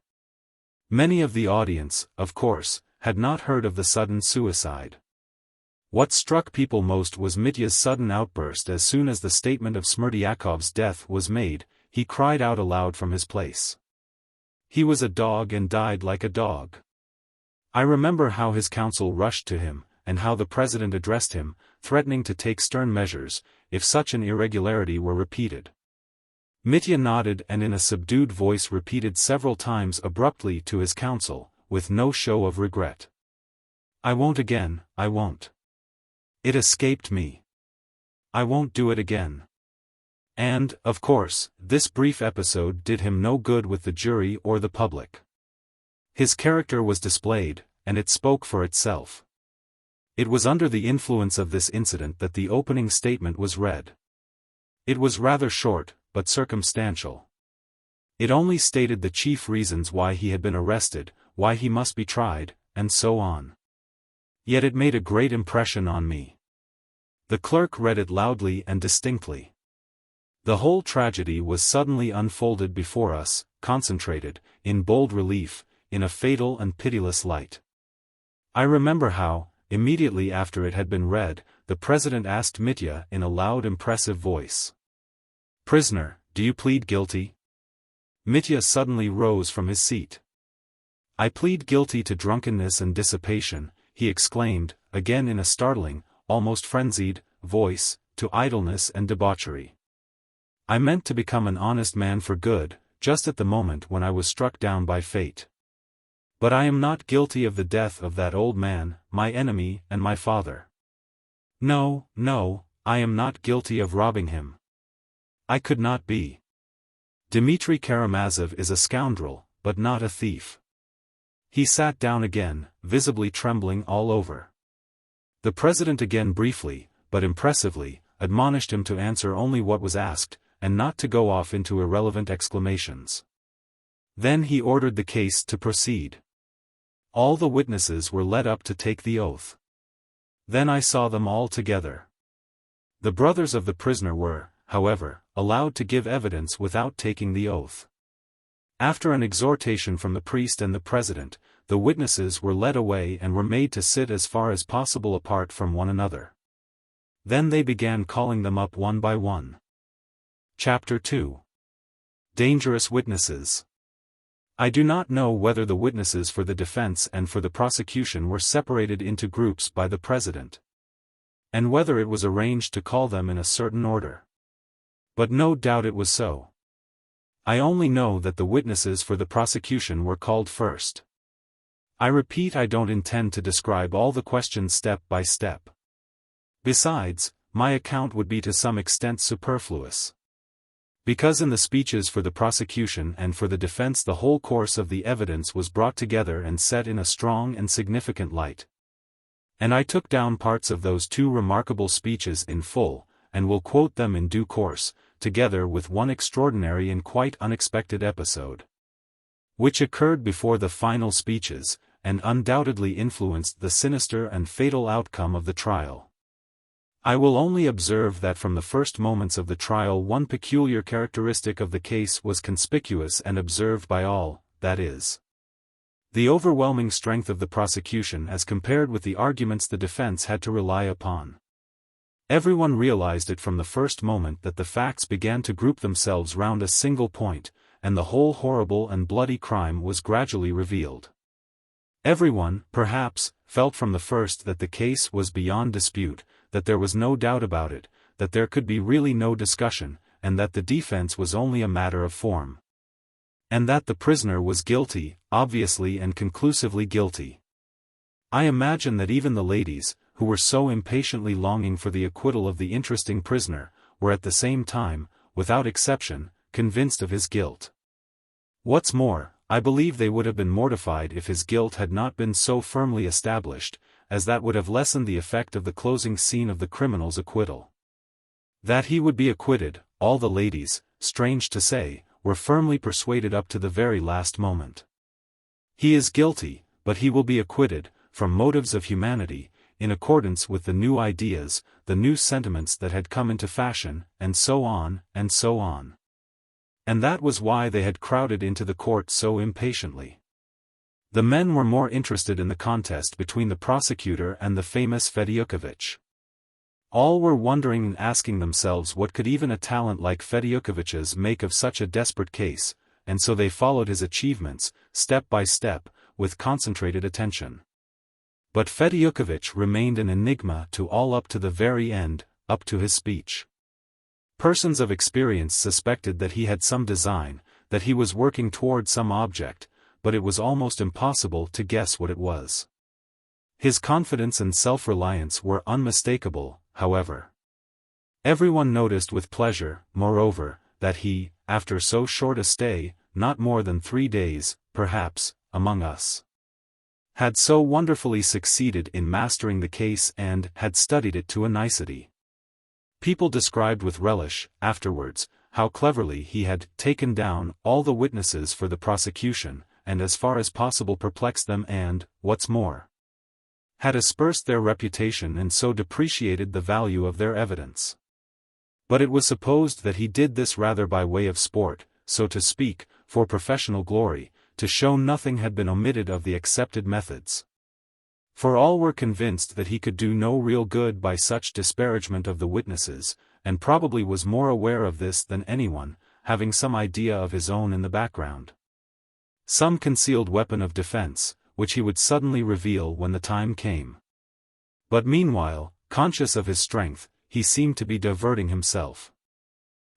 Many of the audience, of course, had not heard of the sudden suicide. What struck people most was Mitya's sudden outburst as soon as the statement of Smerdyakov's death was made. He cried out aloud from his place. He was a dog and died like a dog. I remember how his counsel rushed to him, and how the president addressed him, threatening to take stern measures, if such an irregularity were repeated. Mitya nodded and in a subdued voice repeated several times abruptly to his counsel, with no show of regret: "I won't again, I won't. It escaped me. I won't do it again." And, of course, this brief episode did him no good with the jury or the public. His character was displayed, and it spoke for itself. It was under the influence of this incident that the opening statement was read. It was rather short, but circumstantial. It only stated the chief reasons why he had been arrested, why he must be tried, and so on. Yet it made a great impression on me. The clerk read it loudly and distinctly. The whole tragedy was suddenly unfolded before us, concentrated, in bold relief, in a fatal and pitiless light. I remember how, immediately after it had been read, the president asked Mitya in a loud impressive voice: "Prisoner, do you plead guilty?" Mitya suddenly rose from his seat. "I plead guilty to drunkenness and dissipation," he exclaimed, again in a startling, almost frenzied, voice, "to idleness and debauchery. I meant to become an honest man for good, just at the moment when I was struck down by fate. But I am not guilty of the death of that old man, my enemy and my father. No, no, I am not guilty of robbing him. I could not be. Dmitri Karamazov is a scoundrel, but not a thief." He sat down again, visibly trembling all over. The president again briefly, but impressively, admonished him to answer only what was asked, and not to go off into irrelevant exclamations. Then he ordered the case to proceed. All the witnesses were led up to take the oath. Then I saw them all together. The brothers of the prisoner were, however, allowed to give evidence without taking the oath. After an exhortation from the priest and the president, the witnesses were led away and were made to sit as far as possible apart from one another. Then they began calling them up one by one. Chapter 2. Dangerous Witnesses. I do not know whether the witnesses for the defense and for the prosecution were separated into groups by the president, and whether it was arranged to call them in a certain order. But no doubt it was so. I only know that the witnesses for the prosecution were called first. I repeat, I don't intend to describe all the questions step by step. Besides, my account would be to some extent superfluous. Because in the speeches for the prosecution and for the defense the whole course of the evidence was brought together and set in a strong and significant light. And I took down parts of those two remarkable speeches in full, and will quote them in due course, together with one extraordinary and quite unexpected episode, which occurred before the final speeches, and undoubtedly influenced the sinister and fatal outcome of the trial. I will only observe that from the first moments of the trial one peculiar characteristic of the case was conspicuous and observed by all, that is, the overwhelming strength of the prosecution as compared with the arguments the defense had to rely upon. Everyone realized it from the first moment that the facts began to group themselves round a single point, and the whole horrible and bloody crime was gradually revealed. Everyone, perhaps, felt from the first that the case was beyond dispute, that there was no doubt about it, that there could be really no discussion, and that the defense was only a matter of form. And that the prisoner was guilty, obviously and conclusively guilty. I imagine that even the ladies, who were so impatiently longing for the acquittal of the interesting prisoner, were at the same time, without exception, convinced of his guilt. What's more, I believe they would have been mortified if his guilt had not been so firmly established, as that would have lessened the effect of the closing scene of the criminal's acquittal. That he would be acquitted, all the ladies, strange to say, were firmly persuaded up to the very last moment. He is guilty, but he will be acquitted, from motives of humanity, in accordance with the new ideas, the new sentiments that had come into fashion, and so on, and so on. And that was why they had crowded into the court so impatiently. The men were more interested in the contest between the prosecutor and the famous Fedyukovich. All were wondering and asking themselves what could even a talent like Fedyukovich's make of such a desperate case, and so they followed his achievements, step by step, with concentrated attention. But Fedyukovich remained an enigma to all up to the very end, up to his speech. Persons of experience suspected that he had some design, that he was working toward some object, but it was almost impossible to guess what it was. His confidence and self-reliance were unmistakable, however. Everyone noticed with pleasure, moreover, that he, after so short a stay, not more than 3 days, perhaps, among us, had so wonderfully succeeded in mastering the case and had studied it to a nicety. People described with relish, afterwards, how cleverly he had taken down all the witnesses for the prosecution, and as far as possible perplexed them and, what's more, had aspersed their reputation and so depreciated the value of their evidence. But it was supposed that he did this rather by way of sport, so to speak, for professional glory, to show nothing had been omitted of the accepted methods. For all were convinced that he could do no real good by such disparagement of the witnesses, and probably was more aware of this than anyone, having some idea of his own in the background. Some concealed weapon of defense, which he would suddenly reveal when the time came. But meanwhile, conscious of his strength, he seemed to be diverting himself.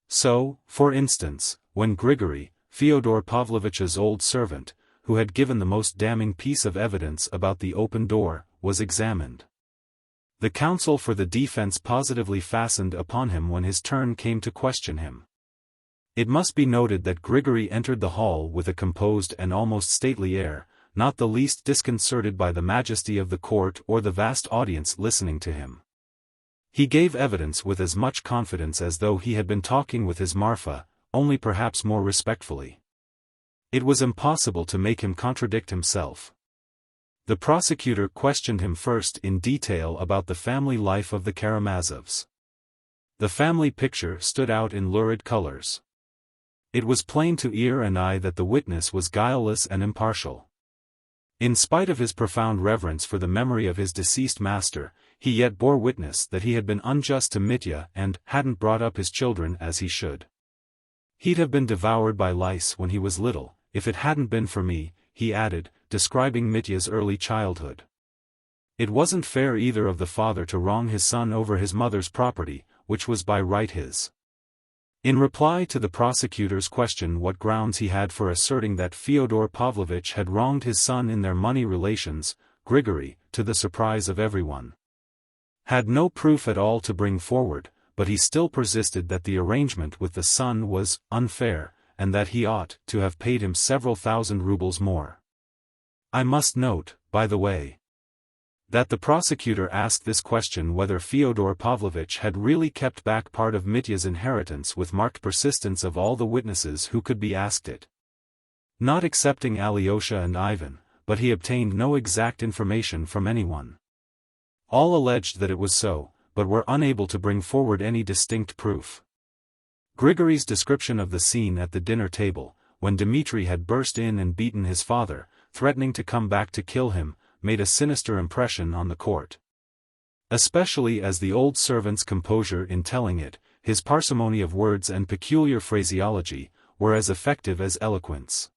So, for instance, when Grigory, Fyodor Pavlovich's old servant, who had given the most damning piece of evidence about the open door, was examined, the counsel for the defense positively fastened upon him when his turn came to question him. It must be noted that Grigory entered the hall with a composed and almost stately air, not the least disconcerted by the majesty of the court or the vast audience listening to him. He gave evidence with as much confidence as though he had been talking with his Marfa, only perhaps more respectfully. It was impossible to make him contradict himself. The prosecutor questioned him first in detail about the family life of the Karamazovs. The family picture stood out in lurid colors. It was plain to ear and eye that the witness was guileless and impartial. In spite of his profound reverence for the memory of his deceased master, he yet bore witness that he had been unjust to Mitya and hadn't brought up his children as he should. He'd have been devoured by lice when he was little, if it hadn't been for me, he added, describing Mitya's early childhood. It wasn't fair either of the father to wrong his son over his mother's property, which was by right his. In reply to the prosecutor's question what grounds he had for asserting that Fyodor Pavlovich had wronged his son in their money relations, Grigory, to the surprise of everyone, had no proof at all to bring forward, but he still persisted that the arrangement with the son was unfair, and that he ought to have paid him several thousand rubles more. I must note, by the way, that the prosecutor asked this question whether Fyodor Pavlovich had really kept back part of Mitya's inheritance with marked persistence of all the witnesses who could be asked it. Not excepting Alyosha and Ivan, but he obtained no exact information from anyone. All alleged that it was so, but were unable to bring forward any distinct proof. Grigory's description of the scene at the dinner table, when Dmitri had burst in and beaten his father, threatening to come back to kill him, made a sinister impression on the court. Especially as the old servant's composure in telling it, his parsimony of words and peculiar phraseology, were as effective as eloquence.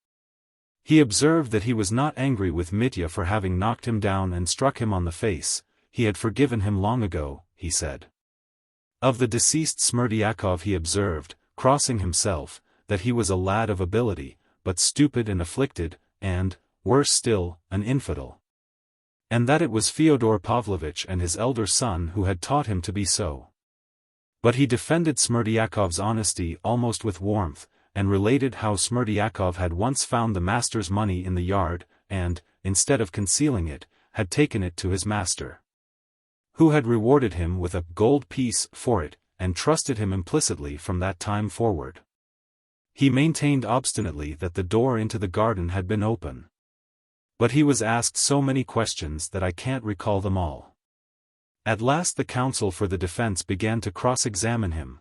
He observed that he was not angry with Mitya for having knocked him down and struck him on the face, he had forgiven him long ago, he said. Of the deceased Smerdyakov he observed, crossing himself, that he was a lad of ability, but stupid and afflicted, and, worse still, an infidel. And that it was Fyodor Pavlovich and his elder son who had taught him to be so. But he defended Smerdyakov's honesty almost with warmth, and related how Smerdyakov had once found the master's money in the yard, and, instead of concealing it, had taken it to his master, who had rewarded him with a gold piece for it, and trusted him implicitly from that time forward. He maintained obstinately that the door into the garden had been open. But he was asked so many questions that I can't recall them all. At last the counsel for the defense began to cross-examine him.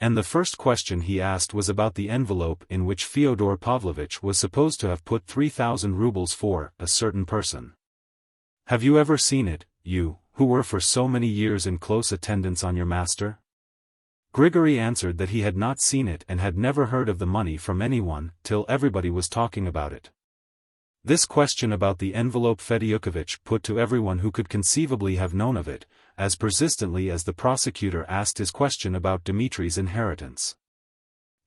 And the first question he asked was about the envelope in which Fyodor Pavlovich was supposed to have put 3,000 rubles for a certain person. Have you ever seen it, you, who were for so many years in close attendance on your master? Grigory answered that he had not seen it and had never heard of the money from anyone, till everybody was talking about it. This question about the envelope Fedyukovich put to everyone who could conceivably have known of it, as persistently as the prosecutor asked his question about Dmitri's inheritance.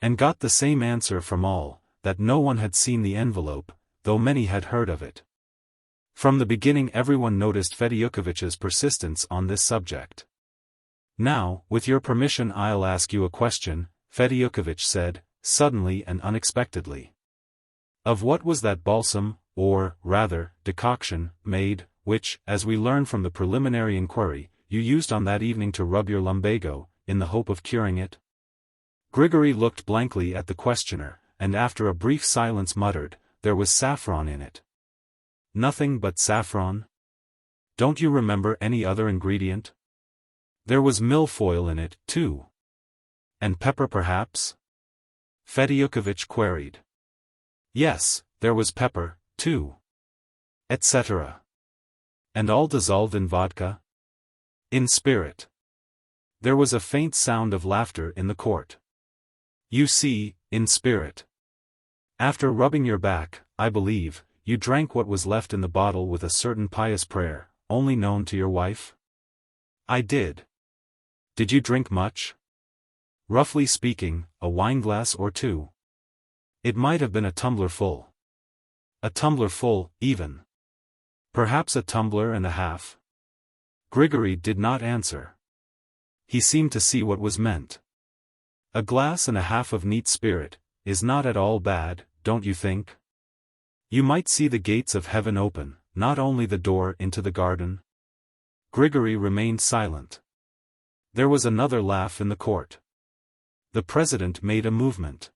And got the same answer from all, that no one had seen the envelope, though many had heard of it. From the beginning everyone noticed Fedyukovich's persistence on this subject. Now, with your permission I'll ask you a question, Fedyukovich said, suddenly and unexpectedly. Of what was that balsam, or, rather, decoction, made, which, as we learn from the preliminary inquiry, you used on that evening to rub your lumbago, in the hope of curing it? Grigory looked blankly at the questioner, and after a brief silence muttered, there was saffron in it. Nothing but saffron? Don't you remember any other ingredient? There was milfoil in it, too. And pepper perhaps? Fedyukovich queried. Yes, there was pepper, too. Etc. And all dissolved in vodka? In spirit. There was a faint sound of laughter in the court. You see, in spirit. After rubbing your back, I believe, you drank what was left in the bottle with a certain pious prayer, only known to your wife? I did. Did you drink much? Roughly speaking, a wineglass or two. It might have been a tumbler full. A tumbler full, even. Perhaps a tumbler and a half. Grigory did not answer. He seemed to see what was meant. A glass and a half of neat spirit is not at all bad, don't you think? You might see the gates of heaven open, not only the door into the garden. Grigory remained silent. There was another laugh in the court. The president made a movement.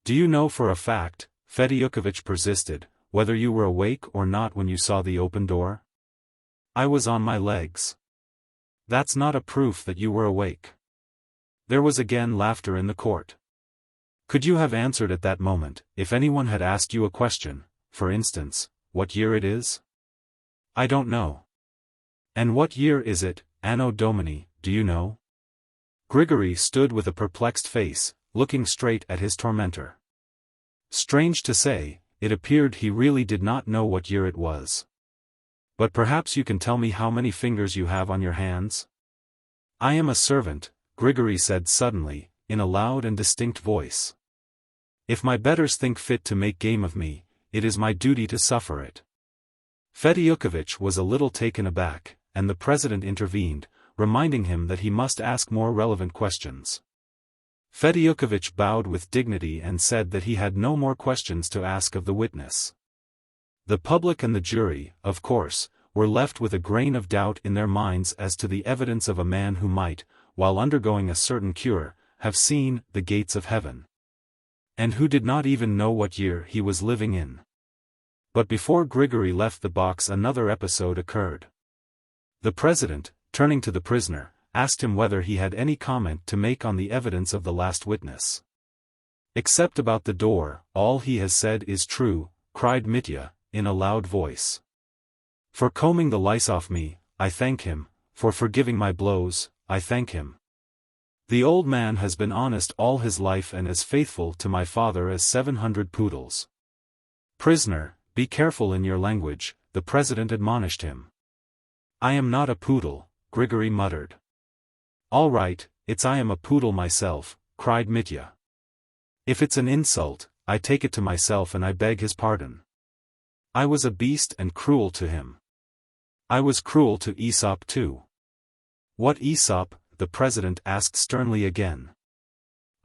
Do you know for a fact, Fedyukovich persisted, whether you were awake or not when you saw the open door? I was on my legs. That's not a proof that you were awake. There was again laughter in the court. Could you have answered at that moment, if anyone had asked you a question, for instance, what year it is? I don't know. And what year is it, Anno Domini, do you know? Grigory stood with a perplexed face, looking straight at his tormentor. Strange to say, it appeared he really did not know what year it was. But perhaps you can tell me how many fingers you have on your hands? I am a servant, Grigory said suddenly, in a loud and distinct voice. If my betters think fit to make game of me, it is my duty to suffer it. Fedyukovich was a little taken aback, and the president intervened, reminding him that he must ask more relevant questions. Fedyukovich bowed with dignity and said that he had no more questions to ask of the witness. The public and the jury, of course, were left with a grain of doubt in their minds as to the evidence of a man who might, while undergoing a certain cure, have seen the gates of heaven. And who did not even know what year he was living in. But before Grigory left the box another episode occurred. The president, turning to the prisoner, asked him whether he had any comment to make on the evidence of the last witness. Except about the door, all he has said is true, cried Mitya, in a loud voice. For combing the lice off me, I thank him, for forgiving my blows, I thank him. The old man has been honest all his life and as faithful to my father as 700 poodles. Prisoner, be careful in your language, the president admonished him. I am not a poodle, Grigory muttered. All right, it's I am a poodle myself, cried Mitya. If it's an insult, I take it to myself and I beg his pardon. I was a beast and cruel to him. I was cruel to Aesop too. What Aesop? The president asked sternly again.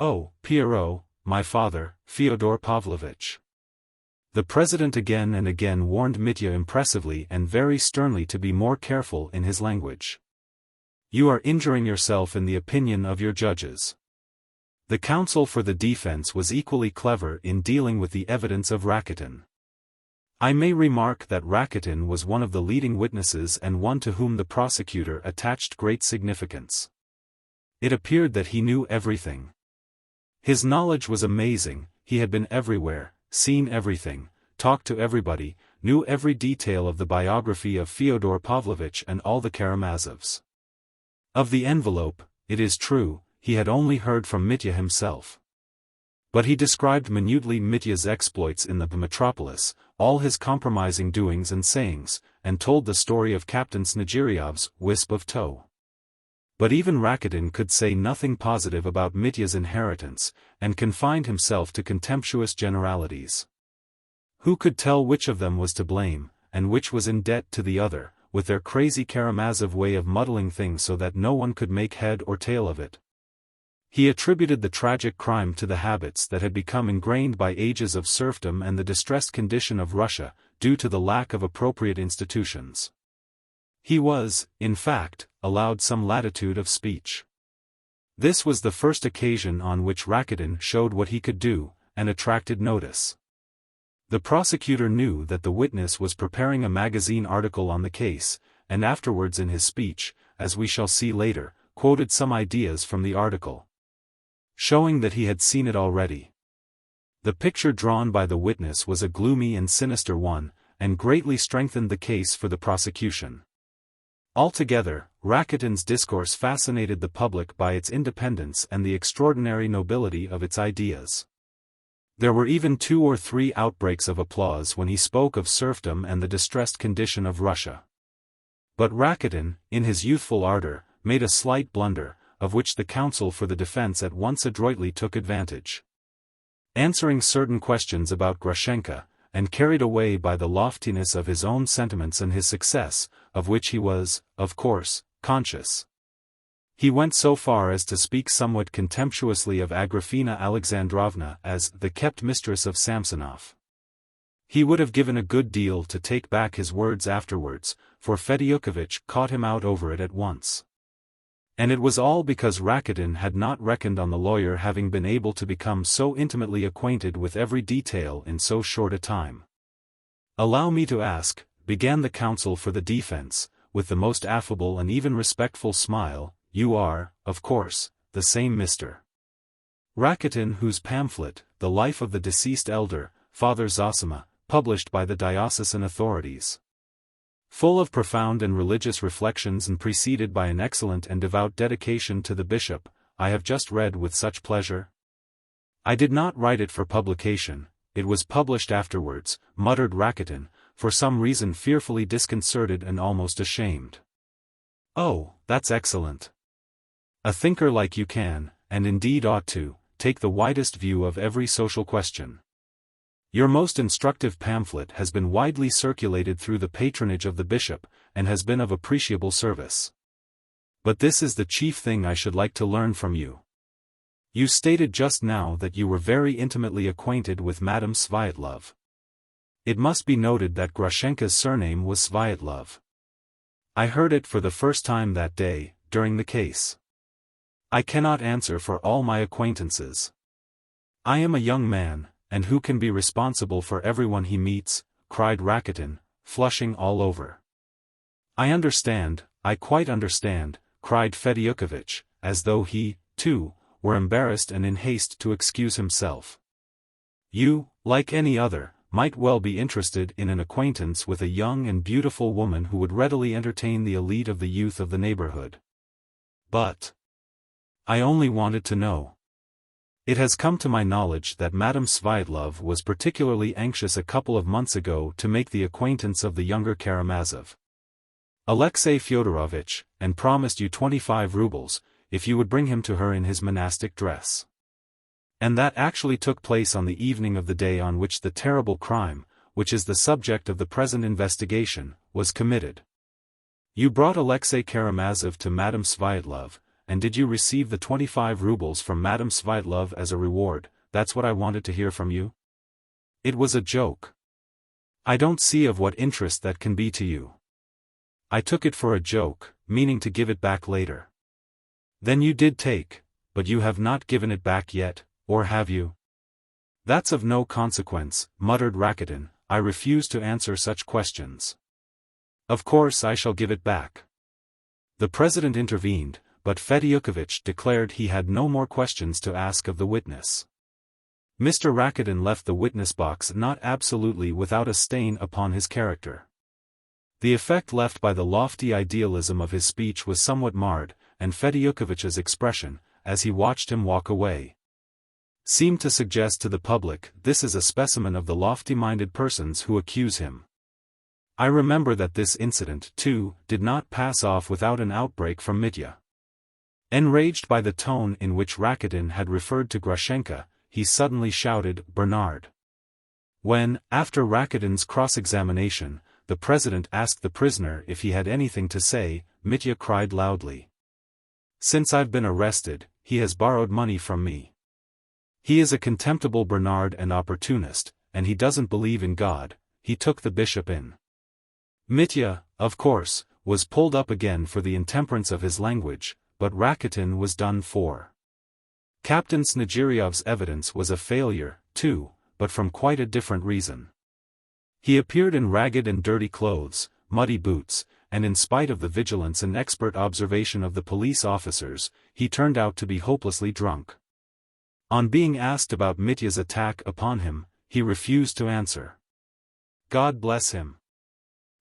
Oh, Pierrot, my father, Fyodor Pavlovitch. The president again and again warned Mitya impressively and very sternly to be more careful in his language. You are injuring yourself in the opinion of your judges. The counsel for the defense was equally clever in dealing with the evidence of Rakitin. I may remark that Rakitin was one of the leading witnesses and one to whom the prosecutor attached great significance. It appeared that he knew everything. His knowledge was amazing, he had been everywhere, seen everything, talked to everybody, knew every detail of the biography of Fyodor Pavlovitch and all the Karamazovs. Of the envelope, it is true, he had only heard from Mitya himself. But he described minutely Mitya's exploits in the metropolis, all his compromising doings and sayings, and told the story of Captain Snegiryov's wisp of tow. But even Rakitin could say nothing positive about Mitya's inheritance, and confined himself to contemptuous generalities. Who could tell which of them was to blame, and which was in debt to the other, with their crazy Karamazov way of muddling things so that no one could make head or tail of it? He attributed the tragic crime to the habits that had become ingrained by ages of serfdom and the distressed condition of Russia, due to the lack of appropriate institutions. He was, in fact, allowed some latitude of speech. This was the first occasion on which Rakitin showed what he could do, and attracted notice. The prosecutor knew that the witness was preparing a magazine article on the case, and afterwards in his speech, as we shall see later, quoted some ideas from the article, showing that he had seen it already. The picture drawn by the witness was a gloomy and sinister one, and greatly strengthened the case for the prosecution. Altogether, Rakitin's discourse fascinated the public by its independence and the extraordinary nobility of its ideas. There were even 2 or 3 outbreaks of applause when he spoke of serfdom and the distressed condition of Russia. But Rakitin, in his youthful ardor, made a slight blunder, of which the counsel for the defense at once adroitly took advantage. Answering certain questions about Grushenka, and carried away by the loftiness of his own sentiments and his success, of which he was, of course, conscious. He went so far as to speak somewhat contemptuously of Agrafena Alexandrovna as the kept mistress of Samsonov. He would have given a good deal to take back his words afterwards, for Fedyukovich caught him out over it at once. And it was all because Rakitin had not reckoned on the lawyer having been able to become so intimately acquainted with every detail in so short a time. "Allow me to ask," began the counsel for the defense, with the most affable and even respectful smile, "you are, of course, the same Mr. Rakitin whose pamphlet, The Life of the Deceased Elder, Father Zosima, published by the diocesan authorities, full of profound and religious reflections and preceded by an excellent and devout dedication to the bishop, I have just read with such pleasure? I did not write it for publication, it was published afterwards," muttered Rakitin, for some reason fearfully disconcerted and almost ashamed. "Oh, that's excellent. A thinker like you can, and indeed ought to, take the widest view of every social question. Your most instructive pamphlet has been widely circulated through the patronage of the bishop, and has been of appreciable service. But this is the chief thing I should like to learn from you. You stated just now that you were very intimately acquainted with Madame Svyetlov. It must be noted that Grushenka's surname was Svyetlov. I heard it for the first time that day, during the case. I cannot answer for all my acquaintances. I am a young man, and who can be responsible for everyone he meets?" cried Rakitin, flushing all over. "I understand, I quite understand," cried Fedyukovich, as though he, too, were embarrassed and in haste to excuse himself. "You, like any other, might well be interested in an acquaintance with a young and beautiful woman who would readily entertain the elite of the youth of the neighborhood. But I only wanted to know. It has come to my knowledge that Madame Svyetlov was particularly anxious a couple of months ago to make the acquaintance of the younger Karamazov, Alexei Fyodorovich, and promised you 25 rubles, if you would bring him to her in his monastic dress. And that actually took place on the evening of the day on which the terrible crime, which is the subject of the present investigation, was committed. You brought Alexei Karamazov to Madame Svyetlov, and did you receive the 25 rubles from Madame Svyetlov as a reward? That's what I wanted to hear from you. It was a joke. I don't see of what interest that can be to you. I took it for a joke, meaning to give it back later." "Then you did take, but you have not given it back yet, or have you?" "That's of no consequence," muttered Rakitin, "I refuse to answer such questions." "Of course I shall give it back." The president intervened, but Fedyukovich declared he had no more questions to ask of the witness. Mr. Rakitin left the witness box not absolutely without a stain upon his character. The effect left by the lofty idealism of his speech was somewhat marred, and Fedyukovich's expression, as he watched him walk away, seemed to suggest to the public, this is a specimen of the lofty-minded persons who accuse him. I remember that this incident, too, did not pass off without an outbreak from Mitya. Enraged by the tone in which Rakitin had referred to Grushenka, he suddenly shouted, "Bernard!" When, after Rakitin's cross-examination, the president asked the prisoner if he had anything to say, Mitya cried loudly, "Since I've been arrested, he has borrowed money from me. He is a contemptible Bernard and opportunist, and he doesn't believe in God, he took the bishop in." Mitya, of course, was pulled up again for the intemperance of his language, but Rakitin was done for. Captain Snegiryov's evidence was a failure, too, but from quite a different reason. He appeared in ragged and dirty clothes, muddy boots, and in spite of the vigilance and expert observation of the police officers, he turned out to be hopelessly drunk. On being asked about Mitya's attack upon him, he refused to answer. "God bless him.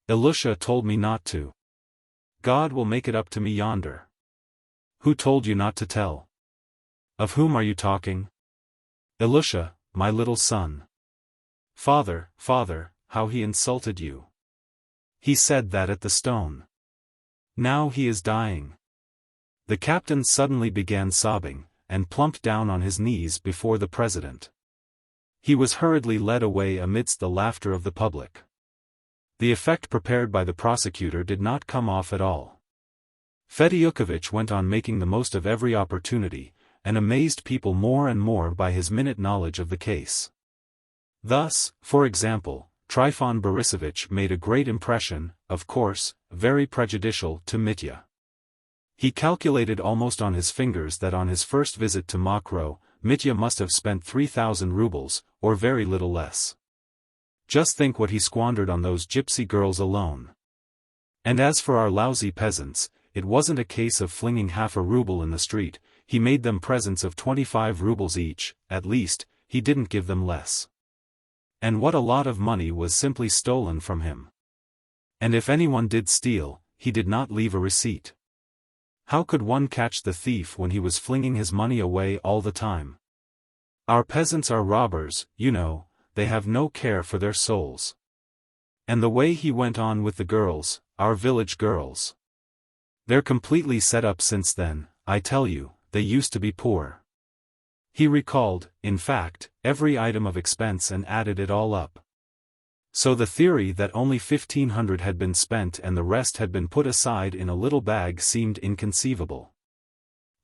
Ilusha told me not to. God will make it up to me yonder." "Who told you not to tell? Of whom are you talking?" "Ilusha, my little son." Father, how he insulted you. He said that at the stone. Now he is dying." The captain suddenly began sobbing, and plumped down on his knees before the president. He was hurriedly led away amidst the laughter of the public. The effect prepared by the prosecutor did not come off at all. Fedyukovich went on making the most of every opportunity, and amazed people more and more by his minute knowledge of the case. Thus, for example, Trifon Borisovich made a great impression, of course, very prejudicial to Mitya. He calculated almost on his fingers that on his first visit to Mokroe, Mitya must have spent 3,000 rubles, or very little less. Just think what he squandered on those gypsy girls alone. And as for our lousy peasants, it wasn't a case of flinging half a ruble in the street, he made them presents of 25 rubles each, at least, he didn't give them less. And what a lot of money was simply stolen from him. And if anyone did steal, he did not leave a receipt. How could one catch the thief when he was flinging his money away all the time? Our peasants are robbers, you know, they have no care for their souls. And the way he went on with the girls, our village girls. They're completely set up since then, I tell you, they used to be poor. He recalled, in fact, every item of expense and added it all up. So the theory that only 1,500 had been spent and the rest had been put aside in a little bag seemed inconceivable.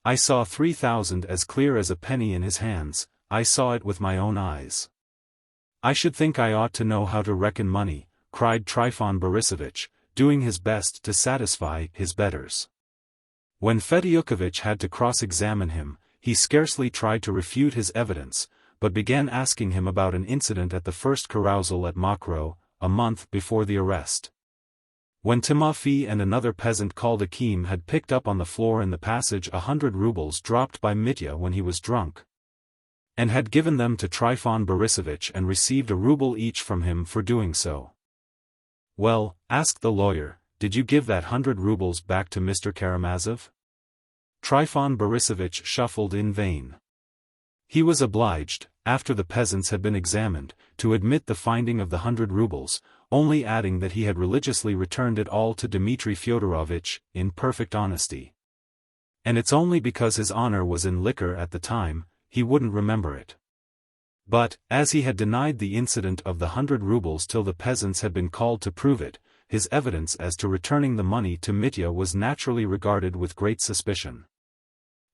I saw 3,000 as clear as a penny in his hands, I saw it with my own eyes. I should think I ought to know how to reckon money, cried Trifon Borisovich, doing his best to satisfy his betters. When Fedyukovich had to cross-examine him, he scarcely tried to refute his evidence, but began asking him about an incident at the first carousal at Mokroe, a month before the arrest. When Timofey and another peasant called Akim had picked up on the floor in the passage 100 rubles dropped by Mitya when he was drunk, and had given them to Trifon Borisovich and received a ruble each from him for doing so. Well, asked the lawyer, did you give that 100 rubles back to Mr. Karamazov? Trifon Borisovich shuffled in vain. He was obliged, after the peasants had been examined, to admit the finding of the 100 rubles, only adding that he had religiously returned it all to Dmitri Fyodorovich, in perfect honesty. And it's only because his honor was in liquor at the time, he wouldn't remember it. But, as he had denied the incident of the 100 rubles till the peasants had been called to prove it, his evidence as to returning the money to Mitya was naturally regarded with great suspicion.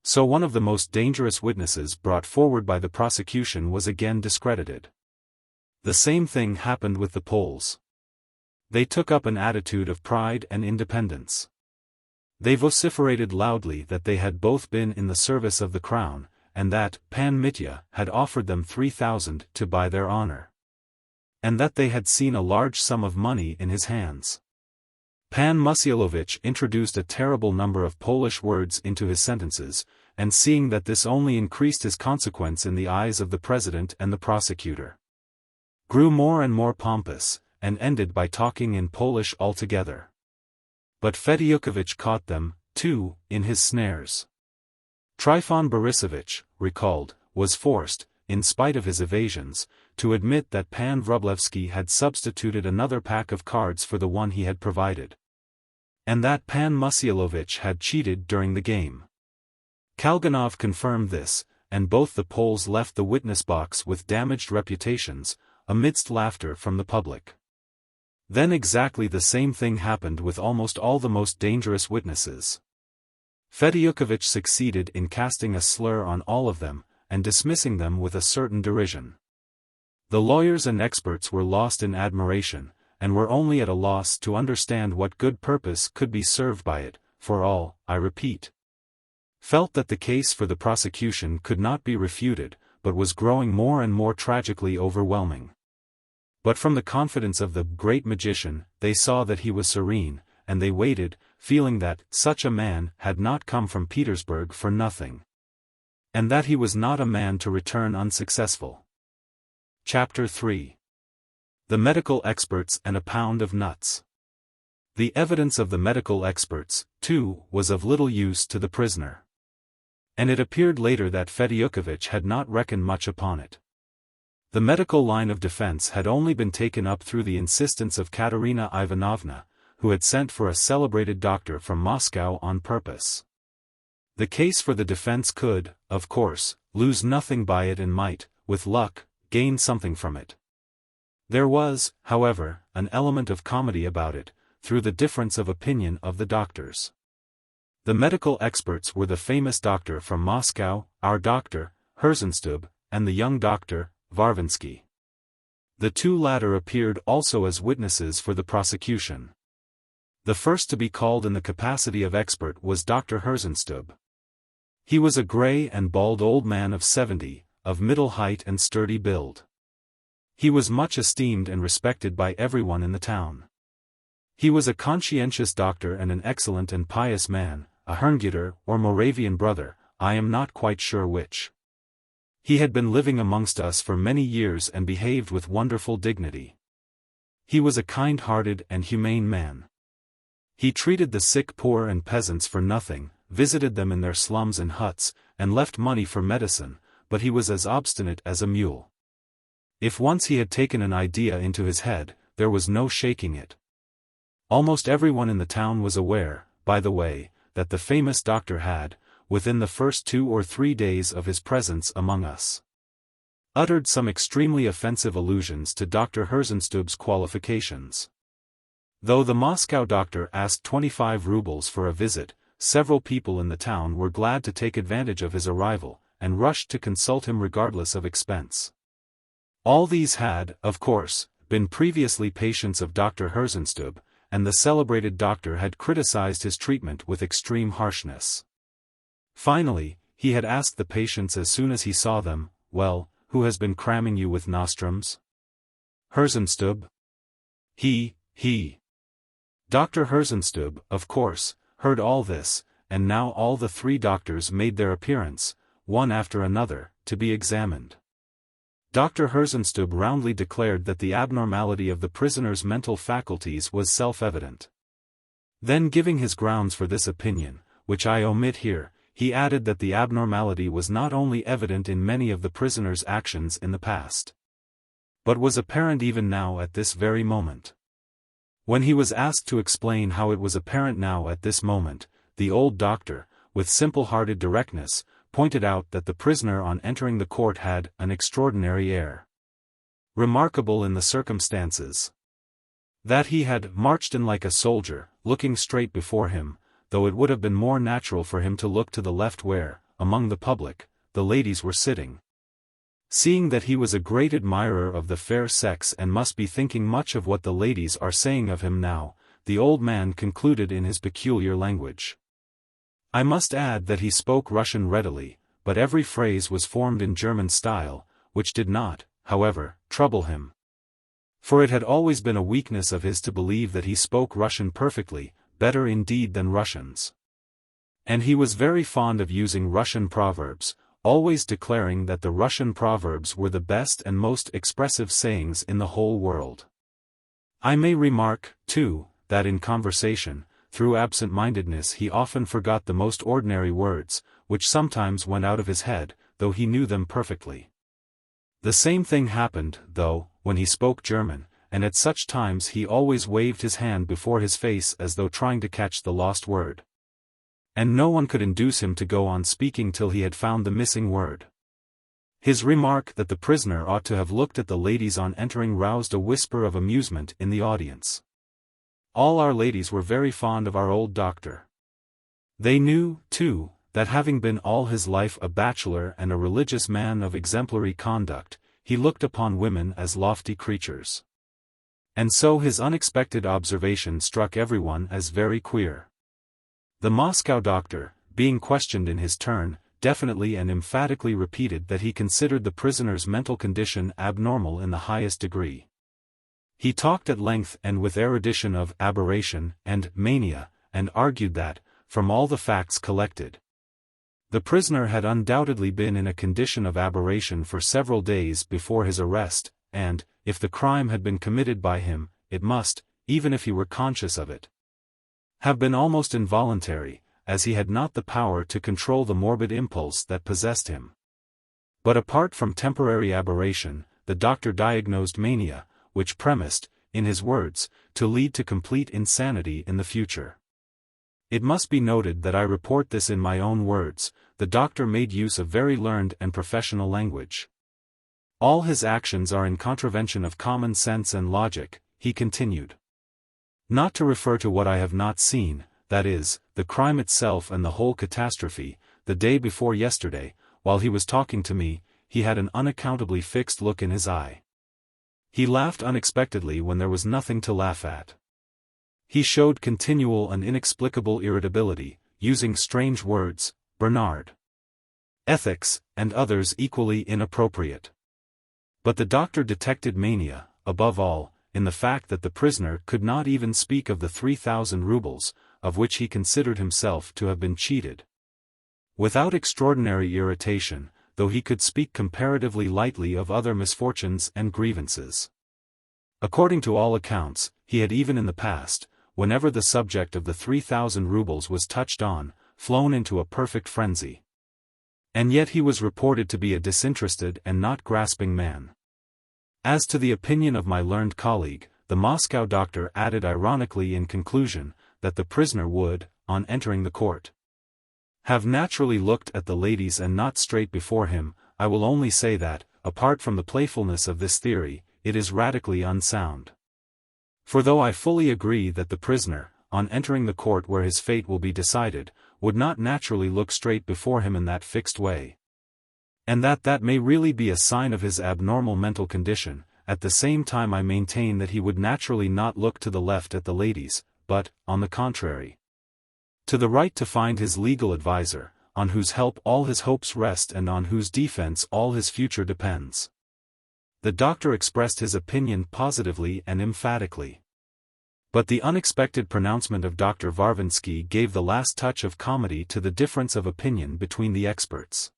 So one of the most dangerous witnesses brought forward by the prosecution was again discredited. The same thing happened with the Poles. They took up an attitude of pride and independence. They vociferated loudly that they had both been in the service of the crown, and that Pan Mitya had offered them 3,000 to buy their honor. And that they had seen a large sum of money in his hands. Pan Musyalovich introduced a terrible number of Polish words into his sentences, and seeing that this only increased his consequence in the eyes of the president and the prosecutor, grew more and more pompous, and ended by talking in Polish altogether. But Fedyukovich caught them, too, in his snares. Trifon Borisovich, recalled, was forced, in spite of his evasions, to admit that Pan Wrublewski had substituted another pack of cards for the one he had provided. And that Pan Musyalovich had cheated during the game. Kalganov confirmed this, and both the Poles left the witness box with damaged reputations, amidst laughter from the public. Then exactly the same thing happened with almost all the most dangerous witnesses. Fedyukovich succeeded in casting a slur on all of them, and dismissing them with a certain derision. The lawyers and experts were lost in admiration, and were only at a loss to understand what good purpose could be served by it, for all, I repeat, felt that the case for the prosecution could not be refuted, but was growing more and more tragically overwhelming. But from the confidence of the great magician, they saw that he was serene, and they waited, feeling that such a man had not come from Petersburg for nothing, and that he was not a man to return unsuccessful. Chapter 3. The medical experts and a pound of nuts. The evidence of the medical experts, too, was of little use to the prisoner. And it appeared later that Fedyukovich had not reckoned much upon it. The medical line of defense had only been taken up through the insistence of Katerina Ivanovna, who had sent for a celebrated doctor from Moscow on purpose. The case for the defense could, of course, lose nothing by it and might, with luck, gain something from it. There was, however, an element of comedy about it, through the difference of opinion of the doctors. The medical experts were the famous doctor from Moscow, our doctor, Herzenstube, and the young doctor, Varvinsky. The two latter appeared also as witnesses for the prosecution. The first to be called in the capacity of expert was Dr. Herzenstube. He was a grey and bald old man of 70, of middle height and sturdy build. He was much esteemed and respected by everyone in the town. He was a conscientious doctor and an excellent and pious man, a Herrnhuter or Moravian brother, I am not quite sure which. He had been living amongst us for many years and behaved with wonderful dignity. He was a kind-hearted and humane man. He treated the sick, poor and peasants for nothing, visited them in their slums and huts, and left money for medicine, but he was as obstinate as a mule. If once he had taken an idea into his head, there was no shaking it. Almost everyone in the town was aware, by the way, that the famous doctor had, within the first 2 or 3 days of his presence among us, uttered some extremely offensive allusions to Dr. Herzenstube's qualifications. Though the Moscow doctor asked 25 rubles for a visit, several people in the town were glad to take advantage of his arrival, and rushed to consult him regardless of expense. All these had, of course, been previously patients of Dr. Herzenstube, and the celebrated doctor had criticized his treatment with extreme harshness. Finally, he had asked the patients as soon as he saw them, "Well, who has been cramming you with nostrums? Herzenstube?" He. Dr. Herzenstube, of course, heard all this, and now all the 3 doctors made their appearance, one after another, to be examined. Dr. Herzenstube roundly declared that the abnormality of the prisoner's mental faculties was self-evident. Then, giving his grounds for this opinion, which I omit here, he added that the abnormality was not only evident in many of the prisoner's actions in the past, but was apparent even now at this very moment. When he was asked to explain how it was apparent now at this moment, the old doctor, with simple-hearted directness, pointed out that the prisoner on entering the court had an extraordinary air, remarkable in the circumstances. That he had marched in like a soldier, looking straight before him, though it would have been more natural for him to look to the left where, among the public, the ladies were sitting. Seeing that he was a great admirer of the fair sex and must be thinking much of what the ladies are saying of him now, the old man concluded in his peculiar language. I must add that he spoke Russian readily, but every phrase was formed in German style, which did not, however, trouble him. For it had always been a weakness of his to believe that he spoke Russian perfectly, better indeed than Russians. And he was very fond of using Russian proverbs, always declaring that the Russian proverbs were the best and most expressive sayings in the whole world. I may remark, too, that in conversation, through absent-mindedness he often forgot the most ordinary words, which sometimes went out of his head, though he knew them perfectly. The same thing happened, though, when he spoke German, and at such times he always waved his hand before his face as though trying to catch the lost word. And no one could induce him to go on speaking till he had found the missing word. His remark that the prisoner ought to have looked at the ladies on entering roused a whisper of amusement in the audience. All our ladies were very fond of our old doctor. They knew, too, that having been all his life a bachelor and a religious man of exemplary conduct, he looked upon women as lofty creatures. And so his unexpected observation struck everyone as very queer. The Moscow doctor, being questioned in his turn, definitely and emphatically repeated that he considered the prisoner's mental condition abnormal in the highest degree. He talked at length and with erudition of aberration and mania, and argued that, from all the facts collected, the prisoner had undoubtedly been in a condition of aberration for several days before his arrest, and, if the crime had been committed by him, it must, even if he were conscious of it, have been almost involuntary, as he had not the power to control the morbid impulse that possessed him. But apart from temporary aberration, the doctor diagnosed mania, which premised, in his words, to lead to complete insanity in the future. It must be noted that I report this in my own words. The doctor made use of very learned and professional language. All his actions are in contravention of common sense and logic, he continued. Not to refer to what I have not seen, that is, the crime itself and the whole catastrophe, the day before yesterday, while he was talking to me, he had an unaccountably fixed look in his eye. He laughed unexpectedly when there was nothing to laugh at. He showed continual and inexplicable irritability, using strange words, Bernard. Ethics, and others equally inappropriate. But the doctor detected mania, above all, in the fact that the prisoner could not even speak of the 3,000 rubles, of which he considered himself to have been cheated. Without extraordinary irritation, though he could speak comparatively lightly of other misfortunes and grievances. According to all accounts, he had even in the past, whenever the subject of the 3,000 rubles was touched on, flown into a perfect frenzy. And yet he was reported to be a disinterested and not grasping man. As to the opinion of my learned colleague, the Moscow doctor added ironically in conclusion, that the prisoner would, on entering the court, have naturally looked at the ladies and not straight before him. I will only say that, apart from the playfulness of this theory, it is radically unsound. For though I fully agree that the prisoner, on entering the court where his fate will be decided, would not naturally look straight before him in that fixed way, and that may really be a sign of his abnormal mental condition, at the same time I maintain that he would naturally not look to the left at the ladies, but, on the contrary, to the right to find his legal adviser, on whose help all his hopes rest and on whose defense all his future depends. The doctor expressed his opinion positively and emphatically. But the unexpected pronouncement of Dr. Varvinsky gave the last touch of comedy to the difference of opinion between the experts.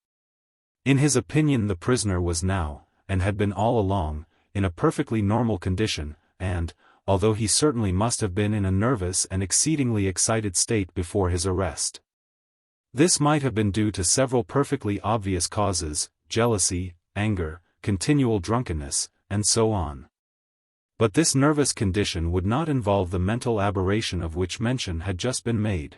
In his opinion the prisoner was now, and had been all along, in a perfectly normal condition, and, although he certainly must have been in a nervous and exceedingly excited state before his arrest, this might have been due to several perfectly obvious causes, jealousy, anger, continual drunkenness, and so on. But this nervous condition would not involve the mental aberration of which mention had just been made.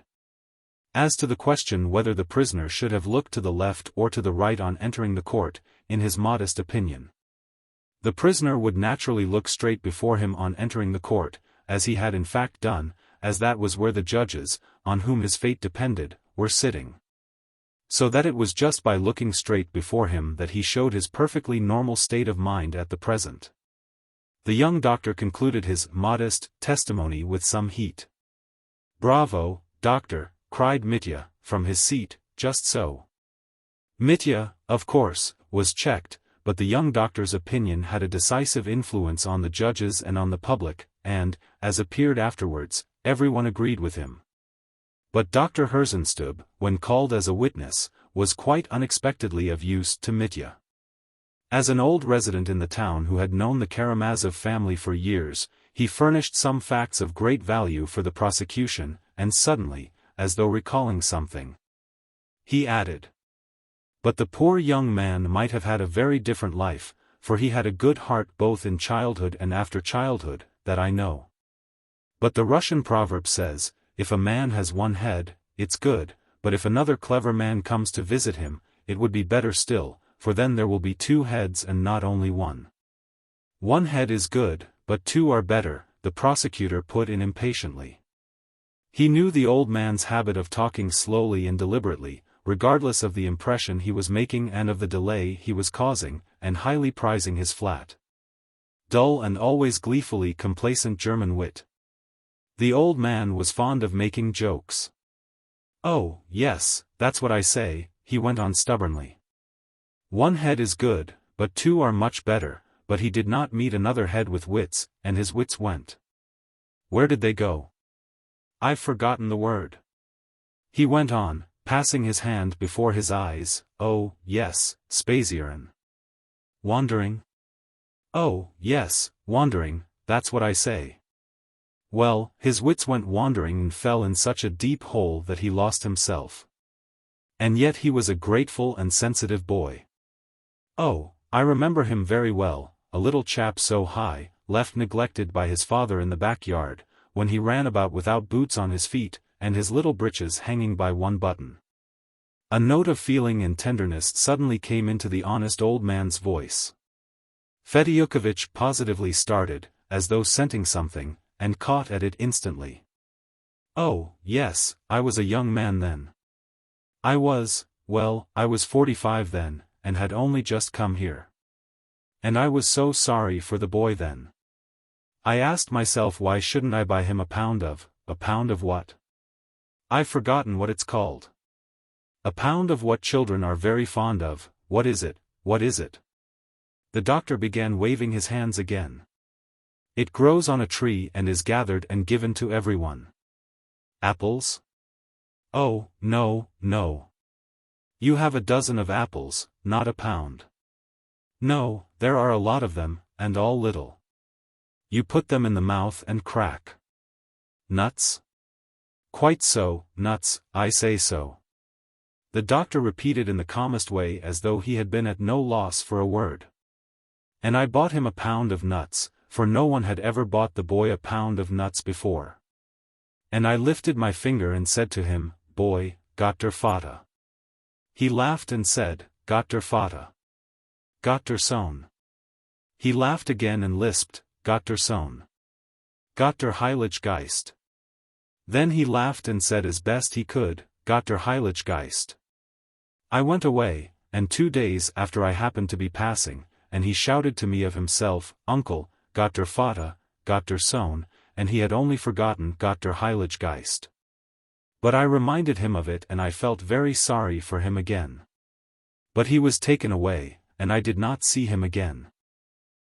As to the question whether the prisoner should have looked to the left or to the right on entering the court, in his modest opinion, the prisoner would naturally look straight before him on entering the court, as he had in fact done, as that was where the judges, on whom his fate depended, were sitting. So that it was just by looking straight before him that he showed his perfectly normal state of mind at the present. The young doctor concluded his modest testimony with some heat. "Bravo, doctor," cried Mitya, from his seat, "just so." Mitya, of course, was checked, but the young doctor's opinion had a decisive influence on the judges and on the public, and, as appeared afterwards, everyone agreed with him. But Dr. Herzenstube, when called as a witness, was quite unexpectedly of use to Mitya. As an old resident in the town who had known the Karamazov family for years, he furnished some facts of great value for the prosecution, and suddenly, as though recalling something, he added, "But the poor young man might have had a very different life, for he had a good heart both in childhood and after childhood, that I know. But the Russian proverb says, if a man has one head, it's good, but if another clever man comes to visit him, it would be better still, for then there will be two heads and not only one." "One head is good, but two are better," the prosecutor put in impatiently. He knew the old man's habit of talking slowly and deliberately, regardless of the impression he was making and of the delay he was causing, and highly prizing his flat, dull and always gleefully complacent German wit. The old man was fond of making jokes. "Oh, yes, that's what I say," he went on stubbornly. "One head is good, but two are much better," but he did not meet another head with wits, and his wits went. Where did they go? I've forgotten the word. He went on, passing his hand before his eyes. "Oh, yes, spazieren." "Wandering?" "Oh, yes, wandering, that's what I say." Well, his wits went wandering and fell in such a deep hole that he lost himself. And yet he was a grateful and sensitive boy. Oh, I remember him very well, a little chap so high, left neglected by his father in the backyard, when he ran about without boots on his feet, and his little breeches hanging by one button. A note of feeling and tenderness suddenly came into the honest old man's voice. Fedyukovitch positively started, as though scenting something, and caught at it instantly. "Oh, yes, I was a young man then. I was 45 then, and had only just come here. And I was so sorry for the boy then. I asked myself, why shouldn't I buy him a pound of what? I've forgotten what it's called. A pound of what children are very fond of. What is it? What is it? The doctor began waving his hands again. It grows on a tree and is gathered and given to everyone. Apples? Oh, no, no. You have a dozen of apples, not a pound. No, there are a lot of them, and all little. You put them in the mouth and crack. Nuts? Quite so, nuts, I say so. The doctor repeated in the calmest way, as though he had been at no loss for a word. And I bought him a pound of nuts, for no one had ever bought the boy a pound of nuts before. And I lifted my finger and said to him, Boy, Gott der Vater. He laughed and said, Gott der Vater. Gott der Sohn. He laughed again and lisped, Gott der Sohn. Gott der Heilige Geist. Then he laughed and said as best he could, Gott der Heilige Geist. I went away, and 2 days after I happened to be passing, and he shouted to me of himself, Uncle, Gott der Vater, Gott der Sohn, and he had only forgotten Gott der Heilige Geist. But I reminded him of it, and I felt very sorry for him again. But he was taken away, and I did not see him again.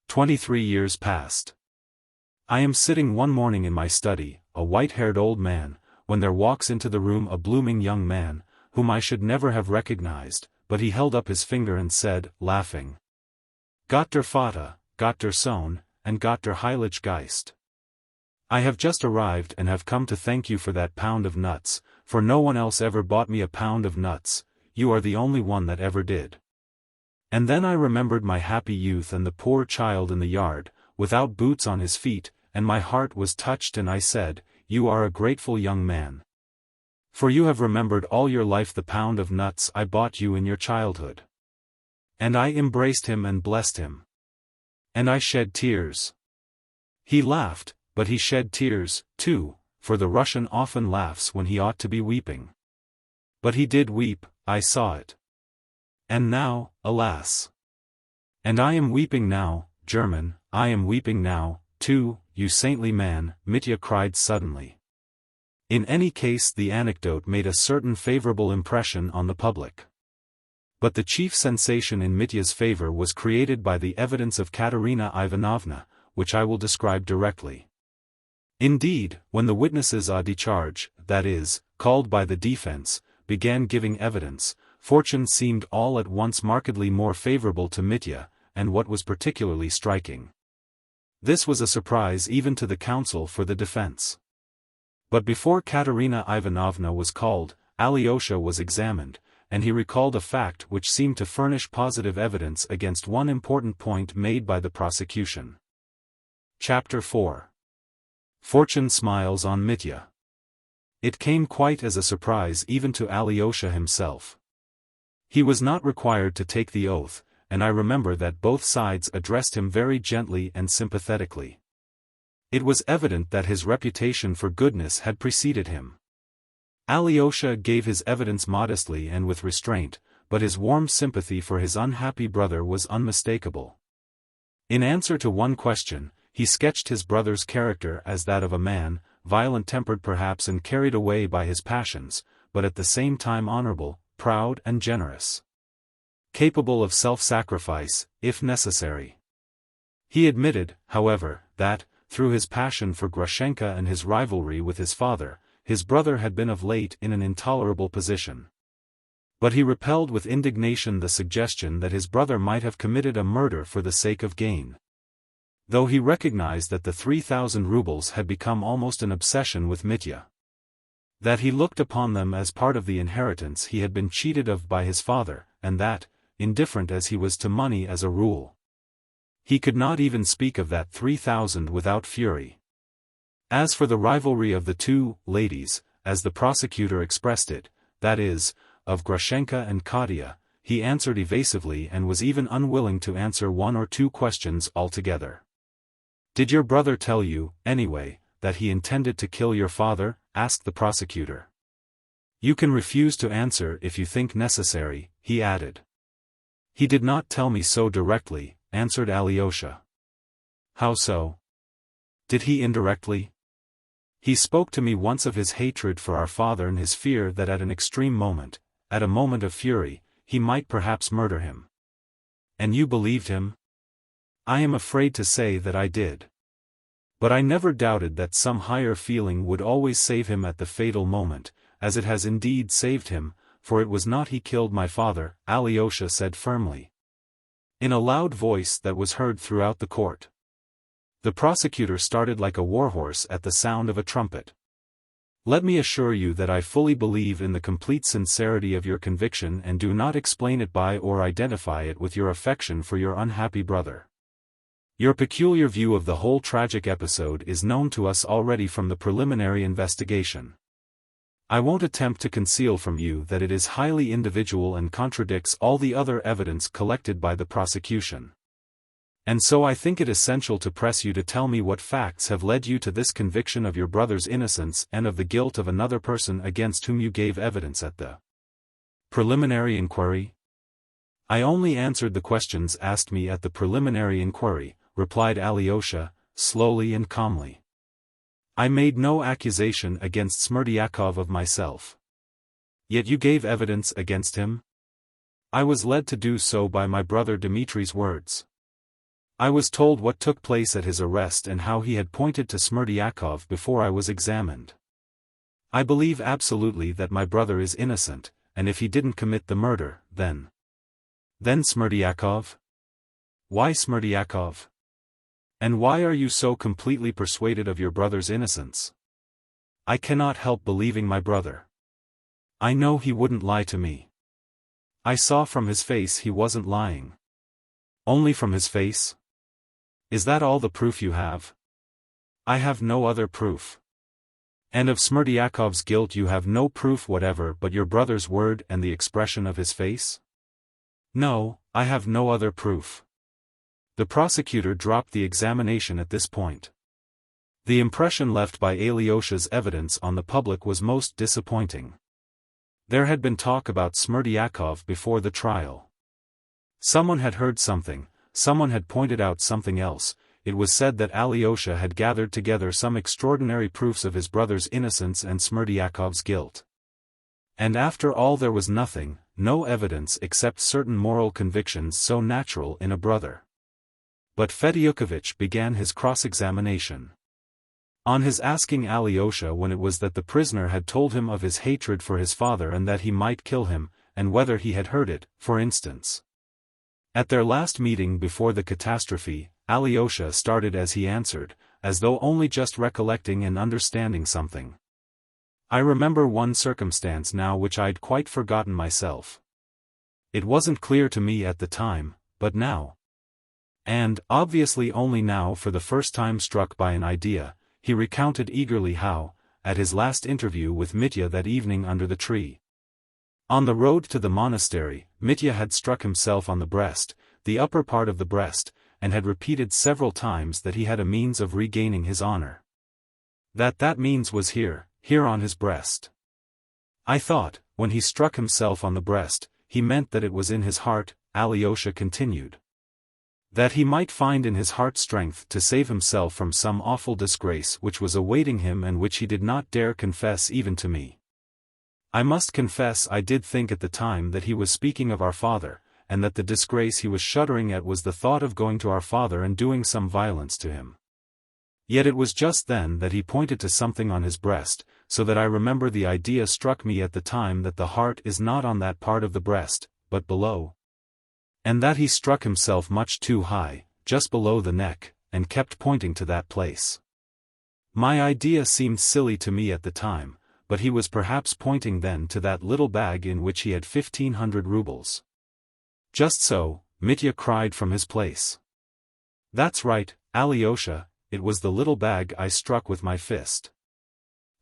23 years passed. I am sitting one morning in my study, a white-haired old man, when there walks into the room a blooming young man, whom I should never have recognized, but he held up his finger and said, laughing, Gott der Vater, Gott der Sohn, and Gott der Heilige Geist. I have just arrived and have come to thank you for that pound of nuts, for no one else ever bought me a pound of nuts, you are the only one that ever did. And then I remembered my happy youth and the poor child in the yard, without boots on his feet, and my heart was touched, and I said, You are a grateful young man. For you have remembered all your life the pound of nuts I bought you in your childhood. And I embraced him and blessed him. And I shed tears. He laughed, but he shed tears, too, for the Russian often laughs when he ought to be weeping. But he did weep, I saw it. And now, alas! And I am weeping now, German, I am weeping now, too, you saintly man, Mitya cried suddenly. In any case, the anecdote made a certain favorable impression on the public. But the chief sensation in Mitya's favor was created by the evidence of Katerina Ivanovna, which I will describe directly. Indeed, when the witnesses à décharge, that is, called by the defense, began giving evidence, fortune seemed all at once markedly more favorable to Mitya, and what was particularly striking. This was a surprise even to the counsel for the defense. But before Katerina Ivanovna was called, Alyosha was examined, and he recalled a fact which seemed to furnish positive evidence against one important point made by the prosecution. Chapter 4. Fortune smiles on Mitya. It came quite as a surprise even to Alyosha himself. He was not required to take the oath, and I remember that both sides addressed him very gently and sympathetically. It was evident that his reputation for goodness had preceded him. Alyosha gave his evidence modestly and with restraint, but his warm sympathy for his unhappy brother was unmistakable. In answer to one question, he sketched his brother's character as that of a man, violent-tempered perhaps and carried away by his passions, but at the same time honorable, proud and generous. Capable of self-sacrifice, if necessary. He admitted, however, that, through his passion for Grushenka and his rivalry with his father, his brother had been of late in an intolerable position. But he repelled with indignation the suggestion that his brother might have committed a murder for the sake of gain. Though he recognized that the 3,000 rubles had become almost an obsession with Mitya. That he looked upon them as part of the inheritance he had been cheated of by his father, and that, indifferent as he was to money as a rule, he could not even speak of that 3,000 without fury. As for the rivalry of the two ladies, as the prosecutor expressed it, that is, of Grushenka and Katya, he answered evasively and was even unwilling to answer one or two questions altogether. Did your brother tell you, anyway, that he intended to kill your father? Asked the prosecutor. You can refuse to answer if you think necessary, he added. He did not tell me so directly, answered Alyosha. How so? Did he indirectly? He spoke to me once of his hatred for our father and his fear that at an extreme moment, at a moment of fury, he might perhaps murder him. And you believed him? I am afraid to say that I did. But I never doubted that some higher feeling would always save him at the fatal moment, as it has indeed saved him, for it was not he killed my father, Alyosha said firmly, in a loud voice that was heard throughout the court. The prosecutor started like a warhorse at the sound of a trumpet. Let me assure you that I fully believe in the complete sincerity of your conviction and do not explain it by or identify it with your affection for your unhappy brother. Your peculiar view of the whole tragic episode is known to us already from the preliminary investigation. I won't attempt to conceal from you that it is highly individual and contradicts all the other evidence collected by the prosecution. And so I think it essential to press you to tell me what facts have led you to this conviction of your brother's innocence and of the guilt of another person against whom you gave evidence at the preliminary inquiry. I only answered the questions asked me at the preliminary inquiry, replied Alyosha, slowly and calmly. I made no accusation against Smerdyakov of myself. Yet you gave evidence against him? I was led to do so by my brother Dmitri's words. I was told what took place at his arrest and how he had pointed to Smerdyakov before I was examined. I believe absolutely that my brother is innocent, and if he didn't commit the murder, then Smerdyakov? Why Smerdyakov? And why are you so completely persuaded of your brother's innocence? I cannot help believing my brother. I know he wouldn't lie to me. I saw from his face he wasn't lying. Only from his face? Is that all the proof you have? I have no other proof. And of Smerdyakov's guilt you have no proof whatever but your brother's word and the expression of his face? No, I have no other proof. The prosecutor dropped the examination at this point. The impression left by Alyosha's evidence on the public was most disappointing. There had been talk about Smerdyakov before the trial. Someone had heard something. Someone had pointed out something else. It was said that Alyosha had gathered together some extraordinary proofs of his brother's innocence and Smerdyakov's guilt. And after all there was nothing, no evidence except certain moral convictions so natural in a brother. But Fedyukovich began his cross-examination. On his asking Alyosha when it was that the prisoner had told him of his hatred for his father and that he might kill him, and whether he had heard it, for instance. At their last meeting before the catastrophe, Alyosha started as he answered, as though only just recollecting and understanding something. I remember one circumstance now which I'd quite forgotten myself. It wasn't clear to me at the time, but now. And, obviously only now for the first time struck by an idea, he recounted eagerly how, at his last interview with Mitya that evening under the tree, on the road to the monastery, Mitya had struck himself on the breast, the upper part of the breast, and had repeated several times that he had a means of regaining his honor. That means was here on his breast. I thought, when he struck himself on the breast, he meant that it was in his heart, Alyosha continued. That he might find in his heart strength to save himself from some awful disgrace which was awaiting him and which he did not dare confess even to me. I must confess I did think at the time that he was speaking of our father, and that the disgrace he was shuddering at was the thought of going to our father and doing some violence to him. Yet it was just then that he pointed to something on his breast, so that I remember the idea struck me at the time that the heart is not on that part of the breast, but below. And that he struck himself much too high, just below the neck, and kept pointing to that place. My idea seemed silly to me at the time, but he was perhaps pointing then to that little bag in which he had 1,500 rubles. Just so, Mitya cried from his place. That's right, Alyosha, it was the little bag I struck with my fist.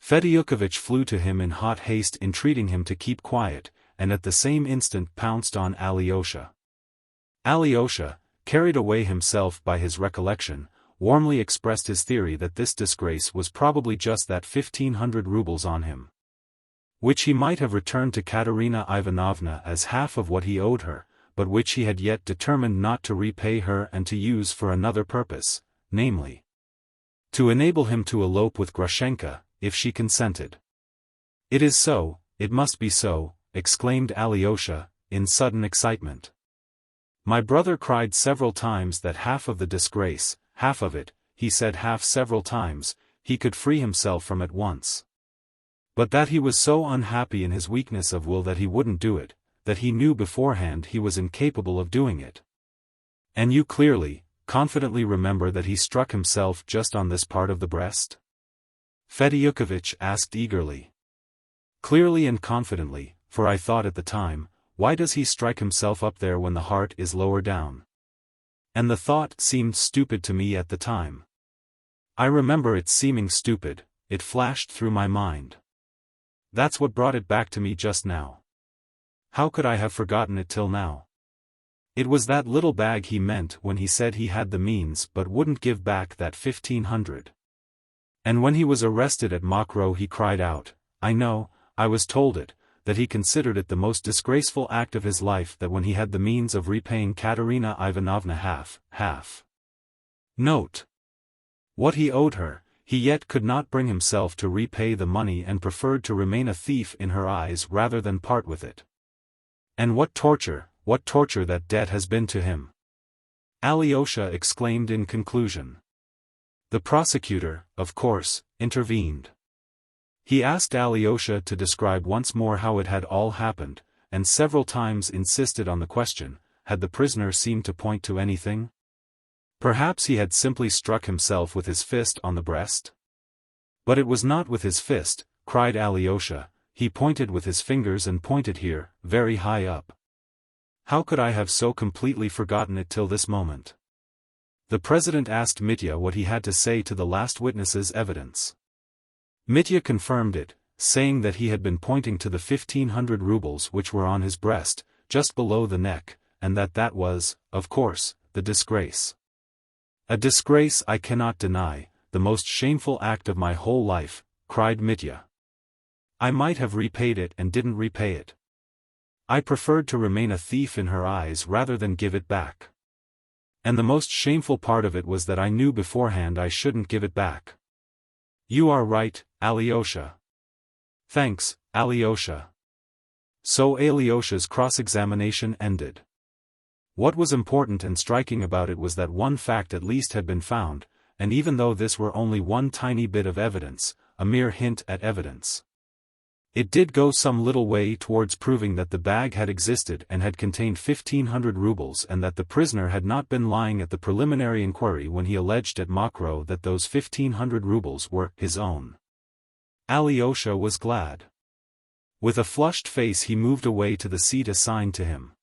Fedyukovich flew to him in hot haste entreating him to keep quiet, and at the same instant pounced on Alyosha. Alyosha, carried away himself by his recollection, warmly expressed his theory that this disgrace was probably just that 1,500 rubles on him, which he might have returned to Katerina Ivanovna as half of what he owed her, but which he had yet determined not to repay her and to use for another purpose, namely, To enable him to elope with Grushenka, if she consented. "It is so, it must be so," exclaimed Alyosha, in sudden excitement. My brother cried several times that half of the disgrace, half of it, he said half several times, he could free himself from at once. But that he was so unhappy in his weakness of will that he wouldn't do it, that he knew beforehand he was incapable of doing it. "And you clearly, confidently remember that he struck himself just on this part of the breast?" Fedyukovich asked eagerly. "Clearly and confidently, for I thought at the time, why does he strike himself up there when the heart is lower down? And the thought seemed stupid to me at the time. I remember it seeming stupid, it flashed through my mind. That's what brought it back to me just now. How could I have forgotten it till now? It was that little bag he meant when he said he had the means but wouldn't give back that 1,500. And when he was arrested at Mokroe he cried out, I know, I was told it, that he considered it the most disgraceful act of his life that when he had the means of repaying Katerina Ivanovna half. Note. What he owed her, he yet could not bring himself to repay the money and preferred to remain a thief in her eyes rather than part with it. And what torture that debt has been to him!" Alyosha exclaimed in conclusion. The prosecutor, of course, intervened. He asked Alyosha to describe once more how it had all happened, and several times insisted on the question, had the prisoner seemed to point to anything? Perhaps he had simply struck himself with his fist on the breast? But it was not with his fist, cried Alyosha, he pointed with his fingers and pointed here, very high up. How could I have so completely forgotten it till this moment? The president asked Mitya what he had to say to the last witness's evidence. Mitya confirmed it, saying that he had been pointing to the 1,500 rubles which were on his breast, just below the neck, and that was, of course, the disgrace. A disgrace I cannot deny, the most shameful act of my whole life, cried Mitya. I might have repaid it and didn't repay it. I preferred to remain a thief in her eyes rather than give it back. And the most shameful part of it was that I knew beforehand I shouldn't give it back. You are right, Alyosha. Thanks, Alyosha. So Alyosha's cross-examination ended. What was important and striking about it was that one fact at least had been found, and even though this were only one tiny bit of evidence, a mere hint at evidence, it did go some little way towards proving that the bag had existed and had contained 1,500 rubles and that the prisoner had not been lying at the preliminary inquiry when he alleged at Mokroe that those 1,500 rubles were his own. Alyosha was glad. With a flushed face he moved away to the seat assigned to him.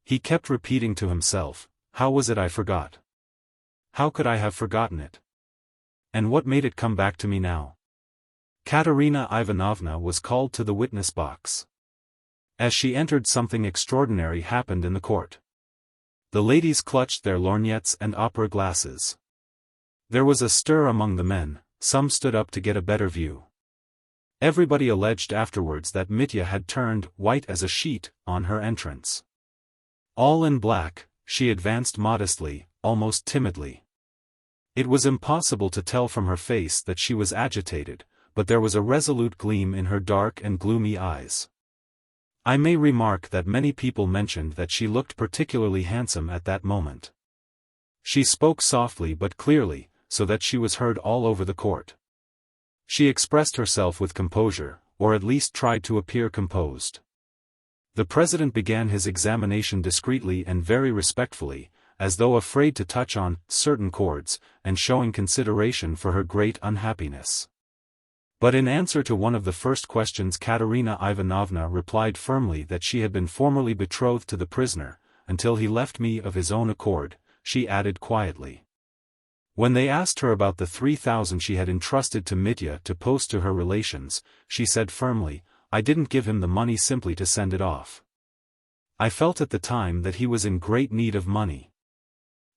He kept repeating to himself, how was it I forgot? How could I have forgotten it? And what made it come back to me now? Katerina Ivanovna was called to the witness box. As she entered something extraordinary happened in the court. The ladies clutched their lorgnettes and opera glasses. There was a stir among the men, some stood up to get a better view. Everybody alleged afterwards that Mitya had turned white as a sheet on her entrance. All in black, she advanced modestly, almost timidly. It was impossible to tell from her face that she was agitated, but there was a resolute gleam in her dark and gloomy eyes. I may remark that many people mentioned that she looked particularly handsome at that moment. She spoke softly but clearly, so that she was heard all over the court. She expressed herself with composure, or at least tried to appear composed. The president began his examination discreetly and very respectfully, as though afraid to touch on certain chords, and showing consideration for her great unhappiness. But in answer to one of the first questions Katerina Ivanovna replied firmly that she had been formerly betrothed to the prisoner, until he left me of his own accord, she added quietly. When they asked her about the 3,000 she had entrusted to Mitya to post to her relations, she said firmly, I didn't give him the money simply to send it off. I felt at the time that he was in great need of money.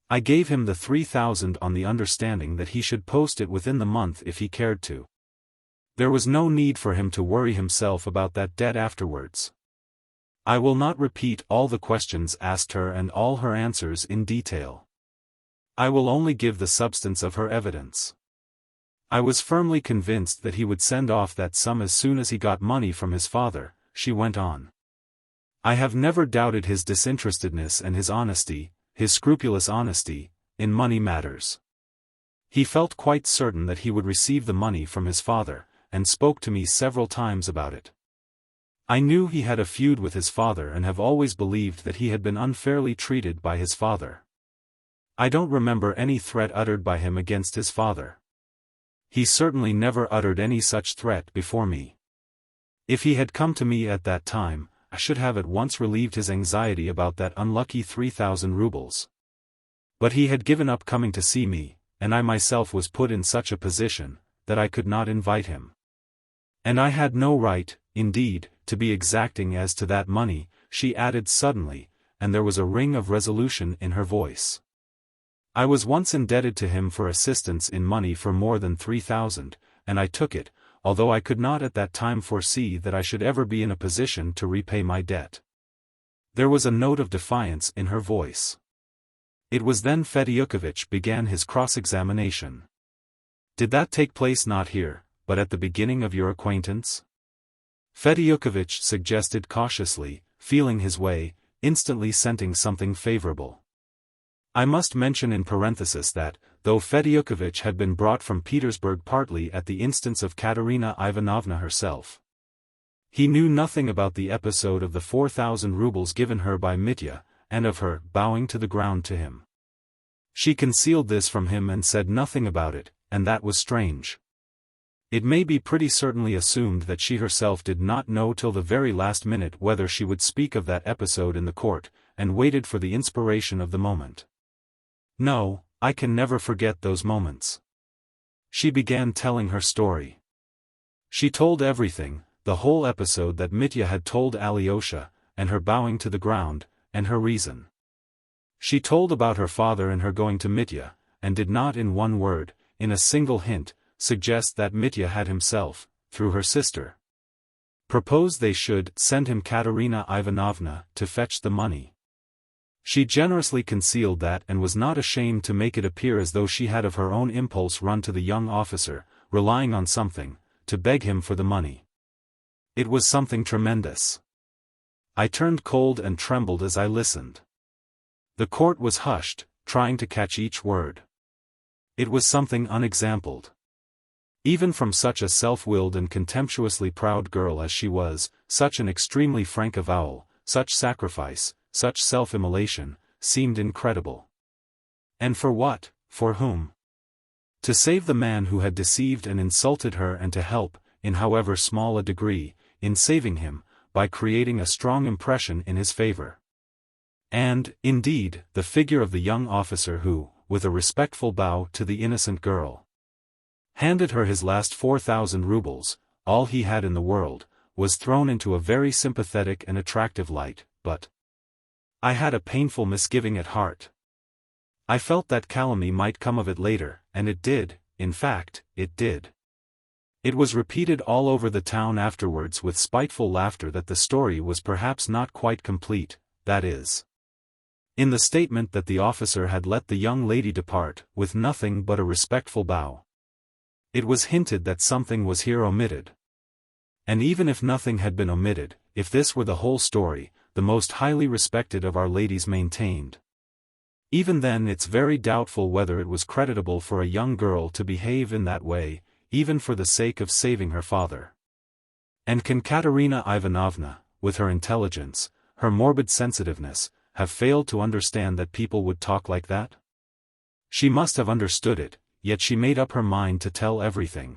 I gave him the 3,000 on the understanding that he should post it within the month if he cared to. There was no need for him to worry himself about that debt afterwards. I will not repeat all the questions asked her and all her answers in detail. I will only give the substance of her evidence. I was firmly convinced that he would send off that sum as soon as he got money from his father, she went on. I have never doubted his disinterestedness and his honesty, his scrupulous honesty, in money matters. He felt quite certain that he would receive the money from his father, and spoke to me several times about it. I knew he had a feud with his father and have always believed that he had been unfairly treated by his father. I don't remember any threat uttered by him against his father. He certainly never uttered any such threat before me. If he had come to me at that time, I should have at once relieved his anxiety about that unlucky 3,000 rubles. But he had given up coming to see me, and I myself was put in such a position, that I could not invite him. And I had no right, indeed, to be exacting as to that money, she added suddenly, and there was a ring of resolution in her voice. I was once indebted to him for assistance in money for more than 3,000, and I took it, although I could not at that time foresee that I should ever be in a position to repay my debt. There was a note of defiance in her voice. It was then Fedyukovich began his cross-examination. Did that take place not here, but at the beginning of your acquaintance? Fedyukovich suggested cautiously, feeling his way, instantly scenting something favorable. I must mention in parenthesis that, though Fedyukovich had been brought from Petersburg partly at the instance of Katerina Ivanovna herself, he knew nothing about the episode of the 4,000 rubles given her by Mitya, and of her bowing to the ground to him. She concealed this from him and said nothing about it, and that was strange. It may be pretty certainly assumed that she herself did not know till the very last minute whether she would speak of that episode in the court, and waited for the inspiration of the moment. No, I can never forget those moments. She began telling her story. She told everything, the whole episode that Mitya had told Alyosha, and her bowing to the ground, and her reason. She told about her father and her going to Mitya, and did not in one word, in a single hint, suggest that Mitya had himself, through her sister, proposed they should send him Katerina Ivanovna to fetch the money. She generously concealed that and was not ashamed to make it appear as though she had of her own impulse run to the young officer, relying on something, to beg him for the money. It was something tremendous. I turned cold and trembled as I listened. The court was hushed, trying to catch each word. It was something unexampled. Even from such a self-willed and contemptuously proud girl as she was, such an extremely frank avowal, such sacrifice, such self-immolation, seemed incredible. And for what, for whom? To save the man who had deceived and insulted her, and to help, in however small a degree, in saving him, by creating a strong impression in his favor. And, indeed, the figure of the young officer who, with a respectful bow to the innocent girl, handed her his last 4,000 rubles, all he had in the world, was thrown into a very sympathetic and attractive light, but I had a painful misgiving at heart. I felt that calumny might come of it later, and it did, in fact, it did. It was repeated all over the town afterwards with spiteful laughter that the story was perhaps not quite complete, that is, in the statement that the officer had let the young lady depart with nothing but a respectful bow. It was hinted that something was here omitted. And even if nothing had been omitted, if this were the whole story, the most highly respected of our ladies maintained, even then it's very doubtful whether it was creditable for a young girl to behave in that way, even for the sake of saving her father. And can Katerina Ivanovna, with her intelligence, her morbid sensitiveness, have failed to understand that people would talk like that? She must have understood it, yet she made up her mind to tell everything.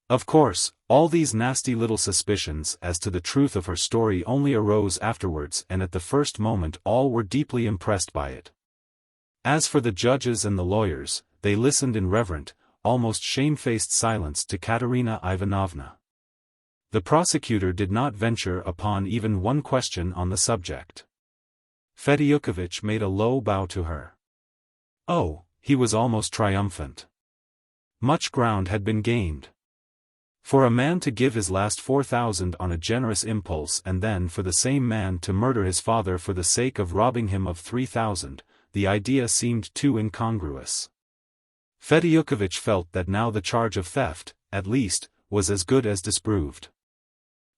Of course, all these nasty little suspicions as to the truth of her story only arose afterwards, and at the first moment all were deeply impressed by it. As for the judges and the lawyers, they listened in reverent, almost shamefaced silence to Katerina Ivanovna. The prosecutor did not venture upon even one question on the subject. Fedyukovich made a low bow to her. Oh, he was almost triumphant. Much ground had been gained. For a man to give his last 4,000 on a generous impulse and then for the same man to murder his father for the sake of robbing him of 3,000, the idea seemed too incongruous. Fedyukovich felt that now the charge of theft, at least, was as good as disproved.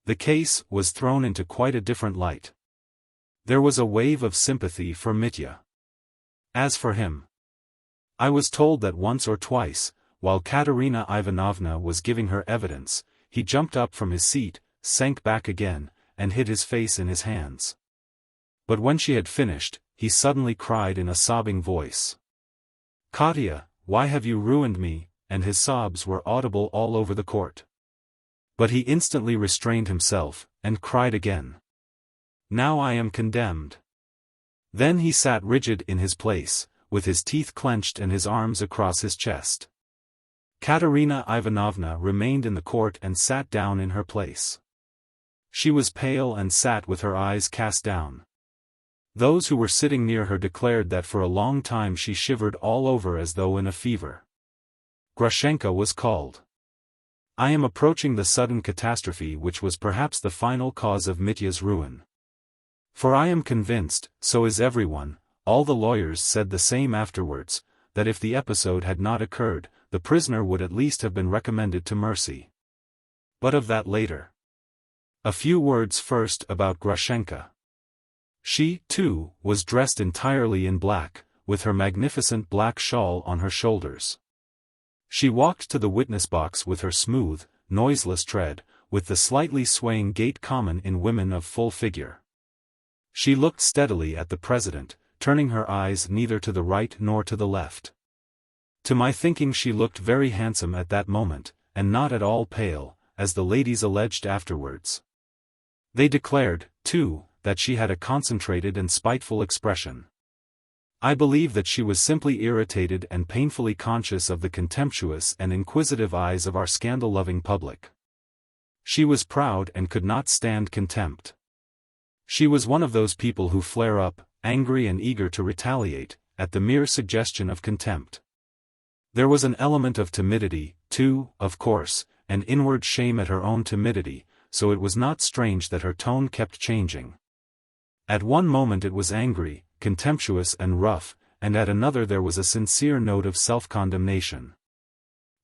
The case was thrown into quite a different light. There was a wave of sympathy for Mitya. As for him, I was told that once or twice, while Katerina Ivanovna was giving her evidence, he jumped up from his seat, sank back again, and hid his face in his hands. But when she had finished, he suddenly cried in a sobbing voice, "Katya, why have you ruined me?" and his sobs were audible all over the court. But he instantly restrained himself, and cried again, "Now I am condemned." Then he sat rigid in his place, with his teeth clenched and his arms across his chest. Katerina Ivanovna remained in the court and sat down in her place. She was pale and sat with her eyes cast down. Those who were sitting near her declared that for a long time she shivered all over as though in a fever. Grushenka was called. "I am approaching the sudden catastrophe which was perhaps the final cause of Mitya's ruin. For I am convinced, so is everyone, all the lawyers said the same afterwards, that if the episode had not occurred, the prisoner would at least have been recommended to mercy. But of that later. A few words first about Grushenka. She, too, was dressed entirely in black, with her magnificent black shawl on her shoulders. She walked to the witness box with her smooth, noiseless tread, with the slightly swaying gait common in women of full figure. She looked steadily at the president, turning her eyes neither to the right nor to the left. To my thinking she looked very handsome at that moment, and not at all pale, as the ladies alleged afterwards. They declared, too, that she had a concentrated and spiteful expression. I believe that she was simply irritated and painfully conscious of the contemptuous and inquisitive eyes of our scandal-loving public. She was proud and could not stand contempt. She was one of those people who flare up, angry and eager to retaliate, at the mere suggestion of contempt. There was an element of timidity, too, of course, and inward shame at her own timidity, so it was not strange that her tone kept changing. At one moment it was angry, contemptuous and rough, and at another there was a sincere note of self-condemnation.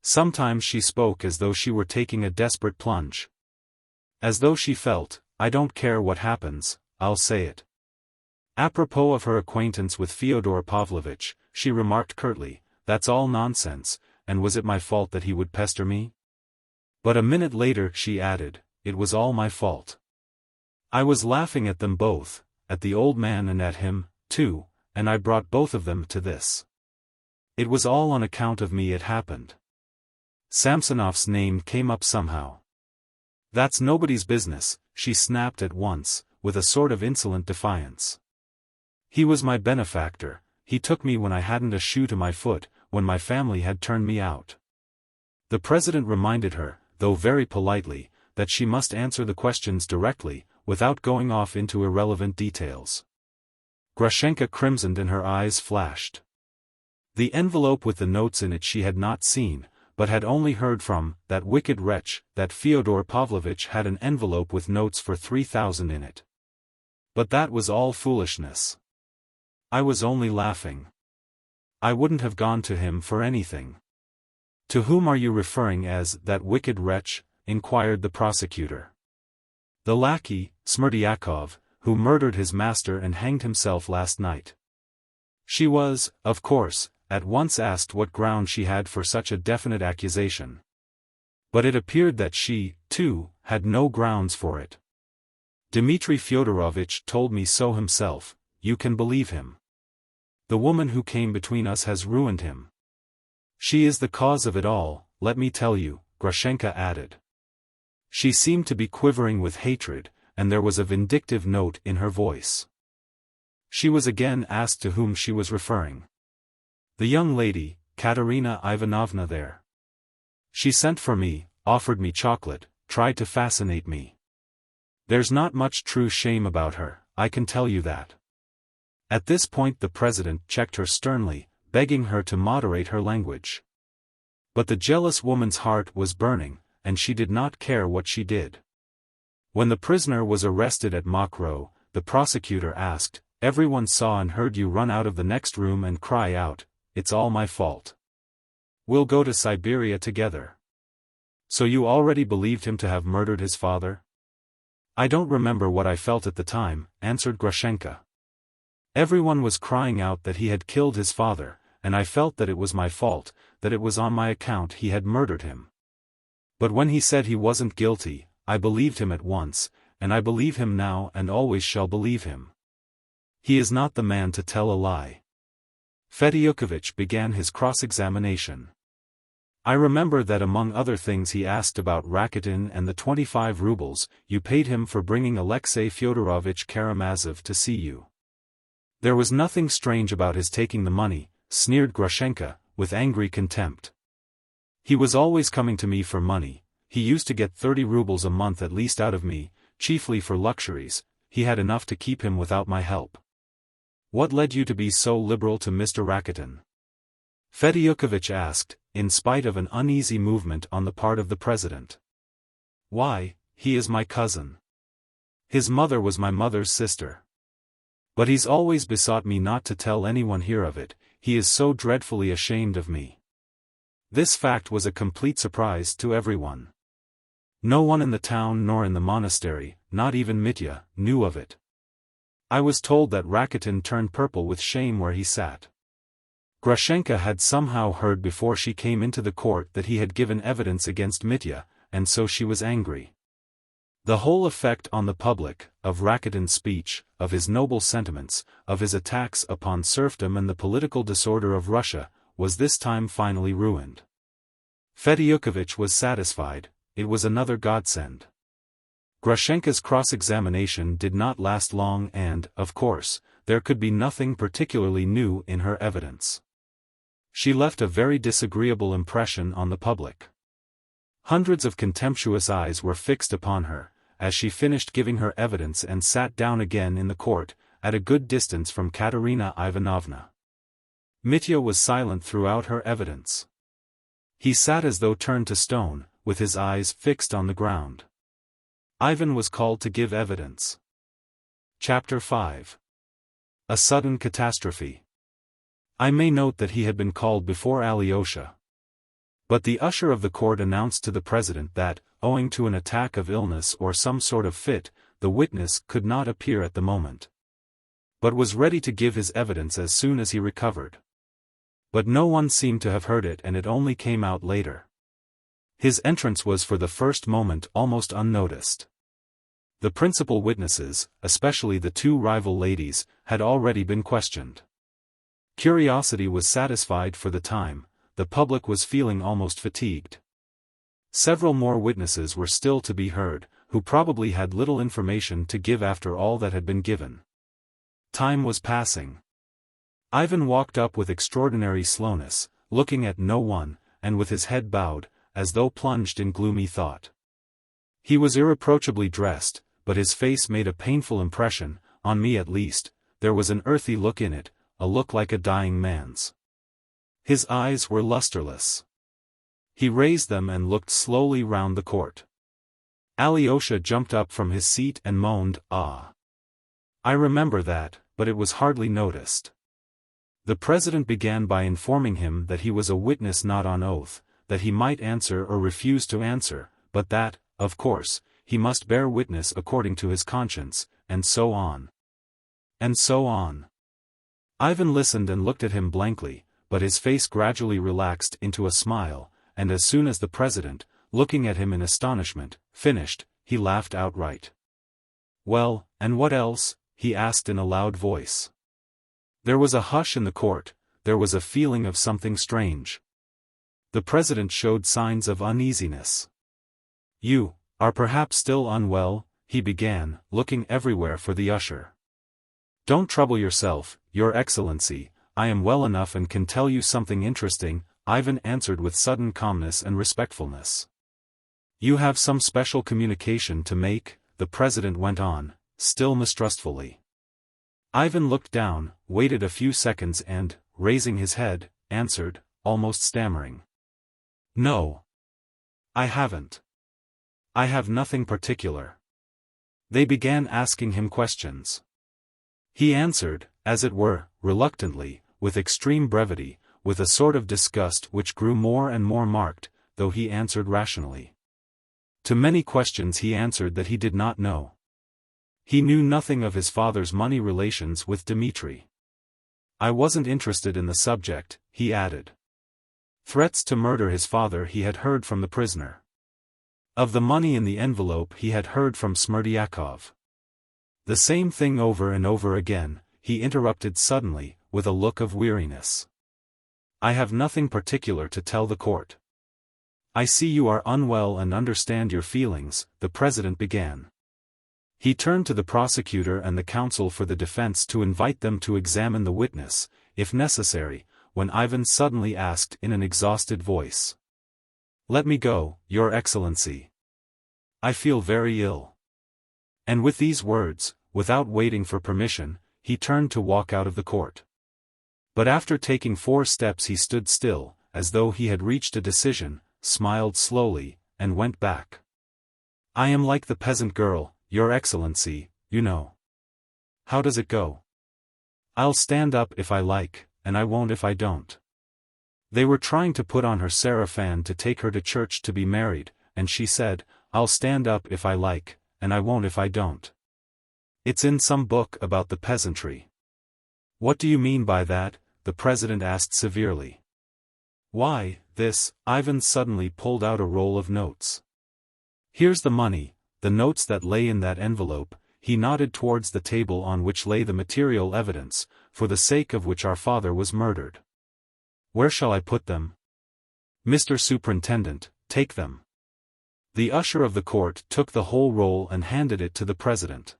Sometimes she spoke as though she were taking a desperate plunge. As though she felt, "I don't care what happens, I'll say it." Apropos of her acquaintance with Fyodor Pavlovitch, she remarked curtly, "That's all nonsense, and was it my fault that he would pester me?" But a minute later she added, "It was all my fault. I was laughing at them both, at the old man and at him, too, and I brought both of them to this. It was all on account of me it happened." Samsonov's name came up somehow. "That's nobody's business," she snapped at once, with a sort of insolent defiance. "He was my benefactor, he took me when I hadn't a shoe to my foot, when my family had turned me out." The president reminded her, though very politely, that she must answer the questions directly, without going off into irrelevant details. Grushenka crimsoned and her eyes flashed. The envelope with the notes in it she had not seen, but had only heard from that wicked wretch that Fyodor Pavlovitch had an envelope with notes for 3,000 in it. But that was all foolishness. I was only laughing. I wouldn't have gone to him for anything. "To whom are you referring as that wicked wretch?" inquired the prosecutor. "The lackey, Smerdyakov, who murdered his master and hanged himself last night." She was, of course, at once asked what ground she had for such a definite accusation. But it appeared that she, too, had no grounds for it. "Dmitri Fyodorovitch told me so himself, you can believe him. The woman who came between us has ruined him. She is the cause of it all, let me tell you," Grushenka added. She seemed to be quivering with hatred, and there was a vindictive note in her voice. She was again asked to whom she was referring. "The young lady, Katerina Ivanovna there. She sent for me, offered me chocolate, tried to fascinate me. There's not much true shame about her, I can tell you that." At this point the president checked her sternly, begging her to moderate her language. But the jealous woman's heart was burning, and she did not care what she did. When the prisoner was arrested at Mokroe, the prosecutor asked, "Everyone saw and heard you run out of the next room and cry out, 'It's all my fault.' We'll go to Siberia together. So you already believed him to have murdered his father? I don't remember what I felt at the time, answered Grushenka. Everyone was crying out that he had killed his father, and I felt that it was my fault, that it was on my account he had murdered him. But when he said he wasn't guilty, I believed him at once, and I believe him now and always shall believe him. He is not the man to tell a lie. Fedyukovich began his cross-examination. I remember that among other things he asked about Rakitin and the 25 rubles you paid him for bringing Alexei Fyodorovich Karamazov to see you. There was nothing strange about his taking the money, sneered Grushenka, with angry contempt. He was always coming to me for money. He used to get 30 rubles a month at least out of me, chiefly for luxuries. He had enough to keep him without my help. What led you to be so liberal to Mr. Rakitin? Fedyukovich asked, in spite of an uneasy movement on the part of the president. Why, he is my cousin. His mother was my mother's sister. But he's always besought me not to tell anyone here of it, he is so dreadfully ashamed of me. This fact was a complete surprise to everyone. No one in the town nor in the monastery, not even Mitya, knew of it. I was told that Rakitin turned purple with shame where he sat. Grushenka had somehow heard before she came into the court that he had given evidence against Mitya, and so she was angry. The whole effect on the public, of Rakitin's speech, of his noble sentiments, of his attacks upon serfdom and the political disorder of Russia, was this time finally ruined. Fedyukovich was satisfied, it was another godsend. Grushenka's cross-examination did not last long and, of course, there could be nothing particularly new in her evidence. She left a very disagreeable impression on the public. Hundreds of contemptuous eyes were fixed upon her, as she finished giving her evidence and sat down again in the court, at a good distance from Katerina Ivanovna. Mitya was silent throughout her evidence. He sat as though turned to stone, with his eyes fixed on the ground. Ivan was called to give evidence. Chapter 5. A Sudden Catastrophe. I may note that he had been called before Alyosha. But the usher of the court announced to the president that, owing to an attack of illness or some sort of fit, the witness could not appear at the moment. But was ready to give his evidence as soon as he recovered. But no one seemed to have heard it and it only came out later. His entrance was for the first moment almost unnoticed. The principal witnesses, especially the two rival ladies, had already been questioned. Curiosity was satisfied for the time, the public was feeling almost fatigued. Several more witnesses were still to be heard, who probably had little information to give after all that had been given. Time was passing. Ivan walked up with extraordinary slowness, looking at no one, and with his head bowed, as though plunged in gloomy thought. He was irreproachably dressed, but his face made a painful impression, on me at least. There was an earthy look in it, a look like a dying man's. His eyes were lusterless. He raised them and looked slowly round the court. Alyosha jumped up from his seat and moaned, "Ah!" I remember that, but it was hardly noticed. The president began by informing him that he was a witness not on oath, that he might answer or refuse to answer, but that, of course, he must bear witness according to his conscience, and so on. And so on. Ivan listened and looked at him blankly, but his face gradually relaxed into a smile, and as soon as the president, looking at him in astonishment, finished, he laughed outright. "Well, and what else?" he asked in a loud voice. There was a hush in the court, there was a feeling of something strange. The president showed signs of uneasiness. "You are perhaps still unwell," he began, looking everywhere for the usher. "Don't trouble yourself, Your Excellency, I am well enough and can tell you something interesting," Ivan answered with sudden calmness and respectfulness. "You have some special communication to make," the president went on, still mistrustfully. Ivan looked down, waited a few seconds and, raising his head, answered, almost stammering. "No. I haven't. I have nothing particular." They began asking him questions. He answered, as it were, reluctantly, with extreme brevity, with a sort of disgust which grew more and more marked, though he answered rationally. To many questions he answered that he did not know. He knew nothing of his father's money relations with Dmitri. I wasn't interested in the subject, he added. Threats to murder his father he had heard from the prisoner. Of the money in the envelope he had heard from Smerdyakov. The same thing over and over again, he interrupted suddenly, with a look of weariness. I have nothing particular to tell the court. I see you are unwell and understand your feelings, the president began. He turned to the prosecutor and the counsel for the defense to invite them to examine the witness, if necessary, when Ivan suddenly asked in an exhausted voice. Let me go, Your Excellency. I feel very ill. And with these words, without waiting for permission, he turned to walk out of the court. But after taking 4 steps he stood still, as though he had reached a decision, smiled slowly, and went back. I am like the peasant girl, Your Excellency, you know. How does it go? I'll stand up if I like, and I won't if I don't. They were trying to put on her sarafan to take her to church to be married, and she said, I'll stand up if I like, and I won't if I don't. It's in some book about the peasantry. What do you mean by that? The president asked severely. Why, this, Ivan suddenly pulled out a roll of notes. Here's the money, the notes that lay in that envelope, he nodded towards the table on which lay the material evidence, for the sake of which our father was murdered. Where shall I put them? Mr. Superintendent, take them. The usher of the court took the whole roll and handed it to the president.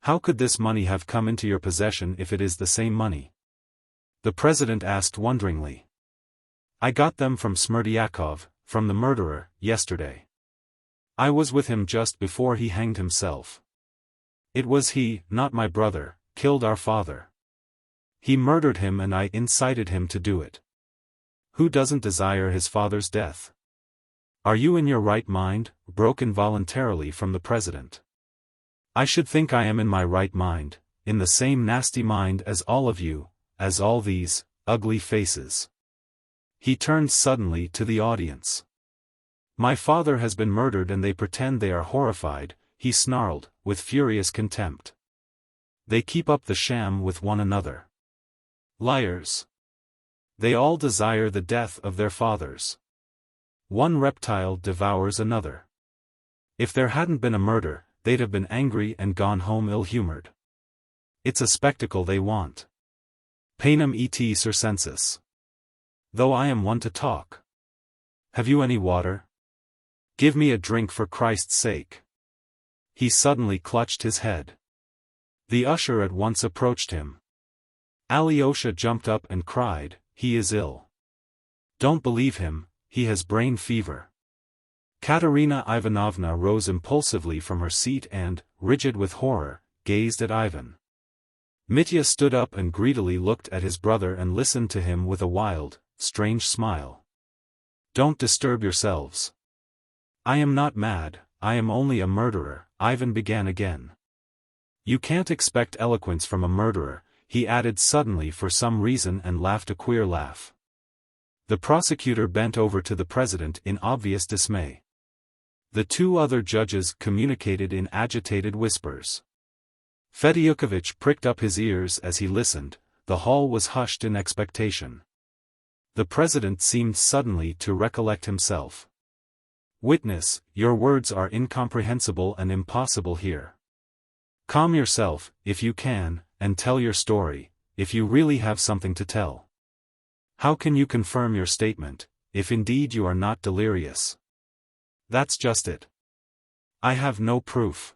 How could this money have come into your possession if it is the same money? The president asked wonderingly. I got them from Smerdyakov, from the murderer, yesterday. I was with him just before he hanged himself. It was he, not my brother, killed our father. He murdered him and I incited him to do it. Who doesn't desire his father's death? Are you in your right mind? Broke involuntarily from the president. I should think I am in my right mind, in the same nasty mind as all of you, as all these ugly faces. He turned suddenly to the audience. My father has been murdered and they pretend they are horrified, he snarled, with furious contempt. They keep up the sham with one another. Liars. They all desire the death of their fathers. One reptile devours another. If there hadn't been a murder, they'd have been angry and gone home ill-humored. It's a spectacle they want. Panem et circenses. Though I am one to talk. Have you any water? Give me a drink for Christ's sake. He suddenly clutched his head. The usher at once approached him. Alyosha jumped up and cried, he is ill. Don't believe him, he has brain fever. Katerina Ivanovna rose impulsively from her seat and, rigid with horror, gazed at Ivan. Mitya stood up and greedily looked at his brother and listened to him with a wild, strange smile. Don't disturb yourselves. I am not mad, I am only a murderer, Ivan began again. You can't expect eloquence from a murderer, he added suddenly for some reason and laughed a queer laugh. The prosecutor bent over to the president in obvious dismay. The 2 other judges communicated in agitated whispers. Fedyukovich pricked up his ears as he listened, the hall was hushed in expectation. The president seemed suddenly to recollect himself. Witness, your words are incomprehensible and impossible here. Calm yourself, if you can, and tell your story, if you really have something to tell. How can you confirm your statement, if indeed you are not delirious? That's just it. I have no proof.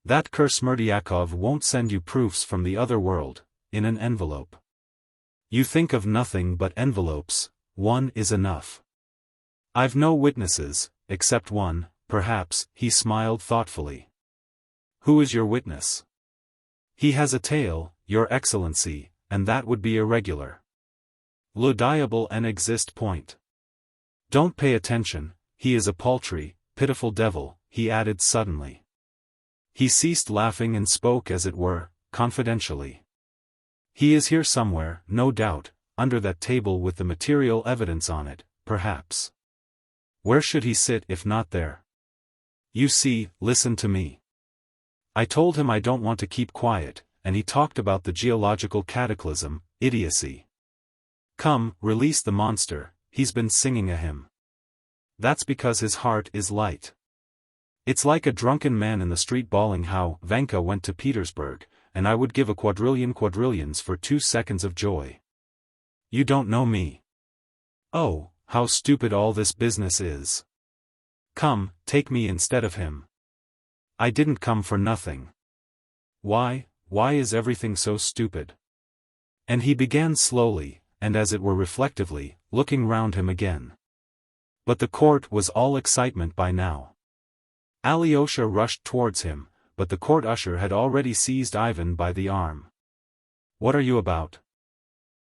That curse Smerdyakov won't send you proofs from the other world, in an envelope. You think of nothing but envelopes, one is enough. I've no witnesses, except one, perhaps, he smiled thoughtfully. Who is your witness? He has a tail, Your Excellency, and that would be irregular. Laudable and exist point. Don't pay attention, he is a paltry, pitiful devil, he added suddenly. He ceased laughing and spoke as it were, confidentially. He is here somewhere, no doubt, under that table with the material evidence on it, perhaps. Where should he sit if not there? You see, listen to me. I told him I don't want to keep quiet, and he talked about the geological cataclysm, idiocy. Come, release the monster, he's been singing a hymn. That's because his heart is light. It's like a drunken man in the street bawling how Vanka went to Petersburg, and I would give a quadrillions for 2 seconds of joy. You don't know me. Oh, how stupid all this business is. Come, take me instead of him. I didn't come for nothing. Why is everything so stupid? And he began slowly, and as it were reflectively, looking round him again. But the court was all excitement by now. Alyosha rushed towards him, but the court usher had already seized Ivan by the arm. What are you about?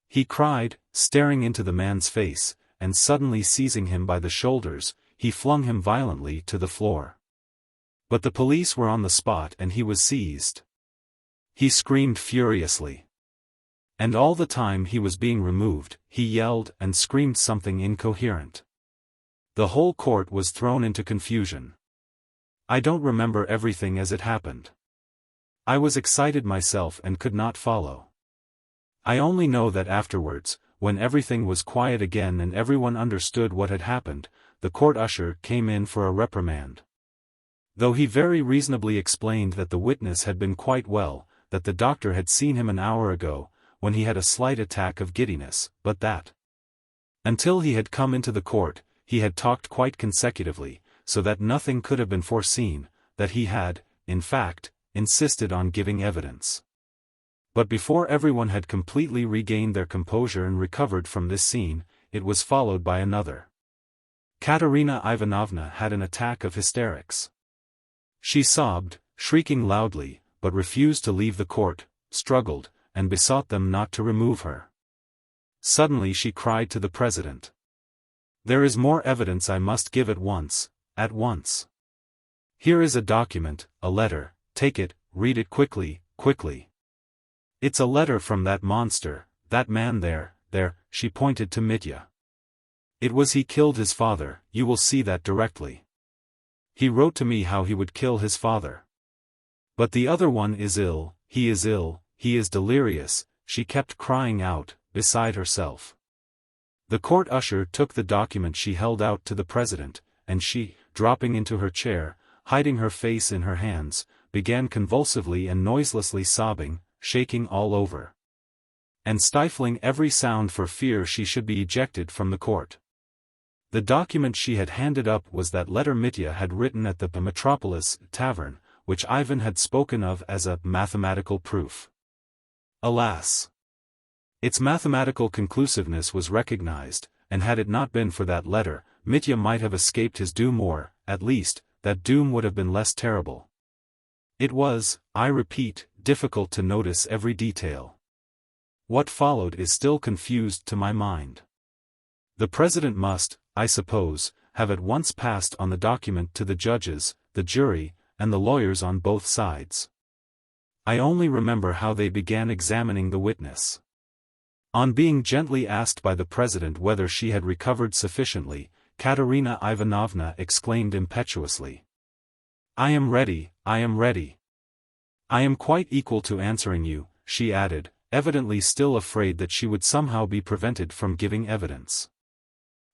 He cried, staring into the man's face, and suddenly seizing him by the shoulders, he flung him violently to the floor. But the police were on the spot and he was seized. He screamed furiously. And all the time he was being removed, he yelled and screamed something incoherent. The whole court was thrown into confusion. I don't remember everything as it happened. I was excited myself and could not follow. I only know that afterwards, when everything was quiet again and everyone understood what had happened, the court usher came in for a reprimand. Though he very reasonably explained that the witness had been quite well, that the doctor had seen him an hour ago, when he had a slight attack of giddiness, but that until he had come into the court, he had talked quite consecutively, so that nothing could have been foreseen, that he had, in fact, insisted on giving evidence. But before everyone had completely regained their composure and recovered from this scene, it was followed by another. Katerina Ivanovna had an attack of hysterics. She sobbed, shrieking loudly, but refused to leave the court, struggled, and besought them not to remove her. Suddenly she cried to the president. There is more evidence I must give at once. At once. Here is a document, a letter, take it, read it quickly, quickly. It's a letter from that monster, that man there, she pointed to Mitya. It was he killed his father, you will see that directly. He wrote to me how he would kill his father. But the other one is ill, he is delirious, she kept crying out, beside herself. The court usher took the document she held out to the president, and she, dropping into her chair, hiding her face in her hands, began convulsively and noiselessly sobbing, shaking all over, and stifling every sound for fear she should be ejected from the court. The document she had handed up was that letter Mitya had written at the Metropolis tavern, which Ivan had spoken of as a mathematical proof. Alas! Its mathematical conclusiveness was recognized, and had it not been for that letter, Mitya might have escaped his doom or, at least, that doom would have been less terrible. It was, I repeat, difficult to notice every detail. What followed is still confused to my mind. The president must, I suppose, have at once passed on the document to the judges, the jury, and the lawyers on both sides. I only remember how they began examining the witness. On being gently asked by the president whether she had recovered sufficiently, Katerina Ivanovna exclaimed impetuously. I am ready, I am ready. I am quite equal to answering you, she added, evidently still afraid that she would somehow be prevented from giving evidence.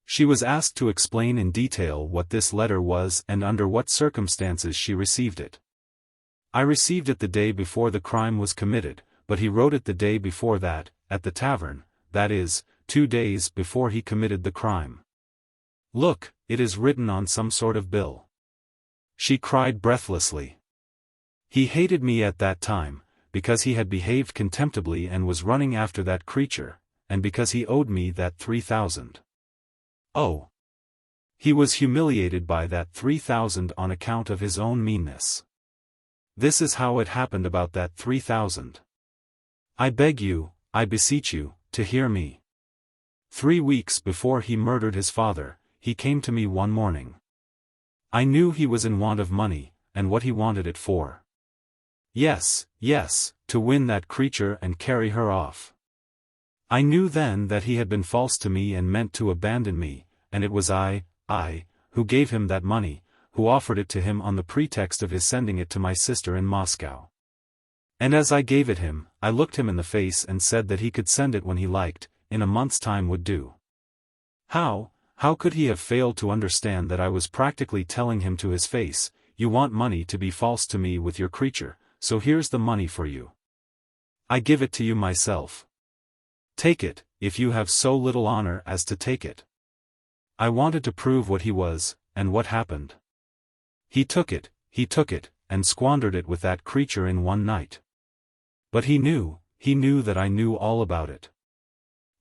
She was asked to explain in detail what this letter was and under what circumstances she received it. I received it the day before the crime was committed, but he wrote it the day before that, at the tavern, that is, 2 days before he committed the crime. Look, it is written on some sort of bill. She cried breathlessly. He hated me at that time, because he had behaved contemptibly and was running after that creature, and because he owed me that 3,000. Oh! He was humiliated by that 3,000 on account of his own meanness. This is how it happened about that 3,000. I beg you, I beseech you, to hear me. 3 weeks before he murdered his father, he came to me one morning. I knew he was in want of money, and what he wanted it for. Yes, to win that creature and carry her off. I knew then that he had been false to me and meant to abandon me, and it was I, who gave him that money, who offered it to him on the pretext of his sending it to my sister in Moscow. And as I gave it him, I looked him in the face and said that he could send it when he liked, in a month's time would do. How could he have failed to understand that I was practically telling him to his face, "You want money to be false to me with your creature, so here's the money for you. I give it to you myself. Take it, if you have so little honor as to take it." I wanted to prove what he was, and what happened? He took it, and squandered it with that creature in one night. But he knew that I knew all about it.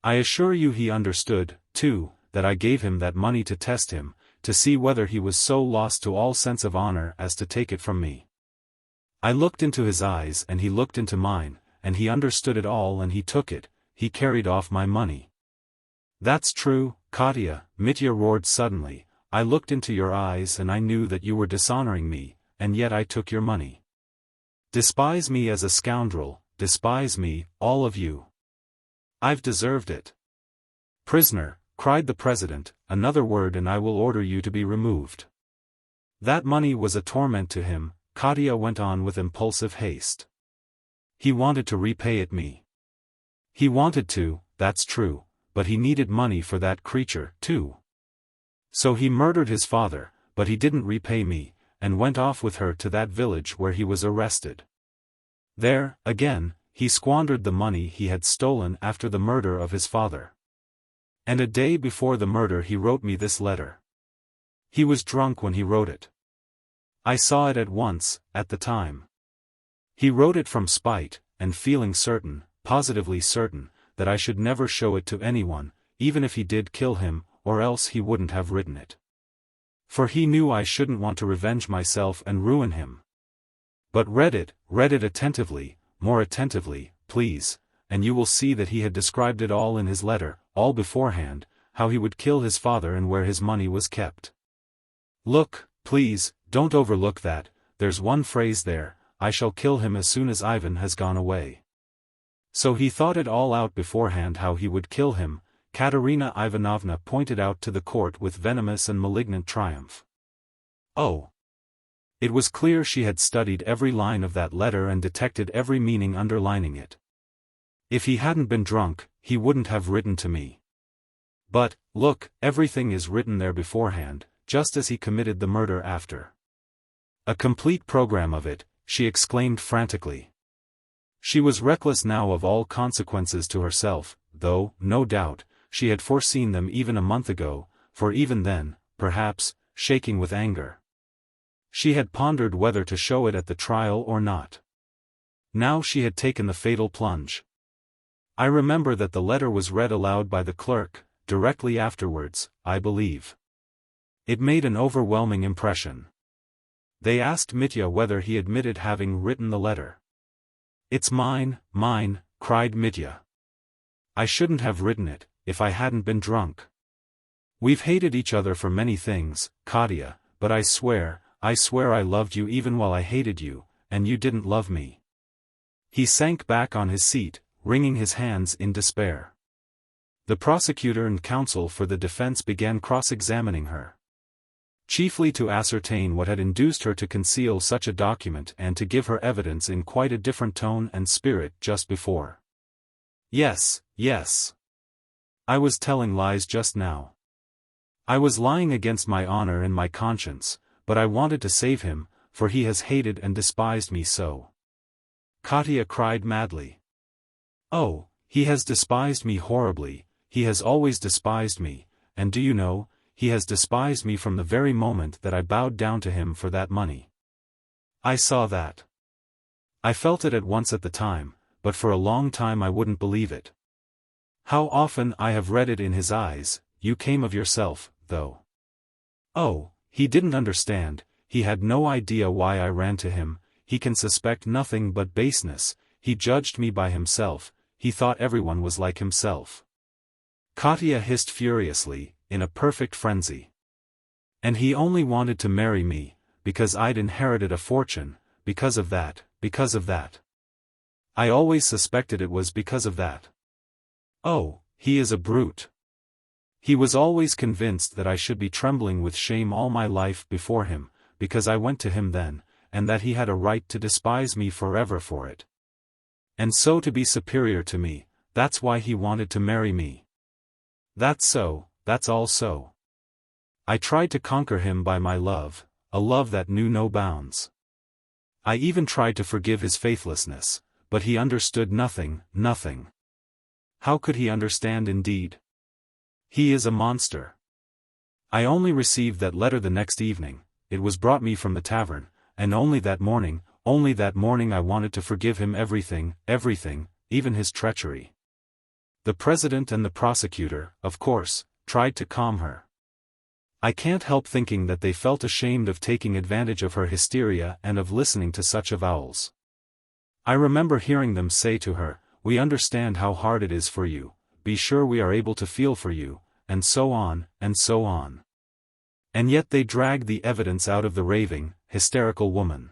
I assure you he understood, too, that I gave him that money to test him, to see whether he was so lost to all sense of honor as to take it from me. I looked into his eyes and he looked into mine, and he understood it all and he took it, he carried off my money. "That's true, Katya," Mitya roared suddenly, "I looked into your eyes and I knew that you were dishonoring me, and yet I took your money. Despise me as a scoundrel, despise me, all of you. I've deserved it." "Prisoner," cried the president, "another word and I will order you to be removed." That money was a torment to him, Katya went on with impulsive haste. He wanted to repay it me. He wanted to, that's true, but he needed money for that creature, too. So he murdered his father, but he didn't repay me, and went off with her to that village where he was arrested. There, again, he squandered the money he had stolen after the murder of his father. And a day before the murder he wrote me this letter. He was drunk when he wrote it. I saw it at once, at the time. He wrote it from spite, and feeling certain, positively certain, that I should never show it to anyone, even if he did kill him, or else he wouldn't have written it. For he knew I shouldn't want to revenge myself and ruin him. But read it attentively, more attentively, please, and you will see that he had described it all in his letter, all beforehand, how he would kill his father and where his money was kept. Look, please, don't overlook that, there's one phrase there, "I shall kill him as soon as Ivan has gone away." So he thought it all out beforehand how he would kill him, Katerina Ivanovna pointed out to the court with venomous and malignant triumph. Oh! It was clear she had studied every line of that letter and detected every meaning underlining it. If he hadn't been drunk, he wouldn't have written to me. But, look, everything is written there beforehand, just as he committed the murder after. A complete program of it, she exclaimed frantically. She was reckless now of all consequences to herself, though, no doubt, she had foreseen them even a month ago, for even then, perhaps, shaking with anger, she had pondered whether to show it at the trial or not. Now she had taken the fatal plunge. I remember that the letter was read aloud by the clerk, directly afterwards, I believe. It made an overwhelming impression. They asked Mitya whether he admitted having written the letter. "It's mine," cried Mitya. "I shouldn't have written it, if I hadn't been drunk. We've hated each other for many things, Katya, but I swear I loved you even while I hated you, and you didn't love me." He sank back on his seat, wringing his hands in despair. The prosecutor and counsel for the defense began cross-examining her, chiefly to ascertain what had induced her to conceal such a document and to give her evidence in quite a different tone and spirit just before. Yes. I was telling lies just now. I was lying against my honor and my conscience, but I wanted to save him, for he has hated and despised me so. Katya cried madly. Oh, he has despised me horribly, he has always despised me, and do you know, he has despised me from the very moment that I bowed down to him for that money. I saw that. I felt it at once at the time, but for a long time I wouldn't believe it. How often I have read it in his eyes, you came of yourself, though. Oh, he didn't understand, he had no idea why I ran to him, he can suspect nothing but baseness, he judged me by himself, he thought everyone was like himself. Katya hissed furiously, in a perfect frenzy. And he only wanted to marry me, because I'd inherited a fortune, because of that. I always suspected it was because of that. Oh, he is a brute. He was always convinced that I should be trembling with shame all my life before him, because I went to him then, and that he had a right to despise me forever for it. And so to be superior to me, that's why he wanted to marry me. That's so, that's all so. I tried to conquer him by my love, a love that knew no bounds. I even tried to forgive his faithlessness, but he understood nothing, nothing. How could he understand indeed? He is a monster. I only received that letter the next evening, it was brought me from the tavern, and only that morning I wanted to forgive him everything, even his treachery. The president and the prosecutor, of course, tried to calm her. I can't help thinking that they felt ashamed of taking advantage of her hysteria and of listening to such avowals. I remember hearing them say to her, "We understand how hard it is for you, be sure we are able to feel for you," and so on, and so on. And yet they dragged the evidence out of the raving, hysterical woman.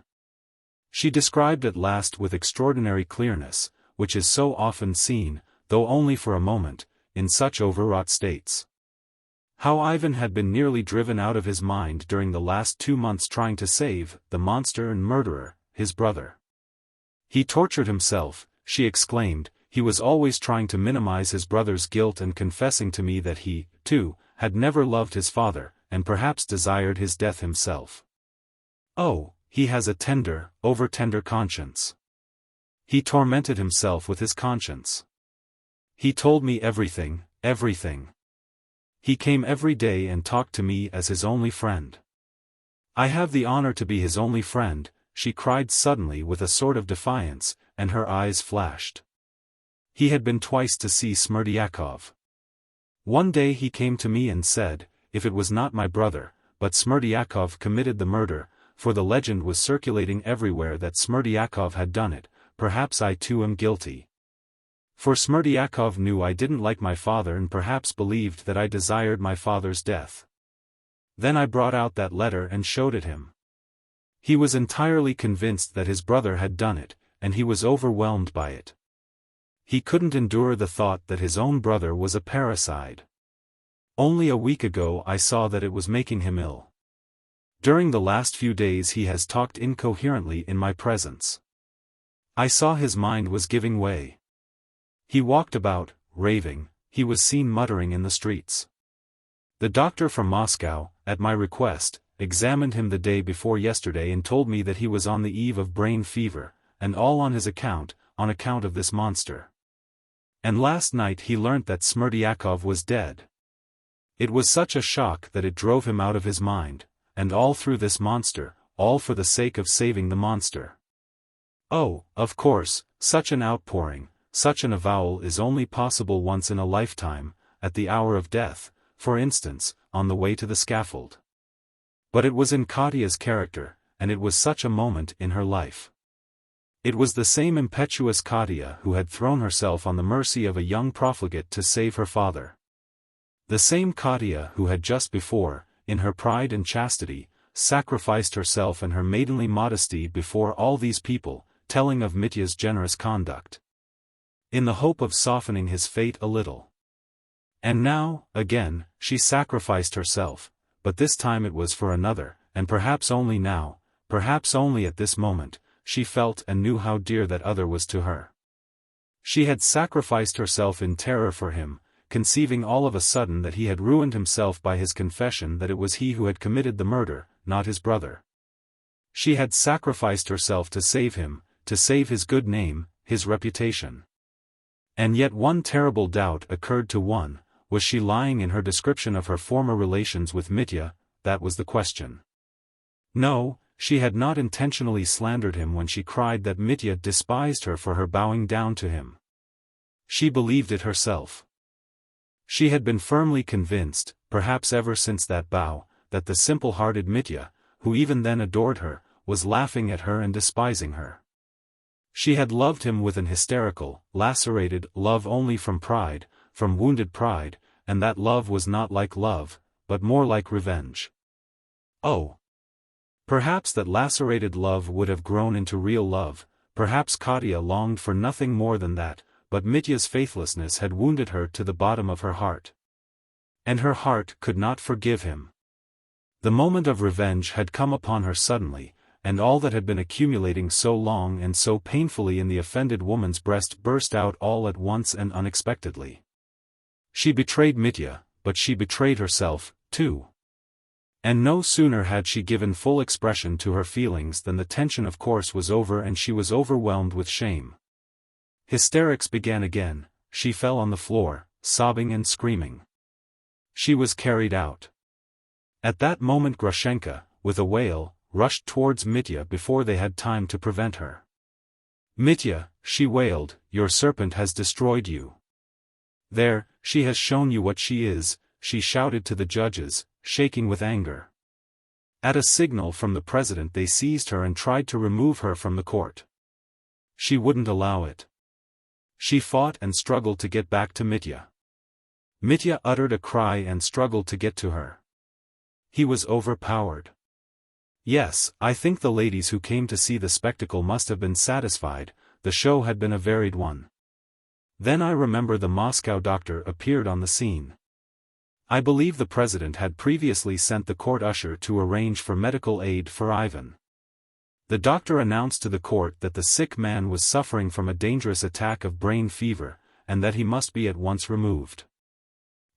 She described at last with extraordinary clearness, which is so often seen, though only for a moment, in such overwrought states. How Ivan had been nearly driven out of his mind during the last 2 months trying to save the monster and murderer, his brother. He tortured himself, she exclaimed, he was always trying to minimize his brother's guilt and confessing to me that he, too, had never loved his father, and perhaps desired his death himself. Oh, he has a tender, over-tender conscience. He tormented himself with his conscience. He told me everything, everything. He came every day and talked to me as his only friend. I have the honor to be his only friend, she cried suddenly with a sort of defiance, and her eyes flashed. He had been twice to see Smerdyakov. One day he came to me and said, if it was not my brother, but Smerdyakov committed the murder, for the legend was circulating everywhere that Smerdyakov had done it, perhaps I too am guilty. For Smerdyakov knew I didn't like my father and perhaps believed that I desired my father's death. Then I brought out that letter and showed it him. He was entirely convinced that his brother had done it, and he was overwhelmed by it. He couldn't endure the thought that his own brother was a parricide. Only a week ago I saw that it was making him ill. During the last few days he has talked incoherently in my presence. I saw his mind was giving way. He walked about, raving, he was seen muttering in the streets. The doctor from Moscow, at my request, examined him the day before yesterday and told me that he was on the eve of brain fever, and all on his account, on account of this monster. And last night he learnt that Smerdyakov was dead. It was such a shock that it drove him out of his mind, and all through this monster, all for the sake of saving the monster. Oh, of course, such an outpouring, such an avowal is only possible once in a lifetime, at the hour of death, for instance, on the way to the scaffold. But it was in Katya's character, and it was such a moment in her life. It was the same impetuous Katya who had thrown herself on the mercy of a young profligate to save her father. The same Katya who had just before, in her pride and chastity, sacrificed herself and her maidenly modesty before all these people, telling of Mitya's generous conduct, in the hope of softening his fate a little. And now, again, she sacrificed herself, but this time it was for another, and perhaps only now, perhaps only at this moment, she felt and knew how dear that other was to her. She had sacrificed herself in terror for him, conceiving all of a sudden that he had ruined himself by his confession that it was he who had committed the murder, not his brother. She had sacrificed herself to save him, to save his good name, his reputation. And yet one terrible doubt occurred to one, was she lying in her description of her former relations with Mitya? That was the question. No, she had not intentionally slandered him when she cried that Mitya despised her for her bowing down to him. She believed it herself. She had been firmly convinced, perhaps ever since that bow, that the simple-hearted Mitya, who even then adored her, was laughing at her and despising her. She had loved him with an hysterical, lacerated love only from pride, from wounded pride, and that love was not like love, but more like revenge. Oh! Perhaps that lacerated love would have grown into real love, perhaps Katya longed for nothing more than that, but Mitya's faithlessness had wounded her to the bottom of her heart. And her heart could not forgive him. The moment of revenge had come upon her suddenly, and all that had been accumulating so long and so painfully in the offended woman's breast burst out all at once and unexpectedly. She betrayed Mitya, but she betrayed herself, too. And no sooner had she given full expression to her feelings than the tension of course was over and she was overwhelmed with shame. Hysterics began again, she fell on the floor, sobbing and screaming. She was carried out. At that moment Grushenka, with a wail, rushed towards Mitya before they had time to prevent her. "Mitya," she wailed, "your serpent has destroyed you. There, she has shown you what she is," she shouted to the judges, shaking with anger. At a signal from the president they seized her and tried to remove her from the court. She wouldn't allow it. She fought and struggled to get back to Mitya. Mitya uttered a cry and struggled to get to her. He was overpowered. Yes, I think the ladies who came to see the spectacle must have been satisfied, the show had been a varied one. Then I remember the Moscow doctor appeared on the scene. I believe the president had previously sent the court usher to arrange for medical aid for Ivan. The doctor announced to the court that the sick man was suffering from a dangerous attack of brain fever, and that he must be at once removed.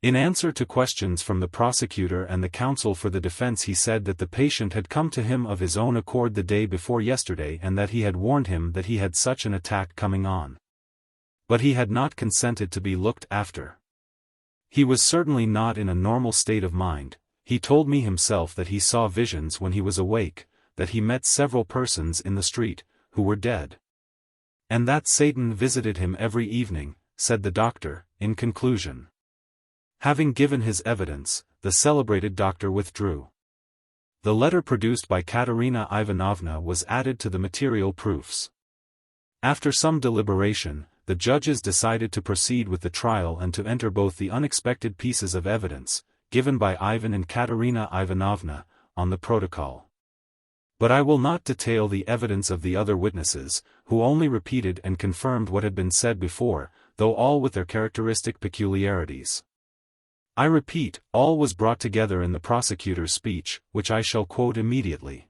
In answer to questions from the prosecutor and the counsel for the defense he said that the patient had come to him of his own accord the day before yesterday and that he had warned him that he had such an attack coming on. But he had not consented to be looked after. He was certainly not in a normal state of mind. He told me himself that he saw visions when he was awake, that he met several persons in the street, who were dead. And that Satan visited him every evening, said the doctor, in conclusion. Having given his evidence, the celebrated doctor withdrew. The letter produced by Katerina Ivanovna was added to the material proofs. After some deliberation, the judges decided to proceed with the trial and to enter both the unexpected pieces of evidence, given by Ivan and Katerina Ivanovna, on the protocol. But I will not detail the evidence of the other witnesses, who only repeated and confirmed what had been said before, though all with their characteristic peculiarities. I repeat, all was brought together in the prosecutor's speech, which I shall quote immediately.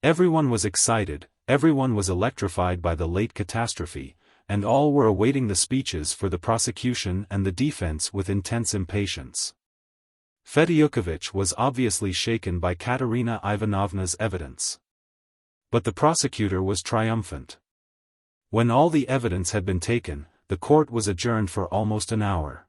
Everyone was excited, everyone was electrified by the late catastrophe, and all were awaiting the speeches for the prosecution and the defense with intense impatience. Fedyukovich was obviously shaken by Katerina Ivanovna's evidence. But the prosecutor was triumphant. When all the evidence had been taken, the court was adjourned for almost an hour.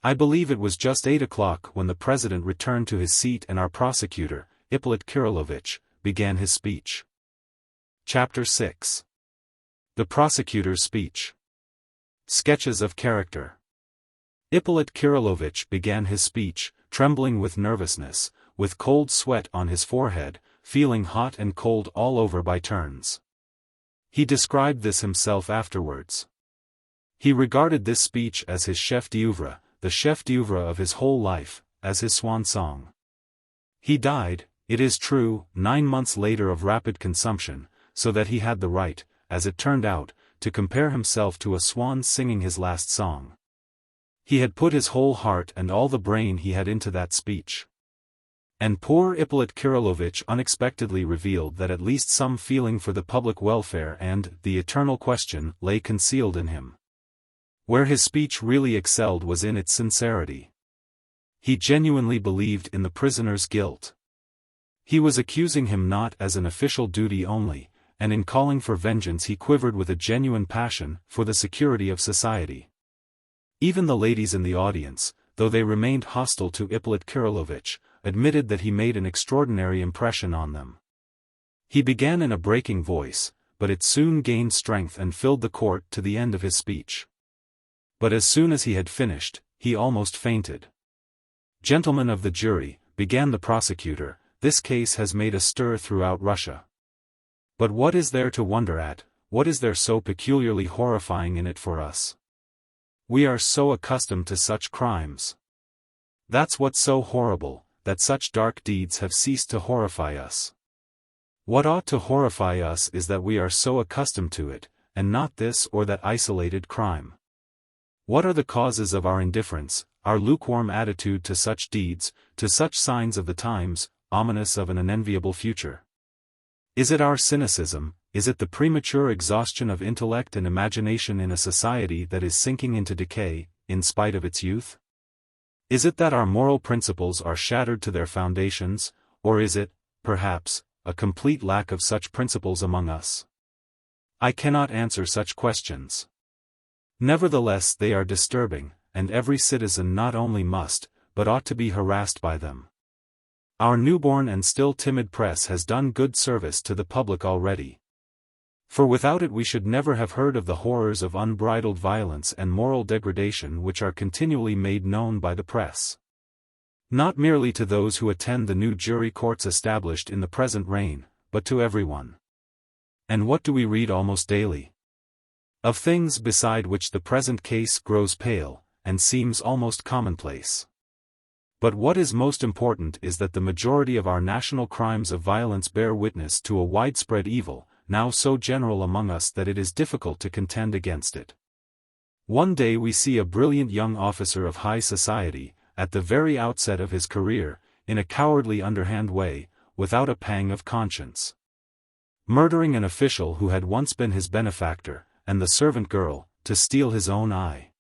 I believe it was just 8 o'clock when the president returned to his seat and our prosecutor, Ippolit Kirillovich, began his speech. Chapter 6. The prosecutor's speech. Sketches of character. Ippolit Kirillovich began his speech, trembling with nervousness, with cold sweat on his forehead, feeling hot and cold all over by turns. He described this himself afterwards. He regarded this speech as his chef d'oeuvre, the chef d'oeuvre of his whole life, as his swan song. He died, it is true, 9 months later of rapid consumption, so that he had the right, as it turned out, to compare himself to a swan singing his last song. He had put his whole heart and all the brain he had into that speech. And poor Ippolit Kirillovich unexpectedly revealed that at least some feeling for the public welfare and the eternal question lay concealed in him. Where his speech really excelled was in its sincerity. He genuinely believed in the prisoner's guilt. He was accusing him not as an official duty only, and in calling for vengeance he quivered with a genuine passion for the security of society. Even the ladies in the audience, though they remained hostile to Ippolit Kirillovich, admitted that he made an extraordinary impression on them. He began in a breaking voice, but it soon gained strength and filled the court to the end of his speech. But as soon as he had finished, he almost fainted. "Gentlemen of the jury," began the prosecutor, "this case has made a stir throughout Russia. But what is there to wonder at, what is there so peculiarly horrifying in it for us? We are so accustomed to such crimes. That's what's so horrible, that such dark deeds have ceased to horrify us. What ought to horrify us is that we are so accustomed to it, and not this or that isolated crime. What are the causes of our indifference, our lukewarm attitude to such deeds, to such signs of the times, ominous of an unenviable future? Is it our cynicism, is it the premature exhaustion of intellect and imagination in a society that is sinking into decay, in spite of its youth? Is it that our moral principles are shattered to their foundations, or is it, perhaps, a complete lack of such principles among us? I cannot answer such questions. Nevertheless, they are disturbing, and every citizen not only must, but ought to be harassed by them. Our newborn and still timid press has done good service to the public already. For without it we should never have heard of the horrors of unbridled violence and moral degradation which are continually made known by the press. Not merely to those who attend the new jury courts established in the present reign, but to everyone. And what do we read almost daily? Of things beside which the present case grows pale, and seems almost commonplace. But what is most important is that the majority of our national crimes of violence bear witness to a widespread evil, now so general among us that it is difficult to contend against it. One day we see a brilliant young officer of high society, at the very outset of his career, in a cowardly underhand way, without a pang of conscience, murdering an official who had once been his benefactor, and the servant girl, to steal his own eye.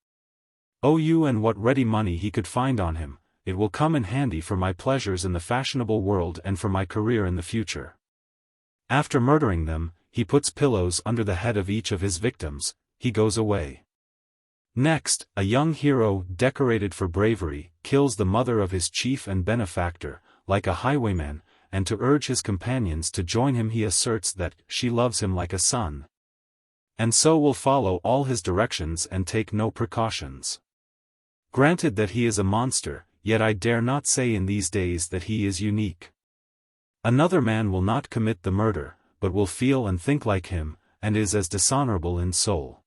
Oh, you and what ready money he could find on him, it will come in handy for my pleasures in the fashionable world and for my career in the future. After murdering them, he puts pillows under the head of each of his victims, he goes away. Next, a young hero decorated for bravery, kills the mother of his chief and benefactor, like a highwayman, and to urge his companions to join him he asserts that she loves him like a son. And so will follow all his directions and take no precautions. Granted that he is a monster, yet I dare not say in these days that he is unique. Another man will not commit the murder, but will feel and think like him, and is as dishonorable in soul.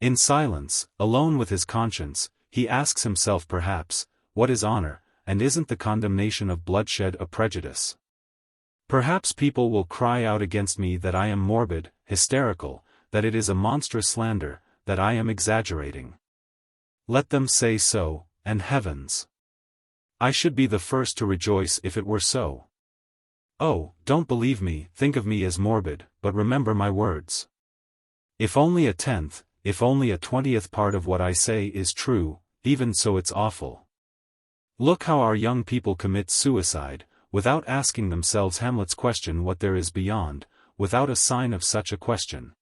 In silence, alone with his conscience, he asks himself perhaps, what is honor, and isn't the condemnation of bloodshed a prejudice? Perhaps people will cry out against me that I am morbid, hysterical, that it is a monstrous slander, that I am exaggerating. Let them say so, and heavens! I should be the first to rejoice if it were so. Oh, don't believe me, think of me as morbid, but remember my words. If only a tenth, if only a 20th part of what I say is true, even so it's awful. Look how our young people commit suicide, without asking themselves Hamlet's question what there is beyond, without a sign of such a question.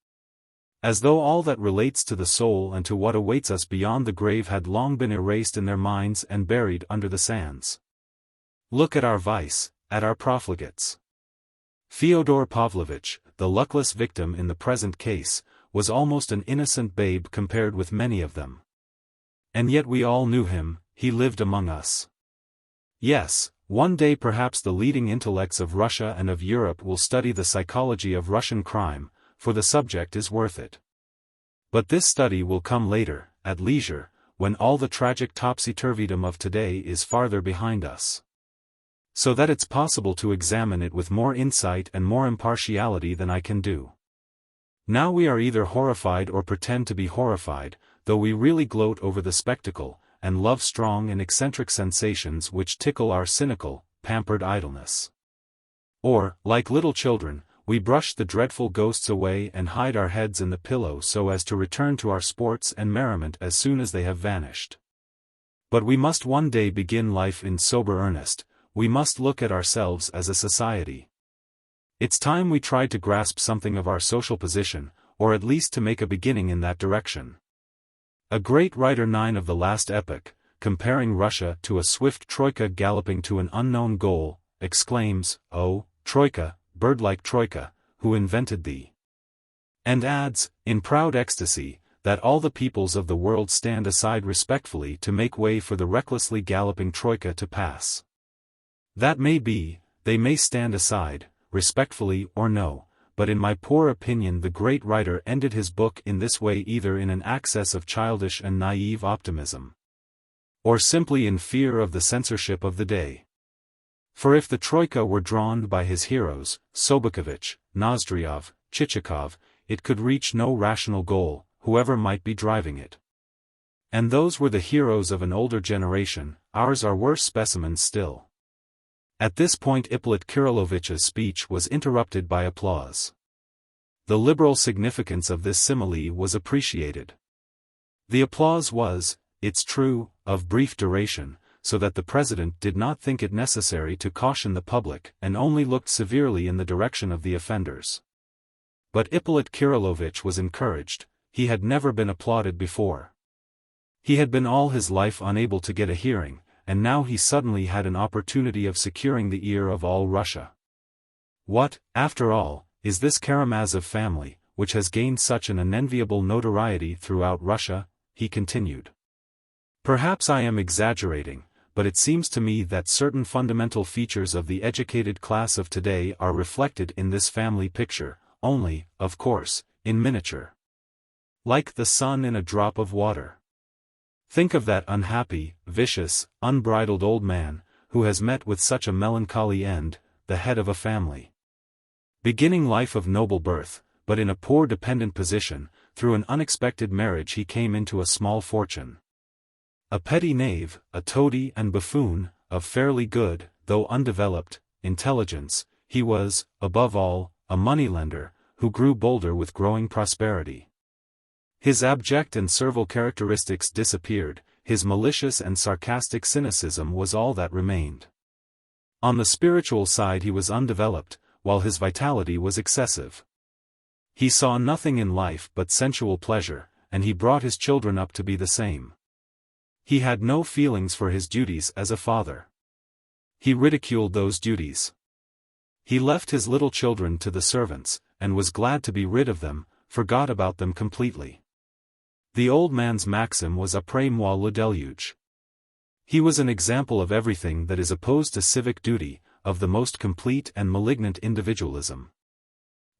As though all that relates to the soul and to what awaits us beyond the grave had long been erased in their minds and buried under the sands. Look at our vice, at our profligates. Fyodor Pavlovitch, the luckless victim in the present case, was almost an innocent babe compared with many of them. And yet we all knew him, he lived among us. Yes, one day perhaps the leading intellects of Russia and of Europe will study the psychology of Russian crime, for the subject is worth it. But this study will come later, at leisure, when all the tragic topsy-turvydom of today is farther behind us. So that it's possible to examine it with more insight and more impartiality than I can do. Now we are either horrified or pretend to be horrified, though we really gloat over the spectacle, and love strong and eccentric sensations which tickle our cynical, pampered idleness. Or, like little children, we brush the dreadful ghosts away and hide our heads in the pillow so as to return to our sports and merriment as soon as they have vanished. But we must one day begin life in sober earnest, we must look at ourselves as a society. It's time we tried to grasp something of our social position, or at least to make a beginning in that direction. A great writer 9 of the last epoch, comparing Russia to a swift troika galloping to an unknown goal, exclaims, "Oh, Troika, bird-like Troika, who invented thee?" And adds, in proud ecstasy, that all the peoples of the world stand aside respectfully to make way for the recklessly galloping Troika to pass. That may be, they may stand aside, respectfully or no, but in my poor opinion the great writer ended his book in this way either in an access of childish and naive optimism, or simply in fear of the censorship of the day. For if the Troika were drawn by his heroes, Sobokovich, Nozdryov, Chichikov, it could reach no rational goal, whoever might be driving it. And those were the heroes of an older generation, ours are worse specimens still. At this point Ippolit Kirillovich's speech was interrupted by applause. The liberal significance of this simile was appreciated. The applause was, it's true, of brief duration, so that the president did not think it necessary to caution the public and only looked severely in the direction of the offenders. But Ippolit Kirillovich was encouraged, he had never been applauded before. He had been all his life unable to get a hearing, and now he suddenly had an opportunity of securing the ear of all Russia. What, after all, is this Karamazov family, which has gained such an unenviable notoriety throughout Russia? He continued. Perhaps I am exaggerating, but it seems to me that certain fundamental features of the educated class of today are reflected in this family picture, only, of course, in miniature. Like the sun in a drop of water. Think of that unhappy, vicious, unbridled old man, who has met with such a melancholy end, the head of a family. Beginning life of noble birth, but in a poor dependent position, through an unexpected marriage he came into a small fortune. A petty knave, a toady and buffoon, of fairly good, though undeveloped, intelligence, he was, above all, a moneylender, who grew bolder with growing prosperity. His abject and servile characteristics disappeared, his malicious and sarcastic cynicism was all that remained. On the spiritual side he was undeveloped, while his vitality was excessive. He saw nothing in life but sensual pleasure, and he brought his children up to be the same. He had no feelings for his duties as a father. He ridiculed those duties. He left his little children to the servants, and was glad to be rid of them, forgot about them completely. The old man's maxim was après-moi le déluge. He was an example of everything that is opposed to civic duty, of the most complete and malignant individualism.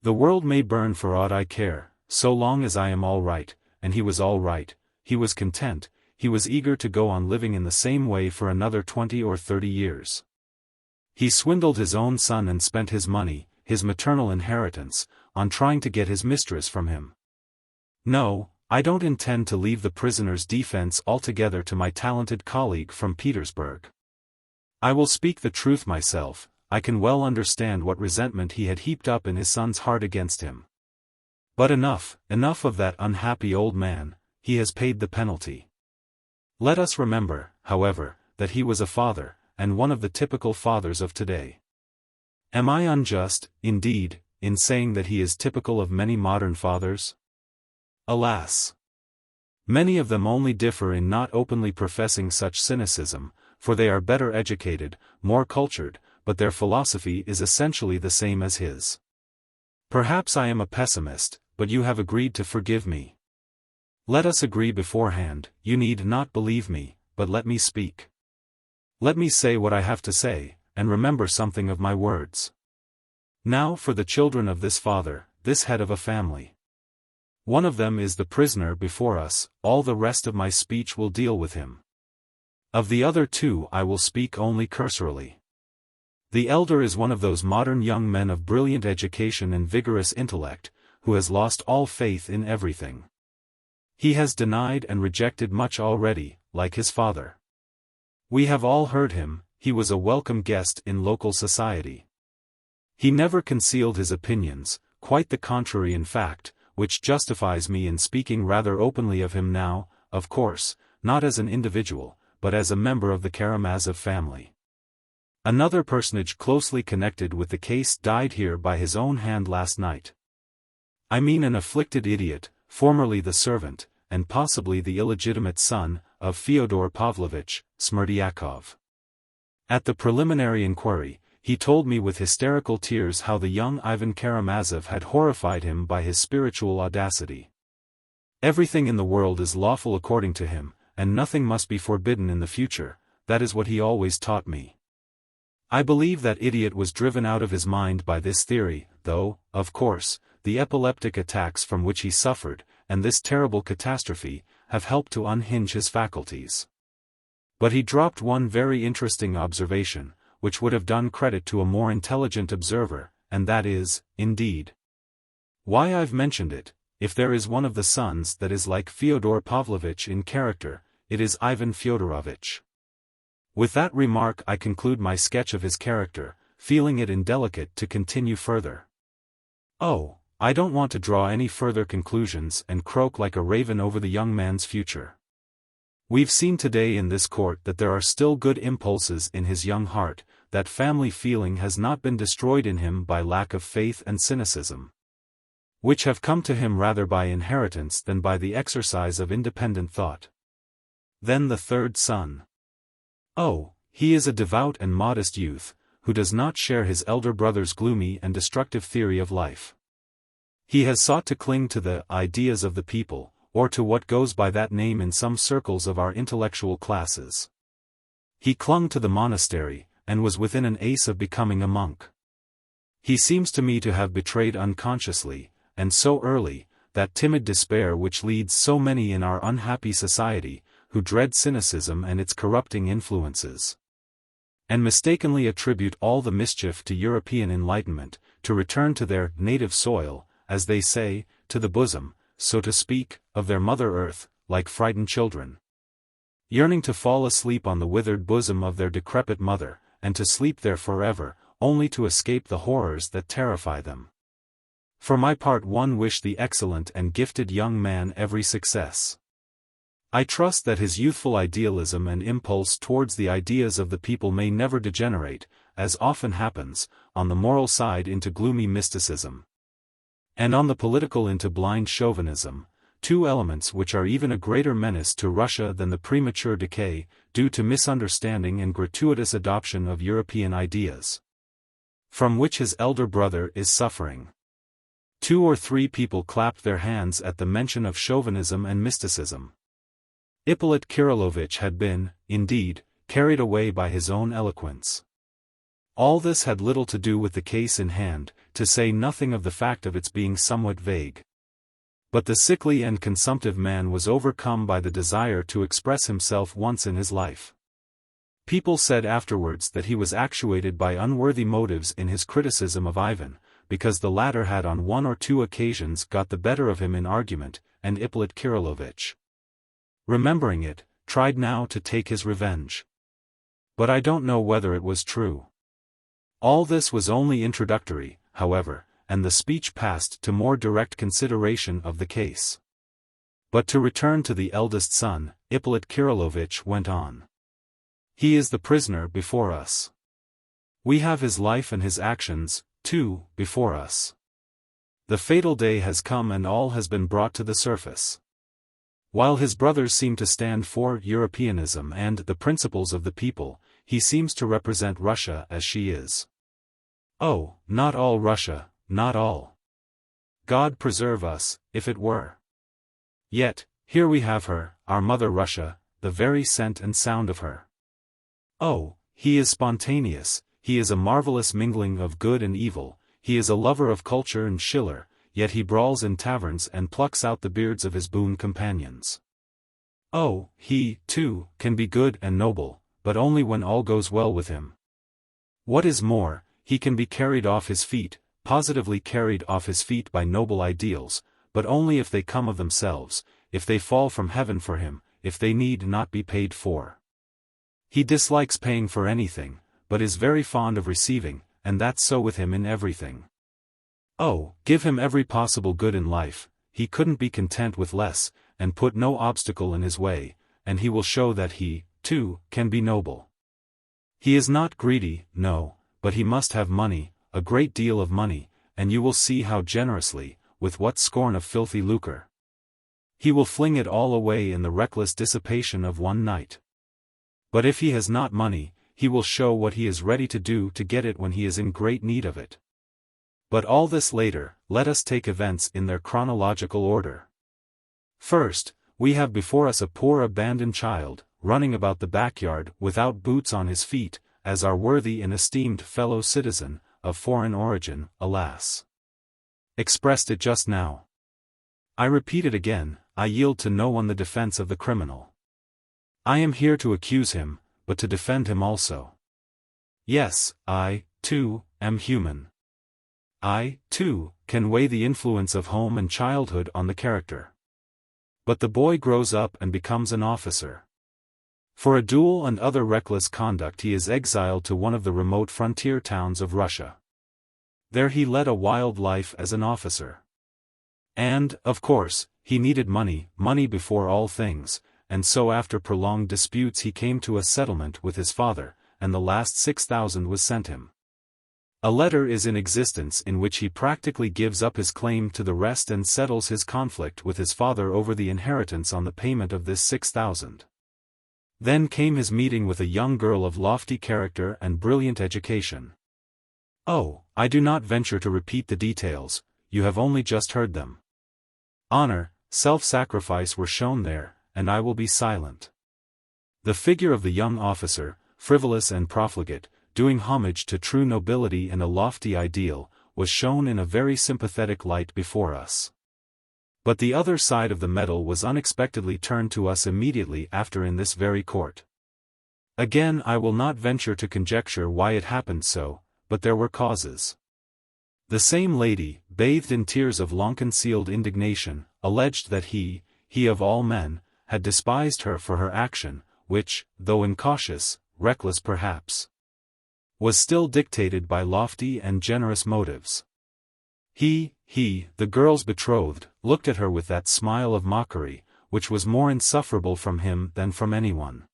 The world may burn for aught I care, so long as I am all right, and he was all right, he was content, he was eager to go on living in the same way for another 20 or 30 years. He swindled his own son and spent his money, his maternal inheritance, on trying to get his mistress from him. No, I don't intend to leave the prisoner's defense altogether to my talented colleague from Petersburg. I will speak the truth myself, I can well understand what resentment he had heaped up in his son's heart against him. But enough of that unhappy old man, he has paid the penalty. Let us remember, however, that he was a father, and one of the typical fathers of today. Am I unjust, indeed, in saying that he is typical of many modern fathers? Alas! Many of them only differ in not openly professing such cynicism, for they are better educated, more cultured, but their philosophy is essentially the same as his. Perhaps I am a pessimist, but you have agreed to forgive me. Let us agree beforehand, you need not believe me, but let me speak. Let me say what I have to say, and remember something of my words. Now for the children of this father, this head of a family. One of them is the prisoner before us, all the rest of my speech will deal with him. Of the other two I will speak only cursorily. The elder is one of those modern young men of brilliant education and vigorous intellect, who has lost all faith in everything. He has denied and rejected much already, like his father. We have all heard him, he was a welcome guest in local society. He never concealed his opinions, quite the contrary in fact, which justifies me in speaking rather openly of him now, of course, not as an individual, but as a member of the Karamazov family. Another personage closely connected with the case died here by his own hand last night. I mean an afflicted idiot, formerly the servant, and possibly the illegitimate son, of Fyodor Pavlovich, Smerdyakov. At the preliminary inquiry, he told me with hysterical tears how the young Ivan Karamazov had horrified him by his spiritual audacity. Everything in the world is lawful according to him, and nothing must be forbidden in the future, that is what he always taught me. I believe that idiot was driven out of his mind by this theory, though, of course, the epileptic attacks from which he suffered, and this terrible catastrophe, have helped to unhinge his faculties. But he dropped one very interesting observation, which would have done credit to a more intelligent observer, and that is, indeed, Why I've mentioned it, if there is one of the sons that is like Fyodor Pavlovitch in character, it is Ivan Fyodorovitch. With that remark I conclude my sketch of his character, feeling it indelicate to continue further. Oh, I don't want to draw any further conclusions and croak like a raven over the young man's future. We've seen today in this court that there are still good impulses in his young heart, that family feeling has not been destroyed in him by lack of faith and cynicism, which have come to him rather by inheritance than by the exercise of independent thought. Then the third son. Oh, he is a devout and modest youth, who does not share his elder brother's gloomy and destructive theory of life. He has sought to cling to the ideas of the people, or to what goes by that name in some circles of our intellectual classes. He clung to the monastery, and was within an ace of becoming a monk. He seems to me to have betrayed unconsciously, and so early, that timid despair which leads so many in our unhappy society, who dread cynicism and its corrupting influences, and mistakenly attribute all the mischief to European enlightenment, to return to their native soil, as they say, to the bosom, so to speak, of their Mother Earth, like frightened children, yearning to fall asleep on the withered bosom of their decrepit mother, and to sleep there forever, only to escape the horrors that terrify them. For my part, one wish the excellent and gifted young man every success. I trust that his youthful idealism and impulse towards the ideas of the people may never degenerate, as often happens, on the moral side into gloomy mysticism, and on the political into blind chauvinism, two elements which are even a greater menace to Russia than the premature decay, due to misunderstanding and gratuitous adoption of European ideas, from which his elder brother is suffering. 2 or 3 people clapped their hands at the mention of chauvinism and mysticism. Ippolit Kirillovitch had been, indeed, carried away by his own eloquence. All this had little to do with the case in hand, to say nothing of the fact of its being somewhat vague. But the sickly and consumptive man was overcome by the desire to express himself once in his life. People said afterwards that he was actuated by unworthy motives in his criticism of Ivan, because the latter had on 1 or 2 occasions got the better of him in argument, and Ippolit Kirillovitch, remembering it, tried now to take his revenge. But I don't know whether it was true. All this was only introductory, however, and the speech passed to more direct consideration of the case. But to return to the eldest son, Ippolit Kirillovitch went on. He is the prisoner before us. We have his life and his actions, too, before us. The fatal day has come and all has been brought to the surface. While his brothers seem to stand for Europeanism and the principles of the people, he seems to represent Russia as she is. Oh, not all Russia, not all. God preserve us, if it were. Yet, here we have her, our mother Russia, the very scent and sound of her. Oh, he is spontaneous, he is a marvelous mingling of good and evil, he is a lover of culture and Schiller, yet he brawls in taverns and plucks out the beards of his boon companions. Oh, he, too, can be good and noble, but only when all goes well with him. What is more, he can be carried off his feet, positively carried off his feet by noble ideals, but only if they come of themselves, if they fall from heaven for him, if they need not be paid for. He dislikes paying for anything, but is very fond of receiving, and that's so with him in everything. Oh, give him every possible good in life, he couldn't be content with less, and put no obstacle in his way, and he will show that he, too, can be noble. He is not greedy, no, but he must have money, a great deal of money, and you will see how generously, with what scorn of filthy lucre. He will fling it all away in the reckless dissipation of one night. But if he has not money, he will show what he is ready to do to get it when he is in great need of it. But all this later, let us take events in their chronological order. First, we have before us a poor abandoned child, running about the backyard without boots on his feet, as our worthy and esteemed fellow citizen, of foreign origin, alas, expressed it just now. I repeat it again, I yield to no one the defense of the criminal. I am here to accuse him, but to defend him also. Yes, I, too, am human. I, too, can weigh the influence of home and childhood on the character. But the boy grows up and becomes an officer. For a duel and other reckless conduct he is exiled to one of the remote frontier towns of Russia. There he led a wild life as an officer. And, of course, he needed money before all things, and so after prolonged disputes he came to a settlement with his father, and the last 6,000 was sent him. A letter is in existence in which he practically gives up his claim to the rest and settles his conflict with his father over the inheritance on the payment of this 6,000. Then came his meeting with a young girl of lofty character and brilliant education. Oh, I do not venture to repeat the details, you have only just heard them. Honor, self-sacrifice were shown there, and I will be silent. The figure of the young officer, frivolous and profligate, doing homage to true nobility and a lofty ideal, was shown in a very sympathetic light before us. But the other side of the medal was unexpectedly turned to us immediately after in this very court. Again I will not venture to conjecture why it happened so, but there were causes. The same lady, bathed in tears of long-concealed indignation, alleged that he of all men, had despised her for her action, which, though incautious, reckless perhaps, was still dictated by lofty and generous motives. The girl's betrothed, looked at her with that smile of mockery, which was more insufferable from him than from anyone.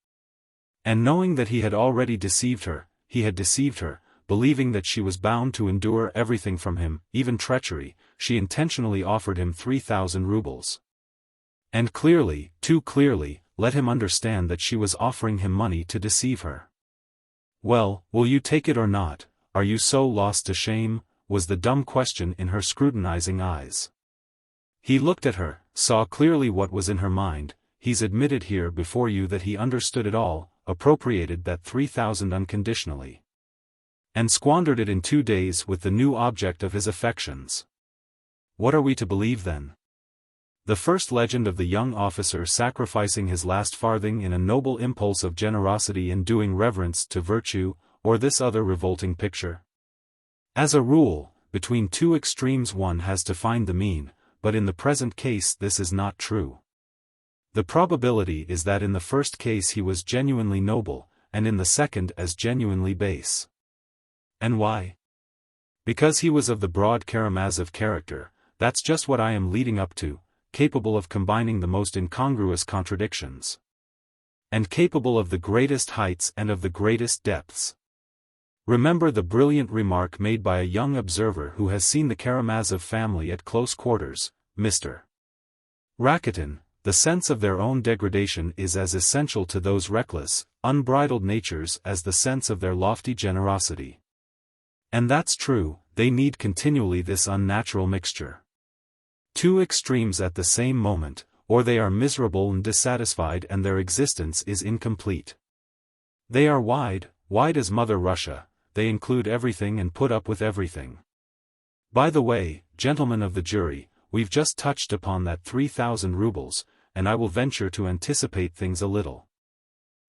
And knowing that he had already deceived her, he had deceived her, believing that she was bound to endure everything from him, even treachery, she intentionally offered him 3,000 rubles. And clearly, too clearly, let him understand that she was offering him money to deceive her. Well, will you take it or not, are you so lost to shame, was the dumb question in her scrutinizing eyes. He looked at her, saw clearly what was in her mind, he's admitted here before you that he understood it all, appropriated that 3,000 unconditionally. And squandered it in 2 days with the new object of his affections. What are we to believe then? The first legend of the young officer sacrificing his last farthing in a noble impulse of generosity and doing reverence to virtue, or this other revolting picture? As a rule, between two extremes one has to find the mean, but in the present case this is not true. The probability is that in the first case he was genuinely noble, and in the second as genuinely base. And why? Because he was of the broad Karamazov character, that's just what I am leading up to, capable of combining the most incongruous contradictions. And capable of the greatest heights and of the greatest depths. Remember the brilliant remark made by a young observer who has seen the Karamazov family at close quarters, Mr. Rakitin, the sense of their own degradation is as essential to those reckless, unbridled natures as the sense of their lofty generosity. And that's true, they need continually this unnatural mixture. Two extremes at the same moment, or they are miserable and dissatisfied and their existence is incomplete. They are wide as Mother Russia, they include everything and put up with everything. By the way, gentlemen of the jury, we've just touched upon that 3,000 rubles, and I will venture to anticipate things a little.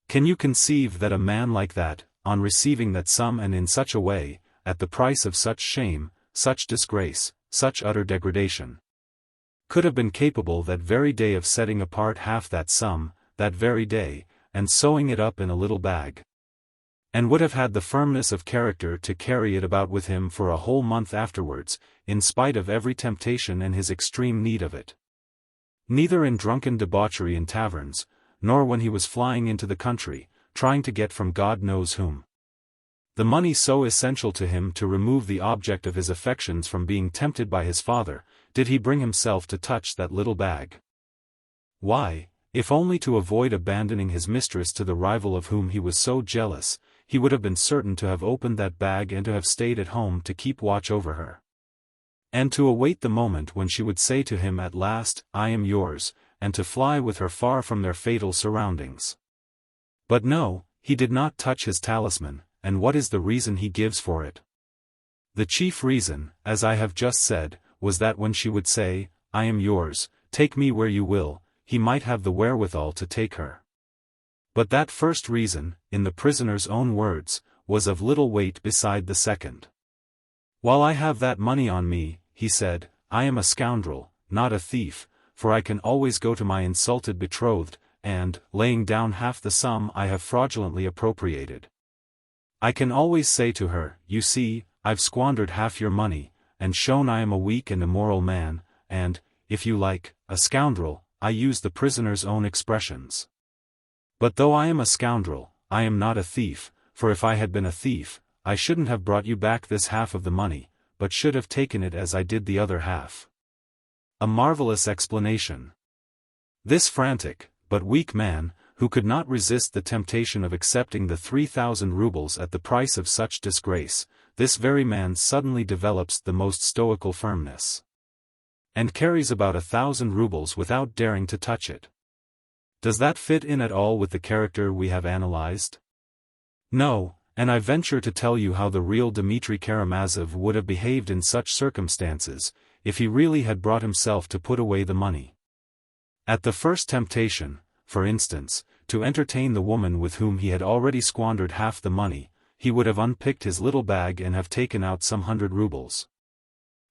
Can you conceive that a man like that, on receiving that sum and in such a way, at the price of such shame, such disgrace, such utter degradation, could have been capable that very day of setting apart half that sum, that very day, and sewing it up in a little bag? And would have had the firmness of character to carry it about with him for a whole month afterwards, in spite of every temptation and his extreme need of it. Neither in drunken debauchery in taverns, nor when he was flying into the country, trying to get from God knows whom the money so essential to him to remove the object of his affections from being tempted by his father, did he bring himself to touch that little bag. Why, if only to avoid abandoning his mistress to the rival of whom he was so jealous, he would have been certain to have opened that bag and to have stayed at home to keep watch over her. And to await the moment when she would say to him at last, "I am yours," and to fly with her far from their fatal surroundings. But no, he did not touch his talisman, and what is the reason he gives for it? The chief reason, as I have just said, was that when she would say, "I am yours, take me where you will," he might have the wherewithal to take her. But that first reason, in the prisoner's own words, was of little weight beside the second. "While I have that money on me," he said, "I am a scoundrel, not a thief, for I can always go to my insulted betrothed, and, laying down half the sum I have fraudulently appropriated, I can always say to her, 'You see, I've squandered half your money, and shown I am a weak and immoral man, and, if you like, a scoundrel.' I use the prisoner's own expressions. But though I am a scoundrel, I am not a thief, for if I had been a thief, I shouldn't have brought you back this half of the money, but should have taken it as I did the other half." A marvelous explanation. This frantic, but weak man, who could not resist the temptation of accepting the 3,000 rubles at the price of such disgrace, this very man suddenly develops the most stoical firmness, and carries about 1,000 rubles without daring to touch it. Does that fit in at all with the character we have analyzed? No, and I venture to tell you how the real Dmitri Karamazov would have behaved in such circumstances, if he really had brought himself to put away the money. At the first temptation, for instance, to entertain the woman with whom he had already squandered half the money, he would have unpicked his little bag and have taken out some 100 rubles.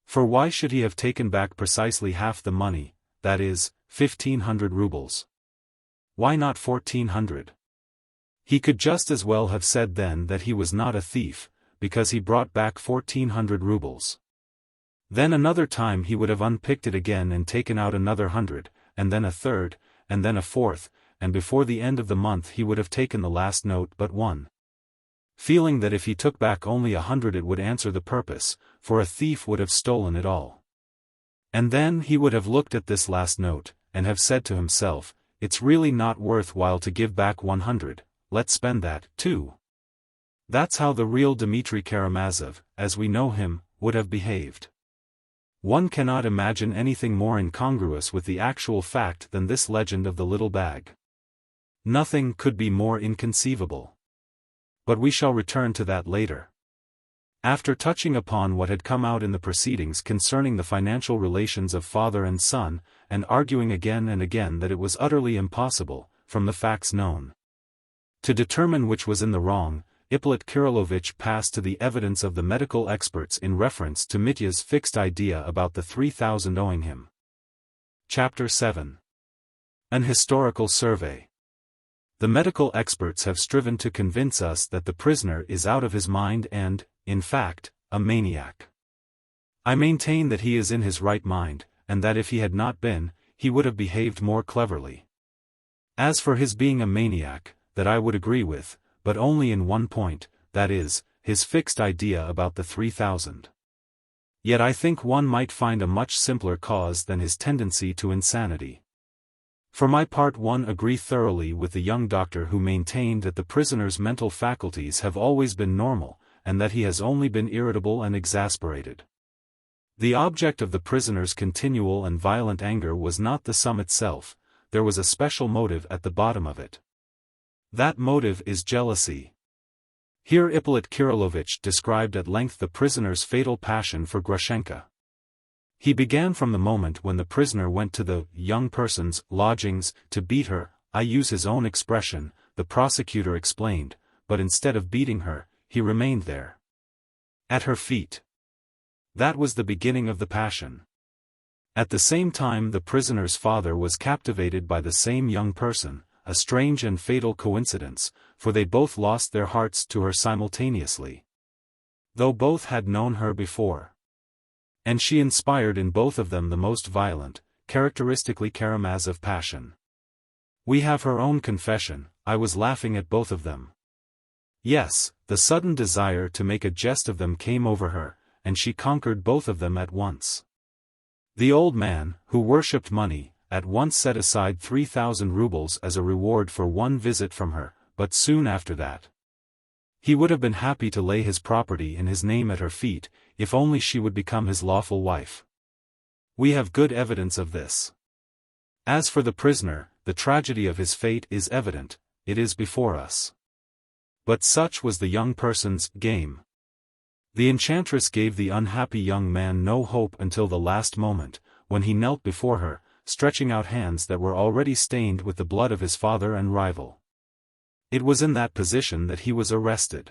For why should he have taken back precisely half the money, that is, 1,500 rubles? Why not 1,400? He could just as well have said then that he was not a thief, because he brought back 1,400 rubles. Then another time he would have unpicked it again and taken out another 100, and then a third, and then a fourth, and before the end of the month he would have taken the last note but one, feeling that if he took back only 100 it would answer the purpose, for a thief would have stolen it all. And then he would have looked at this last note, and have said to himself, "It's really not worth while to give back 100, let's spend that, too." That's how the real Dmitri Karamazov, as we know him, would have behaved. One cannot imagine anything more incongruous with the actual fact than this legend of the little bag. Nothing could be more inconceivable. But we shall return to that later. After touching upon what had come out in the proceedings concerning the financial relations of father and son, and arguing again and again that it was utterly impossible, from the facts known, to determine which was in the wrong, Ippolit Kirillovitch passed to the evidence of the medical experts in reference to Mitya's fixed idea about the 3,000 owing him. Chapter 7. An historical survey. The medical experts have striven to convince us that the prisoner is out of his mind and, in fact, a maniac. I maintain that he is in his right mind, and that if he had not been, he would have behaved more cleverly. As for his being a maniac, that I would agree with, but only in one point, that is, his fixed idea about the 3,000. Yet I think one might find a much simpler cause than his tendency to insanity. For my part, one agree thoroughly with the young doctor who maintained that the prisoner's mental faculties have always been normal, and that he has only been irritable and exasperated. The object of the prisoner's continual and violent anger was not the sum itself, there was a special motive at the bottom of it. That motive is jealousy. Here Ippolit Kirillovitch described at length the prisoner's fatal passion for Grushenka. He began from the moment when the prisoner went to the young person's lodgings to beat her. I use his own expression, the prosecutor explained, but instead of beating her, he remained there, at her feet. That was the beginning of the passion. At the same time the prisoner's father was captivated by the same young person, a strange and fatal coincidence, for they both lost their hearts to her simultaneously, though both had known her before. And she inspired in both of them the most violent, characteristically Karamazov passion. We have her own confession, "I was laughing at both of them." Yes, the sudden desire to make a jest of them came over her, and she conquered both of them at once. The old man, who worshipped money, at once set aside 3,000 rubles as a reward for one visit from her, but soon after that, he would have been happy to lay his property in his name at her feet, if only she would become his lawful wife. We have good evidence of this. As for the prisoner, the tragedy of his fate is evident, it is before us. But such was the young person's game. The enchantress gave the unhappy young man no hope until the last moment, when he knelt before her, stretching out hands that were already stained with the blood of his father and rival. It was in that position that he was arrested.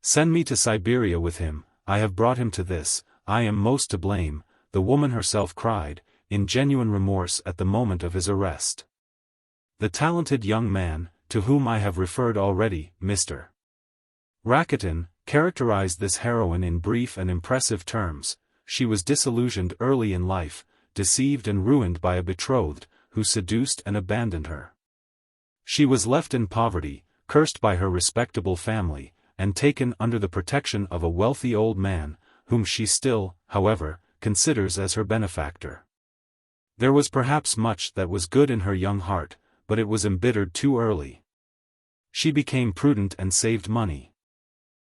"Send me to Siberia with him," I have brought him to this, I am most to blame, the woman herself cried, in genuine remorse at the moment of his arrest. The talented young man, to whom I have referred already, Mr. Rakitin, characterized this heroine in brief and impressive terms. She was disillusioned early in life, deceived and ruined by a betrothed, who seduced and abandoned her. She was left in poverty, cursed by her respectable family, and taken under the protection of a wealthy old man, whom she still, however, considers as her benefactor. There was perhaps much that was good in her young heart, but it was embittered too early. She became prudent and saved money.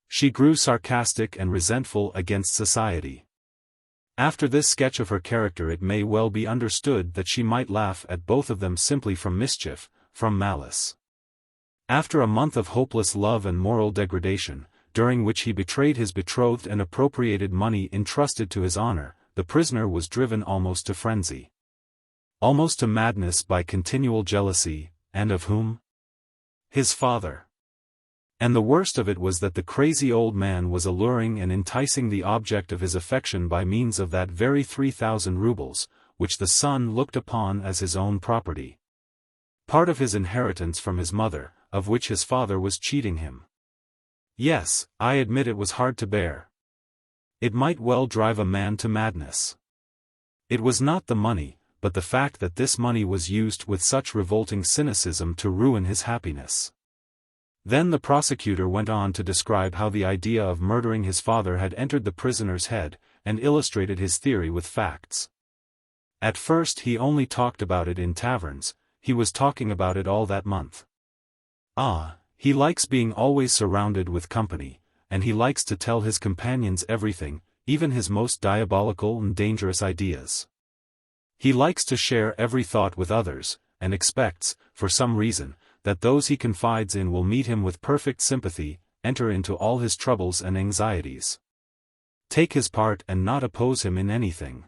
She grew sarcastic and resentful against society. After this sketch of her character, it may well be understood that she might laugh at both of them simply from mischief, from malice. After a month of hopeless love and moral degradation, during which he betrayed his betrothed and appropriated money entrusted to his honor, the prisoner was driven almost to frenzy. Almost to madness by continual jealousy, and of whom? His father. And the worst of it was that the crazy old man was alluring and enticing the object of his affection by means of that very 3,000 rubles, which the son looked upon as his own property. Part of his inheritance from his mother, of which his father was cheating him. Yes, I admit it was hard to bear. It might well drive a man to madness. It was not the money, but the fact that this money was used with such revolting cynicism to ruin his happiness. Then the prosecutor went on to describe how the idea of murdering his father had entered the prisoner's head, and illustrated his theory with facts. At first he only talked about it in taverns, he was talking about it all that month. He likes being always surrounded with company, and he likes to tell his companions everything, even his most diabolical and dangerous ideas. He likes to share every thought with others, and expects, for some reason, that those he confides in will meet him with perfect sympathy, enter into all his troubles and anxieties, take his part and not oppose him in anything.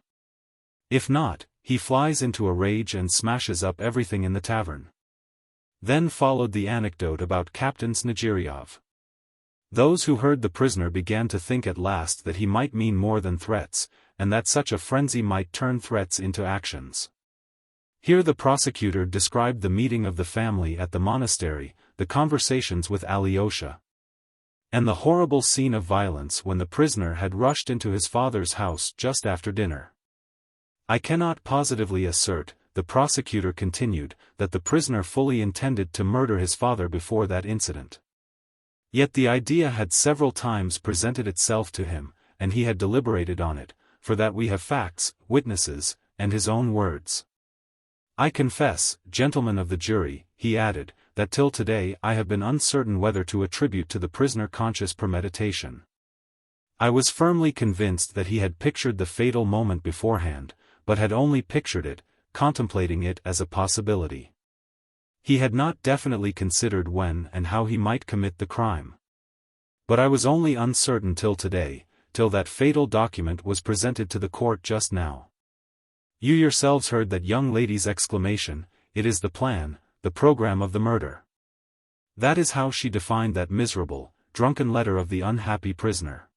If not, he flies into a rage and smashes up everything in the tavern. Then followed the anecdote about Captain Snegiryov. Those who heard the prisoner began to think at last that he might mean more than threats, and that such a frenzy might turn threats into actions. Here the prosecutor described the meeting of the family at the monastery, the conversations with Alyosha, and the horrible scene of violence when the prisoner had rushed into his father's house just after dinner. I cannot positively assert, the prosecutor continued, that the prisoner fully intended to murder his father before that incident. Yet the idea had several times presented itself to him, and he had deliberated on it, for that we have facts, witnesses, and his own words. I confess, gentlemen of the jury, he added, that till today I have been uncertain whether to attribute to the prisoner conscious premeditation. I was firmly convinced that he had pictured the fatal moment beforehand, but had only pictured it, contemplating it as a possibility. He had not definitely considered when and how he might commit the crime. But I was only uncertain till today, till that fatal document was presented to the court just now. You yourselves heard that young lady's exclamation, "It is the plan, the program of the murder." That is how she defined that miserable, drunken letter of the unhappy prisoner.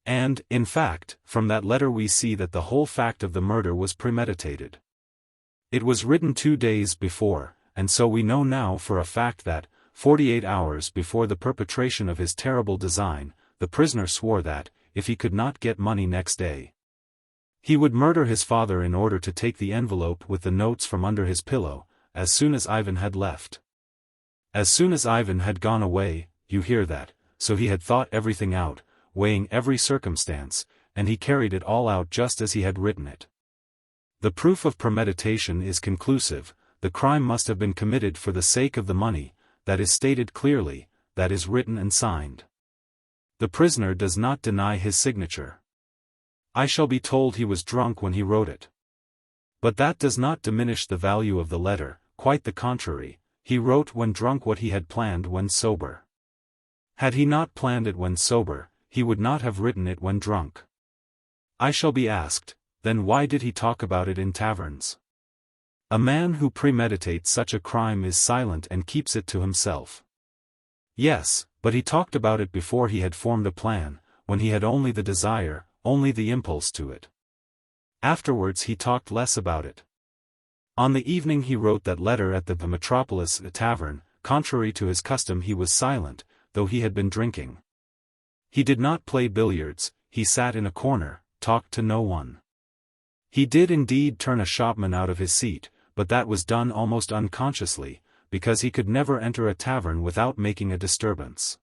And, in fact, from that letter we see that the whole fact of the murder was premeditated. It was written 2 days before, and so we know now for a fact that, 48 hours before the perpetration of his terrible design, the prisoner swore that, if he could not get money next day, he would murder his father in order to take the envelope with the notes from under his pillow, as soon as Ivan had left. As soon as Ivan had gone away, you hear that, so he had thought everything out, weighing every circumstance, and he carried it all out just as he had written it. The proof of premeditation is conclusive, the crime must have been committed for the sake of the money, that is stated clearly, that is written and signed. The prisoner does not deny his signature. I shall be told he was drunk when he wrote it. But that does not diminish the value of the letter, quite the contrary, he wrote when drunk what he had planned when sober. Had he not planned it when sober, he would not have written it when drunk. I shall be asked, then why did he talk about it in taverns? A man who premeditates such a crime is silent and keeps it to himself. Yes, but he talked about it before he had formed a plan, when he had only the desire, only the impulse to it. Afterwards he talked less about it. On the evening he wrote that letter at the Metropolis tavern, contrary to his custom he was silent, though he had been drinking. He did not play billiards, he sat in a corner, talked to no one. He did indeed turn a shopman out of his seat, but that was done almost unconsciously, because he could never enter a tavern without making a disturbance.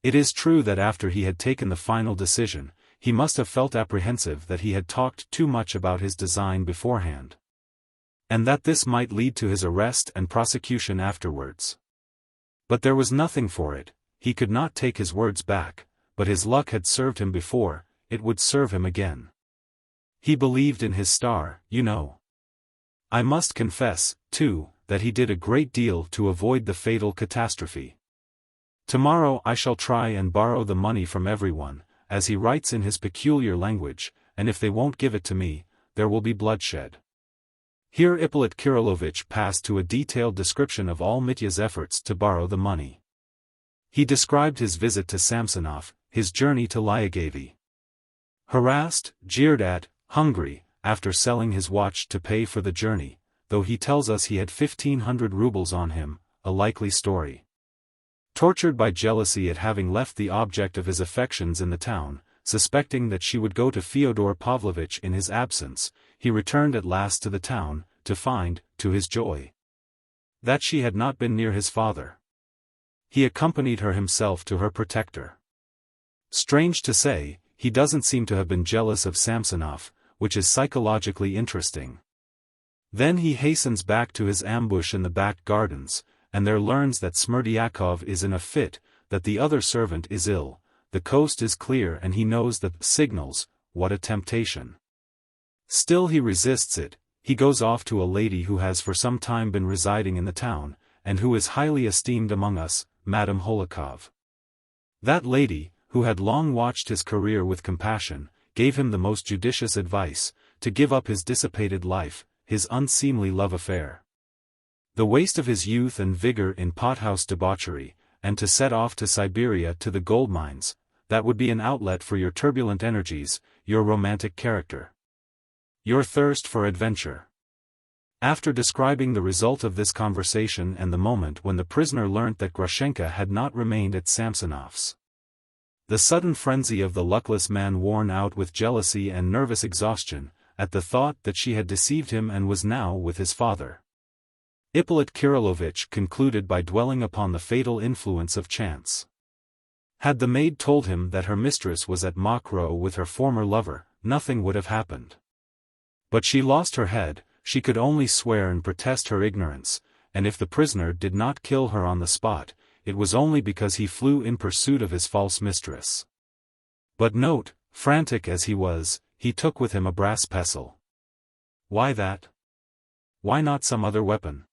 It is true that after he had taken the final decision, he must have felt apprehensive that he had talked too much about his design beforehand, and that this might lead to his arrest and prosecution afterwards. But there was nothing for it, he could not take his words back, but his luck had served him before, it would serve him again. He believed in his star, you know. I must confess, too, that he did a great deal to avoid the fatal catastrophe. Tomorrow I shall try and borrow the money from everyone, as he writes in his peculiar language, and if they won't give it to me, there will be bloodshed. Here Ippolit Kirillovitch passed to a detailed description of all Mitya's efforts to borrow the money. He described his visit to Samsonov, his journey to Lyagavy. Harassed, jeered at, hungry, after selling his watch to pay for the journey, though he tells us he had 1,500 rubles on him, a likely story. Tortured by jealousy at having left the object of his affections in the town, suspecting that she would go to Fyodor Pavlovitch in his absence, he returned at last to the town, to find, to his joy, that she had not been near his father. He accompanied her himself to her protector. Strange to say, he doesn't seem to have been jealous of Samsonov, which is psychologically interesting. Then he hastens back to his ambush in the back gardens, and there learns that Smerdyakov is in a fit, that the other servant is ill, the coast is clear and he knows the signals, what a temptation. Still he resists it, he goes off to a lady who has for some time been residing in the town, and who is highly esteemed among us, Madame Holikov. That lady, who had long watched his career with compassion, gave him the most judicious advice, to give up his dissipated life, his unseemly love affair, the waste of his youth and vigor in pothouse debauchery, and to set off to Siberia to the gold mines. That would be an outlet for your turbulent energies, your romantic character, your thirst for adventure. After describing the result of this conversation and the moment when the prisoner learnt that Grushenka had not remained at Samsonov's, the sudden frenzy of the luckless man worn out with jealousy and nervous exhaustion, at the thought that she had deceived him and was now with his father, Ippolit Kirillovitch concluded by dwelling upon the fatal influence of chance. Had the maid told him that her mistress was at Mokroe with her former lover, nothing would have happened. But she lost her head, she could only swear and protest her ignorance, and if the prisoner did not kill her on the spot, it was only because he flew in pursuit of his false mistress. But note, frantic as he was, he took with him a brass pestle. Why that? Why not some other weapon?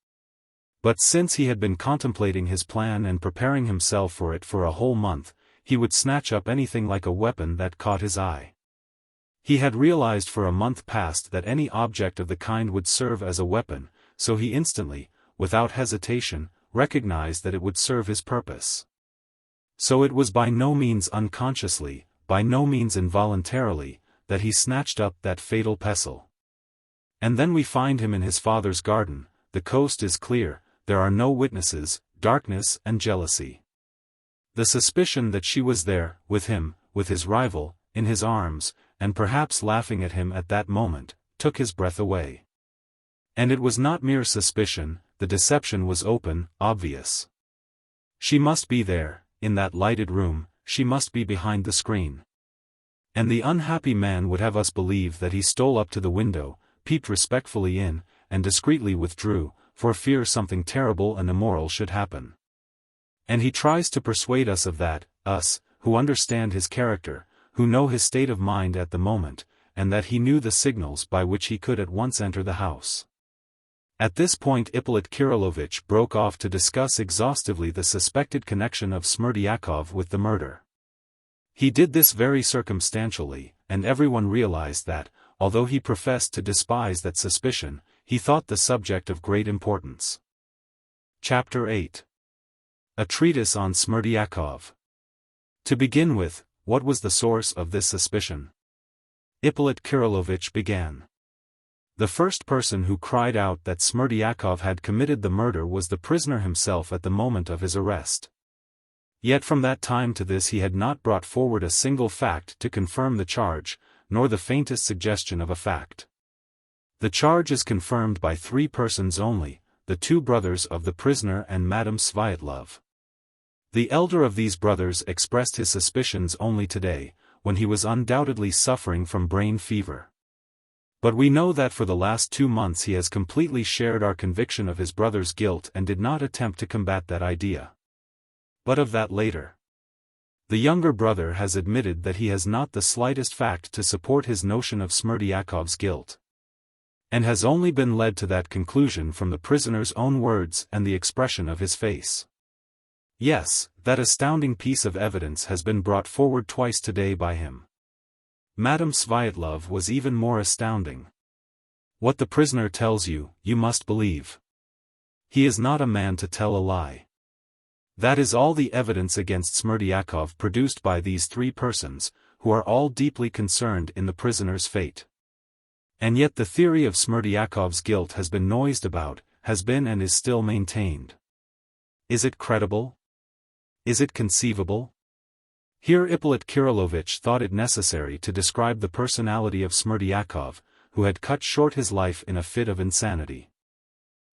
But since he had been contemplating his plan and preparing himself for it for a whole month, he would snatch up anything like a weapon that caught his eye. He had realized for a month past that any object of the kind would serve as a weapon, so he instantly, without hesitation, recognized that it would serve his purpose. So it was by no means unconsciously, by no means involuntarily, that he snatched up that fatal pestle. And then we find him in his father's garden, the coast is clear, there are no witnesses, darkness and jealousy. The suspicion that she was there, with him, with his rival, in his arms, and perhaps laughing at him at that moment, took his breath away. And it was not mere suspicion, the deception was open, obvious. She must be there, in that lighted room, she must be behind the screen. And the unhappy man would have us believe that he stole up to the window, peeped respectfully in, and discreetly withdrew, for fear something terrible and immoral should happen. And he tries to persuade us of that, us, who understand his character, who know his state of mind at the moment, and that he knew the signals by which he could at once enter the house. At this point Ippolit Kirillovitch broke off to discuss exhaustively the suspected connection of Smerdyakov with the murder. He did this very circumstantially, and everyone realized that, although he professed to despise that suspicion, he thought the subject of great importance. Chapter 8. A Treatise on Smerdyakov. To begin with, what was the source of this suspicion? Ippolit Kirillovitch began. The first person who cried out that Smerdyakov had committed the murder was the prisoner himself at the moment of his arrest. Yet from that time to this he had not brought forward a single fact to confirm the charge, nor the faintest suggestion of a fact. The charge is confirmed by 3 persons only, the 2 brothers of the prisoner and Madame Sviatlov. The elder of these brothers expressed his suspicions only today, when he was undoubtedly suffering from brain fever. But we know that for the last 2 months he has completely shared our conviction of his brother's guilt and did not attempt to combat that idea. But of that later. The younger brother has admitted that he has not the slightest fact to support his notion of Smerdyakov's guilt, and has only been led to that conclusion from the prisoner's own words and the expression of his face. Yes, that astounding piece of evidence has been brought forward twice today by him. Madame Sviatlov was even more astounding. What the prisoner tells you, you must believe. He is not a man to tell a lie. That is all the evidence against Smerdyakov produced by these 3 persons, who are all deeply concerned in the prisoner's fate. And yet the theory of Smerdyakov's guilt has been noised about, has been and is still maintained. Is it credible? Is it conceivable? Here Ippolit Kirillovitch thought it necessary to describe the personality of Smerdyakov, who had cut short his life in a fit of insanity.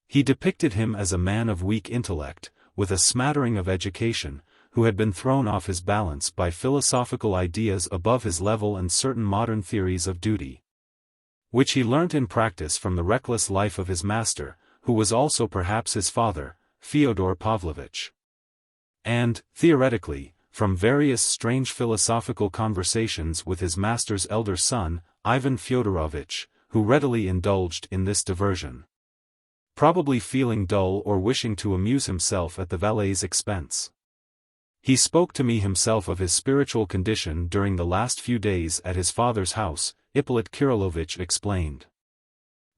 He depicted him as a man of weak intellect, with a smattering of education, who had been thrown off his balance by philosophical ideas above his level and certain modern theories of duty, which he learnt in practice from the reckless life of his master, who was also perhaps his father, Fyodor Pavlovitch. And, theoretically, from various strange philosophical conversations with his master's elder son, Ivan Fyodorovitch, who readily indulged in this diversion, probably feeling dull or wishing to amuse himself at the valet's expense. He spoke to me himself of his spiritual condition during the last few days at his father's house, Ippolit Kirillovitch explained.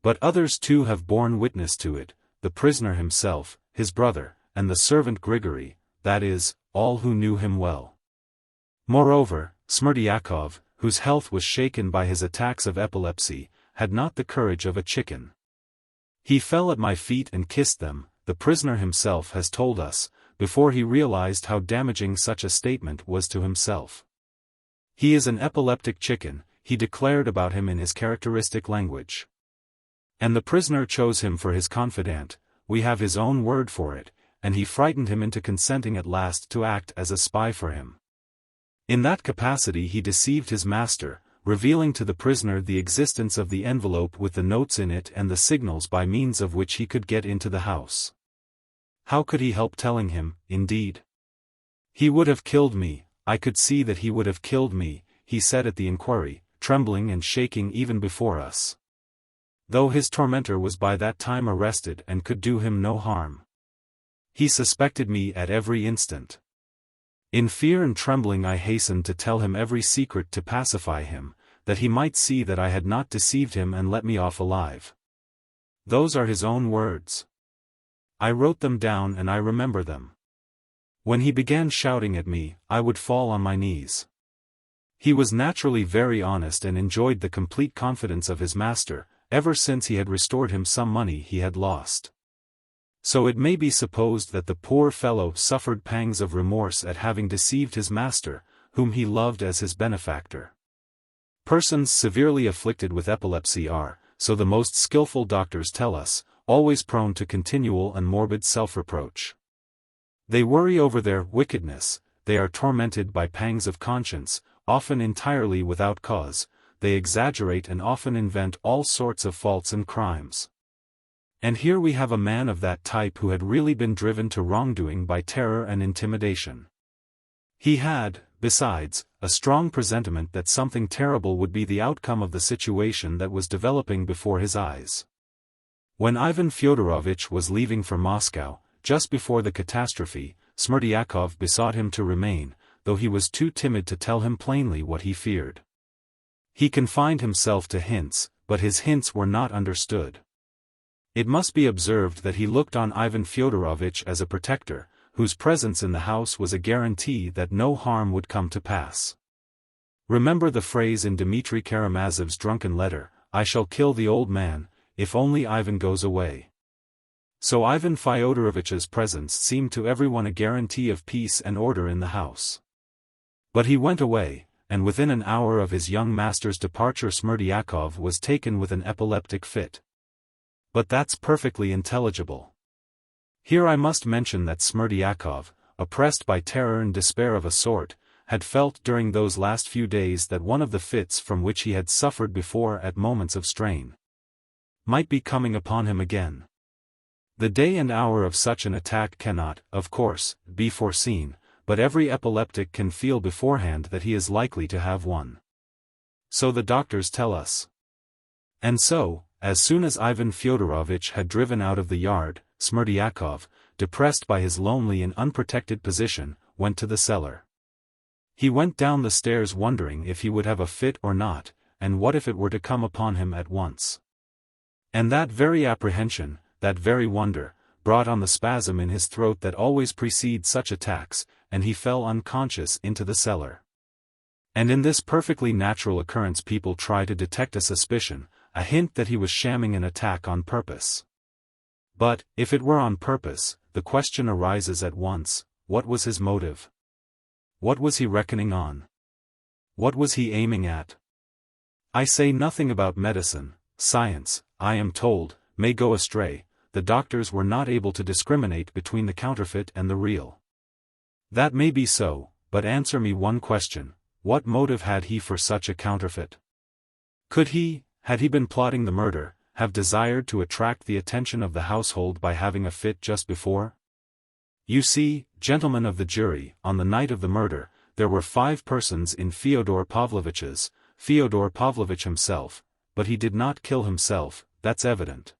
But others too have borne witness to it, the prisoner himself, his brother, and the servant Grigory, that is, all who knew him well. Moreover, Smerdyakov, whose health was shaken by his attacks of epilepsy, had not the courage of a chicken. He fell at my feet and kissed them, the prisoner himself has told us, before he realized how damaging such a statement was to himself. He is an epileptic chicken, he declared about him in his characteristic language. And the prisoner chose him for his confidant, we have his own word for it, and he frightened him into consenting at last to act as a spy for him. In that capacity he deceived his master, revealing to the prisoner the existence of the envelope with the notes in it and the signals by means of which he could get into the house. How could he help telling him, indeed? He would have killed me, I could see that he would have killed me, he said at the inquiry, trembling and shaking even before us. Though his tormentor was by that time arrested and could do him no harm. He suspected me at every instant. In fear and trembling I hastened to tell him every secret to pacify him, that he might see that I had not deceived him and let me off alive. Those are his own words. I wrote them down and I remember them. When he began shouting at me, I would fall on my knees. He was naturally very honest and enjoyed the complete confidence of his master, ever since he had restored him some money he had lost. So it may be supposed that the poor fellow suffered pangs of remorse at having deceived his master, whom he loved as his benefactor. Persons severely afflicted with epilepsy are, so the most skillful doctors tell us, always prone to continual and morbid self-reproach. They worry over their wickedness, they are tormented by pangs of conscience, often entirely without cause, they exaggerate and often invent all sorts of faults and crimes. And here we have a man of that type who had really been driven to wrongdoing by terror and intimidation. He had, besides, a strong presentiment that something terrible would be the outcome of the situation that was developing before his eyes. When Ivan Fyodorovitch was leaving for Moscow, just before the catastrophe, Smerdyakov besought him to remain, though he was too timid to tell him plainly what he feared. He confined himself to hints, but his hints were not understood. It must be observed that he looked on Ivan Fyodorovitch as a protector, whose presence in the house was a guarantee that no harm would come to pass. Remember the phrase in Dmitri Karamazov's drunken letter, "I shall kill the old man, if only Ivan goes away." So Ivan Fyodorovich's presence seemed to everyone a guarantee of peace and order in the house. But he went away, and within an hour of his young master's departure Smerdyakov was taken with an epileptic fit. But that's perfectly intelligible. Here I must mention that Smerdyakov, oppressed by terror and despair of a sort, had felt during those last few days that one of the fits from which he had suffered before at moments of strain might be coming upon him again. The day and hour of such an attack cannot, of course, be foreseen, but every epileptic can feel beforehand that he is likely to have one. So the doctors tell us. And so, as soon as Ivan Fyodorovich had driven out of the yard, Smerdyakov, depressed by his lonely and unprotected position, went to the cellar. He went down the stairs wondering if he would have a fit or not, and what if it were to come upon him at once. And that very apprehension, that very wonder, brought on the spasm in his throat that always precedes such attacks, and he fell unconscious into the cellar. And in this perfectly natural occurrence people try to detect a suspicion, a hint that he was shamming an attack on purpose. But, if it were on purpose, the question arises at once, what was his motive? What was he reckoning on? What was he aiming at? I say nothing about medicine. Science, I am told, may go astray. The doctors were not able to discriminate between the counterfeit and the real. That may be so, but answer me one question, what motive had he for such a counterfeit? Could he, had he been plotting the murder, have desired to attract the attention of the household by having a fit just before? You see, gentlemen of the jury, on the night of the murder, there were 5 persons in Fyodor Pavlovich's, Fyodor Pavlovich himself, but he did not kill himself, that's evident.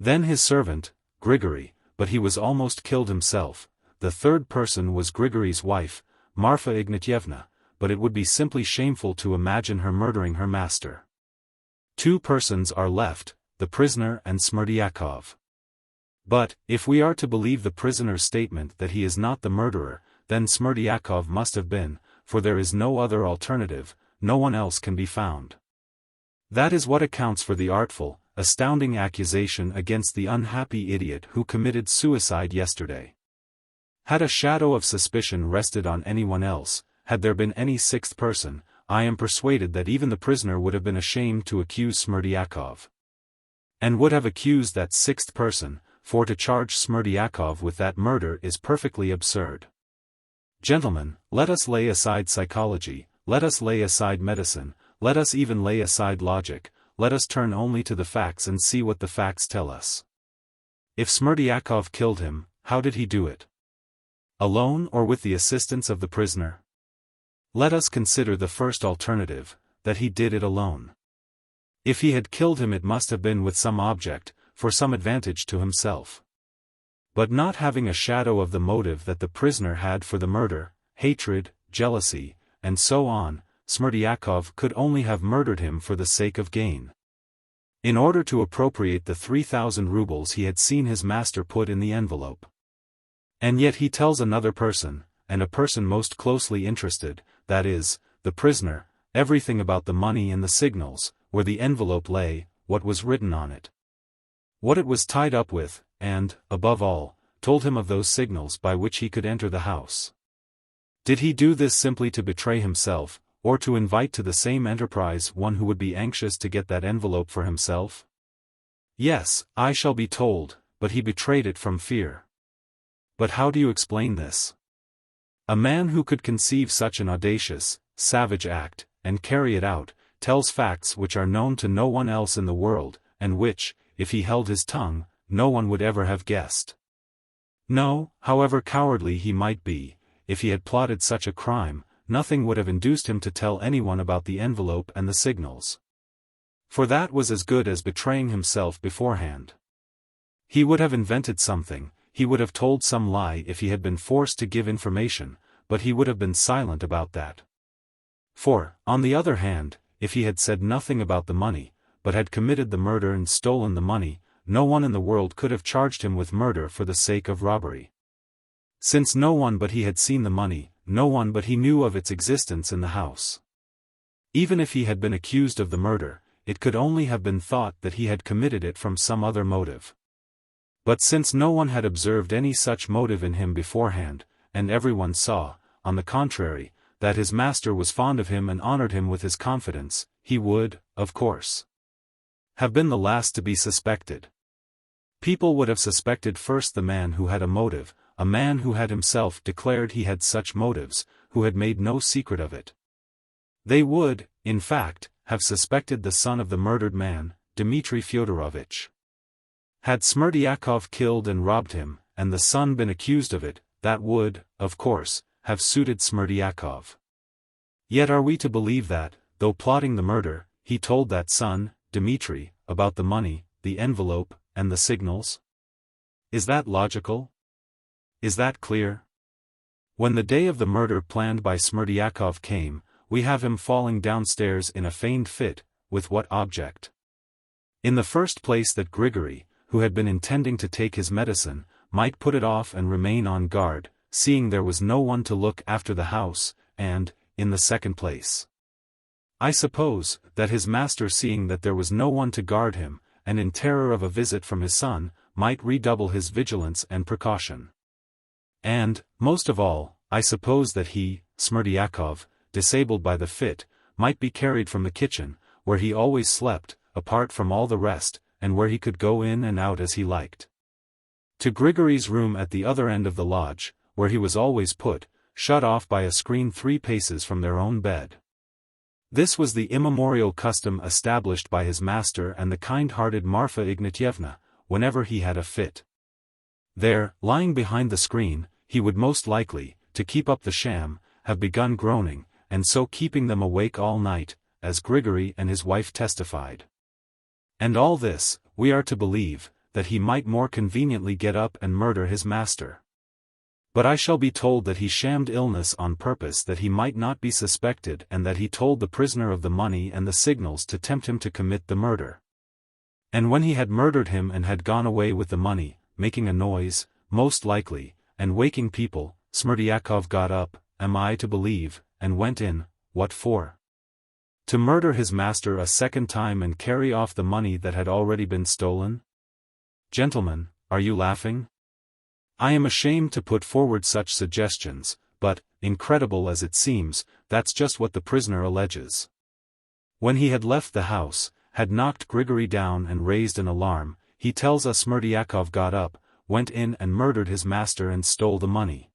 Then his servant, Grigory, but he was almost killed himself. The 3rd person was Grigory's wife, Marfa Ignatyevna, but it would be simply shameful to imagine her murdering her master. 2 persons are left, the prisoner and Smerdyakov. But, if we are to believe the prisoner's statement that he is not the murderer, then Smerdyakov must have been, for there is no other alternative, no one else can be found. That is what accounts for the artful, astounding accusation against the unhappy idiot who committed suicide yesterday. Had a shadow of suspicion rested on anyone else, had there been any 6th person, I am persuaded that even the prisoner would have been ashamed to accuse Smerdyakov. And would have accused that 6th person, for to charge Smerdyakov with that murder is perfectly absurd. Gentlemen, let us lay aside psychology, let us lay aside medicine, let us even lay aside logic, let us turn only to the facts and see what the facts tell us. If Smerdyakov killed him, how did he do it? Alone or with the assistance of the prisoner? Let us consider the first alternative, that he did it alone. If he had killed him it must have been with some object, for some advantage to himself. But not having a shadow of the motive that the prisoner had for the murder, hatred, jealousy, and so on, Smerdyakov could only have murdered him for the sake of gain. In order to appropriate the 3,000 rubles he had seen his master put in the envelope. And yet he tells another person, and a person most closely interested, that is, the prisoner, everything about the money and the signals, where the envelope lay, what was written on it, what it was tied up with, and, above all, told him of those signals by which he could enter the house. Did he do this simply to betray himself, or to invite to the same enterprise one who would be anxious to get that envelope for himself? Yes, I shall be told, but he betrayed it from fear. But how do you explain this? A man who could conceive such an audacious, savage act, and carry it out, tells facts which are known to no one else in the world, and which, if he held his tongue, no one would ever have guessed. No, however cowardly he might be, if he had plotted such a crime, nothing would have induced him to tell anyone about the envelope and the signals. For that was as good as betraying himself beforehand. He would have invented something, he would have told some lie if he had been forced to give information, but he would have been silent about that. For, on the other hand, if he had said nothing about the money, but had committed the murder and stolen the money, no one in the world could have charged him with murder for the sake of robbery. Since no one but he had seen the money, no one but he knew of its existence in the house. Even if he had been accused of the murder, it could only have been thought that he had committed it from some other motive. But since no one had observed any such motive in him beforehand, and everyone saw, on the contrary, that his master was fond of him and honored him with his confidence, he would, of course, have been the last to be suspected. People would have suspected first the man who had a motive, a man who had himself declared he had such motives, who had made no secret of it. They would, in fact, have suspected the son of the murdered man, Dmitri Fyodorovitch. Had Smerdyakov killed and robbed him, and the son been accused of it, that would, of course, have suited Smerdyakov. Yet are we to believe that, though plotting the murder, he told that son, Dmitri, about the money, the envelope, and the signals? Is that logical? Is that clear? When the day of the murder planned by Smerdyakov came, we have him falling downstairs in a feigned fit, with what object? In the first place that Grigory, who had been intending to take his medicine, might put it off and remain on guard, seeing there was no one to look after the house, and, in the second place, I suppose, that his master seeing that there was no one to guard him, and in terror of a visit from his son, might redouble his vigilance and precaution. And, most of all, I suppose that he, Smerdyakov, disabled by the fit, might be carried from the kitchen, where he always slept, apart from all the rest, and where he could go in and out as he liked, to Grigory's room at the other end of the lodge, where he was always put, shut off by a screen 3 paces from their own bed. This was the immemorial custom established by his master and the kind-hearted Marfa Ignatyevna, whenever he had a fit. There, lying behind the screen, he would most likely, to keep up the sham, have begun groaning, and so keeping them awake all night, as Grigory and his wife testified. And all this, we are to believe, that he might more conveniently get up and murder his master. But I shall be told that he shammed illness on purpose that he might not be suspected and that he told the prisoner of the money and the signals to tempt him to commit the murder. And when he had murdered him and had gone away with the money, making a noise, most likely, and waking people, Smerdyakov got up, am I to believe, and went in, what for? To murder his master a second time and carry off the money that had already been stolen? Gentlemen, are you laughing? I am ashamed to put forward such suggestions, but, incredible as it seems, that's just what the prisoner alleges. When he had left the house, had knocked Grigory down and raised an alarm, he tells us Smerdyakov got up, went in and murdered his master and stole the money.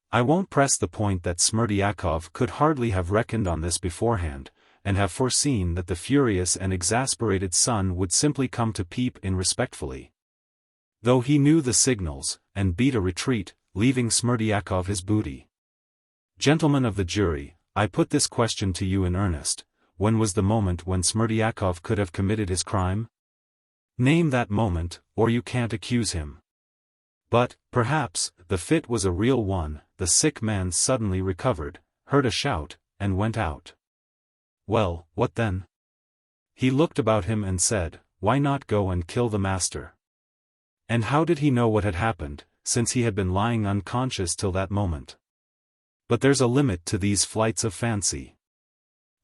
I won't press the point that Smerdyakov could hardly have reckoned on this beforehand, and have foreseen that the furious and exasperated son would simply come to peep in respectfully, though he knew the signals, and beat a retreat, leaving Smerdyakov his booty. Gentlemen of the jury, I put this question to you in earnest: when was the moment when Smerdyakov could have committed his crime? Name that moment, or you can't accuse him. But, perhaps, the fit was a real one. The sick man suddenly recovered, heard a shout, and went out. Well, what then? He looked about him and said, why not go and kill the master? And how did he know what had happened, since he had been lying unconscious till that moment? But there's a limit to these flights of fancy.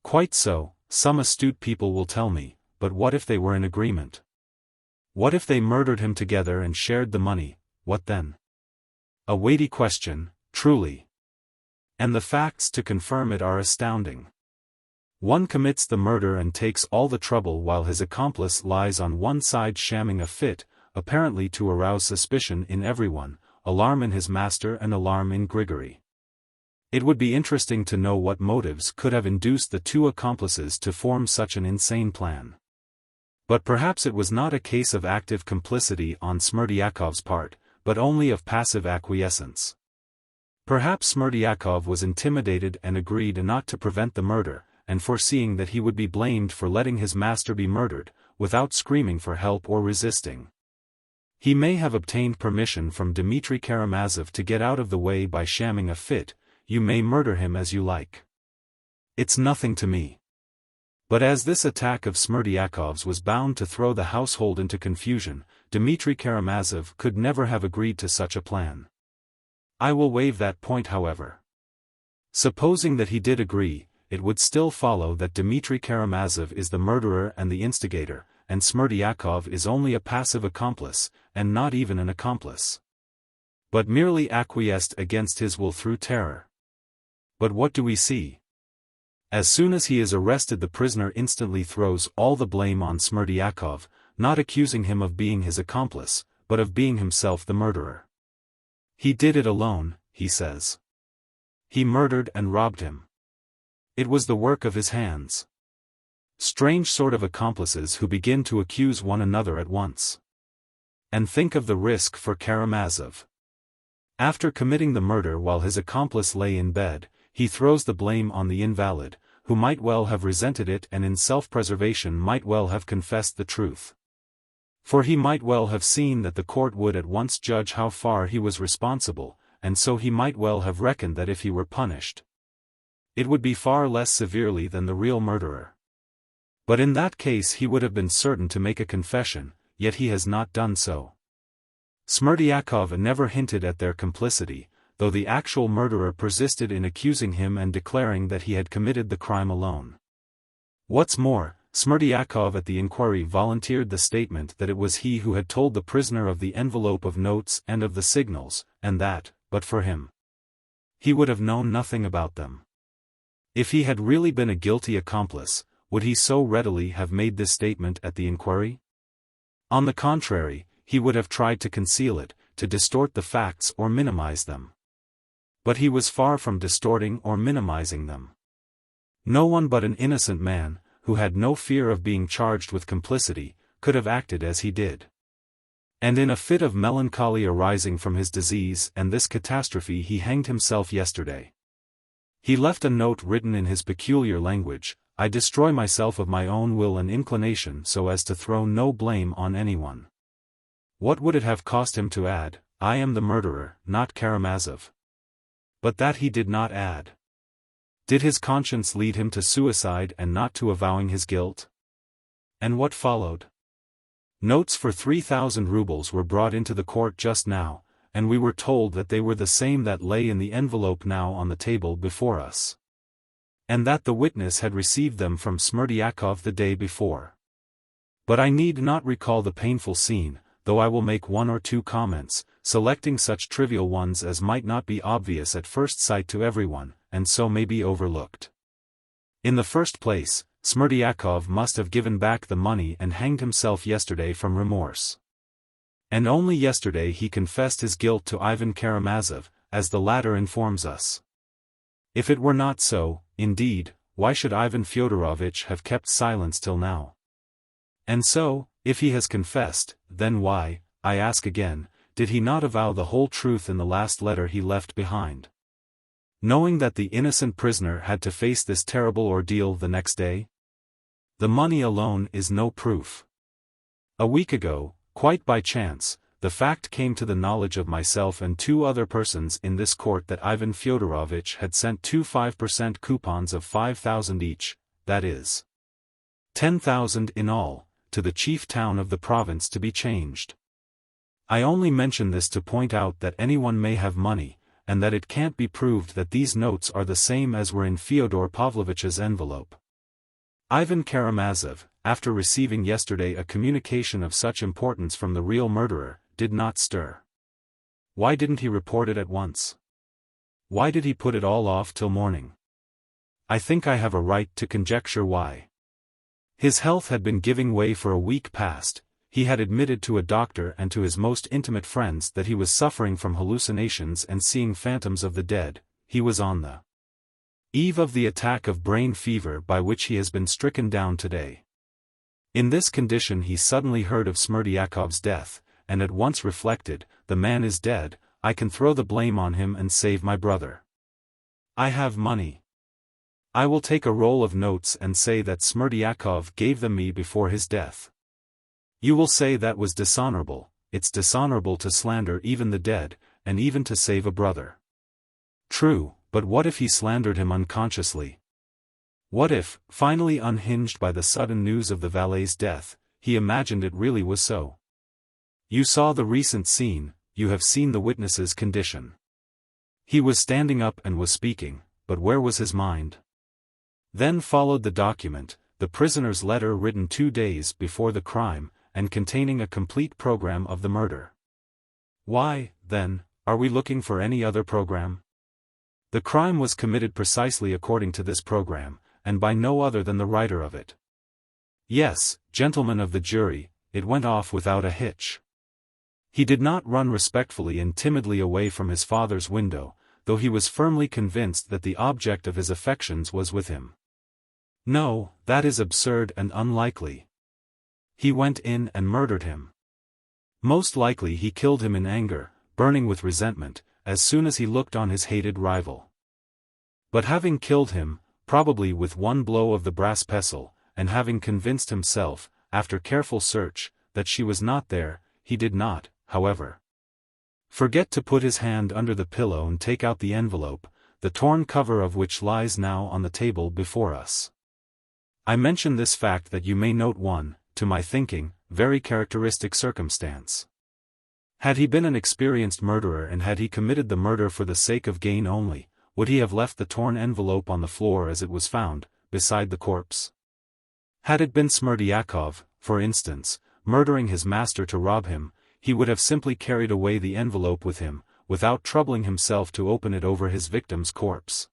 Quite so, some astute people will tell me, but what if they were in agreement? What if they murdered him together and shared the money, what then? A weighty question, truly. And the facts to confirm it are astounding. One commits the murder and takes all the trouble while his accomplice lies on one side shamming a fit, apparently to arouse suspicion in everyone, alarm in his master and alarm in Grigory. It would be interesting to know what motives could have induced the two accomplices to form such an insane plan. But perhaps it was not a case of active complicity on Smerdyakov's part, but only of passive acquiescence. Perhaps Smerdyakov was intimidated and agreed not to prevent the murder, and foreseeing that he would be blamed for letting his master be murdered, without screaming for help or resisting. He may have obtained permission from Dmitri Karamazov to get out of the way by shamming a fit. You may murder him as you like. It's nothing to me. But as this attack of Smerdyakov's was bound to throw the household into confusion, Dmitri Karamazov could never have agreed to such a plan. I will waive that point however. Supposing that he did agree, it would still follow that Dmitri Karamazov is the murderer and the instigator, and Smerdyakov is only a passive accomplice, and not even an accomplice, but merely acquiesced against his will through terror. But what do we see? As soon as he is arrested, the prisoner instantly throws all the blame on Smerdyakov, not accusing him of being his accomplice, but of being himself the murderer. He did it alone, he says. He murdered and robbed him. It was the work of his hands. Strange sort of accomplices who begin to accuse one another at once. And think of the risk for Karamazov. After committing the murder while his accomplice lay in bed, he throws the blame on the invalid, who might well have resented it and in self-preservation might well have confessed the truth. For he might well have seen that the court would at once judge how far he was responsible, and so he might well have reckoned that if he were punished, it would be far less severely than the real murderer. But in that case he would have been certain to make a confession, yet he has not done so. Smerdyakov never hinted at their complicity, though the actual murderer persisted in accusing him and declaring that he had committed the crime alone. What's more, Smerdyakov at the inquiry volunteered the statement that it was he who had told the prisoner of the envelope of notes and of the signals, and that, but for him, he would have known nothing about them. If he had really been a guilty accomplice, would he so readily have made this statement at the inquiry? On the contrary, he would have tried to conceal it, to distort the facts or minimize them. But he was far from distorting or minimizing them. No one but an innocent man, who had no fear of being charged with complicity, could have acted as he did. And in a fit of melancholy arising from his disease and this catastrophe he hanged himself yesterday. He left a note written in his peculiar language: I destroy myself of my own will and inclination so as to throw no blame on anyone. What would it have cost him to add, I am the murderer, not Karamazov? But that he did not add. Did his conscience lead him to suicide and not to avowing his guilt? And what followed? Notes for 3,000 rubles were brought into the court just now, and we were told that they were the same that lay in the envelope now on the table before us, and that the witness had received them from Smerdyakov the day before. But I need not recall the painful scene, though I will make one or two comments, selecting such trivial ones as might not be obvious at first sight to everyone, and so may be overlooked. In the first place, Smerdyakov must have given back the money and hanged himself yesterday from remorse. And only yesterday he confessed his guilt to Ivan Karamazov, as the latter informs us. If it were not so, indeed, why should Ivan Fyodorovitch have kept silence till now? And so, if he has confessed, then why, I ask again, did he not avow the whole truth in the last letter he left behind? Knowing that the innocent prisoner had to face this terrible ordeal the next day? The money alone is no proof. A week ago, quite by chance, the fact came to the knowledge of myself and two other persons in this court that Ivan Fyodorovitch had sent 2 5% coupons of 5,000 each, that is, 10,000 in all, to the chief town of the province to be changed. I only mention this to point out that anyone may have money, and that it can't be proved that these notes are the same as were in Fyodor Pavlovitch's envelope. Ivan Karamazov, after receiving yesterday a communication of such importance from the real murderer, did not stir. Why didn't he report it at once? Why did he put it all off till morning? I think I have a right to conjecture why. His health had been giving way for a week past. He had admitted to a doctor and to his most intimate friends that he was suffering from hallucinations and seeing phantoms of the dead. He was on the eve of the attack of brain fever by which he has been stricken down today. In this condition he suddenly heard of Smerdyakov's death, and at once reflected, the man is dead, I can throw the blame on him and save my brother. I have money. I will take a roll of notes and say that Smerdyakov gave them me before his death. You will say that was dishonorable. It's dishonorable to slander even the dead, and even to save a brother. True, but what if he slandered him unconsciously? What if, finally unhinged by the sudden news of the valet's death, he imagined it really was so? You saw the recent scene, you have seen the witness's condition. He was standing up and was speaking, but where was his mind? Then followed the document, the prisoner's letter written 2 days before the crime, and containing a complete program of the murder. Why, then, are we looking for any other program? The crime was committed precisely according to this program, and by no other than the writer of it. Yes, gentlemen of the jury, it went off without a hitch. He did not run respectfully and timidly away from his father's window, though he was firmly convinced that the object of his affections was with him. No, that is absurd and unlikely. He went in and murdered him. Most likely he killed him in anger, burning with resentment, as soon as he looked on his hated rival. But having killed him, probably with one blow of the brass pestle, and having convinced himself, after careful search, that she was not there, he did not, however, forget to put his hand under the pillow and take out the envelope, the torn cover of which lies now on the table before us. I mention this fact that you may note one, to my thinking, very characteristic circumstance. Had he been an experienced murderer and had he committed the murder for the sake of gain only, would he have left the torn envelope on the floor as it was found, beside the corpse? Had it been Smerdyakov, for instance, murdering his master to rob him, he would have simply carried away the envelope with him, without troubling himself to open it over his victim's corpse.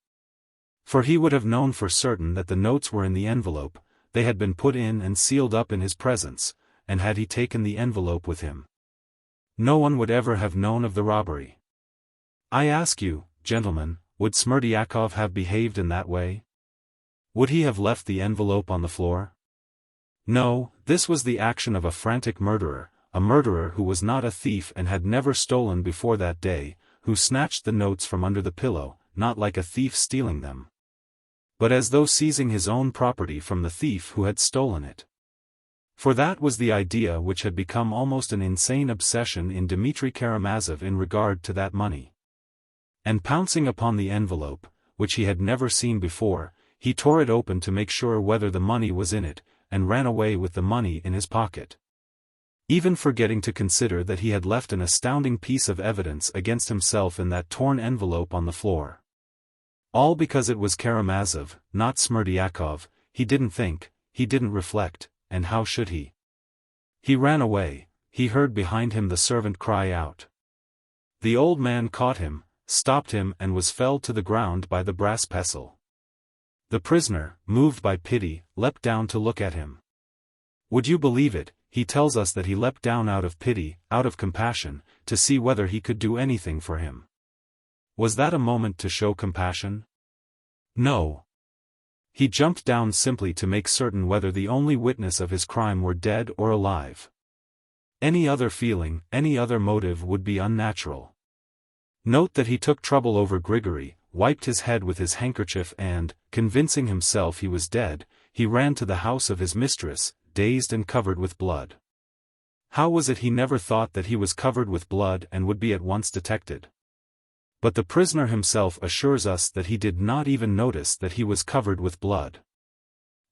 For he would have known for certain that the notes were in the envelope, they had been put in and sealed up in his presence, and had he taken the envelope with him, no one would ever have known of the robbery. I ask you, gentlemen, would Smerdyakov have behaved in that way? Would he have left the envelope on the floor? No, this was the action of a frantic murderer, a murderer who was not a thief and had never stolen before that day, who snatched the notes from under the pillow, not like a thief stealing them, but as though seizing his own property from the thief who had stolen it. For that was the idea which had become almost an insane obsession in Dmitri Karamazov in regard to that money. And pouncing upon the envelope, which he had never seen before, he tore it open to make sure whether the money was in it, and ran away with the money in his pocket, even forgetting to consider that he had left an astounding piece of evidence against himself in that torn envelope on the floor. All because it was Karamazov, not Smerdyakov. He didn't think, he didn't reflect, and how should he? He ran away. He heard behind him the servant cry out. The old man caught him, stopped him and was felled to the ground by the brass pestle. The prisoner, moved by pity, leapt down to look at him. Would you believe it, he tells us that he leapt down out of pity, out of compassion, to see whether he could do anything for him. Was that a moment to show compassion? No. He jumped down simply to make certain whether the only witness of his crime were dead or alive. Any other feeling, any other motive would be unnatural. Note that he took trouble over Grigory, wiped his head with his handkerchief and, convincing himself he was dead, he ran to the house of his mistress, dazed and covered with blood. How was it he never thought that he was covered with blood and would be at once detected? But the prisoner himself assures us that he did not even notice that he was covered with blood.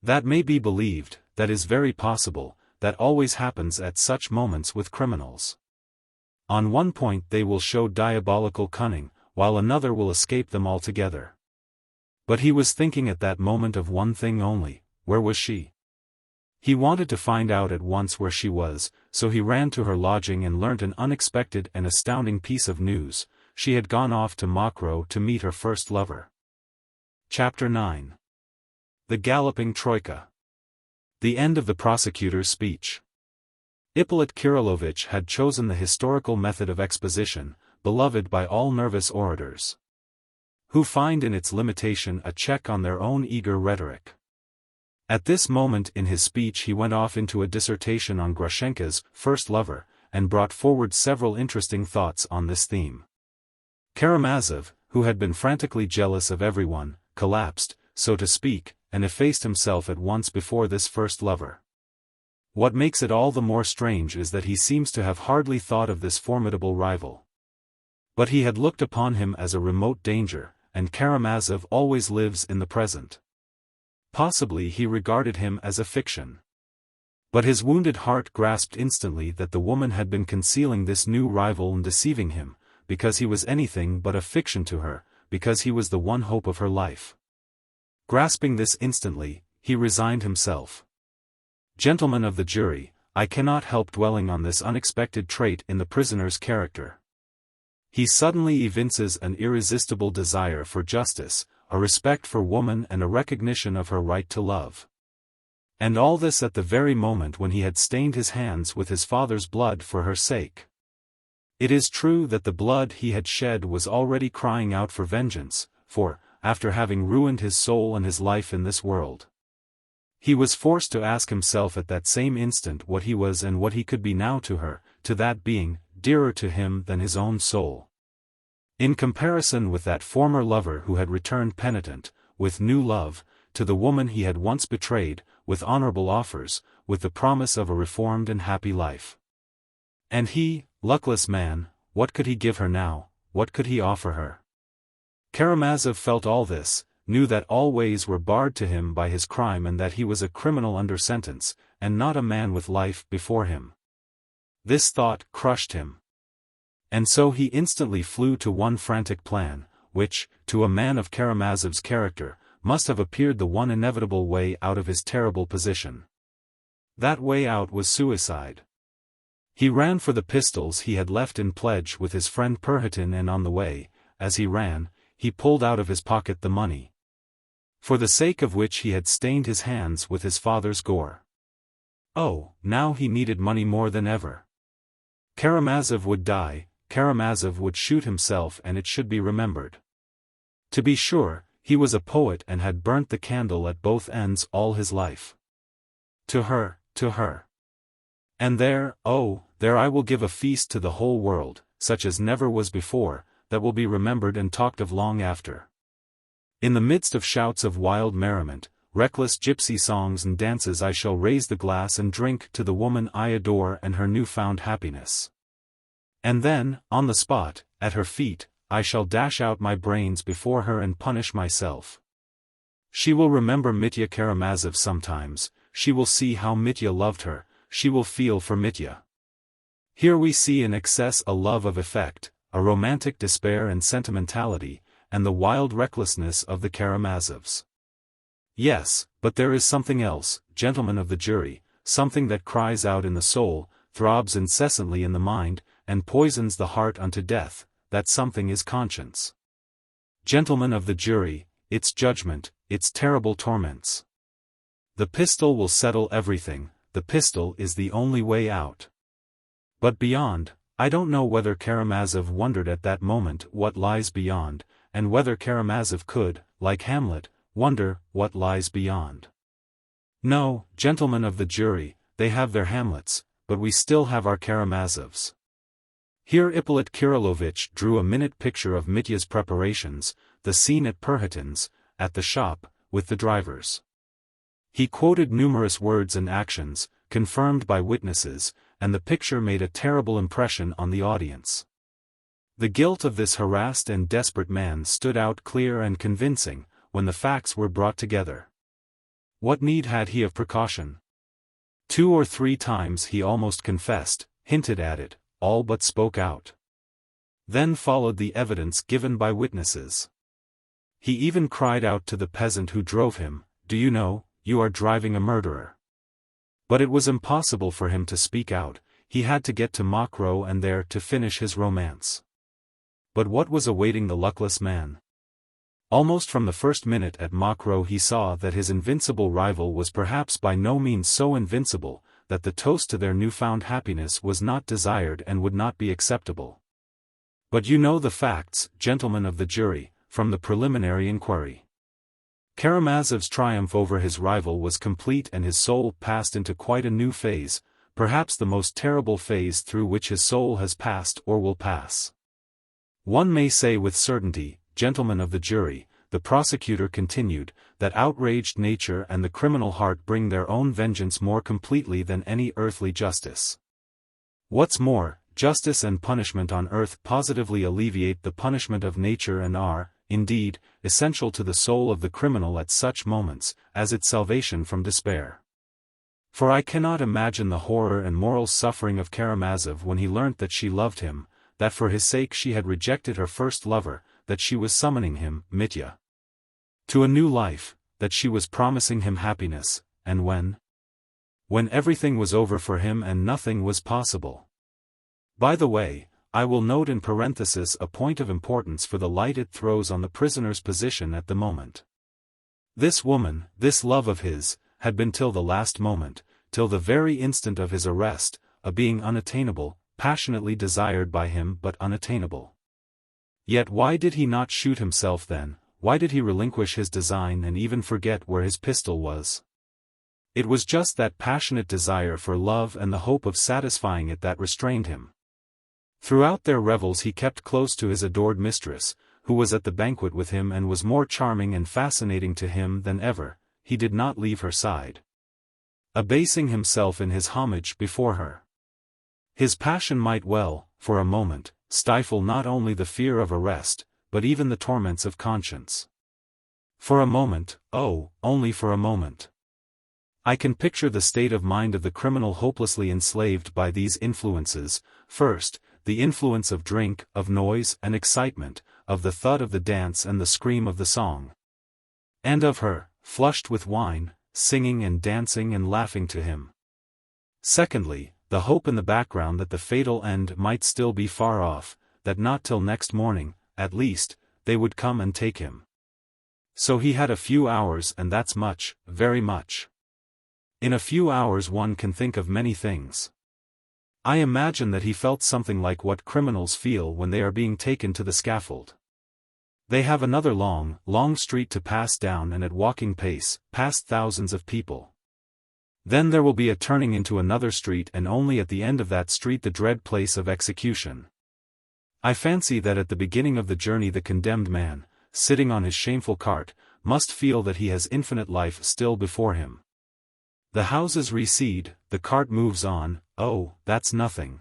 That may be believed, that is very possible, that always happens at such moments with criminals. On one point they will show diabolical cunning, while another will escape them altogether. But he was thinking at that moment of one thing only: where was she? He wanted to find out at once where she was, so he ran to her lodging and learnt an unexpected and astounding piece of news: she had gone off to Mokroe to meet her first lover. Chapter 9. The Galloping Troika. The end of the prosecutor's speech. Ippolit Kirillovitch had chosen the historical method of exposition, beloved by all nervous orators, who find in its limitation a check on their own eager rhetoric. At this moment in his speech he went off into a dissertation on Grushenka's first lover, and brought forward several interesting thoughts on this theme. Karamazov, who had been frantically jealous of everyone, collapsed, so to speak, and effaced himself at once before this first lover. What makes it all the more strange is that he seems to have hardly thought of this formidable rival. But he had looked upon him as a remote danger, and Karamazov always lives in the present. Possibly he regarded him as a fiction. But his wounded heart grasped instantly that the woman had been concealing this new rival and deceiving him, because he was anything but a fiction to her, because he was the one hope of her life. Grasping this instantly, he resigned himself. Gentlemen of the jury, I cannot help dwelling on this unexpected trait in the prisoner's character. He suddenly evinces an irresistible desire for justice, a respect for woman and a recognition of her right to love. And all this at the very moment when he had stained his hands with his father's blood for her sake. It is true that the blood he had shed was already crying out for vengeance, for, after having ruined his soul and his life in this world, he was forced to ask himself at that same instant what he was and what he could be now to her, to that being, dearer to him than his own soul. In comparison with that former lover who had returned penitent, with new love, to the woman he had once betrayed, with honorable offers, with the promise of a reformed and happy life. And he, luckless man, what could he give her now, what could he offer her? Karamazov felt all this, knew that all ways were barred to him by his crime and that he was a criminal under sentence, and not a man with life before him. This thought crushed him. And so he instantly flew to one frantic plan, which, to a man of Karamazov's character, must have appeared the one inevitable way out of his terrible position. That way out was suicide. He ran for the pistols he had left in pledge with his friend Perhotin, and on the way, as he ran, he pulled out of his pocket the money, for the sake of which he had stained his hands with his father's gore. Oh, now he needed money more than ever. Karamazov would die, Karamazov would shoot himself, and it should be remembered. To be sure, he was a poet and had burnt the candle at both ends all his life. To her. And there, oh, there I will give a feast to the whole world, such as never was before, that will be remembered and talked of long after. In the midst of shouts of wild merriment, reckless gypsy songs and dances, I shall raise the glass and drink to the woman I adore and her new-found happiness. And then, on the spot, at her feet, I shall dash out my brains before her and punish myself. She will remember Mitya Karamazov sometimes, she will see how Mitya loved her, she will feel for Mitya. Here we see in excess a love of effect, a romantic despair and sentimentality, and the wild recklessness of the Karamazovs. Yes, but there is something else, gentlemen of the jury, something that cries out in the soul, throbs incessantly in the mind, and poisons the heart unto death. That something is conscience. Gentlemen of the jury, its judgment, its terrible torments. The pistol will settle everything, the pistol is the only way out. But beyond, I don't know whether Karamazov wondered at that moment what lies beyond, and whether Karamazov could, like Hamlet, wonder what lies beyond. No, gentlemen of the jury, they have their Hamlets, but we still have our Karamazovs. Here Ippolit Kirillovitch drew a minute picture of Mitya's preparations, the scene at Perhotin's, at the shop, with the drivers. He quoted numerous words and actions, confirmed by witnesses, and the picture made a terrible impression on the audience. The guilt of this harassed and desperate man stood out clear and convincing, when the facts were brought together. What need had he of precaution? 2 or 3 times he almost confessed, hinted at it, all but spoke out. Then followed the evidence given by witnesses. He even cried out to the peasant who drove him, "Do you know, you are driving a murderer." But it was impossible for him to speak out, he had to get to Mokroe and there to finish his romance. But what was awaiting the luckless man? Almost from the first minute at Mokroe he saw that his invincible rival was perhaps by no means so invincible, that the toast to their newfound happiness was not desired and would not be acceptable. But you know the facts, gentlemen of the jury, from the preliminary inquiry. Karamazov's triumph over his rival was complete, and his soul passed into quite a new phase, perhaps the most terrible phase through which his soul has passed or will pass. One may say with certainty, gentlemen of the jury, the prosecutor continued, that outraged nature and the criminal heart bring their own vengeance more completely than any earthly justice. What's more, justice and punishment on earth positively alleviate the punishment of nature and are, indeed, essential to the soul of the criminal at such moments, as its salvation from despair. For I cannot imagine the horror and moral suffering of Karamazov when he learnt that she loved him, that for his sake she had rejected her first lover, that she was summoning him, Mitya, to a new life, that she was promising him happiness, and when everything was over for him and nothing was possible. By the way, I will note in parenthesis a point of importance for the light it throws on the prisoner's position at the moment. This woman, this love of his, had been till the last moment, till the very instant of his arrest, a being unattainable, passionately desired by him but unattainable. Yet why did he not shoot himself then? Why did he relinquish his design and even forget where his pistol was? It was just that passionate desire for love and the hope of satisfying it that restrained him. Throughout their revels he kept close to his adored mistress, who was at the banquet with him and was more charming and fascinating to him than ever. He did not leave her side, abasing himself in his homage before her. His passion might well, for a moment, stifle not only the fear of arrest, but even the torments of conscience. For a moment, oh, only for a moment. I can picture the state of mind of the criminal hopelessly enslaved by these influences. First, the influence of drink, of noise and excitement, of the thud of the dance and the scream of the song. And of her, flushed with wine, singing and dancing and laughing to him. Secondly, the hope in the background that the fatal end might still be far off, that not till next morning, at least, they would come and take him. So he had a few hours, and that's much, very much. In a few hours one can think of many things. I imagine that he felt something like what criminals feel when they are being taken to the scaffold. They have another long, long street to pass down and at walking pace, past thousands of people. Then there will be a turning into another street and only at the end of that street the dread place of execution. I fancy that at the beginning of the journey the condemned man, sitting on his shameful cart, must feel that he has infinite life still before him. The houses recede, the cart moves on, oh, that's nothing.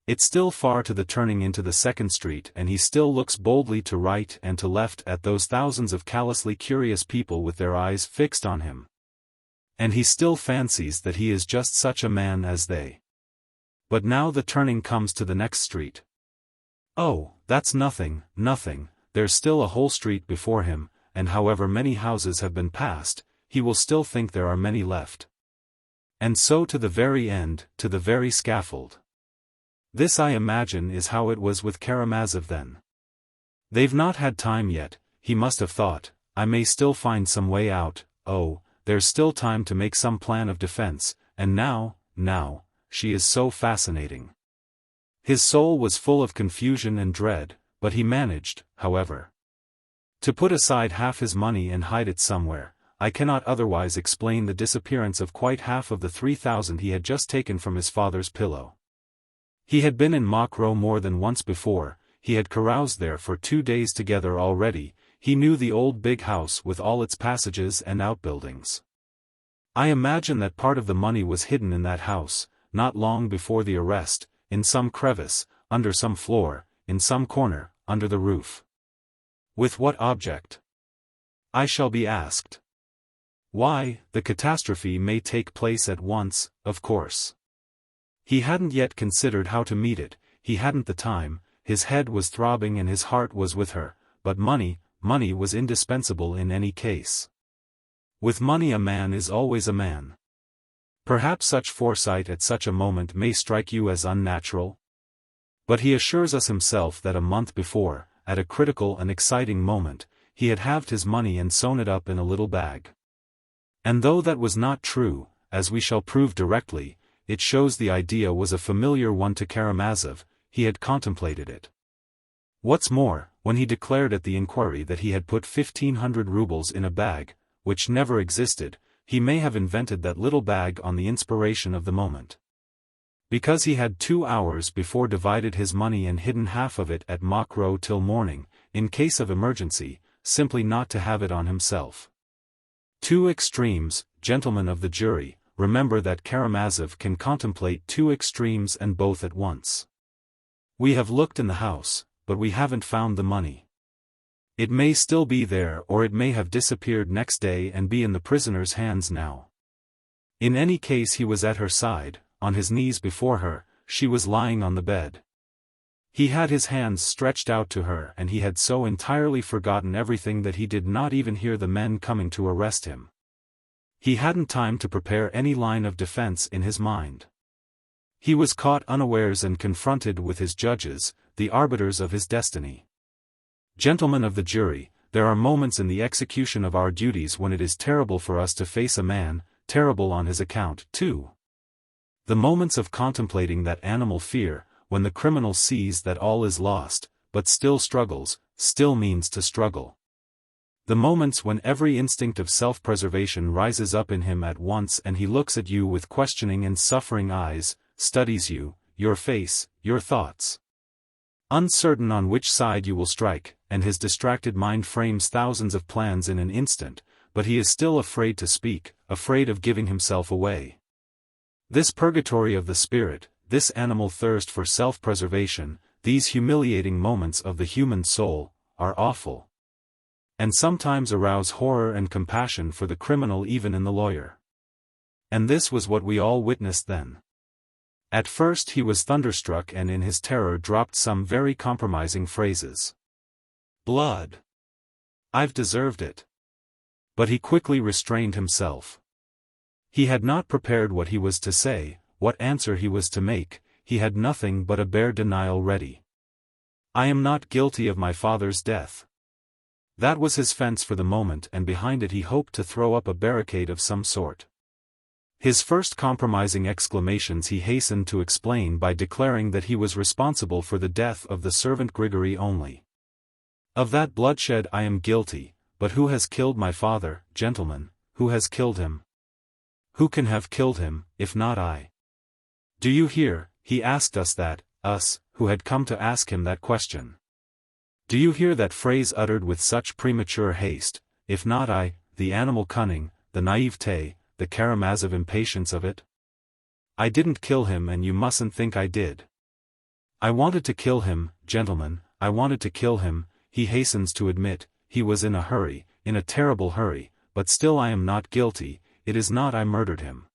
It's still far to the turning into the second street and he still looks boldly to right and to left at those thousands of callously curious people with their eyes fixed on him. And he still fancies that he is just such a man as they. But now the turning comes to the next street. Oh, that's nothing, nothing, there's still a whole street before him, and however many houses have been passed, he will still think there are many left. And so to the very end, to the very scaffold. This I imagine is how it was with Karamazov then. They've not had time yet, he must have thought, I may still find some way out, oh, there's still time to make some plan of defense, and now, she is so fascinating. His soul was full of confusion and dread, but he managed, however, to put aside half his money and hide it somewhere. I cannot otherwise explain the disappearance of quite half of the 3,000 he had just taken from his father's pillow. He had been in Mokroe more than once before, he had caroused there for 2 days together already, he knew the old big house with all its passages and outbuildings. I imagine that part of the money was hidden in that house, not long before the arrest, in some crevice, under some floor, in some corner, under the roof. With what object? I shall be asked. Why, the catastrophe may take place at once, of course. He hadn't yet considered how to meet it, he hadn't the time, his head was throbbing and his heart was with her, but money was indispensable in any case. With money a man is always a man. Perhaps such foresight at such a moment may strike you as unnatural? But he assures us himself that a month before, at a critical and exciting moment, he had halved his money and sewn it up in a little bag. And though that was not true, as we shall prove directly, it shows the idea was a familiar one to Karamazov, he had contemplated it. What's more, when he declared at the inquiry that he had put 1,500 rubles in a bag, which never existed, he may have invented that little bag on the inspiration of the moment. Because he had 2 hours before divided his money and hidden half of it at Mokroe till morning, in case of emergency, simply not to have it on himself. 2 extremes, gentlemen of the jury, remember that Karamazov can contemplate 2 extremes and both at once. We have looked in the house, but we haven't found the money. It may still be there or it may have disappeared next day and be in the prisoner's hands now. In any case he was at her side, on his knees before her, she was lying on the bed. He had his hands stretched out to her and he had so entirely forgotten everything that he did not even hear the men coming to arrest him. He hadn't time to prepare any line of defense in his mind. He was caught unawares and confronted with his judges, the arbiters of his destiny. Gentlemen of the jury, there are moments in the execution of our duties when it is terrible for us to face a man, terrible on his account, too. The moments of contemplating that animal fear, when the criminal sees that all is lost, but still struggles, still means to struggle. The moments when every instinct of self-preservation rises up in him at once and he looks at you with questioning and suffering eyes, studies you, your face, your thoughts. Uncertain on which side you will strike, and his distracted mind frames thousands of plans in an instant, but he is still afraid to speak, afraid of giving himself away. This purgatory of the spirit, this animal thirst for self-preservation, these humiliating moments of the human soul, are awful. And sometimes arouse horror and compassion for the criminal even in the lawyer. And this was what we all witnessed then. At first he was thunderstruck and in his terror dropped some very compromising phrases. Blood. I've deserved it. But he quickly restrained himself. He had not prepared what he was to say, what answer he was to make, he had nothing but a bare denial ready. I am not guilty of my father's death. That was his fence for the moment and behind it he hoped to throw up a barricade of some sort. His first compromising exclamations he hastened to explain by declaring that he was responsible for the death of the servant Grigory only. Of that bloodshed I am guilty, but who has killed my father, gentlemen, who has killed him? Who can have killed him, if not I? Do you hear, he asked us that, us, who had come to ask him that question. Do you hear that phrase uttered with such premature haste, if not I, the animal cunning, the naivete, the Karamazov impatience of it? I didn't kill him and you mustn't think I did. I wanted to kill him, gentlemen, I wanted to kill him, he hastens to admit, he was in a hurry, in a terrible hurry, but still I am not guilty, it is not I murdered him.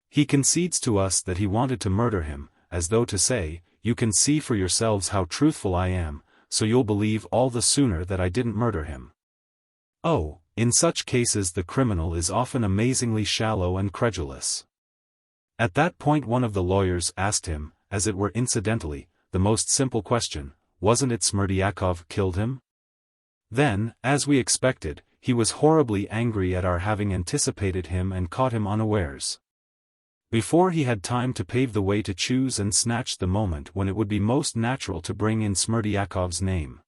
He concedes to us that he wanted to murder him, as though to say, you can see for yourselves how truthful I am, so you'll believe all the sooner that I didn't murder him. Oh, in such cases the criminal is often amazingly shallow and credulous. At that point one of the lawyers asked him, as it were incidentally, the most simple question, wasn't it Smerdyakov killed him? Then, as we expected, he was horribly angry at our having anticipated him and caught him unawares. Before he had time to pave the way to choose and snatch the moment when it would be most natural to bring in Smerdyakov's name.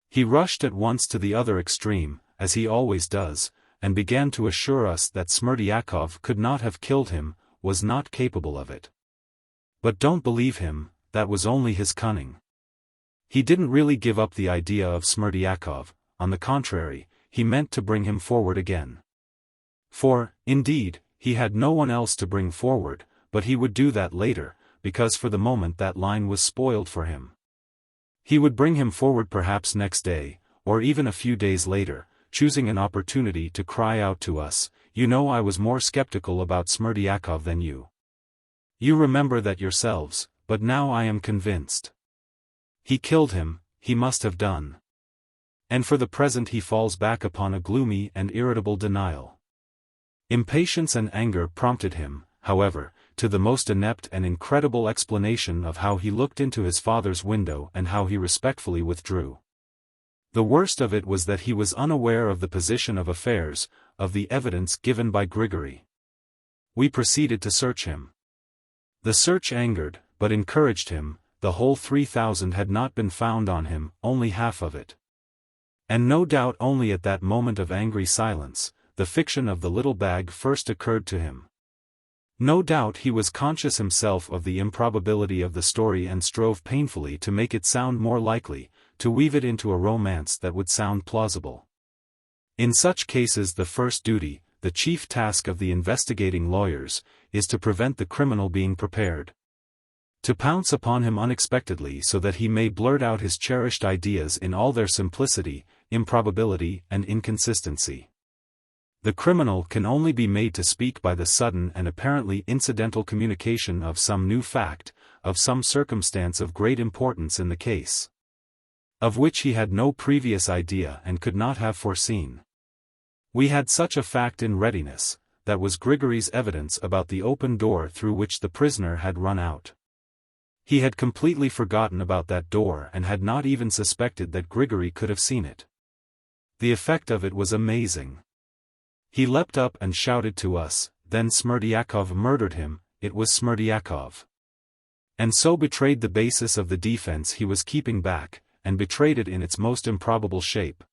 He rushed at once to the other extreme, as he always does, and began to assure us that Smerdyakov could not have killed him, was not capable of it. But don't believe him, that was only his cunning. He didn't really give up the idea of Smerdyakov, on the contrary, he meant to bring him forward again. For, indeed, he had no one else to bring forward, but he would do that later, because for the moment that line was spoiled for him. He would bring him forward perhaps next day, or even a few days later, choosing an opportunity to cry out to us, you know I was more skeptical about Smerdyakov than you. You remember that yourselves, but now I am convinced. He killed him, he must have done. And for the present he falls back upon a gloomy and irritable denial. Impatience and anger prompted him, however, to the most inept and incredible explanation of how he looked into his father's window and how he respectfully withdrew. The worst of it was that he was unaware of the position of affairs, of the evidence given by Grigory. We proceeded to search him. The search angered, but encouraged him, the whole 3,000 had not been found on him, only half of it. And no doubt only at that moment of angry silence, the fiction of the little bag first occurred to him. No doubt he was conscious himself of the improbability of the story and strove painfully to make it sound more likely, to weave it into a romance that would sound plausible. In such cases the first duty, the chief task of the investigating lawyers, is to prevent the criminal being prepared. To pounce upon him unexpectedly so that he may blurt out his cherished ideas in all their simplicity, improbability and inconsistency. The criminal can only be made to speak by the sudden and apparently incidental communication of some new fact, of some circumstance of great importance in the case, of which he had no previous idea and could not have foreseen. We had such a fact in readiness, that was Grigory's evidence about the open door through which the prisoner had run out. He had completely forgotten about that door and had not even suspected that Grigory could have seen it. The effect of it was amazing. He leapt up and shouted to us, "Then Smerdyakov murdered him, it was Smerdyakov." And so betrayed the basis of the defense he was keeping back, and betrayed it in its most improbable shape.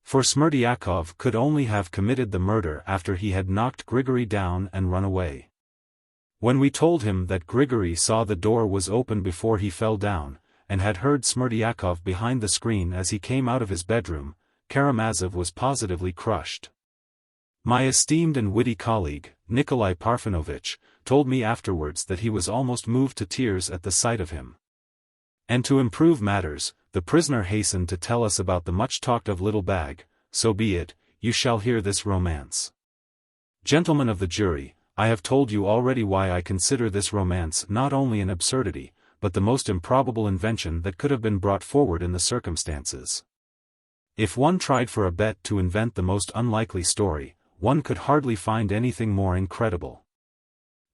For Smerdyakov could only have committed the murder after he had knocked Grigory down and run away. When we told him that Grigory saw the door was open before he fell down, and had heard Smerdyakov behind the screen as he came out of his bedroom, Karamazov was positively crushed. My esteemed and witty colleague, Nikolai Parfenovitch, told me afterwards that he was almost moved to tears at the sight of him. And to improve matters, the prisoner hastened to tell us about the much-talked-of little bag. "So be it, you shall hear this romance. Gentlemen of the jury, I have told you already why I consider this romance not only an absurdity, but the most improbable invention that could have been brought forward in the circumstances. If one tried for a bet to invent the most unlikely story, one could hardly find anything more incredible.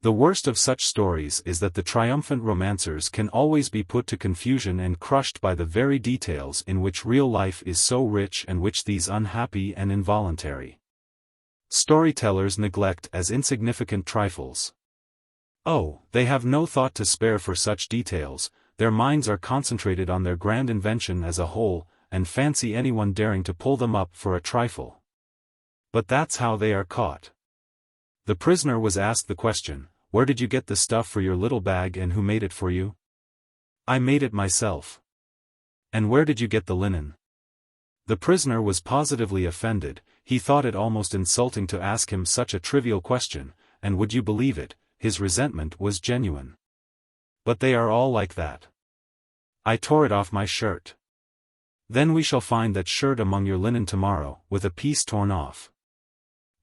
The worst of such stories is that the triumphant romancers can always be put to confusion and crushed by the very details in which real life is so rich and which these unhappy and involuntary storytellers neglect as insignificant trifles. Oh, they have no thought to spare for such details, their minds are concentrated on their grand invention as a whole, and fancy anyone daring to pull them up for a trifle. But that's how they are caught." The prisoner was asked the question, "Where did you get the stuff for your little bag and who made it for you?" "I made it myself." "And where did you get the linen?" The prisoner was positively offended, he thought it almost insulting to ask him such a trivial question, and would you believe it, his resentment was genuine. "But they are all like that. I tore it off my shirt." "Then we shall find that shirt among your linen tomorrow, with a piece torn off.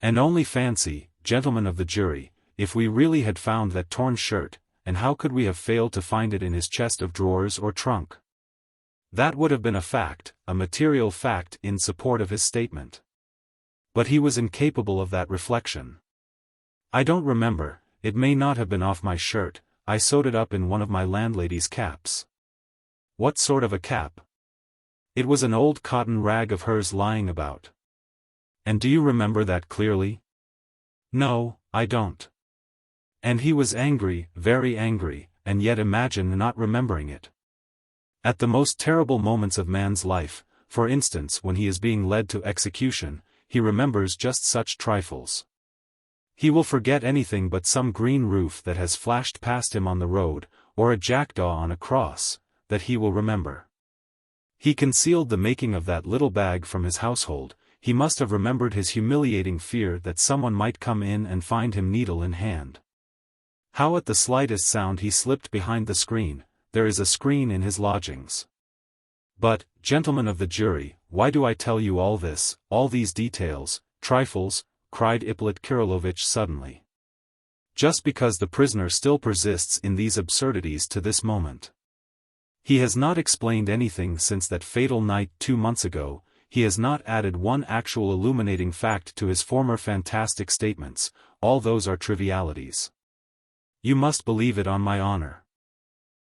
And only fancy, gentlemen of the jury, if we really had found that torn shirt, and how could we have failed to find it in his chest of drawers or trunk? That would have been a fact, a material fact in support of his statement. But he was incapable of that reflection. "I don't remember, it may not have been off my shirt, I sewed it up in one of my landlady's caps." "What sort of a cap?" "It was an old cotton rag of hers lying about." "And do you remember that clearly?" "No, I don't." And he was angry, very angry, and yet imagine not remembering it. At the most terrible moments of man's life, for instance when he is being led to execution, he remembers just such trifles. He will forget anything but some green roof that has flashed past him on the road, or a jackdaw on a cross, that he will remember. He concealed the making of that little bag from his household, he must have remembered his humiliating fear that someone might come in and find him needle in hand. How at the slightest sound he slipped behind the screen, there is a screen in his lodgings. But, gentlemen of the jury, why do I tell you all this, all these details, trifles, cried Ippolit Kirillovitch suddenly. Just because the prisoner still persists in these absurdities to this moment. He has not explained anything since that fatal night 2 months ago, he has not added one actual illuminating fact to his former fantastic statements, all those are trivialities. You must believe it on my honor.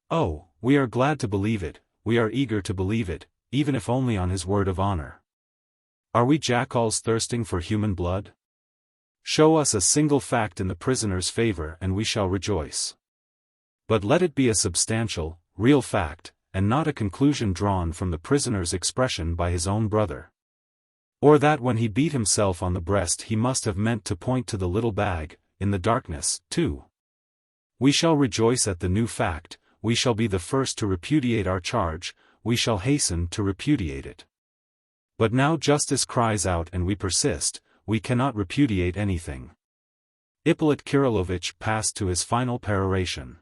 Oh, we are glad to believe it, we are eager to believe it, even if only on his word of honor. Are we jackals thirsting for human blood? Show us a single fact in the prisoner's favor and we shall rejoice. But let it be a substantial, real fact, and not a conclusion drawn from the prisoner's expression by his own brother. Or that when he beat himself on the breast he must have meant to point to the little bag, in the darkness, too. We shall rejoice at the new fact, we shall be the first to repudiate our charge, we shall hasten to repudiate it. But now justice cries out and we persist, we cannot repudiate anything. Ippolit Kirillovitch passed to his final peroration.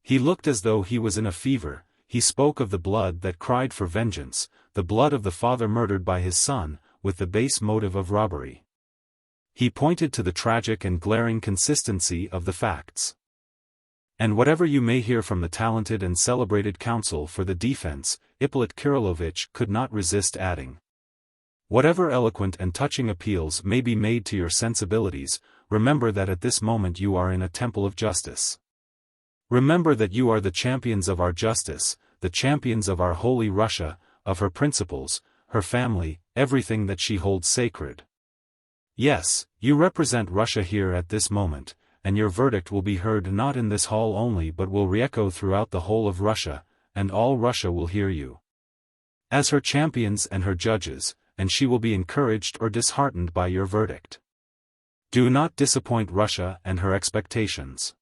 He looked as though he was in a fever, he spoke of the blood that cried for vengeance, the blood of the father murdered by his son, with the base motive of robbery. He pointed to the tragic and glaring consistency of the facts. And whatever you may hear from the talented and celebrated counsel for the defense, Ippolit Kirillovitch could not resist adding. Whatever eloquent and touching appeals may be made to your sensibilities, remember that at this moment you are in a temple of justice. Remember that you are the champions of our justice, the champions of our holy Russia, of her principles, her family, everything that she holds sacred. Yes, you represent Russia here at this moment, and your verdict will be heard not in this hall only but will re-echo throughout the whole of Russia, and all Russia will hear you. As her champions and her judges, and she will be encouraged or disheartened by your verdict. Do not disappoint Russia and her expectations.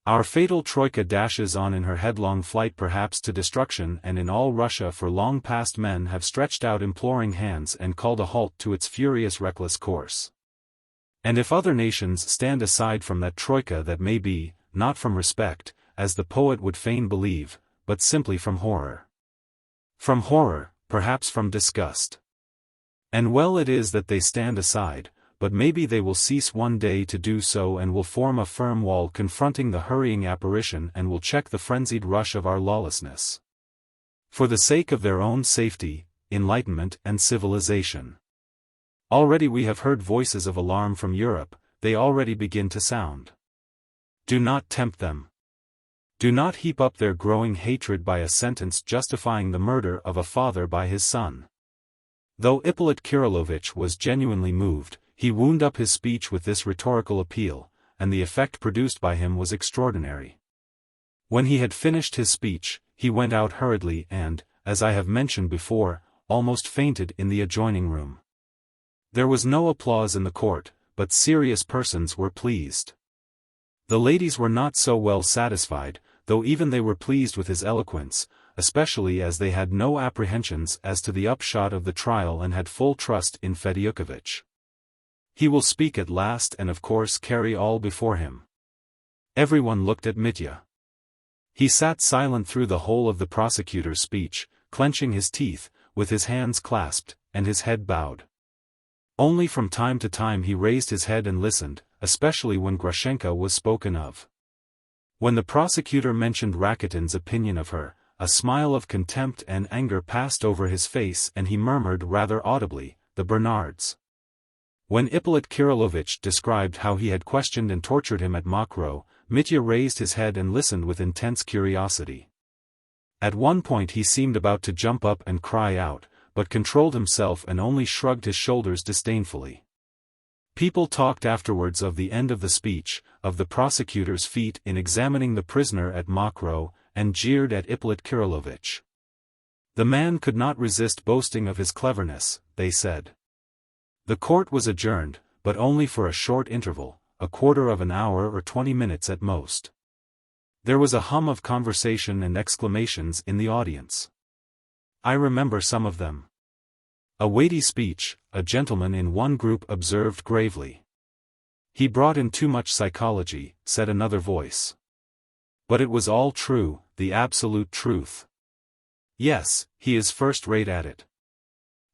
Our fatal Troika dashes on in her headlong flight perhaps to destruction, and in all Russia for long past men have stretched out imploring hands and called a halt to its furious reckless course. And if other nations stand aside from that Troika, that may be, not from respect, as the poet would fain believe, but simply from horror. From horror, perhaps from disgust. And well it is that they stand aside, but maybe they will cease one day to do so and will form a firm wall confronting the hurrying apparition and will check the frenzied rush of our lawlessness. For the sake of their own safety, enlightenment and civilization. Already we have heard voices of alarm from Europe, they already begin to sound. Do not tempt them. Do not heap up their growing hatred by a sentence justifying the murder of a father by his son. Though Ippolit Kirillovitch was genuinely moved, he wound up his speech with this rhetorical appeal, and the effect produced by him was extraordinary. When he had finished his speech, he went out hurriedly and, as I have mentioned before, almost fainted in the adjoining room. There was no applause in the court, but serious persons were pleased. The ladies were not so well satisfied, though even they were pleased with his eloquence, especially as they had no apprehensions as to the upshot of the trial and had full trust in Fedyukovitch. He will speak at last and of course carry all before him. Everyone looked at Mitya. He sat silent through the whole of the prosecutor's speech, clenching his teeth, with his hands clasped, and his head bowed. Only from time to time he raised his head and listened, especially when Grushenka was spoken of. When the prosecutor mentioned Rakitin's opinion of her, a smile of contempt and anger passed over his face and he murmured rather audibly, "The Bernards." When Ippolit Kirillovitch described how he had questioned and tortured him at Mokroe, Mitya raised his head and listened with intense curiosity. At one point he seemed about to jump up and cry out, but controlled himself and only shrugged his shoulders disdainfully. People talked afterwards of the end of the speech, of the prosecutor's feat in examining the prisoner at Mokroe, and jeered at Ippolit Kirillovitch. The man could not resist boasting of his cleverness, they said. The court was adjourned, but only for a short interval, a quarter of an hour or 20 minutes at most. There was a hum of conversation and exclamations in the audience. I remember some of them. A weighty speech, a gentleman in one group observed gravely. He brought in too much psychology, said another voice. But it was all true, the absolute truth. Yes, he is first-rate at it.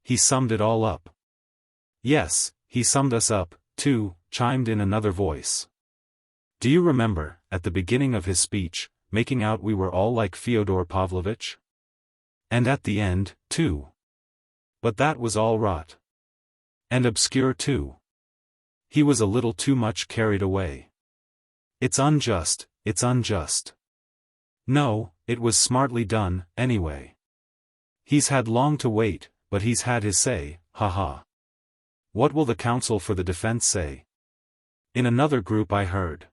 He summed it all up. Yes, he summed us up, too, chimed in another voice. Do you remember, at the beginning of his speech, making out we were all like Fyodor Pavlovitch? And at the end, too. But that was all rot. And obscure too. He was a little too much carried away. It's unjust, it's unjust. No, it was smartly done, anyway. He's had long to wait, but he's had his say, ha. What will the counsel for the defense say? In another group I heard.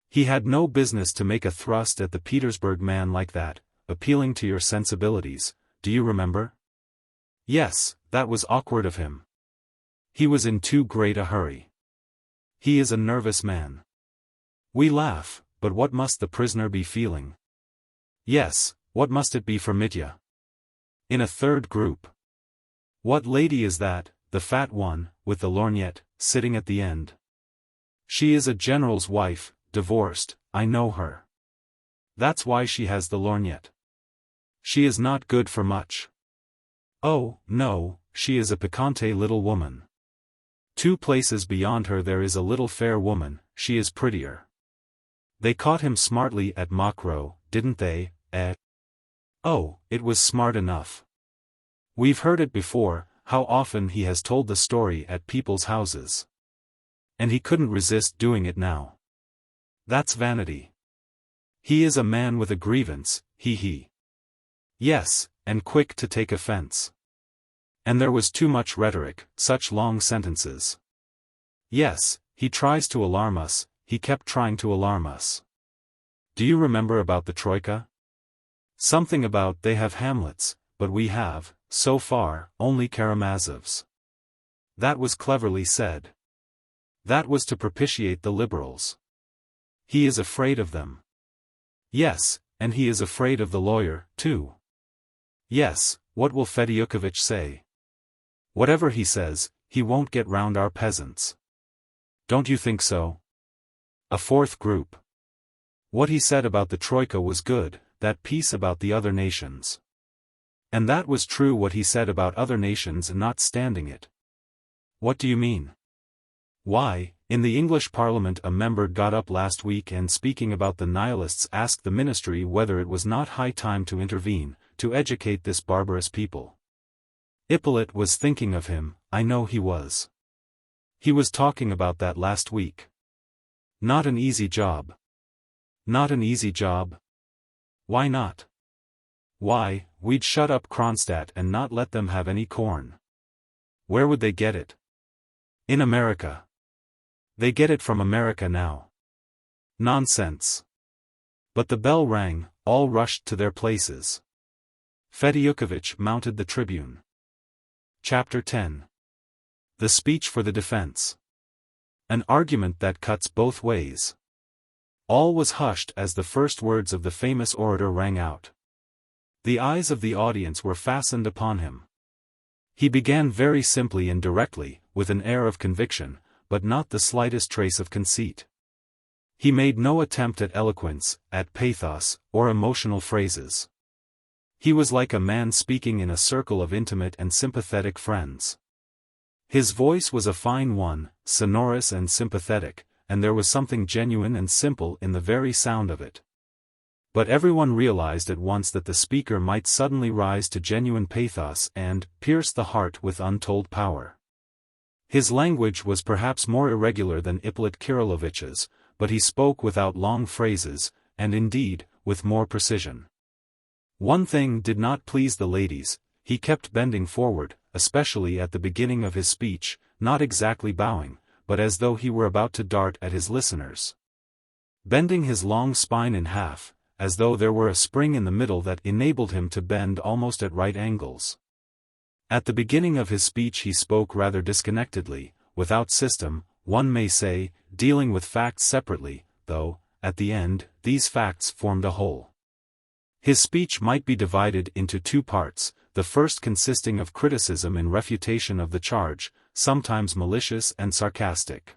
He had no business to make a thrust at the Petersburg man like that, appealing to your sensibilities, do you remember? Yes, that was awkward of him. He was in too great a hurry. He is a nervous man. We laugh, but what must the prisoner be feeling? Yes, what must it be for Mitya? In a third group. What lady is that, the fat one, with the lorgnette, sitting at the end? She is a general's wife, divorced, I know her. That's why she has the lorgnette. She is not good for much. Oh, no, she is a piquante little woman. 2 places beyond her there is a little fair woman, she is prettier. They caught him smartly at Mokrow, didn't they, eh? Oh, it was smart enough. We've heard it before, how often he has told the story at people's houses. And he couldn't resist doing it now. That's vanity. He is a man with a grievance, he. Yes, and quick to take offense. And there was too much rhetoric, such long sentences. Yes, he tries to alarm us, he kept trying to alarm us. Do you remember about the Troika? Something about they have Hamlets, but we have, so far, only Karamazovs. That was cleverly said. That was to propitiate the liberals. He is afraid of them. Yes, and he is afraid of the lawyer, too. Yes, what will Fedyukovich say? Whatever he says, he won't get round our peasants. Don't you think so? A fourth group. What he said about the Troika was good, that piece about the other nations. And that was true what he said about other nations not standing it. What do you mean? Why, in the English Parliament a member got up last week and speaking about the Nihilists asked the ministry whether it was not high time to intervene, to educate this barbarous people. Ippolit was thinking of him, I know he was. He was talking about that last week. Not an easy job. Not an easy job? Why not? Why, we'd shut up Kronstadt and not let them have any corn. Where would they get it? In America. They get it from America now. Nonsense. But the bell rang, all rushed to their places. Fedyukovich mounted the tribune. Chapter 10. The speech for the defense. An argument that cuts both ways. All was hushed as the first words of the famous orator rang out. The eyes of the audience were fastened upon him. He began very simply and directly, with an air of conviction, but not the slightest trace of conceit. He made no attempt at eloquence, at pathos, or emotional phrases. He was like a man speaking in a circle of intimate and sympathetic friends. His voice was a fine one, sonorous and sympathetic, and there was something genuine and simple in the very sound of it. But everyone realized at once that the speaker might suddenly rise to genuine pathos and pierce the heart with untold power. His language was perhaps more irregular than Ippolit Kirillovich's, but he spoke without long phrases, and indeed, with more precision. One thing did not please the ladies, he kept bending forward, especially at the beginning of his speech, not exactly bowing, but as though he were about to dart at his listeners. Bending his long spine in half, as though there were a spring in the middle that enabled him to bend almost at right angles. At the beginning of his speech he spoke rather disconnectedly, without system, one may say, dealing with facts separately, though, at the end, these facts formed a whole. His speech might be divided into two parts, the first consisting of criticism in refutation of the charge, sometimes malicious and sarcastic.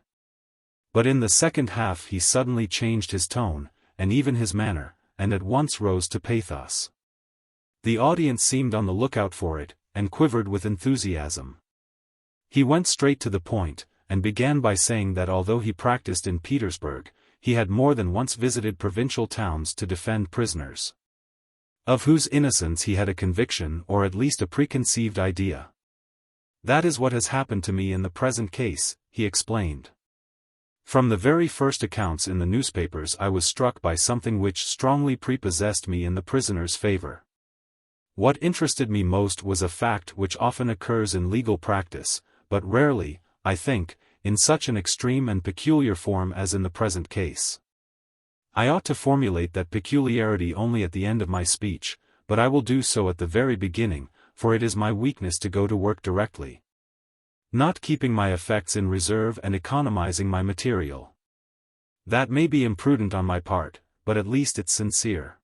But in the second half he suddenly changed his tone, and even his manner, and at once rose to pathos. The audience seemed on the lookout for it, and quivered with enthusiasm. He went straight to the point, and began by saying that although he practiced in Petersburg, he had more than once visited provincial towns to defend prisoners, of whose innocence he had a conviction or at least a preconceived idea. That is what has happened to me in the present case, he explained. From the very first accounts in the newspapers I was struck by something which strongly prepossessed me in the prisoner's favor. What interested me most was a fact which often occurs in legal practice, but rarely, I think, in such an extreme and peculiar form as in the present case. I ought to formulate that peculiarity only at the end of my speech, but I will do so at the very beginning, for it is my weakness to go to work directly, not keeping my effects in reserve and economizing my material. That may be imprudent on my part, but at least it's sincere.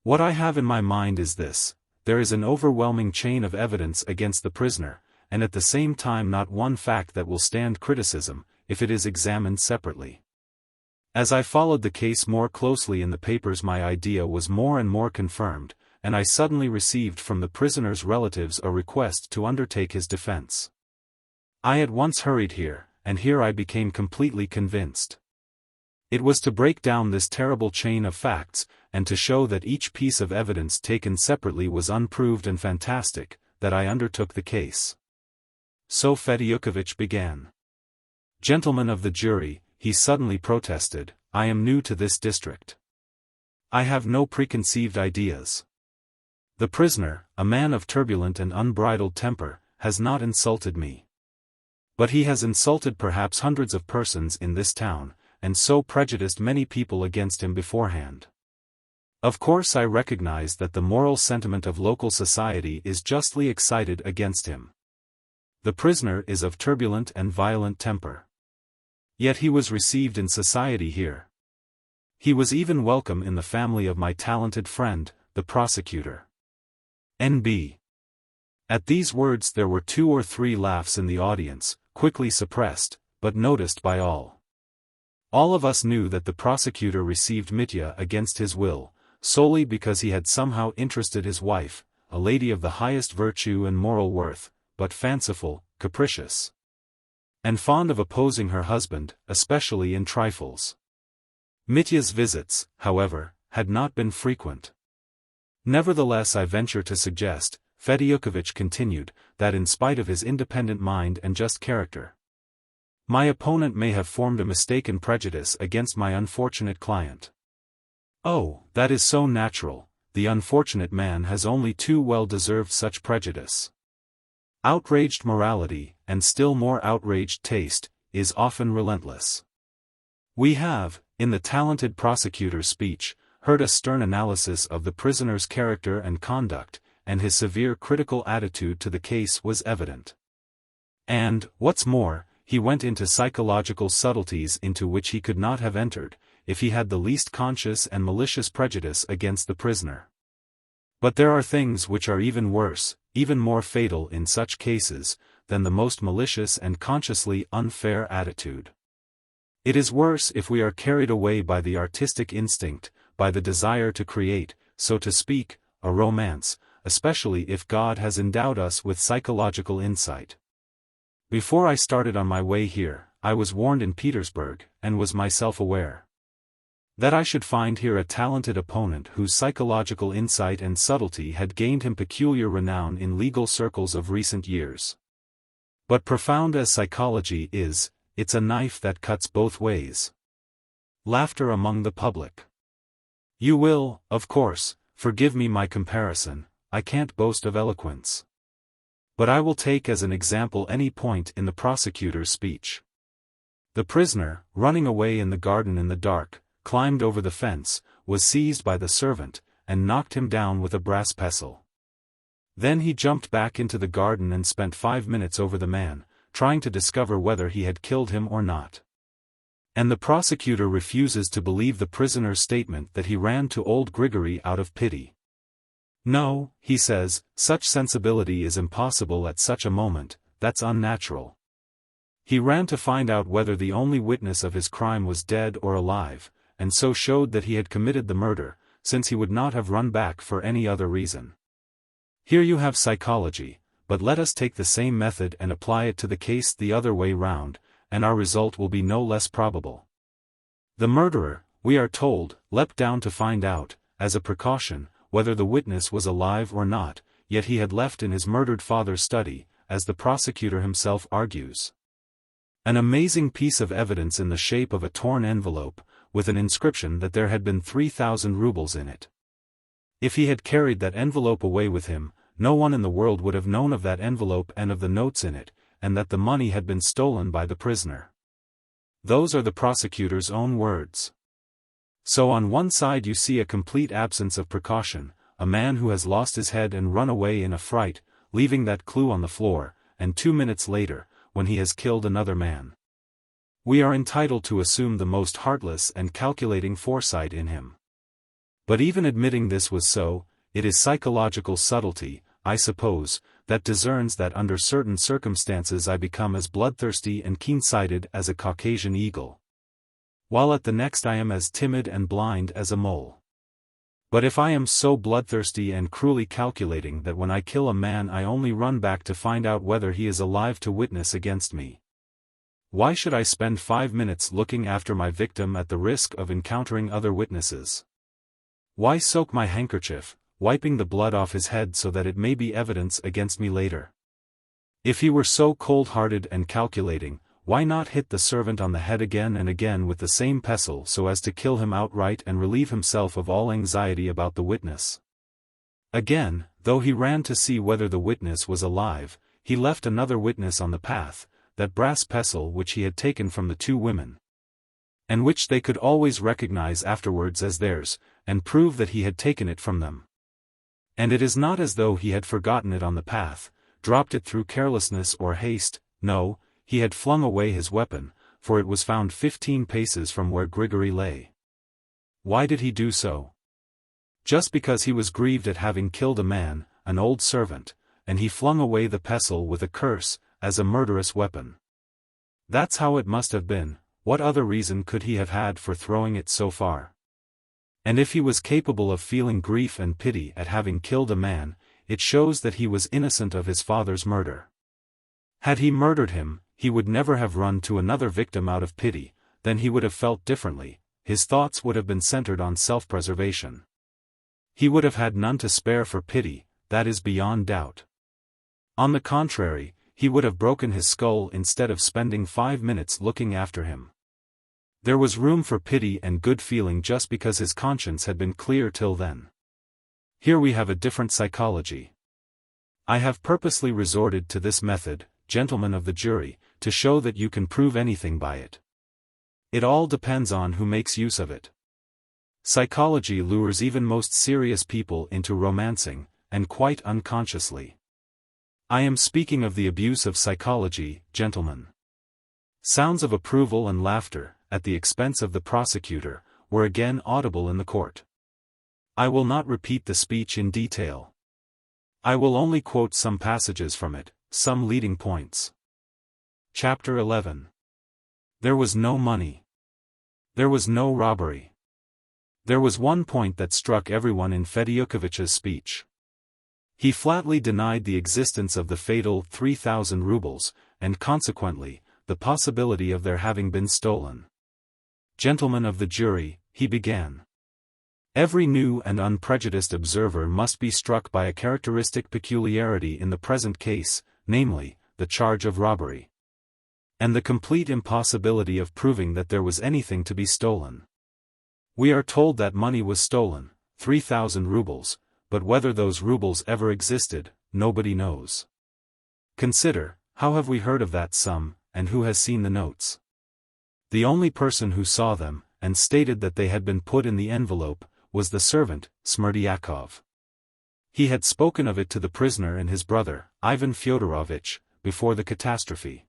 What I have in my mind is this: there is an overwhelming chain of evidence against the prisoner, and at the same time not one fact that will stand criticism, if it is examined separately. As I followed the case more closely in the papers my idea was more and more confirmed, and I suddenly received from the prisoner's relatives a request to undertake his defense. I at once hurried here, and here I became completely convinced. It was to break down this terrible chain of facts, and to show that each piece of evidence taken separately was unproved and fantastic, that I undertook the case. So Fedyukovich began. Gentlemen of the jury, he suddenly protested, I am new to this district. I have no preconceived ideas. The prisoner, a man of turbulent and unbridled temper, has not insulted me. But he has insulted perhaps hundreds of persons in this town, and so prejudiced many people against him beforehand. Of course I recognize that the moral sentiment of local society is justly excited against him. The prisoner is of turbulent and violent temper. Yet he was received in society here. He was even welcome in the family of my talented friend, the prosecutor. N.B. At these words there were 2 or 3 laughs in the audience, quickly suppressed, but noticed by all. All of us knew that the prosecutor received Mitya against his will, solely because he had somehow interested his wife, a lady of the highest virtue and moral worth, but fanciful, capricious, and fond of opposing her husband, especially in trifles. Mitya's visits, however, had not been frequent. Nevertheless I venture to suggest, Fedyukovich continued, that in spite of his independent mind and just character, my opponent may have formed a mistaken prejudice against my unfortunate client. Oh, that is so natural, the unfortunate man has only too well deserved such prejudice. Outraged morality, and still more outraged taste, is often relentless. We have, in the talented prosecutor's speech, heard a stern analysis of the prisoner's character and conduct, and his severe critical attitude to the case was evident. And, what's more, he went into psychological subtleties into which he could not have entered, if he had the least conscious and malicious prejudice against the prisoner. But there are things which are even worse, even more fatal in such cases, than the most malicious and consciously unfair attitude. It is worse if we are carried away by the artistic instinct, by the desire to create, so to speak, a romance, especially if God has endowed us with psychological insight. Before I started on my way here, I was warned in Petersburg, and was myself aware that I should find here a talented opponent whose psychological insight and subtlety had gained him peculiar renown in legal circles of recent years. But profound as psychology is, it's a knife that cuts both ways. Laughter among the public. You will, of course, forgive me my comparison, I can't boast of eloquence. But I will take as an example any point in the prosecutor's speech. The prisoner, running away in the garden in the dark, climbed over the fence, was seized by the servant, and knocked him down with a brass pestle. Then he jumped back into the garden and spent 5 minutes over the man, trying to discover whether he had killed him or not. And the prosecutor refuses to believe the prisoner's statement that he ran to old Grigory out of pity. No, he says, such sensibility is impossible at such a moment, that's unnatural. He ran to find out whether the only witness of his crime was dead or alive, and so showed that he had committed the murder, since he would not have run back for any other reason. Here you have psychology, but let us take the same method and apply it to the case the other way round, and our result will be no less probable. The murderer, we are told, leapt down to find out, as a precaution, whether the witness was alive or not, yet he had left in his murdered father's study, as the prosecutor himself argues, an amazing piece of evidence in the shape of a torn envelope, with an inscription that there had been 3,000 rubles in it. If he had carried that envelope away with him, no one in the world would have known of that envelope and of the notes in it, and that the money had been stolen by the prisoner. Those are the prosecutor's own words. So on one side you see a complete absence of precaution, a man who has lost his head and run away in a fright, leaving that clue on the floor, and 2 minutes later, when he has killed another man, we are entitled to assume the most heartless and calculating foresight in him. But even admitting this was so, it is psychological subtlety, I suppose, that discerns that under certain circumstances I become as bloodthirsty and keen-sighted as a Caucasian eagle, while at the next I am as timid and blind as a mole. But if I am so bloodthirsty and cruelly calculating that when I kill a man I only run back to find out whether he is alive to witness against me, Why should I spend 5 minutes looking after my victim at the risk of encountering other witnesses? Why soak my handkerchief, wiping the blood off his head so that it may be evidence against me later? If he were so cold-hearted and calculating, why not hit the servant on the head again and again with the same pestle so as to kill him outright and relieve himself of all anxiety about the witness? Again, though he ran to see whether the witness was alive, he left another witness on the path, that brass pestle which he had taken from the two women, and which they could always recognize afterwards as theirs, and prove that he had taken it from them. And it is not as though he had forgotten it on the path, dropped it through carelessness or haste. No, he had flung away his weapon, for it was found 15 paces from where Grigory lay. Why did he do so? Just because he was grieved at having killed a man, an old servant, and he flung away the pestle with a curse, as a murderous weapon. That's how it must have been. What other reason could he have had for throwing it so far? And if he was capable of feeling grief and pity at having killed a man, it shows that he was innocent of his father's murder. Had he murdered him, he would never have run to another victim out of pity, then he would have felt differently, his thoughts would have been centered on self-preservation. He would have had none to spare for pity, that is beyond doubt. On the contrary, he would have broken his skull instead of spending 5 minutes looking after him. There was room for pity and good feeling just because his conscience had been clear till then. Here we have a different psychology. I have purposely resorted to this method, gentlemen of the jury, to show that you can prove anything by it. It all depends on who makes use of it. Psychology lures even most serious people into romancing, and quite unconsciously. I am speaking of the abuse of psychology, gentlemen. Sounds of approval and laughter, at the expense of the prosecutor, were again audible in the court. I will not repeat the speech in detail. I will only quote some passages from it, some leading points. Chapter 11. There was no money. There was no robbery. There was one point that struck everyone in Fedyukovich's speech. He flatly denied the existence of the fatal 3,000 rubles, and consequently, the possibility of their having been stolen. Gentlemen of the jury, he began. Every new and unprejudiced observer must be struck by a characteristic peculiarity in the present case, namely, the charge of robbery, and the complete impossibility of proving that there was anything to be stolen. We are told that money was stolen, 3,000 rubles, but whether those rubles ever existed, nobody knows. Consider, how have we heard of that sum, and who has seen the notes? The only person who saw them, and stated that they had been put in the envelope, was the servant, Smerdyakov. He had spoken of it to the prisoner and his brother, Ivan Fyodorovich, before the catastrophe.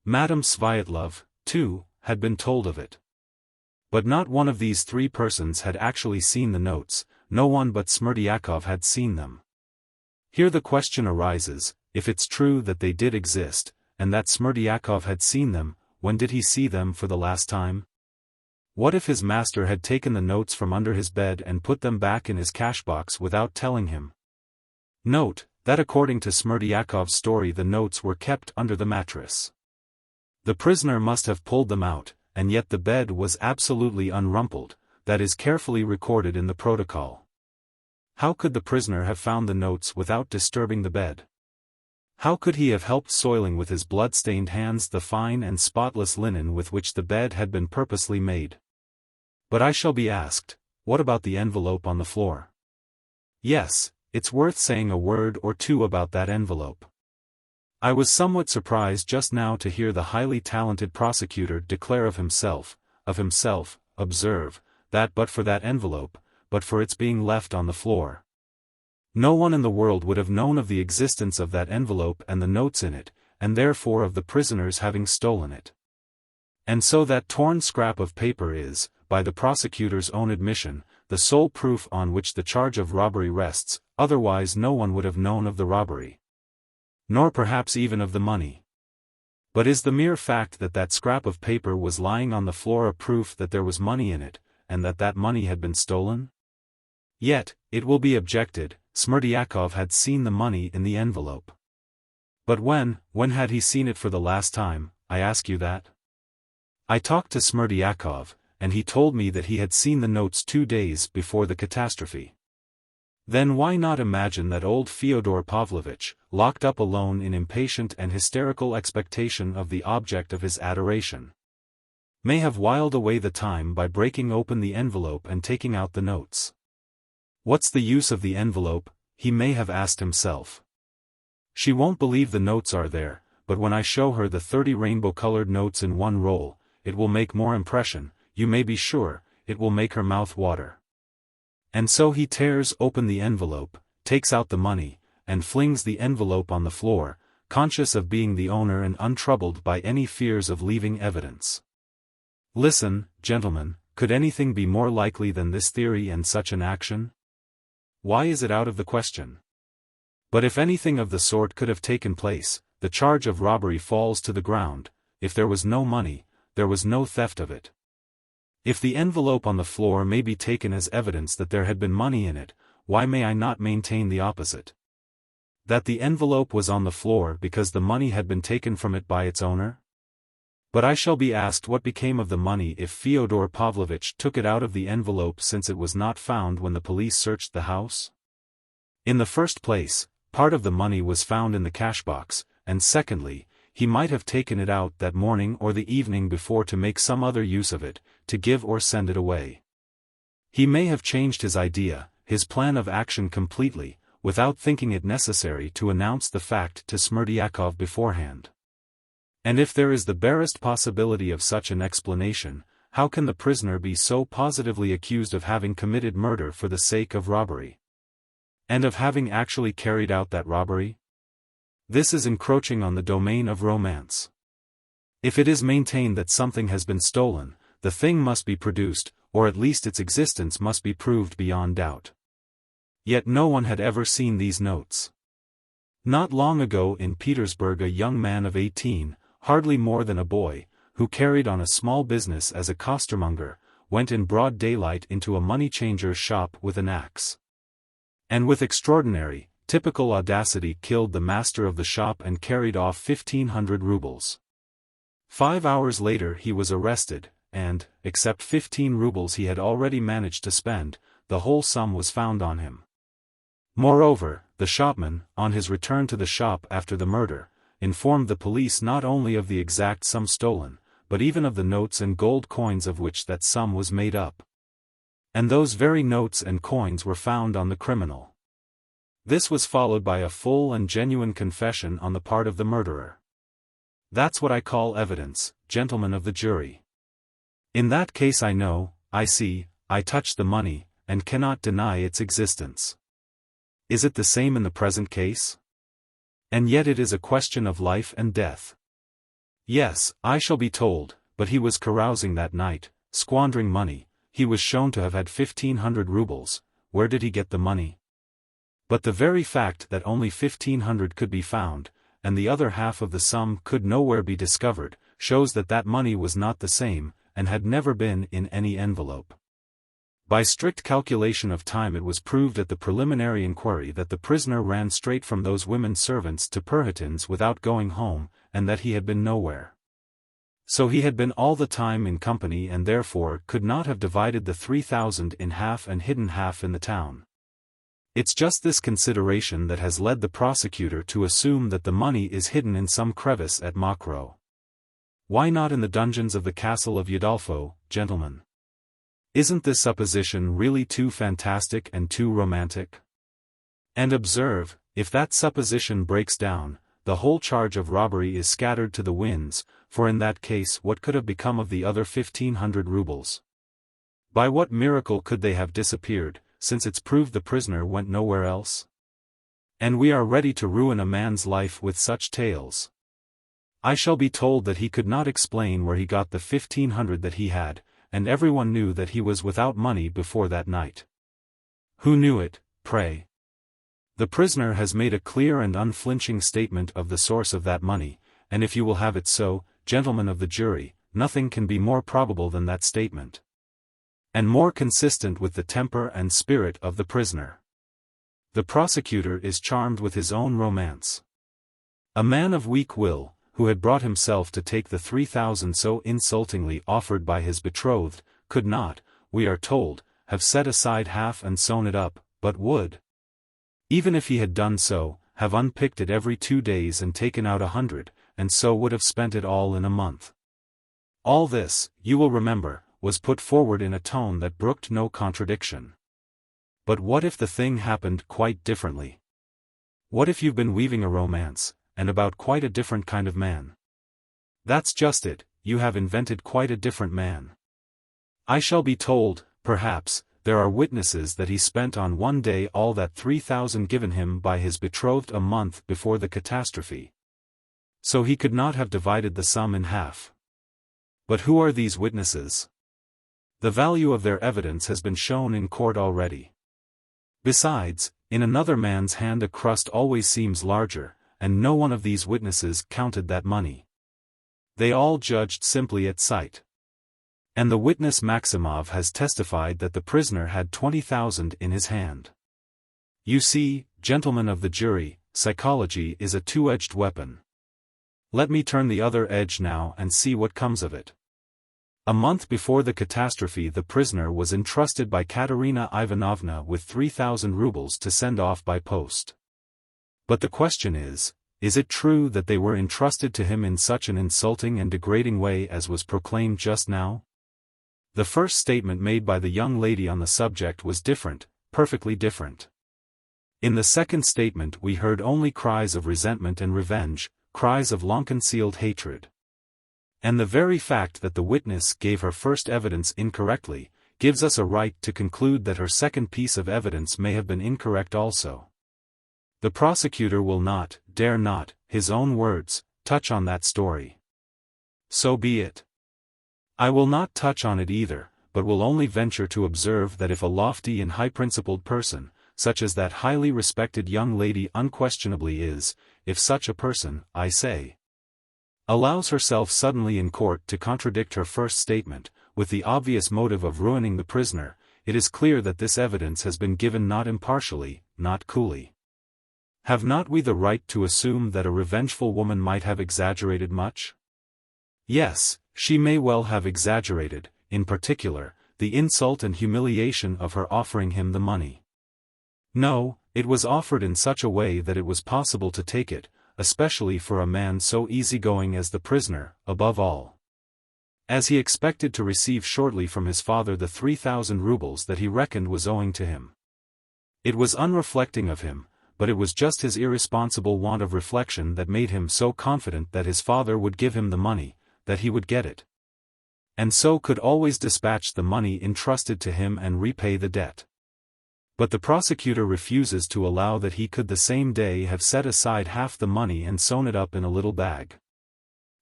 Madame Svyetlov, too, had been told of it. But not one of these three persons had actually seen the notes, no one but Smerdyakov had seen them. Here the question arises, if it's true that they did exist, and that Smerdyakov had seen them, when did he see them for the last time? What if his master had taken the notes from under his bed and put them back in his cashbox without telling him? Note, that according to Smerdyakov's story the notes were kept under the mattress. The prisoner must have pulled them out, and yet the bed was absolutely unrumpled, that is carefully recorded in the protocol. How could the prisoner have found the notes without disturbing the bed? How could he have helped soiling with his blood-stained hands the fine and spotless linen with which the bed had been purposely made? But I shall be asked, what about the envelope on the floor? Yes, it's worth saying a word or two about that envelope. I was somewhat surprised just now to hear the highly talented prosecutor declare of himself, observe, that but for that envelope, but for its being left on the floor, no one in the world would have known of the existence of that envelope and the notes in it, and therefore of the prisoners having stolen it. And so that torn scrap of paper is, by the prosecutor's own admission, the sole proof on which the charge of robbery rests, otherwise no one would have known of the robbery, nor perhaps even of the money. But is the mere fact that that scrap of paper was lying on the floor a proof that there was money in it, and that that money had been stolen? Yet, it will be objected, Smerdyakov had seen the money in the envelope. But when had he seen it for the last time? I ask you that? I talked to Smerdyakov, and he told me that he had seen the notes 2 days before the catastrophe. Then why not imagine that old Fyodor Pavlovitch, locked up alone in impatient and hysterical expectation of the object of his adoration, may have whiled away the time by breaking open the envelope and taking out the notes? What's the use of the envelope, he may have asked himself. She won't believe the notes are there, but when I show her the 30 rainbow-colored notes in one roll, it will make more impression, you may be sure, it will make her mouth water. And so he tears open the envelope, takes out the money, and flings the envelope on the floor, conscious of being the owner and untroubled by any fears of leaving evidence. Listen, gentlemen, could anything be more likely than this theory and such an action? Why is it out of the question? But if anything of the sort could have taken place, the charge of robbery falls to the ground. If there was no money, there was no theft of it. If the envelope on the floor may be taken as evidence that there had been money in it, why may I not maintain the opposite? That the envelope was on the floor because the money had been taken from it by its owner? But I shall be asked what became of the money if Fyodor Pavlovitch took it out of the envelope, since it was not found when the police searched the house? In the first place, part of the money was found in the cash box, and secondly, he might have taken it out that morning or the evening before to make some other use of it, to give or send it away. He may have changed his idea, his plan of action completely, without thinking it necessary to announce the fact to Smerdyakov beforehand. And if there is the barest possibility of such an explanation, how can the prisoner be so positively accused of having committed murder for the sake of robbery? And of having actually carried out that robbery? This is encroaching on the domain of romance. If it is maintained that something has been stolen, the thing must be produced, or at least its existence must be proved beyond doubt. Yet no one had ever seen these notes. Not long ago in Petersburg a young man of 18, hardly more than a boy, who carried on a small business as a costermonger, went in broad daylight into a money-changer's shop with an axe. And with extraordinary, typical audacity killed the master of the shop and carried off 1,500 rubles. 5 hours later he was arrested, and, except 15 rubles he had already managed to spend, the whole sum was found on him. Moreover, the shopman, on his return to the shop after the murder, informed the police not only of the exact sum stolen, but even of the notes and gold coins of which that sum was made up. And those very notes and coins were found on the criminal. This was followed by a full and genuine confession on the part of the murderer. That's what I call evidence, gentlemen of the jury. In that case I know, I see, I touched the money, and cannot deny its existence. Is it the same in the present case? And yet it is a question of life and death. Yes, I shall be told, but he was carousing that night, squandering money, he was shown to have had 1,500 rubles, where did he get the money? But the very fact that only 1,500 could be found, and the other half of the sum could nowhere be discovered, shows that that money was not the same, and had never been in any envelope. By strict calculation of time it was proved at the preliminary inquiry that the prisoner ran straight from those women servants to Perhotin's without going home, and that he had been nowhere. So he had been all the time in company and therefore could not have divided the 3,000 in half and hidden half in the town. It's just this consideration that has led the prosecutor to assume that the money is hidden in some crevice at Mokroe. Why not in the dungeons of the castle of Udolpho, gentlemen? Isn't this supposition really too fantastic and too romantic? And observe, if that supposition breaks down, the whole charge of robbery is scattered to the winds, for in that case what could have become of the other 1,500 rubles? By what miracle could they have disappeared, since it's proved the prisoner went nowhere else? And we are ready to ruin a man's life with such tales. I shall be told that he could not explain where he got the 1,500 that he had, and everyone knew that he was without money before that night. Who knew it, pray? The prisoner has made a clear and unflinching statement of the source of that money, and if you will have it so, gentlemen of the jury, nothing can be more probable than that statement. And more consistent with the temper and spirit of the prisoner. The prosecutor is charmed with his own romance. A man of weak will, who had brought himself to take the 3,000 so insultingly offered by his betrothed, could not, we are told, have set aside half and sewn it up, but would, even if he had done so, have unpicked it every 2 days and taken out 100, and so would have spent it all in a month. All this, you will remember, was put forward in a tone that brooked no contradiction. But what if the thing happened quite differently? What if you've been weaving a romance, and about quite a different kind of man? That's just it, you have invented quite a different man. I shall be told, perhaps, there are witnesses that he spent on one day all that 3,000 given him by his betrothed a month before the catastrophe. So he could not have divided the sum in half. But who are these witnesses? The value of their evidence has been shown in court already. Besides, in another man's hand a crust always seems larger, and no one of these witnesses counted that money. They all judged simply at sight. And the witness Maximov has testified that the prisoner had 20,000 in his hand. You see, gentlemen of the jury, psychology is a two-edged weapon. Let me turn the other edge now and see what comes of it. A month before the catastrophe the prisoner was entrusted by Katerina Ivanovna with 3,000 rubles to send off by post. But the question is it true that they were entrusted to him in such an insulting and degrading way as was proclaimed just now? The first statement made by the young lady on the subject was different, perfectly different. In the second statement we heard only cries of resentment and revenge, cries of long-concealed hatred. And the very fact that the witness gave her first evidence incorrectly, gives us a right to conclude that her second piece of evidence may have been incorrect also. The prosecutor will not, dare not, his own words, touch on that story. So be it. I will not touch on it either, but will only venture to observe that if a lofty and high-principled person, such as that highly respected young lady unquestionably is, if such a person, I say, allows herself suddenly in court to contradict her first statement, with the obvious motive of ruining the prisoner, it is clear that this evidence has been given not impartially, not coolly. Have not we the right to assume that a revengeful woman might have exaggerated much? Yes, she may well have exaggerated, in particular, the insult and humiliation of her offering him the money. No, it was offered in such a way that it was possible to take it, especially for a man so easygoing as the prisoner, above all, as he expected to receive shortly from his father the 3,000 rubles that he reckoned was owing to him. It was unreflecting of him, but it was just his irresponsible want of reflection that made him so confident that his father would give him the money, that he would get it, and so could always dispatch the money entrusted to him and repay the debt. But the prosecutor refuses to allow that he could the same day have set aside half the money and sewn it up in a little bag.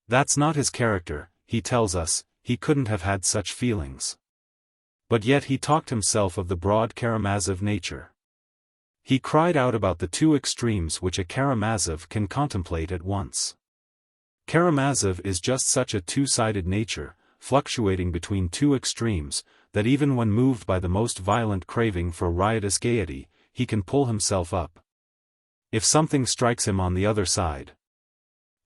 That's not his character, he tells us, he couldn't have had such feelings. But yet he talked himself of the broad Karamazov nature. He cried out about the two extremes which a Karamazov can contemplate at once. Karamazov is just such a two-sided nature, fluctuating between two extremes, that even when moved by the most violent craving for riotous gaiety, he can pull himself up, if something strikes him on the other side.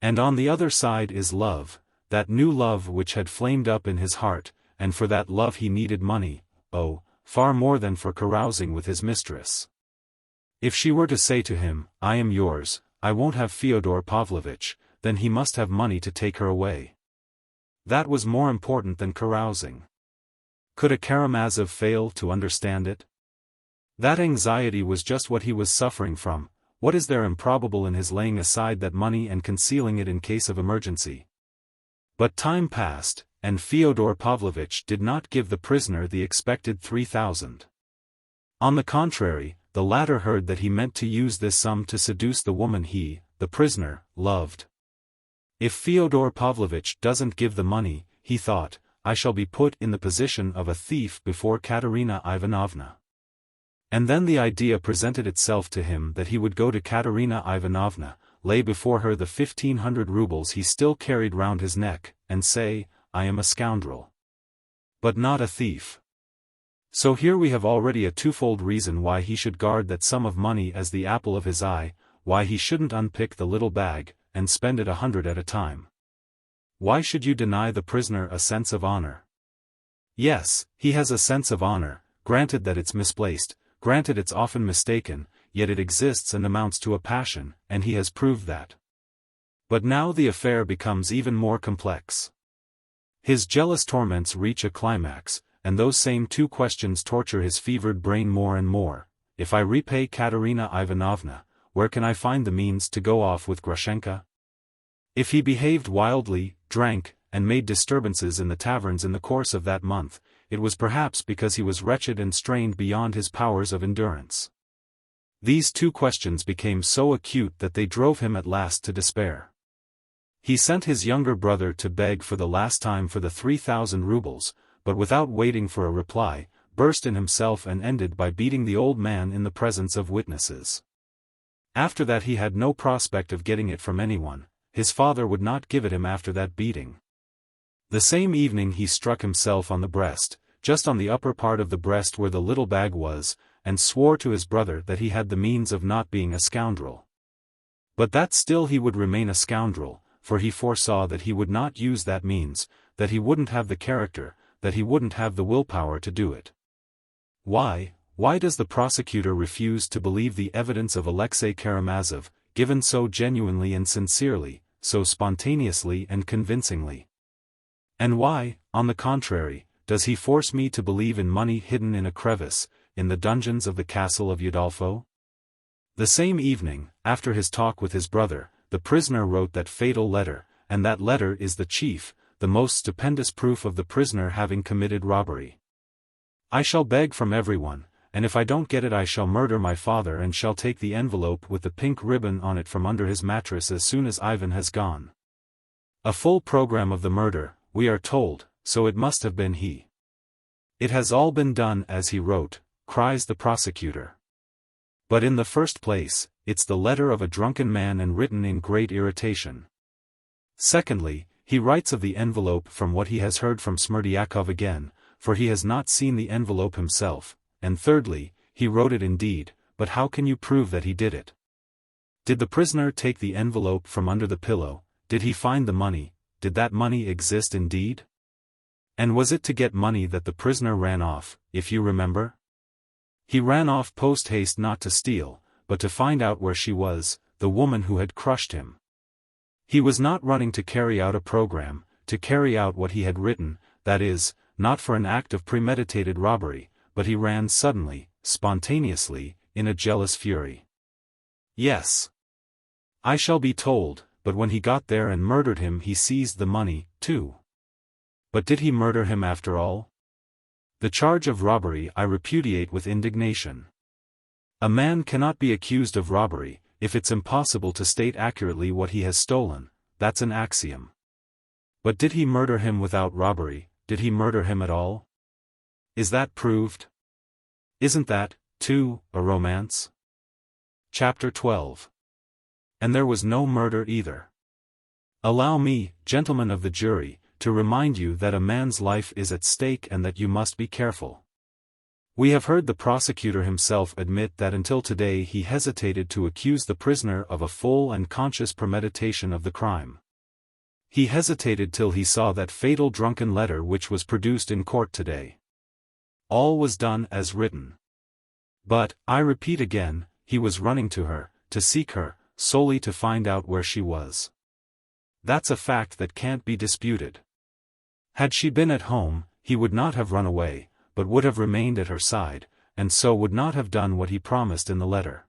And on the other side is love, that new love which had flamed up in his heart, and for that love he needed money, oh, far more than for carousing with his mistress. If she were to say to him, I am yours, I won't have Fyodor Pavlovitch, then he must have money to take her away. That was more important than carousing. Could a Karamazov fail to understand it? That anxiety was just what he was suffering from. What is there improbable in his laying aside that money and concealing it in case of emergency? But time passed, and Fyodor Pavlovitch did not give the prisoner the expected 3,000. On the contrary, the latter heard that he meant to use this sum to seduce the woman he, the prisoner, loved. If Fyodor Pavlovitch doesn't give the money, he thought, I shall be put in the position of a thief before Katerina Ivanovna. And then the idea presented itself to him that he would go to Katerina Ivanovna, lay before her the 1,500 rubles he still carried round his neck, and say, I am a scoundrel, but not a thief. So here we have already a twofold reason why he should guard that sum of money as the apple of his eye, why he shouldn't unpick the little bag, and spend it 100 at a time. Why should you deny the prisoner a sense of honor? Yes, he has a sense of honor, granted that it's misplaced, granted it's often mistaken, yet it exists and amounts to a passion, and he has proved that. But now the affair becomes even more complex. His jealous torments reach a climax, and those same two questions torture his fevered brain more and more. If I repay Katerina Ivanovna, where can I find the means to go off with Grushenka? If he behaved wildly, drank, and made disturbances in the taverns in the course of that month, it was perhaps because he was wretched and strained beyond his powers of endurance. These two questions became so acute that they drove him at last to despair. He sent his younger brother to beg for the last time for the 3,000 rubles, but without waiting for a reply, burst in himself and ended by beating the old man in the presence of witnesses. After that he had no prospect of getting it from anyone. His father would not give it him after that beating. The same evening he struck himself on the breast, just on the upper part of the breast where the little bag was, and swore to his brother that he had the means of not being a scoundrel. But that still he would remain a scoundrel, for he foresaw that he would not use that means, that he wouldn't have the character, that he wouldn't have the willpower to do it. Why does the prosecutor refuse to believe the evidence of Alexei Karamazov, given so genuinely and sincerely, so spontaneously and convincingly? And why, on the contrary, does he force me to believe in money hidden in a crevice, in the dungeons of the castle of Udolpho? The same evening, after his talk with his brother, the prisoner wrote that fatal letter, and that letter is the chief, the most stupendous proof of the prisoner having committed robbery. I shall beg from everyone, and if I don't get it I shall murder my father and shall take the envelope with the pink ribbon on it from under his mattress as soon as Ivan has gone. A full program of the murder, we are told, so it must have been he. It has all been done as he wrote, cries the prosecutor. But in the first place, it's the letter of a drunken man and written in great irritation. Secondly, he writes of the envelope from what he has heard from Smerdyakov again, for he has not seen the envelope himself, and thirdly, he wrote it indeed, but how can you prove that he did it? Did the prisoner take the envelope from under the pillow? Did he find the money? Did that money exist indeed? And was it to get money that the prisoner ran off, if you remember? He ran off post-haste not to steal, but to find out where she was, the woman who had crushed him. He was not running to carry out a program, to carry out what he had written, that is, not for an act of premeditated robbery, but he ran suddenly, spontaneously, in a jealous fury. Yes. I shall be told, but when he got there and murdered him he seized the money, too. But did he murder him after all? The charge of robbery I repudiate with indignation. A man cannot be accused of robbery, if it's impossible to state accurately what he has stolen, that's an axiom. But did he murder him without robbery? Did he murder him at all? Is that proved? Isn't that, too, a romance? Chapter 12. And there was no murder either. Allow me, gentlemen of the jury, to remind you that a man's life is at stake and that you must be careful. We have heard the prosecutor himself admit that until today he hesitated to accuse the prisoner of a full and conscious premeditation of the crime. He hesitated till he saw that fatal drunken letter which was produced in court today. All was done as written. But, I repeat again, he was running to her, to seek her, solely to find out where she was. That's a fact that can't be disputed. Had she been at home, he would not have run away, but would have remained at her side, and so would not have done what he promised in the letter.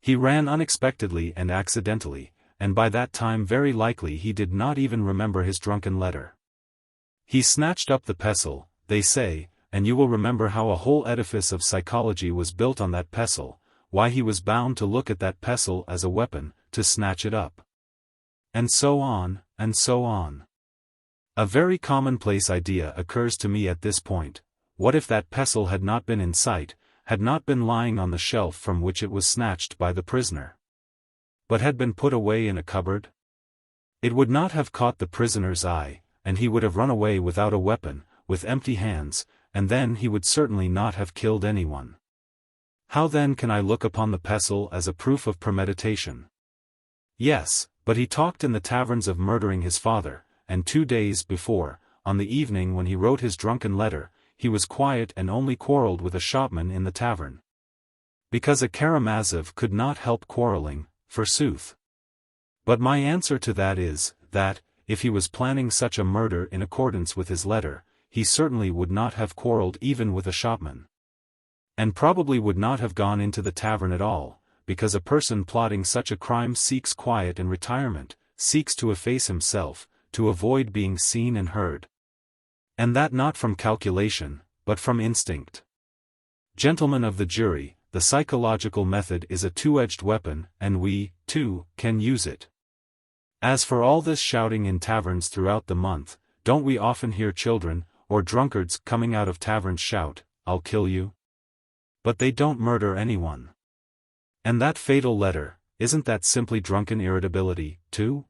He ran unexpectedly and accidentally, and by that time very likely he did not even remember his drunken letter. He snatched up the pestle, they say, and you will remember how a whole edifice of psychology was built on that pestle, why he was bound to look at that pestle as a weapon, to snatch it up. And so on, and so on. A very commonplace idea occurs to me at this point. What if that pestle had not been in sight, had not been lying on the shelf from which it was snatched by the prisoner, but had been put away in a cupboard? It would not have caught the prisoner's eye, and he would have run away without a weapon, with empty hands, and then he would certainly not have killed anyone. How then can I look upon the pestle as a proof of premeditation? Yes, But he talked in the taverns of murdering his father, and 2 days before, on the evening when he wrote his drunken letter, he was quiet and only quarreled with a shopman in the tavern. Because a Karamazov could not help quarreling, forsooth. But my answer to that is, that, if he was planning such a murder in accordance with his letter, he certainly would not have quarreled even with a shopman. And probably would not have gone into the tavern at all, because a person plotting such a crime seeks quiet and retirement, seeks to efface himself, to avoid being seen and heard. And that not from calculation, but from instinct. Gentlemen of the jury, the psychological method is a two-edged weapon, and we, too, can use it. As for all this shouting in taverns throughout the month, don't we often hear children, or drunkards coming out of taverns shout, "I'll kill you"? But they don't murder anyone. And that fatal letter, isn't that simply drunken irritability, too?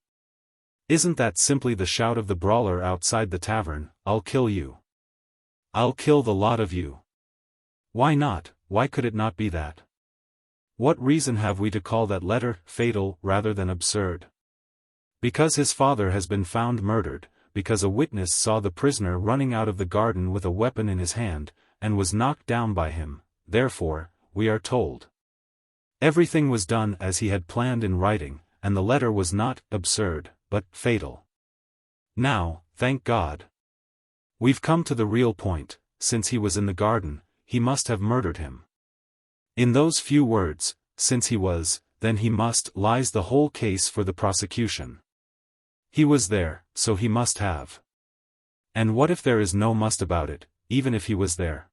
Isn't that simply the shout of the brawler outside the tavern, "I'll kill you. I'll kill the lot of you"? Why not, why could it not be that? What reason have we to call that letter fatal rather than absurd? Because his father has been found murdered, because a witness saw the prisoner running out of the garden with a weapon in his hand, and was knocked down by him, therefore, we are told. Everything was done as he had planned in writing, and the letter was not absurd, but fatal. Now, thank God. We've come to the real point. Since he was in the garden, he must have murdered him. In those few words, since he was, then he must, lies the whole case for the prosecution. He was there, so he must have. And what if there is no must about it, even if he was there?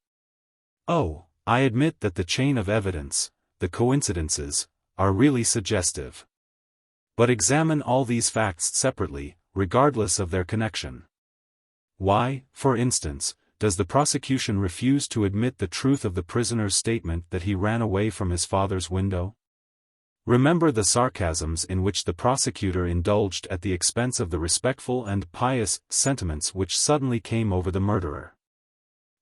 Oh, I admit that the chain of evidence, the coincidences, are really suggestive. But examine all these facts separately, regardless of their connection. Why, for instance, does the prosecution refuse to admit the truth of the prisoner's statement that he ran away from his father's window? Remember the sarcasms in which the prosecutor indulged at the expense of the respectful and pious sentiments which suddenly came over the murderer.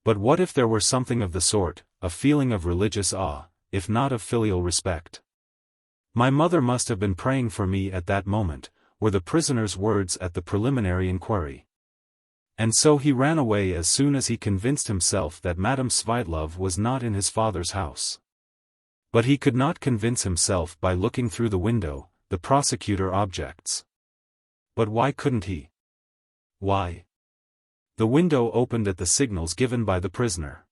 But what if there were something of the sort, a feeling of religious awe, if not of filial respect? "My mother must have been praying for me at that moment," were the prisoner's words at the preliminary inquiry. And so he ran away as soon as he convinced himself that Madame Svydlov was not in his father's house. But he could not convince himself by looking through the window, the prosecutor objects. But why couldn't he? Why? The window opened at the signals given by the prisoner.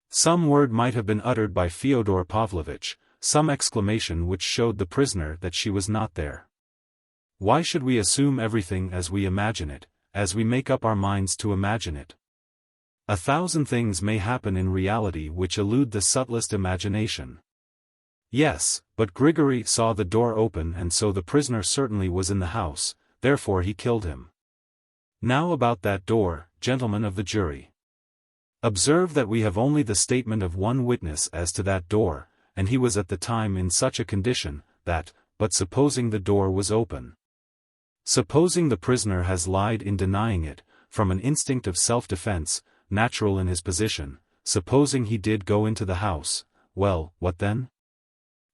Some word might have been uttered by Fyodor Pavlovitch, some exclamation which showed the prisoner that she was not there. Why should we assume everything as we imagine it, as we make up our minds to imagine it? 1,000 things may happen in reality which elude the subtlest imagination. Yes, but Grigory saw the door open, and so the prisoner certainly was in the house, therefore he killed him. Now about that door, gentlemen of the jury. Observe that we have only the statement of one witness as to that door, and he was at the time in such a condition, that, but supposing the door was open. Supposing the prisoner has lied in denying it, from an instinct of self-defense, natural in his position, supposing he did go into the house, well, what then?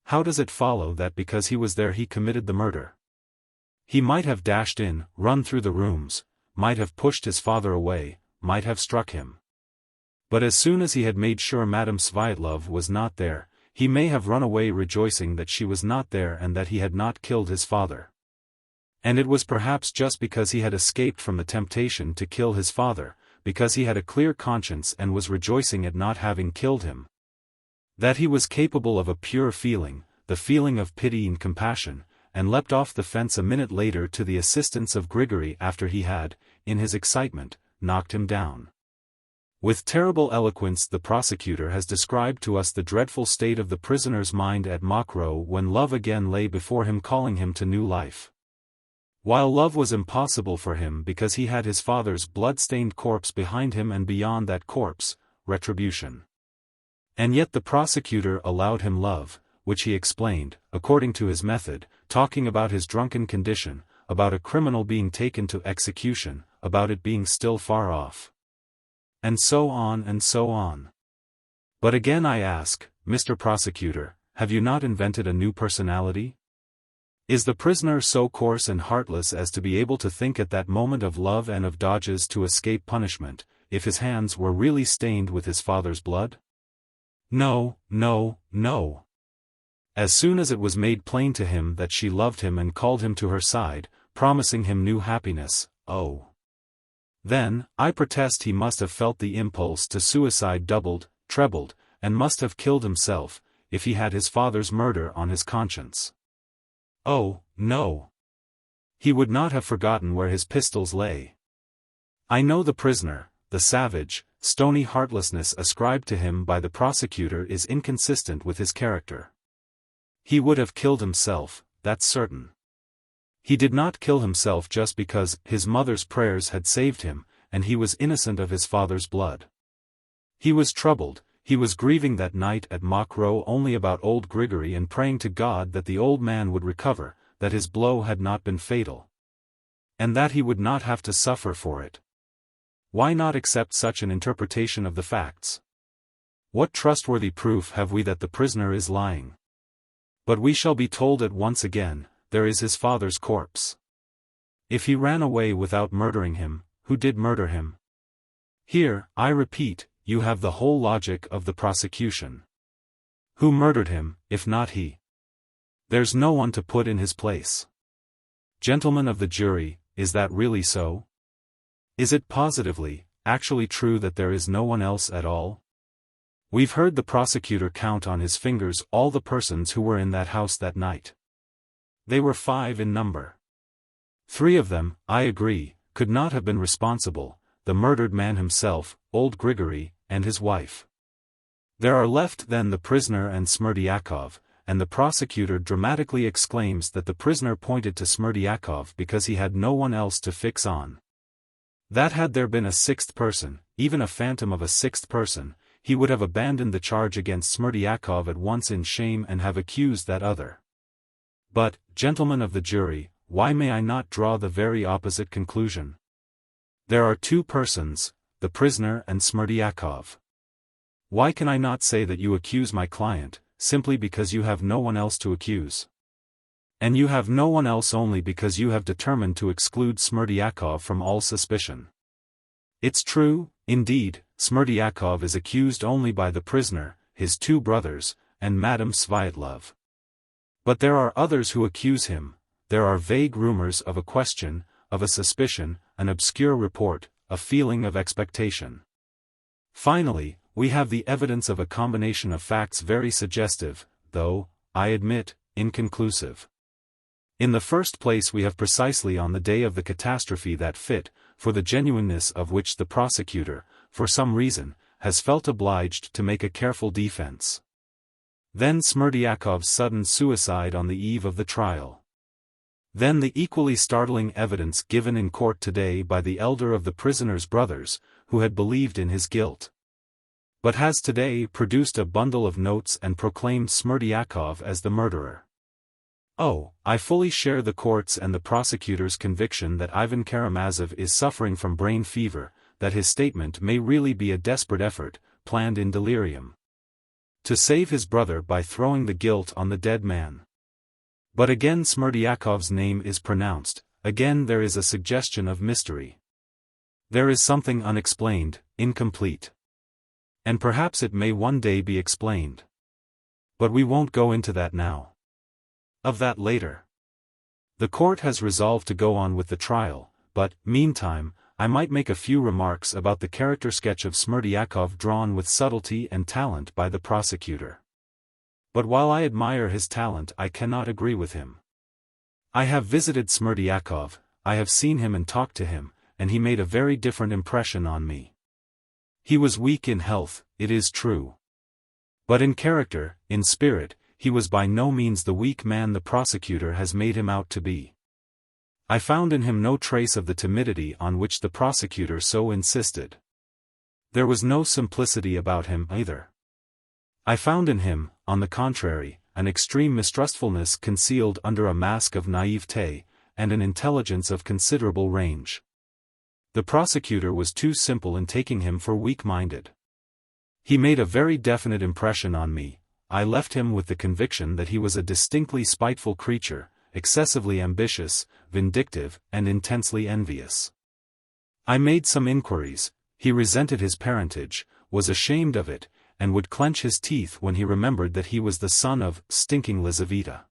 How does it follow that because he was there he committed the murder? He might have dashed in, run through the rooms, might have pushed his father away, might have struck him. But as soon as he had made sure Madame Svydlov was not there, he may have run away rejoicing that she was not there and that he had not killed his father. And it was perhaps just because he had escaped from the temptation to kill his father, because he had a clear conscience and was rejoicing at not having killed him, that he was capable of a pure feeling, the feeling of pity and compassion, and leapt off the fence a minute later to the assistance of Grigory after he had, in his excitement, knocked him down. With terrible eloquence the prosecutor has described to us the dreadful state of the prisoner's mind at Mokroe when love again lay before him calling him to new life. While love was impossible for him because he had his father's blood-stained corpse behind him and beyond that corpse, retribution. And yet the prosecutor allowed him love, which he explained, according to his method, talking about his drunken condition, about a criminal being taken to execution, about it being still far off. And so on and so on. But again I ask, Mr. Prosecutor, have you not invented a new personality? Is the prisoner so coarse and heartless as to be able to think at that moment of love and of dodges to escape punishment, if his hands were really stained with his father's blood? No, no, no. As soon as it was made plain to him that she loved him and called him to her side, promising him new happiness, oh! Then, I protest he must have felt the impulse to suicide doubled, trebled, and must have killed himself, if he had his father's murder on his conscience. Oh, no! He would not have forgotten where his pistols lay. I know the prisoner, the savage, stony heartlessness ascribed to him by the prosecutor is inconsistent with his character. He would have killed himself, that's certain. He did not kill himself just because his mother's prayers had saved him, and he was innocent of his father's blood. He was troubled, he was grieving that night at Mokroe only about old Grigory and praying to God that the old man would recover, that his blow had not been fatal. And that he would not have to suffer for it. Why not accept such an interpretation of the facts? What trustworthy proof have we that the prisoner is lying? But we shall be told at once again, there is his father's corpse. If he ran away without murdering him, who did murder him? Here, I repeat, you have the whole logic of the prosecution. Who murdered him, if not he? There's no one to put in his place. Gentlemen of the jury, is that really so? Is it positively, actually true that there is no one else at all? We've heard the prosecutor count on his fingers all the persons who were in that house that night. They were 5 in number. 3 of them, I agree, could not have been responsible, the murdered man himself, old Grigory, and his wife. There are left then the prisoner and Smerdyakov, and the prosecutor dramatically exclaims that the prisoner pointed to Smerdyakov because he had no one else to fix on. That had there been a 6th person, even a phantom of a 6th person, he would have abandoned the charge against Smerdyakov at once in shame and have accused that other. But, gentlemen of the jury, why may I not draw the very opposite conclusion? There are 2 persons, the prisoner and Smerdyakov. Why can I not say that you accuse my client, simply because you have no one else to accuse? And you have no one else only because you have determined to exclude Smerdyakov from all suspicion. It's true, indeed, Smerdyakov is accused only by the prisoner, his 2 brothers, and Madame Sviatlov. But there are others who accuse him, there are vague rumors of a question, of a suspicion, an obscure report, a feeling of expectation. Finally, we have the evidence of a combination of facts very suggestive, though, I admit, inconclusive. In the first place we have precisely on the day of the catastrophe that fit, for the genuineness of which the prosecutor, for some reason, has felt obliged to make a careful defense. Then Smerdyakov's sudden suicide on the eve of the trial. Then the equally startling evidence given in court today by the elder of the prisoner's brothers, who had believed in his guilt, but has today produced a bundle of notes and proclaimed Smerdyakov as the murderer. Oh, I fully share the court's and the prosecutor's conviction that Ivan Karamazov is suffering from brain fever, that his statement may really be a desperate effort, planned in delirium, to save his brother by throwing the guilt on the dead man. But again Smerdyakov's name is pronounced, again there is a suggestion of mystery. There is something unexplained, incomplete. And perhaps it may one day be explained. But we won't go into that now. Of that later. The court has resolved to go on with the trial, but, meantime, I might make a few remarks about the character sketch of Smerdyakov drawn with subtlety and talent by the prosecutor. But while I admire his talent I cannot agree with him. I have visited Smerdyakov, I have seen him and talked to him, and he made a very different impression on me. He was weak in health, it is true. But in character, in spirit, he was by no means the weak man the prosecutor has made him out to be. I found in him no trace of the timidity on which the prosecutor so insisted. There was no simplicity about him either. I found in him, on the contrary, an extreme mistrustfulness concealed under a mask of naivete, and an intelligence of considerable range. The prosecutor was too simple in taking him for weak-minded. He made a very definite impression on me. I left him with the conviction that he was a distinctly spiteful creature, excessively ambitious, vindictive, and intensely envious. I made some inquiries. He resented his parentage, was ashamed of it, and would clench his teeth when he remembered that he was the son of stinking Lizaveta.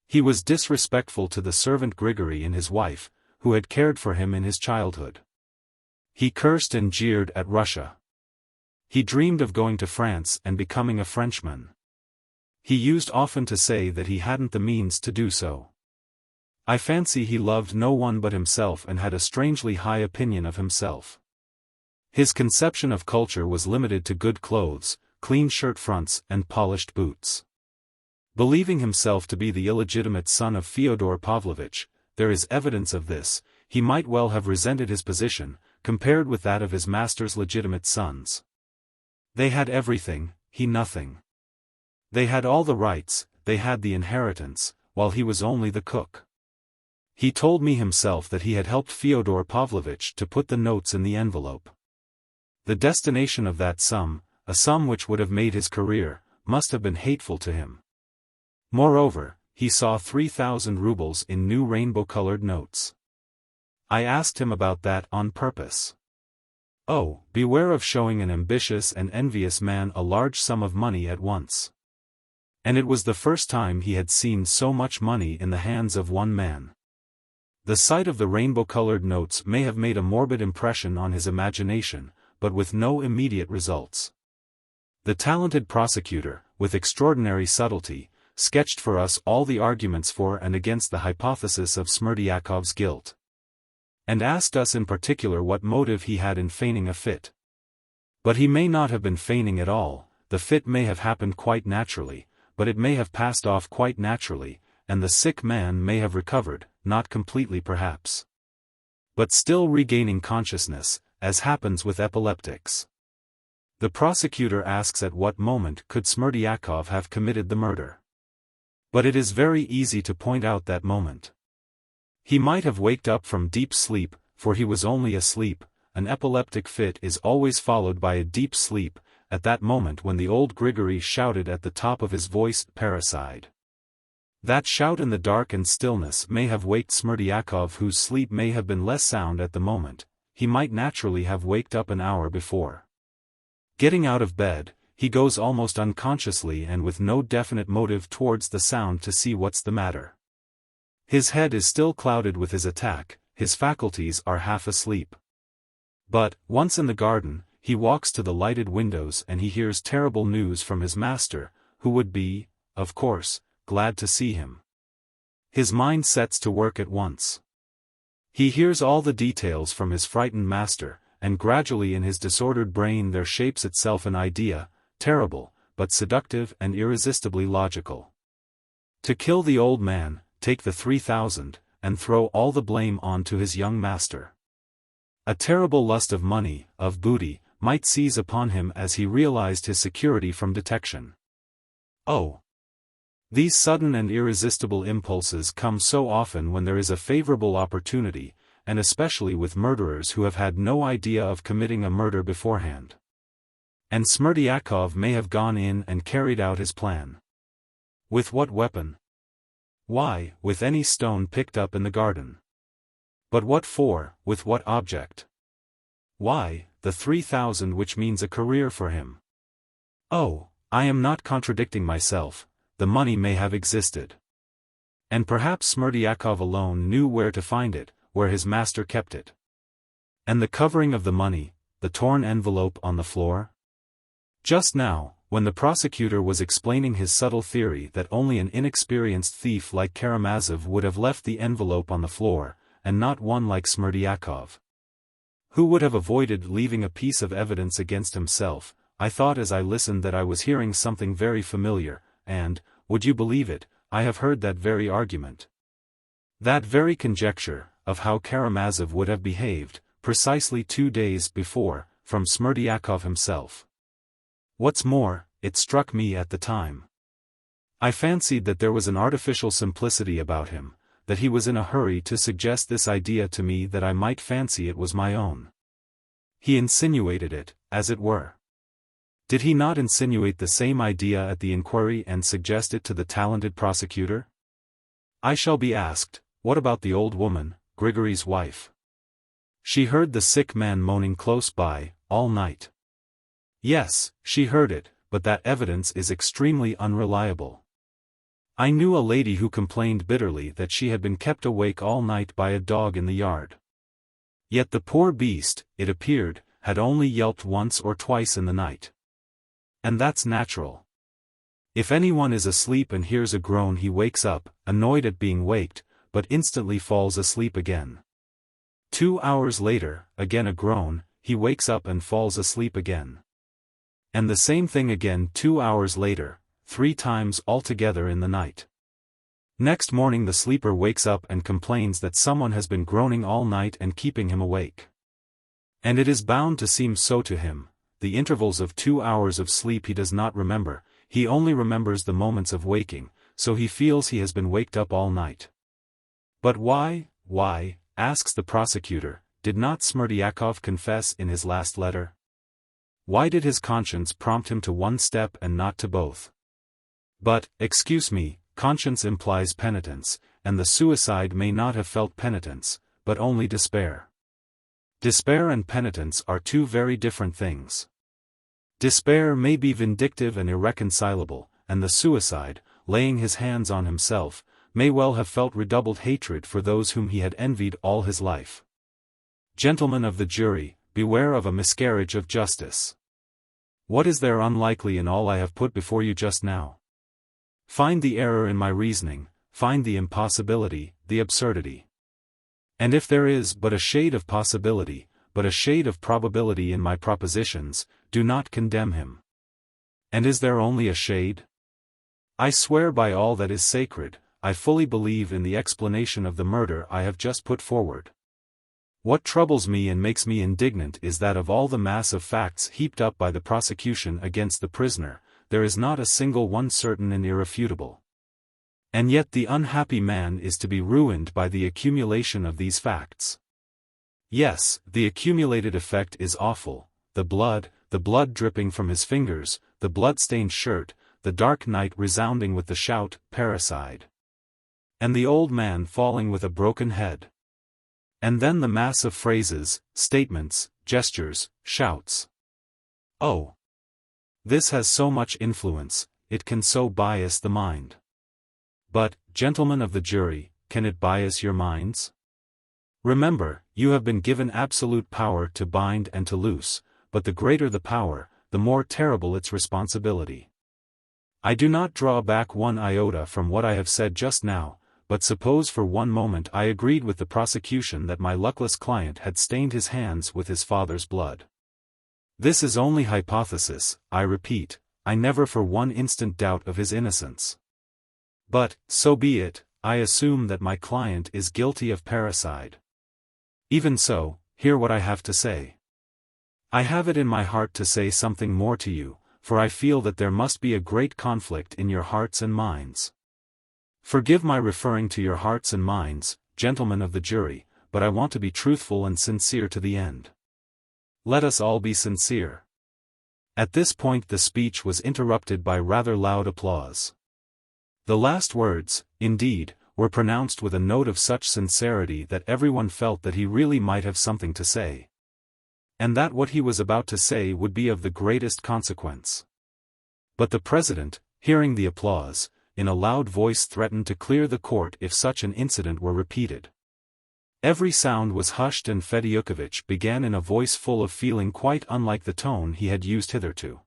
He was disrespectful to the servant Grigory and his wife, who had cared for him in his childhood. He cursed and jeered at Russia. He dreamed of going to France and becoming a Frenchman. He used often to say that he hadn't the means to do so. I fancy he loved no one but himself and had a strangely high opinion of himself. His conception of culture was limited to good clothes, clean shirt fronts and polished boots. Believing himself to be the illegitimate son of Fyodor Pavlovitch, there is evidence of this, he might well have resented his position, compared with that of his master's legitimate sons. They had everything, he nothing. They had all the rights, they had the inheritance, while he was only the cook. He told me himself that he had helped Fyodor Pavlovitch to put the notes in the envelope. The destination of that sum, a sum which would have made his career, must have been hateful to him. Moreover, he saw 3,000 rubles in new rainbow-colored notes. I asked him about that on purpose. Oh, beware of showing an ambitious and envious man a large sum of money at once. And it was the first time he had seen so much money in the hands of one man. The sight of the rainbow-colored notes may have made a morbid impression on his imagination, but with no immediate results. The talented prosecutor, with extraordinary subtlety, sketched for us all the arguments for and against the hypothesis of Smerdyakov's guilt. And asked us in particular what motive he had in feigning a fit. But he may not have been feigning at all, the fit may have happened quite naturally, but it may have passed off quite naturally, and the sick man may have recovered, not completely perhaps, but still regaining consciousness, as happens with epileptics. The prosecutor asks at what moment could Smerdyakov have committed the murder. But it is very easy to point out that moment. He might have waked up from deep sleep, for he was only asleep. An epileptic fit is always followed by a deep sleep, at that moment when the old Grigory shouted at the top of his voice, "Parricide." That shout in the dark and stillness may have waked Smerdyakov, whose sleep may have been less sound at the moment. He might naturally have waked up an hour before. Getting out of bed, he goes almost unconsciously and with no definite motive towards the sound to see what's the matter. His head is still clouded with his attack, his faculties are half asleep. But, once in the garden, he walks to the lighted windows and he hears terrible news from his master, who would be, of course, glad to see him. His mind sets to work at once. He hears all the details from his frightened master, and gradually in his disordered brain there shapes itself an idea, terrible, but seductive and irresistibly logical. To kill the old man, take the 3,000, and throw all the blame on to his young master. A terrible lust of money, of booty, might seize upon him as he realized his security from detection. Oh! These sudden and irresistible impulses come so often when there is a favorable opportunity, and especially with murderers who have had no idea of committing a murder beforehand. And Smerdyakov may have gone in and carried out his plan. With what weapon? Why, with any stone picked up in the garden. But what for, with what object? Why, the 3,000, which means a career for him. Oh, I am not contradicting myself. The money may have existed. And perhaps Smerdyakov alone knew where to find it, where his master kept it. And the covering of the money, the torn envelope on the floor? Just now, when the prosecutor was explaining his subtle theory that only an inexperienced thief like Karamazov would have left the envelope on the floor, and not one like Smerdyakov, who would have avoided leaving a piece of evidence against himself, I thought as I listened that I was hearing something very familiar. And, would you believe it, I have heard that very argument. That very conjecture, of how Karamazov would have behaved, precisely 2 days before, from Smerdyakov himself. What's more, it struck me at the time. I fancied that there was an artificial simplicity about him, that he was in a hurry to suggest this idea to me that I might fancy it was my own. He insinuated it, as it were. Did he not insinuate the same idea at the inquiry and suggest it to the talented prosecutor? I shall be asked, what about the old woman, Grigory's wife? She heard the sick man moaning close by, all night. Yes, she heard it, but that evidence is extremely unreliable. I knew a lady who complained bitterly that she had been kept awake all night by a dog in the yard. Yet the poor beast, it appeared, had only yelped once or twice in the night. And that's natural. If anyone is asleep and hears a groan, he wakes up, annoyed at being waked, but instantly falls asleep again. 2 hours later, again a groan, he wakes up and falls asleep again. And the same thing again 2 hours later, 3 times altogether in the night. Next morning the sleeper wakes up and complains that someone has been groaning all night and keeping him awake. And it is bound to seem so to him. The intervals of 2 hours of sleep he does not remember, he only remembers the moments of waking, so he feels he has been waked up all night. But why, asks the prosecutor, did not Smerdyakov confess in his last letter? Why did his conscience prompt him to one step and not to both? But, excuse me, conscience implies penitence, and the suicide may not have felt penitence, but only despair. Despair and penitence are two very different things. Despair may be vindictive and irreconcilable, and the suicide, laying his hands on himself, may well have felt redoubled hatred for those whom he had envied all his life. Gentlemen of the jury, beware of a miscarriage of justice. What is there unlikely in all I have put before you just now? Find the error in my reasoning, find the impossibility, the absurdity. And if there is but a shade of possibility, but a shade of probability in my propositions, do not condemn him. And is there only a shade? I swear by all that is sacred, I fully believe in the explanation of the murder I have just put forward. What troubles me and makes me indignant is that of all the mass of facts heaped up by the prosecution against the prisoner, there is not a single one certain and irrefutable. And yet the unhappy man is to be ruined by the accumulation of these facts. Yes, the accumulated effect is awful, the blood dripping from his fingers, the blood-stained shirt, the dark night resounding with the shout, "Parricide!" And the old man falling with a broken head. And then the mass of phrases, statements, gestures, shouts. Oh! This has so much influence, it can so bias the mind. But, gentlemen of the jury, can it bias your minds? Remember, you have been given absolute power to bind and to loose, but the greater the power, the more terrible its responsibility. I do not draw back one iota from what I have said just now, but suppose for one moment I agreed with the prosecution that my luckless client had stained his hands with his father's blood. This is only hypothesis, I repeat, I never for one instant doubt of his innocence. But, so be it, I assume that my client is guilty of parricide. Even so, hear what I have to say. I have it in my heart to say something more to you, for I feel that there must be a great conflict in your hearts and minds. Forgive my referring to your hearts and minds, gentlemen of the jury, but I want to be truthful and sincere to the end. Let us all be sincere. At this point the speech was interrupted by rather loud applause. The last words, indeed, were pronounced with a note of such sincerity that everyone felt that he really might have something to say. And that what he was about to say would be of the greatest consequence. But the president, hearing the applause, in a loud voice threatened to clear the court if such an incident were repeated. Every sound was hushed and Fedyukovich began in a voice full of feeling quite unlike the tone he had used hitherto.